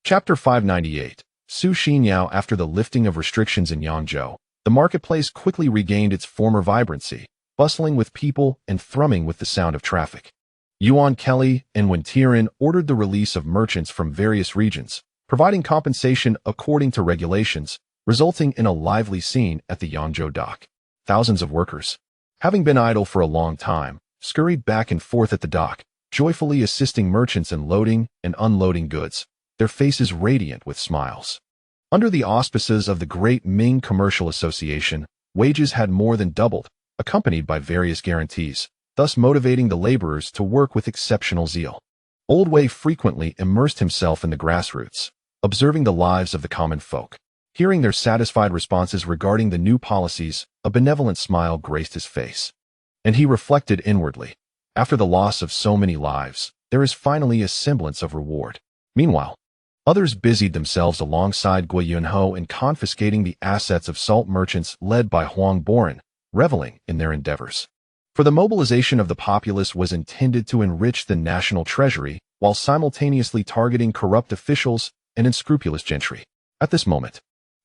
Chapter 598. Xinyao. After the lifting of restrictions in Yangzhou, the marketplace quickly regained its former vibrancy, bustling with people and thrumming with the sound of traffic. Yuan Kelly and Wen Tian ordered the release of merchants from various regions, providing compensation according to regulations, resulting in a lively scene at the Yangzhou dock. Thousands of workers, having been idle for a long time, scurried back and forth at the dock, joyfully assisting merchants in loading and unloading goods, their faces radiant with smiles. Under the auspices of the Great Ming Commercial Association, wages had more than doubled, accompanied by various guarantees, thus motivating the laborers to work with exceptional zeal. Old Wei frequently immersed himself in the grassroots, observing the lives of the common folk. Hearing their satisfied responses regarding the new policies, a benevolent smile graced his face. And he reflected inwardly, after the loss of so many lives, there is finally a semblance of reward. Meanwhile, others busied themselves alongside Gui Yunho in confiscating the assets of salt merchants led by Huang Boren, reveling in their endeavors. For the mobilization of the populace was intended to enrich the national treasury while simultaneously targeting corrupt officials and unscrupulous gentry. At this moment,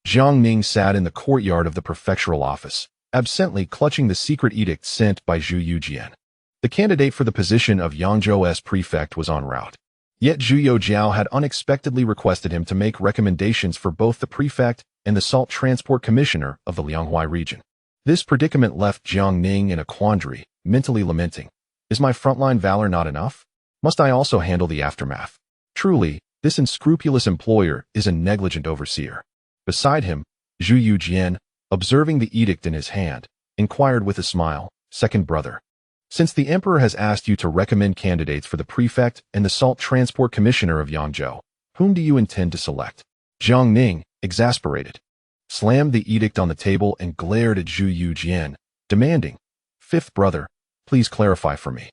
Jiang Ning sat in the courtyard of the prefectural office, absently clutching the secret edict sent by Zhu Youjian. The candidate for the position of Yangzhou's prefect was en route. Yet Zhu Youjiao had unexpectedly requested him to make recommendations for both the prefect and the salt transport commissioner of the Lianghuai region. This predicament left Jiang Ning in a quandary, mentally lamenting. Is my frontline valor not enough? Must I also handle the aftermath? Truly, this unscrupulous employer is a negligent overseer. Beside him, Zhu Youjian, observing the edict in his hand, inquired with a smile, "Second brother, since the emperor has asked you to recommend candidates for the prefect and the salt transport commissioner of Yangzhou, whom do you intend to select?" Jiang Ning, exasperated, slammed the edict on the table and glared at Zhu Youjian, demanding, "Fifth brother, please clarify for me.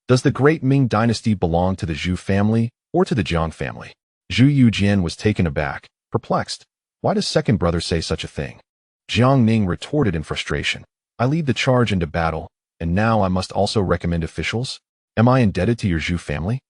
Does the Great Ming dynasty belong to the Zhu family or to the Jiang family?" Zhu Youjian was taken aback, perplexed. Why does second brother say such a thing? Jiang Ning retorted in frustration. I lead the charge into battle, and now I must also recommend officials? Am I indebted to your Zhu family?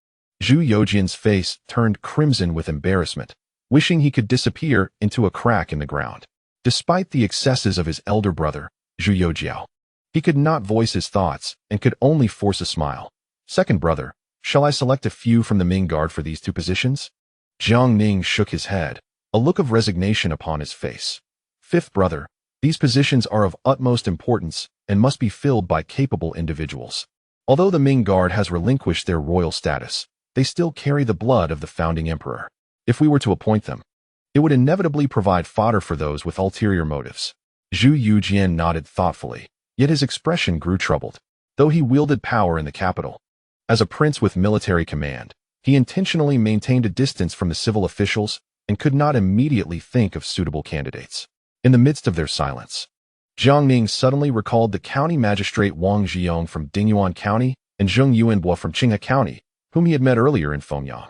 Zhu Youjian's face turned crimson with embarrassment, wishing he could disappear into a crack in the ground. Despite the excesses of his elder brother, Zhu Youjiao, he could not voice his thoughts and could only force a smile. Second brother, shall I select a few from the Ming Guard for these two positions? Jiang Ning shook his head, a look of resignation upon his face. Fifth brother, these positions are of utmost importance and must be filled by capable individuals. Although the Ming Guard has relinquished their royal status, they still carry the blood of the founding emperor. If we were to appoint them, it would inevitably provide fodder for those with ulterior motives. Zhu Youjian nodded thoughtfully, yet his expression grew troubled. Though he wielded power in the capital, as a prince with military command, he intentionally maintained a distance from the civil officials and could not immediately think of suitable candidates. In the midst of their silence, Jiang Ning suddenly recalled the county magistrate Wang Zhiyong from Dingyuan County and Zheng Yuanbo from Qinghe County, whom he had met earlier in Fengyang.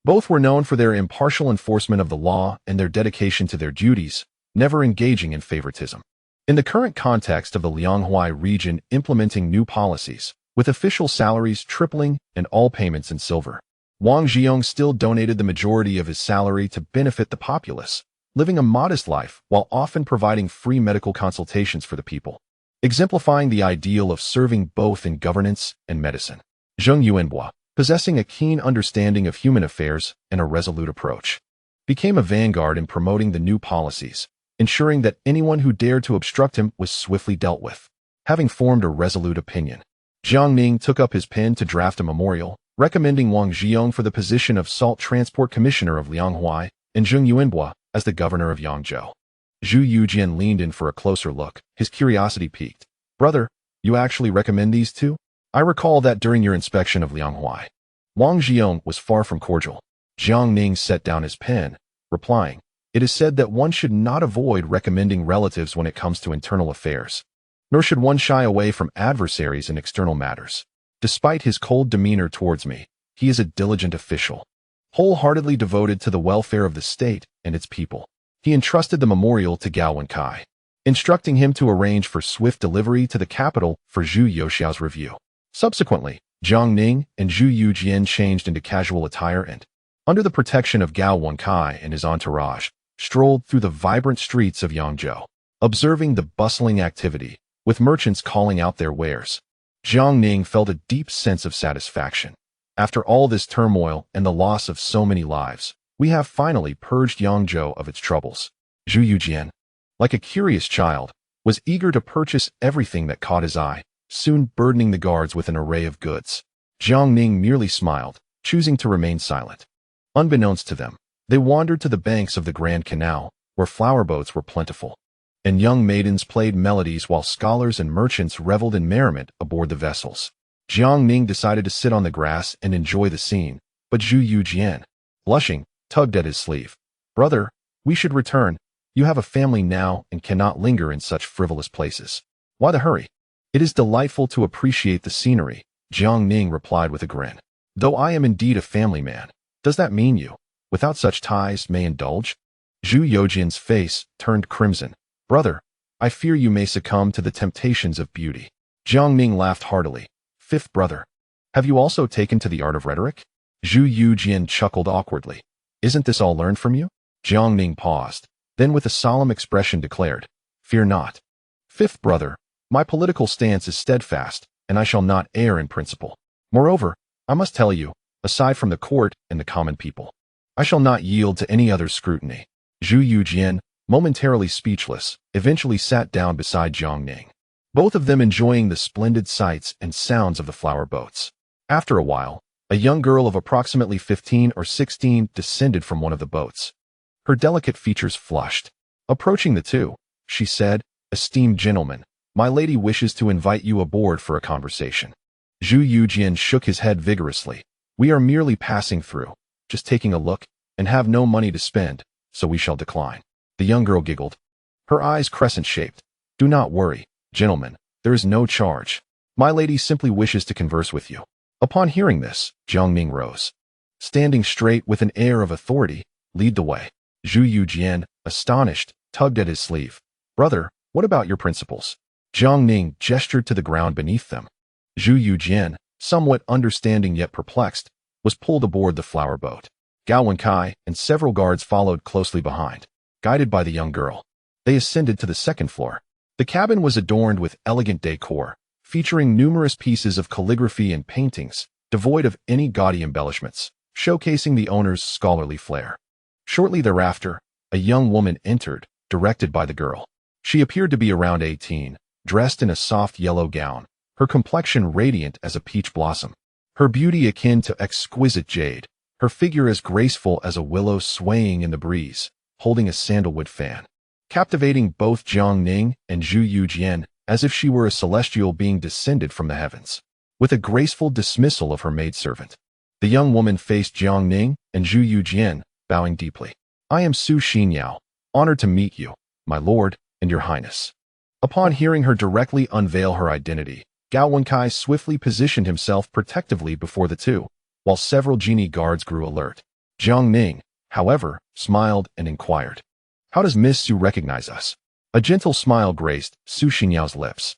Both were known for their impartial enforcement of the law and their dedication to their duties, never engaging in favoritism. In the current context of the Lianghuai region implementing new policies, with official salaries tripling and all payments in silver, Wang Zhiyong still donated the majority of his salary to benefit the populace, living a modest life while often providing free medical consultations for the people, exemplifying the ideal of serving both in governance and medicine. Zheng Yuanbo, possessing a keen understanding of human affairs and a resolute approach, became a vanguard in promoting the new policies, ensuring that anyone who dared to obstruct him was swiftly dealt with. Having formed a resolute opinion, Jiang Ning took up his pen to draft a memorial, recommending Wang Zhiyong for the position of Salt Transport Commissioner of Lianghuai and Zheng Yuanbo as the governor of Yangzhou. Zhu Youjian leaned in for a closer look, his curiosity piqued. Brother, you actually recommend these two? I recall that during your inspection of Lianghuai, Wang Zhiyong was far from cordial. Jiang Ning set down his pen, replying, it is said that one should not avoid recommending relatives when it comes to internal affairs, nor should one shy away from adversaries in external matters. Despite his cold demeanor towards me, he is a diligent official, wholeheartedly devoted to the welfare of the state and its people. He entrusted the memorial to Gao Wenkai, instructing him to arrange for swift delivery to the capital for Zhu Youjiao's review. Subsequently, Jiang Ning and Zhu Youjian changed into casual attire and, under the protection of Gao Wenkai and his entourage, strolled through the vibrant streets of Yangzhou, observing the bustling activity, with merchants calling out their wares. Jiang Ning felt a deep sense of satisfaction. After all this turmoil and the loss of so many lives, we have finally purged Yangzhou of its troubles. Zhu Youjian, like a curious child, was eager to purchase everything that caught his eye, soon burdening the guards with an array of goods. Jiang Ning merely smiled, choosing to remain silent. Unbeknownst to them, they wandered to the banks of the Grand Canal, where flower boats were plentiful, and young maidens played melodies while scholars and merchants reveled in merriment aboard the vessels. Jiang Ning decided to sit on the grass and enjoy the scene, but Zhu Youjian, blushing, tugged at his sleeve. "Brother, we should return. You have a family now and cannot linger in such frivolous places. Why the hurry?" "It is delightful to appreciate the scenery," Jiang Ning replied with a grin. "Though I am indeed a family man, does that mean you, without such ties, may indulge?" Zhu Youjian's face turned crimson. "Brother, I fear you may succumb to the temptations of beauty." Jiang Ning laughed heartily. "Fifth brother, have you also taken to the art of rhetoric?" Zhu Youjian chuckled awkwardly. "Isn't this all learned from you?" Jiang Ning paused, then with a solemn expression declared, "Fear not. Fifth brother, my political stance is steadfast, and I shall not err in principle. Moreover, I must tell you, aside from the court and the common people, I shall not yield to any other scrutiny." Zhu Youjian, momentarily speechless, eventually sat down beside Jiang Ning, both of them enjoying the splendid sights and sounds of the flower boats. After a while, a young girl of approximately 15 or 16 descended from one of the boats. Her delicate features flushed. Approaching the two, she said, "Esteemed gentlemen, my lady wishes to invite you aboard for a conversation." Zhu Youjian shook his head vigorously. "We are merely passing through, just taking a look, and have no money to spend, so we shall decline." The young girl giggled, her eyes crescent-shaped. "Do not worry, gentlemen, there is no charge. My lady simply wishes to converse with you." Upon hearing this, Jiang Ning rose. Standing straight with an air of authority, "Lead the way." Zhu Youjian, astonished, tugged at his sleeve. "Brother, what about your principles?" Jiang Ning gestured to the ground beneath them. Zhu Youjian, somewhat understanding yet perplexed, was pulled aboard the flower boat. Gao Wenkai and several guards followed closely behind, guided by the young girl. They ascended to the second floor. The cabin was adorned with elegant decor, featuring numerous pieces of calligraphy and paintings, devoid of any gaudy embellishments, showcasing the owner's scholarly flair. Shortly thereafter, a young woman entered, directed by the girl. She appeared to be around 18, dressed in a soft yellow gown, her complexion radiant as a peach blossom, her beauty akin to exquisite jade, her figure as graceful as a willow swaying in the breeze, holding a sandalwood fan, captivating both Jiang Ning and Zhu Youjian as if she were a celestial being descended from the heavens. With a graceful dismissal of her maidservant, the young woman faced Jiang Ning and Zhu Youjian, bowing deeply. "I am Xinyao, honored to meet you, my lord, and your highness." Upon hearing her directly unveil her identity, Gao Wenkai swiftly positioned himself protectively before the two, while several genie guards grew alert. Jiang Ning, however, smiled and inquired, "How does Miss Su recognize us?" A gentle smile graced Xinyao lips,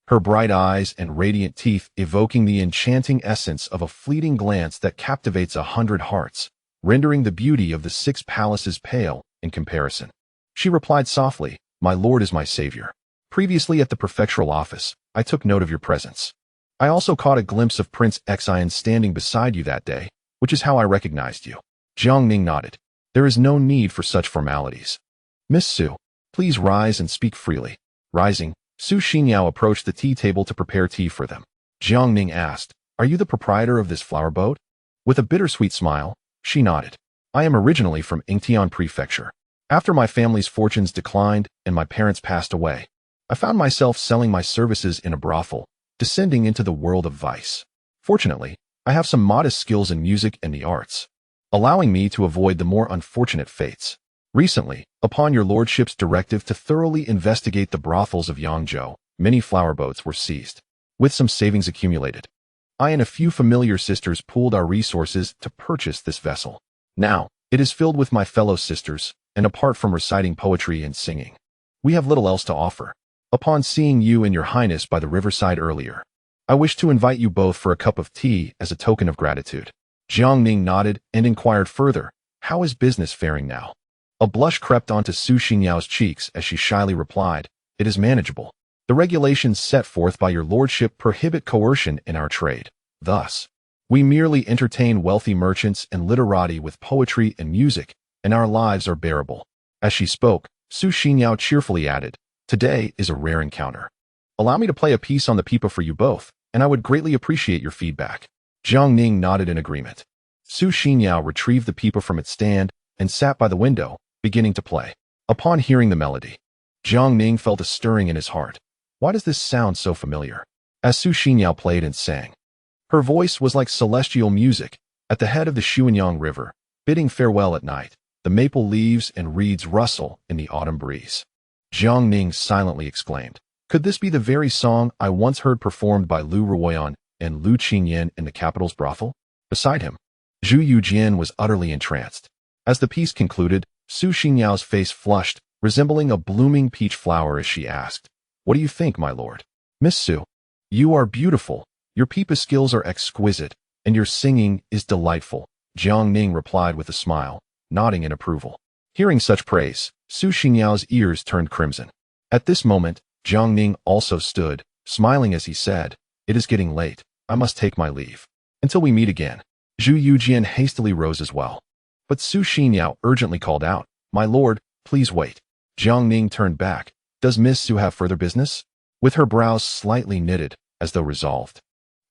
her bright eyes and radiant teeth evoking the enchanting essence of a fleeting glance that captivates 100 hearts, rendering the beauty of the 6 palaces pale in comparison. She replied softly, "My lord is my savior. Previously at the prefectural office, I took note of your presence. I also caught a glimpse of Prince Xian standing beside you that day, which is how I recognized you." Jiang Ning nodded. "There is no need for such formalities. Miss Su, please rise and speak freely." Rising, Xinyao approached the tea table to prepare tea for them. Jiang Ning asked, "Are you the proprietor of this flower boat?" With a bittersweet smile, she nodded. "I am originally from Yangzhou prefecture. After my family's fortunes declined and my parents passed away, I found myself selling my services in a brothel, descending into the world of vice. Fortunately, I have some modest skills in music and the arts, allowing me to avoid the more unfortunate fates. Recently, upon your lordship's directive to thoroughly investigate the brothels of Yangzhou, many flower boats were seized. With some savings accumulated, I and a few familiar sisters pooled our resources to purchase this vessel. Now, it is filled with my fellow sisters, and apart from reciting poetry and singing, we have little else to offer. Upon seeing you and your highness by the riverside earlier, I wish to invite you both for a cup of tea as a token of gratitude." Jiang Ning nodded and inquired further, "How is business faring now?" A blush crept onto Xinyao cheeks as she shyly replied, "It is manageable. The regulations set forth by your lordship prohibit coercion in our trade. Thus, we merely entertain wealthy merchants and literati with poetry and music, and our lives are bearable." As she spoke, Xinyao cheerfully added, "Today is a rare encounter. Allow me to play a piece on the pipa for you both, and I would greatly appreciate your feedback." Jiang Ning nodded in agreement. Xinyao retrieved the pipa from its stand and sat by the window, beginning to play. Upon hearing the melody, Jiang Ning felt a stirring in his heart. Why does this sound so familiar? As Xinyao played and sang, her voice was like celestial music at the head of the Xinyang River, bidding farewell at night. The maple leaves and reeds rustle in the autumn breeze. Jiang Ning silently exclaimed, "Could this be the very song I once heard performed by Lu Ruoyan and Lu Qingyan in the capital's brothel?" Beside him, Zhu Youjian was utterly entranced. As the piece concluded, Xinyao face flushed, resembling a blooming peach flower as she asked, "What do you think, my lord?" "Miss Su, you are beautiful, your pipa skills are exquisite, and your singing is delightful," Jiang Ning replied with a smile, nodding in approval. Hearing such praise, Xinyao ears turned crimson. At this moment, Jiang Ning also stood, smiling as he said, "It is getting late. I must take my leave. Until we meet again." Zhu Youjian hastily rose as well. But Xinyao urgently called out, "My lord, please wait." Jiang Ning turned back. "Does Miss Su have further business?" With her brows slightly knitted, as though resolved,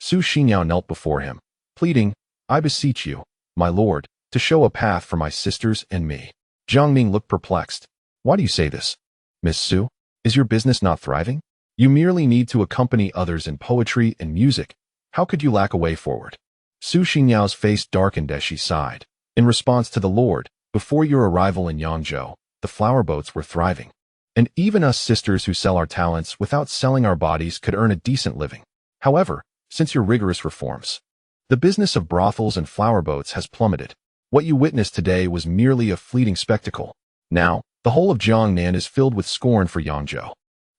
Xinyao knelt before him, pleading, "I beseech you, my lord, to show a path for my sisters and me." Jiang Ning looked perplexed. "Why do you say this? Miss Su, is your business not thriving? You merely need to accompany others in poetry and music. How could you lack a way forward?" Xinyao face darkened as she sighed. "In response to the Lord, before your arrival in Yangzhou, the flower boats were thriving. And even us sisters who sell our talents without selling our bodies could earn a decent living. However, since your rigorous reforms, the business of brothels and flower boats has plummeted. What you witnessed today was merely a fleeting spectacle. Now, the whole of Jiangnan is filled with scorn for Yangzhou.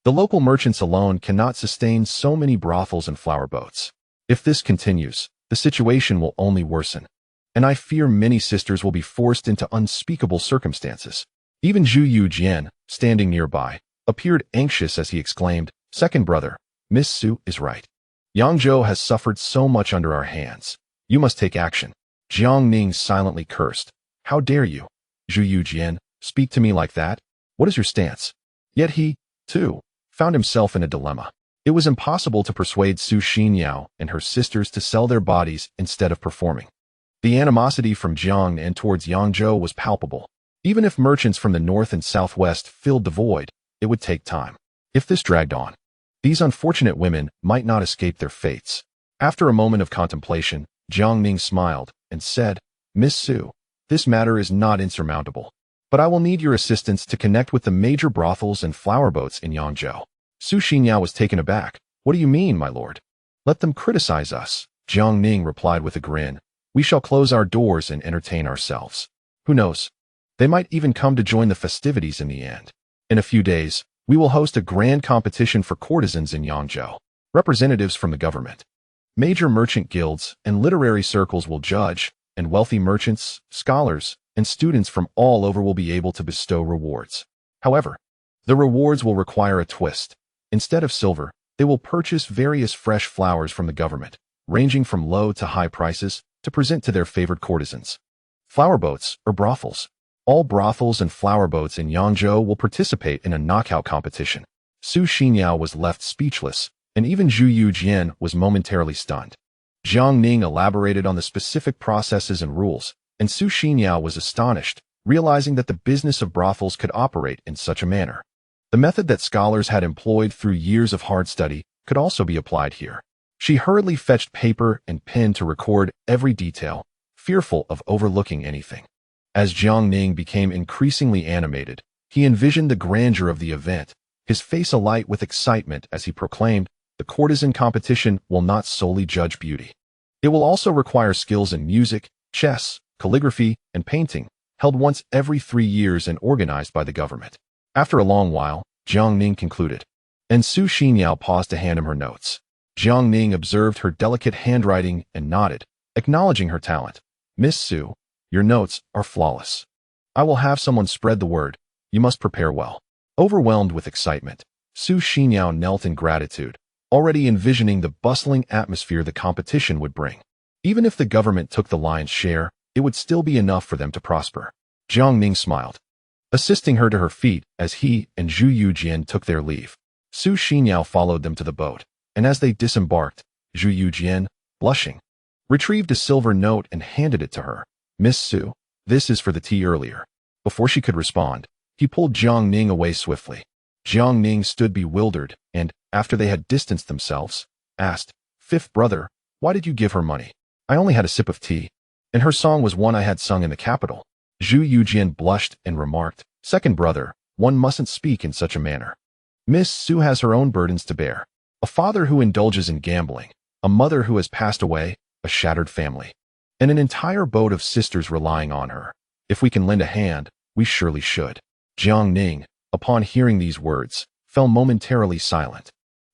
The local merchants alone cannot sustain so many brothels and flower boats. If this continues, the situation will only worsen. And I fear many sisters will be forced into unspeakable circumstances." Even Zhu Youjian, standing nearby, appeared anxious as he exclaimed, "Second brother, Miss Su is right. Yangzhou has suffered so much under our hands. You must take action." Jiang Ning silently cursed. "How dare you, Zhu Youjian, speak to me like that? What is your stance?" Yet he, too, found himself in a dilemma. It was impossible to persuade Xinyao and her sisters to sell their bodies instead of performing. The animosity from Jiangnan towards Yangzhou was palpable. Even if merchants from the north and southwest filled the void, it would take time. If this dragged on, these unfortunate women might not escape their fates. After a moment of contemplation, Jiang Ning smiled and said, "Miss Su, this matter is not insurmountable, but I will need your assistance to connect with the major brothels and flower boats in Yangzhou." Xinyao was taken aback. "What do you mean, my lord?" "Let them criticize us," Jiang Ning replied with a grin. "We shall close our doors and entertain ourselves. Who knows? They might even come to join the festivities in the end. In a few days, we will host a grand competition for courtesans in Yangzhou. Representatives from the government, major merchant guilds, and literary circles will judge, and wealthy merchants, scholars, and students from all over will be able to bestow rewards. However, the rewards will require a twist. Instead of silver, they will purchase various fresh flowers from the government, ranging from low to high prices, to present to their favored courtesans. Flower boats or brothels. All brothels and flower boats in Yangzhou will participate in a knockout competition." Xinyao was left speechless, and even Zhu Youjian was momentarily stunned. Jiang Ning elaborated on the specific processes and rules, and Xinyao was astonished, realizing that the business of brothels could operate in such a manner. The method that scholars had employed through years of hard study could also be applied here. She hurriedly fetched paper and pen to record every detail, fearful of overlooking anything. As Jiang Ning became increasingly animated, he envisioned the grandeur of the event, his face alight with excitement as he proclaimed, "The courtesan competition will not solely judge beauty. It will also require skills in music, chess, calligraphy, and painting, held once every 3 years and organized by the government." After a long while, Jiang Ning concluded, and Xinyao paused to hand him her notes. Jiang Ning observed her delicate handwriting and nodded. acknowledging her talent. Miss Su, your notes are flawless. I will have someone spread the word. You must prepare well. Overwhelmed with excitement, Su Xinyao knelt in gratitude, already envisioning the bustling atmosphere the competition would bring. Even if the government took the lion's share, it would still be enough for them to prosper. Jiang Ning smiled, assisting her to her feet as he and Zhu Youjian took their leave. Su Xinyao followed them to the boat, and as they disembarked, Zhu Youjian, blushing, retrieved a silver note and handed it to her. Miss Su, this is for the tea earlier. Before she could respond, he pulled Jiang Ning away swiftly. Jiang Ning stood bewildered and, after they had distanced themselves, asked, Fifth brother, why did you give her money? I only had a sip of tea, and her song was one I had sung in the capital. Zhu Youjian blushed and remarked, Second brother, one mustn't speak in such a manner. Miss Su has her own burdens to bear. A father who indulges in gambling, a mother who has passed away, a shattered family, and an entire boat of sisters relying on her. If we can lend a hand, we surely should. Jiang Ning, upon hearing these words, fell momentarily silent,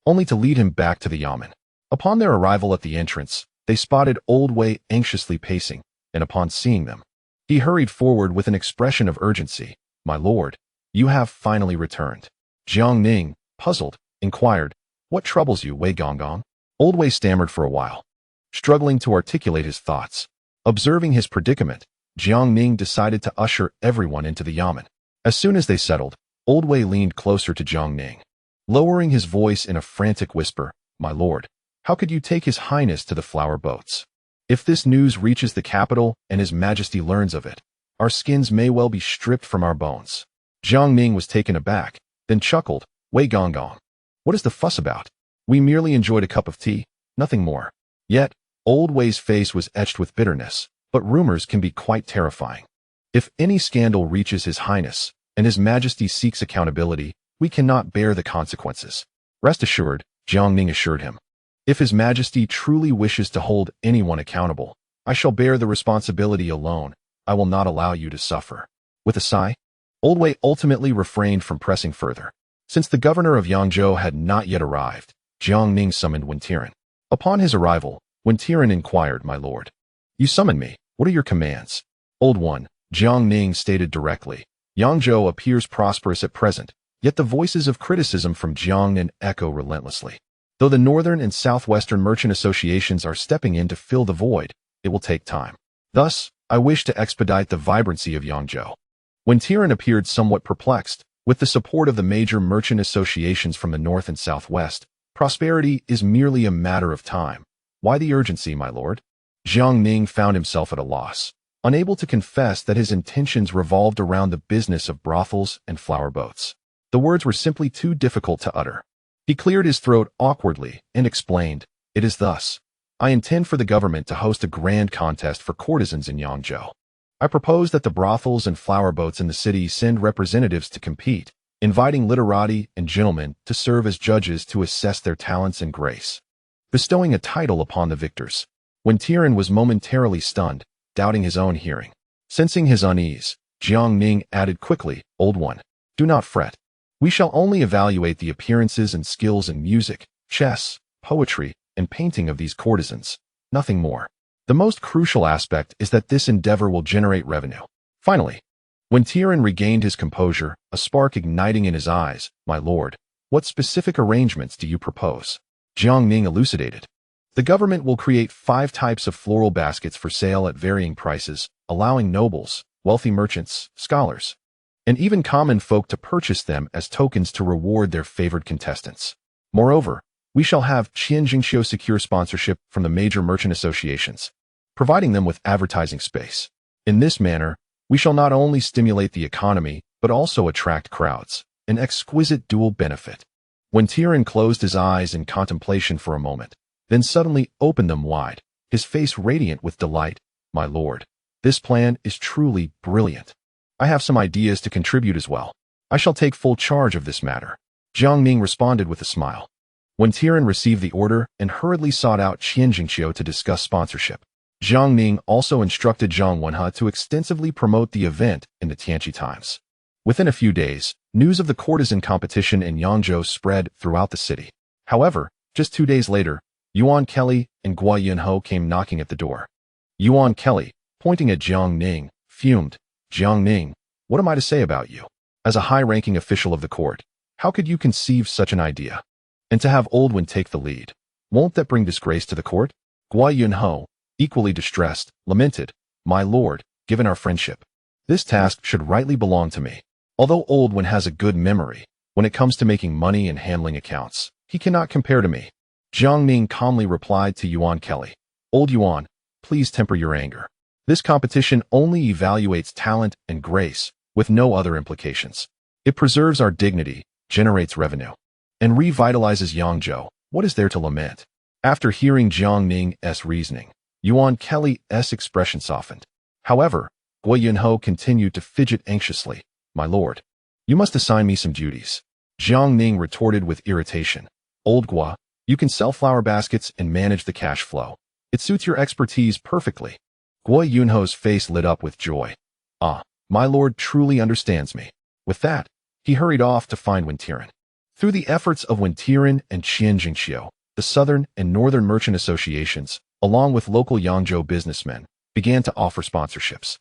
only to lead him back to the yamen. Upon their arrival at the entrance, they spotted Old Wei anxiously pacing, and upon seeing them, he hurried forward with an expression of urgency. My lord, you have finally returned. Jiang Ning, puzzled, inquired, What troubles you, Wei Gonggong? Old Wei stammered for a while, struggling to articulate his thoughts. Observing his predicament, Jiang Ning decided to usher everyone into the yamen. As soon as they settled, Old Wei leaned closer to Jiang Ning, lowering his voice in a frantic whisper, My lord, how could you take His Highness to the flower boats? If this news reaches the capital and His Majesty learns of it, our skins may well be stripped from our bones. Jiang Ning was taken aback, then chuckled, Wei Gonggong, what is the fuss about? We merely enjoyed a cup of tea, nothing more. Yet, Old Wei's face was etched with bitterness, but rumors can be quite terrifying. If any scandal reaches His Highness, and His Majesty seeks accountability, we cannot bear the consequences. Rest assured, Jiang Ning assured him. If His Majesty truly wishes to hold anyone accountable, I shall bear the responsibility alone. I will not allow you to suffer. With a sigh, Old Wei ultimately refrained from pressing further. Since the governor of Yangzhou had not yet arrived, Jiang Ning summoned Wen Tiren. Upon his arrival, Wen Tiren inquired, My lord, you summoned me. What are your commands? Old one, Jiang Ning stated directly. Yangzhou appears prosperous at present, yet the voices of criticism from Jiangnan echo relentlessly. Though the northern and southwestern merchant associations are stepping in to fill the void, it will take time. Thus, I wish to expedite the vibrancy of Yangzhou. Wen Tiren appeared somewhat perplexed. With the support of the major merchant associations from the north and southwest, prosperity is merely a matter of time. Why the urgency, my lord? Jiang Ning found himself at a loss, unable to confess that his intentions revolved around the business of brothels and flower boats. The words were simply too difficult to utter. He cleared his throat awkwardly and explained, It is thus. I intend for the government to host a grand contest for courtesans in Yangzhou. I propose that the brothels and flower boats in the city send representatives to compete, inviting literati and gentlemen to serve as judges to assess their talents and grace, bestowing a title upon the victors. Wen Tiren was momentarily stunned, doubting his own hearing. Sensing his unease, Jiang Ning added quickly, Old one, do not fret. We shall only evaluate the appearances and skills in music, chess, poetry, and painting of these courtesans, nothing more. The most crucial aspect is that this endeavor will generate revenue. Finally, when Tiren regained his composure, a spark igniting in his eyes, My lord, what specific arrangements do you propose? Jiang Ning elucidated. The government will create 5 types of floral baskets for sale at varying prices, allowing nobles, wealthy merchants, scholars, and even common folk to purchase them as tokens to reward their favored contestants. Moreover, we shall have Qianjingxiu secure sponsorship from the major merchant associations, providing them with advertising space. In this manner, we shall not only stimulate the economy, but also attract crowds, an exquisite dual benefit. When Tiren closed his eyes in contemplation for a moment, then suddenly opened them wide, his face radiant with delight, My lord, this plan is truly brilliant. I have some ideas to contribute as well. I shall take full charge of this matter. Jiang Ning responded with a smile. When Tiren received the order and hurriedly sought out Qianjingxiu to discuss sponsorship, Jiang Ning also instructed Zhang Wenhe to extensively promote the event in the Tianqi Times. Within a few days, news of the courtesan competition in Yangzhou spread throughout the city. However, just 2 days later, Yuan Kelly and Guo Yunho came knocking at the door. Yuan Kelly, pointing at Jiang Ning, fumed. Jiang Ning, what am I to say about you? As a high-ranking official of the court, how could you conceive such an idea? And to have old one take the lead, won't that bring disgrace to the court? Guo Yunho, equally distressed, lamented, my lord, given our friendship, this task should rightly belong to me. Although old one has a good memory, when it comes to making money and handling accounts, he cannot compare to me. Jiang Ning calmly replied to Yuan Kelly, Old Yuan, please temper your anger. This competition only evaluates talent and grace, with no other implications. It preserves our dignity, generates revenue, and revitalizes Yangzhou. What is there to lament? After hearing Jiang Ning's reasoning, Yuan Kelly's expression softened. However, Guo Yunho continued to fidget anxiously. My lord, you must assign me some duties. Jiang Ning retorted with irritation. Old Guo, you can sell flower baskets and manage the cash flow. It suits your expertise perfectly. Guo Yunho's face lit up with joy. Ah, my lord truly understands me. With that, he hurried off to find Wentiren. Through the efforts of Wentiren and Xinyao, the Southern and Northern Merchant Associations, along with local Yangzhou businessmen, began to offer sponsorships.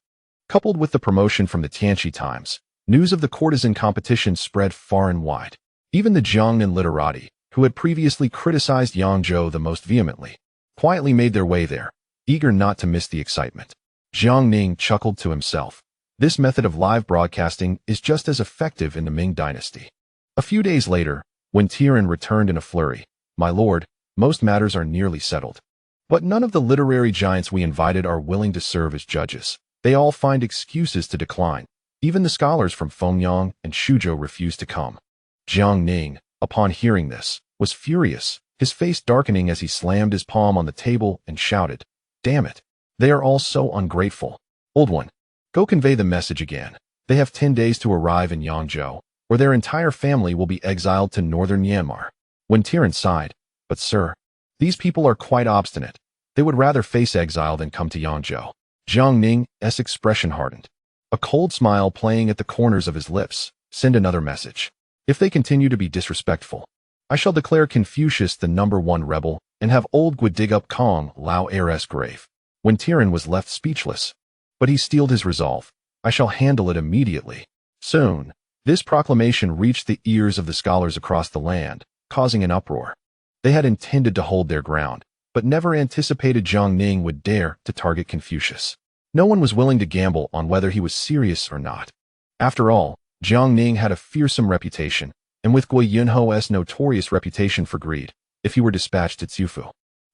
Coupled with the promotion from the Tianqi Times, news of the courtesan competition spread far and wide. Even the Jiangnan literati, who had previously criticized Yangzhou the most vehemently, quietly made their way there, eager not to miss the excitement. Jiang Ning chuckled to himself. This method of live broadcasting is just as effective in the Ming dynasty. A few days later, when Tianqi returned in a flurry, my lord, most matters are nearly settled. But none of the literary giants we invited are willing to serve as judges. They all find excuses to decline. Even the scholars from Fengyang and Suzhou refuse to come. Jiang Ning, upon hearing this, was furious, his face darkening as he slammed his palm on the table and shouted, Damn it! They are all so ungrateful. Old one, go convey the message again. They have 10 days to arrive in Yangzhou, or their entire family will be exiled to northern Myanmar. When Tianqi sighed, But sir, these people are quite obstinate. They would rather face exile than come to Yangzhou. Jiang Ning's expression hardened. A cold smile playing at the corners of his lips. Send another message. If they continue to be disrespectful, I shall declare Confucius the #1 rebel and have old Gui dig up Kong Lao Heir's grave. When Tianqi was left speechless, but he steeled his resolve. I shall handle it immediately. Soon, this proclamation reached the ears of the scholars across the land, causing an uproar. They had intended to hold their ground, but never anticipated Jiang Ning would dare to target Confucius. No one was willing to gamble on whether he was serious or not. After all, Jiang Ning had a fearsome reputation, and with Guo Yunho's notorious reputation for greed, if he were dispatched to Tsufu,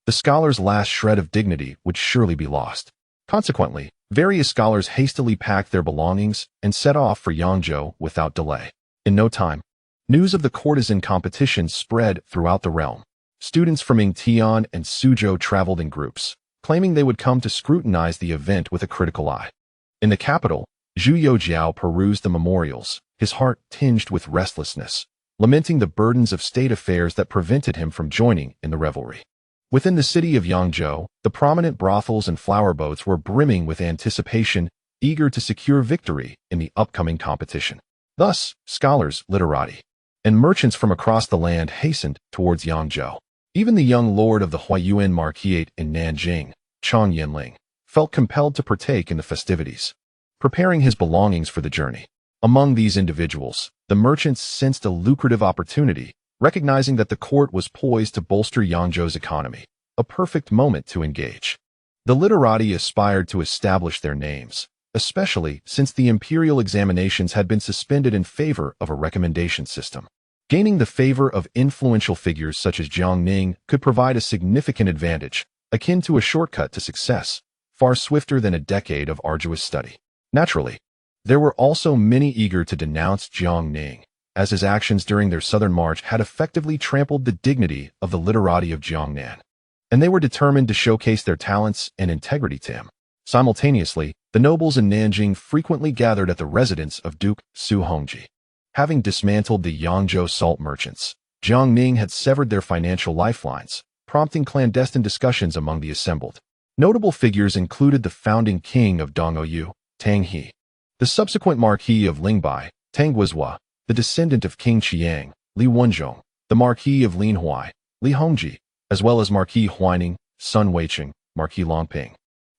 the scholar's last shred of dignity would surely be lost. Consequently, various scholars hastily packed their belongings and set off for Yangzhou without delay. In no time, news of the courtesan competition spread throughout the realm. Students from Yingtian and Suzhou traveled in groups, claiming they would come to scrutinize the event with a critical eye. In the capital, Zhu Youjiao perused the memorials, his heart tinged with restlessness, lamenting the burdens of state affairs that prevented him from joining in the revelry. Within the city of Yangzhou, the prominent brothels and flower boats were brimming with anticipation, eager to secure victory in the upcoming competition. Thus, scholars, literati, and merchants from across the land hastened towards Yangzhou. Even the young lord of the Huayuan Marquisate in Nanjing, Chang Yanling, felt compelled to partake in the festivities, preparing his belongings for the journey. Among these individuals, the merchants sensed a lucrative opportunity, recognizing that the court was poised to bolster Yangzhou's economy, a perfect moment to engage. The literati aspired to establish their names, especially since the imperial examinations had been suspended in favor of a recommendation system. Gaining the favor of influential figures such as Jiang Ning could provide a significant advantage, akin to a shortcut to success, far swifter than a decade of arduous study. Naturally, there were also many eager to denounce Jiang Ning, as his actions during their southern march had effectively trampled the dignity of the literati of Jiangnan, and they were determined to showcase their talents and integrity to him. Simultaneously, the nobles in Nanjing frequently gathered at the residence of Duke Su Hongji. Having dismantled the Yangzhou salt merchants, Jiang Ning had severed their financial lifelines, prompting clandestine discussions among the assembled. Notable figures included the founding king of Dongou, Tianqi, the subsequent Marquis of Lingbai, Tang Guizhua, the descendant of King Qiang, Li Wenzhong, the Marquis of Lianghuai, Li Hongji, as well as Marquis Huaining, Sun Weiqing, Marquis Longping.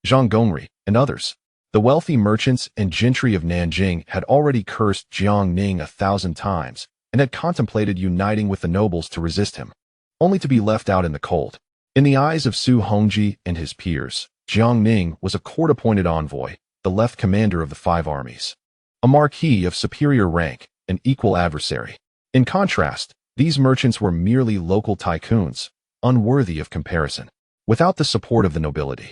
Zhang Gongri, and others. The wealthy merchants and gentry of Nanjing had already cursed Jiang Ning 1,000 times and had contemplated uniting with the nobles to resist him, only to be left out in the cold. In the eyes of Su Hongji and his peers, Jiang Ning was a court-appointed envoy, the left commander of the 5 armies, a marquis of superior rank, an equal adversary. In contrast, these merchants were merely local tycoons, unworthy of comparison, without the support of the nobility.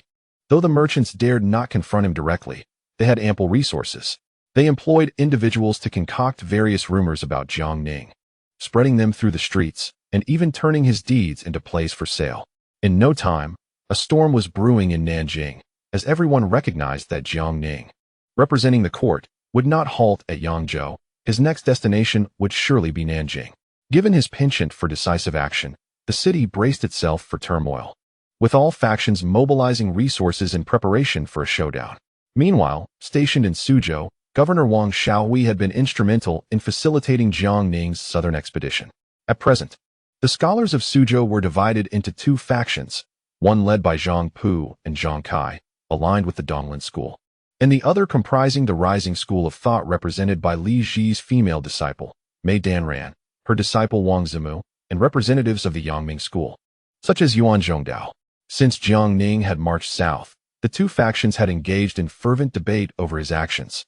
Though the merchants dared not confront him directly, they had ample resources. They employed individuals to concoct various rumors about Jiang Ning, spreading them through the streets, and even turning his deeds into plays for sale. In no time, a storm was brewing in Nanjing, as everyone recognized that Jiang Ning, representing the court, would not halt at Yangzhou. His next destination would surely be Nanjing. Given his penchant for decisive action, the city braced itself for turmoil, with all factions mobilizing resources in preparation for a showdown. Meanwhile, stationed in Suzhou, Governor Wang Xiaohui had been instrumental in facilitating Jiang Ning's southern expedition. At present, the scholars of Suzhou were divided into 2 factions, one led by Zhang Pu and Zhang Kai, aligned with the Donglin school, and the other comprising the rising school of thought represented by Li Zhi's female disciple, Mei Danran, her disciple Wang Zimu, and representatives of the Yangming school, such as Yuan Zhongdao. Since Jiang Ning had marched south, the 2 factions had engaged in fervent debate over his actions.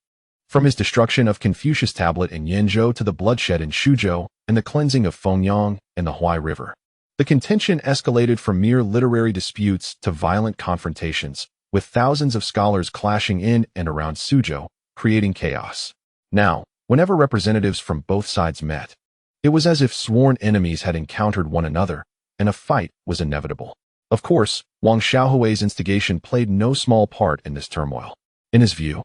From his destruction of Confucius Tablet in Yangzhou to the bloodshed in Suzhou and the cleansing of Fengyang and the Huai River, the contention escalated from mere literary disputes to violent confrontations, with thousands of scholars clashing in and around Suzhou, creating chaos. Now, whenever representatives from both sides met, it was as if sworn enemies had encountered one another, and a fight was inevitable. Of course, Wang Xiaohui's instigation played no small part in this turmoil. In his view,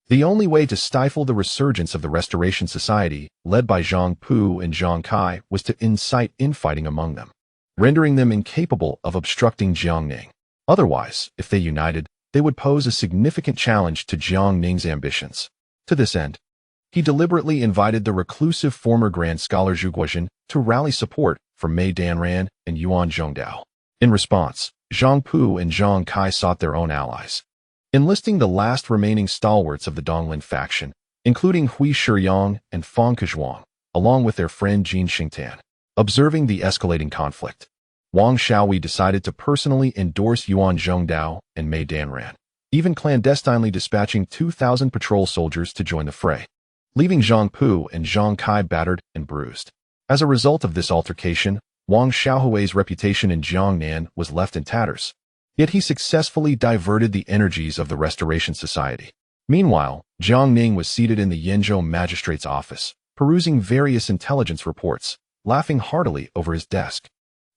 the only way to stifle the resurgence of the Restoration Society, led by Zhang Pu and Zhang Kai, was to incite infighting among them, rendering them incapable of obstructing Jiang Ning. Otherwise, if they united, they would pose a significant challenge to Jiang Ning's ambitions. To this end, he deliberately invited the reclusive former Grand Scholar Zhu Youjian to rally support for Mei Danran and Yuan Zhongdao. In response, Zhang Pu and Zhang Kai sought their own allies, enlisting the last remaining stalwarts of the Donglin faction, including Hui Shiyang and Fang Kezhuang, along with their friend Jin Xingtan. Observing the escalating conflict, Wang Xiaohui decided to personally endorse Yuan Zhongdao and Mei Danran, even clandestinely dispatching 2,000 patrol soldiers to join the fray, leaving Zhang Pu and Zhang Kai battered and bruised. As a result of this altercation, Wang Xiaohui's reputation in Jiangnan was left in tatters. Yet he successfully diverted the energies of the Restoration Society. Meanwhile, Jiang Ning was seated in the Yangzhou magistrate's office, perusing various intelligence reports, laughing heartily over his desk.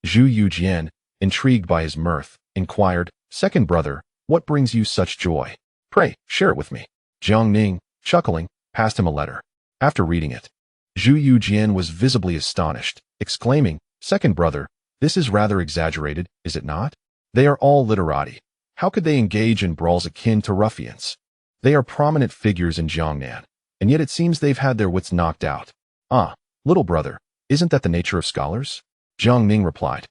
Zhu Youjian, intrigued by his mirth, inquired, "Second brother, what brings you such joy? Pray, share it with me." Jiang Ning, chuckling, passed him a letter. After reading it, Zhu Youjian was visibly astonished, exclaiming, "Second brother, this is rather exaggerated, is it not? They are all literati. How could they engage in brawls akin to ruffians? They are prominent figures in Jiangnan, and yet it seems they've had their wits knocked out." "Ah, little brother, isn't that the nature of scholars?" Jiang Ning replied.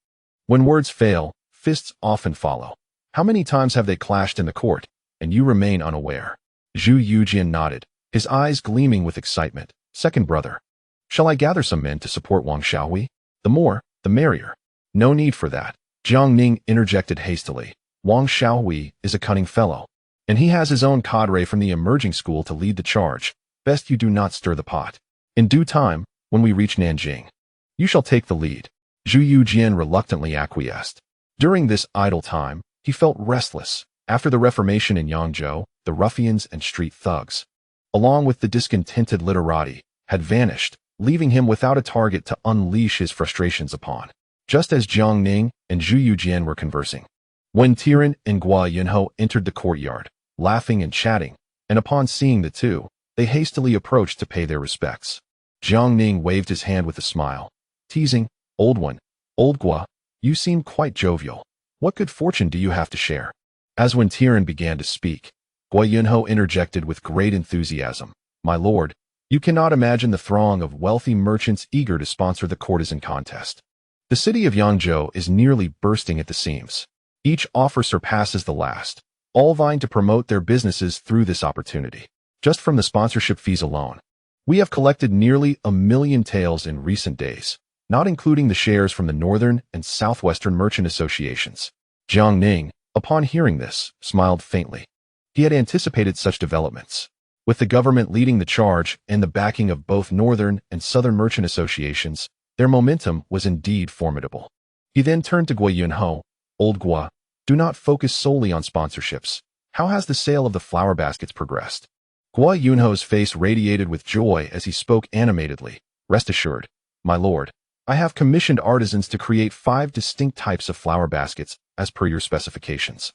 "When words fail, fists often follow. How many times have they clashed in the court, and you remain unaware?" Zhu Youjian nodded, his eyes gleaming with excitement. "Second brother, shall I gather some men to support Wang Xiaohui? The more, the merrier." "No need for that," Jiang Ning interjected hastily. "Wang Xiaohui is a cunning fellow, and he has his own cadre from the emerging school to lead the charge. Best you do not stir the pot. In due time, when we reach Nanjing, you shall take the lead." Zhu Youjian reluctantly acquiesced. During this idle time, he felt restless. After the Reformation in Yangzhou, the ruffians and street thugs, along with the discontented literati, had vanished, leaving him without a target to unleash his frustrations upon. Just as Jiang Ning and Zhu Youjian were conversing, Wen Tiran and Guo Yunho entered the courtyard, laughing and chatting, and upon seeing the two, they hastily approached to pay their respects. Jiang Ning waved his hand with a smile, teasing, "Old one, old Guo, you seem quite jovial. What good fortune do you have to share?" As Wen Tiran began to speak, Guo Yunho interjected with great enthusiasm, "My lord, you cannot imagine the throng of wealthy merchants eager to sponsor the courtesan contest. The city of Yangzhou is nearly bursting at the seams. Each offer surpasses the last. all vying to promote their businesses through this opportunity. Just from the sponsorship fees alone, we have collected nearly 1 million taels in recent days, not including the shares from the Northern and Southwestern Merchant Associations. Jiang Ning, upon hearing this, smiled faintly. He had anticipated such developments. With the government leading the charge and the backing of both Northern and Southern Merchant Associations, their momentum was indeed formidable. He then turned to Guo Yunho. Old Guo, do not focus solely on sponsorships. How has the sale of the flower baskets progressed? Guo Yunho's face radiated with joy as he spoke animatedly. Rest assured, my lord, I have commissioned artisans to create 5 distinct types of flower baskets as per your specifications.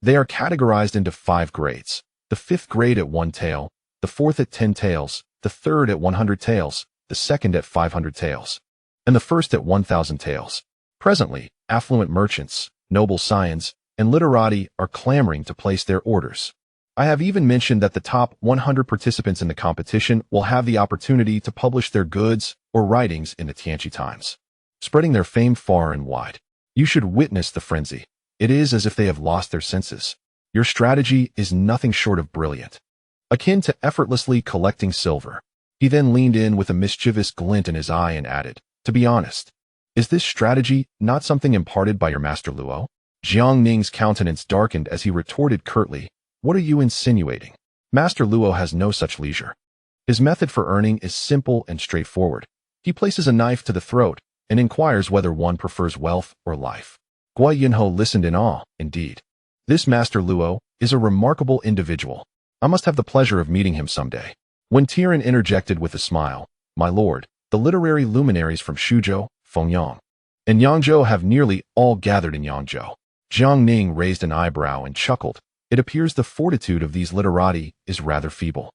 They are categorized into 5 grades. The 5th grade at 1 tael, the 4th at 10 taels, the 3rd at 100 taels, the 2nd at 500 taels, and the 1st at 1,000 taels. Presently, affluent merchants, noble scions, and literati are clamoring to place their orders. I have even mentioned that the top 100 participants in the competition will have the opportunity to publish their goods or writings in the Tianqi Times, spreading their fame far and wide. You should witness the frenzy. It is as if they have lost their senses. Your strategy is nothing short of brilliant, akin to effortlessly collecting silver. He then leaned in with a mischievous glint in his eye and added, to be honest, is this strategy not something imparted by your master Luo? Jiang Ning's countenance darkened as he retorted curtly, what are you insinuating? Master Luo has no such leisure. His method for earning is simple and straightforward. He places a knife to the throat and inquires whether one prefers wealth or life. Guo Yunho listened in awe, indeed. This Master Luo is a remarkable individual. I must have the pleasure of meeting him someday. When Tian interjected with a smile, my lord, the literary luminaries from Suzhou, Fengyang, and Yangzhou have nearly all gathered in Yangzhou. Jiang Ning raised an eyebrow and chuckled. It appears the fortitude of these literati is rather feeble.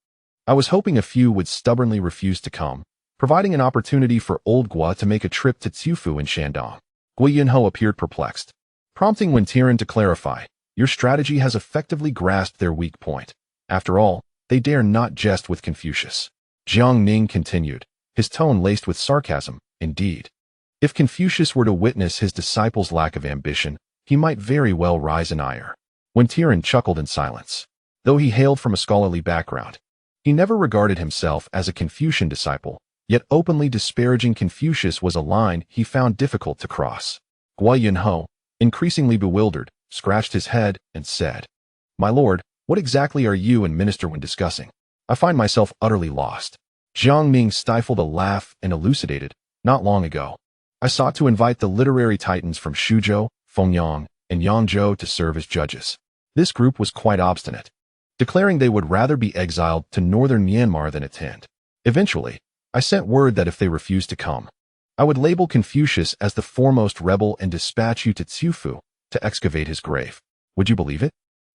I was hoping a few would stubbornly refuse to come, providing an opportunity for old Guo to make a trip to Ciufu in Shandong. Guo Yunho appeared perplexed, prompting Wen Tian to clarify, your strategy has effectively grasped their weak point. After all, they dare not jest with Confucius. Jiang Ning continued, his tone laced with sarcasm, indeed. If Confucius were to witness his disciple's lack of ambition, he might very well rise in ire. Wen Tian chuckled in silence. Though he hailed from a scholarly background, he never regarded himself as a Confucian disciple, yet openly disparaging Confucius was a line he found difficult to cross. Guo Yunho, increasingly bewildered, scratched his head and said, my lord, what exactly are you and Minister Wen discussing? I find myself utterly lost. Jiang Ning stifled a laugh and elucidated, not long ago, I sought to invite the literary titans from Suzhou, Fengyang, and Yangzhou to serve as judges. This group was quite obstinate, declaring they would rather be exiled to northern Myanmar than attend. Eventually, I sent word that if they refused to come, I would label Confucius as the foremost rebel and dispatch you to Ciufu to excavate his grave. Would you believe it?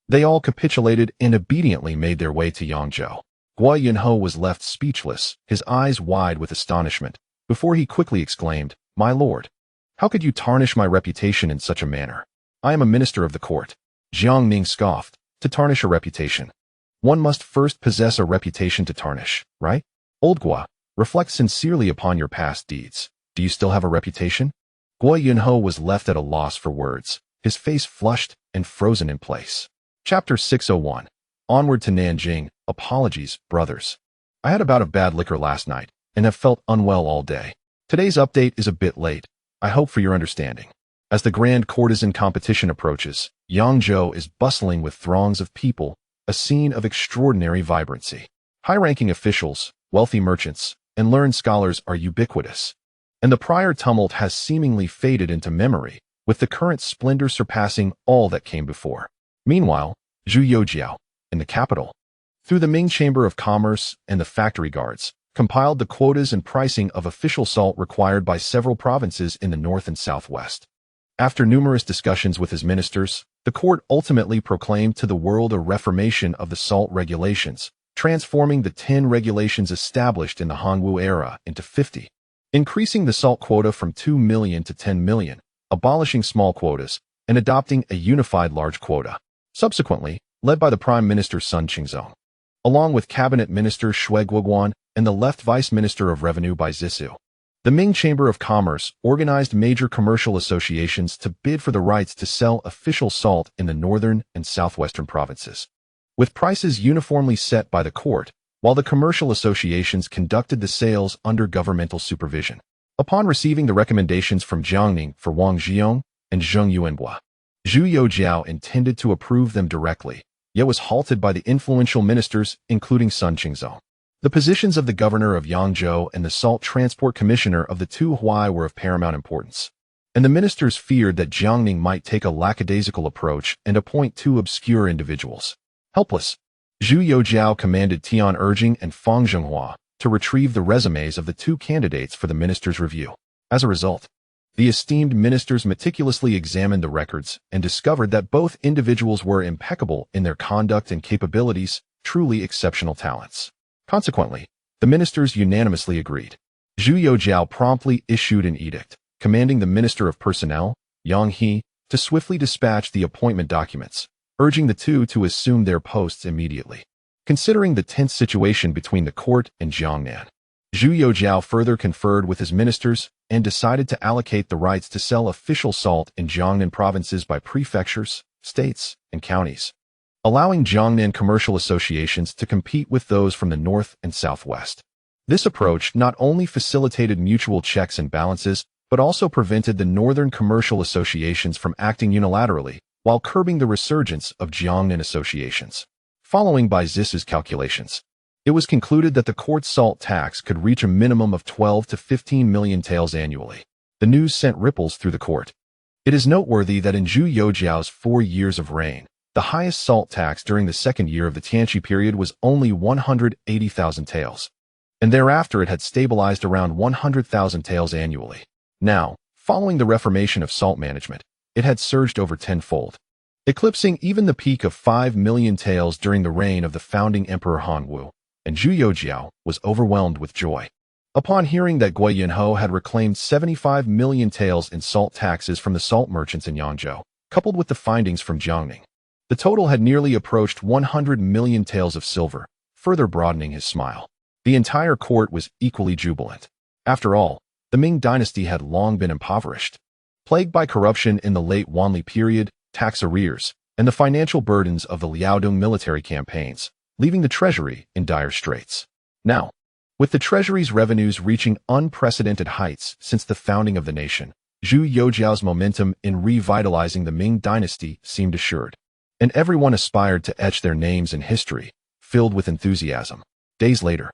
They all capitulated and obediently made their way to Yangzhou. Guo Yunho was left speechless, his eyes wide with astonishment, before he quickly exclaimed, my lord, how could you tarnish my reputation in such a manner? I am a minister of the court. Jiang Ning scoffed, to tarnish a reputation. One must first possess a reputation to tarnish, right? Old Guo, reflect sincerely upon your past deeds. Do you still have a reputation? Guo Yunho was left at a loss for words, his face flushed and frozen in place. Chapter 601. Onward to Nanjing. Apologies, brothers. I had a bout of bad liquor last night, and have felt unwell all day. Today's update is a bit late. I hope for your understanding. As the grand courtesan competition approaches, Yangzhou is bustling with throngs of people, a scene of extraordinary vibrancy. High-ranking officials, wealthy merchants, and learned scholars are ubiquitous, and the prior tumult has seemingly faded into memory, with the current splendor surpassing all that came before. Meanwhile, Zhu Youjiao, in the capital, through the Ming Chamber of Commerce and the factory guards, compiled the quotas and pricing of official salt required by several provinces in the north and southwest. After numerous discussions with his ministers, the court ultimately proclaimed to the world a reformation of the salt regulations, transforming the 10 regulations established in the Hongwu era into 50, increasing the salt quota from 2 million to 10 million, abolishing small quotas, and adopting a unified large quota. Subsequently, led by the Prime Minister Sun Qingzong, along with Cabinet Minister Shui Guoguan and the left Vice Minister of Revenue Bai Zissou, The Ming Chamber of Commerce organized major commercial associations to bid for the rights to sell official salt in the northern and southwestern provinces, with prices uniformly set by the court, while the commercial associations conducted the sales under governmental supervision. Upon receiving the recommendations from Jiang Ning for Wang Xiong and Zheng Yuanbua, Zhu Youjiao intended to approve them directly, yet was halted by the influential ministers, including Sun Qingzhou. The positions of the governor of Yangzhou and the salt transport commissioner of the Tuhuai were of paramount importance, and the ministers feared that Jiang Ning might take a lackadaisical approach and appoint two obscure individuals. Helpless, Zhu Youjiao commanded Tian Urging and Fang Zhenghua to retrieve the resumes of the two candidates for the ministers' review. As a result, the esteemed ministers meticulously examined the records and discovered that both individuals were impeccable in their conduct and capabilities, truly exceptional talents. Consequently, the ministers unanimously agreed. Zhu Youjiao promptly issued an edict, commanding the Minister of Personnel, Yang He, to swiftly dispatch the appointment documents, urging the two to assume their posts immediately. Considering the tense situation between the court and Jiangnan, Zhu Youjiao further conferred with his ministers and decided to allocate the rights to sell official salt in Jiangnan provinces by prefectures, states, and counties, allowing Jiangnan commercial associations to compete with those from the north and southwest. This approach not only facilitated mutual checks and balances, but also prevented the northern commercial associations from acting unilaterally, while curbing the resurgence of Jiangnan associations. Following by Zis's calculations, it was concluded that the court's salt tax could reach a minimum of 12 to 15 million taels annually. The news sent ripples through the court. It is noteworthy that in Zhu Youjiao's 4 years of reign, the highest salt tax during the second year of the Tianqi period was only 180,000 taels, and thereafter it had stabilized around 100,000 taels annually. Now, following the reformation of salt management, it had surged over tenfold, eclipsing even the peak of 5 million taels during the reign of the founding Emperor Han Wu, and Zhu Youjiao was overwhelmed with joy. Upon hearing that Gui Yanhou had reclaimed 75 million taels in salt taxes from the salt merchants in Yangzhou, coupled with the findings from Jiang Ning, the total had nearly approached 100 million taels of silver, further broadening his smile. The entire court was equally jubilant. After all, the Ming dynasty had long been impoverished, plagued by corruption in the late Wanli period, tax arrears, and the financial burdens of the Liaodong military campaigns, leaving the treasury in dire straits. Now, with the treasury's revenues reaching unprecedented heights since the founding of the nation, Zhu Youjiao's momentum in revitalizing the Ming dynasty seemed assured, and everyone aspired to etch their names in history, filled with enthusiasm. Days later,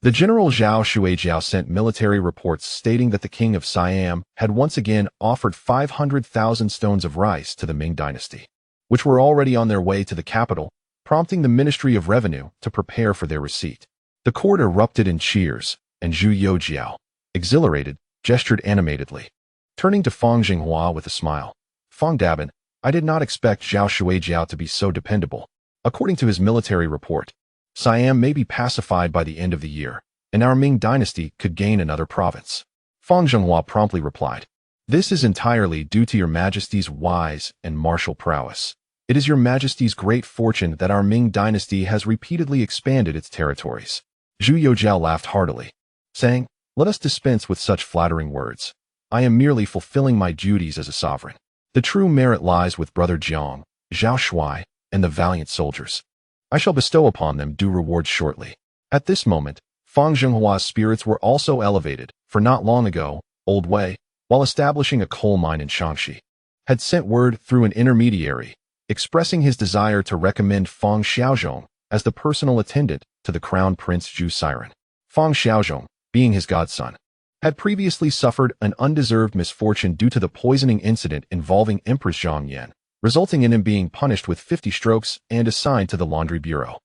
the general Zhao Shuijiao sent military reports stating that the king of Siam had once again offered 500,000 stones of rice to the Ming dynasty, which were already on their way to the capital, prompting the Ministry of Revenue to prepare for their receipt. The court erupted in cheers, and Zhu Youjiao, exhilarated, gestured animatedly. Turning to Fang Zhenghua with a smile, "Fang Dabin, I did not expect Zhao Shuijiao to be so dependable. According to his military report, Siam may be pacified by the end of the year, and our Ming dynasty could gain another province." Fang Zhenghua promptly replied, "This is entirely due to your Majesty's wise and martial prowess. It is your Majesty's great fortune that our Ming dynasty has repeatedly expanded its territories." Zhu Youjiao laughed heartily, saying, "Let us dispense with such flattering words. I am merely fulfilling my duties as a sovereign. The true merit lies with Brother Jiang, Zhao Shuai, and the valiant soldiers. I shall bestow upon them due rewards shortly." At this moment, Fang Zhenghua's spirits were also elevated, for not long ago, Old Wei, while establishing a coal mine in Tianqi, had sent word through an intermediary, expressing his desire to recommend Fang Xiaozhong as the personal attendant to the Crown Prince Zhu Siren. Fang Xiaozhong, being his godson, had previously suffered an undeserved misfortune due to the poisoning incident involving Empress Zhang Yan, resulting in him being punished with 50 strokes and assigned to the laundry bureau.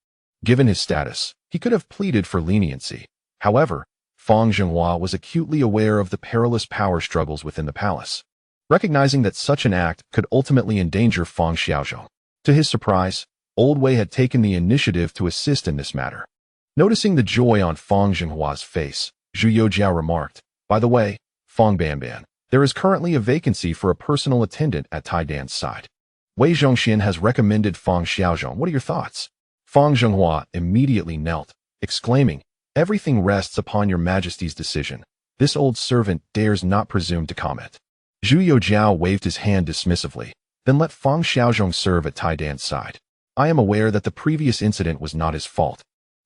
Given his status, he could have pleaded for leniency. However, Fang Zhenghua was acutely aware of the perilous power struggles within the palace, recognizing that such an act could ultimately endanger Fang Xiaozhong. To his surprise, Old Wei had taken the initiative to assist in this matter. Noticing the joy on Fang Zhenghua's face, Zhu Youjiao remarked, "By the way, Fang Banban, there is currently a vacancy for a personal attendant at Tai Dan's side. Wei Zhongxian has recommended Fang Xiaozhong. What are your thoughts?" Fang Zhenghua immediately knelt, exclaiming, "Everything rests upon your Majesty's decision. This old servant dares not presume to comment. Zhu Youjiao waved his hand dismissively, then let Fang Xiaozhong serve at Tai Dan's side. I am aware that the previous incident was not his fault.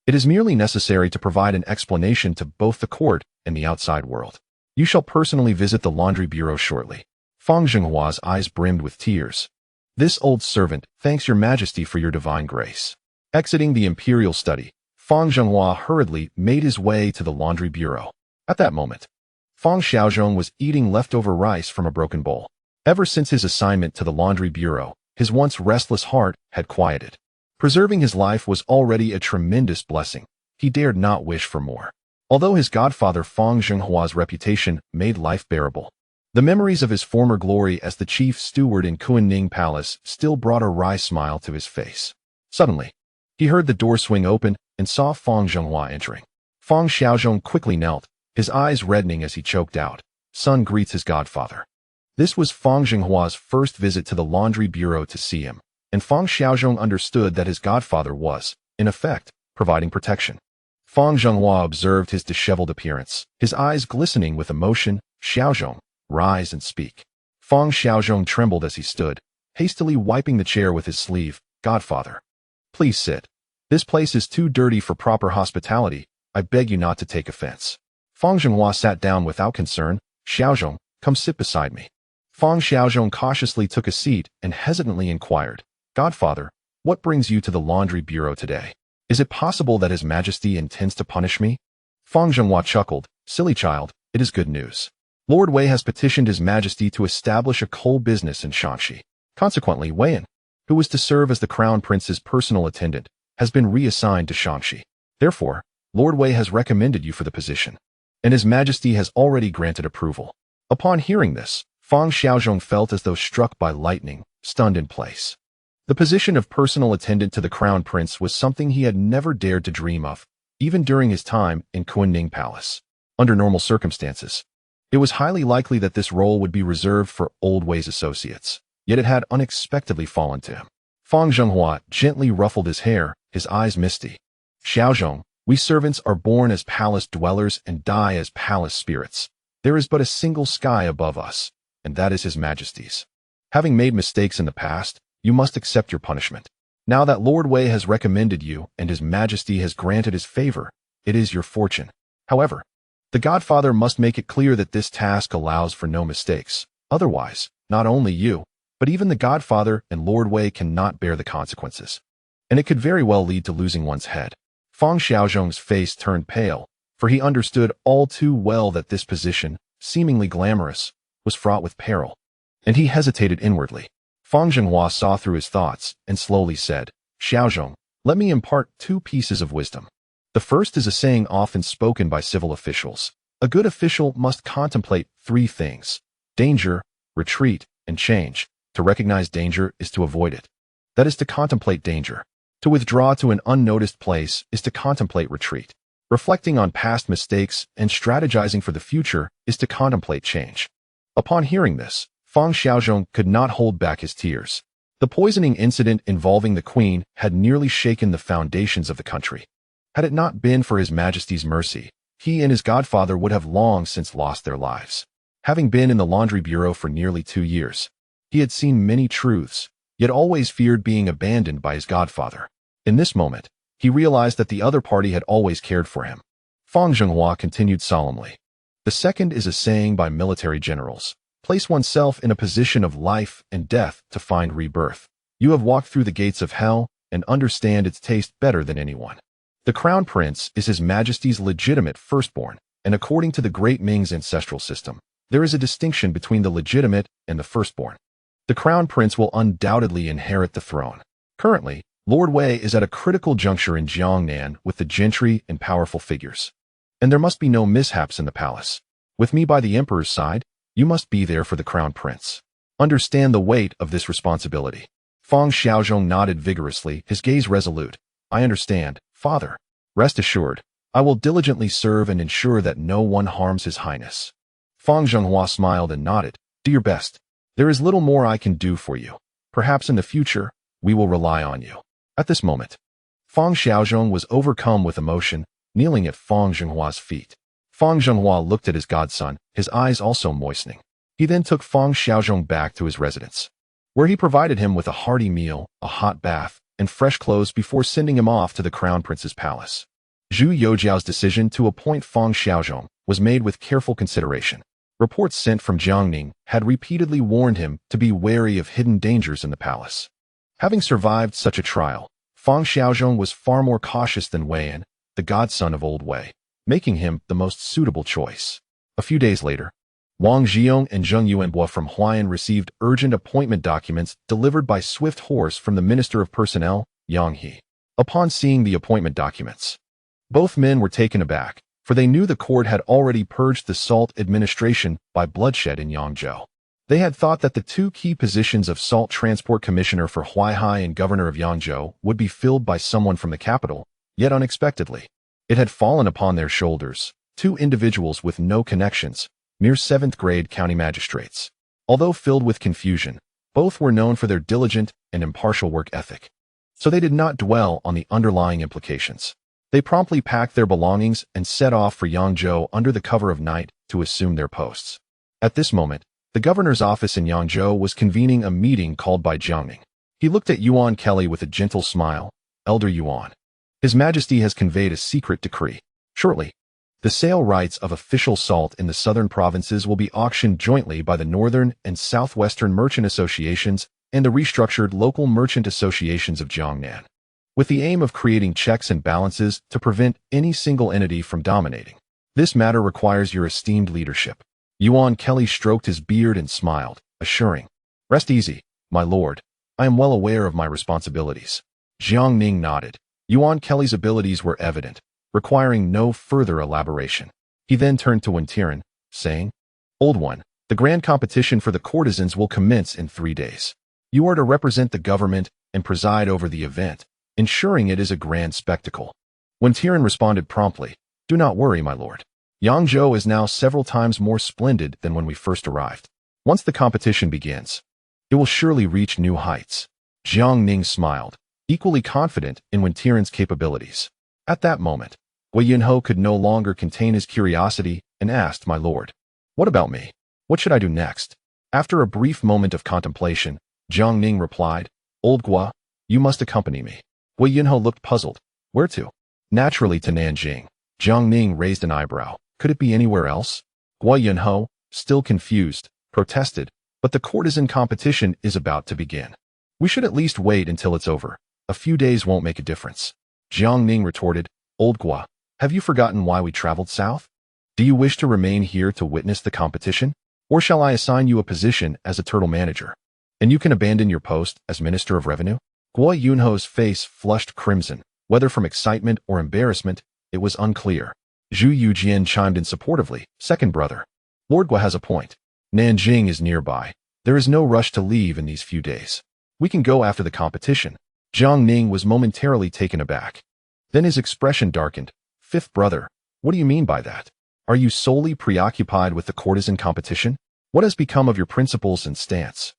It is merely necessary to provide an explanation to both the court and the outside world. You shall personally visit the laundry bureau shortly. Fang Zhenghua's eyes brimmed with tears. This old servant thanks your majesty for your divine grace. Exiting the imperial study, Fang Zhenghua hurriedly made his way to the laundry bureau. At that moment, Fang Xiaozhong was eating leftover rice from a broken bowl. Ever since his assignment to the laundry bureau, his once restless heart had quieted. Preserving his life was already a tremendous blessing. He dared not wish for more. Although his godfather Fang Zhenghua's reputation made life bearable, the memories of his former glory as the chief steward in Great Ming Palace still brought a wry smile to his face. Suddenly, he heard the door swing open and saw Fang Zhenghua entering. Fang Xiaozhong quickly knelt, his eyes reddening as he choked out, "Son greets his godfather." This was Fang Zhenghua's first visit to the laundry bureau to see him, and Fang Xiaozhong understood that his godfather was, in effect, providing protection. Fang Zhenghua observed his disheveled appearance, his eyes glistening with emotion. "Xiaozhong, rise and speak." Fang Xiaozhong trembled as he stood, hastily wiping the chair with his sleeve. "Godfather, please sit. This place is too dirty for proper hospitality. I beg you not to take offense." Fang Zhenghua sat down without concern. "Xiaozhong, come sit beside me." Fang Xiaozhong cautiously took a seat and hesitantly inquired, "Godfather, what brings you to the laundry bureau today? Is it possible that His Majesty intends to punish me?" Fang Zhenghua chuckled, "Silly child, it is good news. Lord Wei has petitioned His Majesty to establish a coal business in Tianqi. Consequently, Weiyan, who was to serve as the Crown Prince's personal attendant, has been reassigned to Tianqi. Therefore, Lord Wei has recommended you for the position, and His Majesty has already granted approval." Upon hearing this, Fang Xiaozhong felt as though struck by lightning, stunned in place. The position of personal attendant to the Crown Prince was something he had never dared to dream of, even during his time in Great Ming Palace. Under normal circumstances, it was highly likely that this role would be reserved for Old Wei's associates, yet it had unexpectedly fallen to him. Fang Zhenghua gently ruffled his hair, his eyes misty. "Xiaozhong, we servants are born as palace dwellers and die as palace spirits. There is but a single sky above us, and that is His Majesty's. Having made mistakes in the past, you must accept your punishment. Now that Lord Wei has recommended you and His Majesty has granted his favor, it is your fortune. However, the Godfather must make it clear that this task allows for no mistakes. Otherwise, not only you, but even the Godfather and Lord Wei cannot bear the consequences. And it could very well lead to losing one's head." Fang Xiaozhong's face turned pale, for he understood all too well that this position, seemingly glamorous, was fraught with peril, and he hesitated inwardly. Fang Zhenghua saw through his thoughts and slowly said, "Xiaozhong, let me impart two pieces of wisdom. The first is a saying often spoken by civil officials. A good official must contemplate three things: danger, retreat, and change. To recognize danger is to avoid it. That is to contemplate danger. To withdraw to an unnoticed place is to contemplate retreat. Reflecting on past mistakes and strategizing for the future is to contemplate change." Upon hearing this, Fang Xiaozhong could not hold back his tears. The poisoning incident involving the queen had nearly shaken the foundations of the country. Had it not been for His Majesty's mercy, he and his godfather would have long since lost their lives. Having been in the laundry bureau for nearly 2 years, he had seen many truths, yet always feared being abandoned by his godfather. In this moment, he realized that the other party had always cared for him. Fang Zhenghua continued solemnly, "The second is a saying by military generals. Place oneself in a position of life and death to find rebirth. You have walked through the gates of hell and understand its taste better than anyone. The Crown Prince is His Majesty's legitimate firstborn, and according to the Great Ming's ancestral system, there is a distinction between the legitimate and the firstborn. The Crown Prince will undoubtedly inherit the throne. Currently, Lord Wei is at a critical juncture in Jiangnan with the gentry and powerful figures. And there must be no mishaps in the palace. With me by the Emperor's side, you must be there for the Crown Prince. Understand the weight of this responsibility." Fang Xiaozhong nodded vigorously, his gaze resolute. "I understand, Father. Rest assured, I will diligently serve and ensure that no one harms His Highness." Fang Zhenghua smiled and nodded. "Do your best. There is little more I can do for you. Perhaps in the future, we will rely on you." At this moment, Fang Xiaozhong was overcome with emotion, kneeling at Fang Zhenghua's feet. Fang Zhenghua looked at his godson, his eyes also moistening. He then took Fang Xiaozhong back to his residence, where he provided him with a hearty meal, a hot bath, and fresh clothes before sending him off to the crown prince's palace. Zhu Youjiao's decision to appoint Fang Xiaozhong was made with careful consideration. Reports sent from Jiang Ning had repeatedly warned him to be wary of hidden dangers in the palace. Having survived such a trial, Fang Xiaozhong was far more cautious than Wei Yan, the godson of old Wei, making him the most suitable choice. A few days later, Wang Zhiyong and Zheng Yuanbo from Huaiyan received urgent appointment documents delivered by swift horse from the Minister of Personnel, Yanghe. Upon seeing the appointment documents, both men were taken aback, for they knew the court had already purged the salt administration by bloodshed in Yangzhou. They had thought that the two key positions of Salt Transport Commissioner for Huaihai and Governor of Yangzhou would be filled by someone from the capital, yet unexpectedly, it had fallen upon their shoulders, two individuals with no connections, mere 7th-grade county magistrates. Although filled with confusion, both were known for their diligent and impartial work ethic. So they did not dwell on the underlying implications. They promptly packed their belongings and set off for Yangzhou under the cover of night to assume their posts. At this moment, the governor's office in Yangzhou was convening a meeting called by Jiang Ning. He looked at Yuan Kelly with a gentle smile. Elder Yuan, His Majesty has conveyed a secret decree. Shortly, the sale rights of official salt in the southern provinces will be auctioned jointly by the northern and southwestern merchant associations and the restructured local merchant associations of Jiangnan, with the aim of creating checks and balances to prevent any single entity from dominating. This matter requires your esteemed leadership. Yuan Kelly stroked his beard and smiled, assuring, "Rest easy, my lord. I am well aware of my responsibilities." Jiang Ning nodded. Yuan Kelly's abilities were evident, requiring no further elaboration. He then turned to Wen Tian, saying, "Old One, the grand competition for the courtesans will commence in 3 days. You are to represent the government and preside over the event, ensuring it is a grand spectacle." Wen Tian responded promptly, "Do not worry, my lord. Yangzhou is now several times more splendid than when we first arrived. Once the competition begins, it will surely reach new heights." Jiang Ning smiled, equally confident in Wen Tian's capabilities. At that moment, Wei Yunho could no longer contain his curiosity and asked, "My lord, what about me? What should I do next?" After a brief moment of contemplation, Jiang Ning replied, "Old Gua, you must accompany me." Wei Yunho looked puzzled. "Where to?" "Naturally to Nanjing." Jiang Ning raised an eyebrow. "Could it be anywhere else?" Wei Yunho, still confused, protested, "But the courtesan competition is about to begin. We should at least wait until it's over. A few days won't make a difference." Jiang Ning retorted, "Old Gua, have you forgotten why we traveled south? Do you wish to remain here to witness the competition? Or shall I assign you a position as a turtle manager, and you can abandon your post as Minister of Revenue?" Wei Yunho's face flushed crimson. Whether from excitement or embarrassment, it was unclear. Zhu Youjian chimed in supportively, "Second brother, Lord Gua has a point. Nanjing is nearby. There is no rush to leave in these few days. We can go after the competition." Jiang Ning was momentarily taken aback. Then his expression darkened. "Fifth brother, what do you mean by that? Are you solely preoccupied with the courtesan competition? What has become of your principles and stance?"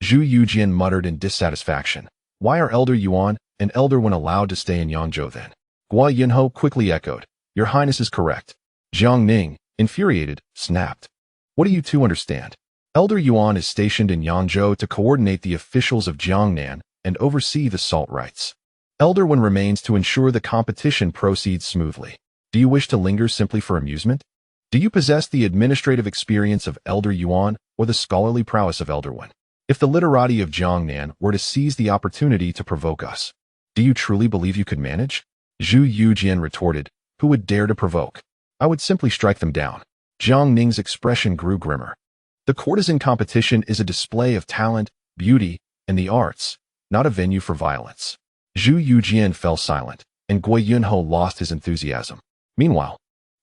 Zhu Youjian muttered in dissatisfaction. "Why are Elder Yuan and Elder Wen allowed to stay in Yangzhou then?" Wei Yunho quickly echoed, "Your Highness is correct." Jiang Ning, infuriated, snapped, "What do you two understand? Elder Yuan is stationed in Yangzhou to coordinate the officials of Jiangnan and oversee the salt rights. Elder Wen remains to ensure the competition proceeds smoothly. Do you wish to linger simply for amusement? Do you possess the administrative experience of Elder Yuan or the scholarly prowess of Elder Wen? If the literati of Jiangnan were to seize the opportunity to provoke us, do you truly believe you could manage?" Zhu Youjian retorted, "Who would dare to provoke? I would simply strike them down." Jiang Ning's expression grew grimmer. The courtesan competition is a display of talent, beauty, and the arts, not a venue for violence. Zhu Youjian fell silent, and Wei Yunho lost his enthusiasm. Meanwhile,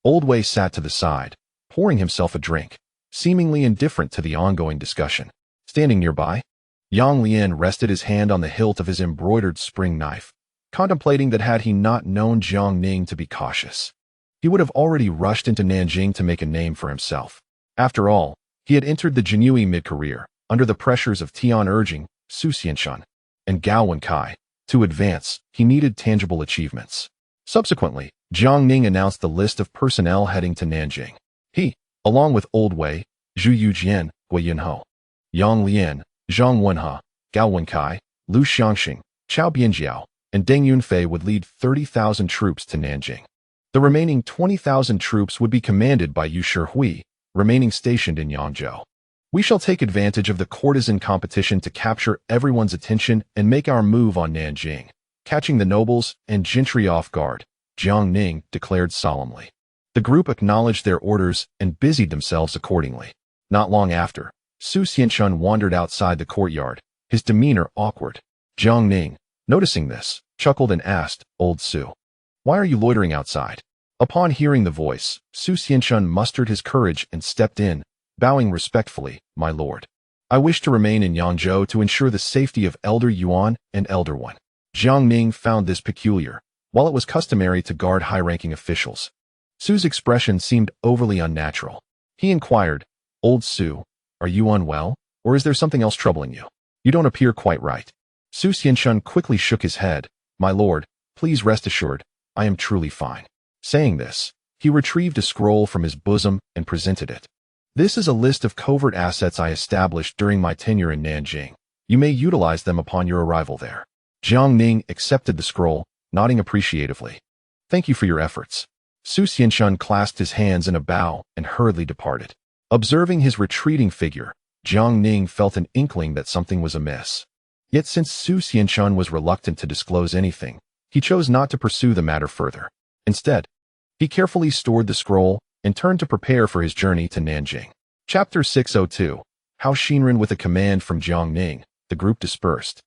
Old Wei sat to the side, pouring himself a drink, seemingly indifferent to the ongoing discussion. Standing nearby, Yang Lian rested his hand on the hilt of his embroidered spring knife, contemplating that had he not known Jiang Ning to be cautious, he would have already rushed into Nanjing to make a name for himself. After all, he had entered the Jinui mid-career, under the pressures of Tian urging, Su Xianshan, and Gao Wenkai. To advance, he needed tangible achievements. Subsequently, Jiang Ning announced the list of personnel heading to Nanjing. He, along with Old Wei, Zhu Youjian, Gui Yunho, Yang Lian, Zhang Wenhe, Gao Wenkai, Lu Xiangxing, Chao Bianjiao, and Deng Yunfei would lead 30,000 troops to Nanjing. The remaining 20,000 troops would be commanded by Yu Shihui, remaining stationed in Yangzhou. We shall take advantage of the courtesan competition to capture everyone's attention and make our move on Nanjing, catching the nobles and gentry off guard, Jiang Ning declared solemnly. The group acknowledged their orders and busied themselves accordingly. Not long after, Su Xianshun wandered outside the courtyard, his demeanor awkward. Jiang Ning, noticing this, chuckled and asked, "Old Su, why are you loitering outside?" Upon hearing the voice, Su Xianshun mustered his courage and stepped in, bowing respectfully, "My lord, I wish to remain in Yangzhou to ensure the safety of Elder Yuan and Elder One." Jiang Ning found this peculiar, while it was customary to guard high-ranking officials. Su's expression seemed overly unnatural. He inquired, "Old Su, are you unwell, or is there something else troubling you? You don't appear quite right." Su Xianshun quickly shook his head. "My lord, please rest assured, I am truly fine." Saying this, he retrieved a scroll from his bosom and presented it. "This is a list of covert assets I established during my tenure in Nanjing. You may utilize them upon your arrival there." Jiang Ning accepted the scroll, nodding appreciatively. "Thank you for your efforts." Su Xianshun clasped his hands in a bow and hurriedly departed. Observing his retreating figure, Jiang Ning felt an inkling that something was amiss. Yet since Su Xianshun was reluctant to disclose anything, he chose not to pursue the matter further. Instead, he carefully stored the scroll and turned to prepare for his journey to Nanjing. Chapter 602. How Shinran with a command from Jiang Ning, the group dispersed,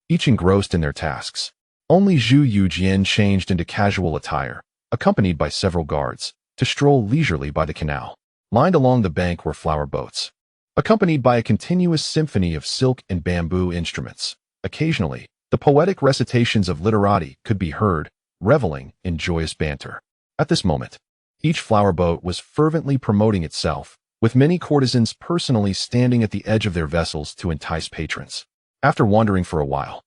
each engrossed in their tasks. Only Zhu Youjian changed into casual attire, accompanied by several guards, to stroll leisurely by the canal. Lined along the bank were flower boats, accompanied by a continuous symphony of silk and bamboo instruments. Occasionally, the poetic recitations of literati could be heard, reveling in joyous banter. At this moment, each flower boat was fervently promoting itself, with many courtesans personally standing at the edge of their vessels to entice patrons. After wandering for a while,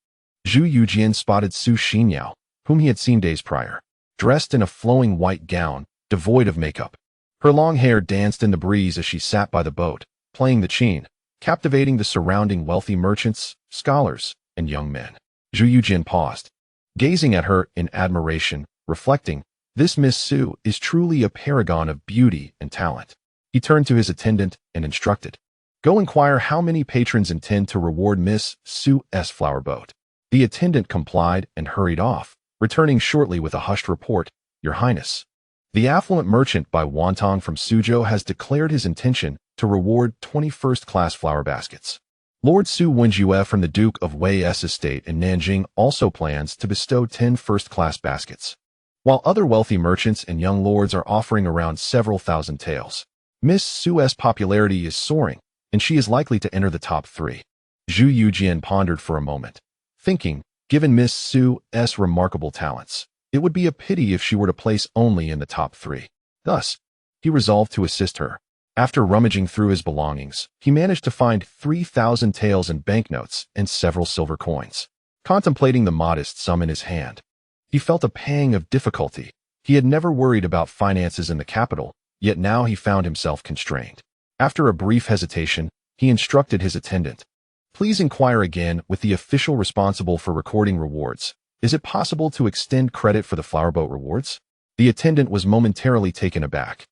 Zhu Youjian spotted Su Xinyao, whom he had seen days prior, dressed in a flowing white gown, devoid of makeup. Her long hair danced in the breeze as she sat by the boat, playing the qin, captivating the surrounding wealthy merchants, scholars, and young men. Zhu Youjian paused, gazing at her in admiration, reflecting, "This Miss Su is truly a paragon of beauty and talent." He turned to his attendant and instructed, "Go inquire how many patrons intend to reward Miss Su's flower boat." The attendant complied and hurried off, returning shortly with a hushed report, "Your Highness, the affluent merchant by Wantong from Suzhou has declared his intention to reward 20 first-class flower baskets. Lord Su Wenjue from the Duke of Wei's estate in Nanjing also plans to bestow 10 first-class baskets, while other wealthy merchants and young lords are offering around several thousand taels. Miss Su's popularity is soaring, and she is likely to enter the top 3. Zhu Youjian pondered for a moment, thinking, given Miss Su's remarkable talents, it would be a pity if she were to place only in the top 3. Thus, he resolved to assist her. After rummaging through his belongings, he managed to find 3,000 taels in banknotes and several silver coins. Contemplating the modest sum in his hand, he felt a pang of difficulty. He had never worried about finances in the capital, yet now he found himself constrained. After a brief hesitation, he instructed his attendant, "Please inquire again with the official responsible for recording rewards. Is it possible to extend credit for the flower boat rewards?" The attendant was momentarily taken aback,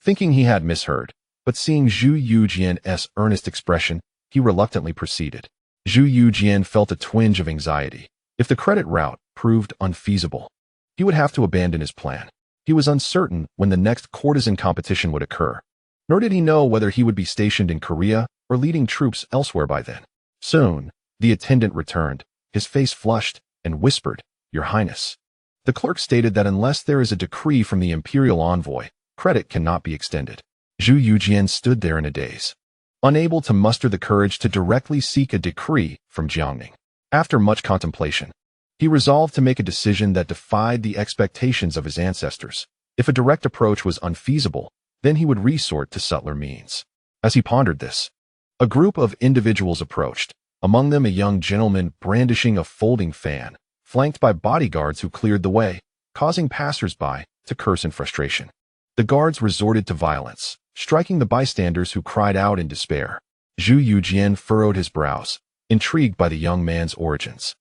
thinking he had misheard, but seeing Zhu Youjian's earnest expression, he reluctantly proceeded. Zhu Youjian felt a twinge of anxiety. If the credit route proved unfeasible, he would have to abandon his plan. He was uncertain when the next courtesan competition would occur, nor did he know whether he would be stationed in Korea or leading troops elsewhere by then. Soon, the attendant returned, his face flushed, and whispered, "Your Highness." The clerk stated that unless there is a decree from the imperial envoy, credit cannot be extended. Zhu Youjian stood there in a daze, unable to muster the courage to directly seek a decree from Jiang Ning. After much contemplation, he resolved to make a decision that defied the expectations of his ancestors. If a direct approach was unfeasible, then he would resort to subtler means. As he pondered this, a group of individuals approached, among them a young gentleman brandishing a folding fan, flanked by bodyguards who cleared the way. causing passers-by to curse in frustration. The guards resorted to violence, striking the bystanders who cried out in despair. Zhu Youjian furrowed his brows, intrigued by the young man's origins.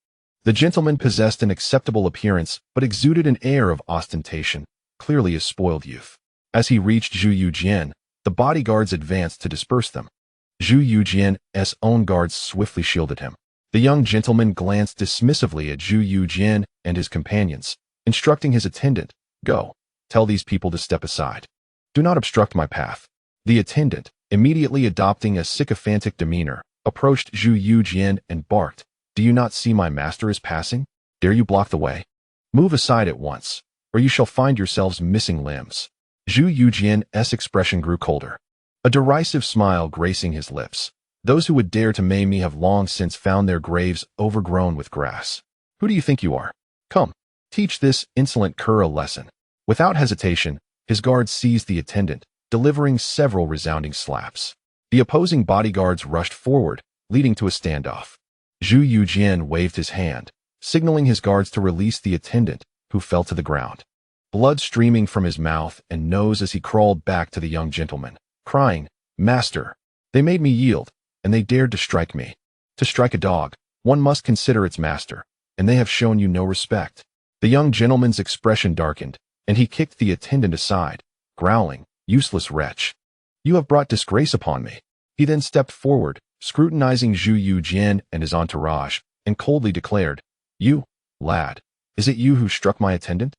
The gentleman possessed an acceptable appearance but exuded an air of ostentation, clearly a spoiled youth. As he reached Zhu Youjian, the bodyguards advanced to disperse them. Zhu Youjian's own guards swiftly shielded him. The young gentleman glanced dismissively at Zhu Youjian and his companions, instructing his attendant, "Go, tell these people to step aside. Do not obstruct my path." The attendant, immediately adopting a sycophantic demeanor, approached Zhu Youjian and barked, "Do you not see my master is passing? Dare you block the way? Move aside at once, or you shall find yourselves missing limbs." Zhu Youjian's expression grew colder, a derisive smile gracing his lips. "Those who would dare to maim me have long since found their graves overgrown with grass. Who do you think you are? Come, teach this insolent cur a lesson." Without hesitation, his guards seized the attendant, delivering several resounding slaps. The opposing bodyguards rushed forward, leading to a standoff. Zhu Youjian waved his hand, signaling his guards to release the attendant, who fell to the ground, blood streaming from his mouth and nose as he crawled back to the young gentleman, crying, "Master, they made me yield, and they dared to strike me. To strike a dog, one must consider its master, and they have shown you no respect." The young gentleman's expression darkened, and he kicked the attendant aside, growling, "Useless wretch. You have brought disgrace upon me." He then stepped forward, scrutinizing Zhu Youjian and his entourage, and coldly declared, "You, lad, is it you who struck my attendant?"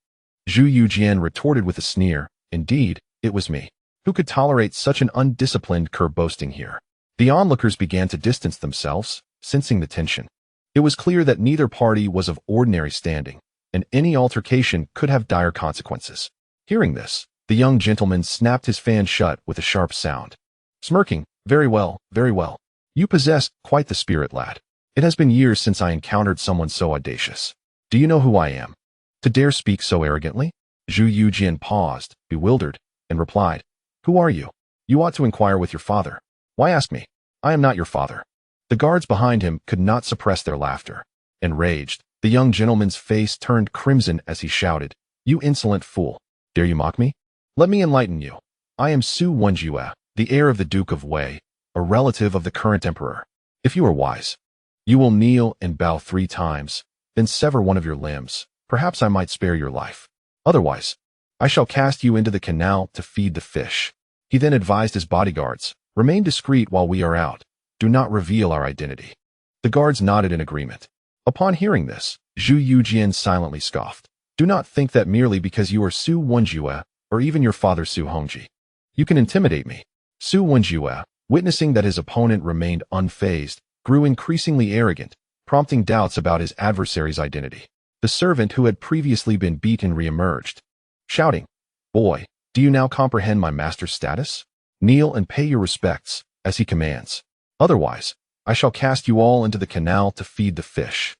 Zhu Youjian retorted with a sneer, "Indeed, it was me. Who could tolerate such an undisciplined cur boasting here?" The onlookers began to distance themselves, sensing the tension. It was clear that neither party was of ordinary standing, and any altercation could have dire consequences. Hearing this, the young gentleman snapped his fan shut with a sharp sound. Smirking, very well, very well. You possess quite the spirit, lad. It has been years since I encountered someone so audacious. Do you know who I am? To dare speak so arrogantly?" Zhu Youjian paused, bewildered, and replied, "Who are you? You ought to inquire with your father. Why ask me? I am not your father." The guards behind him could not suppress their laughter. Enraged, the young gentleman's face turned crimson as he shouted, "You insolent fool! Dare you mock me? Let me enlighten you. I am Zhu Youjiao, the heir of the Duke of Wei, a relative of the current emperor. If you are wise, you will kneel and bow 3 times, then sever one of your limbs. Perhaps I might spare your life. Otherwise, I shall cast you into the canal to feed the fish." He then advised his bodyguards, "Remain discreet while we are out. Do not reveal our identity." The guards nodded in agreement. Upon hearing this, Zhu Youjian silently scoffed. "Do not think that merely because you are Zhu Youjiao, or even your father Zhu Hongji, you can intimidate me." Zhu Youjiao, witnessing that his opponent remained unfazed, grew increasingly arrogant, prompting doubts about his adversary's identity. The servant who had previously been beaten re-emerged, shouting, "Boy, do you now comprehend my master's status? Kneel and pay your respects, as he commands. Otherwise, I shall cast you all into the canal to feed the fish."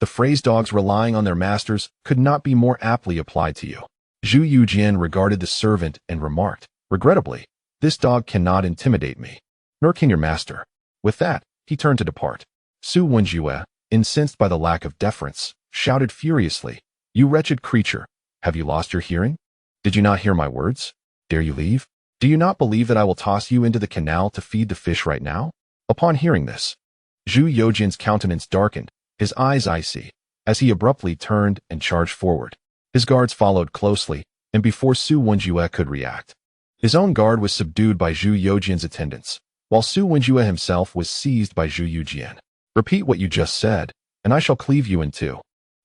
The phrase "dogs relying on their masters" could not be more aptly applied to you. Zhu Youjian regarded the servant and remarked, "Regrettably, this dog cannot intimidate me, nor can your master." With that, he turned to depart. Zhu Youjiao, incensed by the lack of deference, shouted furiously, "You wretched creature, have you lost your hearing? Did you not hear my words? Dare you leave? Do you not believe that I will toss you into the canal to feed the fish right now?" Upon hearing this, Zhu Youjian's countenance darkened, his eyes icy, as he abruptly turned and charged forward. His guards followed closely, and before Zhu Youjiao could react, his own guard was subdued by Zhu Youjian's attendants, while Zhu Youjiao himself was seized by Zhu Youjian. "Repeat what you just said, and I shall cleave you in 2.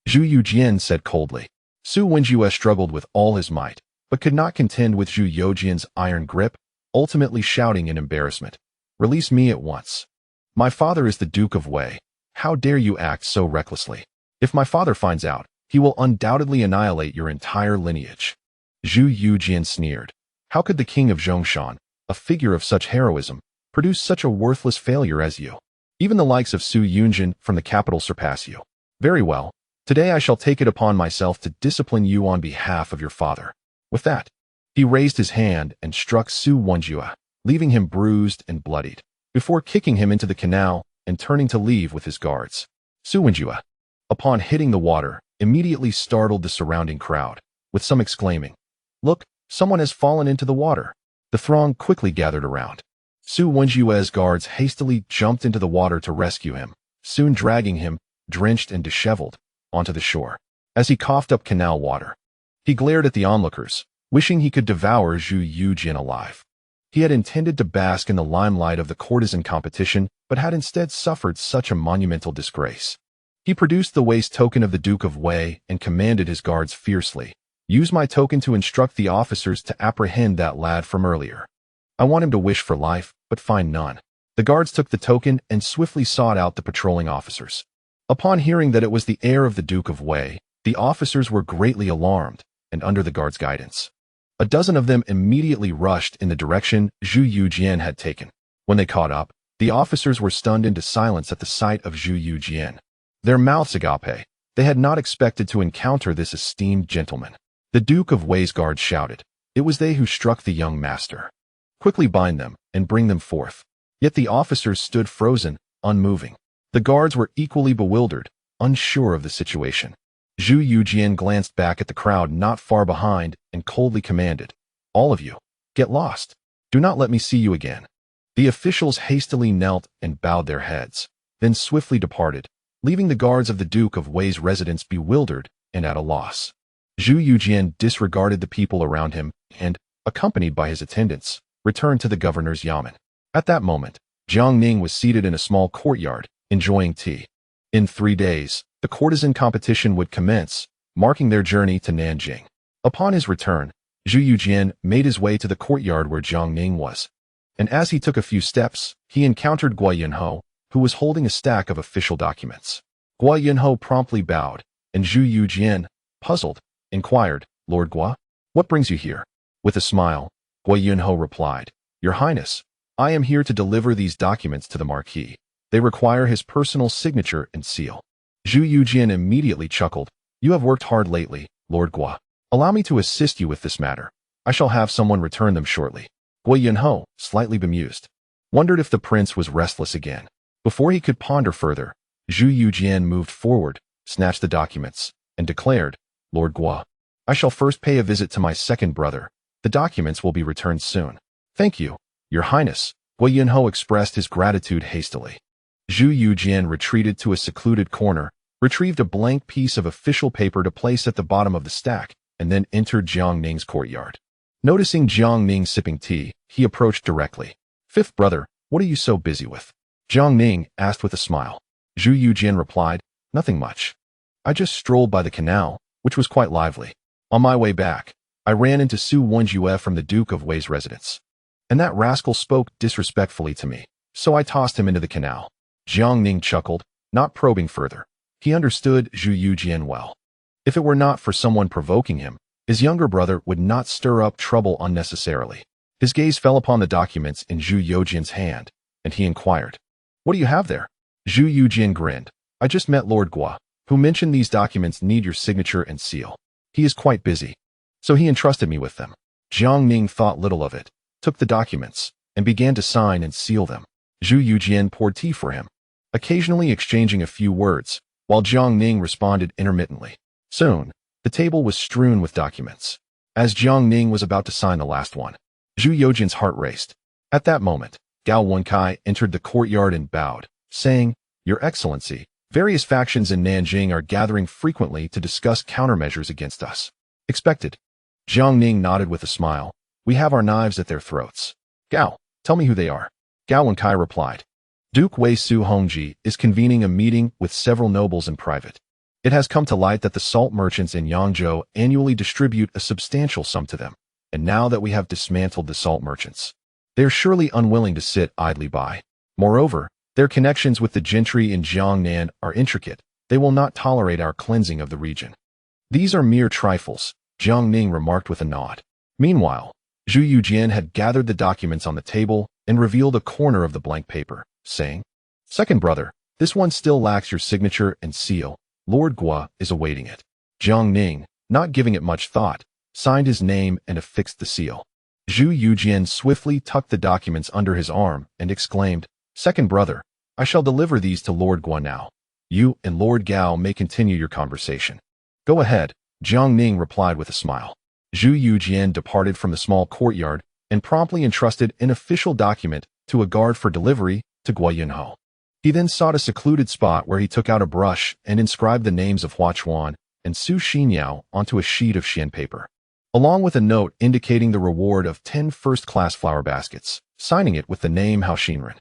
Zhu Youjian said coldly. Zhu Youjiao struggled with all his might, but could not contend with Zhu Youjian's iron grip, ultimately shouting in embarrassment, "Release me at once. My father is the Duke of Wei. How dare you act so recklessly? If my father finds out, he will undoubtedly annihilate your entire lineage." Zhu Youjian sneered. "How could the king of Zhongshan, a figure of such heroism, produce such a worthless failure as you? Even the likes of Zhu Youjian from the capital surpass you. Very well. Today I shall take it upon myself to discipline you on behalf of your father." With that, he raised his hand and struck Zhu Youjiao, leaving him bruised and bloodied, before kicking him into the canal and turning to leave with his guards. Zhu Youjiao, upon hitting the water, immediately startled the surrounding crowd, with some exclaiming, "Look, someone has fallen into the water." The throng quickly gathered around. Zhu Youjiao's guards hastily jumped into the water to rescue him, soon dragging him, drenched and disheveled, onto the shore. As he coughed up canal water, he glared at the onlookers, wishing he could devour Zhu Youjian alive. He had intended to bask in the limelight of the courtesan competition, but had instead suffered such a monumental disgrace. He produced the waist token of the Duke of Wei and commanded his guards fiercely, "Use my token to instruct the officers to apprehend that lad from earlier. I want him to wish for life, but find none." The guards took the token and swiftly sought out the patrolling officers. Upon hearing that it was the heir of the Duke of Wei, the officers were greatly alarmed, and under the guards' guidance, a dozen of them immediately rushed in the direction Zhu Youjian had taken. When they caught up, the officers were stunned into silence at the sight of Zhu Youjian. Their mouths agape. They had not expected to encounter this esteemed gentleman. The Duke of Wei's guards shouted. It was they who struck the young master. "Quickly bind them and bring them forth." Yet the officers stood frozen, unmoving. The guards were equally bewildered, unsure of the situation. Zhu Youjian glanced back at the crowd not far behind and coldly commanded, "All of you, get lost. Do not let me see you again." The officials hastily knelt and bowed their heads, then swiftly departed, leaving the guards of the Duke of Wei's residence bewildered and at a loss. Zhu Youjian disregarded the people around him and, accompanied by his attendants, returned to the governor's yamen. At that moment, Jiang Ning was seated in a small courtyard, enjoying tea. In 3 days, the courtesan competition would commence, marking their journey to Nanjing. Upon his return, Zhu Youjian made his way to the courtyard where Jiang Ning was. And as he took a few steps, he encountered Guo Yunho, who was holding a stack of official documents. Guo Yunho promptly bowed, and Zhu Youjian, puzzled, inquired, "Lord Guo, what brings you here?" With a smile, Guo Yunho replied, "Your Highness, I am here to deliver these documents to the Marquis. They require his personal signature and seal." Zhu Youjian immediately chuckled, "You have worked hard lately, Lord Guo. Allow me to assist you with this matter. I shall have someone return them shortly." Guo Yunho, slightly bemused, wondered if the prince was restless again. Before he could ponder further, Zhu Youjian moved forward, snatched the documents, and declared, "Lord Guo, I shall first pay a visit to my second brother. The documents will be returned soon." "Thank you, Your Highness." Guo Yunho expressed his gratitude hastily. Zhu Youjian retreated to a secluded corner, retrieved a blank piece of official paper to place at the bottom of the stack, and then entered Jiang Ning's courtyard. Noticing Jiang Ning sipping tea, he approached directly. "Fifth brother, what are you so busy with?" Jiang Ning asked with a smile. Zhu Youjian replied, "Nothing much. I just strolled by the canal, which was quite lively. On my way back, I ran into Zhu Youjiao from the Duke of Wei's residence. And that rascal spoke disrespectfully to me, so I tossed him into the canal." Jiang Ning chuckled, not probing further. He understood Zhu Youjian well. If it were not for someone provoking him, his younger brother would not stir up trouble unnecessarily. His gaze fell upon the documents in Zhu Youjian's hand, and he inquired, "What do you have there?" Zhu Youjian grinned. "I just met Lord Guo, who mentioned these documents need your signature and seal. He is quite busy, so he entrusted me with them." Jiang Ning thought little of it, took the documents, and began to sign and seal them. Zhu Youjian poured tea for him, occasionally exchanging a few words, while Jiang Ning responded intermittently. Soon, the table was strewn with documents. As Jiang Ning was about to sign the last one, Zhu Youjian's heart raced. At that moment, Gao Wenkai entered the courtyard and bowed, saying, "Your Excellency, various factions in Nanjing are gathering frequently to discuss countermeasures against us." "Expected." Jiang Ning nodded with a smile. "We have our knives at their throats." "Gao, tell me who they are." Gao Wenkai replied. "Duke Wei Su Hongji is convening a meeting with several nobles in private. It has come to light that the salt merchants in Yangzhou annually distribute a substantial sum to them, and now that we have dismantled the salt merchants, they are surely unwilling to sit idly by. Moreover, their connections with the gentry in Jiangnan are intricate. They will not tolerate our cleansing of the region." "These are mere trifles," Jiang Ning remarked with a nod. Meanwhile, Zhu Youjian had gathered the documents on the table and revealed a corner of the blank paper, saying, "Second brother, this one still lacks your signature and seal. Lord Guo is awaiting it." Jiang Ning, not giving it much thought, signed his name and affixed the seal. Zhu Youjian swiftly tucked the documents under his arm and exclaimed, "Second brother, I shall deliver these to Lord Guo now. You and Lord Gao may continue your conversation." "Go ahead," Jiang Ning replied with a smile. Zhu Youjian departed from the small courtyard and promptly entrusted an official document to a guard for delivery to Guoyunhou. He then sought a secluded spot where he took out a brush and inscribed the names of Hua Chuan and Su Xinyao onto a sheet of Xian paper, along with a note indicating the reward of 10 first-class flower baskets, signing it with the name Hao Xinren.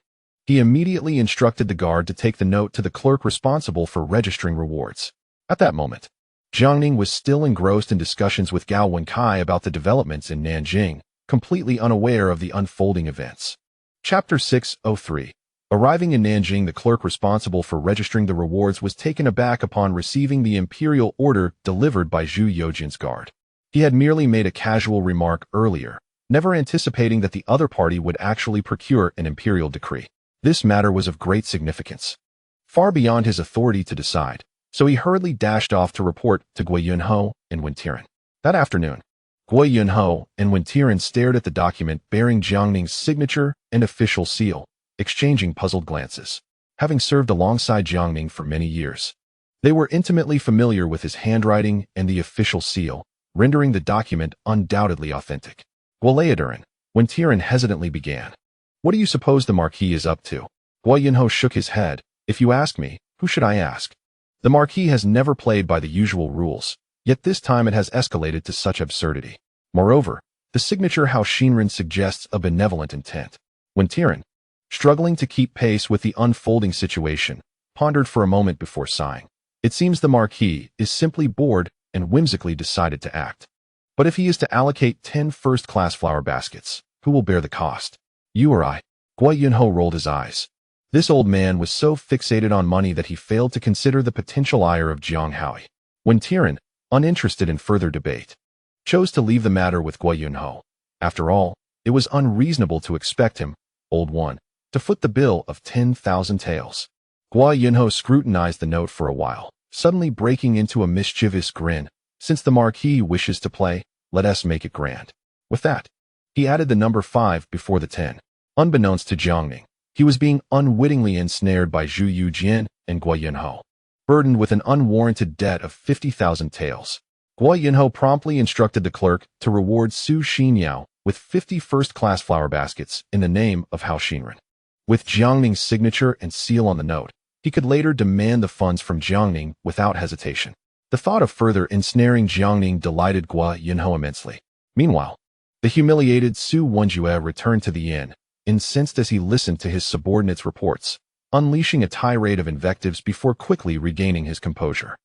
He immediately instructed the guard to take the note to the clerk responsible for registering rewards. At that moment, Jiang Ning was still engrossed in discussions with Gao Wenkai about the developments in Nanjing, completely unaware of the unfolding events. Chapter 603. Arriving in Nanjing, the clerk responsible for registering the rewards was taken aback upon receiving the imperial order delivered by Zhu Youjian's guard. He had merely made a casual remark earlier, never anticipating that the other party would actually procure an imperial decree. This matter was of great significance, far beyond his authority to decide, so he hurriedly dashed off to report to Guoyunhou and Wentiren. That afternoon, Guoyunhou and Wentiren stared at the document bearing Jiang Ning's signature and official seal, exchanging puzzled glances. Having served alongside Jiang Ning for many years, they were intimately familiar with his handwriting and the official seal, rendering the document undoubtedly authentic. Guolayadaran, Wentiren hesitantly began. What do you suppose the Marquis is up to? Guoyunhou shook his head. If you ask me, who should I ask? The Marquis has never played by the usual rules, yet this time it has escalated to such absurdity. Moreover, the signature Hao Xinren suggests a benevolent intent. Wentiren, struggling to keep pace with the unfolding situation, pondered for a moment before sighing. It seems the Marquis is simply bored and whimsically decided to act. But if he is to allocate 10 first-class flower baskets, who will bear the cost? You or I? Guoyunhou rolled his eyes. This old man was so fixated on money that he failed to consider the potential ire of Jiang Howie. Wentiren, uninterested in further debate, chose to leave the matter with Guoyunhou. After all, it was unreasonable to expect him, old one, to foot the bill of 10,000 taels. Guoyunhou scrutinized the note for a while, suddenly breaking into a mischievous grin. Since the Marquis wishes to play, let us make it grand. With that, he added the number 5 before the 10. Unbeknownst to Jiang Ning, he was being unwittingly ensnared by Zhu Youjian and Guoyunhou. Burdened with an unwarranted debt of 50,000 taels, Guoyunhou promptly instructed the clerk to reward Su Xinyao with 50 first-class flower baskets in the name of Hao Xinren. With Jiang Ning's signature and seal on the note, he could later demand the funds from Jiang Ning without hesitation. The thought of further ensnaring Jiang Ning delighted Guoyunhou immensely. Meanwhile, the humiliated Su Wenjue returned to the inn, incensed as he listened to his subordinates' reports, unleashing a tirade of invectives before quickly regaining his composure.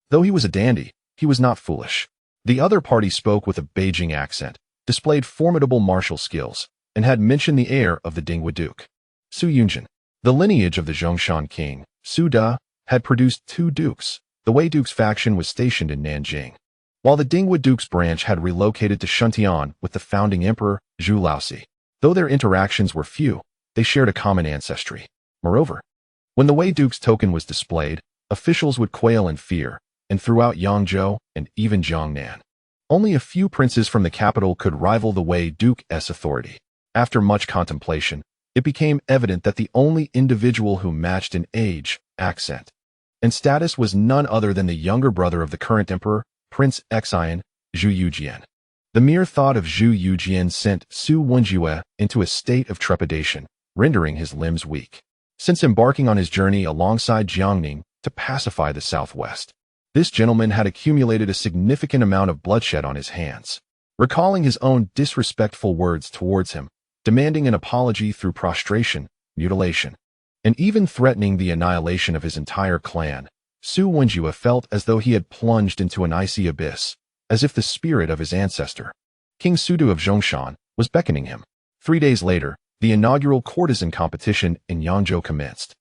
Though he was a dandy, he was not foolish. The other party spoke with a Beijing accent, displayed formidable martial skills, and had mentioned the heir of the Dingwa Duke. Su Yunjin, the lineage of the Zhongshan king, Su Da, had produced 2 dukes. The Wei Duke's faction was stationed in Nanjing, while the Dingwa Duke's branch had relocated to Shuntian with the founding emperor, Zhu Laozi. Though their interactions were few, they shared a common ancestry. Moreover, when the Wei Duke's token was displayed, officials would quail in fear, and throughout Yangzhou and even Jiangnan, only a few princes from the capital could rival the Wei Duke's authority. After much contemplation, it became evident that the only individual who matched in age, accent, and status was none other than the younger brother of the current emperor, Prince Xian, Zhu Youjian. The mere thought of Zhu Youjian sent Su Wenjue into a state of trepidation, rendering his limbs weak. Since embarking on his journey alongside Jiang Ning to pacify the southwest, this gentleman had accumulated a significant amount of bloodshed on his hands. Recalling his own disrespectful words towards him, demanding an apology through prostration, mutilation, and even threatening the annihilation of his entire clan, Su Wenjue felt as though he had plunged into an icy abyss, as if the spirit of his ancestor, King Sudu of Zhongshan, was beckoning him. 3 days later, the inaugural courtesan competition in Yangzhou commenced.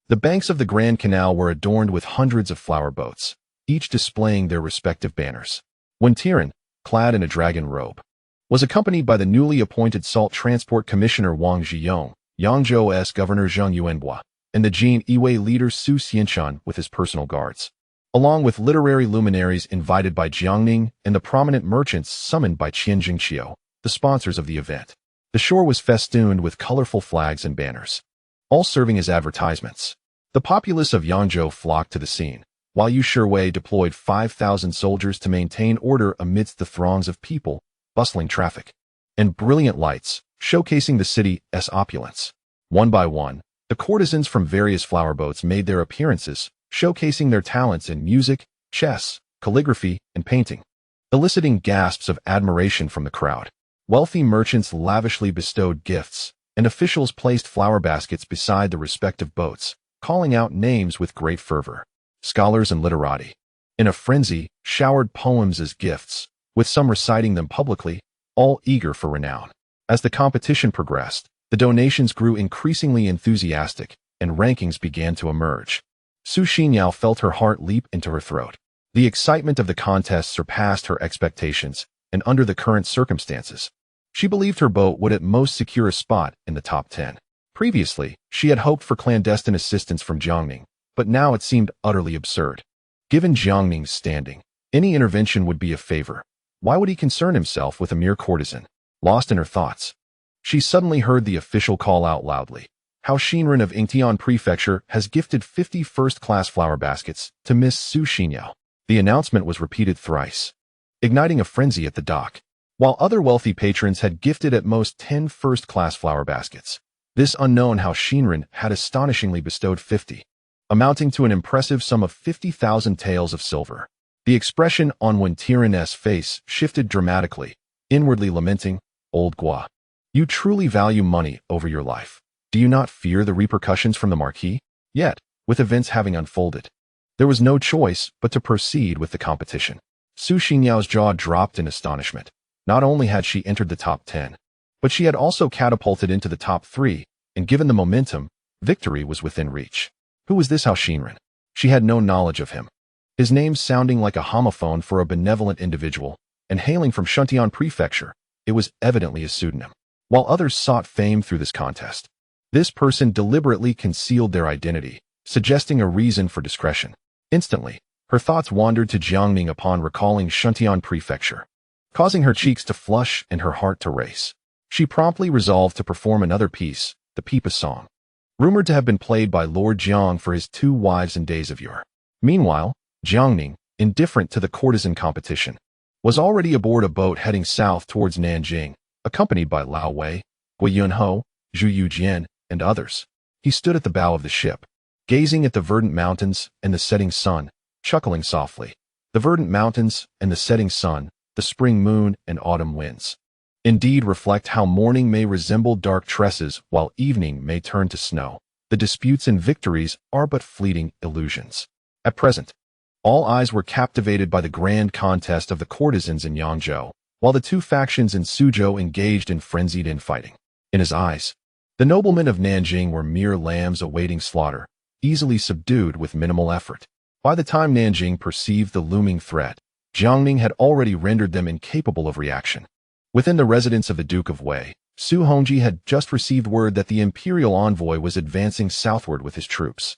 The banks of the Grand Canal were adorned with hundreds of flower boats, each displaying their respective banners. Wentiren, clad in a dragon robe, was accompanied by the newly appointed Salt Transport Commissioner Wang Zhiyong, Yangzhou's Governor Zhang Yuanhua, and the Jin Yiwei leader Su Xianshan with his personal guards, along with literary luminaries invited by Jiang Ning and the prominent merchants summoned by Qianjingqiu, the sponsors of the event. The shore was festooned with colorful flags and banners, all serving as advertisements. The populace of Yangzhou flocked to the scene, while Yu Shiwei deployed 5,000 soldiers to maintain order amidst the throngs of people, bustling traffic, and brilliant lights, showcasing the city's opulence. One by one, the courtesans from various flower boats made their appearances, showcasing their talents in music, chess, calligraphy, and painting, eliciting gasps of admiration from the crowd. Wealthy merchants lavishly bestowed gifts, and officials placed flower baskets beside the respective boats, calling out names with great fervor. Scholars and literati, in a frenzy, showered poems as gifts, with some reciting them publicly, all eager for renown. As the competition progressed, the donations grew increasingly enthusiastic, and rankings began to emerge. Xinyao felt her heart leap into her throat. The excitement of the contest surpassed her expectations, and under the current circumstances, she believed her boat would at most secure a spot in the top 10. Previously, she had hoped for clandestine assistance from Jiang Ning, but now it seemed utterly absurd. Given Jiang Ning's standing, any intervention would be a favor. Why would he concern himself with a mere courtesan? Lost in her thoughts, she suddenly heard the official call out loudly. How Xinyao of Yangzhou prefecture has gifted 50 first-class flower baskets to Miss Xinyao. The announcement was repeated thrice, igniting a frenzy at the dock. While other wealthy patrons had gifted at most 10 first-class flower baskets, this unknown Hao Xinyao had astonishingly bestowed 50, amounting to an impressive sum of 50,000 taels of silver. The expression on Wen Tiran's face shifted dramatically, inwardly lamenting, "Old Gua, you truly value money over your life. Do you not fear the repercussions from the Marquis?" Yet, with events having unfolded, there was no choice but to proceed with the competition. Xinyao's jaw dropped in astonishment. Not only had she entered the top 10, but she had also catapulted into the top 3, and given the momentum, victory was within reach. Who was this Hao Xinyao? She had no knowledge of him. His name sounding like a homophone for a benevolent individual, and hailing from Xinyao prefecture, it was evidently a pseudonym. While others sought fame through this contest, this person deliberately concealed their identity, suggesting a reason for discretion. Instantly, her thoughts wandered to Jiang Ning upon recalling Xinyao prefecture, causing her cheeks to flush and her heart to race. She promptly resolved to perform another piece, the Pipa song, rumored to have been played by Lord Jiang for his 2 wives in days of yore. Meanwhile, Jiang Ning, indifferent to the courtesan competition, was already aboard a boat heading south towards Nanjing, accompanied by Lianghuai, Guiyunho, Zhu Youjian, and others. He stood at the bow of the ship, gazing at the verdant mountains and the setting sun, chuckling softly. The verdant mountains and the setting sun, the spring moon and autumn winds, indeed reflect how morning may resemble dark tresses while evening may turn to snow. The disputes and victories are but fleeting illusions. At present, all eyes were captivated by the grand contest of the courtesans in Yangzhou, while the 2 factions in Suzhou engaged in frenzied infighting. In his eyes, the noblemen of Nanjing were mere lambs awaiting slaughter, easily subdued with minimal effort. By the time Nanjing perceived the looming threat, Jiang Ning had already rendered them incapable of reaction. Within the residence of the Duke of Wei, Su Hongji had just received word that the imperial envoy was advancing southward with his troops.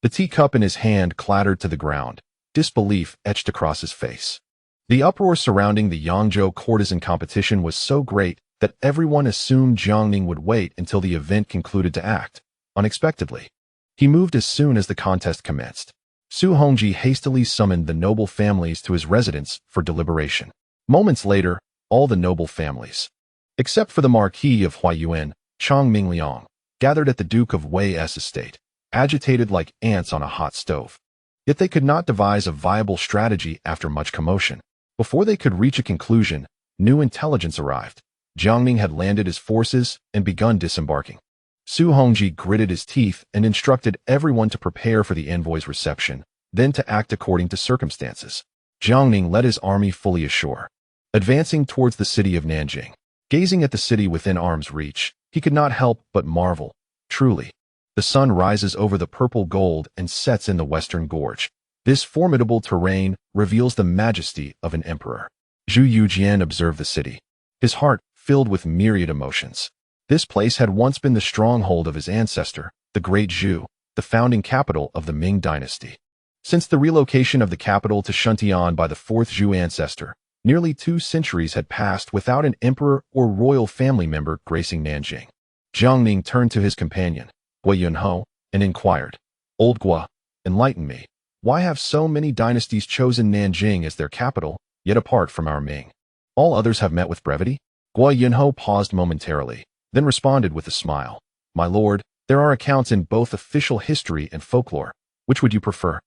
The teacup in his hand clattered to the ground, disbelief etched across his face. The uproar surrounding the Yangzhou courtesan competition was so great that everyone assumed Jiang Ning would wait until the event concluded to act. Unexpectedly, he moved as soon as the contest commenced. Su Hongji hastily summoned the noble families to his residence for deliberation. Moments later, all the noble families, except for the Marquis of Huayuan, Chang Mingliang, gathered at the Duke of Wei's estate, agitated like ants on a hot stove. Yet they could not devise a viable strategy after much commotion. Before they could reach a conclusion, new intelligence arrived. Jiang Ning had landed his forces and begun disembarking. Su Hongji gritted his teeth and instructed everyone to prepare for the envoy's reception, then to act according to circumstances. Jiang Ning led his army fully ashore, advancing towards the city of Nanjing. Gazing at the city within arm's reach, he could not help but marvel. Truly, the sun rises over the purple gold and sets in the western gorge. This formidable terrain reveals the majesty of an emperor. Zhu Youjian observed the city, his heart filled with myriad emotions. This place had once been the stronghold of his ancestor, the Great Zhu, the founding capital of the Ming dynasty. Since the relocation of the capital to Shuntian by the 4th Zhu ancestor, nearly 2 centuries had passed without an emperor or royal family member gracing Nanjing. Jiang Ning turned to his companion, Guiyunho, and inquired, "Old Gua, enlighten me. Why have so many dynasties chosen Nanjing as their capital, yet apart from our Ming? All others have met with brevity? Guo Yunho paused momentarily, then responded with a smile. My lord, there are accounts in both official history and folklore. Which would you prefer?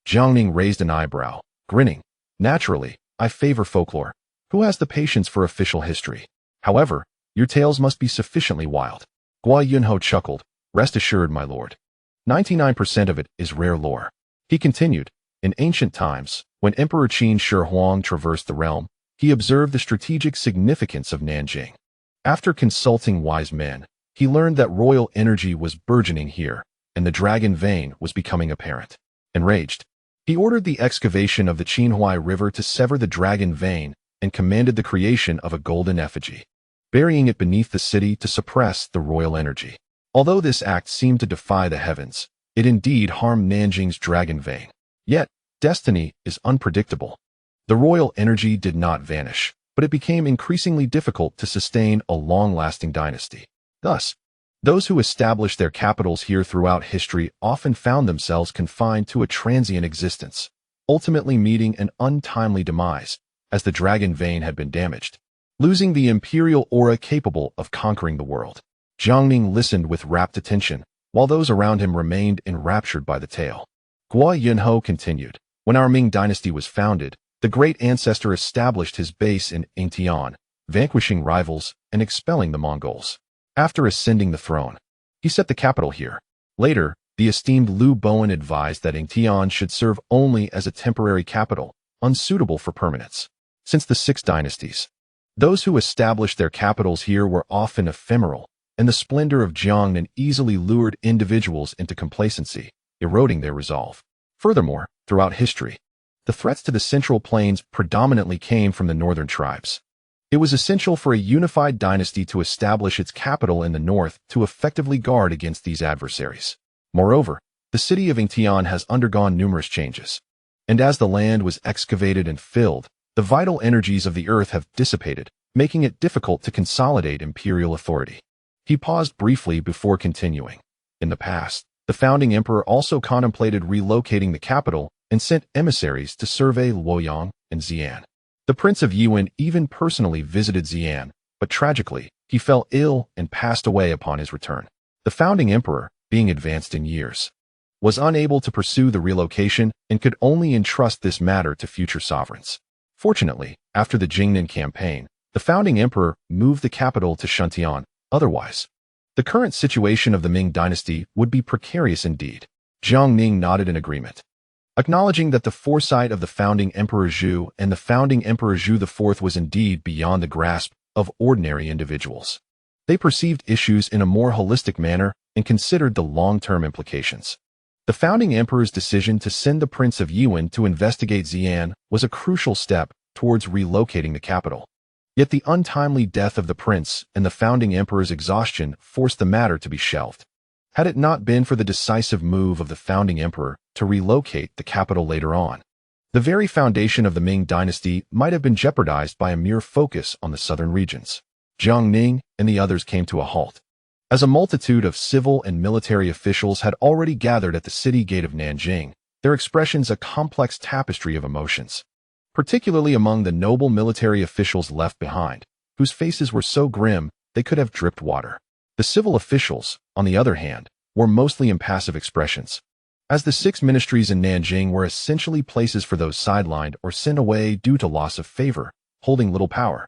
Jiang Ning raised an eyebrow, grinning. Naturally, I favor folklore. Who has the patience for official history? However, your tales must be sufficiently wild. Guo Yunho chuckled. Rest assured, my lord. 99% of it is rare lore. He continued, in ancient times, when Emperor Qin Shi Huang traversed the realm, he observed the strategic significance of Nanjing. After consulting wise men, he learned that royal energy was burgeoning here, and the dragon vein was becoming apparent. Enraged, he ordered the excavation of the Xinyao River to sever the dragon vein and commanded the creation of a golden effigy, burying it beneath the city to suppress the royal energy. Although this act seemed to defy the heavens, it indeed harmed Nanjing's dragon vein. Yet, destiny is unpredictable. The royal energy did not vanish, but it became increasingly difficult to sustain a long-lasting dynasty. Thus, those who established their capitals here throughout history often found themselves confined to a transient existence, ultimately meeting an untimely demise, as the dragon vein had been damaged, losing the imperial aura capable of conquering the world. Jiang Ning listened with rapt attention, while those around him remained enraptured by the tale. Guo Yunho continued, when our Ming dynasty was founded, the great ancestor established his base in Yingtian, vanquishing rivals and expelling the Mongols. After ascending the throne, he set the capital here. Later, the esteemed Liu Bowen advised that Yingtian should serve only as a temporary capital, unsuitable for permanence. Since the Six Dynasties, those who established their capitals here were often ephemeral, and the splendor of Jiang Ning easily lured individuals into complacency, eroding their resolve. Furthermore, throughout history, the threats to the Central Plains predominantly came from the northern tribes. It was essential for a unified dynasty to establish its capital in the north to effectively guard against these adversaries. Moreover, the city of Yingtian has undergone numerous changes, and as the land was excavated and filled, the vital energies of the earth have dissipated, making it difficult to consolidate imperial authority. He paused briefly before continuing. In the past, the founding emperor also contemplated relocating the capital and sent emissaries to survey Luoyang and Xi'an. The Prince of Yuan even personally visited Xi'an, but tragically, he fell ill and passed away upon his return. The founding emperor, being advanced in years, was unable to pursue the relocation and could only entrust this matter to future sovereigns. Fortunately, after the Jingnan campaign, the founding emperor moved the capital to Shuntian. Otherwise, the current situation of the Ming dynasty would be precarious indeed. Jiang Ning nodded in agreement, acknowledging that the foresight of the founding Emperor Zhu and the founding Emperor Zhu IV was indeed beyond the grasp of ordinary individuals. They perceived issues in a more holistic manner and considered the long-term implications. The founding emperor's decision to send the Prince of Yuan to investigate Xi'an was a crucial step towards relocating the capital. Yet the untimely death of the prince and the founding emperor's exhaustion forced the matter to be shelved. Had it not been for the decisive move of the founding emperor to relocate the capital later on, the very foundation of the Ming dynasty might have been jeopardized by a mere focus on the southern regions. Jiang Ning and the others came to a halt, as a multitude of civil and military officials had already gathered at the city gate of Nanjing, their expressions a complex tapestry of emotions, particularly among the noble military officials left behind, whose faces were so grim they could have dripped water. The civil officials, on the other hand, were mostly impassive expressions, as the 6 ministries in Nanjing were essentially places for those sidelined or sent away due to loss of favor, holding little power,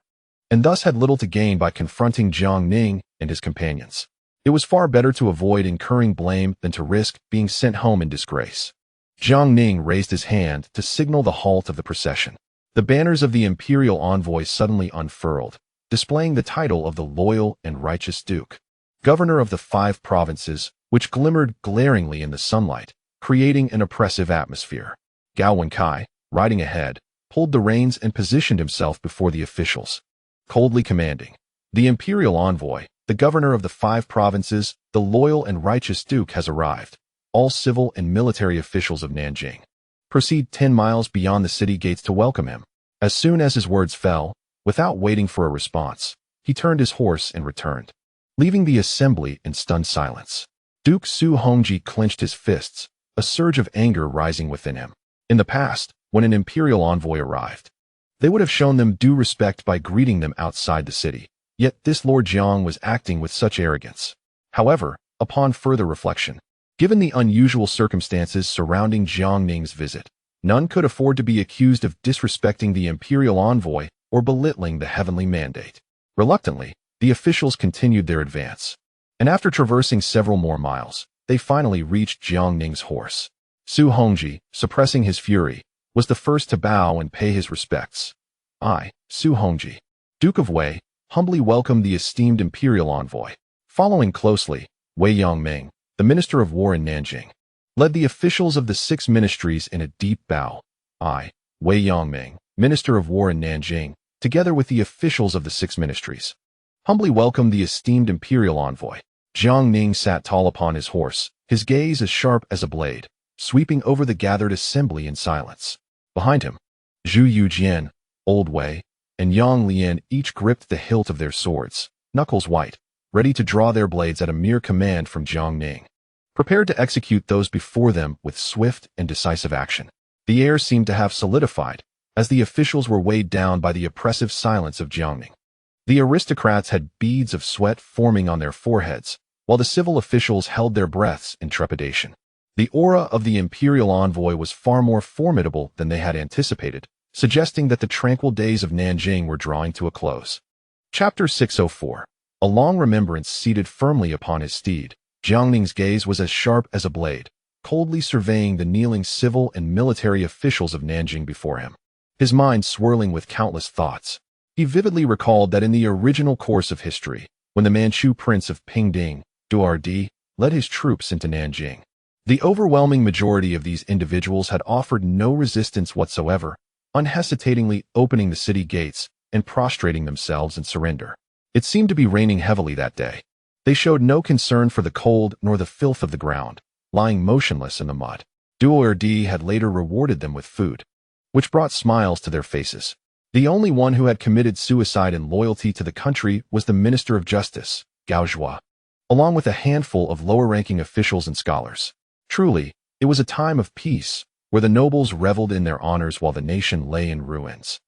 and thus had little to gain by confronting Jiang Ning and his companions. It was far better to avoid incurring blame than to risk being sent home in disgrace. Jiang Ning raised his hand to signal the halt of the procession. The banners of the imperial envoys suddenly unfurled, displaying the title of the loyal and righteous duke, governor of the 5 provinces, which glimmered glaringly in the sunlight, creating an oppressive atmosphere. Gao Wenkai, riding ahead, pulled the reins and positioned himself before the officials, coldly commanding, "The imperial envoy, the governor of the 5 provinces, the loyal and righteous duke has arrived. All civil and military officials of Nanjing, proceed 10 miles beyond the city gates to welcome him." As soon as his words fell, without waiting for a response, he turned his horse and returned, leaving the assembly in stunned silence. Duke Su Hongji clenched his fists, a surge of anger rising within him. In the past, when an imperial envoy arrived, they would have shown them due respect by greeting them outside the city. Yet this Lord Jiang was acting with such arrogance. However, upon further reflection, given the unusual circumstances surrounding Jiang Ning's visit, none could afford to be accused of disrespecting the imperial envoy or belittling the heavenly mandate. Reluctantly, the officials continued their advance, and after traversing several more miles, they finally reached Jiang Ning's horse. Zhu Hongji, suppressing his fury, was the first to bow and pay his respects. I, Zhu Hongji, Duke of Wei, humbly welcomed the esteemed imperial envoy. Following closely, Wei Yangming, the Minister of War in Nanjing, led the officials of the 6 ministries in a deep bow. I, Wei Yangming, Minister of War in Nanjing, together with the officials of the 6 ministries, humbly welcomed the esteemed imperial envoy. Jiang Ning sat tall upon his horse, his gaze as sharp as a blade, sweeping over the gathered assembly in silence. Behind him, Zhu Youjian, Old Wei, and Yang Lian each gripped the hilt of their swords, knuckles white, ready to draw their blades at a mere command from Jiang Ning, prepared to execute those before them with swift and decisive action. The air seemed to have solidified, as the officials were weighed down by the oppressive silence of Jiang Ning. The aristocrats had beads of sweat forming on their foreheads, while the civil officials held their breaths in trepidation. The aura of the imperial envoy was far more formidable than they had anticipated, suggesting that the tranquil days of Nanjing were drawing to a close. Chapter 604. A long remembrance seated firmly upon his steed, Jiang Ning's gaze was as sharp as a blade, coldly surveying the kneeling civil and military officials of Nanjing before him. His mind swirling with countless thoughts, he vividly recalled that in the original course of history, when the Manchu prince of Pingding, Duerdi, led his troops into Nanjing, the overwhelming majority of these individuals had offered no resistance whatsoever, unhesitatingly opening the city gates and prostrating themselves in surrender. It seemed to be raining heavily that day. They showed no concern for the cold nor the filth of the ground, lying motionless in the mud. Duerdi had later rewarded them with food, which brought smiles to their faces. The only one who had committed suicide in loyalty to the country was the Minister of Justice, Gao Zhua, along with a handful of lower-ranking officials and scholars. Truly, it was a time of peace, where the nobles reveled in their honors while the nation lay in ruins.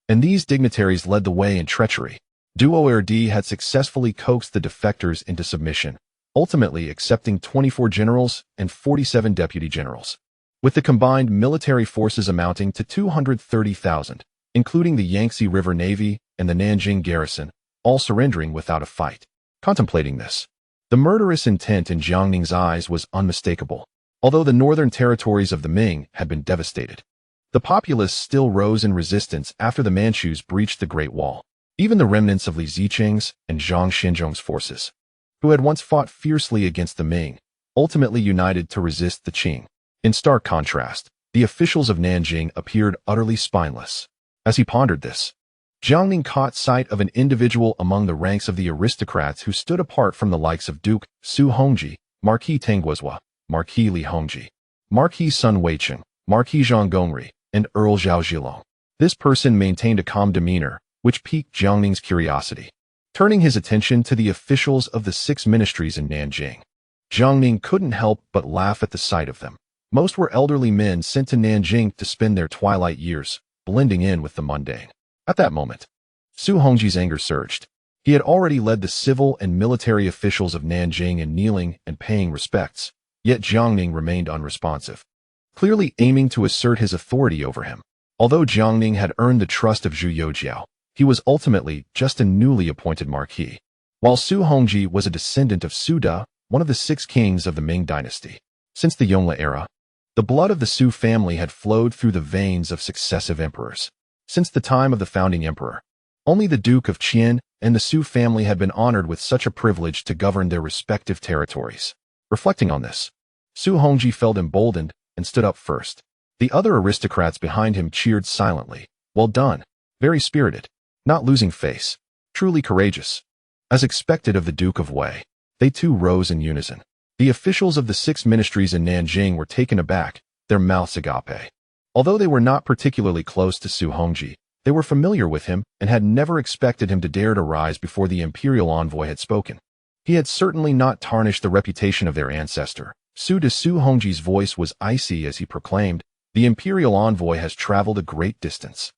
And these dignitaries led the way in treachery. Duerdi had successfully coaxed the defectors into submission, ultimately accepting 24 generals and 47 deputy generals, with the combined military forces amounting to 230,000, including the Yangtze River Navy and the Nanjing garrison, all surrendering without a fight. Contemplating this, the murderous intent in Jiang Ning's eyes was unmistakable. Although the northern territories of the Ming had been devastated, the populace still rose in resistance after the Manchus breached the Great Wall. Even the remnants of Li Zicheng's and Zhang Xinzhong's forces, who had once fought fiercely against the Ming, ultimately united to resist the Qing. In stark contrast, the officials of Nanjing appeared utterly spineless. As he pondered this, Jiang Ning caught sight of an individual among the ranks of the aristocrats who stood apart from the likes of Duke Zhu Hongji, Marquis Tengguozhua, Marquis Li Hongji, Marquis Sun Weicheng, Marquis Zhang Gongri, and Earl Zhao Zhilong. This person maintained a calm demeanor, which piqued Jiang Ning's curiosity. Turning his attention to the officials of the 6 ministries in Nanjing, Jiang Ning couldn't help but laugh at the sight of them. Most were elderly men sent to Nanjing to spend their twilight years, blending in with the mundane. At that moment, Zhu Hongji's anger surged. He had already led the civil and military officials of Nanjing in kneeling and paying respects, yet Jiang Ning remained unresponsive, clearly aiming to assert his authority over him. Although Jiang Ning had earned the trust of Zhu Youjiao, he was ultimately just a newly appointed marquis, while Zhu Hongji was a descendant of Su De, one of the 6 kings of the Ming dynasty. Since the Yongle era, the blood of the Su family had flowed through the veins of successive emperors. Since the time of the founding emperor, only the Duke of Qian and the Su family had been honored with such a privilege to govern their respective territories. Reflecting on this, Zhu Hongji felt emboldened and stood up first. The other aristocrats behind him cheered silently. Well done, very spirited, not losing face, truly courageous. As expected of the Duke of Wei, they too rose in unison. The officials of the 6 ministries in Nanjing were taken aback, their mouths agape. Although they were not particularly close to Zhu Hongji, they were familiar with him and had never expected him to dare to rise before the imperial envoy had spoken. He had certainly not tarnished the reputation of their ancestor. Zhu Hongji's voice was icy as he proclaimed, The imperial envoy has traveled a great distance.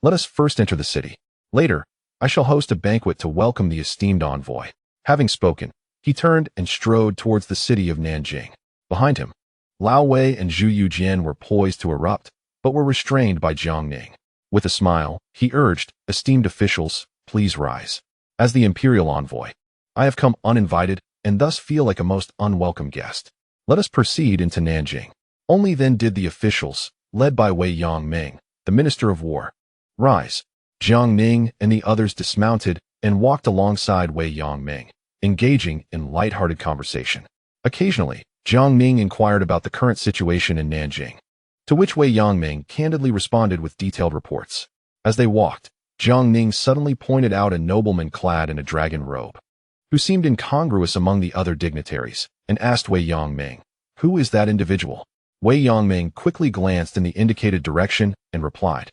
Let us first enter the city. Later, I shall host a banquet to welcome the esteemed envoy." Having spoken, he turned and strode towards the city of Nanjing. Behind him, Lianghuai and Zhu Youjian were poised to erupt, but were restrained by Jiang Ning. With a smile, he urged, "Esteemed officials, please rise. As the imperial envoy, I have come uninvited and thus feel like a most unwelcome guest. Let us proceed into Nanjing." Only then did the officials, led by Wei Yangming, the Minister of War, rise. Jiang Ning and the others dismounted and walked alongside Wei Yangming, engaging in light-hearted conversation. Occasionally, Jiang Ning inquired about the current situation in Nanjing, to which Wei Yangming candidly responded with detailed reports. As they walked, Jiang Ning suddenly pointed out a nobleman clad in a dragon robe, who seemed incongruous among the other dignitaries, and asked Wei Yangming, "Who is that individual?" Wei Yangming quickly glanced in the indicated direction and replied,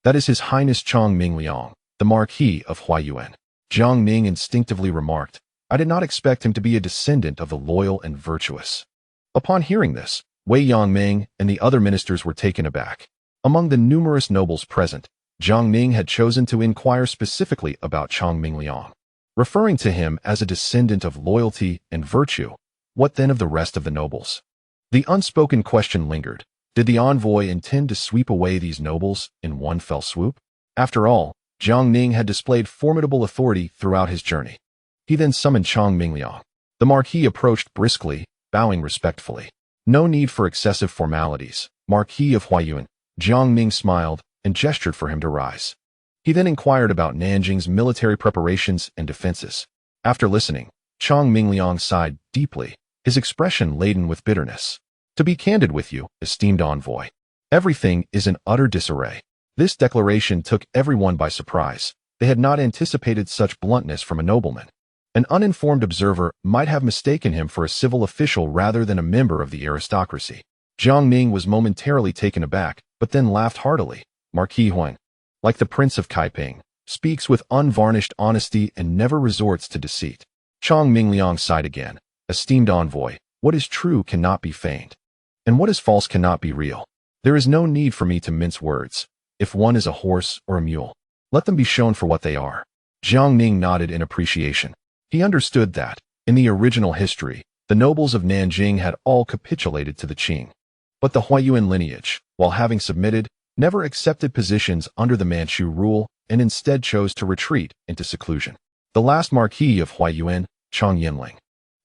"That is His Highness Chang Mingliang, the Marquis of Huaiyuan." Jiang Ning instinctively remarked, "I did not expect him to be a descendant of the loyal and virtuous." Upon hearing this, Wei Yangming and the other ministers were taken aback. Among the numerous nobles present, Jiang Ning had chosen to inquire specifically about Chang Mingliang, referring to him as a descendant of loyalty and virtue. What then of the rest of the nobles? The unspoken question lingered. Did the envoy intend to sweep away these nobles in one fell swoop? After all, Jiang Ning had displayed formidable authority throughout his journey. He then summoned Chang Mingliang. The Marquis approached briskly, bowing respectfully. "No need for excessive formalities, Marquis of Huaiyuan." Jiang Ning smiled and gestured for him to rise. He then inquired about Nanjing's military preparations and defenses. After listening, Chang Mingliang sighed deeply, his expression laden with bitterness. "To be candid with you, esteemed envoy, everything is in utter disarray." This declaration took everyone by surprise. They had not anticipated such bluntness from a nobleman. An uninformed observer might have mistaken him for a civil official rather than a member of the aristocracy. Jiang Ning was momentarily taken aback, but then laughed heartily. "Marquis Huang, like the Prince of Kaiping, speaks with unvarnished honesty and never resorts to deceit." Chang Mingliang sighed again. "Esteemed envoy, what is true cannot be feigned, and what is false cannot be real. There is no need for me to mince words. If one is a horse or a mule, let them be shown for what they are." Jiang Ning nodded in appreciation. He understood that, in the original history, the nobles of Nanjing had all capitulated to the Qing. But the Huaiyuan lineage, while having submitted, never accepted positions under the Manchu rule and instead chose to retreat into seclusion. The last Marquis of Huaiyuan, Chang Yinling,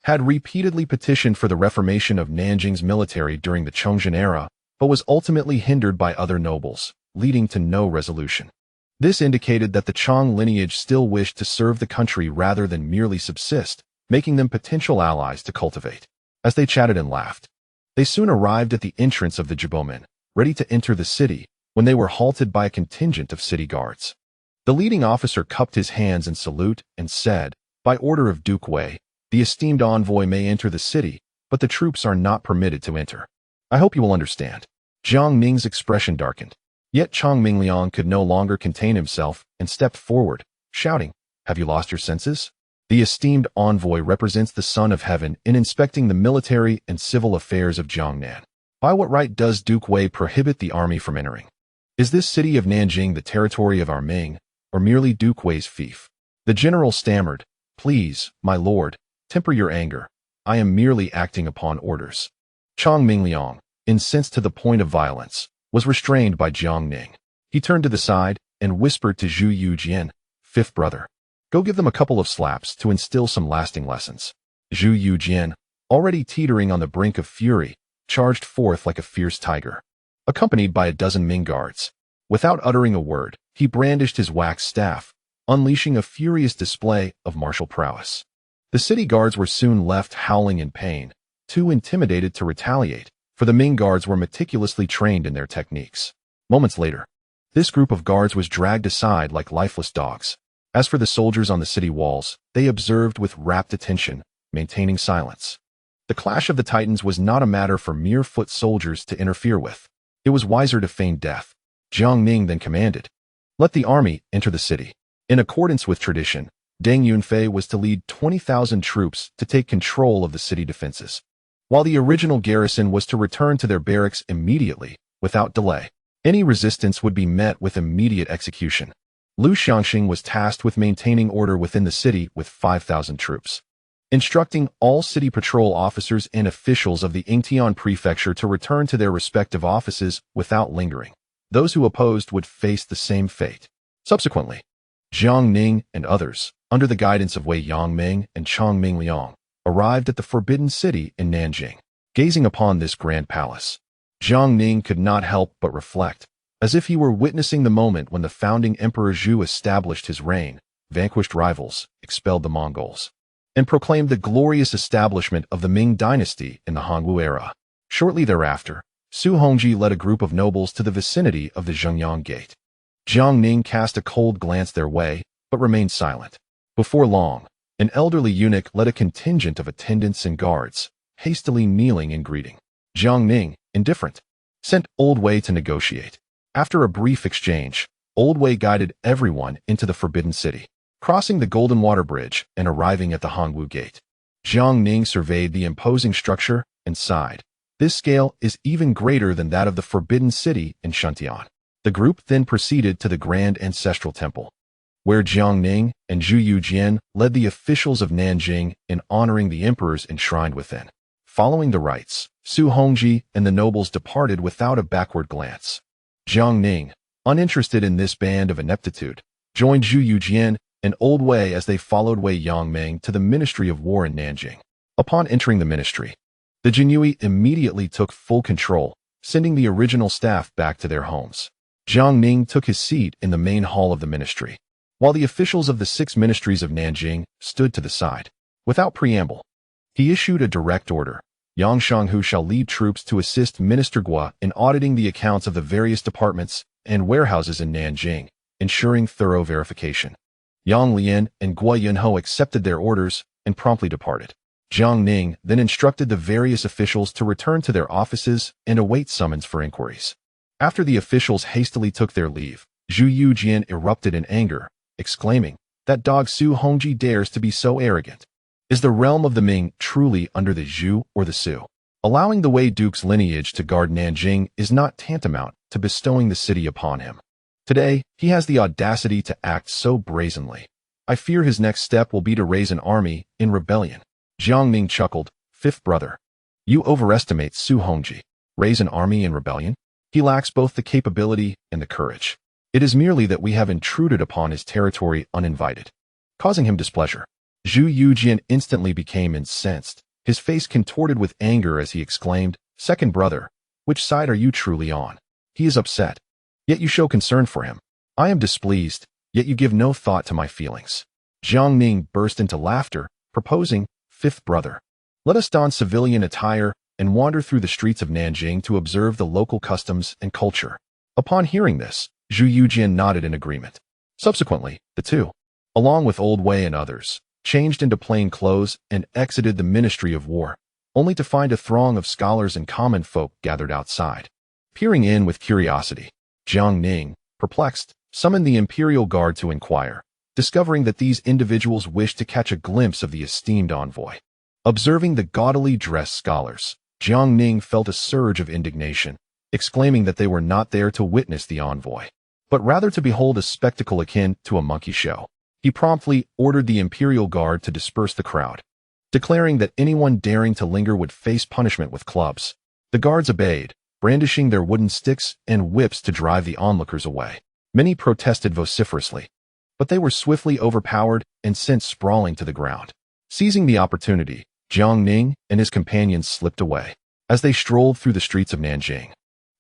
had repeatedly petitioned for the reformation of Nanjing's military during the Chongzhen era, but was ultimately hindered by other nobles, leading to no resolution. This indicated that the Chang lineage still wished to serve the country rather than merely subsist, making them potential allies to cultivate. As they chatted and laughed, they soon arrived at the entrance of the Jibomen, ready to enter the city, when they were halted by a contingent of city guards. The leading officer cupped his hands in salute and said, "By order of Duke Wei, the esteemed envoy may enter the city, but the troops are not permitted to enter. I hope you will understand." Jiang Ning's expression darkened. Yet Chang Mingliang could no longer contain himself and stepped forward, shouting, "Have you lost your senses? The esteemed envoy represents the Son of Heaven in inspecting the military and civil affairs of Jiangnan. By what right does Duke Wei prohibit the army from entering? Is this city of Nanjing the territory of our Ming, or merely Duke Wei's fief?" The general stammered, "Please, my lord, temper your anger. I am merely acting upon orders." Chang Mingliang, incensed to the point of violence, was restrained by Jiang Ning. He turned to the side and whispered to Zhu Youjian, "Fifth brother, go give them a couple of slaps to instill some lasting lessons." Zhu Youjian, already teetering on the brink of fury, charged forth like a fierce tiger, accompanied by a dozen Ming guards. Without uttering a word, he brandished his wax staff, unleashing a furious display of martial prowess. The city guards were soon left howling in pain, too intimidated to retaliate, for the Ming guards were meticulously trained in their techniques. Moments later, this group of guards was dragged aside like lifeless dogs. As for the soldiers on the city walls, they observed with rapt attention, maintaining silence. The clash of the titans was not a matter for mere foot soldiers to interfere with. It was wiser to feign death. Jiang Ning then commanded, "Let the army enter the city." In accordance with tradition, Deng Yunfei was to lead 20,000 troops to take control of the city defenses, while the original garrison was to return to their barracks immediately, without delay. Any resistance would be met with immediate execution. Liu Xiangxing was tasked with maintaining order within the city with 5,000 troops, instructing all city patrol officers and officials of the Yangzhou prefecture to return to their respective offices without lingering. Those who opposed would face the same fate. Subsequently, Jiang Ning and others, under the guidance of Wei Yangming and Chongming Liang, arrived at the Forbidden City in Nanjing. Gazing upon this grand palace, Jiang Ning could not help but reflect, as if he were witnessing the moment when the founding Emperor Zhu established his reign, vanquished rivals, expelled the Mongols, and proclaimed the glorious establishment of the Ming dynasty in the Hongwu era. Shortly thereafter, Su Hongji led a group of nobles to the vicinity of the Zhengyang Gate. Jiang Ning cast a cold glance their way, but remained silent. Before long, an elderly eunuch led a contingent of attendants and guards, hastily kneeling in greeting. Jiang Ning, indifferent, sent Old Wei to negotiate. After a brief exchange, Old Wei guided everyone into the Forbidden City, crossing the Golden Water Bridge and arriving at the Hongwu Gate. Jiang Ning surveyed the imposing structure and sighed. This scale is even greater than that of the Forbidden City in Shuntian. The group then proceeded to the Grand Ancestral Temple, where Jiang Ning and Zhu Youjian led the officials of Nanjing in honoring the emperors enshrined within. Following the rites, Su Hongji and the nobles departed without a backward glance. Jiang Ning, uninterested in this band of ineptitude, joined Zhu Youjian and Old Wei as they followed Wei Yangming to the Ministry of War in Nanjing. Upon entering the ministry, the Jinyui immediately took full control, sending the original staff back to their homes. Jiang Ning took his seat in the main hall of the ministry, while the officials of the 6 ministries of Nanjing stood to the side. Without preamble, he issued a direct order. Yang Shanghu shall lead troops to assist Minister Gua in auditing the accounts of the various departments and warehouses in Nanjing, ensuring thorough verification. Yang Lian and Gua Yunho accepted their orders and promptly departed. Jiang Ning then instructed the various officials to return to their offices and await summons for inquiries. After the officials hastily took their leave, Zhu Youjian erupted in anger, exclaiming, "That dog Su Hongji dares to be so arrogant. Is the realm of the Ming truly under the Zhu or the Su? Allowing the Wei Duke's lineage to guard Nanjing is not tantamount to bestowing the city upon him. Today, he has the audacity to act so brazenly. I fear his next step will be to raise an army in rebellion." Jiang Ning chuckled, "Fifth brother, you overestimate Su Hongji. Raise an army in rebellion? He lacks both the capability and the courage. It is merely that we have intruded upon his territory uninvited, causing him displeasure." Zhu Youjian instantly became incensed, his face contorted with anger as he exclaimed, "Second brother, which side are you truly on? He is upset, yet you show concern for him. I am displeased, yet you give no thought to my feelings." Jiang Ning burst into laughter, proposing, "Fifth brother, let us don civilian attire and wander through the streets of Nanjing to observe the local customs and culture." Upon hearing this, Zhu Youjian nodded in agreement. Subsequently, the two, along with Old Wei and others, changed into plain clothes and exited the Ministry of War, only to find a throng of scholars and common folk gathered outside. Peering in with curiosity, Jiang Ning, perplexed, summoned the Imperial Guard to inquire, discovering that these individuals wished to catch a glimpse of the esteemed envoy. Observing the gaudily dressed scholars, Jiang Ning felt a surge of indignation, exclaiming that they were not there to witness the envoy, but rather to behold a spectacle akin to a monkey show. He promptly ordered the Imperial Guard to disperse the crowd, declaring that anyone daring to linger would face punishment with clubs. The guards obeyed, brandishing their wooden sticks and whips to drive the onlookers away. Many protested vociferously, but they were swiftly overpowered and sent sprawling to the ground. Seizing the opportunity, Jiang Ning and his companions slipped away. As they strolled through the streets of Nanjing,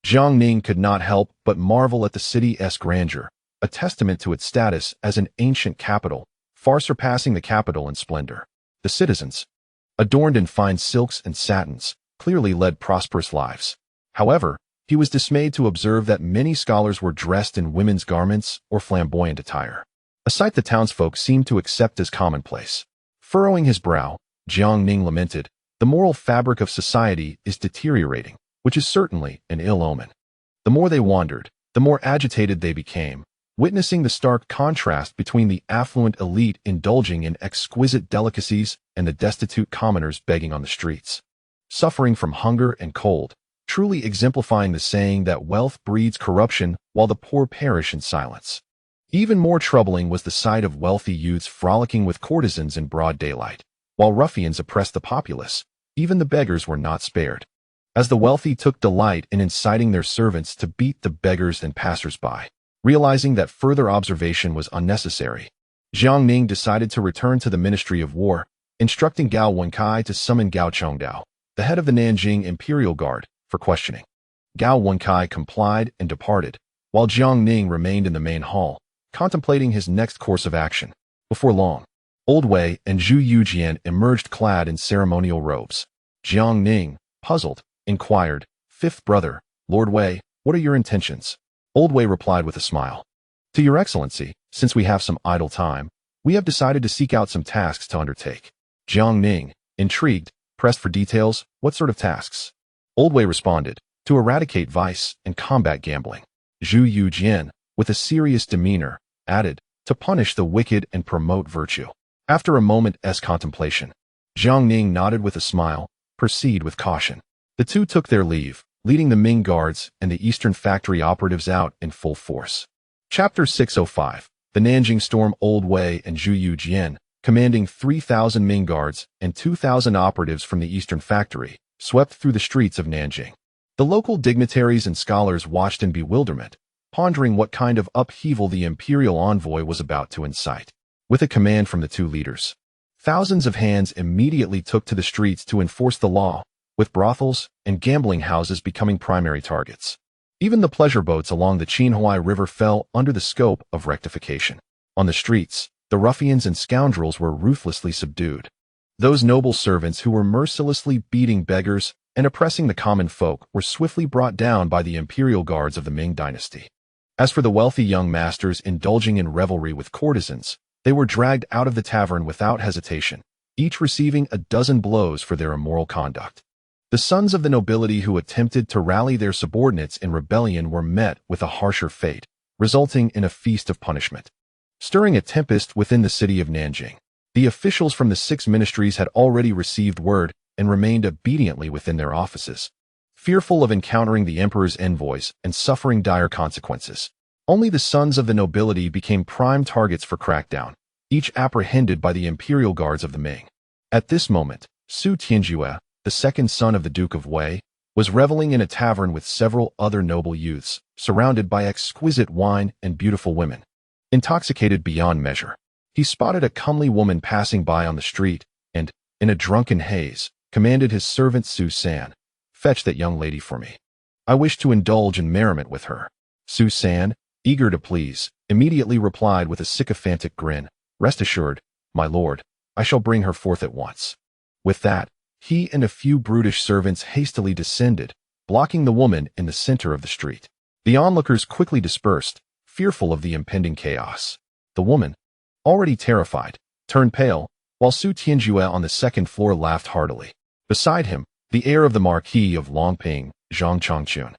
Jiang Ning could not help but marvel at the city's grandeur, a testament to its status as an ancient capital, far surpassing the capital in splendor. The citizens, adorned in fine silks and satins, clearly led prosperous lives. However, he was dismayed to observe that many scholars were dressed in women's garments or flamboyant attire, a sight the townsfolk seemed to accept as commonplace. Furrowing his brow, Jiang Ning lamented, "The moral fabric of society is deteriorating, which is certainly an ill omen." The more they wandered, the more agitated they became, witnessing the stark contrast between the affluent elite indulging in exquisite delicacies and the destitute commoners begging on the streets. Suffering from hunger and cold, truly exemplifying the saying that wealth breeds corruption while the poor perish in silence. Even more troubling was the sight of wealthy youths frolicking with courtesans in broad daylight. While ruffians oppressed the populace, even the beggars were not spared, as the wealthy took delight in inciting their servants to beat the beggars and passers-by. Realizing that further observation was unnecessary, Jiang Ning decided to return to the Ministry of War, instructing Gao Wenkai to summon Gao Chongdao, the head of the Nanjing Imperial Guard, for questioning. Gao Wenkai complied and departed, while Jiang Ning remained in the main hall, contemplating his next course of action. Before long, Old Wei and Zhu Youjian emerged clad in ceremonial robes. Jiang Ning, puzzled, inquired, "Fifth brother, Lord Wei, what are your intentions?" Old Wei replied with a smile. "To your excellency, since we have some idle time, we have decided to seek out some tasks to undertake." Jiang Ning, intrigued, pressed for details. "What sort of tasks?" Old Wei responded, "To eradicate vice and combat gambling." Zhu Youjian, with a serious demeanor, added, "To punish the wicked and promote virtue." After a moment's contemplation, Jiang Ning nodded with a smile. "Proceed with caution." The two took their leave, leading the Ming guards and the Eastern Factory operatives out in full force. Chapter 605. The Nanjing storm. Old Wei and Zhu Youjian, commanding 3,000 Ming guards and 2,000 operatives from the Eastern Factory, swept through the streets of Nanjing. The local dignitaries and scholars watched in bewilderment, pondering what kind of upheaval the imperial envoy was about to incite. With a command from the two leaders, thousands of hands immediately took to the streets to enforce the law, with brothels and gambling houses becoming primary targets. Even the pleasure boats along the Xinyao River fell under the scope of rectification. On the streets, the ruffians and scoundrels were ruthlessly subdued. Those noble servants who were mercilessly beating beggars and oppressing the common folk were swiftly brought down by the imperial guards of the Ming dynasty. As for the wealthy young masters indulging in revelry with courtesans, they were dragged out of the tavern without hesitation, each receiving a dozen blows for their immoral conduct. The sons of the nobility who attempted to rally their subordinates in rebellion were met with a harsher fate, resulting in a feast of punishment. Stirring a tempest within the city of Nanjing, the officials from the 6 ministries had already received word and remained obediently within their offices, fearful of encountering the emperor's envoys and suffering dire consequences. Only the sons of the nobility became prime targets for crackdown, each apprehended by the imperial guards of the Ming. At this moment, Su Tianjue, the second son of the Duke of Wei, was reveling in a tavern with several other noble youths, surrounded by exquisite wine and beautiful women. Intoxicated beyond measure, he spotted a comely woman passing by on the street and, in a drunken haze, commanded his servant Su San, "Fetch that young lady for me. I wish to indulge in merriment with her." Su San, eager to please, immediately replied with a sycophantic grin, "Rest assured, my lord, I shall bring her forth at once." With that, he and a few brutish servants hastily descended, blocking the woman in the center of the street. The onlookers quickly dispersed, fearful of the impending chaos. The woman, already terrified, turned pale, while Su Tianjue on the second floor laughed heartily. Beside him, the heir of the Marquis of Longping, Zhang Chongqun,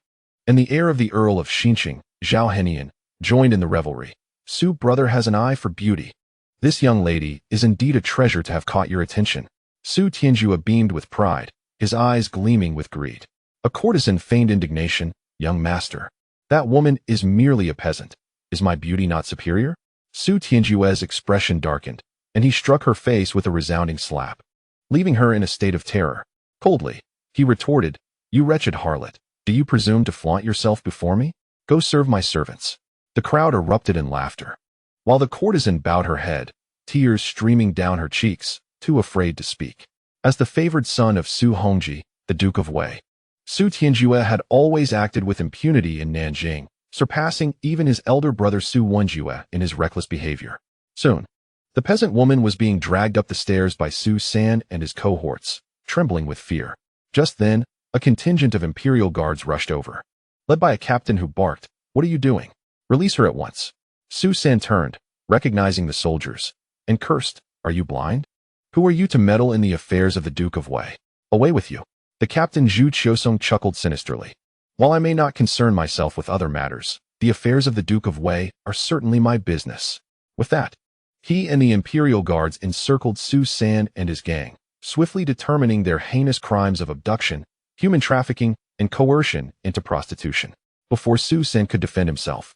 and the heir of the Earl of Xinqing, Zhao Henian, joined in the revelry. "Su brother has an eye for beauty. This young lady is indeed a treasure to have caught your attention." Su Tianjue beamed with pride, his eyes gleaming with greed. A courtesan feigned indignation. "Young master, that woman is merely a peasant. Is my beauty not superior?" Su Tianjue's expression darkened, and he struck her face with a resounding slap, leaving her in a state of terror. Coldly, he retorted, "You wretched harlot, do you presume to flaunt yourself before me? Go serve my servants." The crowd erupted in laughter, while the courtesan bowed her head, tears streaming down her cheeks, too afraid to speak. As the favored son of Su Hongji, the Duke of Wei, Su Tianjue had always acted with impunity in Nanjing, surpassing even his elder brother Su Wenjue in his reckless behavior. Soon, the peasant woman was being dragged up the stairs by Su San and his cohorts, trembling with fear. Just then, a contingent of imperial guards rushed over, led by a captain who barked, "What are you doing? Release her at once." Su San turned, recognizing the soldiers, and cursed, "Are you blind? Who are you to meddle in the affairs of the Duke of Wei? Away with you." The captain Zhu Qiusong chuckled sinisterly. "While I may not concern myself with other matters, the affairs of the Duke of Wei are certainly my business." With that, he and the imperial guards encircled Su San and his gang, swiftly determining their heinous crimes of abduction, human trafficking, and coercion into prostitution. Before Su San could defend himself,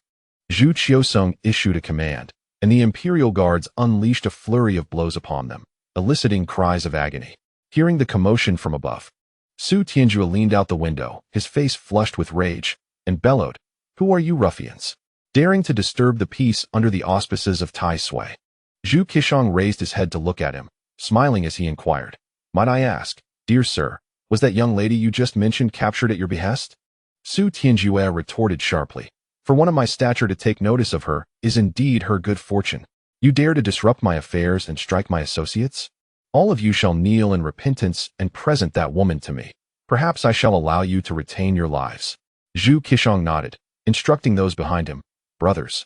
Zhu Qiusong issued a command, and the imperial guards unleashed a flurry of blows upon them, eliciting cries of agony. Hearing the commotion from above, Su Tianjue leaned out the window, his face flushed with rage, and bellowed, "Who are you ruffians, daring to disturb the peace under the auspices of Tai Sui?" Zhu Qiusong raised his head to look at him, smiling as he inquired, "Might I ask, dear sir, was that young lady you just mentioned captured at your behest?" Su Tianjue retorted sharply, "For one of my stature to take notice of her is indeed her good fortune. You dare to disrupt my affairs and strike my associates? All of you shall kneel in repentance and present that woman to me. Perhaps I shall allow you to retain your lives." Zhu Qiusong nodded, instructing those behind him, "Brothers,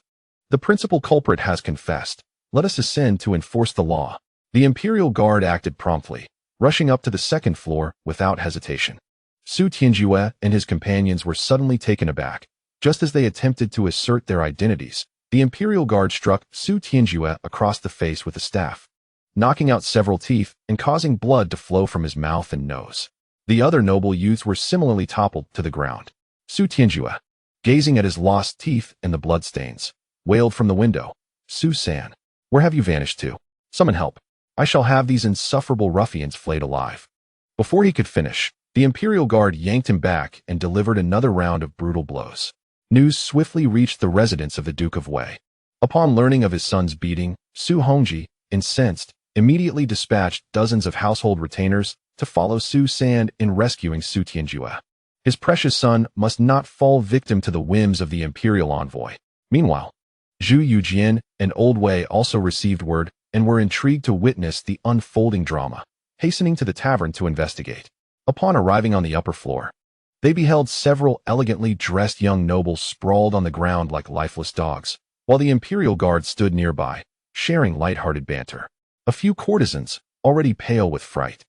the principal culprit has confessed. Let us ascend to enforce the law." The imperial guard acted promptly, rushing up to the second floor without hesitation. Su Tianjue and his companions were suddenly taken aback. Just as they attempted to assert their identities, the imperial guard struck Su Tianjue across the face with a staff, knocking out several teeth and causing blood to flow from his mouth and nose. The other noble youths were similarly toppled to the ground. Su Tianjue, gazing at his lost teeth and the bloodstains, wailed from the window, "Su San, where have you vanished to? Summon help. I shall have these insufferable ruffians flayed alive." Before he could finish, the imperial guard yanked him back and delivered another round of brutal blows. News swiftly reached the residence of the Duke of Wei. Upon learning of his son's beating, Su Hongji, incensed, immediately dispatched dozens of household retainers to follow Su San in rescuing Su Tianjue. His precious son must not fall victim to the whims of the imperial envoy. Meanwhile, Zhu Youjian and Old Wei also received word and were intrigued to witness the unfolding drama, hastening to the tavern to investigate. Upon arriving on the upper floor, they beheld several elegantly dressed young nobles sprawled on the ground like lifeless dogs, while the imperial guard stood nearby, sharing light-hearted banter. A few courtesans, already pale with fright,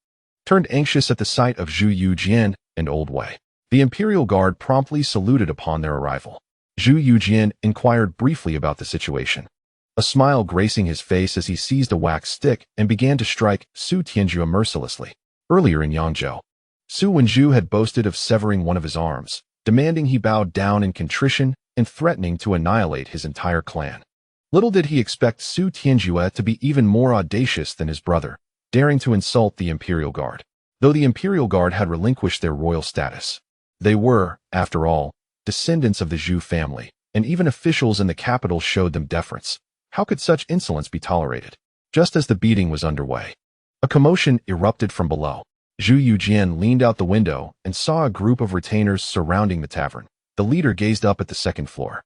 turned anxious at the sight of Zhu Youjian and Old Wei. The imperial guard promptly saluted upon their arrival. Zhu Youjian inquired briefly about the situation, a smile gracing his face as he seized a wax stick and began to strike Su Tianjue mercilessly. Earlier in Yangzhou, Su Wenju had boasted of severing one of his arms, demanding he bowed down in contrition and threatening to annihilate his entire clan. Little did he expect Su Tianjue to be even more audacious than his brother, daring to insult the imperial guard. Though the imperial guard had relinquished their royal status, they were, after all, descendants of the Zhu family, and even officials in the capital showed them deference. How could such insolence be tolerated? Just as the beating was underway, a commotion erupted from below. Zhu Youjian leaned out the window and saw a group of retainers surrounding the tavern. The leader gazed up at the second floor,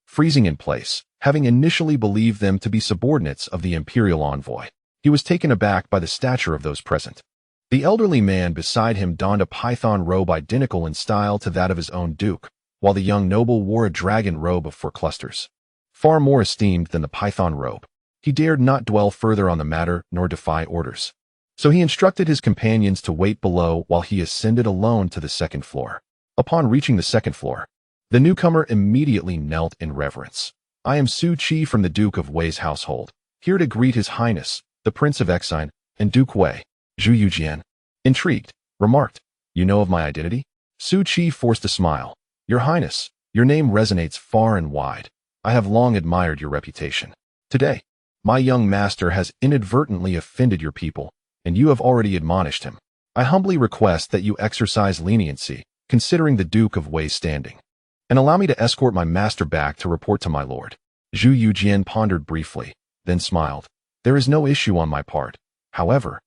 freezing in place, having initially believed them to be subordinates of the imperial envoy. He was taken aback by the stature of those present. The elderly man beside him donned a python robe identical in style to that of his own duke, while the young noble wore a dragon robe of 4 clusters. Far more esteemed than the python robe, he dared not dwell further on the matter nor defy orders. So he instructed his companions to wait below while he ascended alone to the second floor. Upon reaching the second floor, the newcomer immediately knelt in reverence. "I am Su Qi from the Duke of Wei's household, here to greet His Highness, the Prince of Exine, and Duke Wei." Zhu Youjian, intrigued, remarked, "You know of my identity?" Su Qi forced a smile. "Your Highness, your name resonates far and wide. I have long admired your reputation. Today, my young master has inadvertently offended your people, and you have already admonished him. I humbly request that you exercise leniency, considering the Duke of Wei's standing, and allow me to escort my master back to report to my lord." Zhu Youjian pondered briefly, then smiled. "There is no issue on my part. However,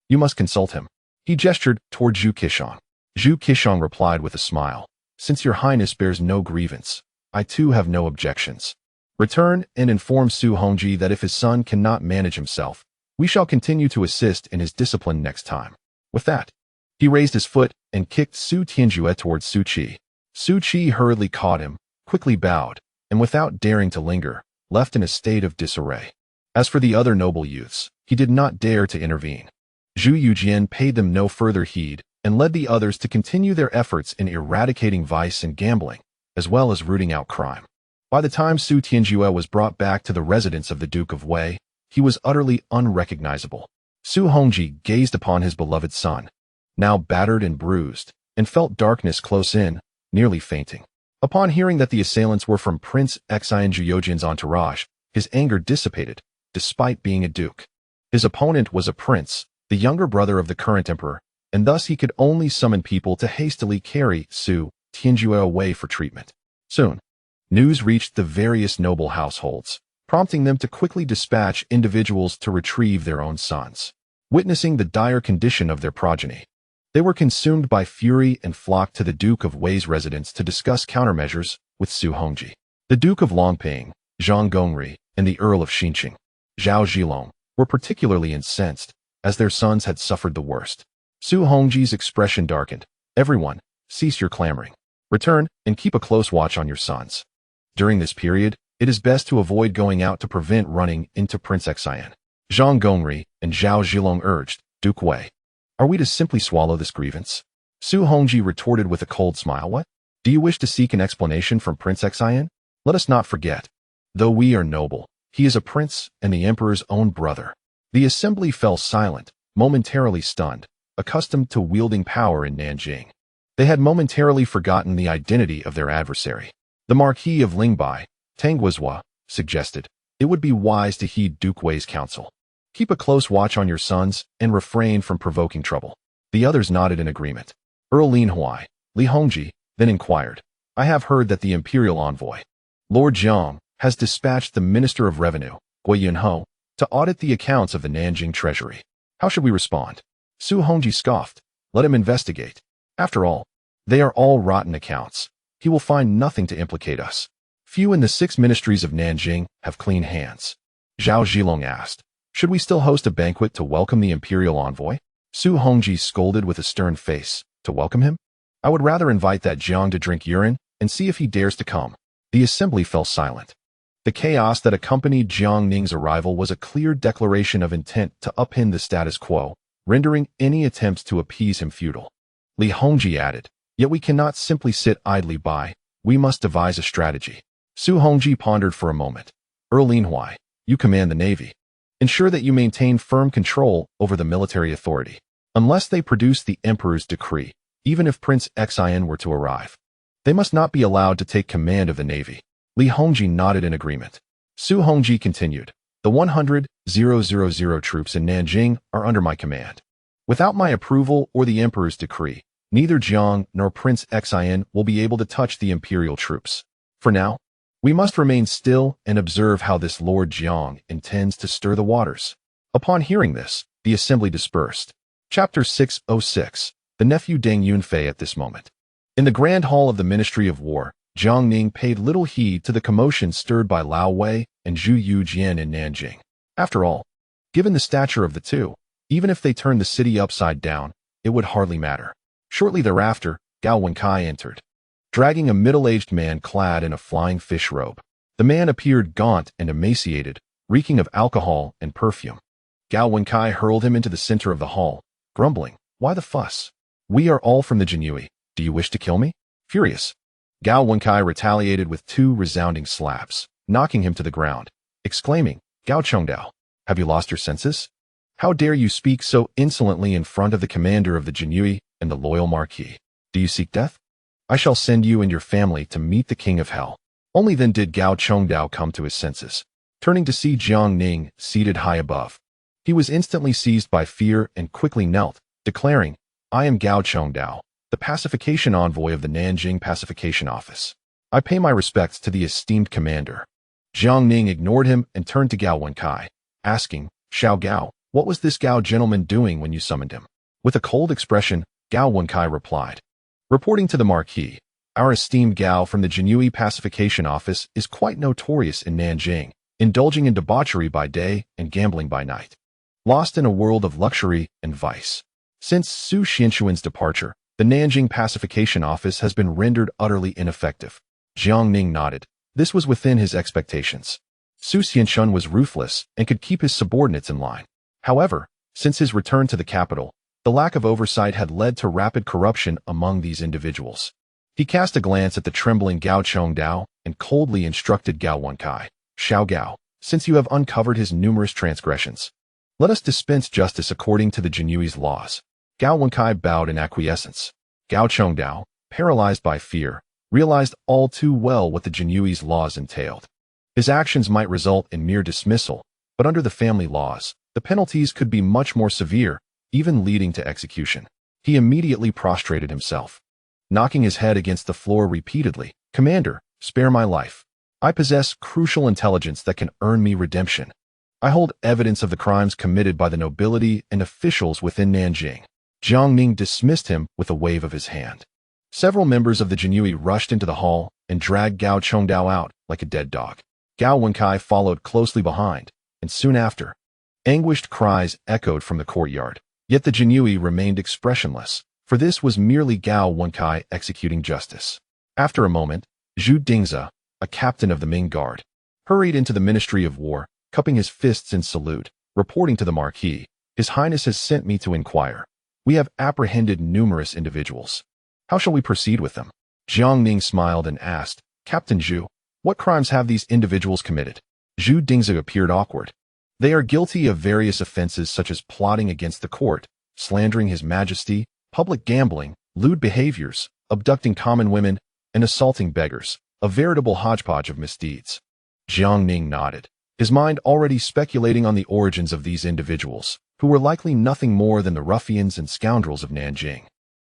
you must consult him." He gestured toward Zhu Qiusong. Zhu Qiusong replied with a smile, "Since your Highness bears no grievance, I too have no objections. Return and inform Su Hongji that if his son cannot manage himself, we shall continue to assist in his discipline next time." With that, he raised his foot and kicked Su Tianjue towards Su Qi. Su Qi hurriedly caught him, quickly bowed, and without daring to linger, left in a state of disarray. As for the other noble youths, he did not dare to intervene. Zhu Youjian paid them no further heed and led the others to continue their efforts in eradicating vice and gambling, as well as rooting out crime. By the time Su Tianjue was brought back to the residence of the Duke of Wei, he was utterly unrecognizable. Su Hongji gazed upon his beloved son, now battered and bruised, and felt darkness close in, nearly fainting. Upon hearing that the assailants were from Prince Xian Zhu Youjian's entourage, his anger dissipated, despite being a duke. His opponent was a prince, the younger brother of the current emperor, and thus he could only summon people to hastily carry Zhu Youjiao away for treatment. Soon, news reached the various noble households, prompting them to quickly dispatch individuals to retrieve their own sons. Witnessing the dire condition of their progeny, they were consumed by fury and flocked to the Duke of Wei's residence to discuss countermeasures with Su Hongji. The Duke of Longping, Zhang Gongri, and the Earl of Xinqing, Zhao Zhilong, were particularly incensed, as their sons had suffered the worst. Su Hongji's expression darkened. "Everyone, cease your clamoring. Return and keep a close watch on your sons. During this period, it is best to avoid going out to prevent running into Prince Xian." Zhang Gongri and Zhao Zhilong urged, "Duke Wei, are we to simply swallow this grievance?" Su Hongji retorted with a cold smile. "What? Do you wish to seek an explanation from Prince Xian? Let us not forget, though we are noble, he is a prince and the emperor's own brother." The assembly fell silent, momentarily stunned, accustomed to wielding power in Nanjing. They had momentarily forgotten the identity of their adversary. The Marquis of Lingbai, Tangguizhua, suggested, "It would be wise to heed Duke Wei's counsel. Keep a close watch on your sons and refrain from provoking trouble." The others nodded in agreement. Earl Lianghuai, Li Hongji, then inquired, "I have heard that the imperial envoy, Lord Jiang, has dispatched the Minister of Revenue, Gui Yunho, to audit the accounts of the Nanjing treasury. How should we respond?" Su Hongji scoffed, "Let him investigate. After all, they are all rotten accounts. He will find nothing to implicate us. Few in the 6 ministries of Nanjing have clean hands." Zhao Zhilong asked, "Should we still host a banquet to welcome the imperial envoy?" Su Hongji scolded with a stern face, "To welcome him? I would rather invite that Jiang to drink urine and see if he dares to come." The assembly fell silent. The chaos that accompanied Jiang Ning's arrival was a clear declaration of intent to upend the status quo, rendering any attempts to appease him futile. Li Hongji added, "Yet we cannot simply sit idly by, we must devise a strategy." Su Hongji pondered for a moment. "Earl Lianghuai, you command the navy. Ensure that you maintain firm control over the military authority. Unless they produce the emperor's decree, even if Prince Xian were to arrive, they must not be allowed to take command of the navy." Li Hongji nodded in agreement. Su Hongji continued, "The 100,000 troops in Nanjing are under my command. Without my approval or the emperor's decree, neither Jiang nor Prince Xian will be able to touch the imperial troops. For now, we must remain still and observe how this Lord Jiang intends to stir the waters." Upon hearing this, the assembly dispersed. Chapter 606. The nephew Deng Yunfei at this moment. In the grand hall of the Ministry of War, Jiang Ning paid little heed to the commotion stirred by Lianghuai and Zhu Youjian in Nanjing. After all, given the stature of the two, even if they turned the city upside down, it would hardly matter. Shortly thereafter, Gao Wenkai entered, dragging a middle-aged man clad in a flying fish robe. The man appeared gaunt and emaciated, reeking of alcohol and perfume. Gao Wenkai hurled him into the center of the hall, grumbling, "Why the fuss? We are all from the Jinyui. Do you wish to kill me?" Furious, Gao Wenkai retaliated with 2 resounding slaps, knocking him to the ground, exclaiming, "Gao Chongdao, have you lost your senses? How dare you speak so insolently in front of the commander of the Jinyui and the loyal Marquis? Do you seek death? I shall send you and your family to meet the King of Hell." Only then did Gao Chongdao come to his senses, turning to see Jiang Ning seated high above. He was instantly seized by fear and quickly knelt, declaring, "I am Gao Chongdao, the pacification envoy of the Nanjing Pacification Office. I pay my respects to the esteemed commander." Jiang Ning ignored him and turned to Gao Wenkai, asking, "Xiao Gao, what was this Gao gentleman doing when you summoned him?" With a cold expression, Gao Wenkai replied, "Reporting to the Marquis, our esteemed Gao from the Jinyui Pacification Office is quite notorious in Nanjing, indulging in debauchery by day and gambling by night. Lost in a world of luxury and vice. Since Su Xinshuan's departure, the Nanjing Pacification Office has been rendered utterly ineffective." Jiang Ning nodded. This was within his expectations. Su Xinshuan was ruthless and could keep his subordinates in line. However, since his return to the capital, the lack of oversight had led to rapid corruption among these individuals. He cast a glance at the trembling Gao Chongdao and coldly instructed Gao Wenkai, "Xiao Gao, since you have uncovered his numerous transgressions, let us dispense justice according to the Jinyui's laws." Gao Wenkai bowed in acquiescence. Gao Chongdao, paralyzed by fear, realized all too well what the Jinyui's laws entailed. His actions might result in mere dismissal, but under the family laws, the penalties could be much more severe, even leading to execution. He immediately prostrated himself, knocking his head against the floor repeatedly. "Commander, spare my life. I possess crucial intelligence that can earn me redemption. I hold evidence of the crimes committed by the nobility and officials within Nanjing." Jiang Ning dismissed him with a wave of his hand. Several members of the Jinyui rushed into the hall and dragged Gao Chongdao out like a dead dog. Gao Wenkai followed closely behind, and soon after, anguished cries echoed from the courtyard. Yet the Jinyui remained expressionless, for this was merely Gao Wenkai executing justice. After a moment, Zhu Dingzi, a captain of the Ming Guard, hurried into the Ministry of War, cupping his fists in salute, reporting to the Marquis, "His Highness has sent me to inquire. We have apprehended numerous individuals. How shall we proceed with them?" Jiang Ning smiled and asked, "Captain Zhu, what crimes have these individuals committed?" Zhu Dingzi appeared awkward. "They are guilty of various offenses such as plotting against the court, slandering His Majesty, public gambling, lewd behaviors, abducting common women, and assaulting beggars, a veritable hodgepodge of misdeeds." Jiang Ning nodded, his mind already speculating on the origins of these individuals, who were likely nothing more than the ruffians and scoundrels of Nanjing,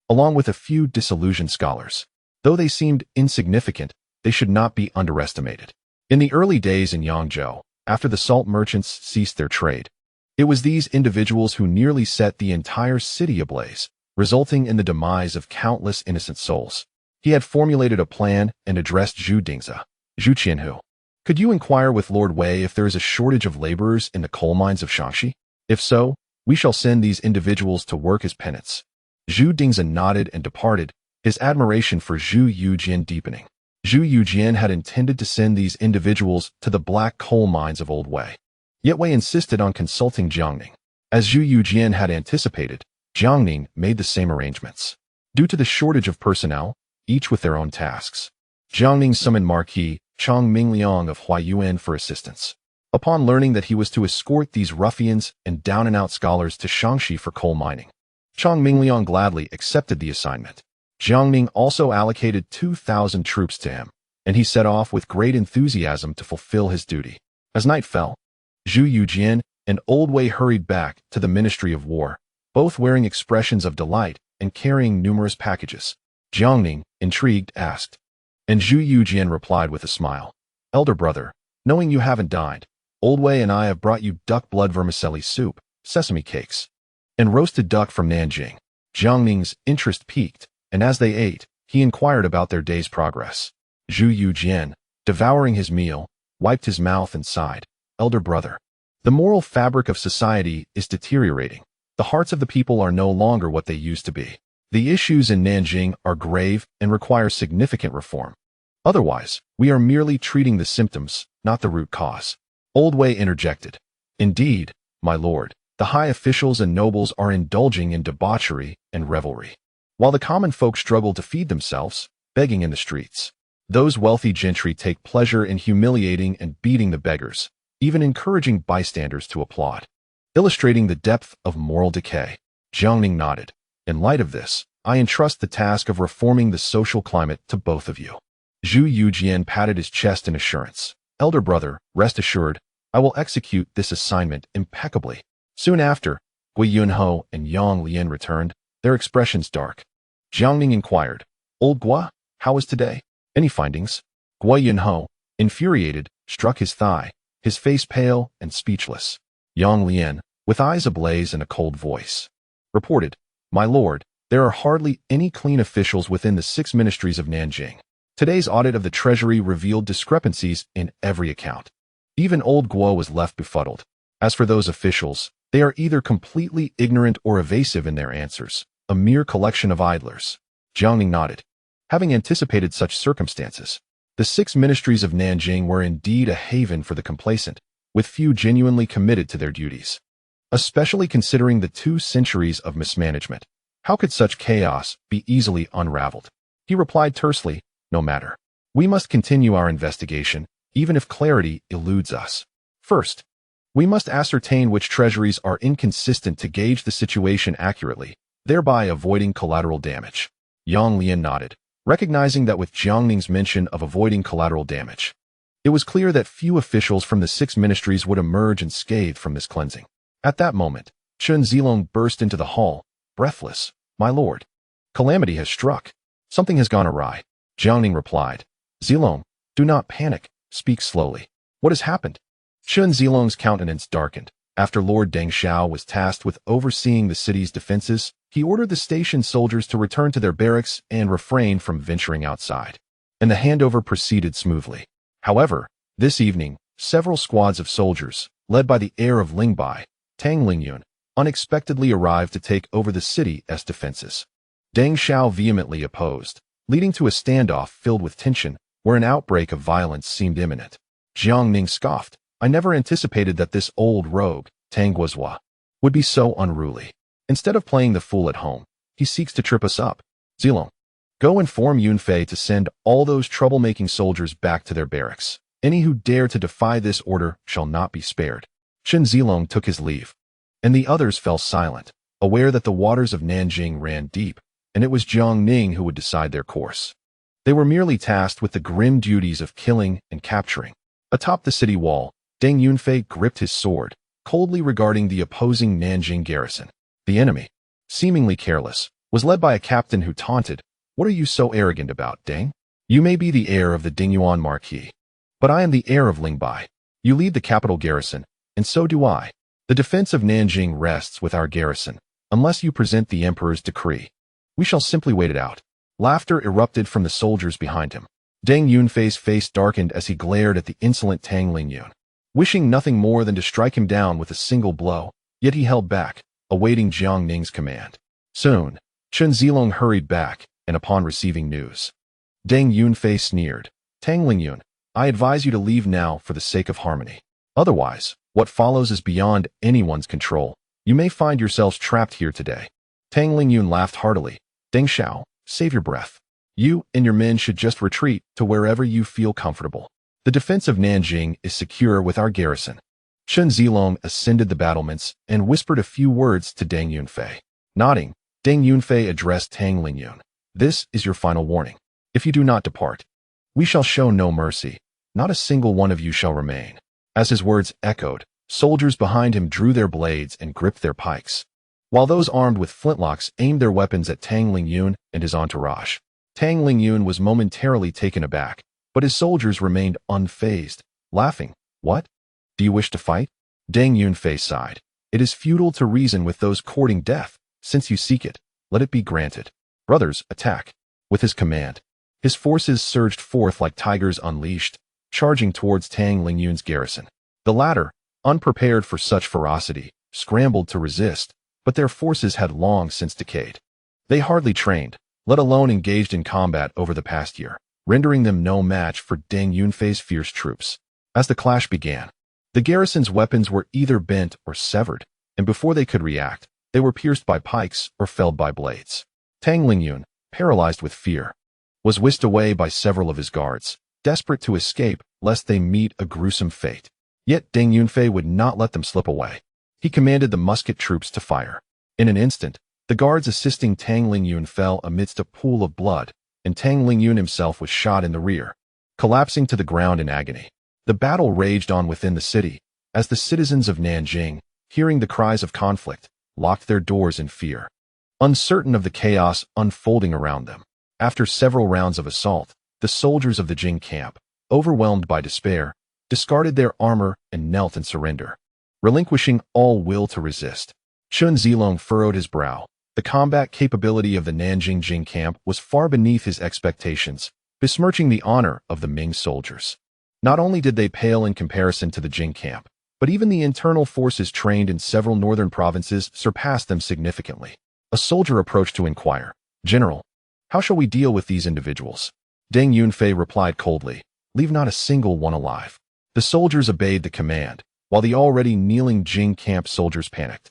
along with a few disillusioned scholars. Though they seemed insignificant, they should not be underestimated. In the early days in Yangzhou, after the salt merchants ceased their trade, it was these individuals who nearly set the entire city ablaze, resulting in the demise of countless innocent souls. He had formulated a plan and addressed Zhu Dingzi. "Zhu Qianhu, could you inquire with Lord Wei if there is a shortage of laborers in the coal mines of Shaanxi? If so, we shall send these individuals to work as peasants." Zhu Dingzi nodded and departed, his admiration for Zhu Youjian deepening. Zhu Youjian had intended to send these individuals to the black coal mines of Old Wei. Yet Wei insisted on consulting Jiang Ning. As Zhu Youjian had anticipated, Jiang Ning made the same arrangements. Due to the shortage of personnel, each with their own tasks, Jiang Ning summoned Marquis Chang Mingliang of Huayuan for assistance. Upon learning that he was to escort these ruffians and down-and-out scholars to Shaanxi for coal mining, Chang Mingliang gladly accepted the assignment. Jiang Ning also allocated 2,000 troops to him, and he set off with great enthusiasm to fulfill his duty. As night fell, Zhu Youjian and Old Wei hurried back to the Ministry of War, both wearing expressions of delight and carrying numerous packages. Jiang Ning, intrigued, asked, and Zhu Youjian replied with a smile, "Elder brother, knowing you haven't dined, Old Wei and I have brought you duck blood vermicelli soup, sesame cakes, and roasted duck from Nanjing." Jiang Ning's interest piqued, and as they ate, he inquired about their day's progress. Zhu Youjian, devouring his meal, wiped his mouth and sighed, "Elder brother, the moral fabric of society is deteriorating. The hearts of the people are no longer what they used to be. The issues in Nanjing are grave and require significant reform. Otherwise, we are merely treating the symptoms, not the root cause." Old Wei interjected, "Indeed, my lord, the high officials and nobles are indulging in debauchery and revelry, while the common folk struggle to feed themselves, begging in the streets. Those wealthy gentry take pleasure in humiliating and beating the beggars, even encouraging bystanders to applaud, illustrating the depth of moral decay." Jiang Ning nodded. "In light of this, I entrust the task of reforming the social climate to both of you." Zhu Youjian patted his chest in assurance. "Elder brother, rest assured, I will execute this assignment impeccably." Soon after, Gui Yunho and Yang Lian returned, their expressions dark. Jiang Ning inquired, "Old Gua, how was today? Any findings?" Gui Yunho, infuriated, struck his thigh, his face pale and speechless. Yang Lian, with eyes ablaze and a cold voice, reported, "My lord, there are hardly any clean officials within the 6 ministries of Nanjing. Today's audit of the treasury revealed discrepancies in every account. Even Old Guo was left befuddled. As for those officials, they are either completely ignorant or evasive in their answers, a mere collection of idlers." Jiang Ning nodded. Having anticipated such circumstances, the 6 ministries of Nanjing were indeed a haven for the complacent, with few genuinely committed to their duties. Especially considering the 2 centuries of mismanagement, how could such chaos be easily unraveled? He replied tersely, "No matter. We must continue our investigation, even if clarity eludes us. First, we must ascertain which treasuries are inconsistent to gauge the situation accurately, thereby avoiding collateral damage. Yang Lian nodded, recognizing that with Jiang Ning's mention of avoiding collateral damage, it was clear that few officials from the 6 ministries would emerge unscathed from this cleansing. At that moment, Chen Zilong burst into the hall, breathless. "My lord, calamity has struck. Something has gone awry." Jiang Ning replied, "Zilong, do not panic. Speak slowly. What has happened?" Chen Zilong's countenance darkened. After Lord Deng Xiao was tasked with overseeing the city's defenses, he ordered the station soldiers to return to their barracks and refrain from venturing outside. And the handover proceeded smoothly. However, this evening, several squads of soldiers, led by the heir of Lingbai, Tang Lingyun, unexpectedly arrived to take over the city as defenses. Deng Xiao vehemently opposed, leading to a standoff filled with tension, where an outbreak of violence seemed imminent. Jiang Ning scoffed, "I never anticipated that this old rogue, Tang Guozhua, would be so unruly. Instead of playing the fool at home, he seeks to trip us up. Zilong, go inform Yunfei to send all those troublemaking soldiers back to their barracks. Any who dare to defy this order shall not be spared." Chen Zilong took his leave, and the others fell silent, aware that the waters of Nanjing ran deep, and it was Jiang Ning who would decide their course. They were merely tasked with the grim duties of killing and capturing. Atop the city wall, Deng Yunfei gripped his sword, coldly regarding the opposing Nanjing garrison. The enemy, seemingly careless, was led by a captain who taunted, "What are you so arrogant about, Deng? You may be the heir of the Dingyuan Marquis, but I am the heir of Lingbai. You lead the capital garrison, and so do I. The defense of Nanjing rests with our garrison, unless you present the emperor's decree. We shall simply wait it out." Laughter erupted from the soldiers behind him. Deng Yunfei's face darkened as he glared at the insolent Tang Lingyun, wishing nothing more than to strike him down with a single blow, yet he held back, awaiting Jiang Ning's command. Soon, Chen Zilong hurried back, and upon receiving news, Deng Yunfei sneered, "Tang Lingyun, I advise you to leave now for the sake of harmony. Otherwise, what follows is beyond anyone's control. You may find yourselves trapped here today." Tang Lingyun laughed heartily. "Deng Xiao, save your breath. You and your men should just retreat to wherever you feel comfortable. The defense of Nanjing is secure with our garrison." Chen Zilong ascended the battlements and whispered a few words to Deng Yunfei. Nodding, Deng Yunfei addressed Tang Lingyun. "This is your final warning. If you do not depart, we shall show no mercy. Not a single one of you shall remain." As his words echoed, soldiers behind him drew their blades and gripped their pikes, while those armed with flintlocks aimed their weapons at Tang Lingyun and his entourage. Tang Lingyun was momentarily taken aback, but his soldiers remained unfazed, laughing. "What? Do you wish to fight?" Deng Yunfei sighed. "It is futile to reason with those courting death. Since you seek it, let it be granted. Brothers, attack." With his command, his forces surged forth like tigers unleashed, charging towards Tang Lingyun's garrison. The latter, unprepared for such ferocity, scrambled to resist, but their forces had long since decayed. They hardly trained, let alone engaged in combat over the past year, rendering them no match for Deng Yunfei's fierce troops. As the clash began, the garrison's weapons were either bent or severed, and before they could react, they were pierced by pikes or felled by blades. Tang Lingyun, paralyzed with fear, was whisked away by several of his guards, desperate to escape lest they meet a gruesome fate. Yet Deng Yunfei would not let them slip away. He commanded the musket troops to fire. In an instant, the guards assisting Tang Lingyun fell amidst a pool of blood, and Tang Lingyun himself was shot in the rear, collapsing to the ground in agony. The battle raged on within the city, as the citizens of Nanjing, hearing the cries of conflict, locked their doors in fear, uncertain of the chaos unfolding around them. After several rounds of assault, the soldiers of the Jing camp, overwhelmed by despair, discarded their armor and knelt in surrender, relinquishing all will to resist. Chen Zilong furrowed his brow. The combat capability of the Nanjing Jing camp was far beneath his expectations, besmirching the honor of the Ming soldiers. Not only did they pale in comparison to the Jing camp, but even the internal forces trained in several northern provinces surpassed them significantly. A soldier approached to inquire, "General, how shall we deal with these individuals?" Deng Yunfei replied coldly, "Leave not a single one alive." The soldiers obeyed the command, while the already kneeling Jing camp soldiers panicked.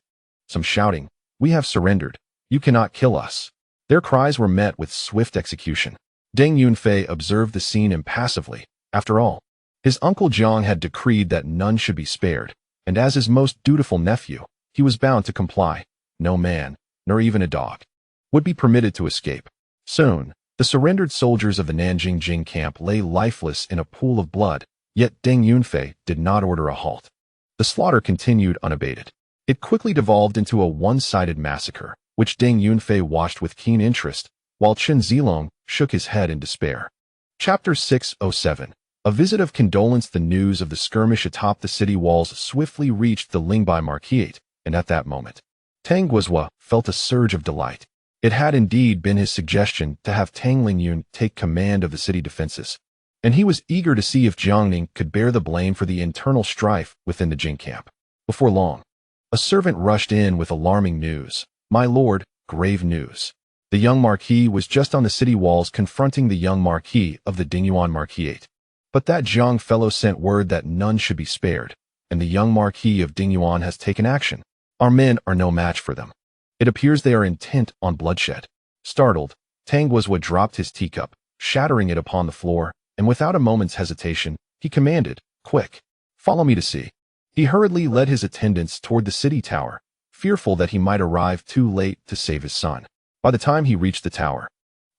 Some shouting, "We have surrendered. You cannot kill us." Their cries were met with swift execution. Deng Yunfei observed the scene impassively. After all, his uncle Jiang had decreed that none should be spared, and as his most dutiful nephew, he was bound to comply. No man, nor even a dog, would be permitted to escape. Soon, the surrendered soldiers of the Nanjing Jing camp lay lifeless in a pool of blood, yet Deng Yunfei did not order a halt. The slaughter continued unabated. It quickly devolved into a one-sided massacre, which Deng Yunfei watched with keen interest, while Chen Zilong shook his head in despair. Chapter 607. A visit of condolence. The news of the skirmish atop the city walls swiftly reached the Lianghuai Marquisate, and at that moment, Tang Guozhua felt a surge of delight. It had indeed been his suggestion to have Tang Lingyun take command of the city defenses, and he was eager to see if Jiang Ning could bear the blame for the internal strife within the Jing camp. Before long, a servant rushed in with alarming news. "My lord, grave news. The young marquis was just on the city walls confronting the young marquis of the Dingyuan Marquisate. But that Jiang fellow sent word that none should be spared, and the young marquis of Dingyuan has taken action. Our men are no match for them. It appears they are intent on bloodshed." Startled, Tang Guozhua dropped his teacup, shattering it upon the floor, and without a moment's hesitation, he commanded, "Quick, follow me to see." He hurriedly led his attendants toward the city tower, fearful that he might arrive too late to save his son. By the time he reached the tower,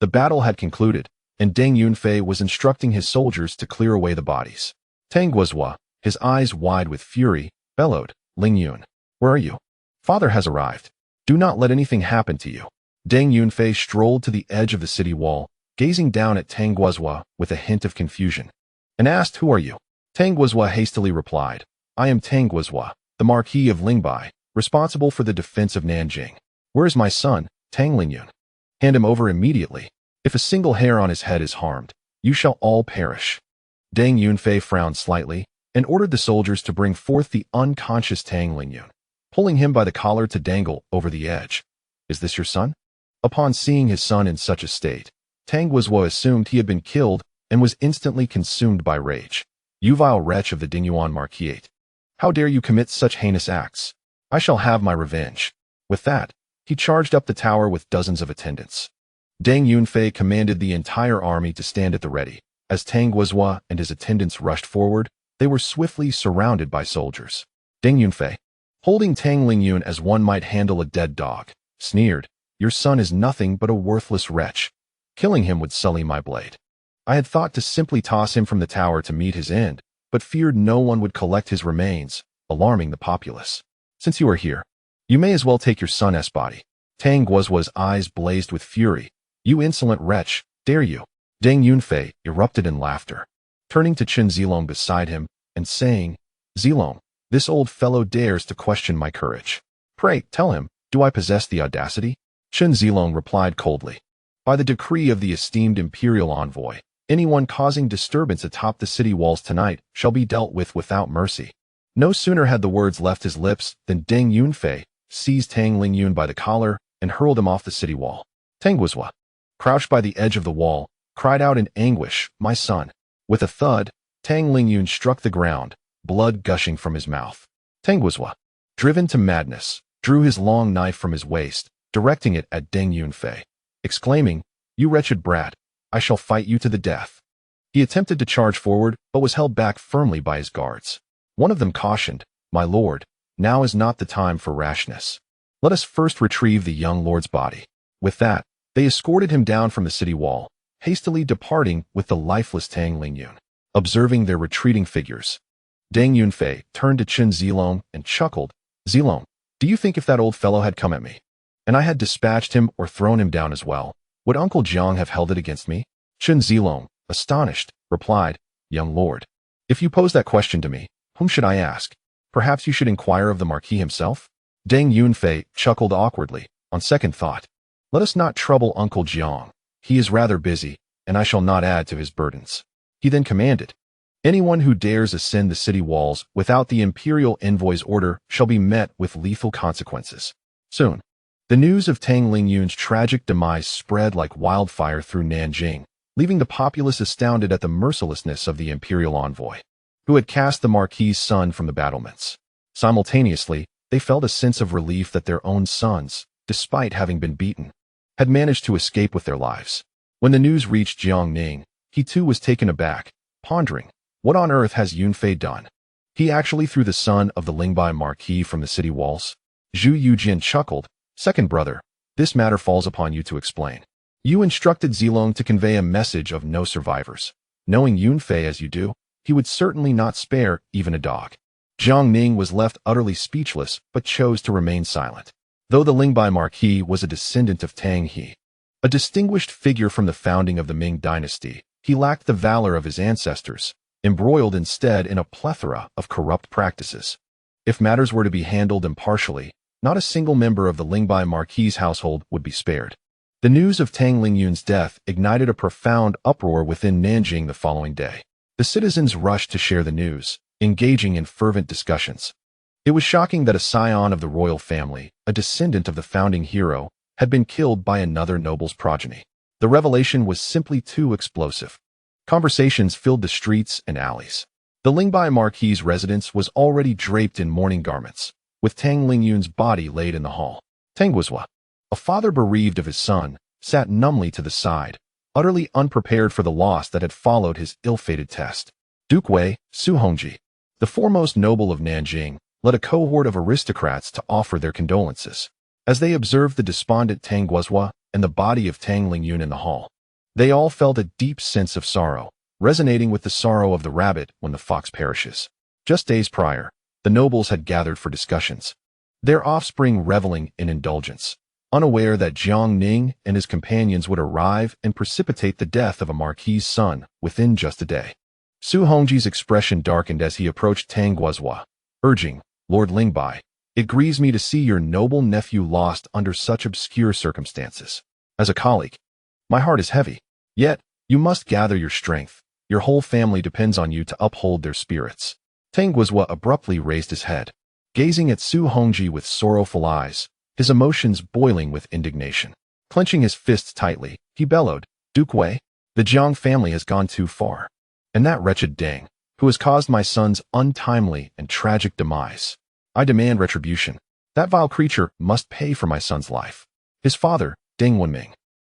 the battle had concluded, and Deng Yunfei was instructing his soldiers to clear away the bodies. Tang Guozhua, his eyes wide with fury, bellowed, "Lingyun, where are you? Father has arrived. Do not let anything happen to you." Deng Yunfei strolled to the edge of the city wall, gazing down at Tang Guozhua with a hint of confusion, and asked, "Who are you?" Tang Guozhua hastily replied, "I am Tang Guozhua, the Marquis of Lianghuai, responsible for the defense of Nanjing. Where is my son, Tang Lingyun? Hand him over immediately. If a single hair on his head is harmed, you shall all perish." Deng Yunfei frowned slightly and ordered the soldiers to bring forth the unconscious Tang Lingyun, pulling him by the collar to dangle over the edge. "Is this your son?" Upon seeing his son in such a state, Tang Guozhua assumed he had been killed and was instantly consumed by rage. "You vile wretch of the Dingyuan Marquisate! How dare you commit such heinous acts? I shall have my revenge." With that, he charged up the tower with dozens of attendants. Deng Yunfei commanded the entire army to stand at the ready. As Tang Guozhua and his attendants rushed forward, they were swiftly surrounded by soldiers. Deng Yunfei, holding Tang Lingyun as one might handle a dead dog, sneered, "Your son is nothing but a worthless wretch. Killing him would sully my blade. I had thought to simply toss him from the tower to meet his end, but feared no one would collect his remains, alarming the populace. Since you are here, you may as well take your son's body." Tang Guozhua's eyes blazed with fury. "You insolent wretch, dare you?" Deng Yunfei erupted in laughter, turning to Chen Zilong beside him and saying, "Zilong, this old fellow dares to question my courage. Pray, tell him, do I possess the audacity?" Chen Zilong replied coldly, "By the decree of the esteemed imperial envoy, anyone causing disturbance atop the city walls tonight shall be dealt with without mercy." No sooner had the words left his lips than Deng Yunfei seized Tang Lingyun by the collar and hurled him off the city wall. Tang Guozhua, crouched by the edge of the wall, cried out in anguish, "My son!" With a thud, Tang Lingyun struck the ground, blood gushing from his mouth. Tang Guozhua, driven to madness, drew his long knife from his waist, directing it at Deng Yunfei, exclaiming, "You wretched brat, I shall fight you to the death." He attempted to charge forward, but was held back firmly by his guards. One of them cautioned, "My lord, now is not the time for rashness. Let us first retrieve the young lord's body." With that, they escorted him down from the city wall, hastily departing with the lifeless Tang Lingyun. Observing their retreating figures, Deng Yunfei turned to Chen Zilong and chuckled, "Zilong, do you think if that old fellow had come at me, and I had dispatched him or thrown him down as well, would Uncle Jiang have held it against me?" Chen Zilong, astonished, replied, "Young lord, if you pose that question to me, whom should I ask? Perhaps you should inquire of the Marquis himself?" Deng Yunfei chuckled awkwardly. "On second thought, let us not trouble Uncle Jiang. He is rather busy, and I shall not add to his burdens." He then commanded, "Anyone who dares ascend the city walls without the imperial envoy's order shall be met with lethal consequences." Soon, the news of Tang Lingyun's tragic demise spread like wildfire through Nanjing, leaving the populace astounded at the mercilessness of the imperial envoy, who had cast the Marquis's son from the battlements. Simultaneously, they felt a sense of relief that their own sons, despite having been beaten, had managed to escape with their lives. When the news reached Jiang Ning, he too was taken aback, pondering, what on earth has Yunfei done? He actually threw the son of the Lianghuai Marquis from the city walls? Zhu Youjian chuckled, "Second brother, this matter falls upon you to explain." You instructed Zilong to convey a message of no survivors. Knowing Yunfei as you do, he would certainly not spare even a dog. Jiang Ning was left utterly speechless, but chose to remain silent. Though the Lingbai Marquis was a descendant of Tianqi, a distinguished figure from the founding of the Ming dynasty, he lacked the valor of his ancestors, embroiled instead in a plethora of corrupt practices. If matters were to be handled impartially, not a single member of the Lingbai Marquis' household would be spared. The news of Tang Lingyun's death ignited a profound uproar within Nanjing the following day. The citizens rushed to share the news, engaging in fervent discussions. It was shocking that a scion of the royal family, a descendant of the founding hero, had been killed by another noble's progeny. The revelation was simply too explosive. Conversations filled the streets and alleys. The Lingbai Marquis' residence was already draped in mourning garments, with Tang Lingyun's body laid in the hall. Tangguozhua, a father bereaved of his son, sat numbly to the side, utterly unprepared for the loss that had followed his ill-fated test. Duke Wei, Su Hongji, the foremost noble of Nanjing, led a cohort of aristocrats to offer their condolences. As they observed the despondent Tangguozhua and the body of Tang Lingyun in the hall, they all felt a deep sense of sorrow, resonating with the sorrow of the rabbit when the fox perishes. Just days prior, the nobles had gathered for discussions, their offspring reveling in indulgence, unaware that Jiang Ning and his companions would arrive and precipitate the death of a marquis' son within just a day. Su Hongji's expression darkened as he approached Tangguozhua, urging, "Lord Lingbai, it grieves me to see your noble nephew lost under such obscure circumstances. As a colleague, my heart is heavy. Yet, you must gather your strength. Your whole family depends on you to uphold their spirits." Tangguozhua abruptly raised his head, gazing at Su Hongji with sorrowful eyes, his emotions boiling with indignation. Clenching his fists tightly, he bellowed, "Duke Wei, the Jiang family has gone too far. And that wretched Deng, who has caused my son's untimely and tragic demise. I demand retribution. That vile creature must pay for my son's life. His father, Deng Wenming,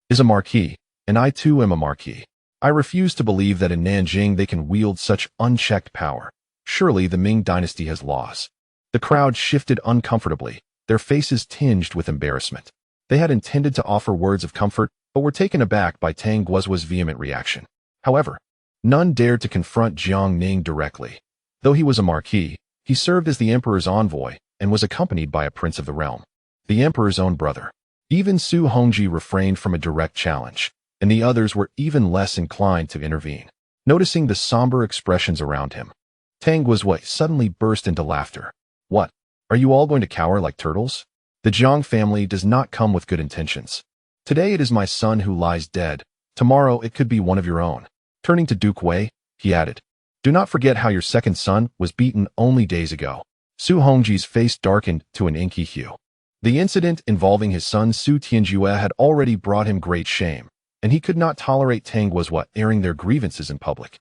is a marquis, and I too am a marquis. I refuse to believe that in Nanjing they can wield such unchecked power. Surely the Ming dynasty has laws." The crowd shifted uncomfortably, their faces tinged with embarrassment. They had intended to offer words of comfort, but were taken aback by Tangguozhua's vehement reaction. However, none dared to confront Jiang Ning directly. Though he was a marquis, he served as the emperor's envoy and was accompanied by a prince of the realm, the emperor's own brother. Even Su Hongji refrained from a direct challenge, and the others were even less inclined to intervene. Noticing the somber expressions around him, Tangguozhua suddenly burst into laughter. "What? Are you all going to cower like turtles? The Jiang family does not come with good intentions. Today it is my son who lies dead. Tomorrow it could be one of your own." Turning to Duke Wei, he added, "Do not forget how your second son was beaten only days ago." Su Hongji's face darkened to an inky hue. The incident involving his son Su Tianjue had already brought him great shame, and he could not tolerate Tangguozhua airing their grievances in public.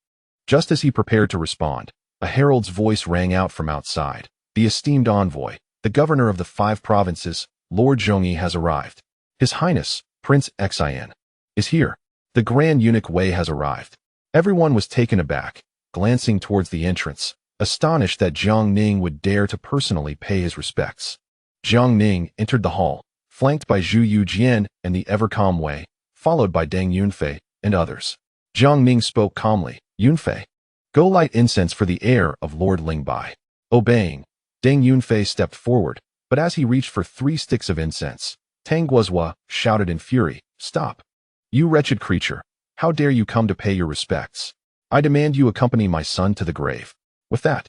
Just as he prepared to respond, a herald's voice rang out from outside. "The esteemed envoy, the governor of the 5 provinces, Lord Zhongyi has arrived. His Highness, Prince Xian, is here. The Grand Eunuch Wei has arrived." Everyone was taken aback, glancing towards the entrance, astonished that Jiang Ning would dare to personally pay his respects. Jiang Ning entered the hall, flanked by Zhu Youjian and the ever-calm Wei, followed by Deng Yunfei and others. Jiang Ning spoke calmly, "Yunfei, go light incense for the heir of Lord Lingbai." Obeying, Deng Yunfei stepped forward, but as he reached for 3 sticks of incense, Tangguozhua shouted in fury, "Stop! You wretched creature! How dare you come to pay your respects? I demand you accompany my son to the grave." With that,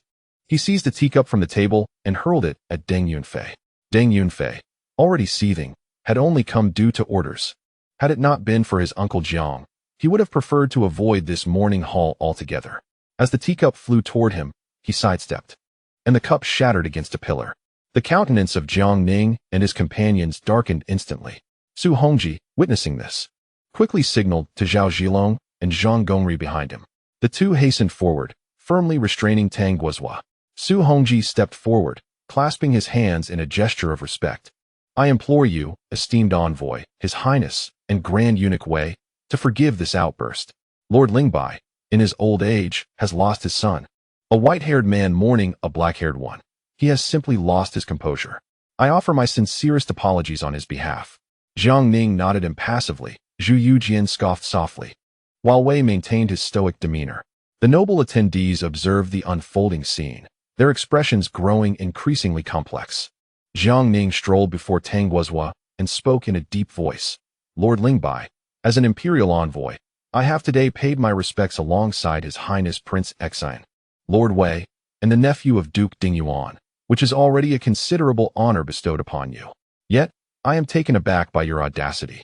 he seized a teacup from the table and hurled it at Deng Yunfei. Deng Yunfei, already seething, had only come due to orders. Had it not been for his uncle Jiang, he would have preferred to avoid this mourning hall altogether. As the teacup flew toward him, he sidestepped, and the cup shattered against a pillar. The countenance of Jiang Ning and his companions darkened instantly. Su Hongji, witnessing this, quickly signaled to Zhao Zhilong and Zhang Gongri behind him. The two hastened forward, firmly restraining Tangguozhua. Su Hongji stepped forward, clasping his hands in a gesture of respect. "I implore you, esteemed envoy, His Highness, and Grand Eunuch Wei, to forgive this outburst. Lord Lingbai, in his old age, has lost his son. A white-haired man mourning a black-haired one. He has simply lost his composure. I offer my sincerest apologies on his behalf." Jiang Ning nodded impassively, Zhu Youjian scoffed softly, while Wei maintained his stoic demeanor. The noble attendees observed the unfolding scene, their expressions growing increasingly complex. Jiang Ning strolled before Tang Guozhua and spoke in a deep voice. Lord Lingbai, as an imperial envoy, I have today paid my respects alongside His Highness Prince Xinyao, Lord Wei, and the nephew of Duke Dingyuan, which is already a considerable honor bestowed upon you. Yet, I am taken aback by your audacity.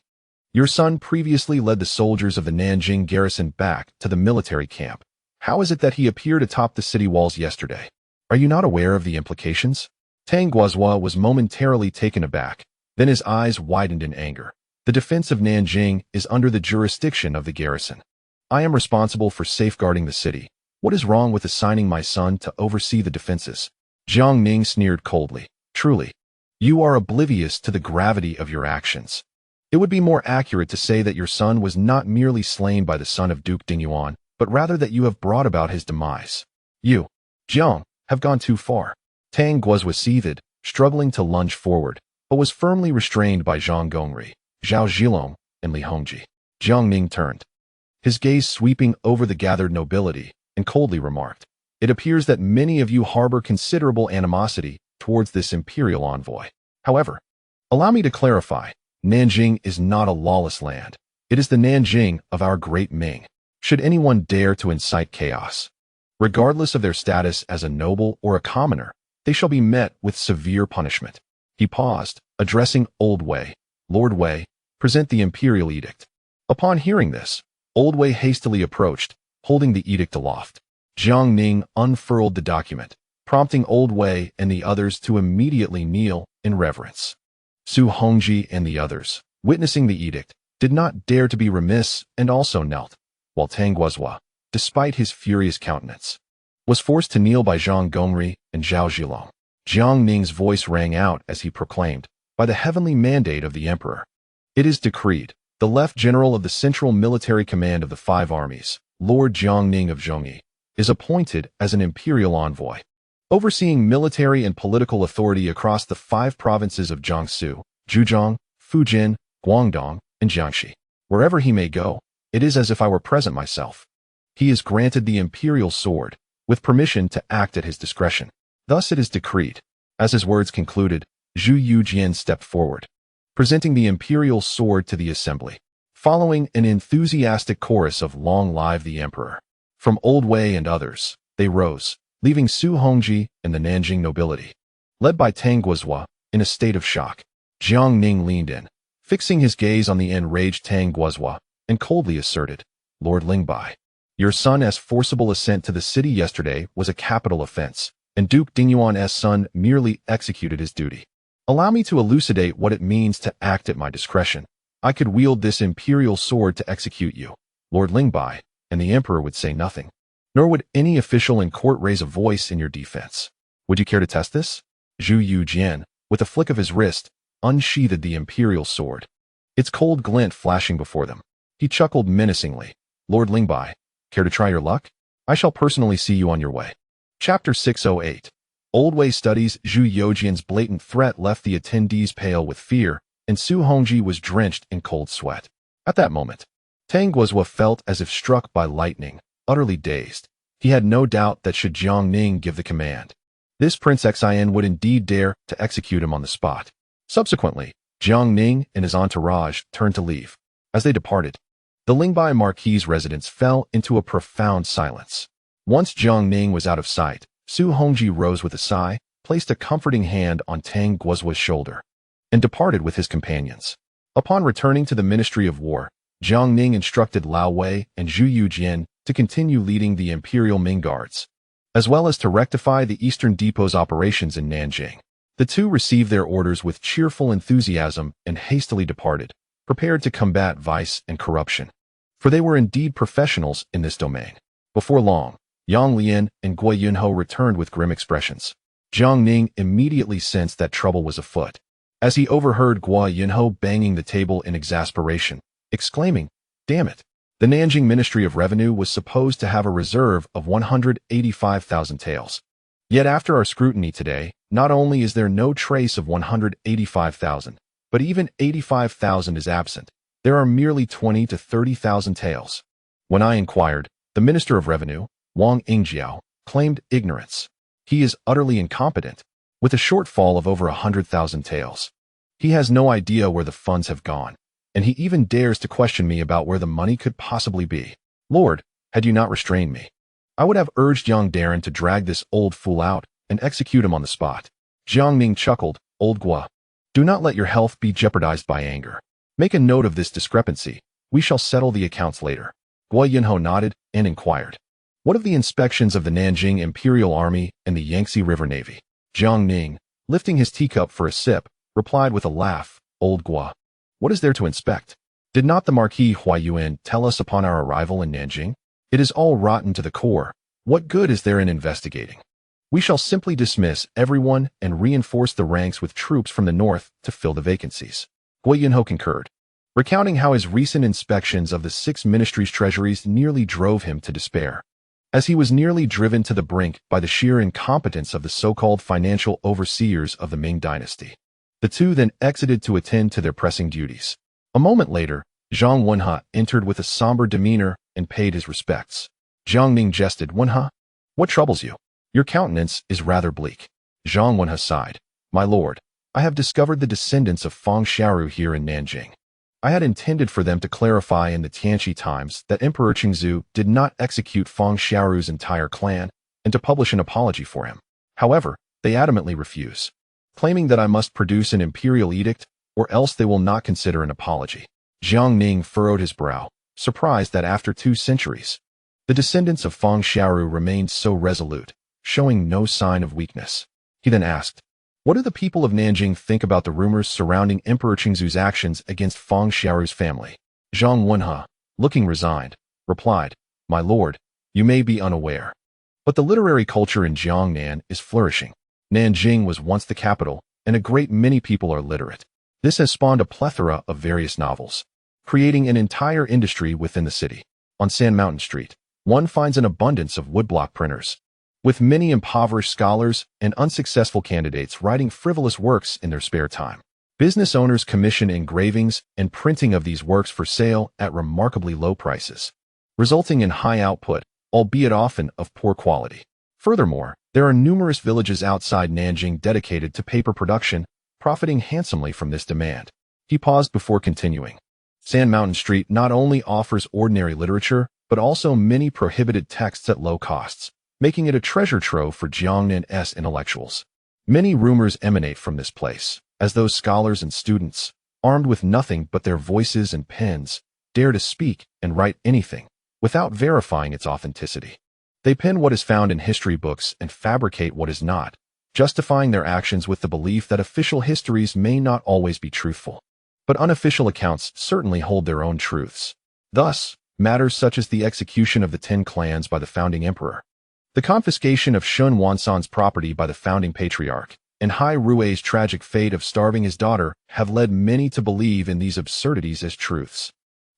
Your son previously led the soldiers of the Nanjing garrison back to the military camp. How is it that he appeared atop the city walls yesterday? Are you not aware of the implications? Tang Guozhua was momentarily taken aback, then his eyes widened in anger. The defense of Nanjing is under the jurisdiction of the garrison. I am responsible for safeguarding the city. What is wrong with assigning my son to oversee the defenses? Jiang Ning sneered coldly. Truly, you are oblivious to the gravity of your actions. It would be more accurate to say that your son was not merely slain by the son of Duke Dingyuan, but rather that you have brought about his demise. You, Jiang, have gone too far. Tang Guozhua seethed, struggling to lunge forward, but was firmly restrained by Zhang Gongri, Zhao Zhilong, and Li Hongji. Jiang Ning turned, his gaze sweeping over the gathered nobility, and coldly remarked, It appears that many of you harbor considerable animosity towards this imperial envoy. However, allow me to clarify, Nanjing is not a lawless land. It is the Nanjing of our Great Ming. Should anyone dare to incite chaos, regardless of their status as a noble or a commoner, they shall be met with severe punishment. He paused, addressing Old Wei. Lord Wei, present the imperial edict. Upon hearing this, Old Wei hastily approached, holding the edict aloft. Jiang Ning unfurled the document, prompting Old Wei and the others to immediately kneel in reverence. Su Hongji and the others, witnessing the edict, did not dare to be remiss and also knelt, while Tang Guozhua, despite his furious countenance, was forced to kneel by Zhang Gongri and Zhao Zhilong. Jiang Ning's voice rang out as he proclaimed, by the heavenly mandate of the emperor. It is decreed, the Left General of the Central Military Command of the Five Armies, Lord Jiang Ning of Zhongyi, is appointed as an imperial envoy, overseeing military and political authority across the 5 provinces of Jiangsu, Zhejiang, Fujian, Guangdong, and Jiangxi. Wherever he may go, it is as if I were present myself. He is granted the imperial sword, with permission to act at his discretion. Thus it is decreed. As his words concluded, Zhu Youjian stepped forward, presenting the imperial sword to the assembly, following an enthusiastic chorus of Long Live the Emperor. From Old Wei and others, they rose, leaving Su Hongji and the Nanjing nobility, led by Tang Guozhua, in a state of shock. Jiang Ning leaned in, fixing his gaze on the enraged Tang Guozhua, and coldly asserted, Lord Lingbai, your son's forcible ascent to the city yesterday was a capital offense, and Duke Dingyuan's son merely executed his duty. Allow me to elucidate what it means to act at my discretion. I could wield this imperial sword to execute you, Lord Lingbai, and the emperor would say nothing. Nor would any official in court raise a voice in your defense. Would you care to test this? Zhu Youjian, with a flick of his wrist, unsheathed the imperial sword, its cold glint flashing before them. He chuckled menacingly. Lord Lingbai, care to try your luck? I shall personally see you on your way. Chapter 608. Old Wei studies. Zhu Youjian's blatant threat left the attendees pale with fear, and Su Hongji was drenched in cold sweat. At that moment, Tang Guozhua felt as if struck by lightning, utterly dazed. He had no doubt that should Jiang Ning give the command, this Prince Xinyao would indeed dare to execute him on the spot. Subsequently, Jiang Ning and his entourage turned to leave. As they departed, the Lingbai Marquis' residence fell into a profound silence. Once Jiang Ning was out of sight, Su Hongji rose with a sigh, placed a comforting hand on Tang Guozhua's shoulder, and departed with his companions. Upon returning to the Ministry of War, Jiang Ning instructed Lao Wei and Zhu Youjian to continue leading the Imperial Ming Guards, as well as to rectify the Eastern Depot's operations in Nanjing. The two received their orders with cheerful enthusiasm and hastily departed, prepared to combat vice and corruption, for they were indeed professionals in this domain. Before long, Yang Lian and Guo Yunho returned with grim expressions. Jiang Ning immediately sensed that trouble was afoot, as he overheard Guo Yunho banging the table in exasperation, exclaiming, Damn it! The Nanjing Ministry of Revenue was supposed to have a reserve of 185,000 taels. Yet after our scrutiny today, not only is there no trace of 185,000, but even 85,000 is absent. There are merely 20 to 30,000 taels. When I inquired, the Minister of Revenue, Wang Yingjiao, claimed ignorance. He is utterly incompetent, with a shortfall of over 100,000 taels. He has no idea where the funds have gone, and he even dares to question me about where the money could possibly be. Lord, had you not restrained me, I would have urged young Darren to drag this old fool out and execute him on the spot. Jiang Ning chuckled, Old Gua, do not let your health be jeopardized by anger. Make a note of this discrepancy. We shall settle the accounts later. Gua Yunho nodded and inquired, what of the inspections of the Nanjing Imperial Army and the Yangtze River Navy? Jiang Ning, lifting his teacup for a sip, replied with a laugh, Old Gua, what is there to inspect? Did not the Marquis Huayuan tell us upon our arrival in Nanjing? It is all rotten to the core. What good is there in investigating? We shall simply dismiss everyone and reinforce the ranks with troops from the north to fill the vacancies. Gua Yunho concurred, recounting how his recent inspections of the 6 ministries' treasuries nearly drove him to despair, as he was nearly driven to the brink by the sheer incompetence of the so-called financial overseers of the Ming dynasty. The two then exited to attend to their pressing duties. A moment later, Zhang Wenhe entered with a somber demeanor and paid his respects. Jiang Ning jested, Wenhe, what troubles you? Your countenance is rather bleak. Zhang Wenhe sighed, My lord, I have discovered the descendants of Fang Xiaoru here in Nanjing. I had intended for them to clarify in the Tianqi Times that Emperor Qingzu did not execute Fang Xiaoru's entire clan and to publish an apology for him. However, they adamantly refuse, claiming that I must produce an imperial edict or else they will not consider an apology. Jiang Ning furrowed his brow, surprised that after 2 centuries, the descendants of Fang Xiaoru remained so resolute, showing no sign of weakness. He then asked, what do the people of Nanjing think about the rumors surrounding Emperor Qingzu's actions against Fang Xiaoru's family? Zhang Wenhe, looking resigned, replied, My lord, you may be unaware, but the literary culture in Jiangnan is flourishing. Nanjing was once the capital, and a great many people are literate. This has spawned a plethora of various novels, creating an entire industry within the city. On Sand Mountain Street, one finds an abundance of woodblock printers, with many impoverished scholars and unsuccessful candidates writing frivolous works in their spare time. Business owners commission engravings and printing of these works for sale at remarkably low prices, resulting in high output, albeit often of poor quality. Furthermore, there are numerous villages outside Nanjing dedicated to paper production, profiting handsomely from this demand. He paused before continuing. Sand Mountain Street not only offers ordinary literature, but also many prohibited texts at low costs, making it a treasure trove for Jiangnan's intellectuals. Many rumors emanate from this place, as those scholars and students, armed with nothing but their voices and pens, dare to speak and write anything, without verifying its authenticity. They pen what is found in history books and fabricate what is not, justifying their actions with the belief that official histories may not always be truthful. But unofficial accounts certainly hold their own truths. Thus, matters such as the execution of the 10 clans by the founding emperor, the confiscation of Shun Wansan's property by the founding patriarch, and Hai Rui's tragic fate of starving his daughter have led many to believe in these absurdities as truths.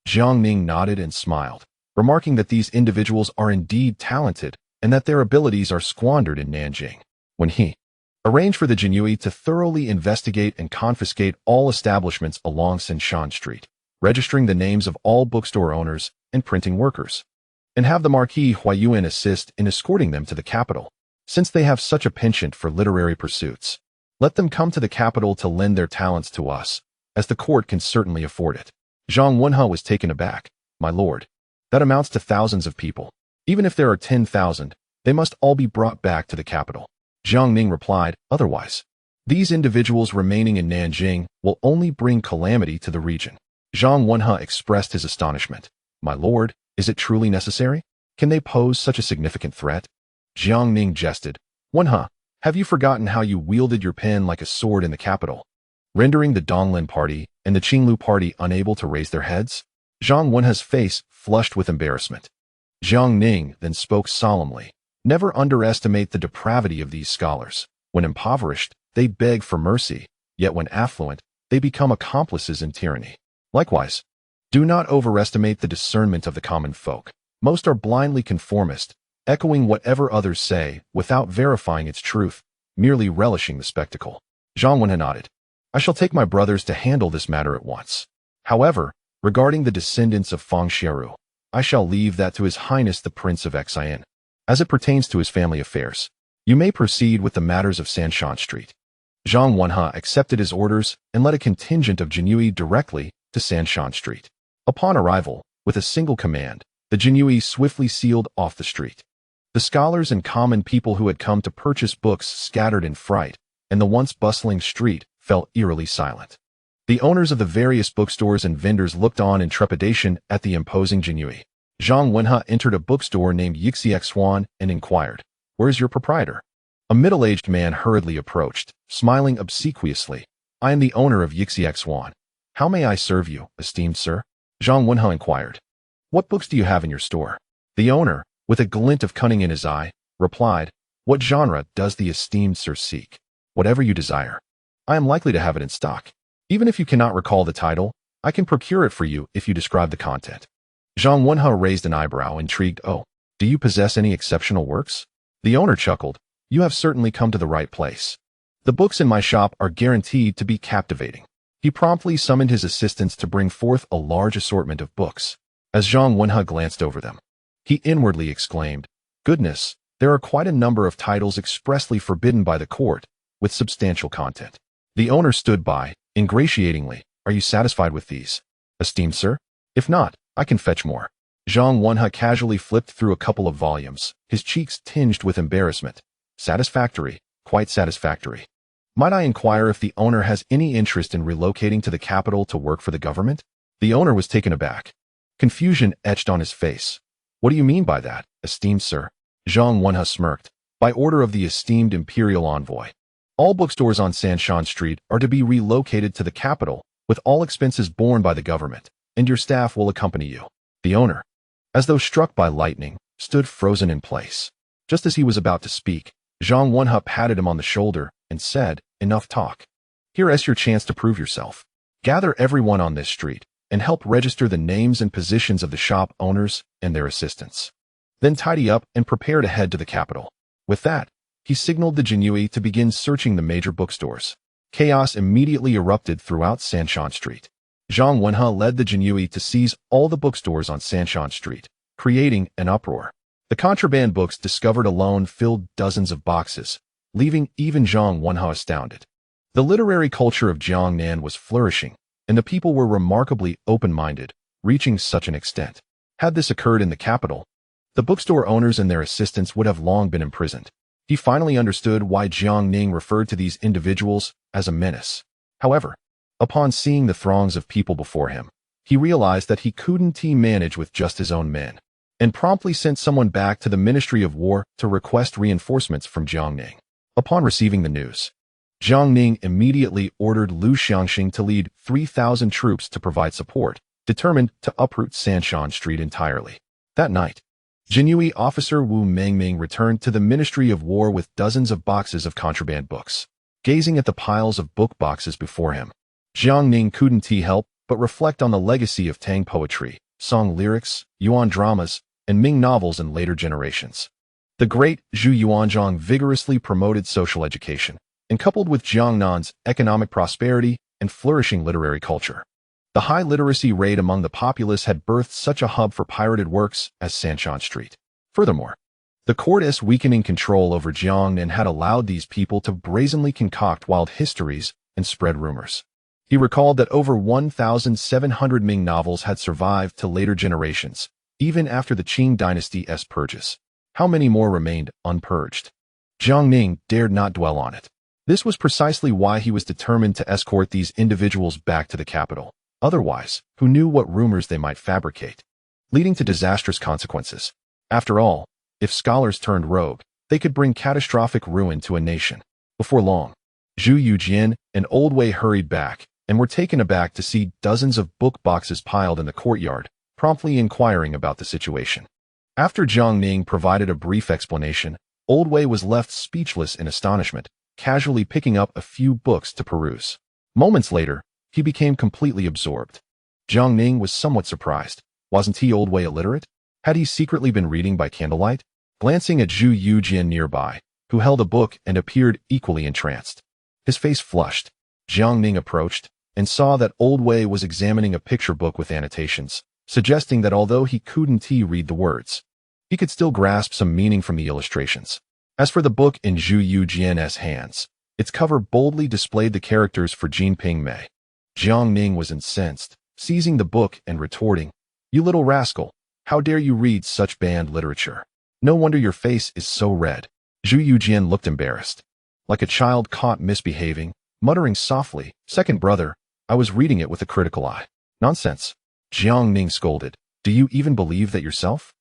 Jiang Ning nodded and smiled, remarking that these individuals are indeed talented and that their abilities are squandered in Nanjing. When he arranged for the Jinyui to thoroughly investigate and confiscate all establishments along Sinshan Street, registering the names of all bookstore owners and printing workers, and have the Marquis Huayuan assist in escorting them to the capital. Since they have such a penchant for literary pursuits, let them come to the capital to lend their talents to us, as the court can certainly afford it. Zhang Wenhe was taken aback. My lord, that amounts to thousands of people. Even if there are 10,000, they must all be brought back to the capital. Jiang Ning replied, otherwise, these individuals remaining in Nanjing will only bring calamity to the region. Zhang Wenhe expressed his astonishment. My lord, is it truly necessary? Can they pose such a significant threat? Jiang Ning jested. Wenhe, have you forgotten how you wielded your pen like a sword in the capital, rendering the Donglin party and the Qinglu party unable to raise their heads? Zhang Wenhe's face flushed with embarrassment. Jiang Ning then spoke solemnly. Never underestimate the depravity of these scholars. When impoverished, they beg for mercy, yet when affluent, they become accomplices in tyranny. Likewise, do not overestimate the discernment of the common folk. Most are blindly conformist, echoing whatever others say without verifying its truth, merely relishing the spectacle. Zhang Wenhe nodded. I shall take my brothers to handle this matter at once. However, Regarding the descendants of Feng Xiaoru, I shall leave that to His Highness the Prince of Xian. As it pertains to his family affairs, you may proceed with the matters of Sanshan Street. Zhang Wenhe accepted his orders and led a contingent of Jinyui directly to Sanshan Street. Upon arrival, with a single command, the Jinyui swiftly sealed off the street. The scholars and common people who had come to purchase books scattered in fright, and the once bustling street fell eerily silent. The owners of the various bookstores and vendors looked on in trepidation at the imposing Jinyui. Zhang Wenhe entered a bookstore named Yangzhou and inquired, "Where is your proprietor?" A middle-aged man hurriedly approached, smiling obsequiously. "I am the owner of Yangzhou. How may I serve you, esteemed sir?" Zhang Wenhe inquired. "What books do you have in your store?" The owner, with a glint of cunning in his eye, replied, "What genre does the esteemed sir seek?" "Whatever you desire. I am likely to have it in stock. Even if you cannot recall the title, I can procure it for you if you describe the content." Zhang Wenhe raised an eyebrow, intrigued. "Oh, do you possess any exceptional works?" The owner chuckled. "You have certainly come to the right place. The books in my shop are guaranteed to be captivating." He promptly summoned his assistants to bring forth a large assortment of books. As Zhang Wenhe glanced over them, he inwardly exclaimed, "Goodness, there are quite a number of titles expressly forbidden by the court, with substantial content." The owner stood by, ingratiatingly. "Are you satisfied with these, esteemed sir? If not, I can fetch more." Zhang Wenhe casually flipped through a couple of volumes, his cheeks tinged with embarrassment. "Satisfactory, quite satisfactory. Might I inquire if the owner has any interest in relocating to the capital to work for the government?" The owner was taken aback. Confusion etched on his face. "What do you mean by that, esteemed sir?" Zhang Wenhe smirked. "By order of the esteemed imperial envoy, all bookstores on Sanshan Street are to be relocated to the capital, with all expenses borne by the government, and your staff will accompany you." The owner, as though struck by lightning, stood frozen in place. Just as he was about to speak, Zhang Wenhe patted him on the shoulder and said, "Enough talk. Here is your chance to prove yourself. Gather everyone on this street, and help register the names and positions of the shop owners and their assistants. Then tidy up and prepare to head to the capital." With that, he signaled the Jinyui to begin searching the major bookstores. Chaos immediately erupted throughout Sanshan Street. Zhang Wenhe led the Jinyui to seize all the bookstores on Sanshan Street, creating an uproar. The contraband books discovered alone filled dozens of boxes, leaving even Zhang Wenhe astounded. The literary culture of Jiangnan was flourishing, and the people were remarkably open-minded, reaching such an extent. Had this occurred in the capital, the bookstore owners and their assistants would have long been imprisoned. He finally understood why Jiang Ning referred to these individuals as a menace. However, upon seeing the throngs of people before him, he realized that he couldn't manage with just his own men, and promptly sent someone back to the Ministry of War to request reinforcements from Jiang Ning. Upon receiving the news, Jiang Ning immediately ordered Liu Xiangxing to lead 3,000 troops to provide support, determined to uproot Sanshan Street entirely. That night, Jinyui officer Wu Mengming returned to the Ministry of War with dozens of boxes of contraband books. Gazing at the piles of book boxes before him, Jiang Ning couldn't help but reflect on the legacy of Tang poetry, Song lyrics, Yuan dramas, and Ming novels in later generations. The great Zhu Youjian vigorously promoted social education, and coupled with Jiangnan's economic prosperity and flourishing literary culture, the high literacy rate among the populace had birthed such a hub for pirated works as Sanshan Street. Furthermore, the court's weakening control over Jiangnan had allowed these people to brazenly concoct wild histories and spread rumors. He recalled that over 1,700 Ming novels had survived to later generations, even after the Qing dynasty's purges. How many more remained unpurged? Jiang Ning dared not dwell on it. This was precisely why he was determined to escort these individuals back to the capital. Otherwise, who knew what rumors they might fabricate, leading to disastrous consequences? After all, if scholars turned rogue, they could bring catastrophic ruin to a nation. Before long, Zhu Youjian and Old Wei hurried back and were taken aback to see dozens of book boxes piled in the courtyard, promptly inquiring about the situation. After Jiang Ning provided a brief explanation, Old Wei was left speechless in astonishment, casually picking up a few books to peruse. Moments later, he became completely absorbed. Jiang Ning was somewhat surprised. Wasn't he Old Wei illiterate? Had he secretly been reading by candlelight? Glancing at Zhu Youjian nearby, who held a book and appeared equally entranced, his face flushed. Jiang Ning approached, and saw that Old Wei was examining a picture book with annotations, suggesting that although he couldn't read the words, he could still grasp some meaning from the illustrations. As for the book in Zhu Youjian's hands, its cover boldly displayed the characters for Jinping Mei. Jiang Ning was incensed, seizing the book and retorting, "You little rascal, how dare you read such banned literature? No wonder your face is so red." Zhu Youjian looked embarrassed, like a child caught misbehaving, muttering softly, "Second brother, I was reading it with a critical eye." "Nonsense," Jiang Ning scolded. "Do you even believe that yourself?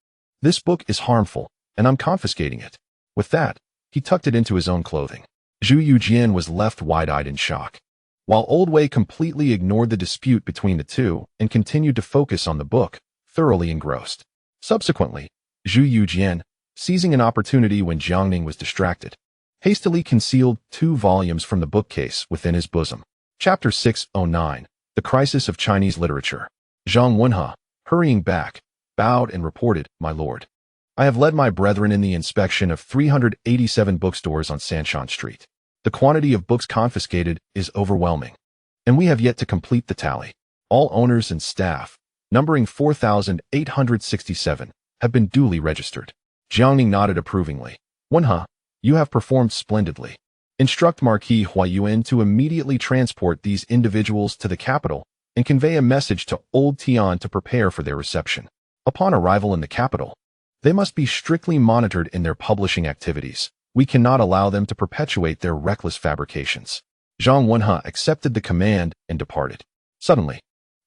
This book is harmful, and I'm confiscating it." With that, he tucked it into his own clothing. Zhu Youjian was left wide-eyed in shock, while Old Wei completely ignored the dispute between the two and continued to focus on the book, thoroughly engrossed. Subsequently, Zhu Youjian, seizing an opportunity when Jiang Ning was distracted, hastily concealed 2 volumes from the bookcase within his bosom. Chapter 609, The Crisis of Chinese Literature. Zhang Wenhe, hurrying back, bowed and reported, "My lord, I have led my brethren in the inspection of 387 bookstores on Sanshan Street. The quantity of books confiscated is overwhelming, and we have yet to complete the tally. All owners and staff, numbering 4,867, have been duly registered." Jiang Ning nodded approvingly. "Wenhe, you have performed splendidly. Instruct Marquis Huayuan to immediately transport these individuals to the capital and convey a message to Old Tian to prepare for their reception. Upon arrival in the capital, they must be strictly monitored in their publishing activities. We cannot allow them to perpetuate their reckless fabrications." Zhang Wenhe accepted the command and departed. Suddenly,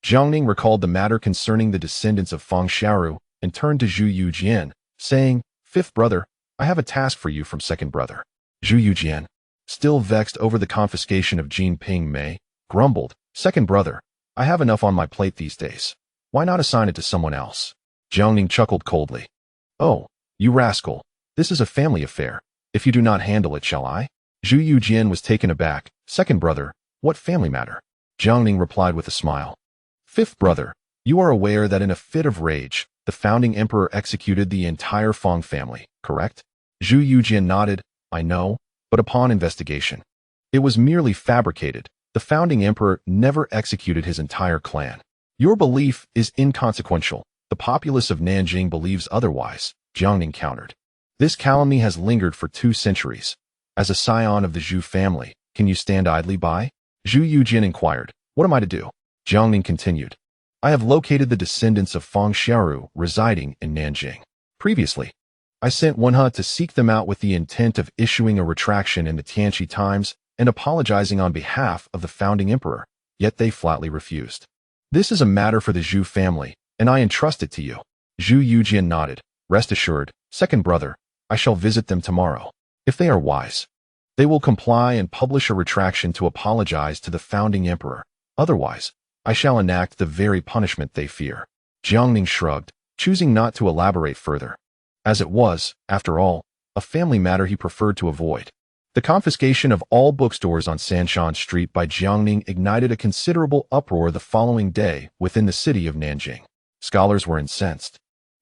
Jiang Ning recalled the matter concerning the descendants of Fang Xiaoru and turned to Zhu Youjian, saying, "Fifth brother, I have a task for you from second brother." Zhu Youjian, still vexed over the confiscation of Jinping Mei, grumbled, "Second brother, I have enough on my plate these days. Why not assign it to someone else?" Jiang Ning chuckled coldly. "Oh, you rascal, this is a family affair. If you do not handle it, shall I?" Zhu Youjian was taken aback. "Second brother, what family matter?" Jiang Ning replied with a smile. "Fifth brother, you are aware that in a fit of rage, the founding emperor executed the entire Fang family, correct?" Zhu Youjian nodded. "I know, but upon investigation, it was merely fabricated. The founding emperor never executed his entire clan." "Your belief is inconsequential. The populace of Nanjing believes otherwise," Jiang Ning countered. "This calumny has lingered for 2 centuries. As a scion of the Zhu family, can you stand idly by?" Zhu Youjian inquired. "What am I to do?" Jiang Ning continued. "I have located the descendants of Fang Xiaoru residing in Nanjing. Previously, I sent Wenhe to seek them out with the intent of issuing a retraction in the Tianqi Times and apologizing on behalf of the founding emperor, yet they flatly refused. This is a matter for the Zhu family, and I entrust it to you." Zhu Youjian nodded. "Rest assured, second brother, I shall visit them tomorrow. If they are wise, they will comply and publish a retraction to apologize to the founding emperor. Otherwise, I shall enact the very punishment they fear." Jiang Ning shrugged, choosing not to elaborate further. As it was, after all, a family matter he preferred to avoid. The confiscation of all bookstores on Sanshan Street by Jiang Ning ignited a considerable uproar the following day within the city of Nanjing. Scholars were incensed,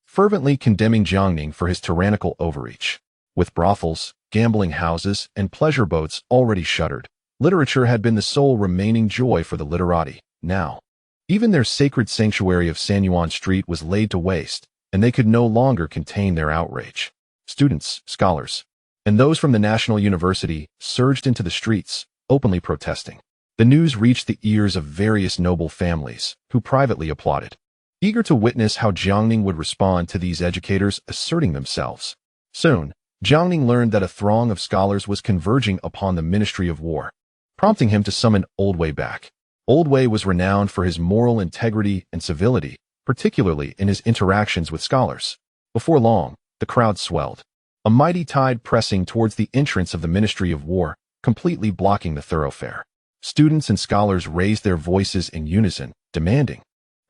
fervently condemning Jiang Ning for his tyrannical overreach. With brothels, gambling houses, and pleasure boats already shuttered, literature had been the sole remaining joy for the literati. Now, even their sacred sanctuary of Sanyuan Street was laid to waste, and they could no longer contain their outrage. Students, scholars, and those from the National University surged into the streets, openly protesting. The news reached the ears of various noble families, who privately applauded, eager to witness how Jiang Ning would respond to these educators asserting themselves. Soon, Jiang Ning learned that a throng of scholars was converging upon the Ministry of War, prompting him to summon Old Wei back. Old Wei was renowned for his moral integrity and civility, particularly in his interactions with scholars. Before long, the crowd swelled, a mighty tide pressing towards the entrance of the Ministry of War, completely blocking the thoroughfare. Students and scholars raised their voices in unison, demanding,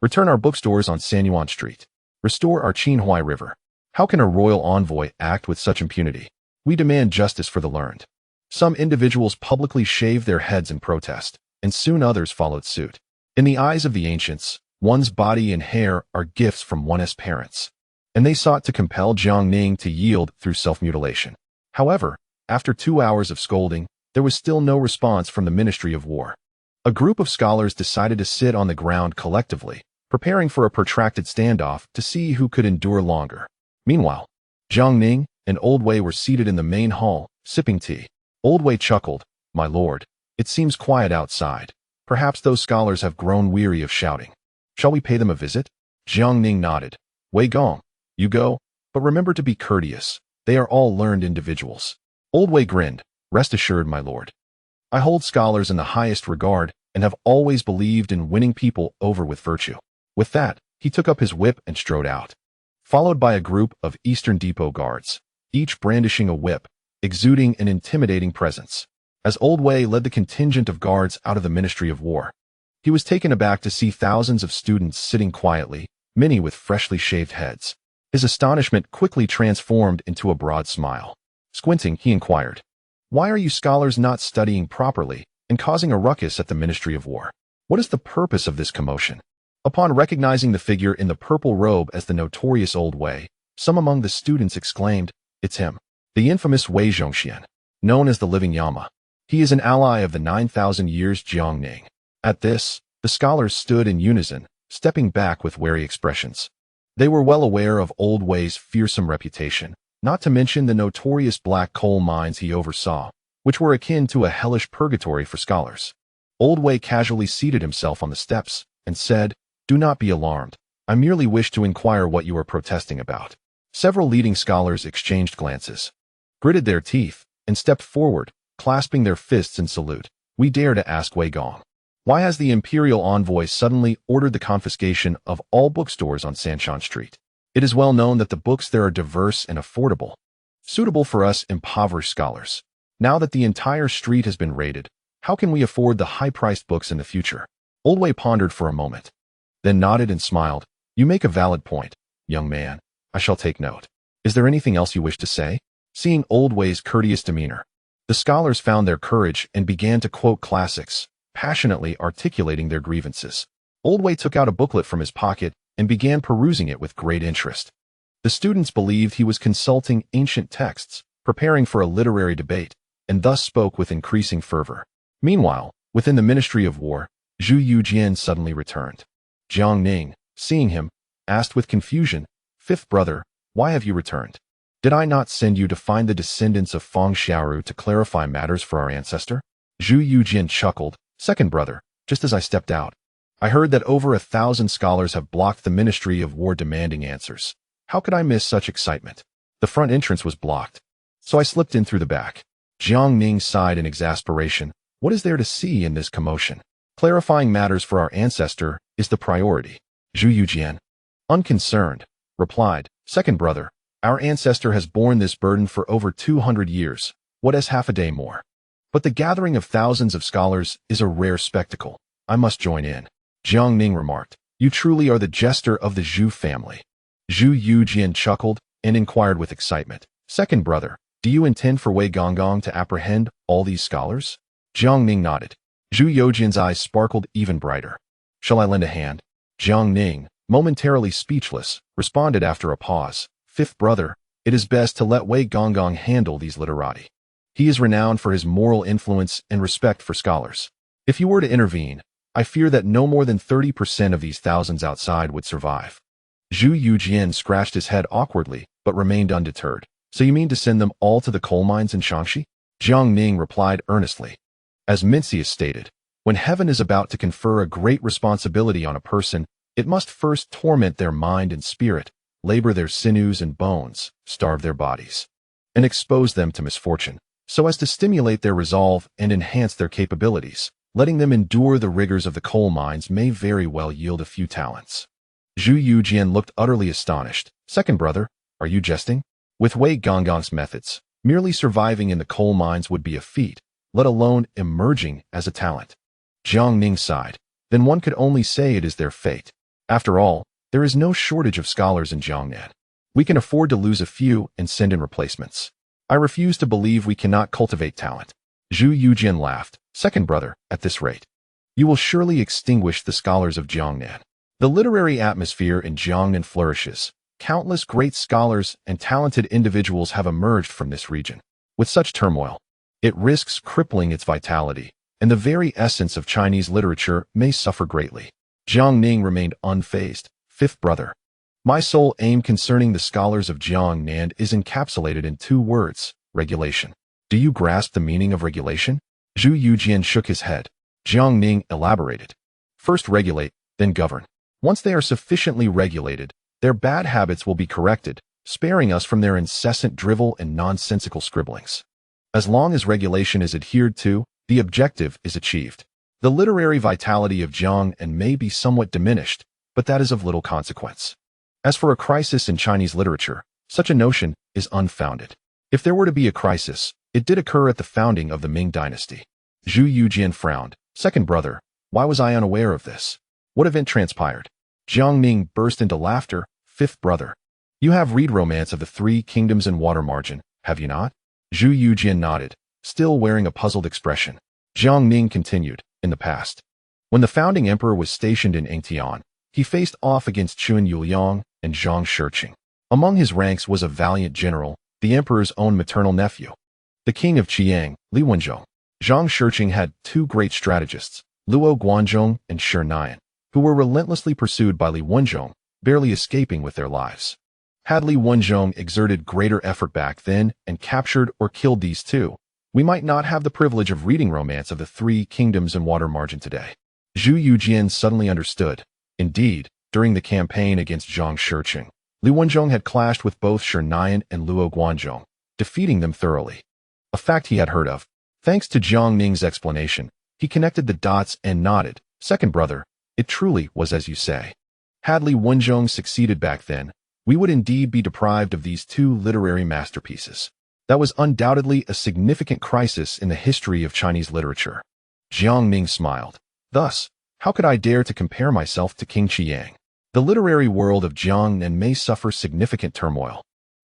"Return our bookstores on Sanyuan Street. Restore our Qinhuai River. How can a royal envoy act with such impunity? We demand justice for the learned." Some individuals publicly shaved their heads in protest, and soon others followed suit. In the eyes of the ancients, one's body and hair are gifts from one's parents, and they sought to compel Jiang Ning to yield through self-mutilation. However, after 2 hours of scolding, there was still no response from the Ministry of War. A group of scholars decided to sit on the ground collectively, preparing for a protracted standoff to see who could endure longer. Meanwhile, Jiang Ning and Old Wei were seated in the main hall, sipping tea. Old Wei chuckled, "My lord, it seems quiet outside. Perhaps those scholars have grown weary of shouting. Shall we pay them a visit?" Jiang Ning nodded. "Wei Gong, you go, but remember to be courteous. They are all learned individuals." Old Wei grinned. "Rest assured, my lord. I hold scholars in the highest regard and have always believed in winning people over with virtue." With that, he took up his whip and strode out, followed by a group of Eastern Depot guards, each brandishing a whip, exuding an intimidating presence. As Old Wei led the contingent of guards out of the Ministry of War, he was taken aback to see thousands of students sitting quietly, many with freshly shaved heads. His astonishment quickly transformed into a broad smile. Squinting, he inquired, "Why are you scholars not studying properly and causing a ruckus at the Ministry of War? What is the purpose of this commotion?" Upon recognizing the figure in the purple robe as the notorious Old Wei, some among the students exclaimed, "It's him, the infamous Wei Zhongxian, known as the Living Yama. He is an ally of the 9,000 years Jiang Ning." At this, the scholars stood in unison, stepping back with wary expressions. They were well aware of Old Wei's fearsome reputation, not to mention the notorious black coal mines he oversaw, which were akin to a hellish purgatory for scholars. Old Wei casually seated himself on the steps and said, "Do not be alarmed. I merely wish to inquire what you are protesting about." Several leading scholars exchanged glances, gritted their teeth, and stepped forward, clasping their fists in salute. "We dare to ask Wei Gong, why has the imperial envoy suddenly ordered the confiscation of all bookstores on Sanshan Street? It is well known that the books there are diverse and affordable, suitable for us impoverished scholars. Now that the entire street has been raided, how can we afford the high-priced books in the future?" Old Wei pondered for a moment, then nodded and smiled. "You make a valid point, young man. I shall take note. Is there anything else you wish to say?" Seeing Old Wei's courteous demeanor, the scholars found their courage and began to quote classics, passionately articulating their grievances. Old Wei took out a booklet from his pocket and began perusing it with great interest. The students believed he was consulting ancient texts, preparing for a literary debate, and thus spoke with increasing fervor. Meanwhile, within the Ministry of War, Zhu Youjian suddenly returned. Jiang Ning, seeing him, asked with confusion, "Fifth brother, why have you returned? Did I not send you to find the descendants of Feng Xiaoru to clarify matters for our ancestor?" Zhu Youjian chuckled, "Second brother, just as I stepped out, I heard that over 1,000 scholars have blocked the Ministry of War demanding answers. How could I miss such excitement? The front entrance was blocked, so I slipped in through the back." Jiang Ning sighed in exasperation. What is there to see in this commotion? Clarifying matters for our ancestor is the priority. Zhu Youjian, unconcerned, replied, "Second brother, our ancestor has borne this burden for over 200 years. What has half a day more? But the gathering of thousands of scholars is a rare spectacle. I must join in." Jiang Ning remarked, "You truly are the jester of the Zhu family." Zhu Youjian chuckled and inquired with excitement, "Second brother, do you intend for Wei Gonggong to apprehend all these scholars?" Jiang Ning nodded. Zhu Youjian's eyes sparkled even brighter. "Shall I lend a hand?" Jiang Ning, momentarily speechless, responded after a pause, "Fifth brother, it is best to let Wei Gonggong handle these literati. He is renowned for his moral influence and respect for scholars. If you were to intervene, I fear that no more than 30% of these thousands outside would survive." Zhu Youjian scratched his head awkwardly, but remained undeterred. "So you mean to send them all to the coal mines in Tianqi?" Jiang Ning replied earnestly. As Mencius stated, when heaven is about to confer a great responsibility on a person, it must first torment their mind and spirit, labor their sinews and bones, starve their bodies, and expose them to misfortune, so as to stimulate their resolve and enhance their capabilities. Letting them endure the rigors of the coal mines may very well yield a few talents. Zhu Youjian looked utterly astonished. "Second brother, are you jesting? With Wei Gonggong's methods, merely surviving in the coal mines would be a feat, let alone emerging as a talent." Jiang Ning sighed. "Then one could only say it is their fate. After all, there is no shortage of scholars in Jiangnan. We can afford to lose a few and send in replacements. I refuse to believe we cannot cultivate talent." Zhu Youjian laughed. "Second brother, at this rate, you will surely extinguish the scholars of Jiangnan. The literary atmosphere in Jiangnan flourishes. Countless great scholars and talented individuals have emerged from this region. With such turmoil, it risks crippling its vitality, and the very essence of Chinese literature may suffer greatly. Jiang Ning remained unfazed. Fifth brother. My sole aim concerning the scholars of Jiang Ning is encapsulated in 2 words, regulation. Do you grasp the meaning of regulation? Zhu Youjian shook his head. Jiang Ning elaborated. First regulate, then govern. Once they are sufficiently regulated, their bad habits will be corrected, sparing us from their incessant drivel and nonsensical scribblings. As long as regulation is adhered to, the objective is achieved. The literary vitality of Jiang Ning may be somewhat diminished, but that is of little consequence. As for a crisis in Chinese literature, such a notion is unfounded. If there were to be a crisis, it did occur at the founding of the Ming dynasty. Zhu Youjian frowned. Second brother, why was I unaware of this? What event transpired? Jiang Ning burst into laughter. Fifth brother. You have read Romance of the Three Kingdoms and Water Margin, have you not? Zhu Youjian nodded, still wearing a puzzled expression. Jiang Ning continued. In the past, when the founding emperor was stationed in Yangzhou, he faced off against Qin Yuliang and Zhang Shiqing. Among his ranks was a valiant general, the emperor's own maternal nephew, the king of Qiang, Liangzhou. Zhang Shiqing had 2 great strategists, Luo Guanzhong and Xinyao, who were relentlessly pursued by Li Wenzhong, barely escaping with their lives. Had Li Wenzhong exerted greater effort back then and captured or killed these 2, we might not have the privilege of reading Romance of the Three Kingdoms and Water Margin today. Zhu Youjian suddenly understood. Indeed, during the campaign against Zhang Shiqing, Li Wenzhong had clashed with both Xinyao and Luo Guanzhong, defeating them thoroughly. A fact he had heard of. Thanks to Jiang Ning's explanation, he connected the dots and nodded. Second brother, it truly was as you say. Had Li Wenzhong succeeded back then, we would indeed be deprived of these 2 literary masterpieces. That was undoubtedly a significant crisis in the history of Chinese literature. Jiang Ning smiled. Thus, how could I dare to compare myself to King Qiang? The literary world of Jiang Ning may suffer significant turmoil,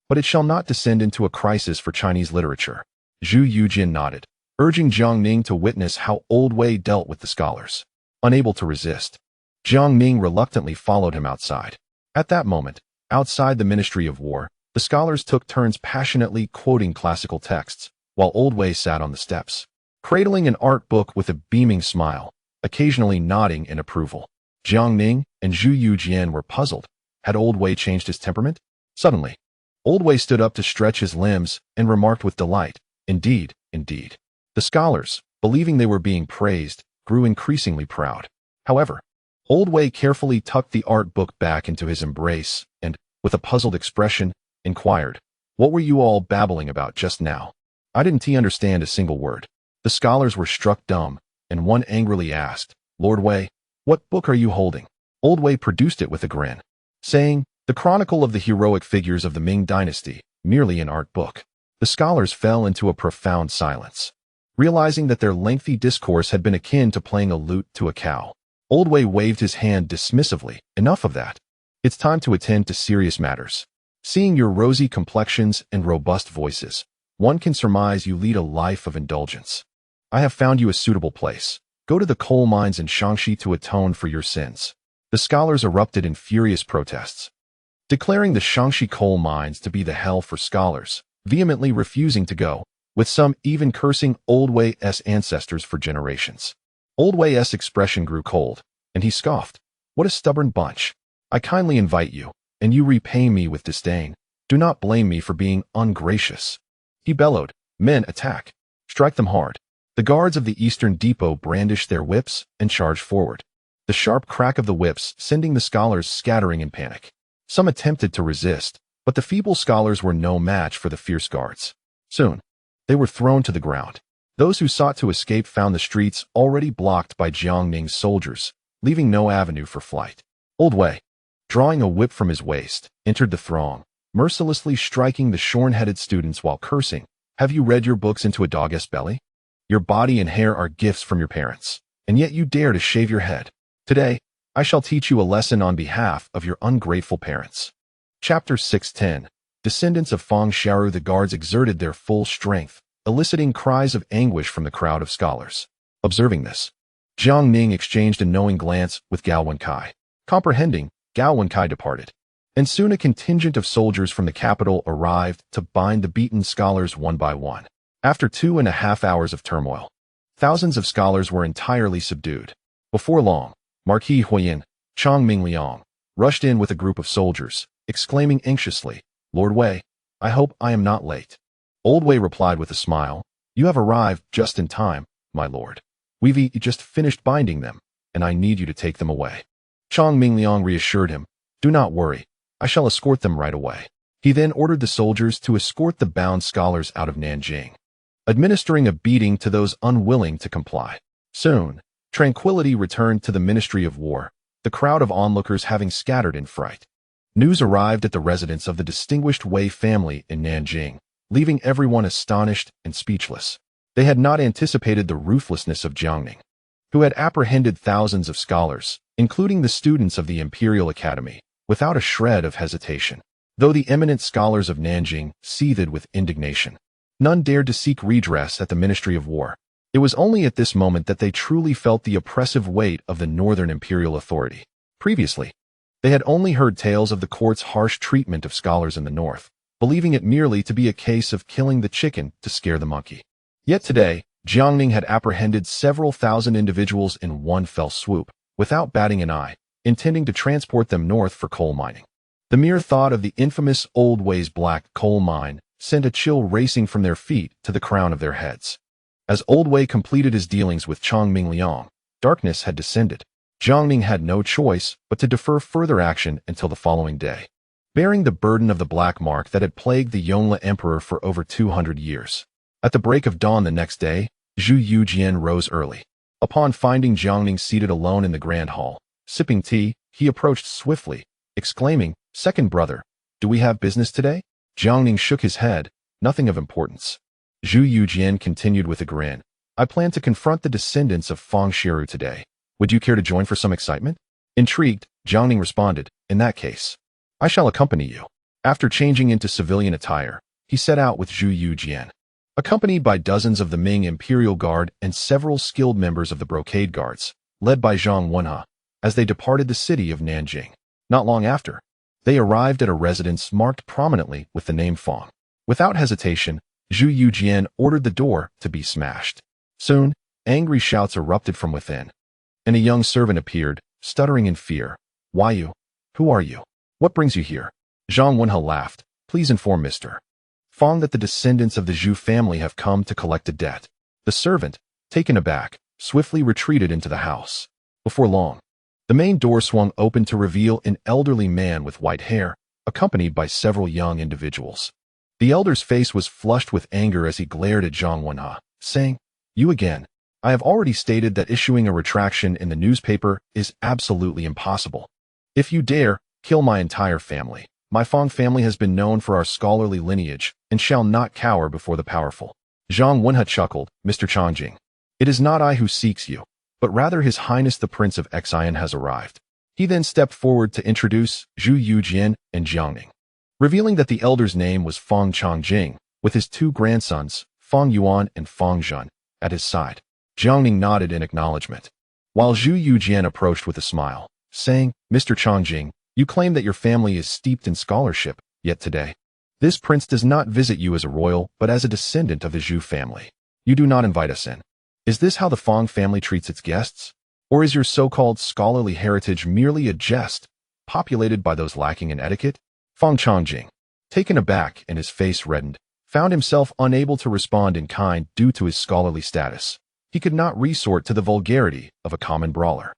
but it shall not descend into a crisis for Chinese literature. Zhu Youjian nodded, urging Jiang Ning to witness how Old Wei dealt with the scholars. Unable to resist, Jiang Ning reluctantly followed him outside. At that moment, outside the Ministry of War, the scholars took turns passionately quoting classical texts, while Old Wei sat on the steps, cradling an art book with a beaming smile, occasionally nodding in approval. Jiang Ning and Zhu Youjian were puzzled. Had Old Wei changed his temperament? Suddenly, Old Wei stood up to stretch his limbs and remarked with delight, Indeed, indeed. The scholars, believing they were being praised, grew increasingly proud. However, Old Wei carefully tucked the art book back into his embrace and, with a puzzled expression, inquired, What were you all babbling about just now? I didn't understand a single word. The scholars were struck dumb, and one angrily asked, Lord Wei, what book are you holding? Old Wei produced it with a grin, saying, The Chronicle of the Heroic Figures of the Ming Dynasty, merely an art book. The scholars fell into a profound silence, realizing that their lengthy discourse had been akin to playing a lute to a cow. Old Wei waved his hand dismissively. Enough of that. It's time to attend to serious matters. Seeing your rosy complexions and robust voices, one can surmise you lead a life of indulgence. I have found you a suitable place. Go to the coal mines in Shaanxi to atone for your sins. The scholars erupted in furious protests, declaring the Shaanxi coal mines to be the hell for scholars, vehemently refusing to go, with some even cursing Old Wei's ancestors for generations. Old Wei's expression grew cold, and he scoffed. What a stubborn bunch. I kindly invite you, and you repay me with disdain. Do not blame me for being ungracious. He bellowed, Men, attack. Strike them hard. The guards of the eastern depot brandished their whips and charged forward, the sharp crack of the whips sending the scholars scattering in panic. Some attempted to resist, but the feeble scholars were no match for the fierce guards. Soon, they were thrown to the ground. Those who sought to escape found the streets already blocked by Jiang Ning's soldiers, leaving no avenue for flight. Old Wei, drawing a whip from his waist, entered the throng, mercilessly striking the shorn-headed students while cursing, Have you read your books into a dog's belly? Your body and hair are gifts from your parents, and yet you dare to shave your head. Today, I shall teach you a lesson on behalf of your ungrateful parents. Chapter 610. Descendants of Feng Xiaoru. The guards exerted their full strength, eliciting cries of anguish from the crowd of scholars. Observing this, Jiang Ning exchanged a knowing glance with Gao Wenkai. Comprehending, Gao Wenkai departed, and soon a contingent of soldiers from the capital arrived to bind the beaten scholars one by one. After 2.5 hours of turmoil, thousands of scholars were entirely subdued. Before long, Marquis Huiyin, Chang Mingliang, rushed in with a group of soldiers, exclaiming anxiously, "Lord Wei, I hope I am not late." Old Wei replied with a smile, "You have arrived just in time, my lord. We've just finished binding them, and I need you to take them away." Chang Mingliang reassured him, "Do not worry, I shall escort them right away." He then ordered the soldiers to escort the bound scholars out of Nanjing, administering a beating to those unwilling to comply. Soon, tranquility returned to the Ministry of War, the crowd of onlookers having scattered in fright. News arrived at the residence of the distinguished Wei family in Nanjing, leaving everyone astonished and speechless. They had not anticipated the ruthlessness of Jiang Ning, who had apprehended thousands of scholars, including the students of the Imperial Academy, without a shred of hesitation. Though the eminent scholars of Nanjing seethed with indignation, none dared to seek redress at the Ministry of War. It was only at this moment that they truly felt the oppressive weight of the northern imperial authority. Previously, they had only heard tales of the court's harsh treatment of scholars in the north, believing it merely to be a case of killing the chicken to scare the monkey. Yet today, Jiang Ning had apprehended several thousand individuals in one fell swoop, without batting an eye, intending to transport them north for coal mining. The mere thought of the infamous Old Wei's black coal mine sent a chill racing from their feet to the crown of their heads. As Old Wei completed his dealings with Chang Mingliang, darkness had descended. Jiang Ning had no choice but to defer further action until the following day, bearing the burden of the black mark that had plagued the Yongle Emperor for over 200 years. At the break of dawn the next day, Zhu Youjian rose early. Upon finding Jiang Ning seated alone in the grand hall, sipping tea, he approached swiftly, exclaiming, "Second brother, do we have business today?" Jiang Ning shook his head, "Nothing of importance." Zhu Youjian continued with a grin, "I plan to confront the descendants of Fang Xiaoru today. Would you care to join for some excitement?" Intrigued, Jiang Ning responded, "In that case, I shall accompany you." After changing into civilian attire, he set out with Zhu Youjian, accompanied by dozens of the Ming Imperial Guard and several skilled members of the Brocade Guards, led by Zhang Wenhe, as they departed the city of Nanjing. Not long after, they arrived at a residence marked prominently with the name Fang. Without hesitation, Zhu Youjian ordered the door to be smashed. Soon, angry shouts erupted from within, and a young servant appeared, stuttering in fear. "Why you? Who are you? What brings you here?" Zhang Wenhe laughed. "Please inform Mr. Fang that the descendants of the Zhu family have come to collect a debt." The servant, taken aback, swiftly retreated into the house. Before long, the main door swung open to reveal an elderly man with white hair, accompanied by several young individuals. The elder's face was flushed with anger as he glared at Zhang Wenhe, saying, "You again. I have already stated that issuing a retraction in the newspaper is absolutely impossible. If you dare, kill my entire family. My Fang family has been known for our scholarly lineage and shall not cower before the powerful." Zhang Wenhe chuckled, "Mr. Changjing, it is not I who seeks you, but rather His Highness the Prince of Xian has arrived." He then stepped forward to introduce Zhu Youjian and Jiang Ning, revealing that the elder's name was Fang Changjing, with his two grandsons, Fang Yuan and Fang Zhen, at his side. Jiang Ning nodded in acknowledgement, while Zhu Youjian approached with a smile, saying, "Mr. Changjing, you claim that your family is steeped in scholarship, yet today, this prince does not visit you as a royal, but as a descendant of the Zhu family. You do not invite us in. Is this how the Fang family treats its guests? Or is your so-called scholarly heritage merely a jest, populated by those lacking in etiquette?" Fang Changjing, taken aback and his face reddened, found himself unable to respond in kind due to his scholarly status. He could not resort to the vulgarity of a common brawler.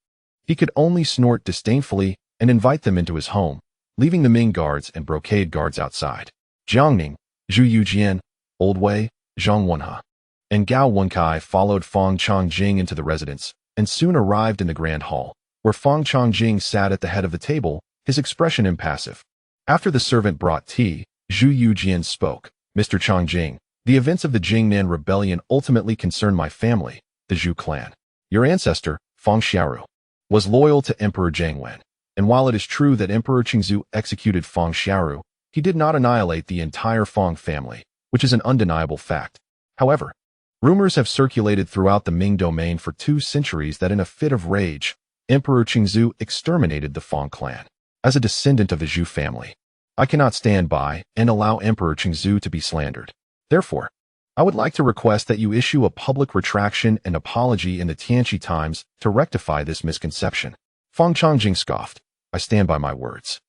He could only snort disdainfully and invite them into his home, leaving the Ming guards and Brocade guards outside. Jiang Ning, Zhu Youjian, Old Wei, Zhang Wenhe, and Gao Wenkai followed Fang Changjing into the residence and soon arrived in the grand hall, where Fang Changjing sat at the head of the table, his expression impassive. After the servant brought tea, Zhu Youjian spoke, "Mr. Changjing, the events of the Jingnan rebellion ultimately concern my family, the Zhu clan. Your ancestor, Fang Xiaoru, was loyal to Emperor Jiangwen, and while it is true that Emperor Qingzu executed Fang Xiaoru, he did not annihilate the entire Fang family, which is an undeniable fact. However, rumors have circulated throughout the Ming domain for 2 centuries that in a fit of rage, Emperor Qingzu exterminated the Fang clan. As a descendant of the Zhu family, I cannot stand by and allow Emperor Qingzu to be slandered. Therefore, I would like to request that you issue a public retraction and apology in the Tianqi Times to rectify this misconception. Fang Changjing scoffed. I stand by my words.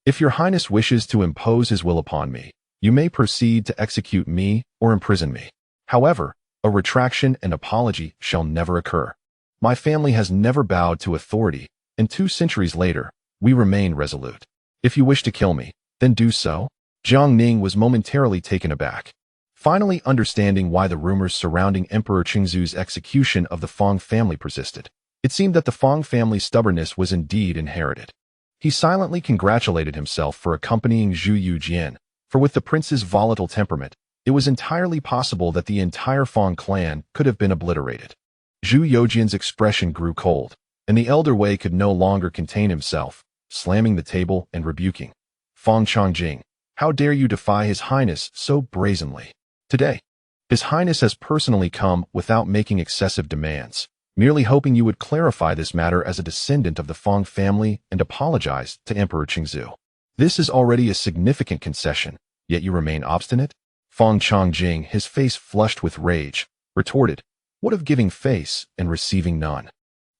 If your highness wishes to impose his will upon me, you may proceed to execute me or imprison me. However, a retraction and apology shall never occur. My family has never bowed to authority, and 2 centuries later, we remain resolute. If you wish to kill me, then do so. Jiang Ning was momentarily taken aback. Finally understanding why the rumors surrounding Emperor Qingzu's execution of the Fang family persisted, it seemed that the Fang family's stubbornness was indeed inherited. He silently congratulated himself for accompanying Zhu Youjian, for with the prince's volatile temperament, it was entirely possible that the entire Fang clan could have been obliterated. Zhu Youjian's expression grew cold, and the elder Wei could no longer contain himself, slamming the table and rebuking. Fang Changjing, how dare you defy His Highness so brazenly? Today, His Highness has personally come without making excessive demands, merely hoping you would clarify this matter as a descendant of the Fang family and apologize to Emperor Qingzu. This is already a significant concession, yet you remain obstinate? Fang Changjing, his face flushed with rage, retorted, what of giving face and receiving none?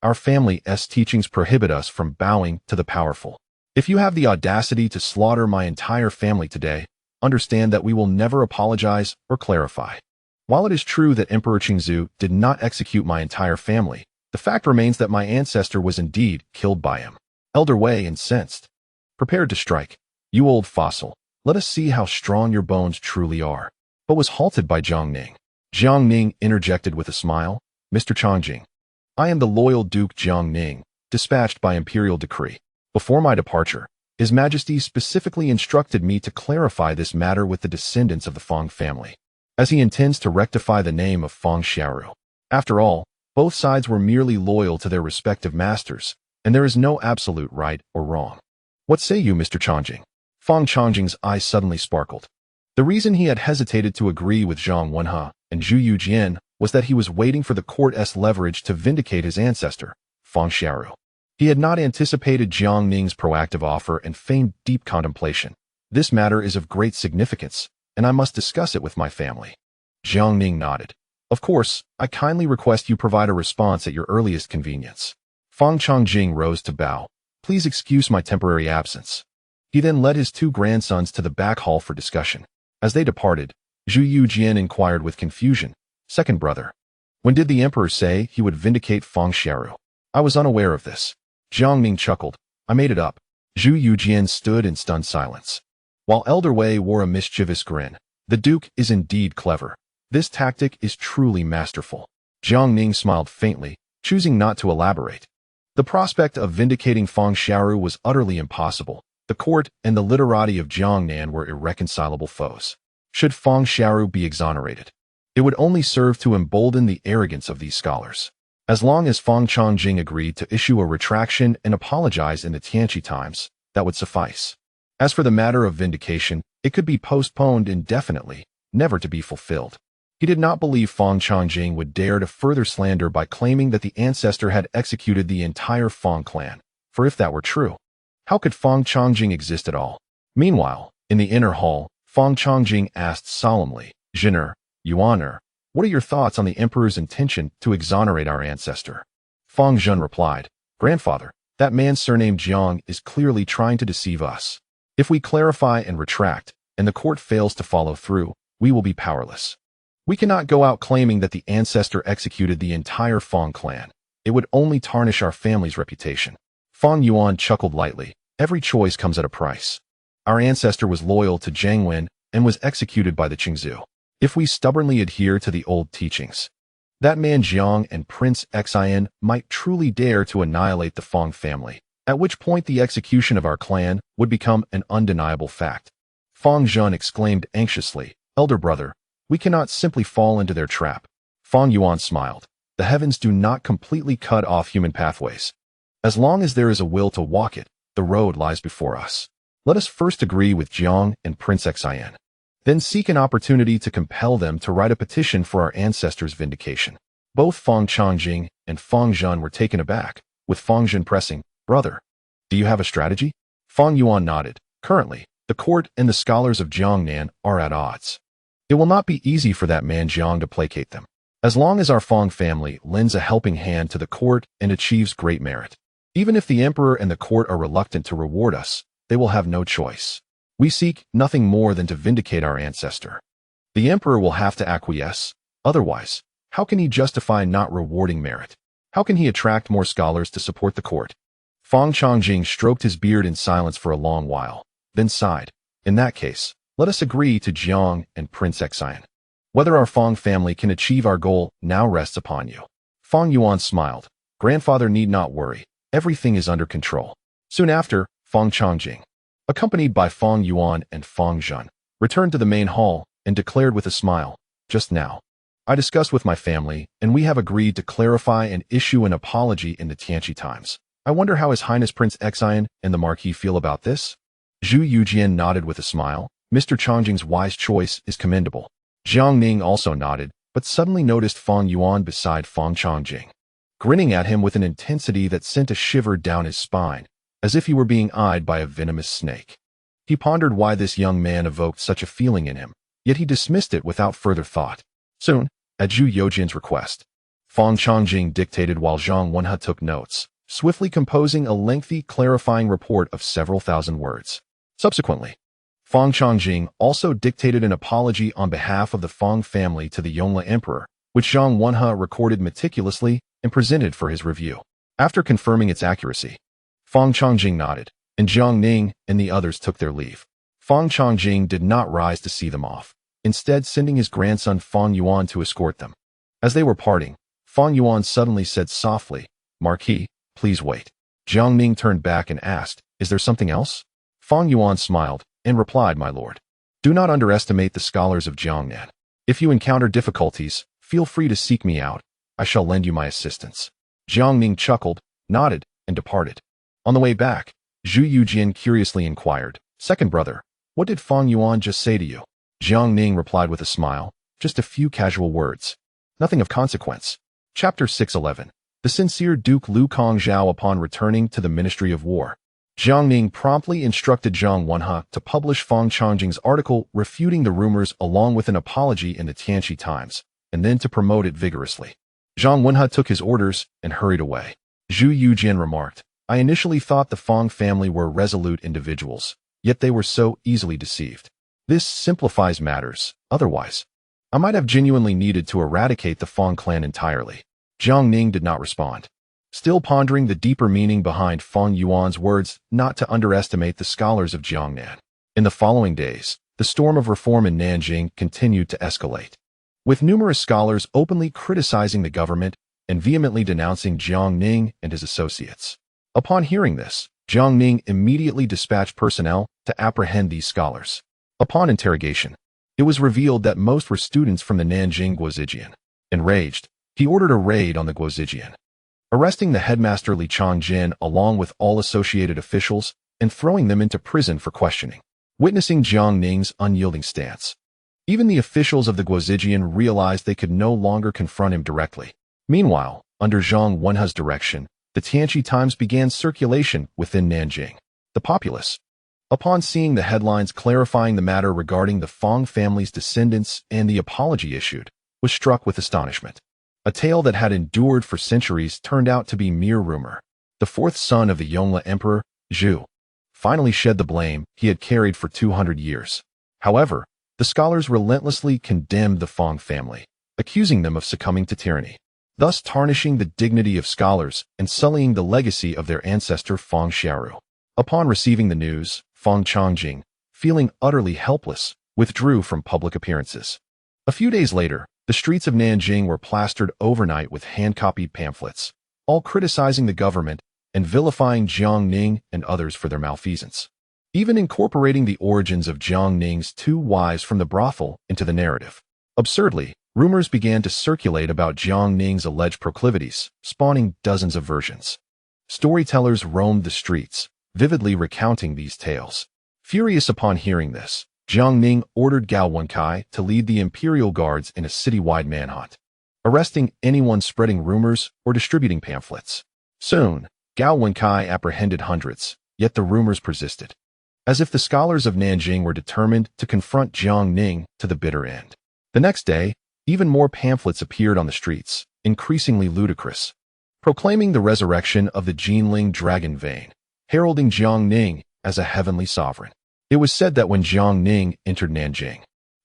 Our family's teachings prohibit us from bowing to the powerful. If you have the audacity to slaughter my entire family today, understand that we will never apologize or clarify. While it is true that Emperor Qingzu did not execute my entire family, the fact remains that my ancestor was indeed killed by him. Elder Wei incensed. Prepared to strike. You old fossil, let us see how strong your bones truly are. But was halted by Jiang Ning. Jiang Ning interjected with a smile. Mr. Changjing, I am the loyal Duke Jiang Ning, dispatched by imperial decree. Before my departure, His Majesty specifically instructed me to clarify this matter with the descendants of the Fang family, as he intends to rectify the name of Fang Xiaoru. After all, both sides were merely loyal to their respective masters, and there is no absolute right or wrong. What say you, Mr. Changjing? Fang Changjing's eyes suddenly sparkled. The reason he had hesitated to agree with Zhang Wenhe and Zhu Youjian was that he was waiting for the court's leverage to vindicate his ancestor, Fang Xiaoru. He had not anticipated Jiang Ning's proactive offer and feigned deep contemplation. This matter is of great significance, and I must discuss it with my family. Jiang Ning nodded. Of course, I kindly request you provide a response at your earliest convenience. Fang Changjing rose to bow. Please excuse my temporary absence. He then led his 2 grandsons to the back hall for discussion. As they departed, Zhu Youjian inquired with confusion, Second brother, when did the emperor say he would vindicate Fang Xiaoru? I was unaware of this. Jiang Ning chuckled. I made it up. Zhu Youjian stood in stunned silence, while Elder Wei wore a mischievous grin. The Duke is indeed clever. This tactic is truly masterful. Jiang Ning smiled faintly, choosing not to elaborate. The prospect of vindicating Fang Xiaoru was utterly impossible. The court and the literati of Jiangnan were irreconcilable foes. Should Fang Xiaoru be exonerated, it would only serve to embolden the arrogance of these scholars. As long as Fang Changjing agreed to issue a retraction and apologize in the Tianqi Times, that would suffice. As for the matter of vindication, it could be postponed indefinitely, never to be fulfilled. He did not believe Fang Changjing would dare to further slander by claiming that the ancestor had executed the entire Fang clan, for if that were true, how could Fang Changjing exist at all? Meanwhile, in the inner hall, Fang Changjing asked solemnly, Zhener, Yuaner, what are your thoughts on the emperor's intention to exonerate our ancestor? Fang Zhen replied, Grandfather, that man surnamed Jiang is clearly trying to deceive us. If we clarify and retract, and the court fails to follow through, we will be powerless. We cannot go out claiming that the ancestor executed the entire Fang clan. It would only tarnish our family's reputation. Fang Yuan chuckled lightly. Every choice comes at a price. Our ancestor was loyal to Zhang Wen and was executed by the Qingzu. If we stubbornly adhere to the old teachings, that man Jiang and Prince Xian might truly dare to annihilate the Fang family, at which point the execution of our clan would become an undeniable fact. Fang Zhen exclaimed anxiously, Elder brother, we cannot simply fall into their trap. Fang Yuan smiled. The heavens do not completely cut off human pathways. As long as there is a will to walk it, the road lies before us. Let us first agree with Jiang and Prince Xian. Then seek an opportunity to compel them to write a petition for our ancestors' vindication. Both Fang Changjing and Fang Zhen were taken aback, with Fang Zhen pressing, Brother, do you have a strategy? Fang Yuan nodded. Currently, the court and the scholars of Jiangnan are at odds. It will not be easy for that man Jiang to placate them. As long as our Fong family lends a helping hand to the court and achieves great merit. Even if the emperor and the court are reluctant to reward us, they will have no choice. We seek nothing more than to vindicate our ancestor. The emperor will have to acquiesce. Otherwise, how can he justify not rewarding merit? How can he attract more scholars to support the court? Fong Changjing stroked his beard in silence for a long while, then sighed. In that case, let us agree to Jiang and Prince Xian. Whether our Fong family can achieve our goal now rests upon you. Fong Yuan smiled. Grandfather need not worry. Everything is under control. Soon after, Fong Changjing, accompanied by Fong Yuan and Fong Zhun, returned to the main hall and declared with a smile, just now, I discussed with my family, and we have agreed to clarify and issue an apology in the Tianqi Times. I wonder how His Highness Prince Xian and the Marquis feel about this? Zhu Youjian nodded with a smile. Mr. Changjing's wise choice is commendable. Jiang Ning also nodded, but suddenly noticed Fong Yuan beside Fong Changjing, grinning at him with an intensity that sent a shiver down his spine, as if he were being eyed by a venomous snake. He pondered why this young man evoked such a feeling in him, yet he dismissed it without further thought. Soon, at Zhu Youjian's request, Fong Changjing dictated while Zhang Wenhe took notes, swiftly composing a lengthy, clarifying report of several thousand words. Subsequently, Fong Changjing also dictated an apology on behalf of the Fong family to the Yongle Emperor, which Zhang Wenhe recorded meticulously and presented for his review. After confirming its accuracy, Fong Changjing nodded, and Jiang Ning and the others took their leave. Fong Changjing did not rise to see them off, instead sending his grandson Fong Yuan to escort them. As they were parting, Fong Yuan suddenly said softly, Marquis, please wait. Jiang Ning turned back and asked, is there something else? Fong Yuan smiled and replied, my lord, do not underestimate the scholars of Jiangnan. If you encounter difficulties, feel free to seek me out. I shall lend you my assistance. Jiang Ning chuckled, nodded, and departed. On the way back, Zhu Youjian curiously inquired, second brother, what did Fong Yuan just say to you? Jiang Ning replied with a smile, just a few casual words. Nothing of consequence. Chapter 611. The sincere Duke Lu Kongzhao upon returning to the Ministry of War. Jiang Ning promptly instructed Zhang Wenhe to publish Fong Changjing's article refuting the rumors along with an apology in the Tianqi Times, and then to promote it vigorously. Zhang Wenhe took his orders and hurried away. Zhu Youjian remarked, I initially thought the Fong family were resolute individuals, yet they were so easily deceived. This simplifies matters. Otherwise, I might have genuinely needed to eradicate the Fong clan entirely. Jiang Ning did not respond, still pondering the deeper meaning behind Fong Yuan's words not to underestimate the scholars of Jiangnan. In the following days, the storm of reform in Nanjing continued to escalate, with numerous scholars openly criticizing the government and vehemently denouncing Jiang Ning and his associates. Upon hearing this, Jiang Ning immediately dispatched personnel to apprehend these scholars. Upon interrogation, it was revealed that most were students from the Nanjing Guozijian. Enraged, he ordered a raid on the Guozijian, arresting the headmaster Li Changjin along with all associated officials and throwing them into prison for questioning. Witnessing Jiang Ning's unyielding stance, even the officials of the Guozijian realized they could no longer confront him directly. Meanwhile, under Zhang Wenhe's direction, the Tianqi Times began circulation within Nanjing. The populace, upon seeing the headlines clarifying the matter regarding the Fong family's descendants and the apology issued, was struck with astonishment. A tale that had endured for centuries turned out to be mere rumor. The fourth son of the Yongle Emperor, Zhu, finally shed the blame he had carried for 200 years. However, the scholars relentlessly condemned the Fong family, accusing them of succumbing to tyranny, thus tarnishing the dignity of scholars and sullying the legacy of their ancestor Fong Xiaoru. Upon receiving the news, Fong Changjing, feeling utterly helpless, withdrew from public appearances. A few days later, the streets of Nanjing were plastered overnight with hand-copied pamphlets, all criticizing the government and vilifying Jiang Ning and others for their malfeasance, even incorporating the origins of Jiang Ning's two wives from the brothel into the narrative. Absurdly, rumors began to circulate about Jiang Ning's alleged proclivities, spawning dozens of versions. Storytellers roamed the streets, vividly recounting these tales. Furious upon hearing this, Jiang Ning ordered Gao Wenkai to lead the imperial guards in a citywide manhunt, arresting anyone spreading rumors or distributing pamphlets. Soon, Gao Wenkai apprehended hundreds, yet the rumors persisted. as if the scholars of Nanjing were determined to confront Jiang Ning to the bitter end. The next day, even more pamphlets appeared on the streets, increasingly ludicrous, proclaiming the resurrection of the Jinling dragon vein, heralding Jiang Ning as a heavenly sovereign. It was said that when Jiang Ning entered Nanjing,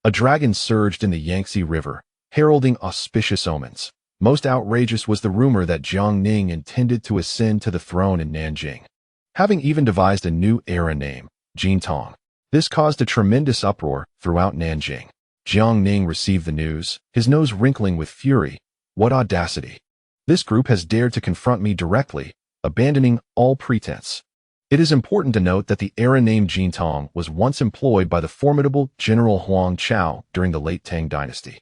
a dragon surged in the Yangtze River, heralding auspicious omens. Most outrageous was the rumor that Jiang Ning intended to ascend to the throne in Nanjing, having even devised a new era name, Jintong. This caused a tremendous uproar throughout Nanjing. Jiang Ning received the news, his nose wrinkling with fury. What audacity! This group has dared to confront me directly, abandoning all pretense. It is important to note that the era name Jintong was once employed by the formidable General Huang Chao during the late Tang dynasty.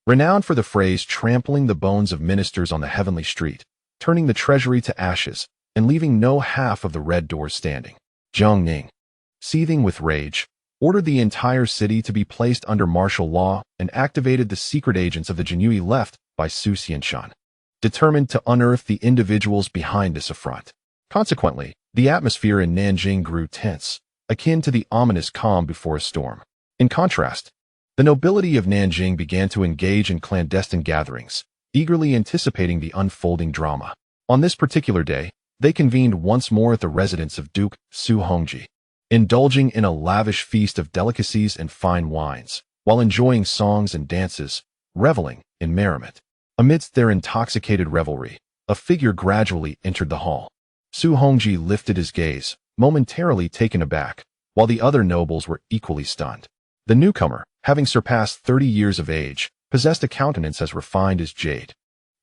Renowned for the phrase trampling the bones of ministers on the heavenly street, turning the treasury to ashes, and leaving no half of the red doors standing. Jiang Ning, seething with rage, ordered the entire city to be placed under martial law and activated the secret agents of the Jinyui left by Su Xianshan, determined to unearth the individuals behind this affront. Consequently, the atmosphere in Nanjing grew tense, akin to the ominous calm before a storm. In contrast, the nobility of Nanjing began to engage in clandestine gatherings, eagerly anticipating the unfolding drama. On this particular day, they convened once more at the residence of Duke Su Hongji, indulging in a lavish feast of delicacies and fine wines, while enjoying songs and dances, reveling in merriment. Amidst their intoxicated revelry, a figure gradually entered the hall. Su Hongji lifted his gaze, momentarily taken aback, while the other nobles were equally stunned. The newcomer, having surpassed 30 years of age, possessed a countenance as refined as jade,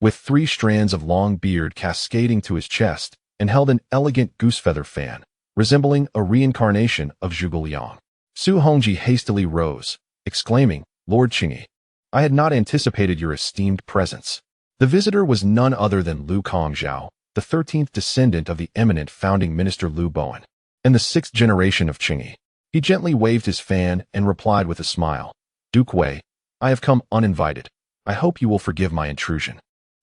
with 3 strands of long beard cascading to his chest, and held an elegant goosefeather fan, resembling a reincarnation of Zhuge Liang. Su Hongji hastily rose, exclaiming, "Lord Qingyi, I had not anticipated your esteemed presence." The visitor was none other than Lu Kongzhao, the 13th descendant of the eminent founding minister Lu Bowen, and the 6th generation of Qingyi. He gently waved his fan and replied with a smile, "Duke Wei, I have come uninvited. I hope you will forgive my intrusion."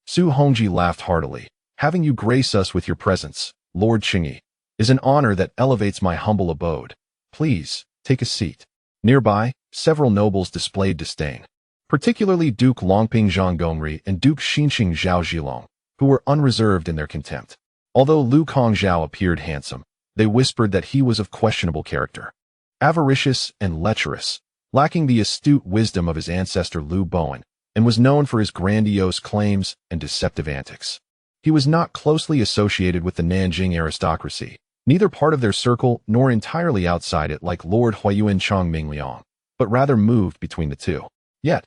Su Hongji laughed heartily. "Having you grace us with your presence, Lord Qingyi, is an honor that elevates my humble abode. Please, take a seat." Nearby, several nobles displayed disdain, particularly Duke Longping Zhonggongri and Duke Xinqing Zhao Zhilong, who were unreserved in their contempt. Although Lu Kongzhao appeared handsome, they whispered that he was of questionable character, avaricious and lecherous, lacking the astute wisdom of his ancestor Lu Bowen, and was known for his grandiose claims and deceptive antics. He was not closely associated with the Nanjing aristocracy, neither part of their circle nor entirely outside it like Lord Huiyuan Chongming-Liang, but rather moved between the two. Yet,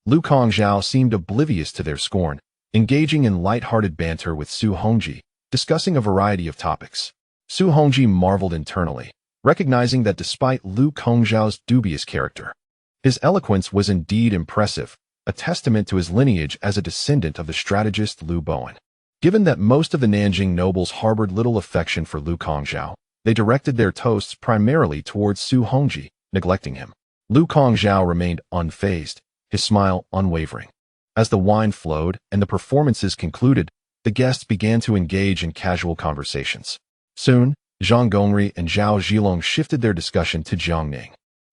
Lu Kongzhao seemed oblivious to their scorn, engaging in light-hearted banter with Su Hongji, discussing a variety of topics. Su Hongji marveled internally, recognizing that despite Lu Kongzhao's dubious character, his eloquence was indeed impressive, a testament to his lineage as a descendant of the strategist Lu Bowen. Given that most of the Nanjing nobles harbored little affection for Lu Kongzhao, they directed their toasts primarily towards Su Hongji, neglecting him. Lu Kongzhao remained unfazed, his smile unwavering. As the wine flowed and the performances concluded, the guests began to engage in casual conversations. Soon, Zhang Gongri and Zhao Zhilong shifted their discussion to Jiang Ning.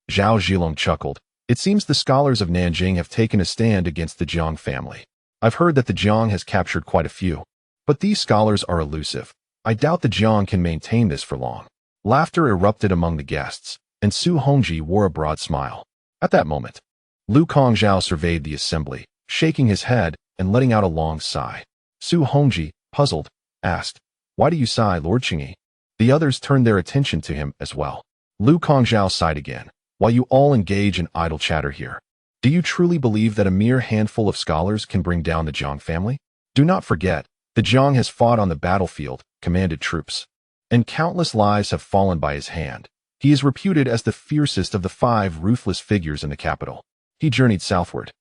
Zhao Zhilong chuckled. "It seems the scholars of Nanjing have taken a stand against the Jiang family. I've heard that the Jiang has captured quite a few. But these scholars are elusive. I doubt the Jiang can maintain this for long." Laughter erupted among the guests, and Su Hongji wore a broad smile. At that moment, Lu Kongzhao surveyed the assembly, shaking his head and letting out a long sigh. Su Hongji, puzzled, asked, "Why do you sigh, Lord Qingyi?" The others turned their attention to him as well. Lu Kongzhao sighed again. "While you all engage in idle chatter here, do you truly believe that a mere handful of scholars can bring down the Jiang family? Do not forget, the Jiang has fought on the battlefield, commanded troops, and countless lives have fallen by his hand. He is reputed as the fiercest of the 5 ruthless figures in the capital." He journeyed southward,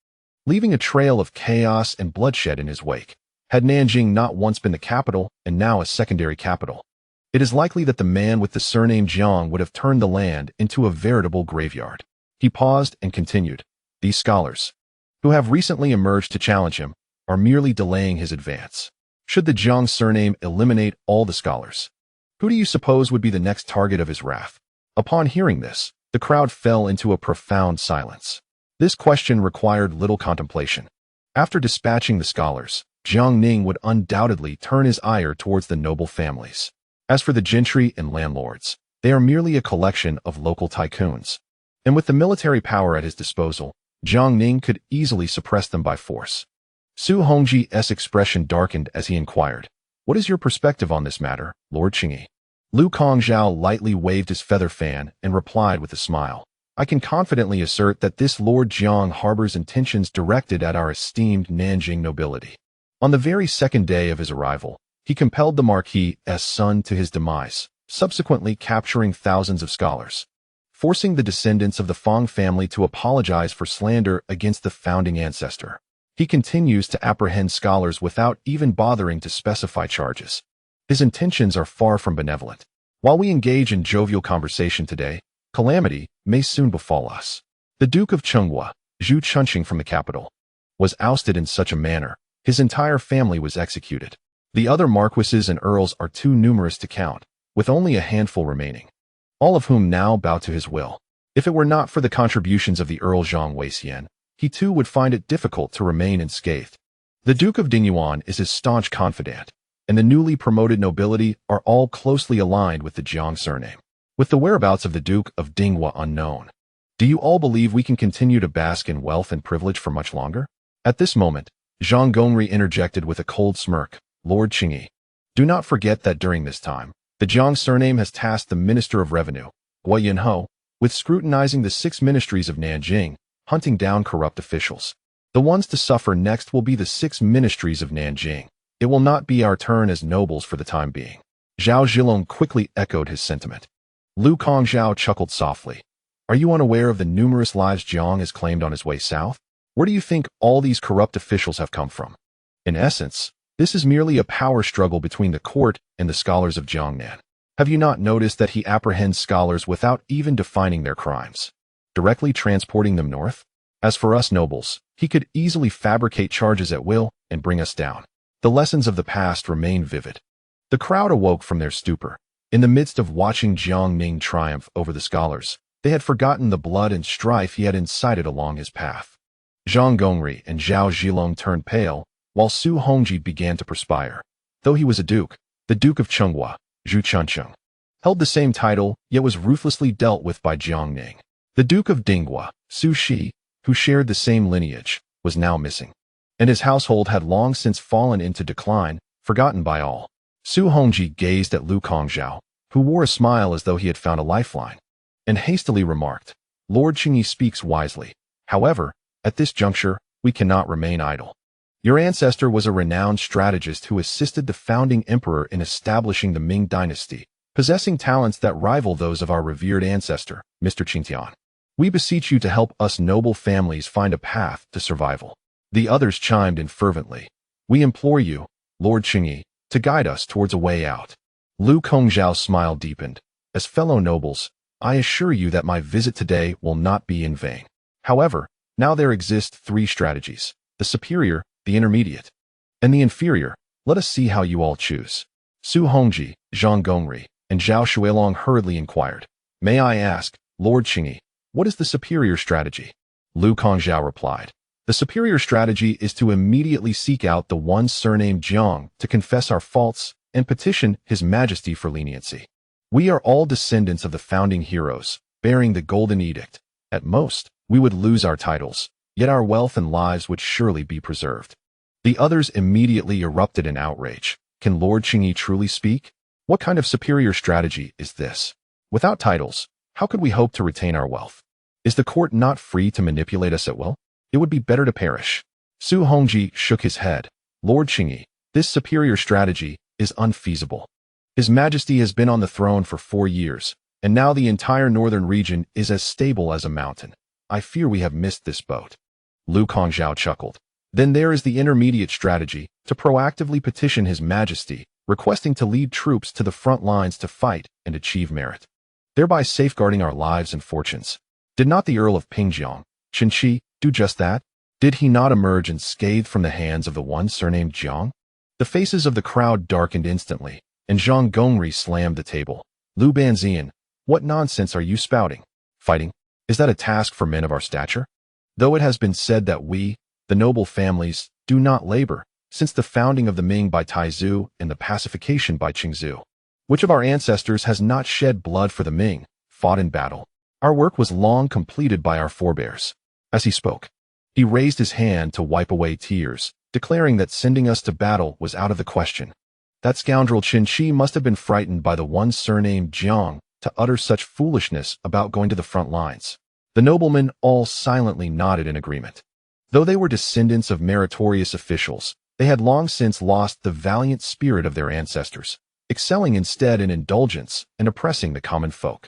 leaving a trail of chaos and bloodshed in his wake. Had Nanjing not once been the capital and now a secondary capital, it is likely that the man with the surname Jiang would have turned the land into a veritable graveyard. He paused and continued, "These scholars, who have recently emerged to challenge him, are merely delaying his advance. Should the Jiang surname eliminate all the scholars, who do you suppose would be the next target of his wrath? Upon hearing this, the crowd fell into a profound silence. This question required little contemplation. After dispatching the scholars, Jiang Ning would undoubtedly turn his ire towards the noble families. As for the gentry and landlords, they are merely a collection of local tycoons. And with the military power at his disposal, Jiang Ning could easily suppress them by force. Su Hongji's expression darkened as he inquired, "What is your perspective on this matter, Lord Qingyi?" Lu Kongzhao lightly waved his feather fan and replied with a smile, "I can confidently assert that this Lord Jiang harbors intentions directed at our esteemed Nanjing nobility." On the very second day of his arrival, he compelled the Marquis's son to his demise, subsequently capturing thousands of scholars, forcing the descendants of the Fang family to apologize for slander against the founding ancestor. He continues to apprehend scholars without even bothering to specify charges. His intentions are far from benevolent. While we engage in jovial conversation today, calamity may soon befall us. The Duke of Chenghua, Zhu Chunqing from the capital, was ousted in such a manner. His entire family was executed. The other marquises and earls are too numerous to count, with only a handful remaining, all of whom now bow to his will. If it were not for the contributions of the Earl Zhang Weixian, he too would find it difficult to remain unscathed. The Duke of Dingyuan is his staunch confidant, and the newly promoted nobility are all closely aligned with the Jiang surname. With the whereabouts of the Duke of Dinghua unknown, do you all believe we can continue to bask in wealth and privilege for much longer? At this moment, Zhang Gongri interjected with a cold smirk, "Lord Qingyi, do not forget that during this time, the Jiang surname has tasked the Minister of Revenue, Guo Yinho, with scrutinizing the 6 ministries of Nanjing, hunting down corrupt officials. The ones to suffer next will be the 6 ministries of Nanjing. It will not be our turn as nobles for the time being." Zhao Zhilong quickly echoed his sentiment. Lu Kongzhao chuckled softly. "Are you unaware of the numerous lives Jiang has claimed on his way south? Where do you think all these corrupt officials have come from? In essence, this is merely a power struggle between the court and the scholars of Jiangnan. Have you not noticed that he apprehends scholars without even defining their crimes, directly transporting them north? As for us nobles, he could easily fabricate charges at will and bring us down." The lessons of the past remain vivid. The crowd awoke from their stupor. In the midst of watching Jiang Ning triumph over the scholars, they had forgotten the blood and strife he had incited along his path. Zhang Gongri and Zhao Zhilong turned pale, while Su Hongji began to perspire. Though he was a duke, the Duke of Chenghua, Zhu Chunqing, held the same title, yet was ruthlessly dealt with by Jiang Ning. The Duke of Dinghua, Su Shi, who shared the same lineage, was now missing, and his household had long since fallen into decline, forgotten by all. Su Hongji gazed at Lu Kongzhao, who wore a smile as though he had found a lifeline, and hastily remarked, "Lord Qingyi speaks wisely. However, at this juncture, we cannot remain idle. Your ancestor was a renowned strategist who assisted the founding emperor in establishing the Ming dynasty, possessing talents that rival those of our revered ancestor, Mr. Qingtian. We beseech you to help us noble families find a path to survival." The others chimed in fervently. "We implore you, Lord Qingyi, to guide us towards a way out." Lu Kongzhao's smile deepened. "As fellow nobles, I assure you that my visit today will not be in vain. However, now there exist 3 strategies: the superior, the intermediate, and the inferior. Let us see how you all choose." Su Hongji, Zhang Gongri, and Zhao Shuilong hurriedly inquired, "May I ask, Lord Qingyi, what is the superior strategy?" Lu Kongzhao replied, "The superior strategy is to immediately seek out the one surnamed Jiang to confess our faults and petition His Majesty for leniency. We are all descendants of the founding heroes, bearing the Golden Edict. At most, we would lose our titles, yet our wealth and lives would surely be preserved." The others immediately erupted in outrage. Can Lord Qingyi truly speak? What kind of superior strategy is this? Without titles, how could we hope to retain our wealth? Is the court not free to manipulate us at will? It would be better to perish. Su Hongji shook his head. "Lord Qingyi, this superior strategy is unfeasible. His Majesty has been on the throne for 4 years, and now the entire northern region is as stable as a mountain. I fear we have missed this boat." Lu Kongzhao chuckled. "Then there is the intermediate strategy, to proactively petition His Majesty, requesting to lead troops to the front lines to fight and achieve merit, thereby safeguarding our lives and fortunes. Did not the Earl of Pingjiang, Qinqi, do just that? Did he not emerge unscathed from the hands of the one surnamed Jiang?" The faces of the crowd darkened instantly, and Zhang Gongri slammed the table. "Lu Banxian, What nonsense are you spouting? Fighting? Is that a task for men of our stature? Though it has been said that we, the noble families, do not labor, since the founding of the Ming by Taizu and the pacification by Qingzu. Which of our ancestors has not shed blood for the Ming, fought in battle? Our work was long completed by our forebears. As he spoke, he raised his hand to wipe away tears, declaring that sending us to battle was out of the question. That scoundrel Tianqi must have been frightened by the one surnamed Jiang to utter such foolishness about going to the front lines. The noblemen all silently nodded in agreement. Though they were descendants of meritorious officials, they had long since lost the valiant spirit of their ancestors, excelling instead in indulgence and oppressing the common folk.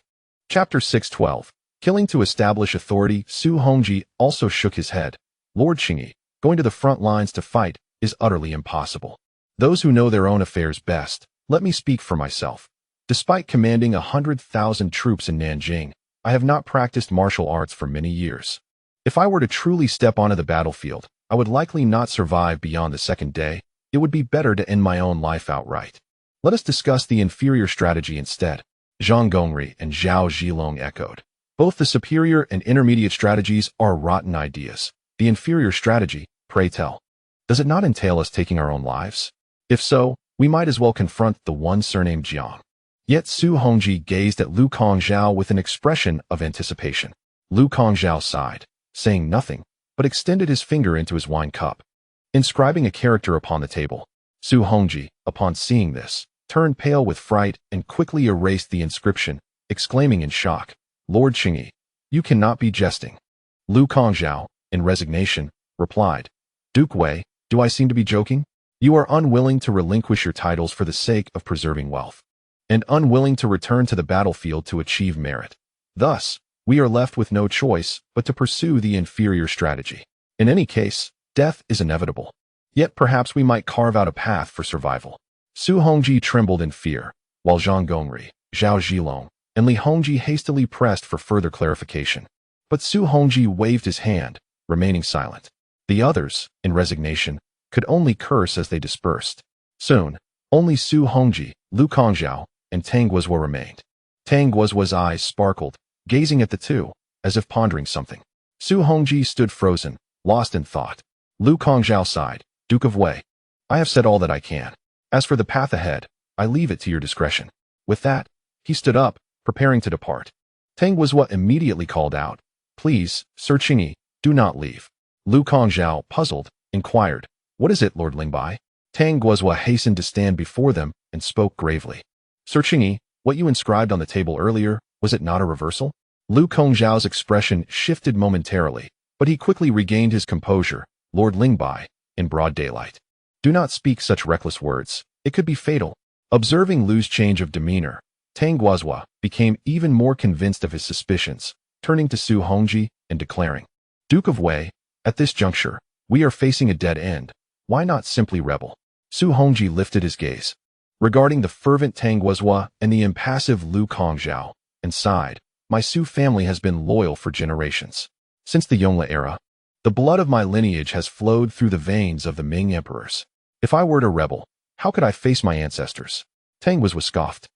Chapter 6:12. Killing to establish authority. Su Hongji also shook his head. Lord Qingyi, going to the front lines to fight is utterly impossible. Those who know their own affairs best, let me speak for myself. Despite commanding 100,000 troops in Nanjing, I have not practiced martial arts for many years. If I were to truly step onto the battlefield, I would likely not survive beyond the second day. It would be better to end my own life outright. Let us discuss the inferior strategy instead. Zhang Gongri and Zhao Zhilong echoed. Both the superior and intermediate strategies are rotten ideas. The inferior strategy, pray tell. Does it not entail us taking our own lives? If so, we might as well confront the one surnamed Jiang. Yet Su Hongji gazed at Lu Kongzhao with an expression of anticipation. Lu Kongzhao sighed, saying nothing, but extended his finger into his wine cup, inscribing a character upon the table. Su Hongji, upon seeing this, turned pale with fright and quickly erased the inscription, exclaiming in shock, Lord Qingyi, you cannot be jesting. Lu Kongzhao, in resignation, replied, Duke Wei, do I seem to be joking? You are unwilling to relinquish your titles for the sake of preserving wealth, and unwilling to return to the battlefield to achieve merit. Thus, we are left with no choice but to pursue the inferior strategy. In any case, death is inevitable. Yet perhaps we might carve out a path for survival. Su Hongji trembled in fear, while Zhang Gongri, Zhao Zhilong, and Li Hongji hastily pressed for further clarification. But Su Hongji waved his hand, remaining silent. The others, in resignation, could only curse as they dispersed. Soon, only Su Hongji, Lu Kongzhao, and Tang Guozhua remained. Tang Guozhua's eyes sparkled, gazing at the two, as if pondering something. Su Hongji stood frozen, lost in thought. Lu Kongzhao sighed, Duke of Wei, I have said all that I can. As for the path ahead, I leave it to your discretion. With that, he stood up, preparing to depart. Tang Guozhua immediately called out, Please, Sir Qingyi, do not leave. Lu Kongzhao, puzzled, inquired, What is it, Lord Lingbai? Tang Guozhua hastened to stand before them and spoke gravely. Sir Qingyi, what you inscribed on the table earlier, was it not a reversal? Lu Kongzhao's expression shifted momentarily, but he quickly regained his composure. Lord Lingbai, in broad daylight. Do not speak such reckless words. It could be fatal. Observing Lu's change of demeanor, Tang Guozhua became even more convinced of his suspicions, turning to Su Hongji and declaring, Duke of Wei, at this juncture, we are facing a dead end. Why not simply rebel? Su Hongji lifted his gaze, regarding the fervent Tang Guozhua and the impassive Lu Kongzhao, and sighed, My Su family has been loyal for generations. Since the Yongle era, the blood of my lineage has flowed through the veins of the Ming emperors. If I were to rebel, how could I face my ancestors? Tang Guozhua scoffed.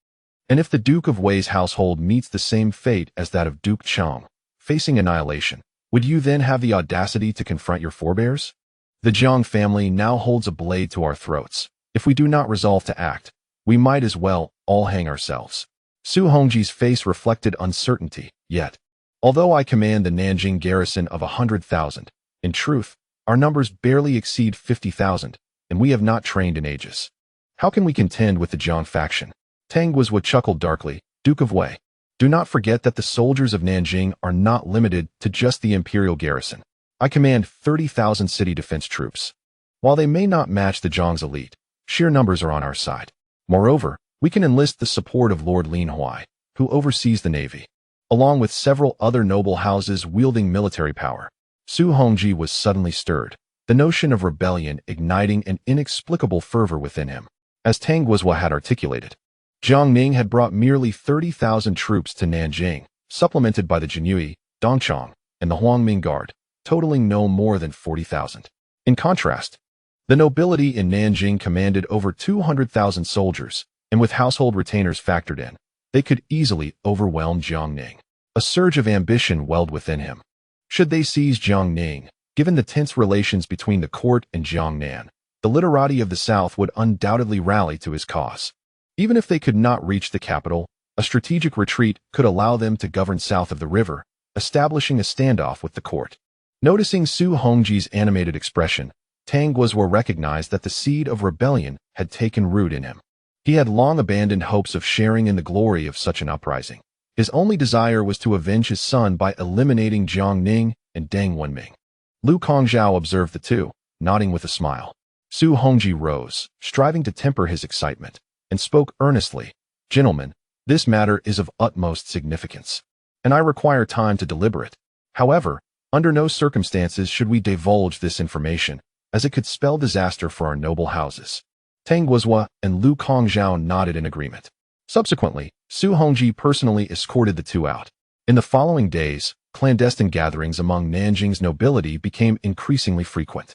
And if the Duke of Wei's household meets the same fate as that of Duke Chang, facing annihilation, would you then have the audacity to confront your forebears? The Jiang family now holds a blade to our throats. If we do not resolve to act, we might as well all hang ourselves. Su Hongji's face reflected uncertainty, yet, although I command the Nanjing garrison of 100,000, in truth, our numbers barely exceed 50,000, and we have not trained in ages. How can we contend with the Jiang faction? Tang Guozhua chuckled darkly, Duke of Wei, do not forget that the soldiers of Nanjing are not limited to just the imperial garrison. I command 30,000 city defense troops. While they may not match the Jiang's elite, sheer numbers are on our side. Moreover, we can enlist the support of Lord Lianghuai, who oversees the navy, along with several other noble houses wielding military power. Su Hongji was suddenly stirred, the notion of rebellion igniting an inexplicable fervor within him. As Tang Guozhua had articulated, Jiang Ning had brought merely 30,000 troops to Nanjing, supplemented by the Jinyue, Dongchang, and the Huangming Guard, totaling no more than 40,000. In contrast, the nobility in Nanjing commanded over 200,000 soldiers, and with household retainers factored in, they could easily overwhelm Jiang Ning. A surge of ambition welled within him. Should they seize Jiang Ning, given the tense relations between the court and Jiangnan, the literati of the south would undoubtedly rally to his cause. Even if they could not reach the capital, a strategic retreat could allow them to govern south of the river, establishing a standoff with the court. Noticing Su Hongji's animated expression, Tang Guozhou recognized that the seed of rebellion had taken root in him. He had long abandoned hopes of sharing in the glory of such an uprising. His only desire was to avenge his son by eliminating Jiang Ning and Deng Wenming. Lu Kongzhao observed the two, nodding with a smile. Su Hongji rose, striving to temper his excitement, and spoke earnestly. Gentlemen, this matter is of utmost significance, and I require time to deliberate. However, under no circumstances should we divulge this information, as it could spell disaster for our noble houses. Tang Guozhou and Lu Kongzhao nodded in agreement. Subsequently, Su Hongji personally escorted the two out. In the following days, clandestine gatherings among Nanjing's nobility became increasingly frequent.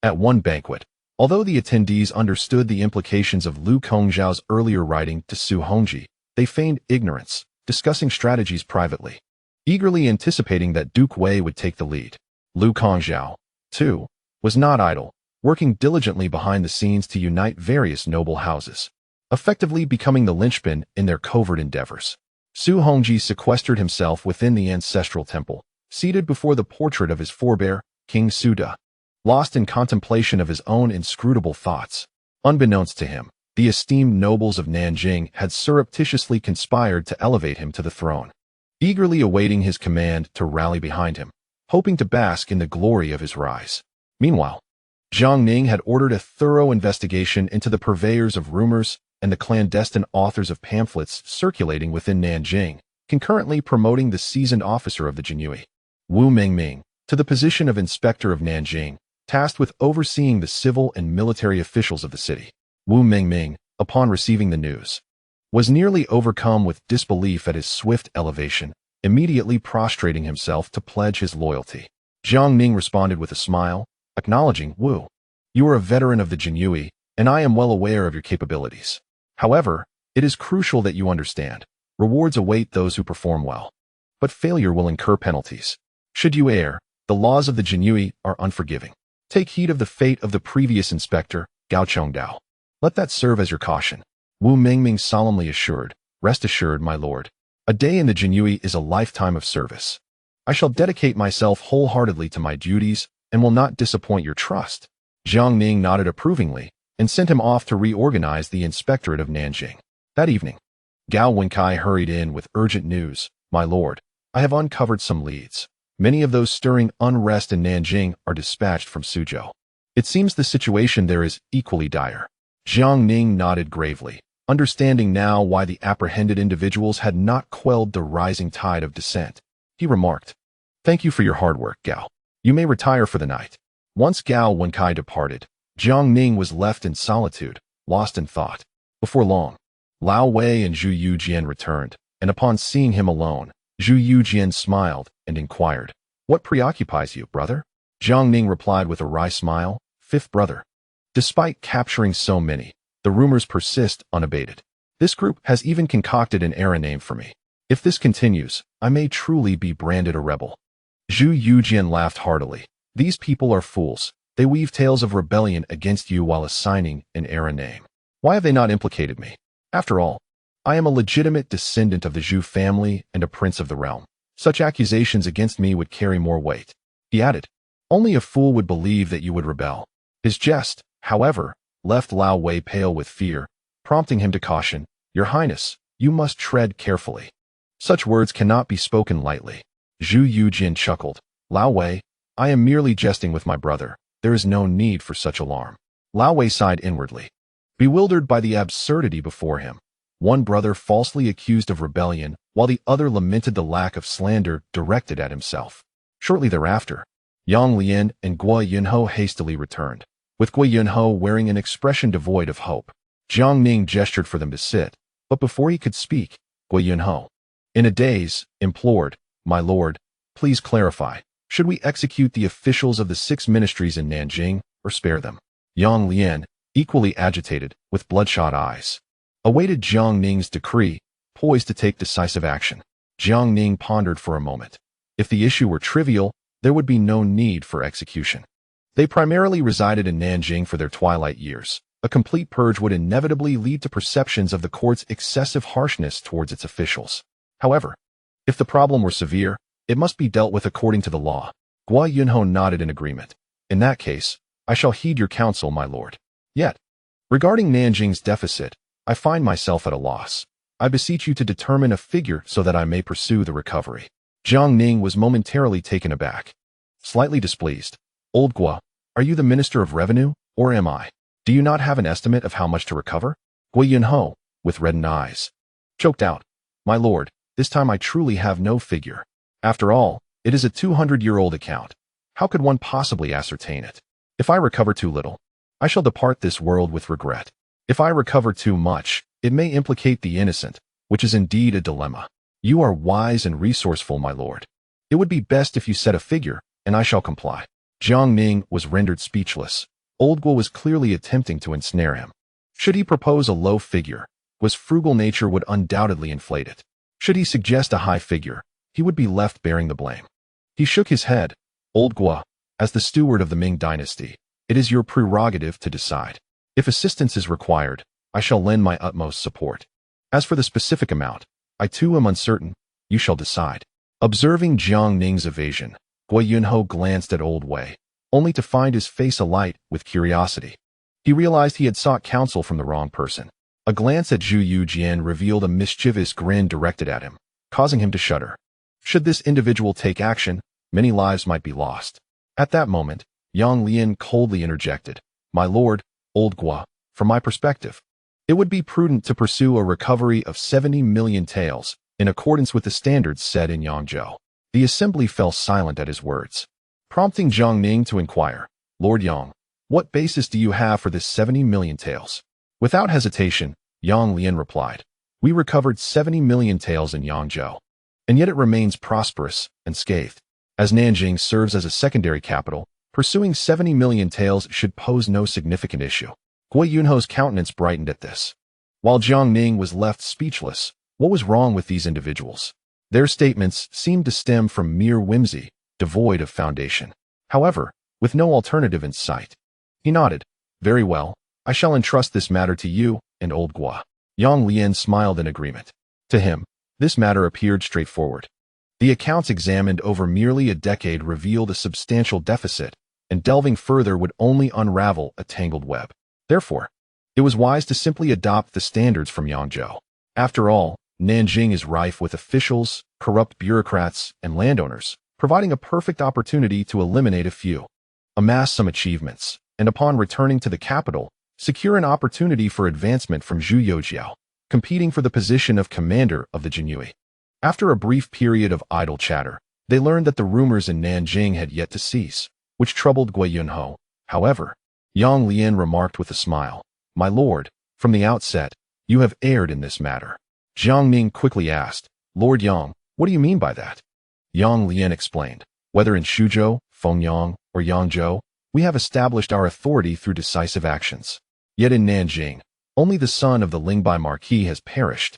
At one banquet, although the attendees understood the implications of Lu Kongzhao's earlier writing to Su Hongji, they feigned ignorance, discussing strategies privately, eagerly anticipating that Duke Wei would take the lead. Lu Kongzhao, too, was not idle, working diligently behind the scenes to unite various noble houses, effectively becoming the linchpin in their covert endeavors. Su Hongji sequestered himself within the ancestral temple, seated before the portrait of his forebear, King Suda, lost in contemplation of his own inscrutable thoughts. Unbeknownst to him, the esteemed nobles of Nanjing had surreptitiously conspired to elevate him to the throne, eagerly awaiting his command to rally behind him, hoping to bask in the glory of his rise. Meanwhile, Jiang Ning had ordered a thorough investigation into the purveyors of rumors and the clandestine authors of pamphlets circulating within Nanjing, concurrently promoting the seasoned officer of the Jinyue, Wu Mingming, to the position of inspector of Nanjing, tasked with overseeing the civil and military officials of the city. Wu Mingming, upon receiving the news, was nearly overcome with disbelief at his swift elevation, immediately prostrating himself to pledge his loyalty. Jiang Ning responded with a smile, acknowledging, Wu, you are a veteran of the Jinyue, and I am well aware of your capabilities. However, it is crucial that you understand, rewards await those who perform well, but failure will incur penalties. Should you err, the laws of the Jinyue are unforgiving. Take heed of the fate of the previous inspector, Gao Chongdao. Let that serve as your caution. Wu Mingming solemnly assured, rest assured, my lord. A day in the Jinyue is a lifetime of service. I shall dedicate myself wholeheartedly to my duties and will not disappoint your trust. Jiang Ning nodded approvingly and sent him off to reorganize the inspectorate of Nanjing. That evening, Gao Wenkai hurried in with urgent news. My lord, I have uncovered some leads. Many of those stirring unrest in Nanjing are dispatched from Suzhou. It seems the situation there is equally dire. Jiang Ning nodded gravely, understanding now why the apprehended individuals had not quelled the rising tide of dissent. He remarked, Thank you for your hard work, Gao. You may retire for the night. Once Gao Wenkai departed, Jiang Ning was left in solitude, lost in thought. Before long, Lao Wei and Zhu Youjian returned, and upon seeing him alone, Zhu Youjian smiled and inquired, What preoccupies you, brother? Jiang Ning replied with a wry smile, Fifth brother. Despite capturing so many, the rumors persist unabated. This group has even concocted an era name for me. If this continues, I may truly be branded a rebel. Zhu Youjian laughed heartily. These people are fools. They weave tales of rebellion against you while assigning an era name. Why have they not implicated me? After all, I am a legitimate descendant of the Zhu family and a prince of the realm. Such accusations against me would carry more weight. He added, Only a fool would believe that you would rebel. His jest, however, left Lao Wei pale with fear, prompting him to caution, Your Highness, you must tread carefully. Such words cannot be spoken lightly. Zhu Youjian chuckled, Lao Wei, I am merely jesting with my brother. There is no need for such alarm. Lao Wei sighed inwardly, bewildered by the absurdity before him. One brother falsely accused of rebellion, while the other lamented the lack of slander directed at himself. Shortly thereafter, Yang Lian and Guo Yunho hastily returned, with Guo Yunho wearing an expression devoid of hope. Jiang Ning gestured for them to sit, but before he could speak, Guo Yunho, in a daze, implored, My lord, please clarify. Should we execute the officials of the 6 ministries in Nanjing, or spare them? Yang Lian, equally agitated, with bloodshot eyes, awaited Jiang Ning's decree, poised to take decisive action. Jiang Ning pondered for a moment. If the issue were trivial, there would be no need for execution. They primarily resided in Nanjing for their twilight years. A complete purge would inevitably lead to perceptions of the court's excessive harshness towards its officials. However, if the problem were severe, it must be dealt with according to the law. Guo Yunho nodded in agreement. In that case, I shall heed your counsel, my lord. Yet, regarding Nanjing's deficit, I find myself at a loss. I beseech you to determine a figure so that I may pursue the recovery. Jiang Ning was momentarily taken aback. Slightly displeased. Old Guo, are you the Minister of Revenue, or am I? Do you not have an estimate of how much to recover? Guo Yunho, with reddened eyes, choked out. My lord, this time I truly have no figure. After all, it is a 200-year-old account. How could one possibly ascertain it? If I recover too little, I shall depart this world with regret. If I recover too much, it may implicate the innocent, which is indeed a dilemma. You are wise and resourceful, my lord. It would be best if you set a figure, and I shall comply. Jiang Ning was rendered speechless. Old Guo was clearly attempting to ensnare him. Should he propose a low figure, his frugal nature would undoubtedly inflate it. Should he suggest a high figure, he would be left bearing the blame. He shook his head. Old Guo, as the steward of the Ming dynasty, it is your prerogative to decide. If assistance is required, I shall lend my utmost support. As for the specific amount, I too am uncertain. You shall decide. Observing Jiang Ning's evasion, Guo Yunho glanced at Old Wei, only to find his face alight with curiosity. He realized he had sought counsel from the wrong person. A glance at Zhu Youjian revealed a mischievous grin directed at him, causing him to shudder. Should this individual take action, many lives might be lost. At that moment, Yang Lian coldly interjected, My lord, Old Guo, from my perspective, it would be prudent to pursue a recovery of 70 million taels, in accordance with the standards set in Yangzhou. The assembly fell silent at his words, prompting Jiang Ning to inquire, Lord Yang, what basis do you have for this 70 million taels? Without hesitation, Yang Lian replied, We recovered 70 million taels in Yangzhou, and yet it remains prosperous and scathed. As Nanjing serves as a secondary capital, pursuing 70 million taels should pose no significant issue. Guo Yunho's countenance brightened at this. While Jiang Ning was left speechless, what was wrong with these individuals? Their statements seemed to stem from mere whimsy, devoid of foundation. However, with no alternative in sight, he nodded. Very well, I shall entrust this matter to you and Old Guo. Yang Lian smiled in agreement. To him, this matter appeared straightforward. The accounts examined over merely a decade revealed a substantial deficit, and delving further would only unravel a tangled web. Therefore, it was wise to simply adopt the standards from Yangzhou. After all, Nanjing is rife with officials, corrupt bureaucrats, and landowners, providing a perfect opportunity to eliminate a few, amass some achievements, and upon returning to the capital, secure an opportunity for advancement from Zhu Youjiao, competing for the position of commander of the Jinyue. After a brief period of idle chatter, they learned that the rumors in Nanjing had yet to cease, which troubled Guo Yunho. However, Yang Lian remarked with a smile, My lord, from the outset, you have erred in this matter. Jiang Ning quickly asked, Lord Yang, what do you mean by that? Yang Lian explained, whether in Shuzhou, Fengyang, or Yangzhou, we have established our authority through decisive actions. Yet in Nanjing, only the son of the Lingbai Marquis has perished,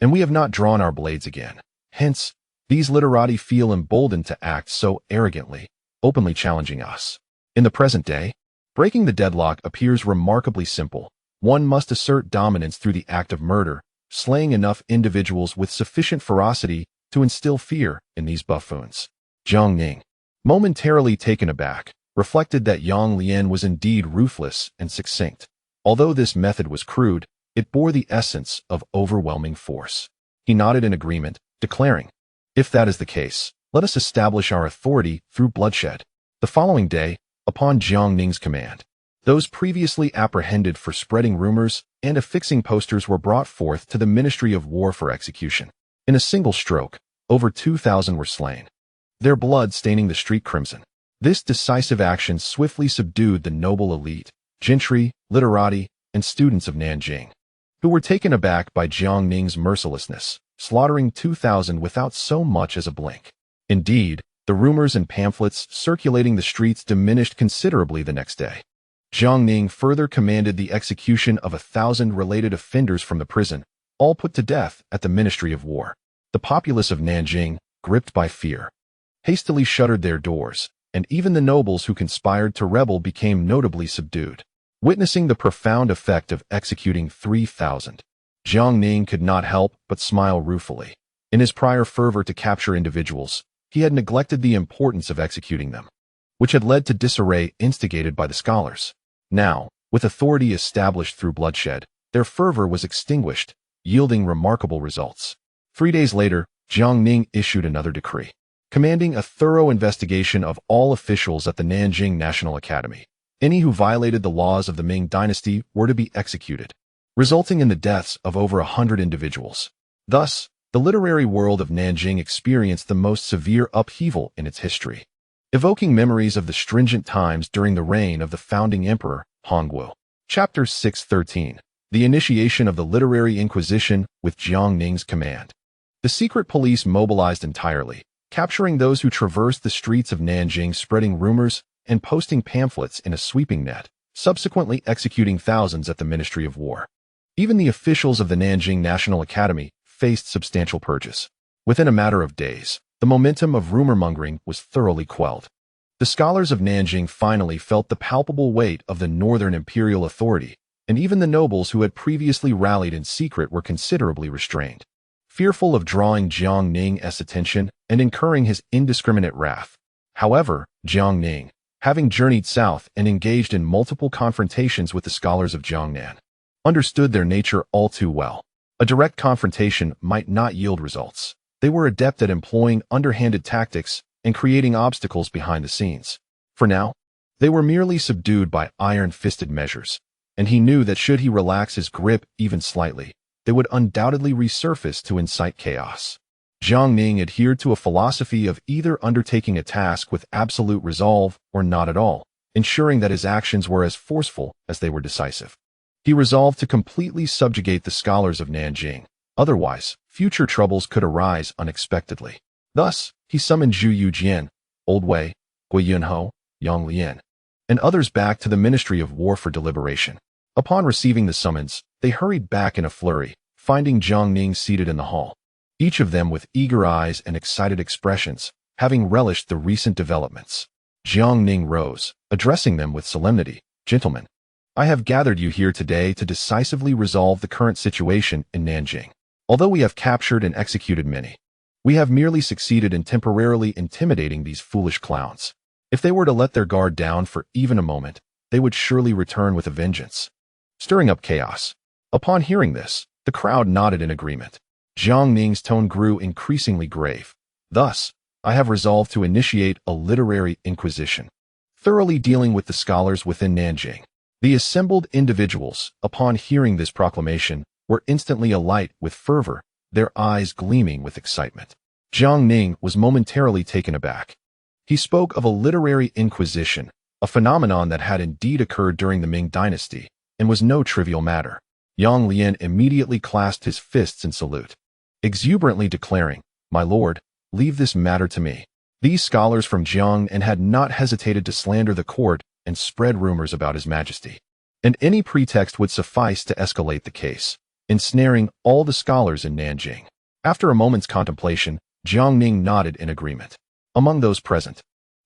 and we have not drawn our blades again. Hence, these literati feel emboldened to act so arrogantly, openly challenging us. In the present day, breaking the deadlock appears remarkably simple. One must assert dominance through the act of murder, slaying enough individuals with sufficient ferocity to instill fear in these buffoons. Jiang Ning, momentarily taken aback, reflected that Yang Lian was indeed ruthless and succinct. Although this method was crude, it bore the essence of overwhelming force. He nodded in agreement, declaring, If that is the case, let us establish our authority through bloodshed. The following day, upon Jiang Ning's command, those previously apprehended for spreading rumors and affixing posters were brought forth to the Ministry of War for execution. In a single stroke, over 2,000 were slain, their blood staining the street crimson. This decisive action swiftly subdued the noble elite, gentry, literati, and students of Nanjing, who were taken aback by Jiang Ning's mercilessness, slaughtering 2,000 without so much as a blink. Indeed, the rumors and pamphlets circulating the streets diminished considerably the next day. Jiang Ning further commanded the execution of 1,000 related offenders from the prison, all put to death at the Ministry of War. The populace of Nanjing, gripped by fear, hastily shuttered their doors, and even the nobles who conspired to rebel became notably subdued. Witnessing the profound effect of executing 3,000, Jiang Ning could not help but smile ruefully. In his prior fervor to capture individuals, he had neglected the importance of executing them, which had led to disarray instigated by the scholars. Now, with authority established through bloodshed, their fervor was extinguished, yielding remarkable results. 3 days later, Jiang Ning issued another decree, commanding a thorough investigation of all officials at the Nanjing National Academy. Any who violated the laws of the Ming dynasty were to be executed, resulting in the deaths of over 100 individuals. Thus, the literary world of Nanjing experienced the most severe upheaval in its history, evoking memories of the stringent times during the reign of the founding emperor, Hongwu. Chapter 613. The initiation of the Literary Inquisition with Jiang Ning's command. The secret police mobilized entirely, capturing those who traversed the streets of Nanjing, spreading rumors and posting pamphlets in a sweeping net, subsequently executing thousands at the Ministry of War. Even the officials of the Nanjing National Academy faced substantial purges. Within a matter of days, the momentum of rumor-mongering was thoroughly quelled. The scholars of Nanjing finally felt the palpable weight of the northern imperial authority, and even the nobles who had previously rallied in secret were considerably restrained. Fearful of drawing Jiang Ning's attention and incurring his indiscriminate wrath. However, Jiang Ning, having journeyed south and engaged in multiple confrontations with the scholars of Jiangnan, understood their nature all too well. A direct confrontation might not yield results. They were adept at employing underhanded tactics and creating obstacles behind the scenes. For now, they were merely subdued by iron-fisted measures, and he knew that should he relax his grip even slightly, they would undoubtedly resurface to incite chaos. Jiang Ning adhered to a philosophy of either undertaking a task with absolute resolve or not at all, ensuring that his actions were as forceful as they were decisive. He resolved to completely subjugate the scholars of Nanjing, otherwise, future troubles could arise unexpectedly. Thus, he summoned Zhu Youjian, Old Wei, Gui Yunho, Yang Lian, and others back to the Ministry of War for deliberation. Upon receiving the summons, they hurried back in a flurry, finding Jiang Ning seated in the hall, each of them with eager eyes and excited expressions, having relished the recent developments. Jiang Ning rose, addressing them with solemnity. "Gentlemen, I have gathered you here today to decisively resolve the current situation in Nanjing. Although we have captured and executed many, we have merely succeeded in temporarily intimidating these foolish clowns. If they were to let their guard down for even a moment, they would surely return with a vengeance, stirring up chaos." Upon hearing this, the crowd nodded in agreement. Jiang Ning's tone grew increasingly grave. "Thus, I have resolved to initiate a literary inquisition, thoroughly dealing with the scholars within Nanjing." The assembled individuals, upon hearing this proclamation, were instantly alight with fervor, their eyes gleaming with excitement. Jiang Ning was momentarily taken aback. He spoke of a literary inquisition, a phenomenon that had indeed occurred during the Ming dynasty, and was no trivial matter. Yang Lian immediately clasped his fists in salute, exuberantly declaring, "My lord, leave this matter to me." These scholars from Jiangnan had not hesitated to slander the court and spread rumors about His Majesty, and any pretext would suffice to escalate the case, ensnaring all the scholars in Nanjing. After a moment's contemplation, Jiang Ning nodded in agreement. Among those present,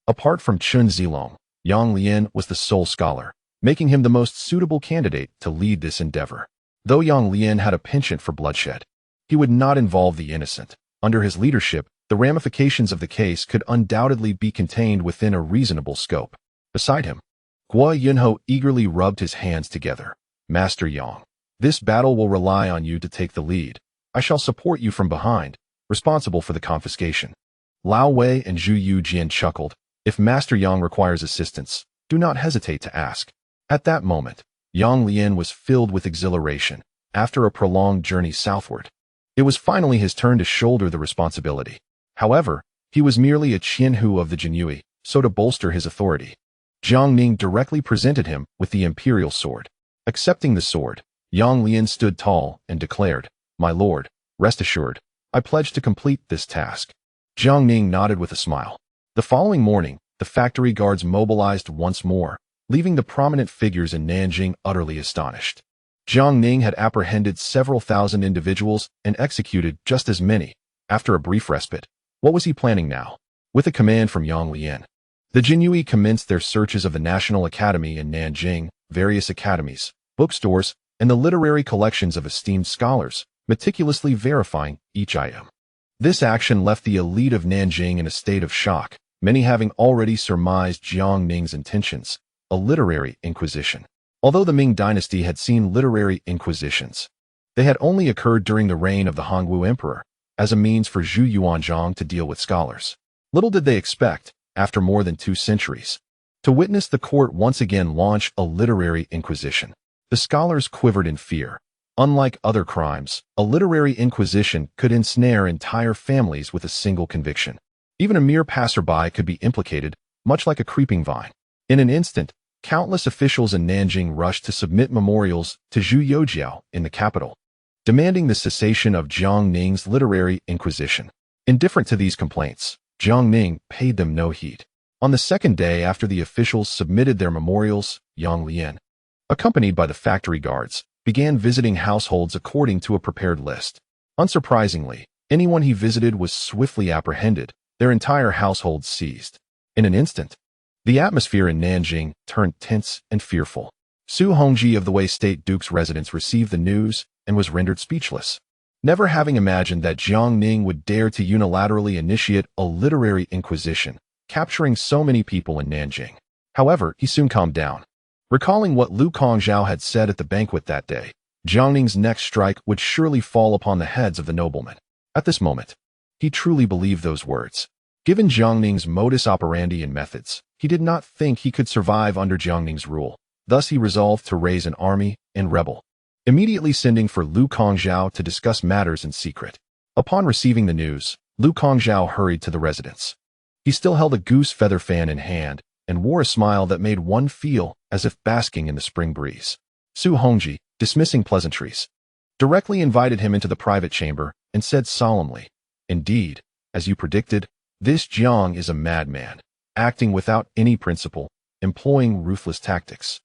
apart from Chun Zilong, Yang Lian was the sole scholar, making him the most suitable candidate to lead this endeavor. Though Yang Lian had a penchant for bloodshed, he would not involve the innocent. Under his leadership, the ramifications of the case could undoubtedly be contained within a reasonable scope. Beside him, Gui Yunho eagerly rubbed his hands together. "Master Yang, this battle will rely on you to take the lead. I shall support you from behind, responsible for the confiscation." Lao Wei and Zhu Youjian chuckled. "If Master Yang requires assistance, do not hesitate to ask." At that moment, Yang Lian was filled with exhilaration. After a prolonged journey southward, it was finally his turn to shoulder the responsibility. However, he was merely a Qianhu of the Jinyui, so to bolster his authority, Jiang Ning directly presented him with the imperial sword. Accepting the sword, Yang Lian stood tall and declared, "My lord, rest assured, I pledge to complete this task." Jiang Ning nodded with a smile. The following morning, the factory guards mobilized once more, leaving the prominent figures in Nanjing utterly astonished. Jiang Ning had apprehended several thousand individuals and executed just as many. After a brief respite, what was he planning now? With a command from Yang Lian, the Jinyui commenced their searches of the National Academy in Nanjing, various academies, bookstores, and the literary collections of esteemed scholars, meticulously verifying each item. This action left the elite of Nanjing in a state of shock, many having already surmised Jiang Ning's intentions, a literary inquisition. Although the Ming dynasty had seen literary inquisitions, they had only occurred during the reign of the Hongwu emperor, as a means for Zhu Youjian to deal with scholars. Little did they expect, after more than 2 centuries, to witness the court once again launch a literary inquisition. The scholars quivered in fear. Unlike other crimes, a literary inquisition could ensnare entire families with a single conviction. Even a mere passerby could be implicated, much like a creeping vine. In an instant, countless officials in Nanjing rushed to submit memorials to Zhu Youjiao in the capital, demanding the cessation of Jiang Ning's literary inquisition. Indifferent to these complaints, Jiang Ning paid them no heed. On the second day after the officials submitted their memorials, Yang Lian, accompanied by the factory guards, began visiting households according to a prepared list. Unsurprisingly, anyone he visited was swiftly apprehended, their entire household seized. In an instant, the atmosphere in Nanjing turned tense and fearful. Su Hongji of the Wei State Duke's residence received the news and was rendered speechless, never having imagined that Jiang Ning would dare to unilaterally initiate a literary inquisition, capturing so many people in Nanjing. However, he soon calmed down. Recalling what Lu Kongzhao had said at the banquet that day, Jiang Ning's next strike would surely fall upon the heads of the noblemen. At this moment, he truly believed those words. Given Jiang Ning's modus operandi and methods, he did not think he could survive under Jiang Ning's rule. Thus he resolved to raise an army and rebel, immediately sending for Lu Kongzhao to discuss matters in secret. Upon receiving the news, Lu Kongzhao hurried to the residence. He still held a goose feather fan in hand and wore a smile that made one feel as if basking in the spring breeze. Su Hongji, dismissing pleasantries, directly invited him into the private chamber and said solemnly, "Indeed, as you predicted, this Jiang is a madman, acting without any principle, employing ruthless tactics.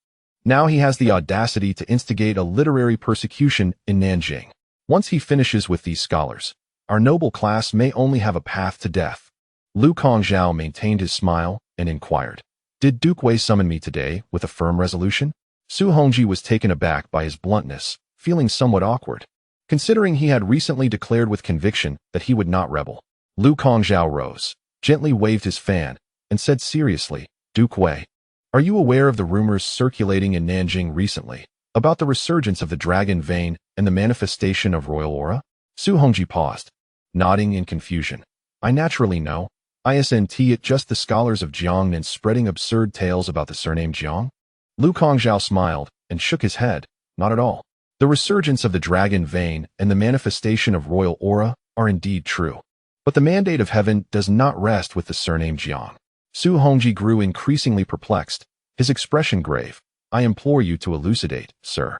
Now he has the audacity to instigate a literary persecution in Nanjing. Once he finishes with these scholars, our noble class may only have a path to death." Lu Kongzhao maintained his smile and inquired, "Did Duke Wei summon me today with a firm resolution?" Su Hongji was taken aback by his bluntness, feeling somewhat awkward, considering he had recently declared with conviction that he would not rebel. Lu Kongzhao rose, gently waved his fan, and said seriously, "Duke Wei, are you aware of the rumors circulating in Nanjing recently about the resurgence of the dragon vein and the manifestation of royal aura?" Su Hongji paused, nodding in confusion. "I naturally know. Isn't it just the scholars of Jiang Ning spreading absurd tales about the surname Jiang?" Lu Kongzhao smiled and shook his head. "Not at all. The resurgence of the dragon vein and the manifestation of royal aura are indeed true. But the mandate of heaven does not rest with the surname Jiang." Su Hongji grew increasingly perplexed, his expression grave. "I implore you to elucidate, sir."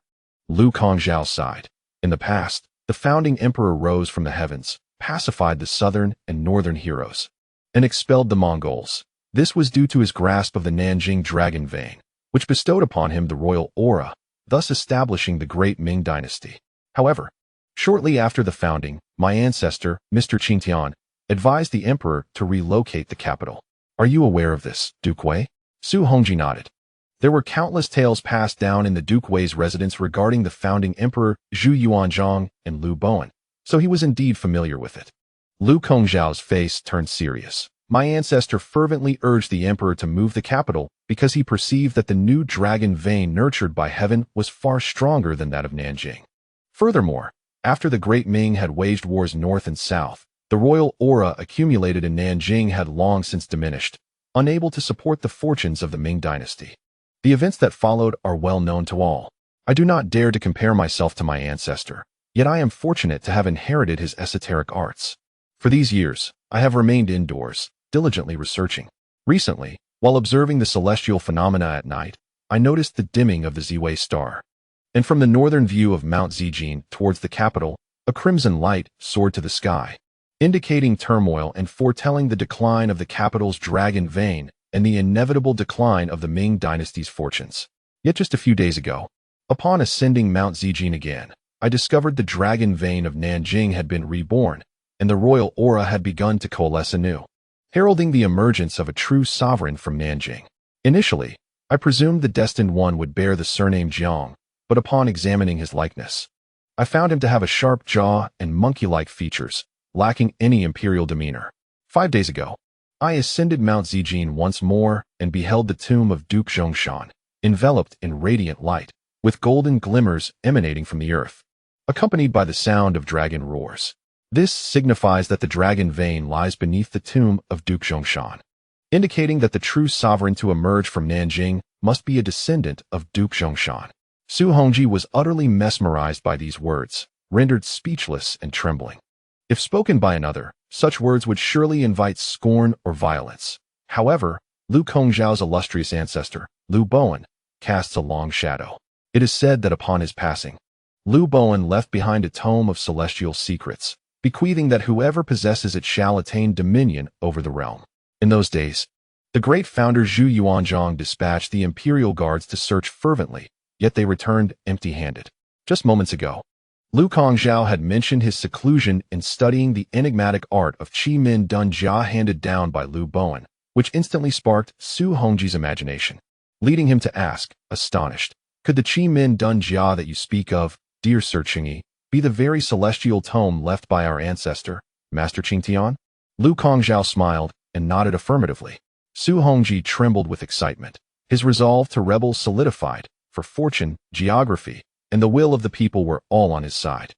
Lu Kongzhao sighed. "In the past, the founding emperor rose from the heavens, pacified the southern and northern heroes, and expelled the Mongols. This was due to his grasp of the Nanjing dragon vein, which bestowed upon him the royal aura, thus establishing the Great Ming dynasty. However, shortly after the founding, my ancestor, Mr. Qingtian, advised the emperor to relocate the capital. Are you aware of this, Duke Wei?" Su Hongji nodded. There were countless tales passed down in the Duke Wei's residence regarding the founding emperor Zhu Youjian and Liu Bowen, so he was indeed familiar with it. Lu Kongzhao's face turned serious. "My ancestor fervently urged the emperor to move the capital because he perceived that the new dragon vein nurtured by heaven was far stronger than that of Nanjing. Furthermore, after the Great Ming had waged wars north and south, the royal aura accumulated in Nanjing had long since diminished, unable to support the fortunes of the Ming dynasty. The events that followed are well known to all. I do not dare to compare myself to my ancestor, yet I am fortunate to have inherited his esoteric arts. For these years, I have remained indoors, diligently researching. Recently, while observing the celestial phenomena at night, I noticed the dimming of the Ziwei star. And from the northern view of Mount Zijin towards the capital, a crimson light soared to the sky, indicating turmoil and foretelling the decline of the capital's dragon vein and the inevitable decline of the Ming dynasty's fortunes. Yet just a few days ago, Upon ascending Mount Zijin again, I discovered the dragon vein of Nanjing had been reborn, and the royal aura had begun to coalesce anew, heralding the emergence of a true sovereign from Nanjing. Initially, I presumed the destined one would bear the surname Jiang, but upon examining his likeness, I found him to have a sharp jaw and monkey-like features, lacking any imperial demeanor. 5 days ago, I ascended Mount Zijin once more and beheld the tomb of Duke Zhongshan, enveloped in radiant light, with golden glimmers emanating from the earth, accompanied by the sound of dragon roars. This signifies that the dragon vein lies beneath the tomb of Duke Zhongshan, indicating that the true sovereign to emerge from Nanjing must be a descendant of Duke Zhongshan. Su Hongji was utterly mesmerized by these words, rendered speechless and trembling. If spoken by another, such words would surely invite scorn or violence. However, Lu Kongzhao's illustrious ancestor, Lu Bowen, casts a long shadow. It is said that upon his passing, Lu Bowen left behind a tome of celestial secrets, bequeathing that whoever possesses it shall attain dominion over the realm. In those days, the great founder Zhu Youjian dispatched the imperial guards to search fervently, yet they returned empty-handed. Just moments ago, Lu Kongzhao had mentioned his seclusion in studying the enigmatic art of Qi Min Dun Jia handed down by Lu Bowen, which instantly sparked Su Hongji's imagination, leading him to ask, astonished, could the Qi Min Dun Jia that you speak of, dear Sir Qingyi, be the very celestial tome left by our ancestor, Master Qingtian? Lu Kongzhao smiled and nodded affirmatively. Su Hongji trembled with excitement. His resolve to rebel solidified, for fortune, geography, and the will of the people were all on his side.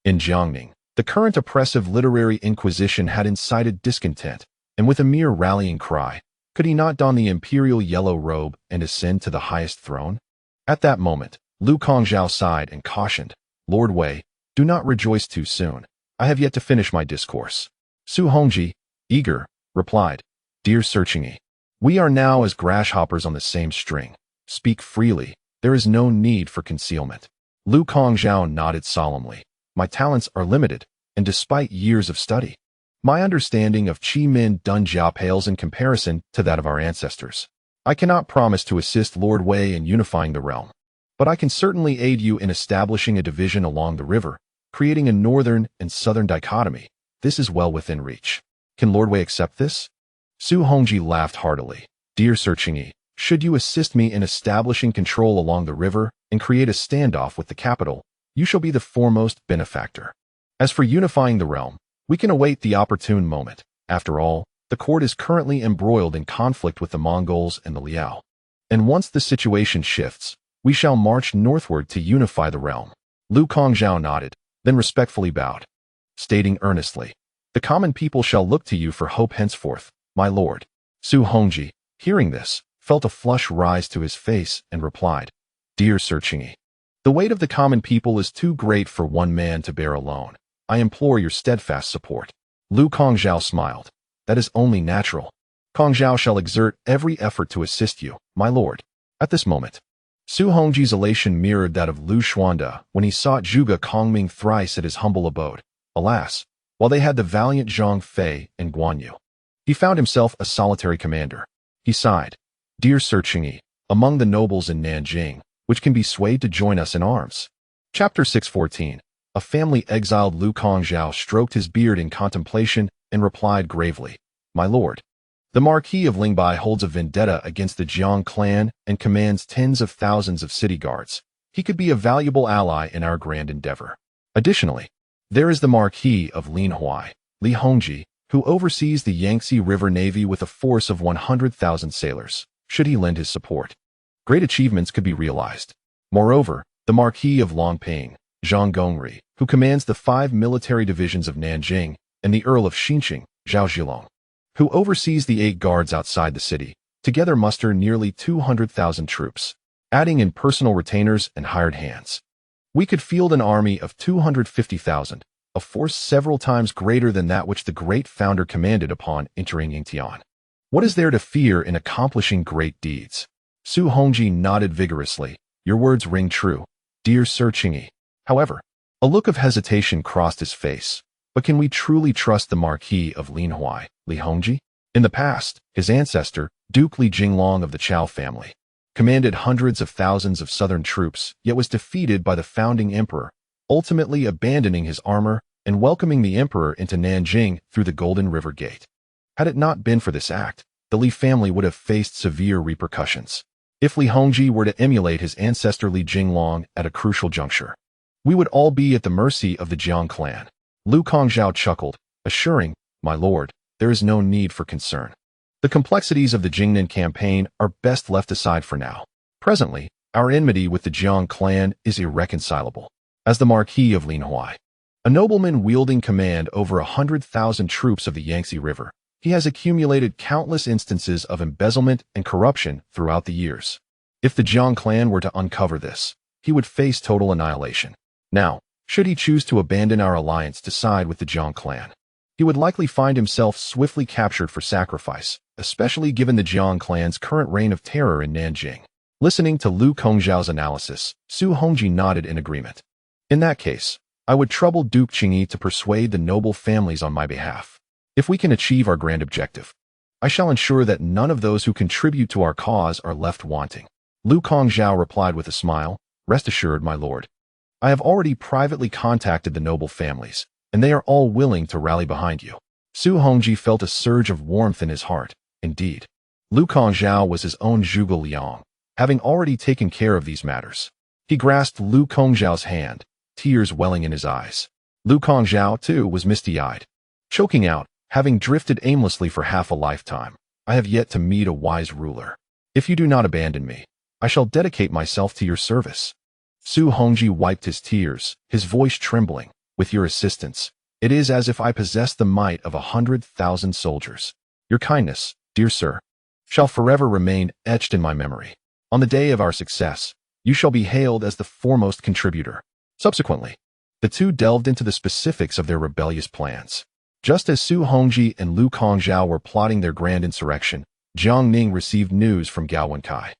In Jiang Ning, the current oppressive literary inquisition had incited discontent, and with a mere rallying cry, could he not don the imperial yellow robe and ascend to the highest throne? At that moment, Lu Kongzhao sighed and cautioned, Lord Wei, do not rejoice too soon. I have yet to finish my discourse. Su Hongji, eager, replied, Dear Sir Qingyi, we are now as grasshoppers on the same string. Speak freely. There is no need for concealment. Lu Kongzhao nodded solemnly. My talents are limited, and despite years of study, my understanding of Qi Min Dun Jia pales in comparison to that of our ancestors. I cannot promise to assist Lord Wei in unifying the realm, but I can certainly aid you in establishing a division along the river, creating a northern and southern dichotomy. This is well within reach. Can Lord Wei accept this? Su Hongji laughed heartily. Dear Sir Qingyi, should you assist me in establishing control along the river and create a standoff with the capital, you shall be the foremost benefactor. As for unifying the realm, we can await the opportune moment. After all, the court is currently embroiled in conflict with the Mongols and the Liao. And once the situation shifts, we shall march northward to unify the realm. Lu Kongzhao nodded, then respectfully bowed, stating earnestly, the common people shall look to you for hope henceforth, my lord. Su Hongji, hearing this, felt a flush rise to his face and replied, Dear Sir Qingyi, the weight of the common people is too great for one man to bear alone. I implore your steadfast support. Lu Kongzhao smiled. That is only natural. Kongzhao shall exert every effort to assist you, my lord. At this moment, Su Hongji's elation mirrored that of Lu Xuanda when he sought Zhuge Kongming thrice at his humble abode. Alas, while they had the valiant Zhang Fei and Guan Yu, he found himself a solitary commander. He sighed, Dear Sir Qingyi, among the nobles in Nanjing, which can be swayed to join us in arms. Chapter 614. A family exiled. Lu Kongzhao stroked his beard in contemplation and replied gravely, My lord, the Marquis of Lingbai holds a vendetta against the Jiang clan and commands tens of thousands of city guards. He could be a valuable ally in our grand endeavor. Additionally, there is the Marquis of Lianghuai, Li Hongji, who oversees the Yangtze River Navy with a force of 100,000 sailors. Should he lend his support, great achievements could be realized. Moreover, the Marquis of Longping, Zhang Gongri, who commands the 5 military divisions of Nanjing, and the Earl of Xinqing, Zhao Zhilong, who oversees the 8 guards outside the city, together muster nearly 200,000 troops, adding in personal retainers and hired hands. We could field an army of 250,000, a force several times greater than that which the great founder commanded upon entering Yingtian. What is there to fear in accomplishing great deeds? Su Hongji nodded vigorously. Your words ring true, dear Sir Qingyi. However, a look of hesitation crossed his face. But can we truly trust the Marquis of Lianghuai, Li Hongji? In the past, his ancestor, Duke Li Jinglong of the Chao family, commanded hundreds of thousands of southern troops, yet was defeated by the founding emperor, ultimately abandoning his armor and welcoming the emperor into Nanjing through the Golden River Gate. Had it not been for this act, the Li family would have faced severe repercussions. If Li Hongji were to emulate his ancestor Li Jinglong at a crucial juncture, we would all be at the mercy of the Jiang clan. Lu Kongzhao chuckled, assuring, "My lord, there is no need for concern. The complexities of the Jingnan campaign are best left aside for now. Presently, our enmity with the Jiang clan is irreconcilable. As the Marquis of Lianghuai, a nobleman wielding command over 100,000 troops of the Yangtze River, he has accumulated countless instances of embezzlement and corruption throughout the years. If the Jiang clan were to uncover this, he would face total annihilation. Now, should he choose to abandon our alliance to side with the Jiang clan, he would likely find himself swiftly captured for sacrifice, especially given the Jiang clan's current reign of terror in Nanjing." Listening to Lu Kongzhao's analysis, Su Hongji nodded in agreement. "In that case, I would trouble Duke Qingyi to persuade the noble families on my behalf. If we can achieve our grand objective, I shall ensure that none of those who contribute to our cause are left wanting." Lu Kongzhao replied with a smile, "Rest assured, my lord. I have already privately contacted the noble families, and they are all willing to rally behind you." Su Hongji felt a surge of warmth in his heart. Indeed, Lu Kongzhao was his own Zhuge Liang, having already taken care of these matters. He grasped Lu Kongzhao's hand, tears welling in his eyes. Lu Kongzhao, too, was misty-eyed, choking out, "Having drifted aimlessly for half a lifetime, I have yet to meet a wise ruler. If you do not abandon me, I shall dedicate myself to your service." Su Hongji wiped his tears, his voice trembling. "With your assistance, it is as if I possessed the might of 100,000 soldiers. Your kindness, dear sir, shall forever remain etched in my memory. On the day of our success, you shall be hailed as the foremost contributor." Subsequently, the two delved into the specifics of their rebellious plans. Just as Su Hongji and Lu Kongzhao were plotting their grand insurrection, Jiang Ning received news from Gao Wenkai.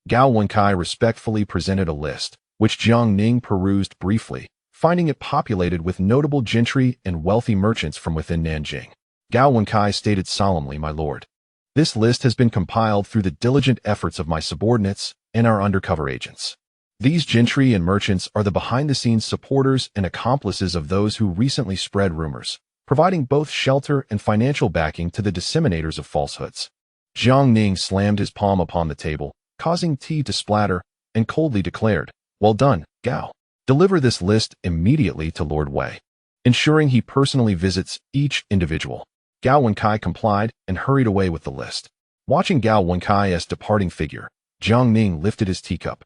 Gao Wenkai respectfully presented a list, which Jiang Ning perused briefly, finding it populated with notable gentry and wealthy merchants from within Nanjing. Gao Wenkai stated solemnly, "My lord, this list has been compiled through the diligent efforts of my subordinates and our undercover agents. These gentry and merchants are the behind-the-scenes supporters and accomplices of those who recently spread rumors, providing both shelter and financial backing to the disseminators of falsehoods." Jiang Ning slammed his palm upon the table, causing tea to splatter, and coldly declared, "Well done, Gao. Deliver this list immediately to Lord Wei, ensuring he personally visits each individual." Gao Wenkai complied and hurried away with the list. Watching Gao Wenkai's departing figure, Jiang Ning lifted his teacup,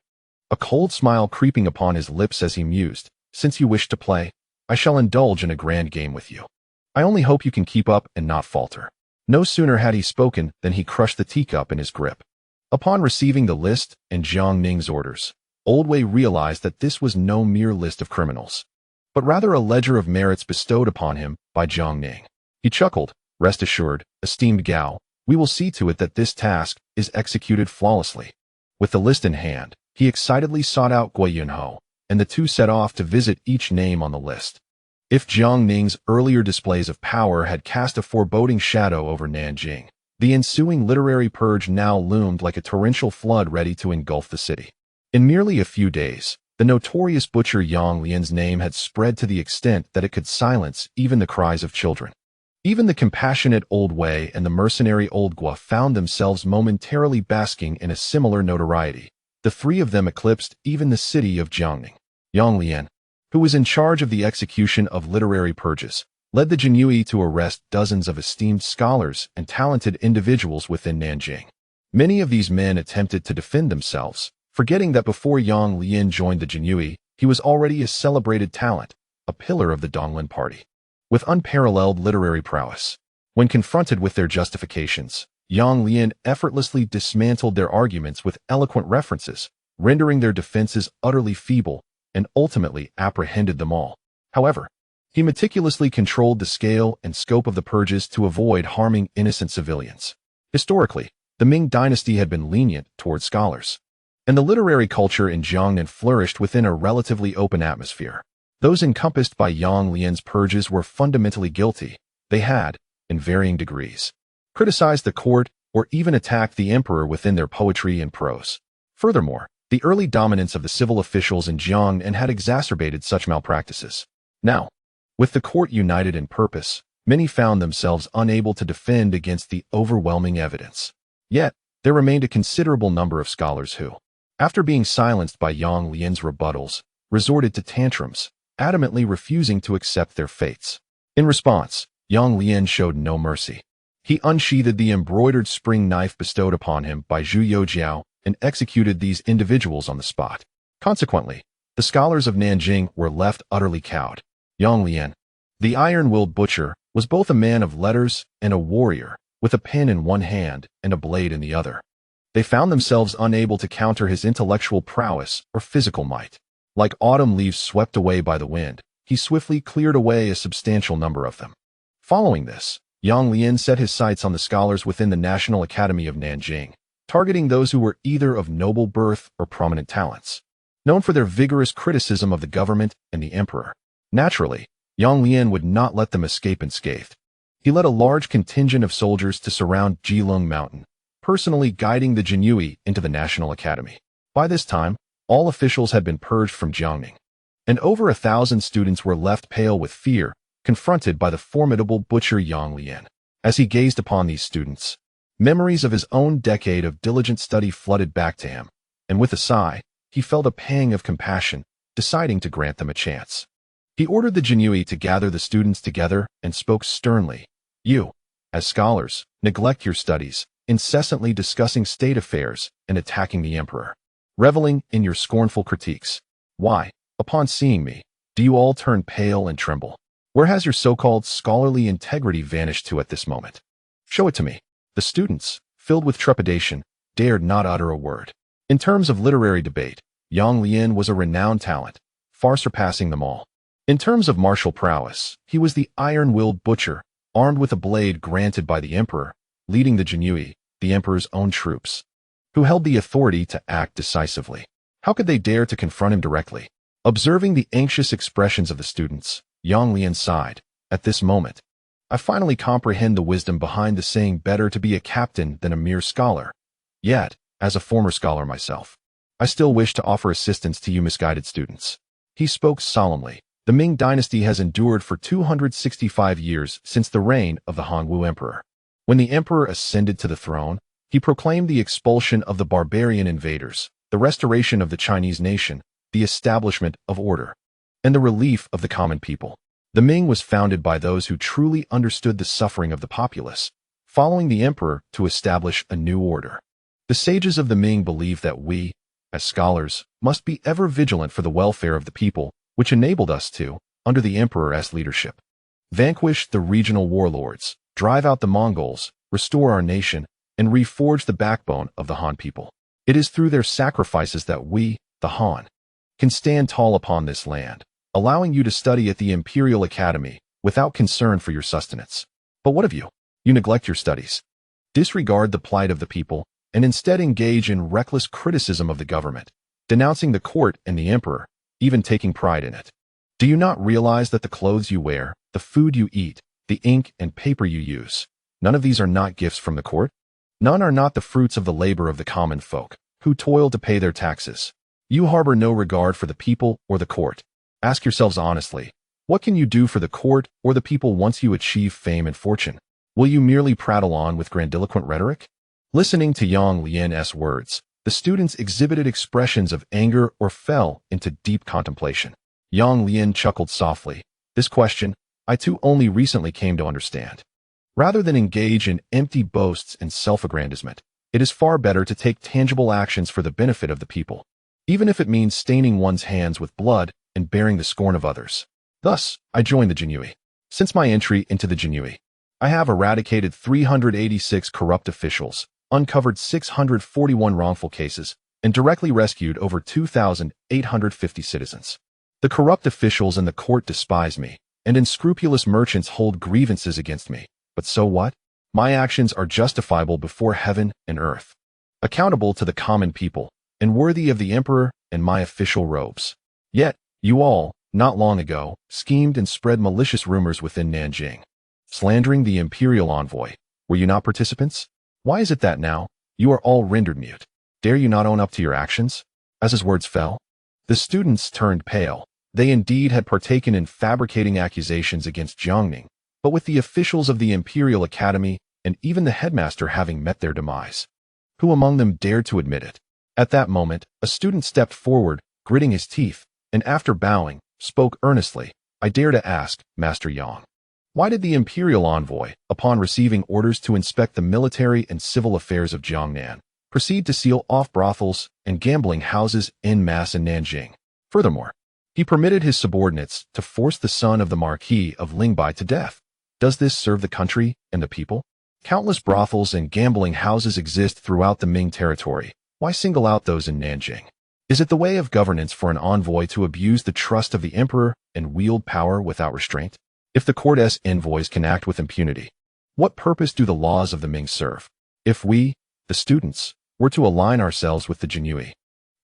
a cold smile creeping upon his lips as he mused, "Since you wish to play, I shall indulge in a grand game with you. I only hope you can keep up and not falter." No sooner had he spoken than he crushed the teacup in his grip. Upon receiving the list and Jiang Ning's orders, Old Wei realized that this was no mere list of criminals, but rather a ledger of merits bestowed upon him by Jiang Ning. He chuckled, "Rest assured, esteemed Gao, we will see to it that this task is executed flawlessly." With the list in hand, he excitedly sought out Gui Yunho, and the two set off to visit each name on the list. If Jiang Ning's earlier displays of power had cast a foreboding shadow over Nanjing, the ensuing literary purge now loomed like a torrential flood ready to engulf the city. In merely a few days, the notorious butcher Yang Lian's name had spread to the extent that it could silence even the cries of children. Even the compassionate Old Wei and the mercenary Old Gua found themselves momentarily basking in a similar notoriety. The three of them eclipsed even the city of Jiangning. Yang Lian, who was in charge of the execution of literary purges, led the Jinyui to arrest dozens of esteemed scholars and talented individuals within Nanjing. Many of these men attempted to defend themselves, forgetting that before Yang Lian joined the Jinyui, he was already a celebrated talent, a pillar of the Donglin party, with unparalleled literary prowess. When confronted with their justifications, Yang Lian effortlessly dismantled their arguments with eloquent references, rendering their defenses utterly feeble, and ultimately apprehended them all. However, he meticulously controlled the scale and scope of the purges to avoid harming innocent civilians. Historically, the Ming dynasty had been lenient toward scholars, and the literary culture in Jiangnan flourished within a relatively open atmosphere. Those encompassed by Yang Lian's purges were fundamentally guilty. They had, in varying degrees, criticized the court or even attacked the emperor within their poetry and prose. Furthermore, the early dominance of the civil officials in Jiang Ning had exacerbated such malpractices. Now, with the court united in purpose, many found themselves unable to defend against the overwhelming evidence. Yet, there remained a considerable number of scholars who, after being silenced by Yang Lian's rebuttals, resorted to tantrums, adamantly refusing to accept their fates. In response, Yang Lian showed no mercy. He unsheathed the embroidered spring knife bestowed upon him by Zhu Youjiao and executed these individuals on the spot. Consequently, the scholars of Nanjing were left utterly cowed. Yang Lian, the iron-willed butcher, was both a man of letters and a warrior, with a pen in one hand and a blade in the other. They found themselves unable to counter his intellectual prowess or physical might. Like autumn leaves swept away by the wind, he swiftly cleared away a substantial number of them. Following this, Yang Lian set his sights on the scholars within the National Academy of Nanjing, targeting those who were either of noble birth or prominent talents, known for their vigorous criticism of the government and the emperor. Naturally, Yang Lian would not let them escape unscathed. He led a large contingent of soldiers to surround Jilong Mountain, personally guiding the Jinyui into the National Academy. By this time, all officials had been purged from Jiang Ning, and over 1,000 students were left pale with fear, confronted by the formidable butcher Yang Lian. As he gazed upon these students, memories of his own decade of diligent study flooded back to him, and with a sigh, he felt a pang of compassion, deciding to grant them a chance. He ordered the Jinyui to gather the students together and spoke sternly. You, as scholars, neglect your studies, incessantly discussing state affairs and attacking the emperor, reveling in your scornful critiques. Why, upon seeing me, do you all turn pale and tremble? Where has your so-called scholarly integrity vanished to at this moment? Show it to me. The students, filled with trepidation, dared not utter a word. In terms of literary debate, Yang Lian was a renowned talent, far surpassing them all. In terms of martial prowess, he was the iron-willed butcher, armed with a blade granted by the emperor, leading the Jinyui, the emperor's own troops, who held the authority to act decisively. How could they dare to confront him directly? Observing the anxious expressions of the students, Yang Lian sighed. At this moment, I finally comprehend the wisdom behind the saying better to be a captain than a mere scholar. Yet, as a former scholar myself, I still wish to offer assistance to you misguided students. He spoke solemnly. The Ming dynasty has endured for 265 years since the reign of the Hongwu emperor. When the emperor ascended to the throne, he proclaimed the expulsion of the barbarian invaders, the restoration of the Chinese nation, the establishment of order, and the relief of the common people. The Ming was founded by those who truly understood the suffering of the populace, following the emperor to establish a new order. The sages of the Ming believed that we, as scholars, must be ever vigilant for the welfare of the people, which enabled us to, under the emperor's leadership, vanquish the regional warlords, drive out the Mongols, restore our nation, and reforge the backbone of the Han people. It is through their sacrifices that we, the Han, can stand tall upon this land, allowing you to study at the Imperial Academy without concern for your sustenance. But what of you? You neglect your studies, disregard the plight of the people, and instead engage in reckless criticism of the government, denouncing the court and the emperor, even taking pride in it. Do you not realize that the clothes you wear, the food you eat, the ink and paper you use, none of these are not gifts from the court? None are not the fruits of the labor of the common folk, who toil to pay their taxes. You harbor no regard for the people or the court. Ask yourselves honestly, what can you do for the court or the people once you achieve fame and fortune? Will you merely prattle on with grandiloquent rhetoric? Listening to Yang Lian's words, the students exhibited expressions of anger or fell into deep contemplation. Yang Lian chuckled softly. This question, I too only recently came to understand. Rather than engage in empty boasts and self-aggrandizement, it is far better to take tangible actions for the benefit of the people, even if it means staining one's hands with blood and bearing the scorn of others. Thus, I joined the Jinyui. Since my entry into the Jinyui, I have eradicated 386 corrupt officials, uncovered 641 wrongful cases, and directly rescued over 2,850 citizens. The corrupt officials in the court despise me, and unscrupulous merchants hold grievances against me. But so what? My actions are justifiable before heaven and earth, accountable to the common people, and worthy of the emperor and my official robes. Yet, you all, not long ago, schemed and spread malicious rumors within Nanjing, slandering the imperial envoy. Were you not participants? Why is it that now, you are all rendered mute? Dare you not own up to your actions? As his words fell, the students turned pale. They indeed had partaken in fabricating accusations against Jiang Ning, but with the officials of the Imperial Academy and even the headmaster having met their demise, who among them dared to admit it? At that moment, a student stepped forward, gritting his teeth, and after bowing, spoke earnestly. I dare to ask, Master Yang, why did the Imperial envoy, upon receiving orders to inspect the military and civil affairs of Jiangnan, proceed to seal off brothels and gambling houses en masse in Nanjing? Furthermore, he permitted his subordinates to force the son of the Marquis of Lingbai to death. Does this serve the country and the people? Countless brothels and gambling houses exist throughout the Ming territory. Why single out those in Nanjing? Is it the way of governance for an envoy to abuse the trust of the emperor and wield power without restraint? If the court's envoys can act with impunity, what purpose do the laws of the Ming serve? If we, the students, were to align ourselves with the Jinyui,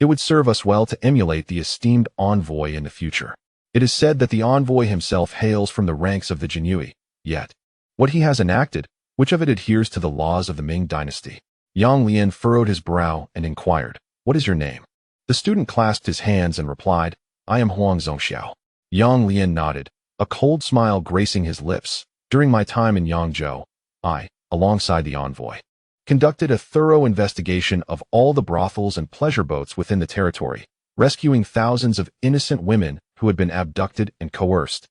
it would serve us well to emulate the esteemed envoy in the future. It is said that the envoy himself hails from the ranks of the Jinyui, yet what he has enacted, which of it adheres to the laws of the Ming dynasty? Yang Lian furrowed his brow and inquired, what is your name? The student clasped his hands and replied, I am Huang Zongxiao. Yang Lian nodded, a cold smile gracing his lips. During my time in Yangzhou, I, alongside the envoy, conducted a thorough investigation of all the brothels and pleasure boats within the territory, rescuing thousands of innocent women who had been abducted and coerced,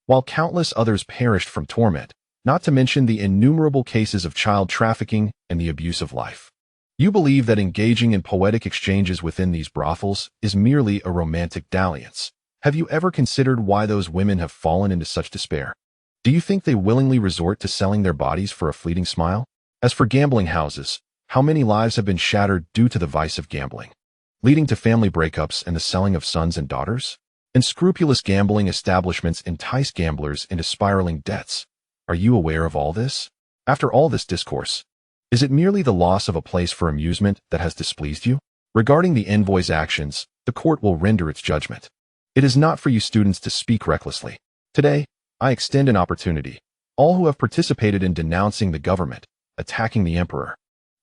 while countless others perished from torment, not to mention the innumerable cases of child trafficking and the abuse of life. You believe that engaging in poetic exchanges within these brothels is merely a romantic dalliance. Have you ever considered why those women have fallen into such despair? Do you think they willingly resort to selling their bodies for a fleeting smile? As for gambling houses, how many lives have been shattered due to the vice of gambling, leading to family breakups and the selling of sons and daughters? Unscrupulous gambling establishments entice gamblers into spiraling debts. Are you aware of all this? After all this discourse, is it merely the loss of a place for amusement that has displeased you? Regarding the envoy's actions, the court will render its judgment. It is not for you students to speak recklessly. Today, I extend an opportunity. All who have participated in denouncing the government, attacking the emperor,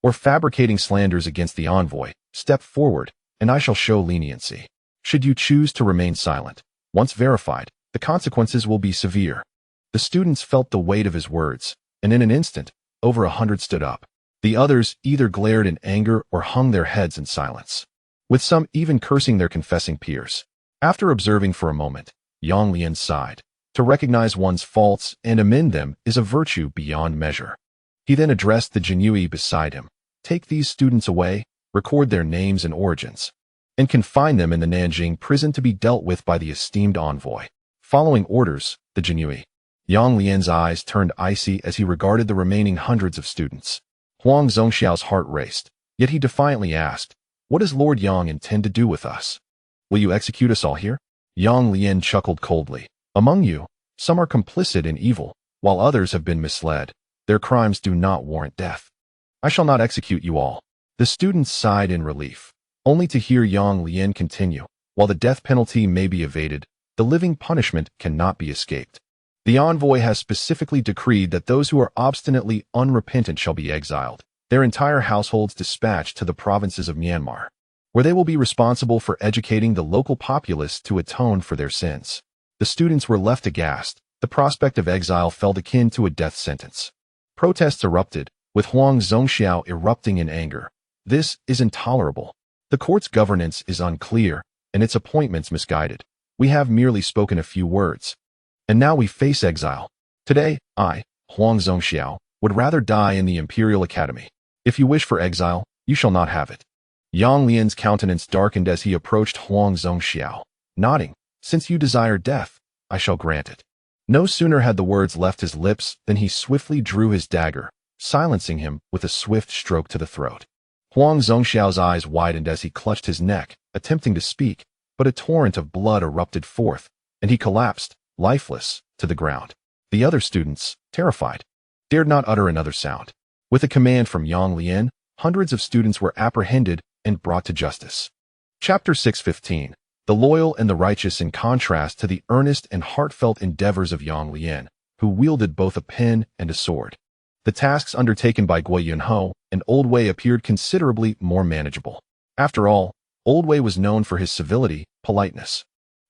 or fabricating slanders against the envoy, step forward, and I shall show leniency. Should you choose to remain silent, once verified, the consequences will be severe. The students felt the weight of his words, and in an instant, over 100 stood up. The others either glared in anger or hung their heads in silence, with some even cursing their confessing peers. After observing for a moment, Yang Lian sighed. To recognize one's faults and amend them is a virtue beyond measure. He then addressed the Jinyui beside him. Take these students away, record their names and origins, and confine them in the Nanjing prison to be dealt with by the esteemed envoy. Following orders, the Jinyui. Yang Lian's eyes turned icy as he regarded the remaining hundreds of students. Huang Zongxiao's heart raced, yet he defiantly asked, what does Lord Yang intend to do with us? Will you execute us all here? Yang Lian chuckled coldly. Among you, some are complicit in evil, while others have been misled. Their crimes do not warrant death. I shall not execute you all. The students sighed in relief, only to hear Yang Lian continue. While the death penalty may be evaded, the living punishment cannot be escaped. The envoy has specifically decreed that those who are obstinately unrepentant shall be exiled, their entire households dispatched to the provinces of Myanmar, where they will be responsible for educating the local populace to atone for their sins. The students were left aghast. The prospect of exile felt akin to a death sentence. Protests erupted, with Huang Zongxiao erupting in anger. This is intolerable. The court's governance is unclear, and its appointments misguided. We have merely spoken a few words, and now we face exile. Today, I, Huang Zongxiao, would rather die in the Imperial Academy. If you wish for exile, you shall not have it. Yang Lian's countenance darkened as he approached Huang Zongxiao, nodding. Since you desire death, I shall grant it. No sooner had the words left his lips than he swiftly drew his dagger, silencing him with a swift stroke to the throat. Huang Zongxiao's eyes widened as he clutched his neck, attempting to speak, but a torrent of blood erupted forth, and he collapsed, lifeless, to the ground. The other students, terrified, dared not utter another sound. With a command from Yang Lian, hundreds of students were apprehended and brought to justice. Chapter 615. The loyal and the righteous in contrast to the earnest and heartfelt endeavors of Yang Lian, who wielded both a pen and a sword. The tasks undertaken by Gui Yunho and Old Wei appeared considerably more manageable. After all, Old Wei was known for his civility, politeness,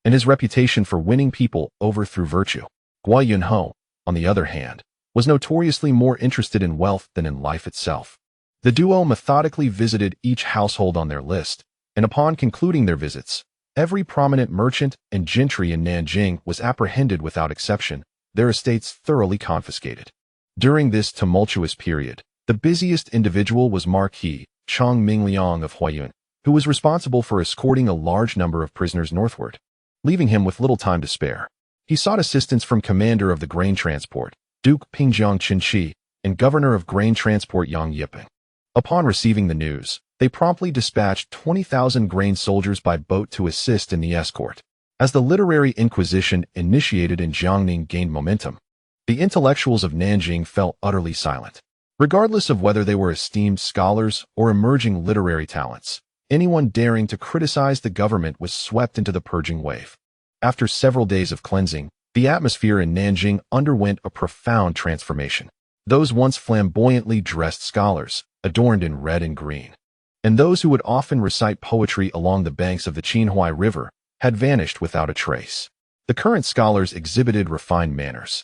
and his reputation for winning people over through virtue. Guo Yunho, on the other hand, was notoriously more interested in wealth than in life itself. The duo methodically visited each household on their list, and upon concluding their visits, every prominent merchant and gentry in Nanjing was apprehended without exception, their estates thoroughly confiscated. During this tumultuous period, the busiest individual was Marquis Chang Mingliang of Huayuan, who was responsible for escorting a large number of prisoners northward. Leaving him with little time to spare, he sought assistance from commander of the grain transport, Duke Pingjiang Qinshi, and governor of grain transport Yang Yiping. Upon receiving the news, they promptly dispatched 20,000 grain soldiers by boat to assist in the escort. As the literary inquisition initiated in Jiang Ning gained momentum, the intellectuals of Nanjing fell utterly silent. Regardless of whether they were esteemed scholars or emerging literary talents, anyone daring to criticize the government was swept into the purging wave. After several days of cleansing, the atmosphere in Nanjing underwent a profound transformation. Those once flamboyantly dressed scholars, adorned in red and green, and those who would often recite poetry along the banks of the Xinyao River, had vanished without a trace. The current scholars exhibited refined manners,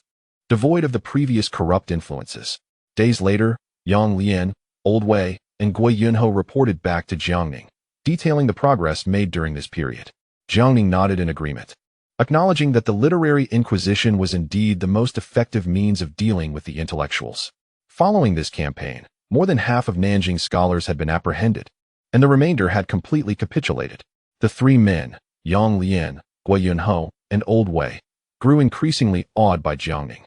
devoid of the previous corrupt influences. Days later, Yang Lian, Old Wei, and Guo Yunho reported back to Jiang Ning, detailing the progress made during this period. Jiang Ning nodded in agreement, acknowledging that the literary inquisition was indeed the most effective means of dealing with the intellectuals. Following this campaign, more than half of Nanjing scholars had been apprehended, and the remainder had completely capitulated. The three men, Yang Lian, Guo Yunho, and Old Wei, grew increasingly awed by Jiang Ning,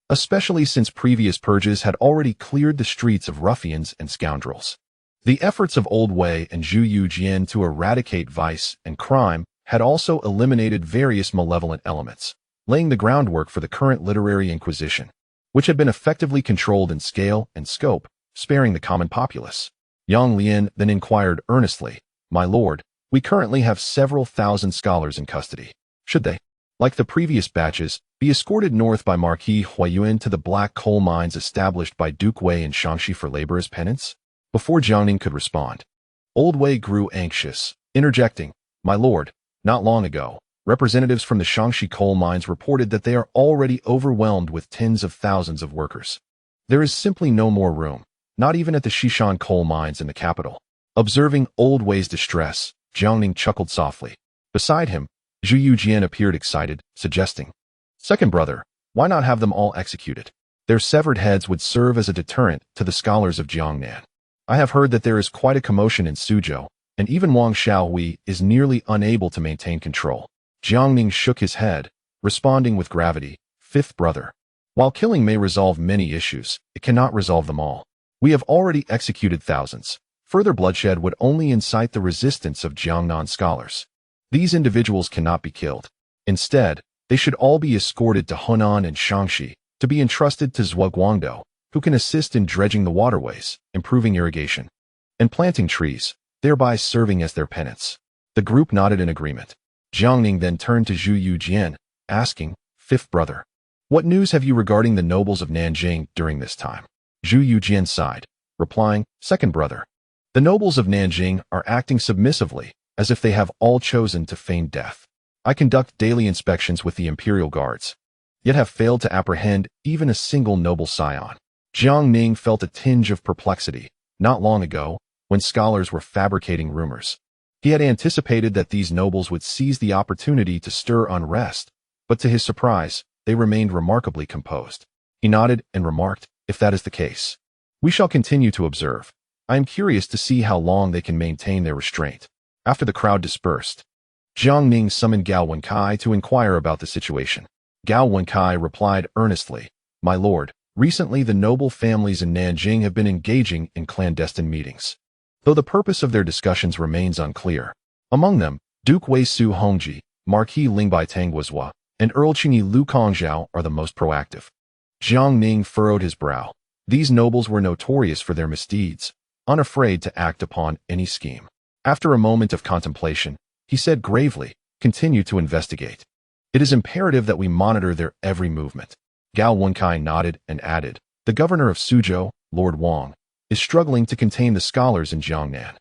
especially since previous purges had already cleared the streets of ruffians and scoundrels. The efforts of Old Wei and Zhu Youjian to eradicate vice and crime had also eliminated various malevolent elements, laying the groundwork for the current literary inquisition, which had been effectively controlled in scale and scope, sparing the common populace. Yang Lian then inquired earnestly, "My lord, we currently have several thousand scholars in custody. Should they, like the previous batches, be escorted north by Marquis Huayuan to the black coal mines established by Duke Wei in Shaanxi for labor as penance?" Before Jiang Ning could respond, Old Wei grew anxious, interjecting, "My lord, not long ago, representatives from the Shaanxi coal mines reported that they are already overwhelmed with tens of thousands of workers. There is simply no more room, not even at the Xishan coal mines in the capital." Observing Old Wei's distress, Jiang Ning chuckled softly. Beside him, Zhu Youjian appeared excited, suggesting, "Second brother, why not have them all executed? Their severed heads would serve as a deterrent to the scholars of Jiangnan. I have heard that there is quite a commotion in Suzhou, and even Wang Xiaohui is nearly unable to maintain control." Jiang Ning shook his head, responding with gravity, "Fifth brother, while killing may resolve many issues, it cannot resolve them all. We have already executed thousands. Further bloodshed would only incite the resistance of Jiangnan scholars. These individuals cannot be killed. Instead, they should all be escorted to Hunan and Shaanxi to be entrusted to Zhuo Guangdou, who can assist in dredging the waterways, improving irrigation, and planting trees, thereby serving as their penance." The group nodded in agreement. Jiang Ning then turned to Zhu Youjian, asking, "Fifth brother, what news have you regarding the nobles of Nanjing during this time?" Zhu Youjian sighed, replying, "Second brother, the nobles of Nanjing are acting submissively, as if they have all chosen to feign death. I conduct daily inspections with the imperial guards, yet have failed to apprehend even a single noble scion." Jiang Ning felt a tinge of perplexity. Not long ago, when scholars were fabricating rumors, he had anticipated that these nobles would seize the opportunity to stir unrest, but to his surprise, they remained remarkably composed. He nodded and remarked, "If that is the case, we shall continue to observe. I am curious to see how long they can maintain their restraint." After the crowd dispersed, Jiang Ning summoned Gao Wenkai to inquire about the situation. Gao Wenkai replied earnestly, "My lord, recently the noble families in Nanjing have been engaging in clandestine meetings, though the purpose of their discussions remains unclear. Among them, Duke Wei Su Hongji, Marquis Lingbai Tangguozhua, and Earl Qingyi Lu Kongzhao are the most proactive." Jiang Ning furrowed his brow. These nobles were notorious for their misdeeds, unafraid to act upon any scheme. After a moment of contemplation, he said gravely, "Continue to investigate. It is imperative that we monitor their every movement." Gao Wenkai nodded and added, "The governor of Suzhou, Lord Wang, is struggling to contain the scholars in Jiangnan.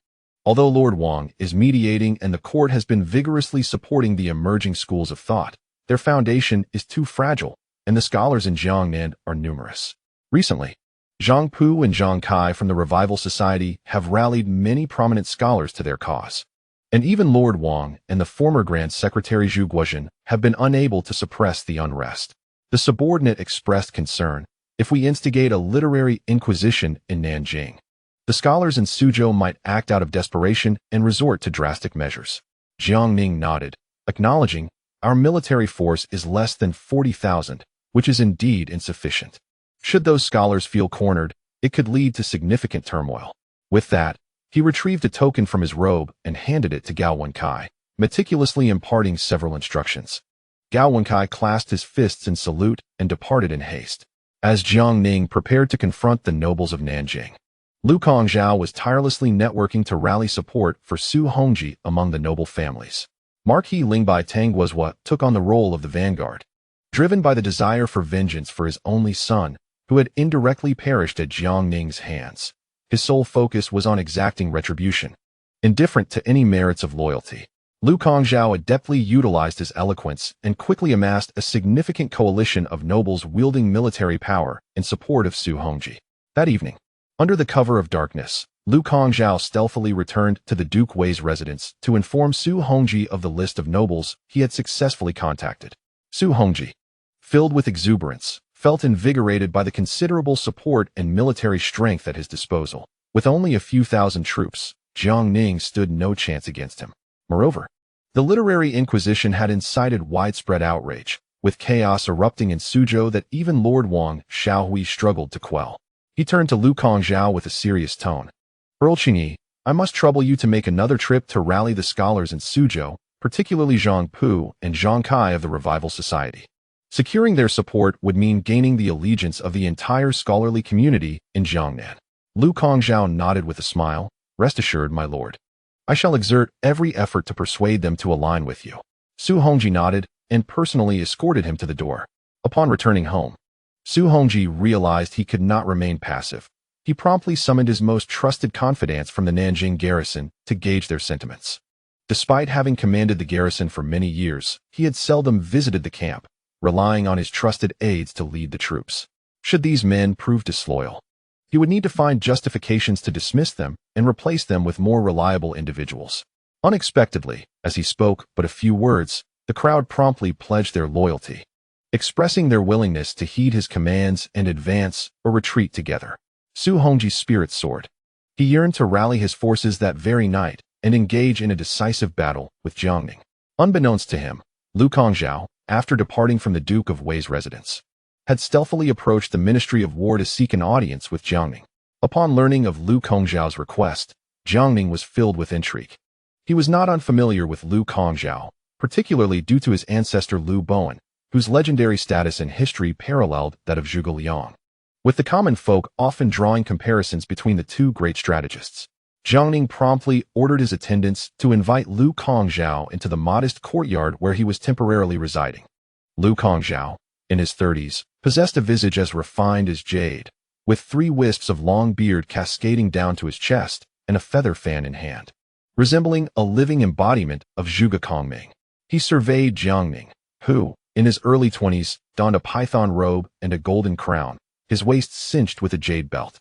Although Lord Wang is mediating and the court has been vigorously supporting the emerging schools of thought, their foundation is too fragile, and the scholars in Jiangnan are numerous. Recently, Zhang Pu and Zhang Kai from the Revival Society have rallied many prominent scholars to their cause. And even Lord Wang and the former Grand Secretary Zhu Youjian have been unable to suppress the unrest. The subordinate expressed concern, if we instigate a literary inquisition in Nanjing, the scholars in Suzhou might act out of desperation and resort to drastic measures. Jiang Ning nodded, acknowledging, our military force is less than 40,000, which is indeed insufficient. Should those scholars feel cornered, it could lead to significant turmoil. With that, he retrieved a token from his robe and handed it to Gao Wenkai, meticulously imparting several instructions. Gao Wenkai clasped his fists in salute and departed in haste. As Jiang Ning prepared to confront the nobles of Nanjing, Lu Kongzhao was tirelessly networking to rally support for Su Hongji among the noble families. Marquis Lingbai Tangguozhua took on the role of the vanguard. Driven by the desire for vengeance for his only son, who had indirectly perished at Jiang Ning's hands, his sole focus was on exacting retribution. Indifferent to any merits of loyalty, Lu Kongzhao adeptly utilized his eloquence and quickly amassed a significant coalition of nobles wielding military power in support of Su Hongji. That evening, under the cover of darkness, Lu Kongzhao stealthily returned to the Duke Wei's residence to inform Su Hongji of the list of nobles he had successfully contacted. Su Hongji, filled with exuberance, felt invigorated by the considerable support and military strength at his disposal. With only a few thousand troops, Jiang Ning stood no chance against him. Moreover, the literary inquisition had incited widespread outrage, with chaos erupting in Suzhou that even Lord Wang Xiaohui struggled to quell. He turned to Lu Kongzhao with a serious tone. Earl Qingyi, I must trouble you to make another trip to rally the scholars in Suzhou, particularly Zhang Pu and Zhang Kai of the Revival Society. Securing their support would mean gaining the allegiance of the entire scholarly community in Jiangnan. Lu Kongzhao nodded with a smile. Rest assured, my lord. I shall exert every effort to persuade them to align with you. Su Hongji nodded and personally escorted him to the door. Upon returning home, Su Hongji realized he could not remain passive. He promptly summoned his most trusted confidants from the Nanjing garrison to gauge their sentiments. Despite having commanded the garrison for many years, he had seldom visited the camp, relying on his trusted aides to lead the troops. Should these men prove disloyal, he would need to find justifications to dismiss them and replace them with more reliable individuals. Unexpectedly, as he spoke but a few words, the crowd promptly pledged their loyalty, expressing their willingness to heed his commands and advance or retreat together. Su Hongji's spirit soared. He yearned to rally his forces that very night and engage in a decisive battle with Jiang Ning. Unbeknownst to him, Lu Kongzhao, after departing from the Duke of Wei's residence, had stealthily approached the Ministry of War to seek an audience with Jiang Ning. Upon learning of Lu Kongzhao's request, Jiang Ning was filled with intrigue. He was not unfamiliar with Lu Kongzhao, particularly due to his ancestor Lu Bowen, whose legendary status in history paralleled that of Zhuge Liang, with the common folk often drawing comparisons between the two great strategists. Jiang Ning promptly ordered his attendants to invite Lu Kongzhao into the modest courtyard where he was temporarily residing. Lu Kongzhao, in his 30s, possessed a visage as refined as jade, with 3 wisps of long beard cascading down to his chest and a feather fan in hand. Resembling a living embodiment of Zhuge Kongming, he surveyed Jiang Ning, who, in his early 20s, donned a python robe and a golden crown, his waist cinched with a jade belt.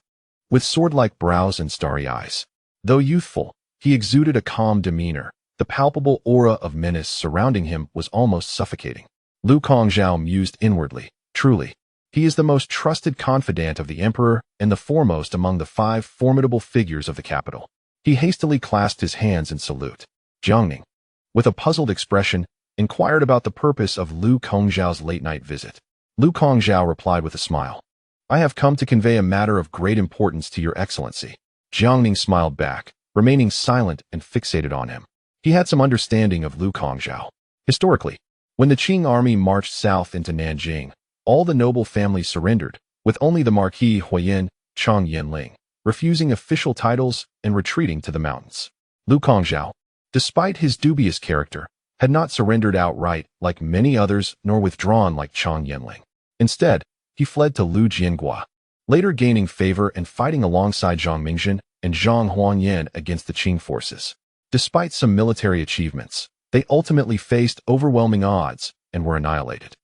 With sword-like brows and starry eyes, though youthful, he exuded a calm demeanor. The palpable aura of menace surrounding him was almost suffocating. Lu Kongzhao mused inwardly. Truly, he is the most trusted confidant of the emperor and the foremost among the 5 formidable figures of the capital. He hastily clasped his hands in salute. Jiang Ning, with a puzzled expression, inquired about the purpose of Lu Kongzhao's late-night visit. Lu Kongzhao replied with a smile. I have come to convey a matter of great importance to your excellency. Jiang Ning smiled back, remaining silent and fixated on him. He had some understanding of Lu Kongzhao. Historically, when the Qing army marched south into Nanjing, all the noble families surrendered, with only the Marquis Huiyin, Chang Yanling, refusing official titles and retreating to the mountains. Lu Kongzhao, despite his dubious character, had not surrendered outright like many others nor withdrawn like Chang Yanling. Instead, he fled to Lu Jiangua, later gaining favor and fighting alongside Zhang Mingjin and Zhang Huanyan against the Qing forces. Despite some military achievements, they ultimately faced overwhelming odds and were annihilated.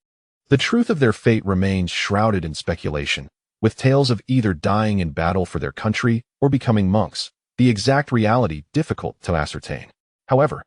The truth of their fate remains shrouded in speculation, with tales of either dying in battle for their country or becoming monks, the exact reality difficult to ascertain. However,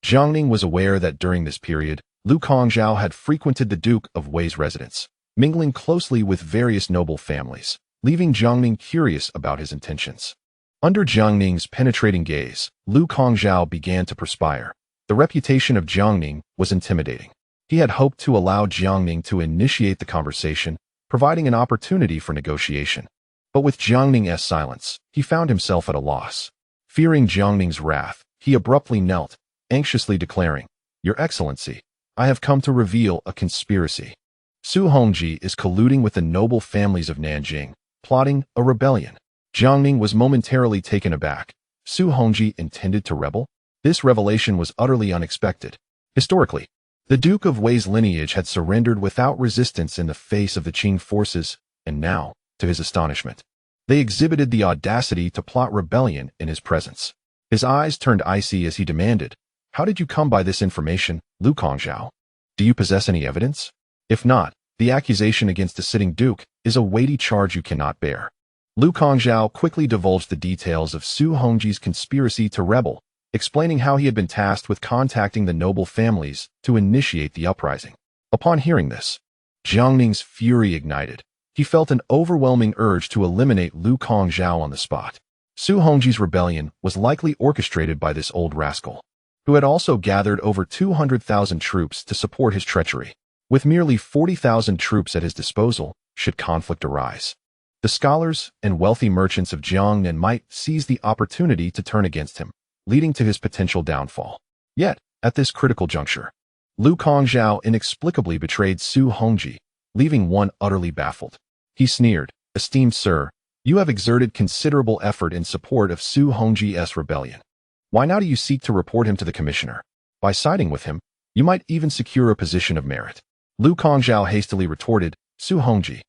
Jiang Ning was aware that during this period, Liu Kongzhao had frequented the Duke of Wei's residence, mingling closely with various noble families, leaving Jiang Ning curious about his intentions. Under Jiang Ning's penetrating gaze, Liu Kongzhao began to perspire. The reputation of Jiang Ning was intimidating. He had hoped to allow Jiang Ning to initiate the conversation, providing an opportunity for negotiation. But with Jiang Ning's silence, he found himself at a loss. Fearing Jiang Ning's wrath, he abruptly knelt, anxiously declaring, "Your Excellency, I have come to reveal a conspiracy. Su Hongji is colluding with the noble families of Nanjing, plotting a rebellion." Jiang Ning was momentarily taken aback. Su Hongji intended to rebel? This revelation was utterly unexpected. Historically, the Duke of Wei's lineage had surrendered without resistance in the face of the Qing forces, and now, to his astonishment, they exhibited the audacity to plot rebellion in his presence. His eyes turned icy as he demanded, "How did you come by this information, Liu Kongzhao? Do you possess any evidence? If not, the accusation against the sitting duke is a weighty charge you cannot bear." Liu Kongzhao quickly divulged the details of Su Hongji's conspiracy to rebel, explaining how he had been tasked with contacting the noble families to initiate the uprising. Upon hearing this, Jiang Ning's fury ignited. He felt an overwhelming urge to eliminate Liu Kongzhao on the spot. Su Hongji's rebellion was likely orchestrated by this old rascal, who had also gathered over 200,000 troops to support his treachery. With merely 40,000 troops at his disposal, should conflict arise, the scholars and wealthy merchants of Jiangnan might seize the opportunity to turn against him, leading to his potential downfall. Yet, at this critical juncture, Liu Kongzhao inexplicably betrayed Su Hongji, leaving one utterly baffled. He sneered, "Esteemed sir, you have exerted considerable effort in support of Su Hongji's rebellion. Why now do you seek to report him to the commissioner? By siding with him, you might even secure a position of merit." Liu Kongzhao hastily retorted, "Su Hongji,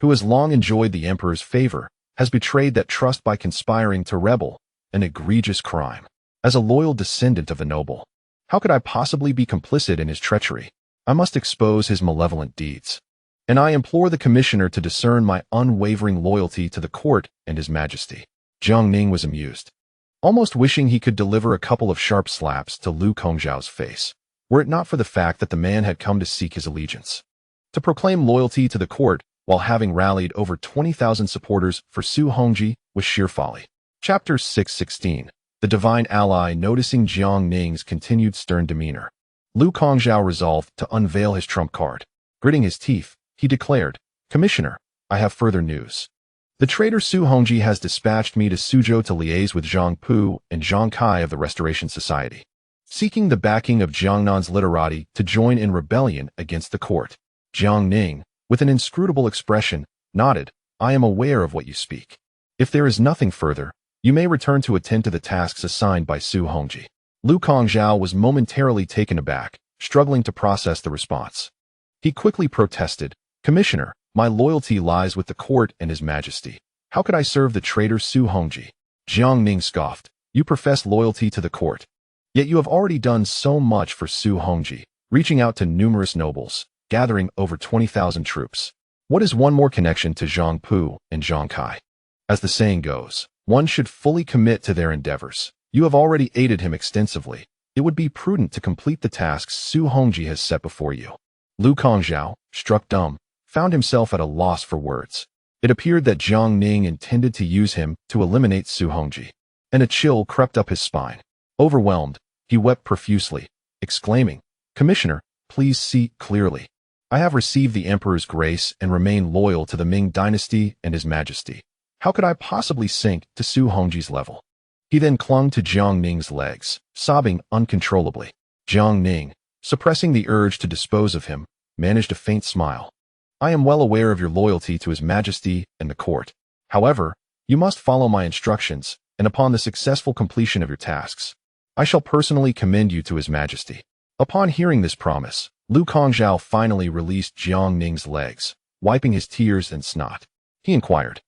who has long enjoyed the emperor's favor, has betrayed that trust by conspiring to rebel, an egregious crime. As a loyal descendant of the noble, how could I possibly be complicit in his treachery? I must expose his malevolent deeds. And I implore the commissioner to discern my unwavering loyalty to the court and his majesty." Jiang Ning was amused, almost wishing he could deliver a couple of sharp slaps to Liu Kongzhao's face, were it not for the fact that the man had come to seek his allegiance. To proclaim loyalty to the court while having rallied over 20,000 supporters for Su Hongji was sheer folly. Chapter 616. The Divine Ally. Noticing Jiang Ning's continued stern demeanor, Liu Kongzhao resolved to unveil his trump card. Gritting his teeth, he declared, "Commissioner, I have further news. The traitor Su Hongji has dispatched me to Suzhou to liaise with Zhang Pu and Zhang Kai of the Restoration Society, seeking the backing of Jiangnan's literati to join in rebellion against the court." Jiang Ning, with an inscrutable expression, nodded, "I am aware of what you speak. If there is nothing further, you may return to attend to the tasks assigned by Su Hongji." Liu Kongzhao was momentarily taken aback, struggling to process the response. He quickly protested, "Commissioner, my loyalty lies with the court and his majesty. How could I serve the traitor Su Hongji?" Jiang Ning scoffed, "You profess loyalty to the court. Yet you have already done so much for Su Hongji, reaching out to numerous nobles, gathering over 20,000 troops. What is one more connection to Zhang Pu and Zhang Kai? As the saying goes, one should fully commit to their endeavors. You have already aided him extensively. It would be prudent to complete the tasks Su Hongji has set before you." Liu Kongzhao, struck dumb, found himself at a loss for words. It appeared that Jiang Ning intended to use him to eliminate Su Hongji, and a chill crept up his spine. Overwhelmed, he wept profusely, exclaiming, "Commissioner, please see clearly. I have received the emperor's grace and remain loyal to the Ming dynasty and his majesty. How could I possibly sink to Su Hongji's level?" He then clung to Jiang Ning's legs, sobbing uncontrollably. Jiang Ning, suppressing the urge to dispose of him, managed a faint smile. "I am well aware of your loyalty to his majesty and the court. However, you must follow my instructions, and upon the successful completion of your tasks, I shall personally commend you to his majesty." Upon hearing this promise, Liu Kongzhao finally released Jiang Ning's legs, wiping his tears and snot. He inquired,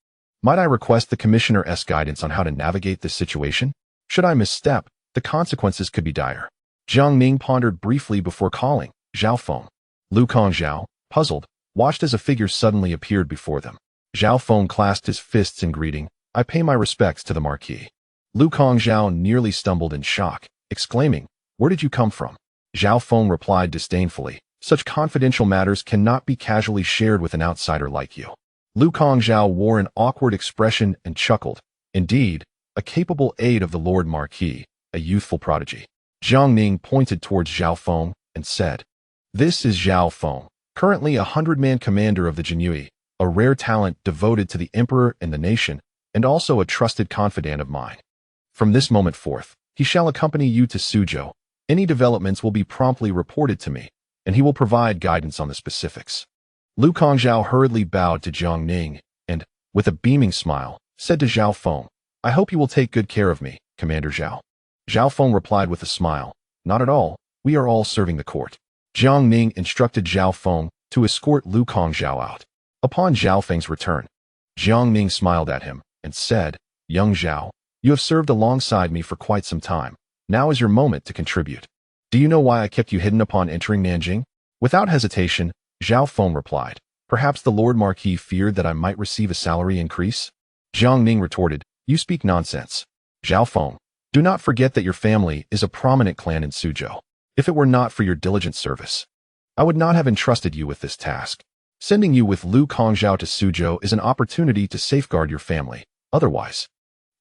Might I request the commissioner's guidance on how to navigate this situation? Should I misstep, the consequences could be dire. Jiang Ning pondered briefly before calling Zhao Feng. Lu Kongzhao, puzzled, watched as a figure suddenly appeared before them. Zhao Feng clasped his fists in greeting. I pay my respects to the Marquis. Lu Kongzhao nearly stumbled in shock, exclaiming, Where did you come from? Zhao Feng replied disdainfully, Such confidential matters cannot be casually shared with an outsider like you. Lu Kongzhao wore an awkward expression and chuckled. Indeed, a capable aide of the Lord Marquis, a youthful prodigy. Jiang Ning pointed towards Zhao Feng and said, This is Zhao Feng, currently a 100-man commander of the Jinyui, a rare talent devoted to the emperor and the nation, and also a trusted confidant of mine. From this moment forth, he shall accompany you to Suzhou. Any developments will be promptly reported to me, and he will provide guidance on the specifics. Lu Kongzhao hurriedly bowed to Jiang Ning and, with a beaming smile, said to Zhao Feng, I hope you will take good care of me, Commander Zhao. Zhao Feng replied with a smile, Not at all, we are all serving the court. Jiang Ning instructed Zhao Feng to escort Lu Kongzhao out. Upon Zhao Feng's return, Jiang Ning smiled at him and said, Young Zhao, you have served alongside me for quite some time. Now is your moment to contribute. Do you know why I kept you hidden upon entering Nanjing? Without hesitation, Zhao Feng replied, Perhaps the Lord Marquis feared that I might receive a salary increase? Jiang Ning retorted, You speak nonsense. Zhao Feng, do not forget that your family is a prominent clan in Suzhou. If it were not for your diligent service, I would not have entrusted you with this task. Sending you with Lu Kongzhao to Suzhou is an opportunity to safeguard your family. Otherwise,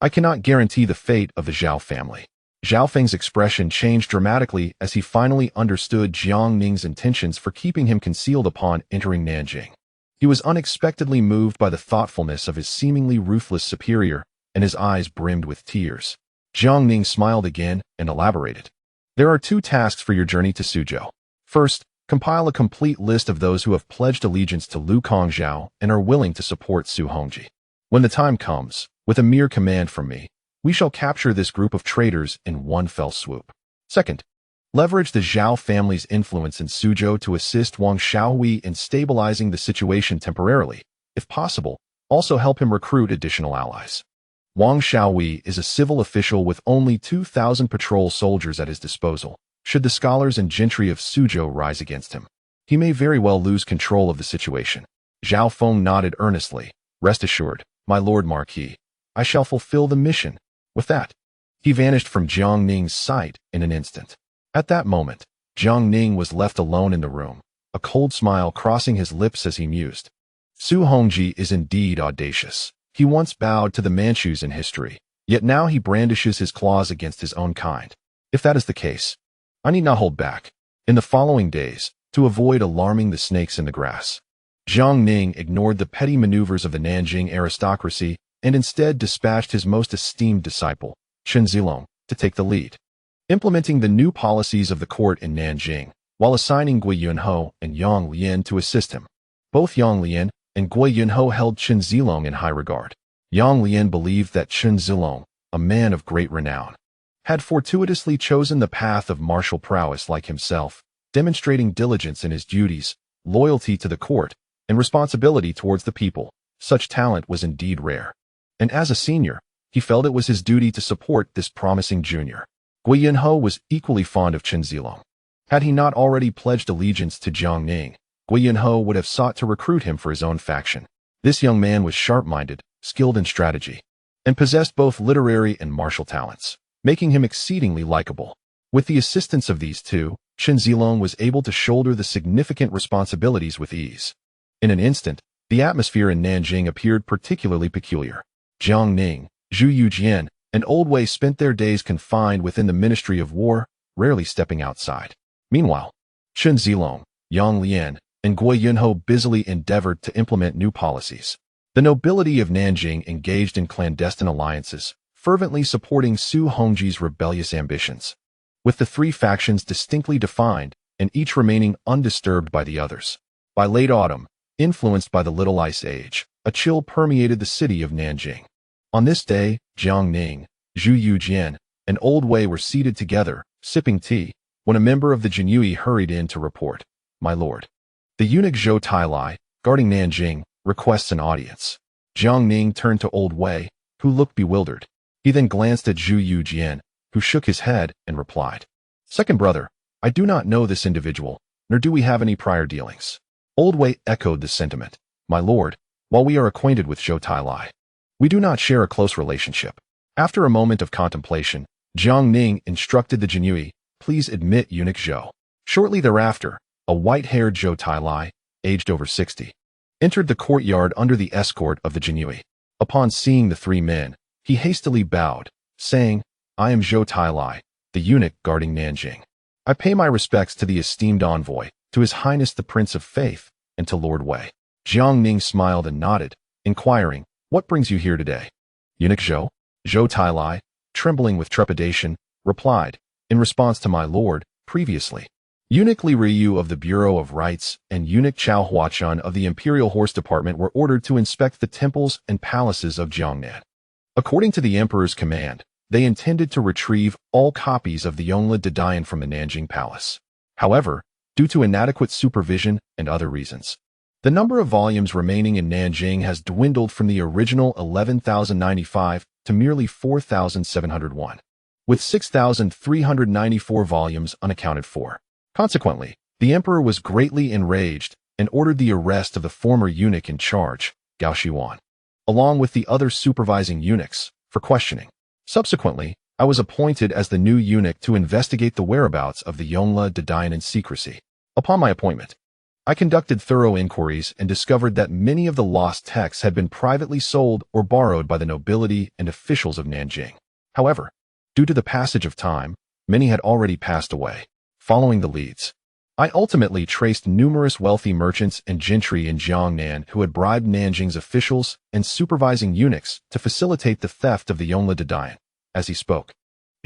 I cannot guarantee the fate of the Zhao family. Zhao Feng's expression changed dramatically as he finally understood Jiang Ning's intentions for keeping him concealed upon entering Nanjing. He was unexpectedly moved by the thoughtfulness of his seemingly ruthless superior, and his eyes brimmed with tears. Jiang Ning smiled again and elaborated. There are 2 tasks for your journey to Suzhou. First, compile a complete list of those who have pledged allegiance to Lu Kongzhao and are willing to support Su Hongji. When the time comes, with a mere command from me, we shall capture this group of traitors in one fell swoop. Second, leverage the Zhao family's influence in Suzhou to assist Wang Xiaohui in stabilizing the situation temporarily. If possible, also help him recruit additional allies. Wang Xiaohui is a civil official with only 2,000 patrol soldiers at his disposal. Should the scholars and gentry of Suzhou rise against him, he may very well lose control of the situation. Zhao Feng nodded earnestly. Rest assured, my Lord Marquis, I shall fulfill the mission. With that, he vanished from Jiang Ning's sight in an instant. At that moment, Jiang Ning was left alone in the room, a cold smile crossing his lips as he mused. Su Hongji is indeed audacious. He once bowed to the Manchus in history, yet now he brandishes his claws against his own kind. If that is the case, I need not hold back. In the following days, to avoid alarming the snakes in the grass, Jiang Ning ignored the petty maneuvers of the Nanjing aristocracy and instead dispatched his most esteemed disciple, Chen Zilong, to take the lead, implementing the new policies of the court in Nanjing, while assigning Gui Yunho and Yang Lian to assist him. Both Yang Lian and Gui Yunho held Chen Zilong in high regard. Yang Lian believed that Chen Zilong, a man of great renown, had fortuitously chosen the path of martial prowess like himself, demonstrating diligence in his duties, loyalty to the court, and responsibility towards the people. Such talent was indeed rare. And as a senior, he felt it was his duty to support this promising junior. Gui Yunho was equally fond of Chen Zilong. Had he not already pledged allegiance to Jiang Ning, Gui Yunho would have sought to recruit him for his own faction. This young man was sharp-minded, skilled in strategy, and possessed both literary and martial talents, making him exceedingly likable. With the assistance of these two, Chen Zilong was able to shoulder the significant responsibilities with ease. In an instant, the atmosphere in Nanjing appeared particularly peculiar. Jiang Ning, Zhu Youjian, and Old Wei spent their days confined within the Ministry of War, rarely stepping outside. Meanwhile, Chen Zilong, Yang Lian, and Gui Yunho busily endeavored to implement new policies. The nobility of Nanjing engaged in clandestine alliances, fervently supporting Su Hongji's rebellious ambitions, with the 3 factions distinctly defined and each remaining undisturbed by the others. By late autumn, influenced by the Little Ice Age, a chill permeated the city of Nanjing. On this day, Jiang Ning, Zhu Youjian, and Old Wei were seated together, sipping tea, when a member of the Jinyui hurried in to report, "My lord, the eunuch Zhou Tailai, guarding Nanjing, requests an audience." Jiang Ning turned to Old Wei, who looked bewildered. He then glanced at Zhu Youjian, who shook his head and replied, "Second brother, I do not know this individual, nor do we have any prior dealings." Old Wei echoed the sentiment. "My lord, while we are acquainted with Zhou Tailai, we do not share a close relationship." After a moment of contemplation, Jiang Ning instructed the Jinyui, "Please admit eunuch Zhou." Shortly thereafter, a white-haired Zhou Tailai, aged over 60, entered the courtyard under the escort of the Jinyui. Upon seeing the three men, he hastily bowed, saying, "I am Zhou Tailai, the eunuch guarding Nanjing. I pay my respects to the esteemed envoy, to His Highness the Prince of Faith, and to Lord Wei." Jiang Ning smiled and nodded, inquiring, "What brings you here today?" "Eunuch Zhou?" Zhou Tailai, trembling with trepidation, replied, "In response to my lord, previously. Eunuch Li Ryu of the Bureau of Rites and Eunuch Chao Huachun of the Imperial Horse Department were ordered to inspect the temples and palaces of Jiangnan. According to the Emperor's command, they intended to retrieve all copies of the Yongle Dadayan from the Nanjing Palace. However, due to inadequate supervision and other reasons, the number of volumes remaining in Nanjing has dwindled from the original 11,095 to merely 4,701, with 6,394 volumes unaccounted for. Consequently, the emperor was greatly enraged and ordered the arrest of the former eunuch in charge, Gao Shiwan, along with the other supervising eunuchs, for questioning. Subsequently, I was appointed as the new eunuch to investigate the whereabouts of the Yongle Dadayan in secrecy. Upon my appointment, I conducted thorough inquiries and discovered that many of the lost texts had been privately sold or borrowed by the nobility and officials of Nanjing. However, due to the passage of time, many had already passed away. Following the leads, I ultimately traced numerous wealthy merchants and gentry in Jiangnan who had bribed Nanjing's officials and supervising eunuchs to facilitate the theft of the Yongle Dadayan. As he spoke,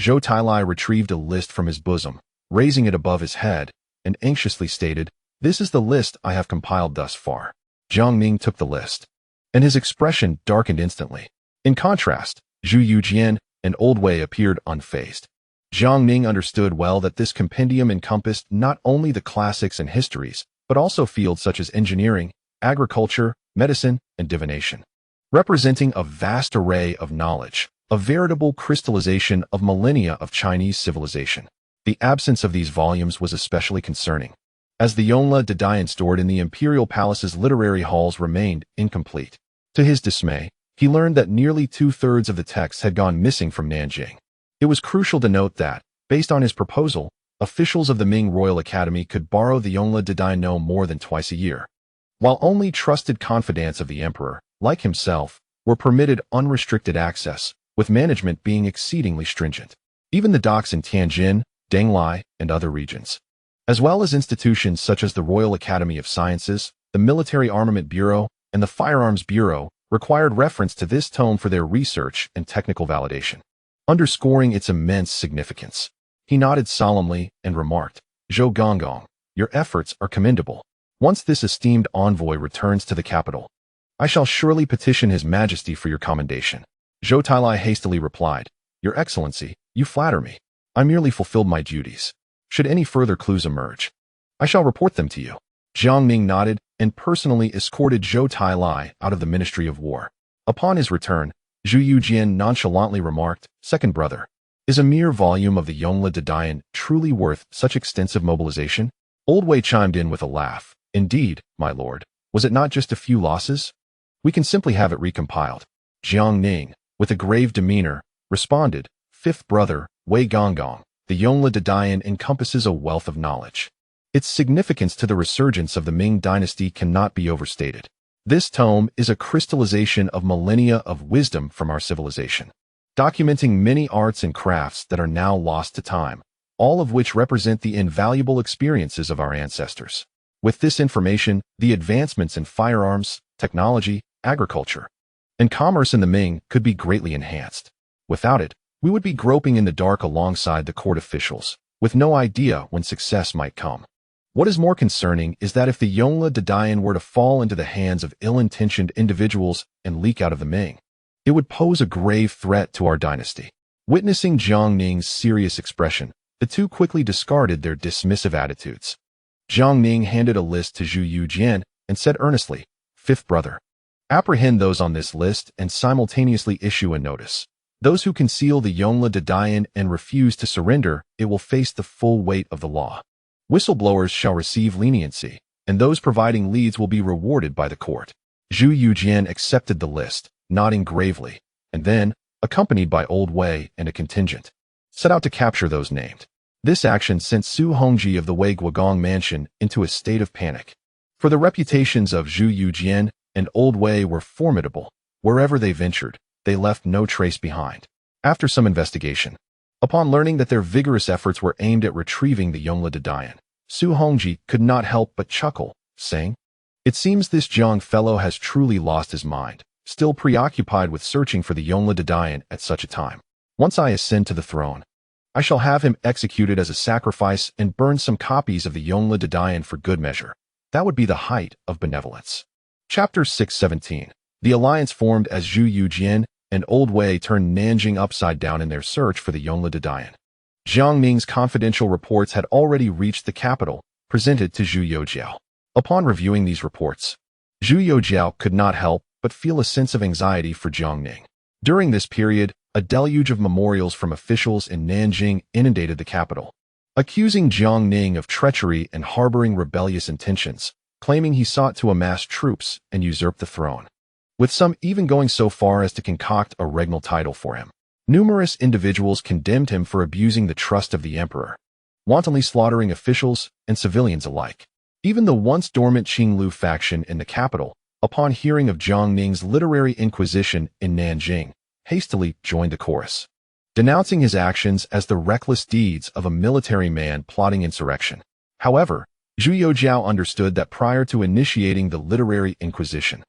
Zhou Tailai retrieved a list from his bosom, raising it above his head, and anxiously stated, "This is the list I have compiled thus far." Jiang Ning took the list, and his expression darkened instantly. In contrast, Zhu Youjian and Old Wei appeared unfazed. Jiang Ning understood well that this compendium encompassed not only the classics and histories, but also fields such as engineering, agriculture, medicine, and divination, representing a vast array of knowledge, a veritable crystallization of millennia of Chinese civilization. The absence of these volumes was especially concerning, as the Yongle Dadayan stored in the imperial palace's literary halls remained incomplete. To his dismay, he learned that nearly 2/3 of the texts had gone missing from Nanjing. It was crucial to note that, based on his proposal, officials of the Ming Royal Academy could borrow the Yongle Dadayan no more than twice a year, while only trusted confidants of the emperor, like himself, were permitted unrestricted access, with management being exceedingly stringent. Even the docks in Tianjin, Danglai, and other regions, as well as institutions such as the Royal Academy of Sciences, the Military Armament Bureau, and the Firearms Bureau, required reference to this tome for their research and technical validation, underscoring its immense significance. He nodded solemnly and remarked, "Zhou Gonggong, your efforts are commendable. Once this esteemed envoy returns to the capital, I shall surely petition His Majesty for your commendation." Zhou Tailai hastily replied, "Your Excellency, you flatter me. I merely fulfilled my duties. Should any further clues emerge, I shall report them to you." Jiang Ning nodded and personally escorted Zhou Tailai out of the Ministry of War. Upon his return, Zhu Youjian nonchalantly remarked, "Second brother, is a mere volume of the Yongle Dadayan truly worth such extensive mobilization?" Old Wei chimed in with a laugh. "Indeed, my lord, was it not just a few losses? We can simply have it recompiled." Jiang Ning, with a grave demeanor, responded, "Fifth brother, Wei Gonggong, the Yongle Dadayan encompasses a wealth of knowledge. Its significance to the resurgence of the Ming dynasty cannot be overstated. This tome is a crystallization of millennia of wisdom from our civilization, documenting many arts and crafts that are now lost to time, all of which represent the invaluable experiences of our ancestors. With this information, the advancements in firearms, technology, agriculture, and commerce in the Ming could be greatly enhanced. Without it, we would be groping in the dark alongside the court officials, with no idea when success might come. What is more concerning is that if the Yongle Dadayan were to fall into the hands of ill-intentioned individuals and leak out of the Ming, it would pose a grave threat to our dynasty." Witnessing Jiang Ning's serious expression, the two quickly discarded their dismissive attitudes. Jiang Ning handed a list to Zhu Youjian and said earnestly, "Fifth brother, Apprehend those on this list and simultaneously issue a notice. Those who conceal the Yongle de Dian and refuse to surrender, it will face the full weight of the law. Whistleblowers shall receive leniency, and those providing leads will be rewarded by the court. Zhu Youjian accepted the list, nodding gravely, and then, accompanied by Old Wei and a contingent, set out to capture those named. This action sent Su Hongji of the Wei Guogong mansion into a state of panic. For the reputations of Zhu Youjian and Old Wei were formidable. Wherever they ventured, they left no trace behind. After some investigation, upon learning that their vigorous efforts were aimed at retrieving the Yongle de Dian, Su Hongji could not help but chuckle, saying, "It seems this Jiang fellow has truly lost his mind, still preoccupied with searching for the Yongle de Dian at such a time. Once I ascend to the throne, I shall have him executed as a sacrifice and burn some copies of the Yongle de Dian for good measure. That would be the height of benevolence." Chapter 617. The alliance formed as Zhu Youjian and Old Wei turned Nanjing upside down in their search for the Yongle de Dian. Jiang Ning's confidential reports had already reached the capital, presented to Zhu Youjiao. Upon reviewing these reports, Zhu Youjiao could not help but feel a sense of anxiety for Jiang Ning. During this period, a deluge of memorials from officials in Nanjing inundated the capital, accusing Jiang Ning of treachery and harboring rebellious intentions, claiming he sought to amass troops and usurp the throne, with some even going so far as to concoct a regnal title for him. Numerous individuals condemned him for abusing the trust of the emperor, wantonly slaughtering officials and civilians alike. Even the once dormant Qinglu faction in the capital, upon hearing of Jiang Ning's literary inquisition in Nanjing, hastily joined the chorus, denouncing his actions as the reckless deeds of a military man plotting insurrection. However, Zhu Youjiao understood that prior to initiating the literary inquisition,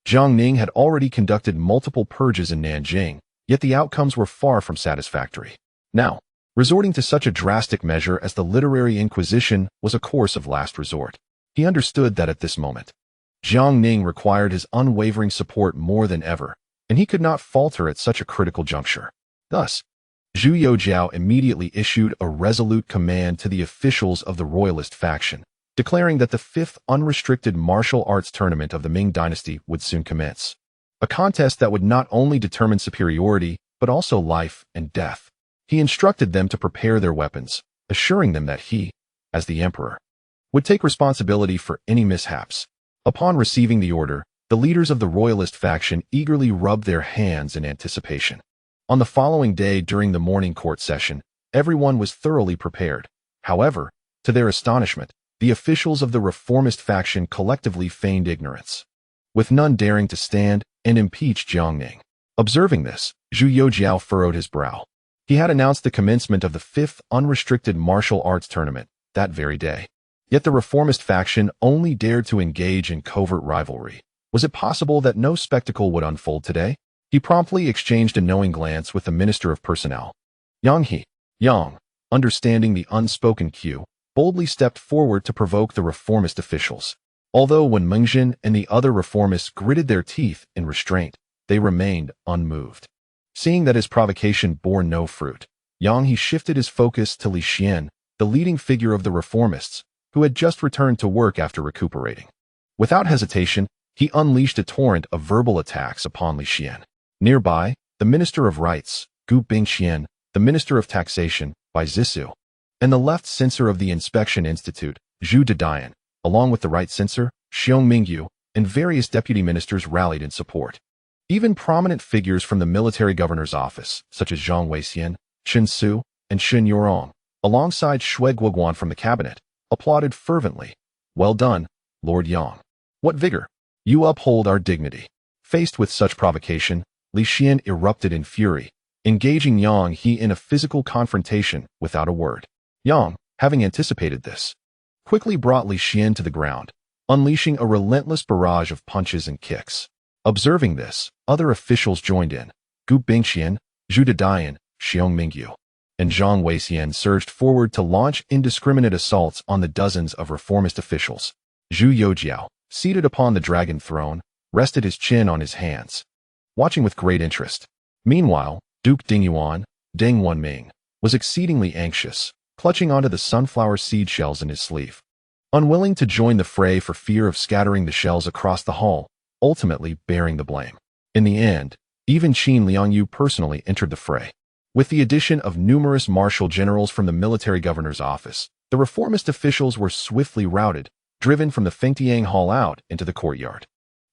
Jiang Ning had already conducted multiple purges in Nanjing, yet the outcomes were far from satisfactory. Now, resorting to such a drastic measure as the literary inquisition was a course of last resort. He understood that at this moment, Jiang Ning required his unwavering support more than ever, and he could not falter at such a critical juncture. Thus, Zhu Youjiao immediately issued a resolute command to the officials of the royalist faction, declaring that the 5th unrestricted martial arts tournament of the Ming dynasty would soon commence, a contest that would not only determine superiority, but also life and death. He instructed them to prepare their weapons, assuring them that he, as the emperor, would take responsibility for any mishaps. Upon receiving the order, the leaders of the royalist faction eagerly rubbed their hands in anticipation. On the following day during the morning court session, everyone was thoroughly prepared. However, to their astonishment, the officials of the reformist faction collectively feigned ignorance, with none daring to stand and impeach Jiang Ning. Observing this, Zhu Youjiao furrowed his brow. He had announced the commencement of the 5th unrestricted martial arts tournament that very day. Yet the reformist faction only dared to engage in covert rivalry. Was it possible that no spectacle would unfold today? He promptly exchanged a knowing glance with the Minister of Personnel. Yang, understanding the unspoken cue, boldly stepped forward to provoke the reformist officials. Although when Mengzhen and the other reformists gritted their teeth in restraint, they remained unmoved. Seeing that his provocation bore no fruit, Yang shifted his focus to Li Xian, the leading figure of the reformists, who had just returned to work after recuperating. Without hesitation, he unleashed a torrent of verbal attacks upon Li Xian. Nearby, the Minister of Rights, Gu Bingxian, the Minister of Taxation, Bai Zisu, and the left censor of the Inspection Institute, Zhu Dadian, along with the right censor, Xiong Mingyu, and various deputy ministers rallied in support. Even prominent figures from the military governor's office, such as Zhang Weixian, Chen Su, and Shen Yurong, alongside Shui Guoguan from the cabinet, applauded fervently. "Well done, Lord Yang. What vigor! You uphold our dignity." Faced with such provocation, Li Xian erupted in fury, engaging Yang in a physical confrontation without a word. Yang, having anticipated this, quickly brought Li Xian to the ground, unleashing a relentless barrage of punches and kicks. Observing this, other officials joined in. Gu Bingxian, Zhu Dadian, Xiong Mingyu, and Zhang Weixian surged forward to launch indiscriminate assaults on the dozens of reformist officials. Zhu Youjiao, seated upon the dragon throne, rested his chin on his hands, watching with great interest. Meanwhile, Duke Dingyuan, Deng Wenming, was exceedingly anxious, clutching onto the sunflower seed shells in his sleeve. Unwilling to join the fray for fear of scattering the shells across the hall, ultimately bearing the blame. In the end, even Qin Liangyu personally entered the fray. With the addition of numerous martial generals from the military governor's office, the reformist officials were swiftly routed, driven from the Fengtiang Hall out into the courtyard.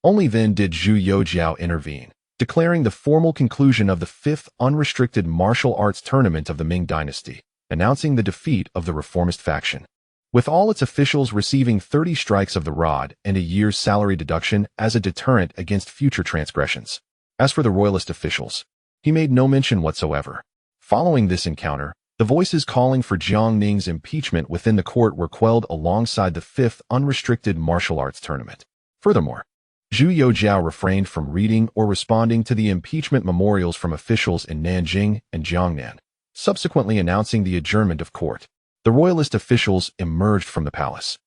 Only then did Zhu Youjiao intervene, declaring the formal conclusion of the 5th unrestricted martial arts tournament of the Ming dynasty, announcing the defeat of the reformist faction. With all its officials receiving 30 strikes of the rod and a year's salary deduction as a deterrent against future transgressions. As for the royalist officials, he made no mention whatsoever. Following this encounter, the voices calling for Jiang Ning's impeachment within the court were quelled alongside the 5th unrestricted martial arts tournament. Furthermore, Zhu Youjiao refrained from reading or responding to the impeachment memorials from officials in Nanjing and Jiangnan, subsequently announcing the adjournment of court. The royalist officials emerged from the palace,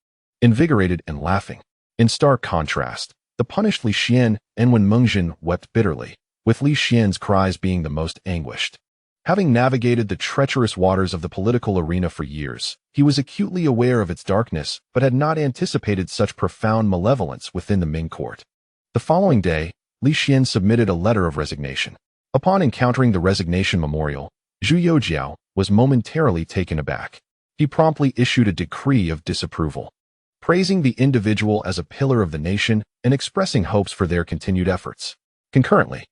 invigorated and laughing. In stark contrast, the punished Li Xian and Wen Mengjin wept bitterly, with Li Xian's cries being the most anguished. Having navigated the treacherous waters of the political arena for years, he was acutely aware of its darkness, but had not anticipated such profound malevolence within the Ming court. The following day, Li Xian submitted a letter of resignation. Upon encountering the resignation memorial, Zhu Youjiao was momentarily taken aback. He promptly issued a decree of disapproval, praising the individual as a pillar of the nation and expressing hopes for their continued efforts. Concurrently,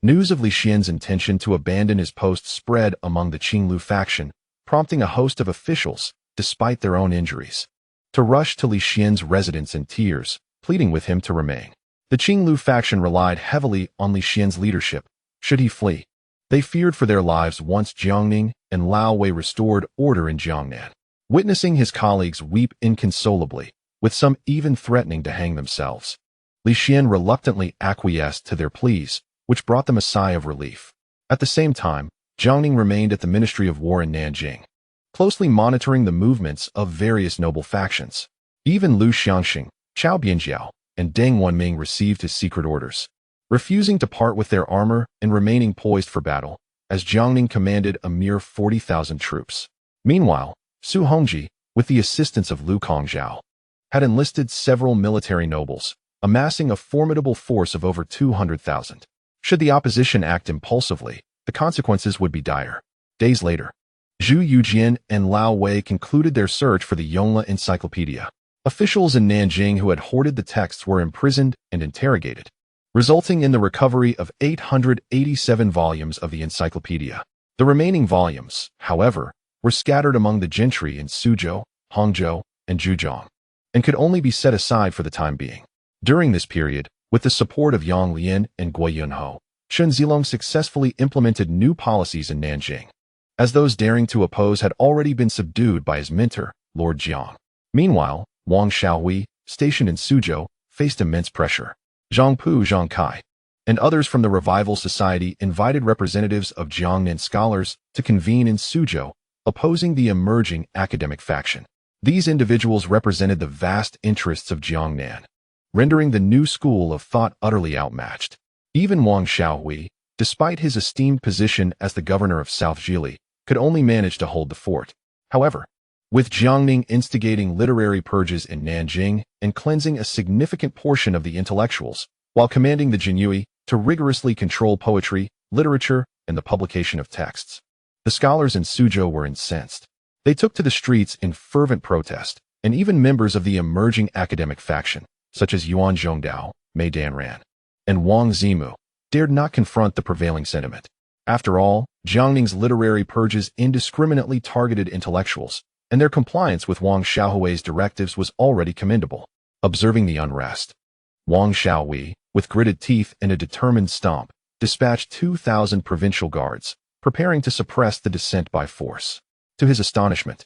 news of Li Xian's intention to abandon his post spread among the Qinglu faction, prompting a host of officials, despite their own injuries, to rush to Li Xian's residence in tears, pleading with him to remain. The Qinglu faction relied heavily on Li Xian's leadership, should he flee. They feared for their lives once Jiang Ning and Lianghuai restored order in Jiangnan. Witnessing his colleagues weep inconsolably, with some even threatening to hang themselves, Li Xian reluctantly acquiesced to their pleas, which brought them a sigh of relief. At the same time, Jiang Ning remained at the Ministry of War in Nanjing, closely monitoring the movements of various noble factions. Even Lu Xiangxing, Chao Bianjiao, and Deng Wanming received his secret orders, refusing to part with their armor and remaining poised for battle, as Jiang Ning commanded a mere 40,000 troops. Meanwhile, Su Hongji, with the assistance of Lu Kongzhao, had enlisted several military nobles, amassing a formidable force of over 200,000. Should the opposition act impulsively, the consequences would be dire. Days later, Zhu Youjian and Lianghuai concluded their search for the Yongle Encyclopedia. Officials in Nanjing who had hoarded the texts were imprisoned and interrogated, resulting in the recovery of 887 volumes of the encyclopedia. The remaining volumes, however, were scattered among the gentry in Suzhou, Hangzhou, and Zhujiang, and could only be set aside for the time being. During this period, with the support of Yang Lian and Gui Yunho, Chen Zilong successfully implemented new policies in Nanjing, as those daring to oppose had already been subdued by his mentor, Lord Jiang. Meanwhile, Wang Xiaohui, stationed in Suzhou, faced immense pressure. Zhang Pu Zhang and others from the Revival Society invited representatives of Jiangnan scholars to convene in Suzhou, opposing the emerging academic faction. These individuals represented the vast interests of Jiangnan, rendering the new school of thought utterly outmatched. Even Wang Xiaohui, despite his esteemed position as the governor of South Jili, could only manage to hold the fort. However, with Jiang Ning instigating literary purges in Nanjing and cleansing a significant portion of the intellectuals, while commanding the Jinyui to rigorously control poetry, literature, and the publication of texts, the scholars in Suzhou were incensed. They took to the streets in fervent protest, and even members of the emerging academic faction, such as Yuan Zhongdao, Mei Danran, and Wang Zimu, dared not confront the prevailing sentiment. After all, Jiang Ning's literary purges indiscriminately targeted intellectuals, and their compliance with Wang Xiaohui's directives was already commendable. Observing the unrest, Wang Xiaohui, with gritted teeth and a determined stomp, dispatched 2,000 provincial guards, preparing to suppress the dissent by force. To his astonishment,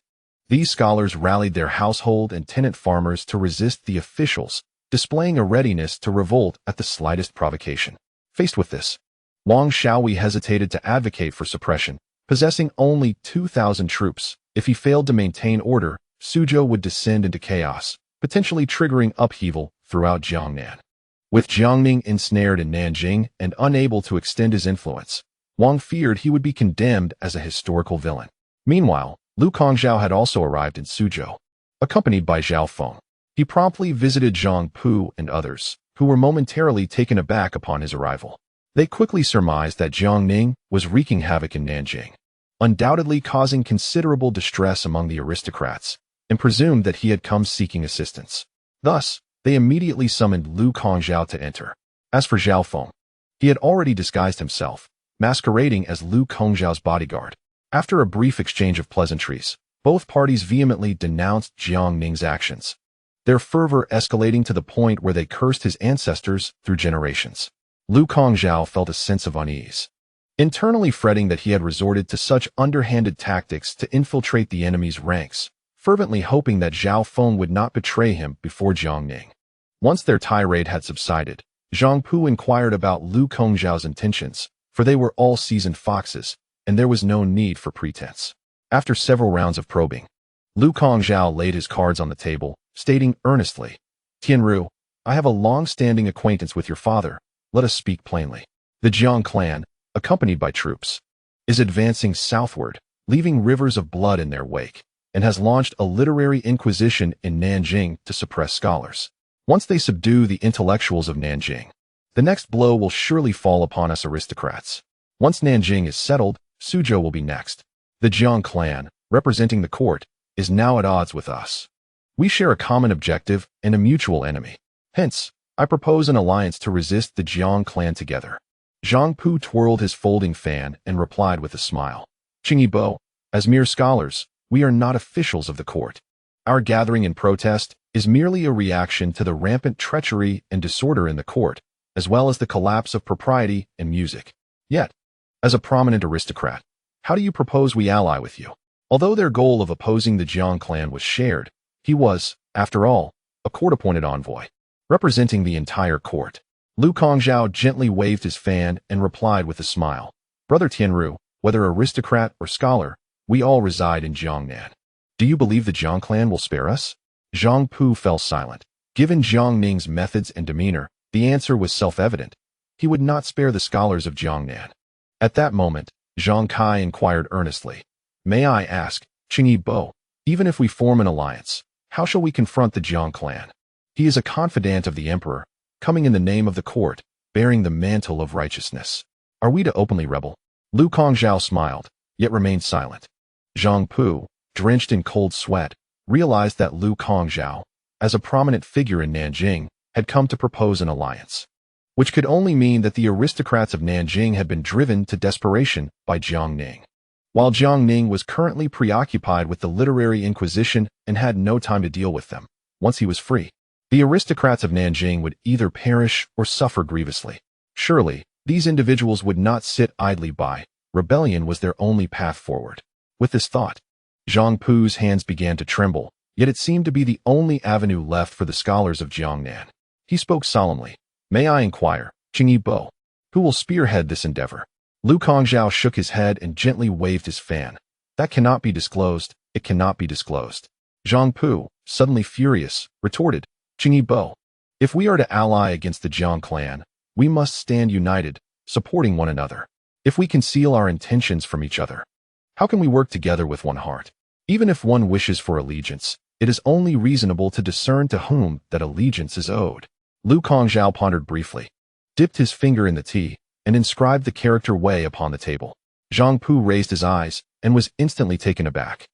these scholars rallied their household and tenant farmers to resist the officials, displaying a readiness to revolt at the slightest provocation. Faced with this, Wang Xiaohui hesitated to advocate for suppression. Possessing only 2,000 troops, if he failed to maintain order, Suzhou would descend into chaos, potentially triggering upheaval throughout Jiangnan. With Jiang Ning ensnared in Nanjing and unable to extend his influence, Wang feared he would be condemned as a historical villain. Meanwhile, Lu Kongzhao had also arrived in Suzhou, accompanied by Zhao Feng. He promptly visited Zhang Pu and others, who were momentarily taken aback upon his arrival. They quickly surmised that Jiang Ning was wreaking havoc in Nanjing, undoubtedly causing considerable distress among the aristocrats, and presumed that he had come seeking assistance. Thus, they immediately summoned Lu Kongzhao to enter. As for Zhao Feng, he had already disguised himself, masquerading as Lu Kongzhao's bodyguard. After a brief exchange of pleasantries, both parties vehemently denounced Jiang Ning's actions, their fervor escalating to the point where they cursed his ancestors through generations. Lu Kongzhao felt a sense of unease, internally fretting that he had resorted to such underhanded tactics to infiltrate the enemy's ranks, fervently hoping that Zhao Feng would not betray him before Jiang Ning. Once their tirade had subsided, Zhang Pu inquired about Lu Kongzhao's intentions, for they were all seasoned foxes, and there was no need for pretense. After several rounds of probing, Lu Kongzhao laid his cards on the table, stating earnestly, "Tianru, I have a long-standing acquaintance with your father. Let us speak plainly. The Jiang clan, accompanied by troops, is advancing southward, leaving rivers of blood in their wake, and has launched a literary inquisition in Nanjing to suppress scholars. Once they subdue the intellectuals of Nanjing, the next blow will surely fall upon us aristocrats. Once Nanjing is settled, Suzhou will be next. The Jiang clan, representing the court, is now at odds with us. We share a common objective and a mutual enemy. Hence, I propose an alliance to resist the Jiang clan together." Zhang Pu twirled his folding fan and replied with a smile, "Qingyi Bo, as mere scholars, we are not officials of the court. Our gathering in protest is merely a reaction to the rampant treachery and disorder in the court, as well as the collapse of propriety and music. Yet, as a prominent aristocrat, how do you propose we ally with you?" Although their goal of opposing the Jiang clan was shared, he was, after all, a court-appointed envoy, representing the entire court. Lu Kongzhao gently waved his fan and replied with a smile, "Brother Tianru, whether aristocrat or scholar, we all reside in Jiangnan. Do you believe the Jiang clan will spare us?" Zhang Pu fell silent. Given Jiang Ning's methods and demeanor, the answer was self-evident. He would not spare the scholars of Jiangnan. At that moment, Zhang Kai inquired earnestly, "May I ask, Qingyi Bo, even if we form an alliance, how shall we confront the Jiang clan? He is a confidant of the emperor, coming in the name of the court, bearing the mantle of righteousness. Are we to openly rebel?" Lu Kongzhao smiled, yet remained silent. Zhang Pu, drenched in cold sweat, realized that Lu Kongzhao, as a prominent figure in Nanjing, had come to propose an alliance, which could only mean that the aristocrats of Nanjing had been driven to desperation by Jiang Ning. While Jiang Ning was currently preoccupied with the literary inquisition and had no time to deal with them, once he was free, the aristocrats of Nanjing would either perish or suffer grievously. Surely, these individuals would not sit idly by. Rebellion was their only path forward. With this thought, Zhang Pu's hands began to tremble, yet it seemed to be the only avenue left for the scholars of Jiangnan. He spoke solemnly, "May I inquire, Qingyi Bo, who will spearhead this endeavor?" Lu Kongzhao shook his head and gently waved his fan. "That cannot be disclosed, it cannot be disclosed." Zhang Pu, suddenly furious, retorted, "Qingyi Bo, if we are to ally against the Jiang clan, we must stand united, supporting one another. If we conceal our intentions from each other, how can we work together with one heart? Even if one wishes for allegiance, it is only reasonable to discern to whom that allegiance is owed." Lu Kongzhao pondered briefly, dipped his finger in the tea, and inscribed the character Wei upon the table. Zhang Pu raised his eyes and was instantly taken aback.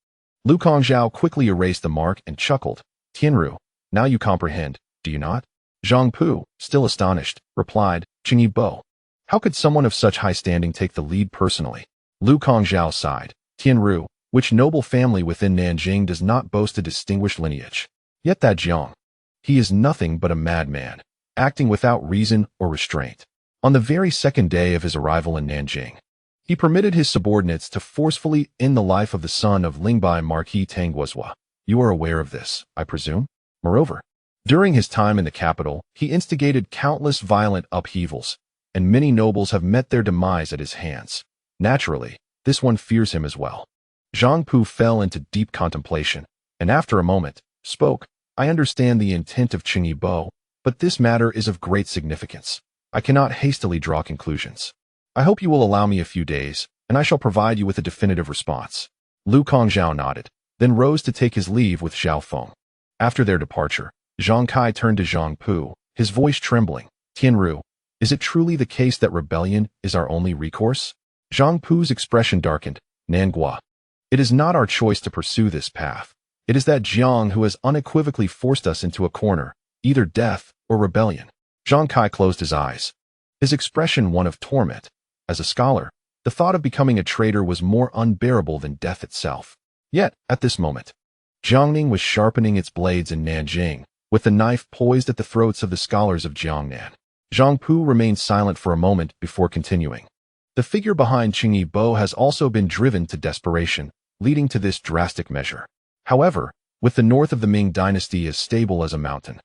Lu Kongzhao quickly erased the mark and chuckled, "Tianru, now you comprehend, do you not?" Zhang Pu, still astonished, replied, "Qingyi Bo, how could someone of such high standing take the lead personally?" Lu Kongzhao sighed, "Tianru, which noble family within Nanjing does not boast a distinguished lineage? Yet that Jiang, he is nothing but a madman, acting without reason or restraint." On the very second day of his arrival in Nanjing, he permitted his subordinates to forcefully end the life of the son of Lingbai Marquis Tangguozhua. You are aware of this, I presume? Moreover, during his time in the capital, he instigated countless violent upheavals, and many nobles have met their demise at his hands. Naturally, this one fears him as well. Zhang Pu fell into deep contemplation, and after a moment, spoke, "I understand the intent of Qingyi Bo, but this matter is of great significance. I cannot hastily draw conclusions. I hope you will allow me a few days, and I shall provide you with a definitive response." Lu Kongzhao nodded, then rose to take his leave with Zhao Feng. After their departure, Zhang Kai turned to Zhang Pu, his voice trembling. Tianru, is it truly the case that rebellion is our only recourse? Zhang Pu's expression darkened. Nangua. It is not our choice to pursue this path. It is that Jiang who has unequivocally forced us into a corner, either death or rebellion. Zhang Kai closed his eyes, his expression one of torment. As a scholar, the thought of becoming a traitor was more unbearable than death itself. Yet, at this moment, Jiang Ning was sharpening its blades in Nanjing, with the knife poised at the throats of the scholars of Jiangnan. Zhang Pu remained silent for a moment before continuing. The figure behind Qingyi Bo has also been driven to desperation, leading to this drastic measure. However, with the north of the Ming dynasty as stable as a mountain,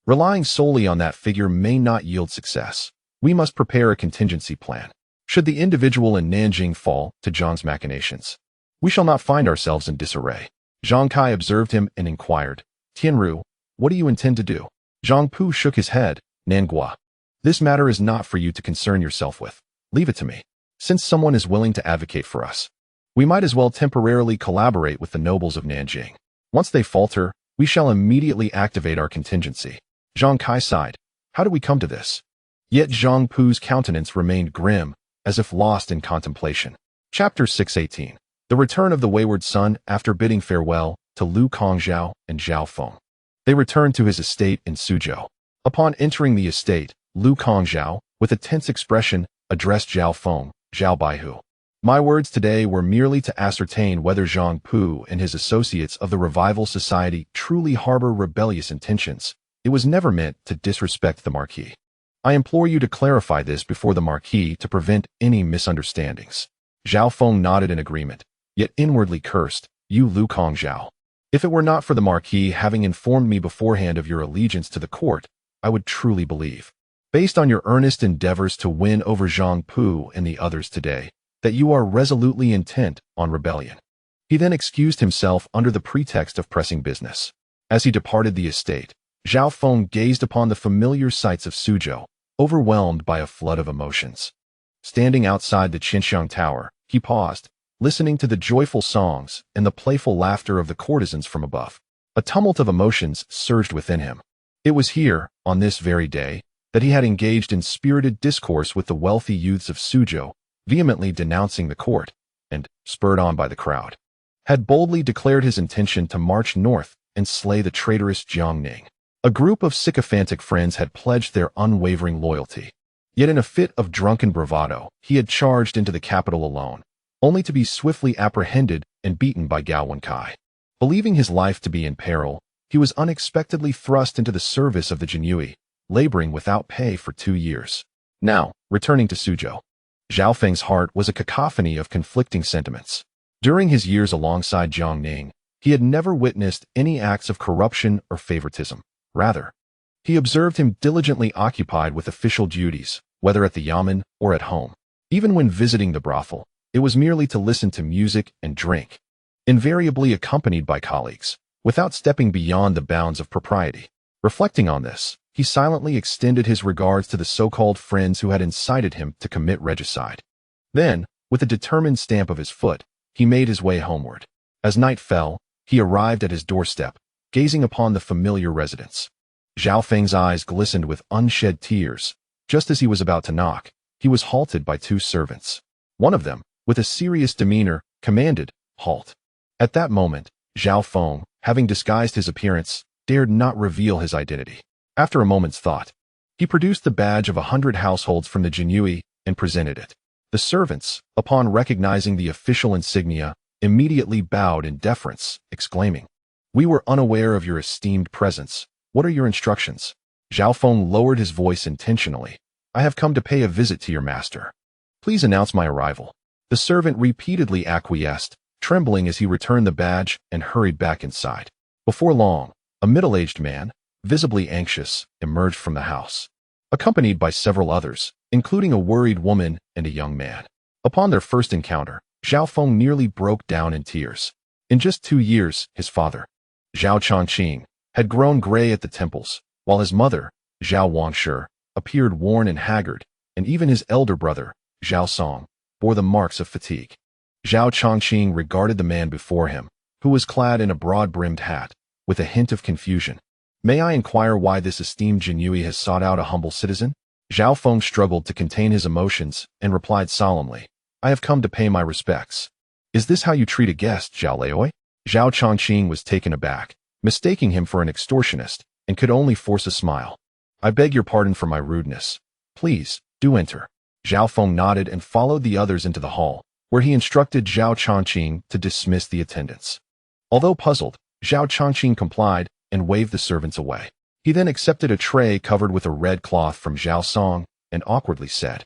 relying solely on that figure may not yield success. We must prepare a contingency plan. Should the individual in Nanjing fall to Zhang's machinations, we shall not find ourselves in disarray. Zhang Kai observed him and inquired, Tianru, what do you intend to do? Zhang Pu shook his head. Nangua. This matter is not for you to concern yourself with. Leave it to me. Since someone is willing to advocate for us, we might as well temporarily collaborate with the nobles of Nanjing. Once they falter, we shall immediately activate our contingency. Zhang Kai sighed. How do we come to this? Yet Zhang Pu's countenance remained grim, as if lost in contemplation. Chapter 618. The return of the wayward son after bidding farewell to Lu Kongzhao and Zhao Feng. They returned to his estate in Suzhou. Upon entering the estate, Lu Kongzhao, with a tense expression, addressed Zhao Feng, Zhao Baihu. My words today were merely to ascertain whether Zhang Pu and his associates of the Revival Society truly harbor rebellious intentions. It was never meant to disrespect the Marquis. I implore you to clarify this before the Marquis to prevent any misunderstandings. Zhao Feng nodded in agreement, yet inwardly cursed, you Lu Kongzhao. If it were not for the Marquis having informed me beforehand of your allegiance to the court, I would truly believe, based on your earnest endeavors to win over Zhang Pu and the others today, that you are resolutely intent on rebellion. He then excused himself under the pretext of pressing business. As he departed the estate, Zhao Feng gazed upon the familiar sights of Suzhou, overwhelmed by a flood of emotions. Standing outside the Qinxiang Tower, he paused, listening to the joyful songs and the playful laughter of the courtesans from above. A tumult of emotions surged within him. It was here, on this very day, that he had engaged in spirited discourse with the wealthy youths of Suzhou, vehemently denouncing the court, and, spurred on by the crowd, had boldly declared his intention to march north and slay the traitorous Jiang Ning. A group of sycophantic friends had pledged their unwavering loyalty. Yet in a fit of drunken bravado, he had charged into the capital alone, only to be swiftly apprehended and beaten by Gao Wenkai. Believing his life to be in peril, he was unexpectedly thrust into the service of the Jinyui, laboring without pay for 2 years. Now, returning to Suzhou, Zhao Feng's heart was a cacophony of conflicting sentiments. During his years alongside Jiang Ning, he had never witnessed any acts of corruption or favoritism. Rather, he observed him diligently occupied with official duties, whether at the yamen or at home. Even when visiting the brothel, it was merely to listen to music and drink, invariably accompanied by colleagues, without stepping beyond the bounds of propriety. Reflecting on this, he silently extended his regards to the so-called friends who had incited him to commit regicide. Then, with a determined stamp of his foot, he made his way homeward. As night fell, he arrived at his doorstep, gazing upon the familiar residence. Zhao Feng's eyes glistened with unshed tears. Just as he was about to knock, he was halted by 2 servants. One of them, with a serious demeanor, commanded, "Halt." At that moment, Zhao Feng, having disguised his appearance, dared not reveal his identity. After a moment's thought, he produced the badge of 100 households from the Jinyui and presented it. The servants, upon recognizing the official insignia, immediately bowed in deference, exclaiming, "We were unaware of your esteemed presence. What are your instructions?" Zhao Feng lowered his voice intentionally. "I have come to pay a visit to your master. Please announce my arrival." The servant repeatedly acquiesced, trembling as he returned the badge and hurried back inside. Before long, a middle-aged man, visibly anxious, emerged from the house, accompanied by several others, including a worried woman and a young man. Upon their first encounter, Zhao Feng nearly broke down in tears. In just 2 years, his father, Zhao Chongqing, had grown gray at the temples, while his mother, Zhao Wangshi, appeared worn and haggard, and even his elder brother, Zhao Song, bore the marks of fatigue. Zhao Chongqing regarded the man before him, who was clad in a broad-brimmed hat, with a hint of confusion. May I inquire why this esteemed Jinyui has sought out a humble citizen? Zhao Feng struggled to contain his emotions and replied solemnly, I have come to pay my respects. Is this how you treat a guest, Zhao Leoi? Zhao Chongqing was taken aback, mistaking him for an extortionist, and could only force a smile. I beg your pardon for my rudeness. Please, do enter. Zhao Feng nodded and followed the others into the hall, where he instructed Zhao Chongqing to dismiss the attendants. Although puzzled, Zhao Chongqing complied and waved the servants away. He then accepted a tray covered with a red cloth from Zhao Song and awkwardly said,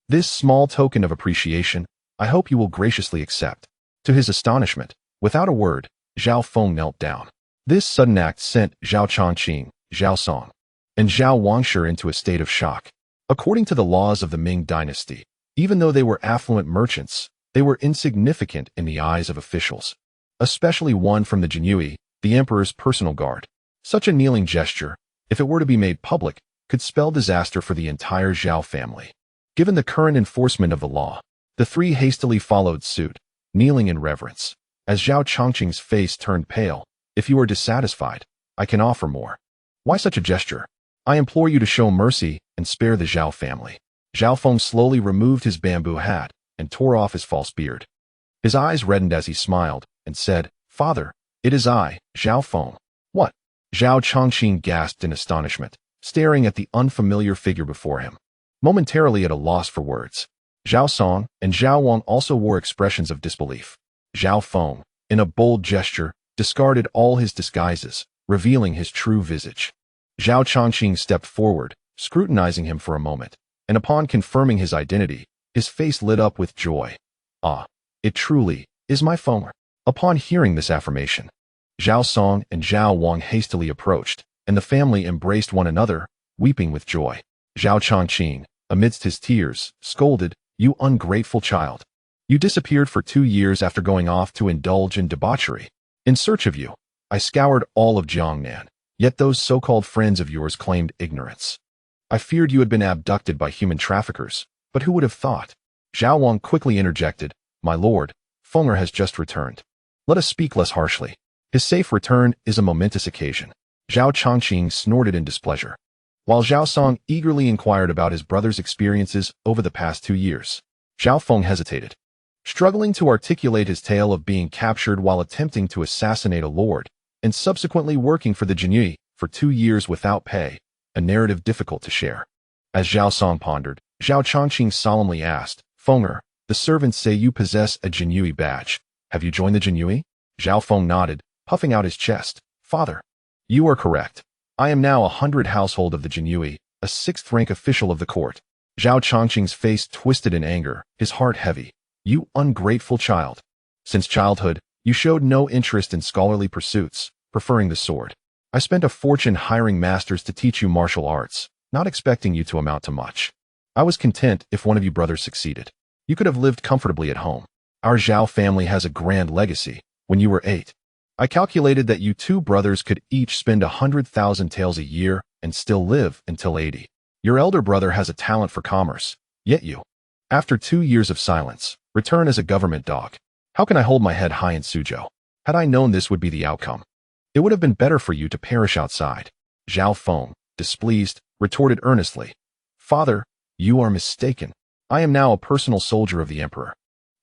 This small token of appreciation, I hope you will graciously accept. To his astonishment, without a word, Zhao Feng knelt down. This sudden act sent Zhao Chongqing, Zhao Song, and Zhao Wangshi into a state of shock. According to the laws of the Ming dynasty, even though they were affluent merchants, they were insignificant in the eyes of officials, especially one from the Jinyui, the emperor's personal guard. Such a kneeling gesture, if it were to be made public, could spell disaster for the entire Zhao family. Given the current enforcement of the law, the three hastily followed suit, kneeling in reverence. As Zhao Chongqing's face turned pale, if you are dissatisfied, I can offer more. Why such a gesture? I implore you to show mercy and spare the Zhao family. Zhao Feng slowly removed his bamboo hat and tore off his false beard. His eyes reddened as he smiled and said, Father, it is I, Zhao Feng. What? Zhao Chongqing gasped in astonishment, staring at the unfamiliar figure before him. Momentarily at a loss for words, Zhao Song and Zhao Wang also wore expressions of disbelief. Zhao Feng, in a bold gesture, discarded all his disguises, revealing his true visage. Zhao Chongqing stepped forward, scrutinizing him for a moment, and upon confirming his identity, his face lit up with joy. Ah, it truly is my Feng. Upon hearing this affirmation, Zhao Song and Zhao Wang hastily approached, and the family embraced one another, weeping with joy. Zhao Chongqing, amidst his tears, scolded, You ungrateful child. You disappeared for 2 years after going off to indulge in debauchery. In search of you, I scoured all of Jiangnan, yet those so-called friends of yours claimed ignorance. I feared you had been abducted by human traffickers, but who would have thought? Zhao Wang quickly interjected, My lord, Fenger has just returned. Let us speak less harshly. His safe return is a momentous occasion. Zhao Chongqing snorted in displeasure, while Zhao Song eagerly inquired about his brother's experiences over the past 2 years. Zhao Feng hesitated, struggling to articulate his tale of being captured while attempting to assassinate a lord, and subsequently working for the Jinyui for 2 years without pay, a narrative difficult to share. As Zhao Song pondered, Zhao Chongqing solemnly asked, Fenger, the servants say you possess a Jinyui badge. Have you joined the Jinyui? Zhao Feng nodded, puffing out his chest. Father, you are correct. I am now 100 household of the Jinyui, a 6th-rank official of the court. Zhao Chongqing's face twisted in anger, his heart heavy. You ungrateful child. Since childhood, you showed no interest in scholarly pursuits, preferring the sword. I spent a fortune hiring masters to teach you martial arts, not expecting you to amount to much. I was content if one of you brothers succeeded. You could have lived comfortably at home. Our Zhao family has a grand legacy. When you were 8, I calculated that you 2 brothers could each spend 100,000 taels a year and still live until 80. Your elder brother has a talent for commerce, yet you, after 2 years of silence, return as a government dog. How can I hold my head high in Suzhou? Had I known this would be the outcome, it would have been better for you to perish outside. Zhao Feng, displeased, retorted earnestly, Father, you are mistaken. I am now a personal soldier of the emperor.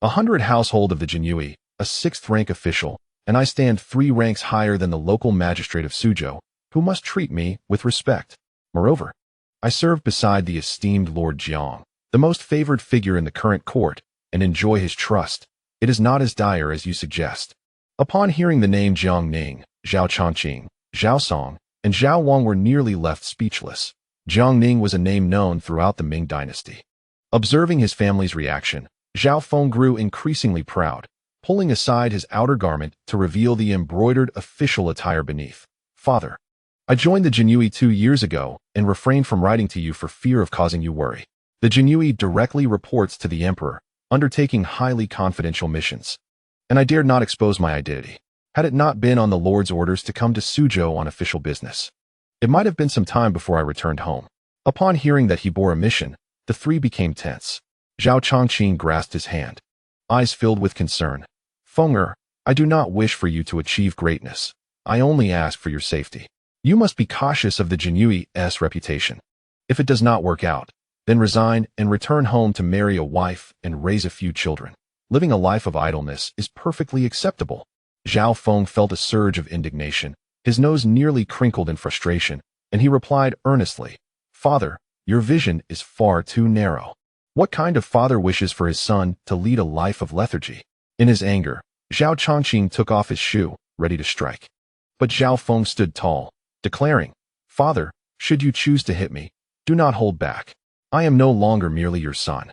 100 household of the Jinyui, a 6th-rank official, and I stand 3 ranks higher than the local magistrate of Suzhou, who must treat me with respect. Moreover, I serve beside the esteemed Lord Jiang, the most favored figure in the current court, and enjoy his trust. It is not as dire as you suggest. Upon hearing the name Jiang Ning, Zhao Chongqing, Zhao Song, and Zhao Wang were nearly left speechless. Jiang Ning was a name known throughout the Ming dynasty. Observing his family's reaction, Zhao Feng grew increasingly proud, pulling aside his outer garment to reveal the embroidered official attire beneath. Father, I joined the Jinyui 2 years ago and refrained from writing to you for fear of causing you worry. The Jinyui directly reports to the emperor, undertaking highly confidential missions, and I dared not expose my identity. Had it not been on the Lord's orders to come to Suzhou on official business, it might have been some time before I returned home. Upon hearing that he bore a mission, the 3 became tense. Zhao Chongqing grasped his hand, eyes filled with concern. Fenger, I do not wish for you to achieve greatness. I only ask for your safety. You must be cautious of the Jinyui's reputation. If it does not work out, then resign and return home to marry a wife and raise a few children. Living a life of idleness is perfectly acceptable. Zhao Feng felt a surge of indignation. His nose nearly crinkled in frustration, and he replied earnestly, "Father, your vision is far too narrow. What kind of father wishes for his son to lead a life of lethargy?" In his anger, Zhao Chongqing took off his shoe, ready to strike. But Zhao Feng stood tall, declaring, "Father, should you choose to hit me, do not hold back. I am no longer merely your son.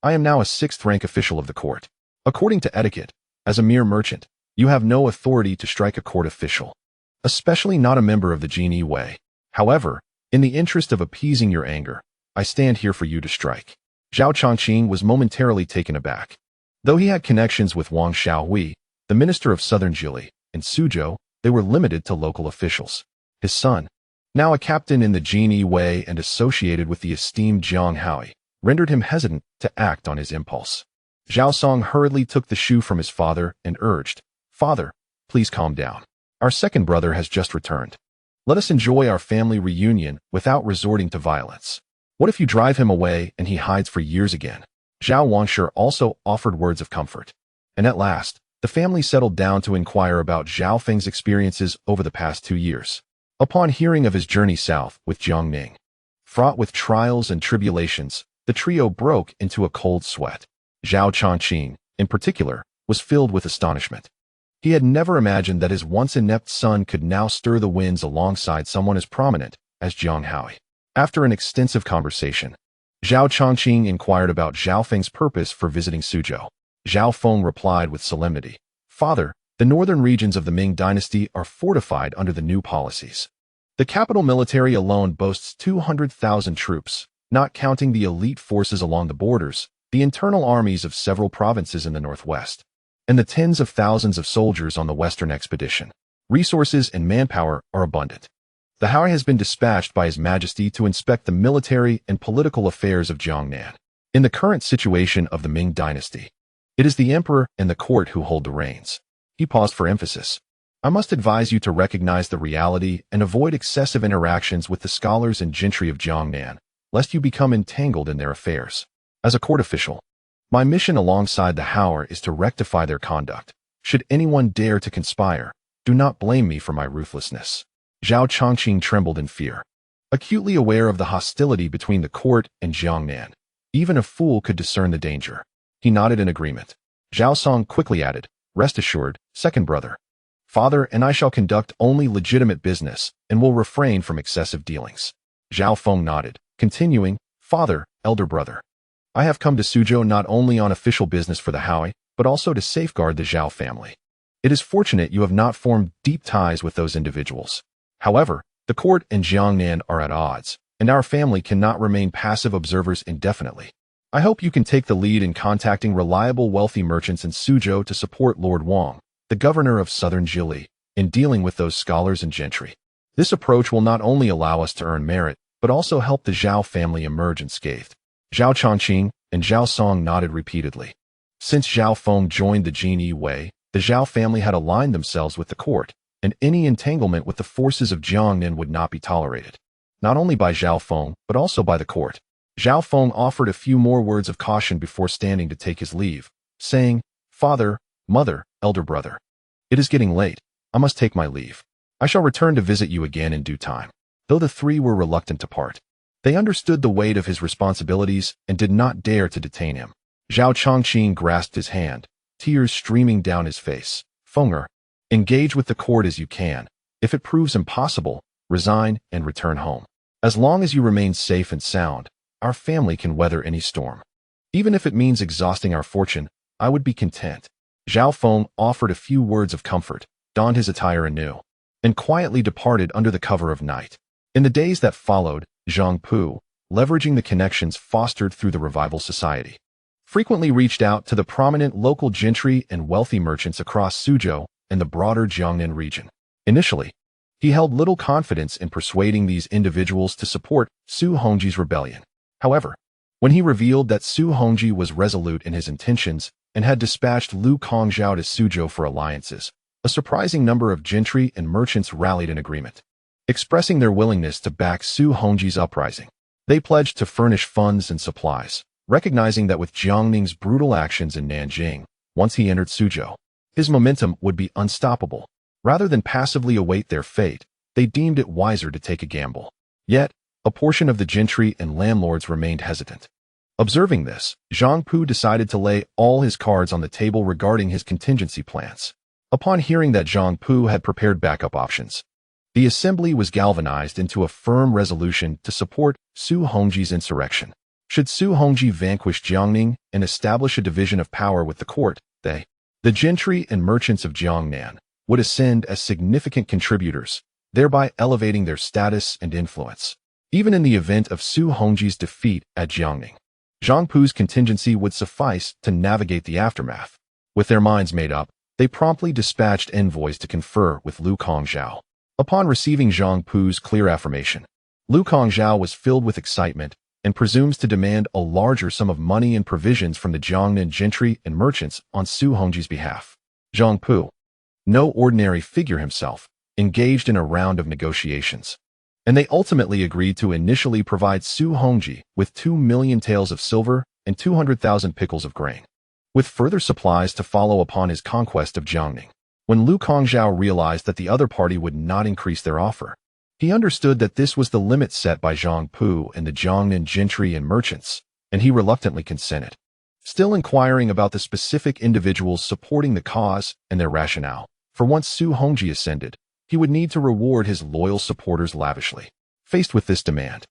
I am now a sixth-rank official of the court. According to etiquette, as a mere merchant, you have no authority to strike a court official, especially not a member of the Jinyuai. However, in the interest of appeasing your anger, I stand here for you to strike." Zhao Chongqing was momentarily taken aback. Though he had connections with Wang Xiaohui, the minister of southern Jili, and Suzhou, they were limited to local officials. His son, now a captain in the Jinyuai and associated with the esteemed Jiang Ning, rendered him hesitant to act on his impulse. Zhao Song hurriedly took the shoe from his father and urged, "Father, please calm down. Our second brother has just returned. Let us enjoy our family reunion without resorting to violence. What if you drive him away and he hides for years again?" Zhao Wangshe also offered words of comfort. And at last, the family settled down to inquire about Zhao Feng's experiences over the past 2 years. Upon hearing of his journey south with Jiang Ning, fraught with trials and tribulations, the trio broke into a cold sweat. Zhao Chongqing, in particular, was filled with astonishment. He had never imagined that his once inept son could now stir the winds alongside someone as prominent as Jiang Ning. After an extensive conversation, Zhao Chongqing inquired about Zhao Feng's purpose for visiting Suzhou. Zhao Feng replied with solemnity, "Father, the northern regions of the Ming dynasty are fortified under the new policies. The capital military alone boasts 200,000 troops, not counting the elite forces along the borders, the internal armies of several provinces in the northwest, and the tens of thousands of soldiers on the western expedition. Resources and manpower are abundant. The Howe has been dispatched by His Majesty to inspect the military and political affairs of Jiangnan. In the current situation of the Ming dynasty, it is the emperor and the court who hold the reins." He paused for emphasis. "I must advise you to recognize the reality and avoid excessive interactions with the scholars and gentry of Jiangnan, lest you become entangled in their affairs. As a court official, my mission alongside the Howe is to rectify their conduct. Should anyone dare to conspire, do not blame me for my ruthlessness." Zhao Chongqing trembled in fear. Acutely aware of the hostility between the court and Jiangnan, even a fool could discern the danger. He nodded in agreement. Zhao Song quickly added, "Rest assured, second brother. Father and I shall conduct only legitimate business and will refrain from excessive dealings." Zhao Feng nodded, continuing, "Father, elder brother, I have come to Suzhou not only on official business for the Howe, but also to safeguard the Zhao family. It is fortunate you have not formed deep ties with those individuals. However, the court and Jiangnan are at odds, and our family cannot remain passive observers indefinitely. I hope you can take the lead in contacting reliable wealthy merchants in Suzhou to support Lord Wang, the governor of southern Jili, in dealing with those scholars and gentry. This approach will not only allow us to earn merit, but also help the Zhao family emerge unscathed." Zhao Chongqing and Zhao Song nodded repeatedly. Since Zhao Feng joined the Jinyuai, the Zhao family had aligned themselves with the court, and any entanglement with the forces of Jiangnan would not be tolerated. Not only by Zhao Feng, but also by the court. Zhao Feng offered a few more words of caution before standing to take his leave, saying, "Father, mother, elder brother, it is getting late. I must take my leave. I shall return to visit you again in due time." Though the three were reluctant to part, they understood the weight of his responsibilities and did not dare to detain him. Zhao Chongqing grasped his hand, tears streaming down his face. "Fenger, engage with the court as you can. If it proves impossible, resign and return home. As long as you remain safe and sound, our family can weather any storm. Even if it means exhausting our fortune, I would be content." Zhao Feng offered a few words of comfort, donned his attire anew, and quietly departed under the cover of night. In the days that followed, Zhang Pu, leveraging the connections fostered through the Revival Society, frequently reached out to the prominent local gentry and wealthy merchants across Suzhou and the broader Jiangnan region. Initially, he held little confidence in persuading these individuals to support Su Hongji's rebellion. However, when he revealed that Su Hongji was resolute in his intentions and had dispatched Lu Kongzhao to Suzhou for alliances, a surprising number of gentry and merchants rallied in agreement. expressing their willingness to back Zhu Hongji's uprising. They pledged to furnish funds and supplies, recognizing that with Jiang Ning's brutal actions in Nanjing, once he entered Suzhou, his momentum would be unstoppable. Rather than passively await their fate, they deemed it wiser to take a gamble. Yet, a portion of the gentry and landlords remained hesitant. Observing this, Zhang Pu decided to lay all his cards on the table regarding his contingency plans. Upon hearing that Zhang Pu had prepared backup options, the assembly was galvanized into a firm resolution to support Zhu Hongji's insurrection. Should Zhu Hongji vanquish Jiang Ning and establish a division of power with the court, the gentry and merchants of Jiangnan, would ascend as significant contributors, thereby elevating their status and influence. Even in the event of Zhu Hongji's defeat at Jiangning, Zhang Pu's contingency would suffice to navigate the aftermath. With their minds made up, they promptly dispatched envoys to confer with Lu Kongzhao. Upon receiving Zhang Pu's clear affirmation, Lu Kongzhao was filled with excitement and presumes to demand a larger sum of money and provisions from the Jiangnan gentry and merchants on Zhu Hongji's behalf. Zhang Pu, no ordinary figure himself, engaged in a round of negotiations, and they ultimately agreed to initially provide Zhu Hongji with 2 million taels of silver and 200,000 pickles of grain, with further supplies to follow upon his conquest of Jiangning. When Lu Kongzhao realized that the other party would not increase their offer, he understood that this was the limit set by Zhang Pu and the Jiangnan gentry and merchants, and he reluctantly consented. Still inquiring about the specific individuals supporting the cause and their rationale, for once Zhu Hongji ascended, he would need to reward his loyal supporters lavishly. Faced with this demand,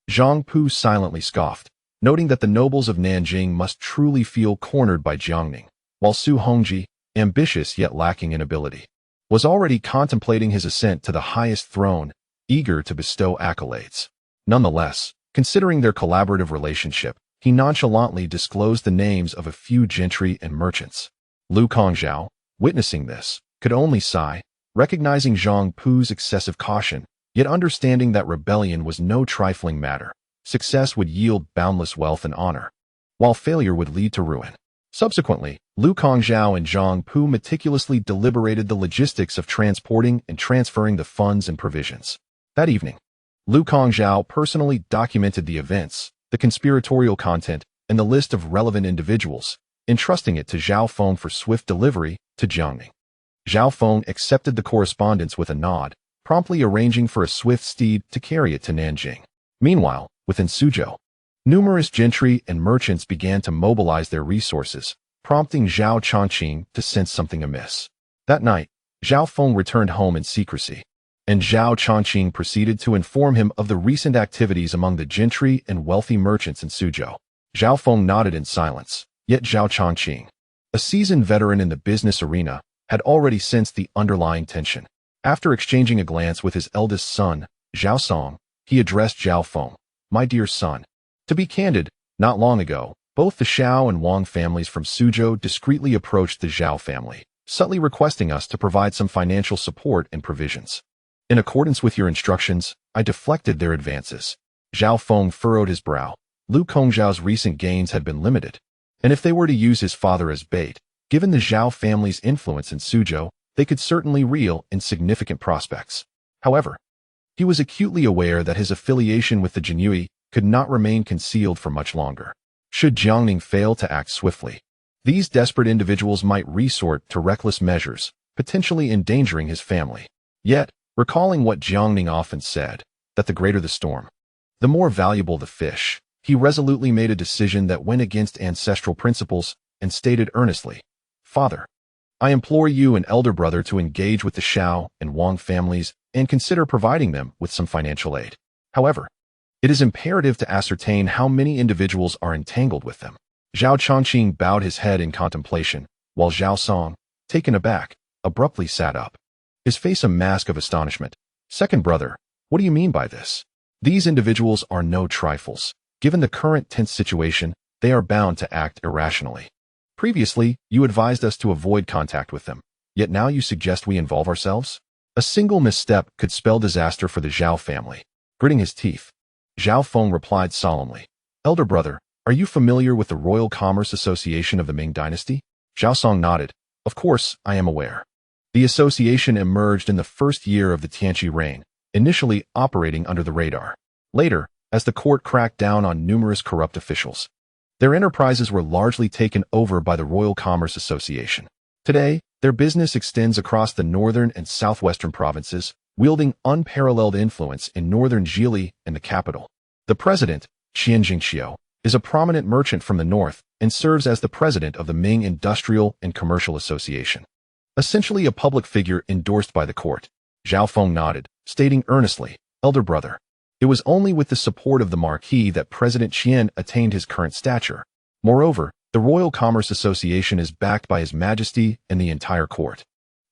Zhang Pu silently scoffed, noting that the nobles of Nanjing must truly feel cornered by Jiangning, while Zhu Hongji, ambitious yet lacking in ability, was already contemplating his ascent to the highest throne, eager to bestow accolades. Nonetheless, considering their collaborative relationship, he nonchalantly disclosed the names of a few gentry and merchants. Lu Kongzhao, witnessing this, could only sigh, recognizing Zhang Pu's excessive caution, yet understanding that rebellion was no trifling matter. Success would yield boundless wealth and honor, while failure would lead to ruin. Subsequently, Lu Kongzhao and Zhang Pu meticulously deliberated the logistics of transporting and transferring the funds and provisions. That evening, Lu Kongzhao personally documented the events, the conspiratorial content, and the list of relevant individuals, entrusting it to Zhao Feng for swift delivery to Jiangning. Zhao Feng accepted the correspondence with a nod, promptly arranging for a swift steed to carry it to Nanjing. Meanwhile, within Suzhou, numerous gentry and merchants began to mobilize their resources, prompting Zhao Chongqing to sense something amiss. That night, Zhao Feng returned home in secrecy, and Zhao Chongqing proceeded to inform him of the recent activities among the gentry and wealthy merchants in Suzhou. Zhao Feng nodded in silence, yet Zhao Chongqing, a seasoned veteran in the business arena, had already sensed the underlying tension. After exchanging a glance with his eldest son, Zhao Song, he addressed Zhao Feng, "My dear son, to be candid, not long ago, both the Xiao and Wang families from Suzhou discreetly approached the Zhao family, subtly requesting us to provide some financial support and provisions. In accordance with your instructions, I deflected their advances." Zhao Feng furrowed his brow. Lu Kongzhao's recent gains had been limited, and if they were to use his father as bait, given the Zhao family's influence in Suzhou, they could certainly reel in significant prospects. However, he was acutely aware that his affiliation with the Jinyui could not remain concealed for much longer. Should Jiangning fail to act swiftly, these desperate individuals might resort to reckless measures, potentially endangering his family. Yet, recalling what Jiangning often said, that the greater the storm, the more valuable the fish, he resolutely made a decision that went against ancestral principles and stated earnestly, "Father, I implore you and elder brother to engage with the Xiao and Wang families and consider providing them with some financial aid. However, it is imperative to ascertain how many individuals are entangled with them." Zhao Chongqing bowed his head in contemplation, while Zhao Song, taken aback, abruptly sat up, his face a mask of astonishment. "Second brother, what do you mean by this? These individuals are no trifles. Given the current tense situation, they are bound to act irrationally. Previously, you advised us to avoid contact with them, yet now you suggest we involve ourselves? A single misstep could spell disaster for the Zhao family." Gritting his teeth, Zhao Feng replied solemnly, "Elder brother, are you familiar with the Royal Commerce Association of the Ming Dynasty?" Zhao Song nodded. "Of course, I am aware. The association emerged in the first year of the Tianqi reign, initially operating under the radar. Later, as the court cracked down on numerous corrupt officials, their enterprises were largely taken over by the Royal Commerce Association. Today, their business extends across the northern and southwestern provinces, wielding unparalleled influence in northern Jili and the capital. The president, Xinyao, is a prominent merchant from the north and serves as the president of the Ming Industrial and Commercial Association. Essentially a public figure endorsed by the court. Zhao Feng nodded, stating earnestly, "Elder brother, it was only with the support of the Marquis that President Qian attained his current stature. Moreover, the Royal Commerce Association is backed by His Majesty and the entire court.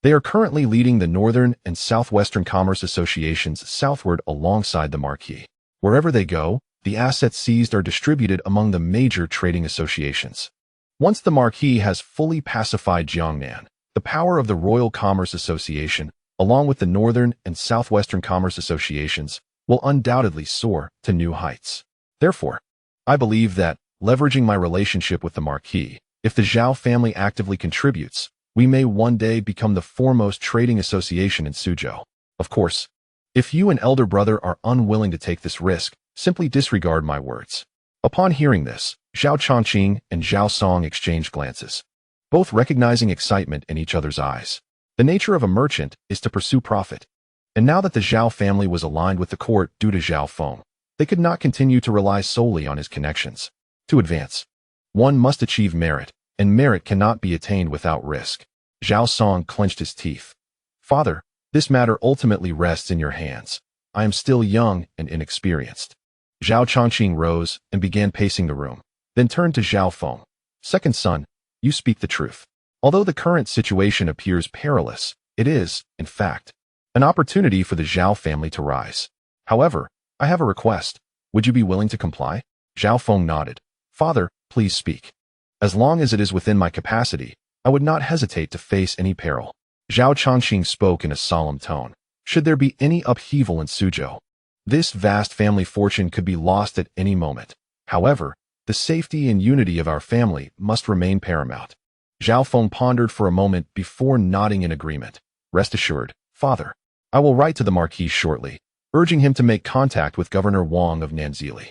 They are currently leading the Northern and Southwestern Commerce Associations southward alongside the Marquis. Wherever they go, the assets seized are distributed among the major trading associations. Once the Marquis has fully pacified Jiangnan, the power of the Royal Commerce Association, along with the Northern and Southwestern Commerce Associations, will undoubtedly soar to new heights. Therefore, I believe that, leveraging my relationship with the Marquis, if the Zhao family actively contributes, we may one day become the foremost trading association in Suzhou. Of course, if you and elder brother are unwilling to take this risk, simply disregard my words." Upon hearing this, Zhao Chongqing and Zhao Song exchanged glances, both recognizing excitement in each other's eyes. The nature of a merchant is to pursue profit. And now that the Zhao family was aligned with the court due to Zhao Feng, they could not continue to rely solely on his connections. To advance, one must achieve merit, and merit cannot be attained without risk. Zhao Song clenched his teeth. "Father, this matter ultimately rests in your hands. I am still young and inexperienced." Zhao Chongqing rose and began pacing the room, then turned to Zhao Feng. "Second son, you speak the truth. Although the current situation appears perilous, it is, in fact, an opportunity for the Zhao family to rise. However, I have a request. Would you be willing to comply?" Zhao Feng nodded. "Father, please speak. As long as it is within my capacity, I would not hesitate to face any peril." Zhao Chongqing spoke in a solemn tone. "Should there be any upheaval in Suzhou, this vast family fortune could be lost at any moment. However, the safety and unity of our family must remain paramount." Zhao Feng pondered for a moment before nodding in agreement. "Rest assured, Father, I will write to the Marquis shortly, urging him to make contact with Governor Wang of Nanzili.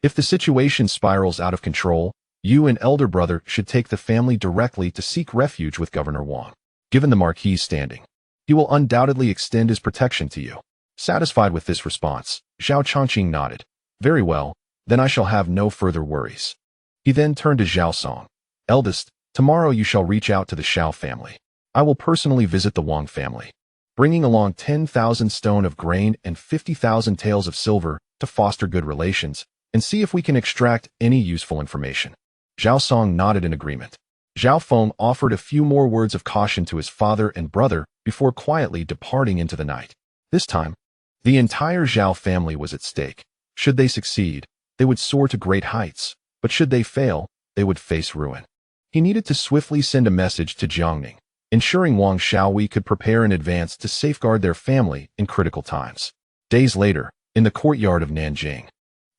If the situation spirals out of control, you and elder brother should take the family directly to seek refuge with Governor Wang. Given the Marquis' standing, he will undoubtedly extend his protection to you." Satisfied with this response, Zhao Chongqing nodded. "Very well, then I shall have no further worries." He then turned to Zhao Song. "Eldest, tomorrow you shall reach out to the Xiao family. I will personally visit the Wang family, bringing along 10,000 stone of grain and 50,000 taels of silver to foster good relations, and see if we can extract any useful information." Zhao Song nodded in agreement. Zhao Feng offered a few more words of caution to his father and brother before quietly departing into the night. This time, the entire Zhao family was at stake. Should they succeed, they would soar to great heights, but should they fail, they would face ruin. He needed to swiftly send a message to Jiang Ning, ensuring Wang Xiaowei could prepare in advance to safeguard their family in critical times. Days later, in the courtyard of Nanjing,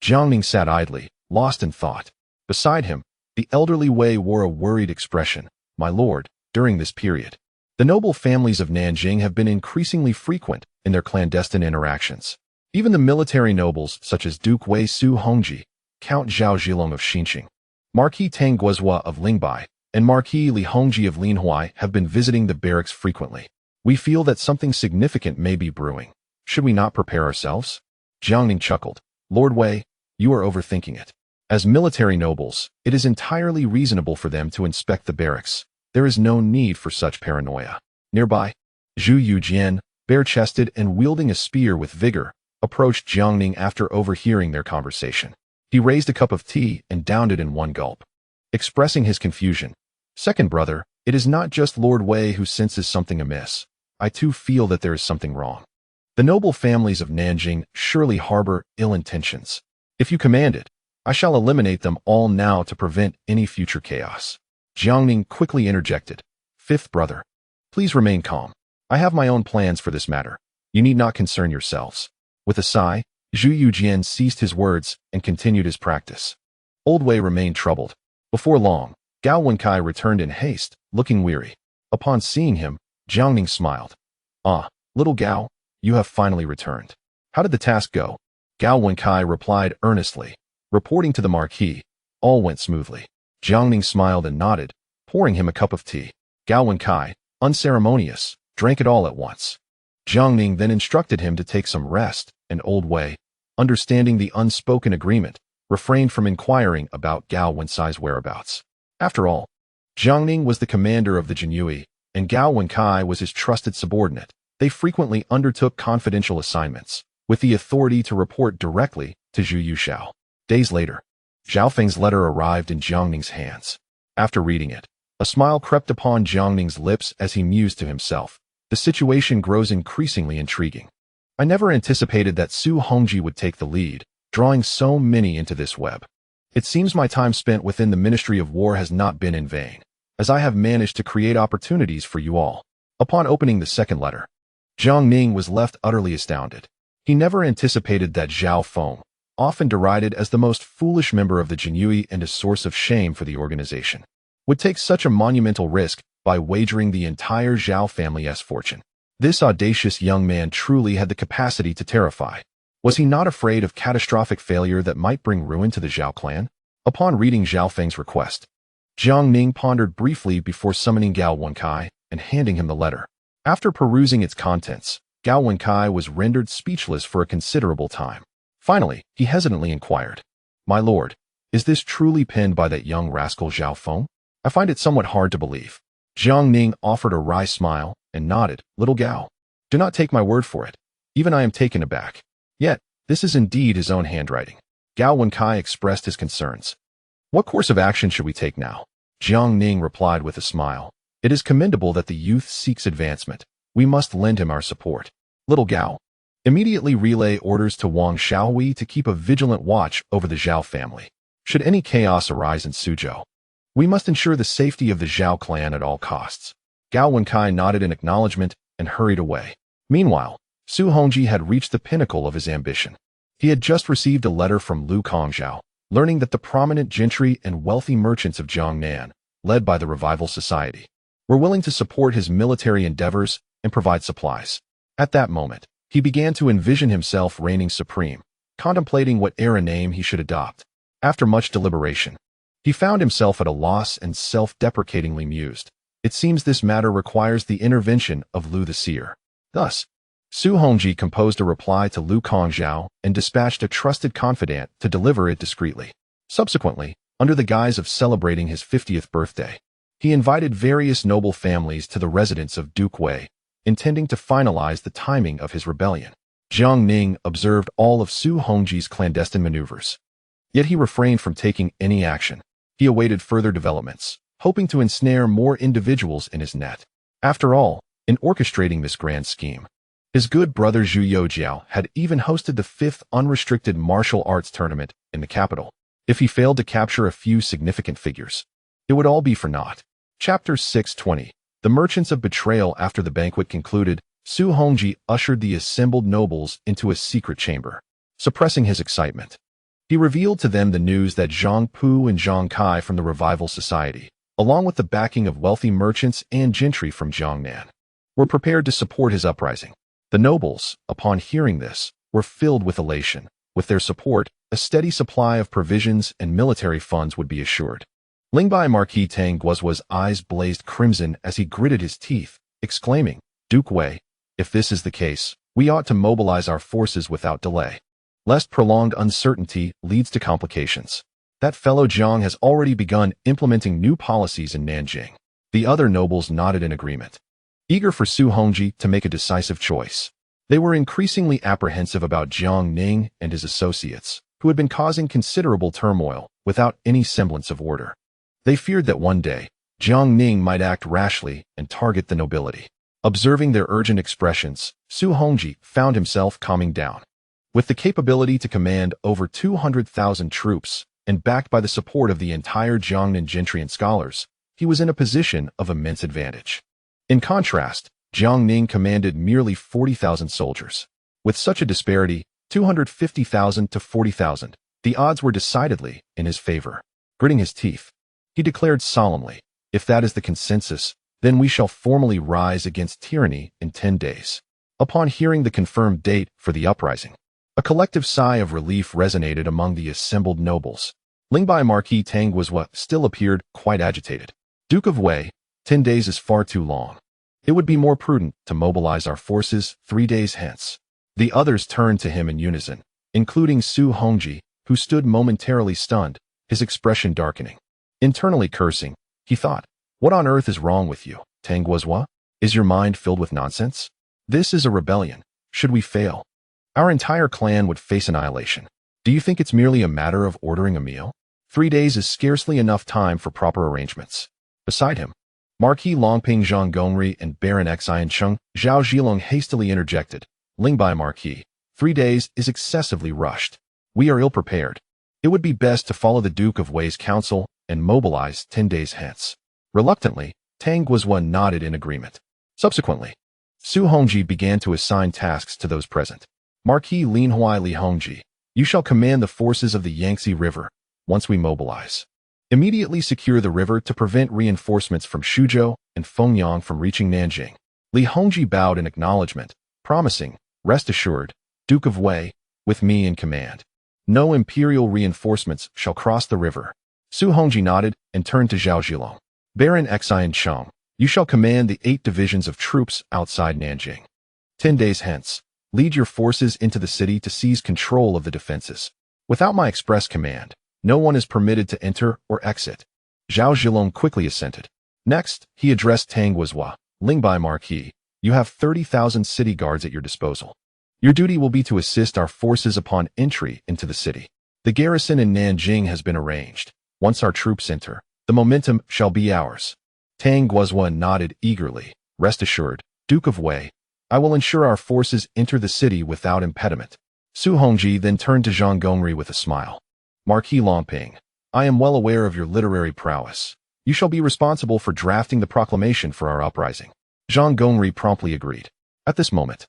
Jiang Ning sat idly, lost in thought. Beside him, the elderly Wei wore a worried expression. "My lord, during this period, the noble families of Nanjing have been increasingly frequent in their clandestine interactions. Even the military nobles such as Duke Wei Su Hongji, Count Zhao Zhilong of Xinqing, Marquis Tang Guozhua of Lingbai, and Marquis Li Hongji of Lianhuai have been visiting the barracks frequently. We feel that something significant may be brewing. Should we not prepare ourselves?" Jiang Ning chuckled. "Lord Wei, you are overthinking it. As military nobles, it is entirely reasonable for them to inspect the barracks. There is no need for such paranoia." Nearby, Zhu Youjian, bare-chested and wielding a spear with vigor, approached Jiang Ning after overhearing their conversation. He raised a cup of tea and downed it in one gulp, expressing his confusion. "Second brother, it is not just Lord Wei who senses something amiss. I too feel that there is something wrong. The noble families of Nanjing surely harbor ill intentions. If you command it, I shall eliminate them all now to prevent any future chaos." Jiang Ning quickly interjected. "Fifth brother, please remain calm. I have my own plans for this matter. You need not concern yourselves." With a sigh, Zhu Youjian ceased his words and continued his practice. Old Wei remained troubled. Before long, Gao Wenkai returned in haste, looking weary. Upon seeing him, Jiang Ning smiled. "Ah, little Gao, you have finally returned. How did the task go? Gao Wenkai replied earnestly. Reporting to the marquis, all went smoothly. Jiang Ning smiled and nodded, pouring him a cup of tea. Gao Wenkai, unceremonious, drank it all at once. Jiang Ning then instructed him to take some rest, and Old Wei, understanding the unspoken agreement, refrained from inquiring about Gao Wenkai's whereabouts. After all, Jiang Ning was the commander of the Jinyue, and Gao Wenkai was his trusted subordinate. They frequently undertook confidential assignments, with the authority to report directly to Zhu Youjiao. Days later, Zhao Feng's letter arrived in Jiang Ning's hands. After reading it, a smile crept upon Jiang Ning's lips as he mused to himself. The situation grows increasingly intriguing. I never anticipated that Su Hongji would take the lead, drawing so many into this web. It seems my time spent within the Ministry of War has not been in vain, as I have managed to create opportunities for you all. Upon opening the second letter, Jiang Ning was left utterly astounded. He never anticipated that Zhao Feng, often derided as the most foolish member of the Jinyue and a source of shame for the organization, would take such a monumental risk by wagering the entire Zhao family's fortune. This audacious young man truly had the capacity to terrify. Was he not afraid of catastrophic failure that might bring ruin to the Zhao clan? Upon reading Zhao Feng's request, Jiang Ning pondered briefly before summoning Gao Wenkai and handing him the letter. After perusing its contents, Gao Wenkai was rendered speechless for a considerable time. Finally, he hesitantly inquired, "My lord, is this truly penned by that young rascal Zhao Feng? I find it somewhat hard to believe." Jiang Ning offered a wry smile and nodded. "Little Gao, do not take my word for it. Even I am taken aback. Yet, this is indeed his own handwriting." Gao Wenkai expressed his concerns. "What course of action should we take now?" Jiang Ning replied with a smile. "It is commendable that the youth seeks advancement. We must lend him our support. Little Gao, immediately relay orders to Wang Xiaohui to keep a vigilant watch over the Zhao family. Should any chaos arise in Suzhou, we must ensure the safety of the Zhao clan at all costs." Gao Wenkai nodded in acknowledgement and hurried away. Meanwhile, Su Hongji had reached the pinnacle of his ambition. He had just received a letter from Lu Kongzhao, learning that the prominent gentry and wealthy merchants of Jiangnan, led by the Revival Society, were willing to support his military endeavors and provide supplies. At that moment, he began to envision himself reigning supreme, contemplating what era name he should adopt. After much deliberation, he found himself at a loss and self-deprecatingly mused. It seems this matter requires the intervention of Lu the Seer. Thus, Su Hongji composed a reply to Lu Kongzhao and dispatched a trusted confidant to deliver it discreetly. Subsequently, under the guise of celebrating his 50th birthday, he invited various noble families to the residence of Duke Wei, intending to finalize the timing of his rebellion. Jiang Ning observed all of Su Hongji's clandestine maneuvers. Yet he refrained from taking any action. He awaited further developments, hoping to ensnare more individuals in his net. After all, in orchestrating this grand scheme, his good brother Zhu Youjiao had even hosted the 5th unrestricted martial arts tournament in the capital. If he failed to capture a few significant figures, it would all be for naught. Chapter 620. The Merchants of Betrayal. After the banquet concluded, Su Hongji ushered the assembled nobles into a secret chamber. Suppressing his excitement, he revealed to them the news that Zhang Pu and Zhang Kai from the Revival Society, along with the backing of wealthy merchants and gentry from Jiangnan, were prepared to support his uprising. The nobles, upon hearing this, were filled with elation. With their support, a steady supply of provisions and military funds would be assured. Lingbai Marquis Tang Guozhua's eyes blazed crimson as he gritted his teeth, exclaiming, "Duke Wei, if this is the case, we ought to mobilize our forces without delay, lest prolonged uncertainty leads to complications. That fellow Jiang has already begun implementing new policies in Nanjing." The other nobles nodded in agreement, eager for Su Hongji to make a decisive choice. They were increasingly apprehensive about Jiang Ning and his associates, who had been causing considerable turmoil without any semblance of order. They feared that one day, Jiang Ning might act rashly and target the nobility. Observing their urgent expressions, Su Hongji found himself calming down. With the capability to command over 200,000 troops and backed by the support of the entire Jiangnan gentry and scholars, he was in a position of immense advantage. In contrast, Jiang Ning commanded merely 40,000 soldiers. With such a disparity, 250,000 to 40,000, the odds were decidedly in his favor. Gritting his teeth, he declared solemnly, "If that is the consensus, then we shall formally rise against tyranny in 10 days." Upon hearing the confirmed date for the uprising, A collective sigh of relief resonated among the assembled nobles. Lingbai Marquis Tang Guizhou still appeared quite agitated. Duke of Wei, 10 days is far too long. It would be more prudent to mobilize our forces 3 days hence. The others turned to him in unison, including Su Hongji, who stood momentarily stunned, his expression darkening. Internally cursing, he thought, what on earth is wrong with you, Tang Guizhou? Is your mind filled with nonsense? This is a rebellion. Should we fail, our entire clan would face annihilation. Do you think it's merely a matter of ordering a meal? 3 days is scarcely enough time for proper arrangements. Beside him, Marquis Longping Zhang Gongri and Baron Xian Cheng Zhao Zhilong hastily interjected. Lingbai Marquis, 3 days is excessively rushed. We are ill-prepared. It would be best to follow the Duke of Wei's counsel and mobilize 10 days hence. Reluctantly, Tang Guizhou nodded in agreement. Subsequently, Su Hongji began to assign tasks to those present. Marquis Lianhuai Li Hongji, you shall command the forces of the Yangtze River once we mobilize. Immediately secure the river to prevent reinforcements from Xuzhou and Fengyang from reaching Nanjing. Li Hongji bowed in acknowledgement, promising, rest assured, Duke of Wei, with me in command. No imperial reinforcements shall cross the river. Su Hongji nodded and turned to Zhao Zhilong. Baron Xian Cheng, you shall command the 8 divisions of troops outside Nanjing. 10 days hence, lead your forces into the city to seize control of the defenses. Without my express command, no one is permitted to enter or exit. Zhao Zhilong quickly assented. Next, he addressed Tang Guizhou. Lingbai Marquis, you have 30,000 city guards at your disposal. Your duty will be to assist our forces upon entry into the city. The garrison in Nanjing has been arranged. Once our troops enter, the momentum shall be ours. Tang Guizhou nodded eagerly. Rest assured, Duke of Wei, I will ensure our forces enter the city without impediment. Su Hongji then turned to Zhang Gongri with a smile. Marquis Longping, I am well aware of your literary prowess. You shall be responsible for drafting the proclamation for our uprising. Zhang Gongri promptly agreed. At this moment,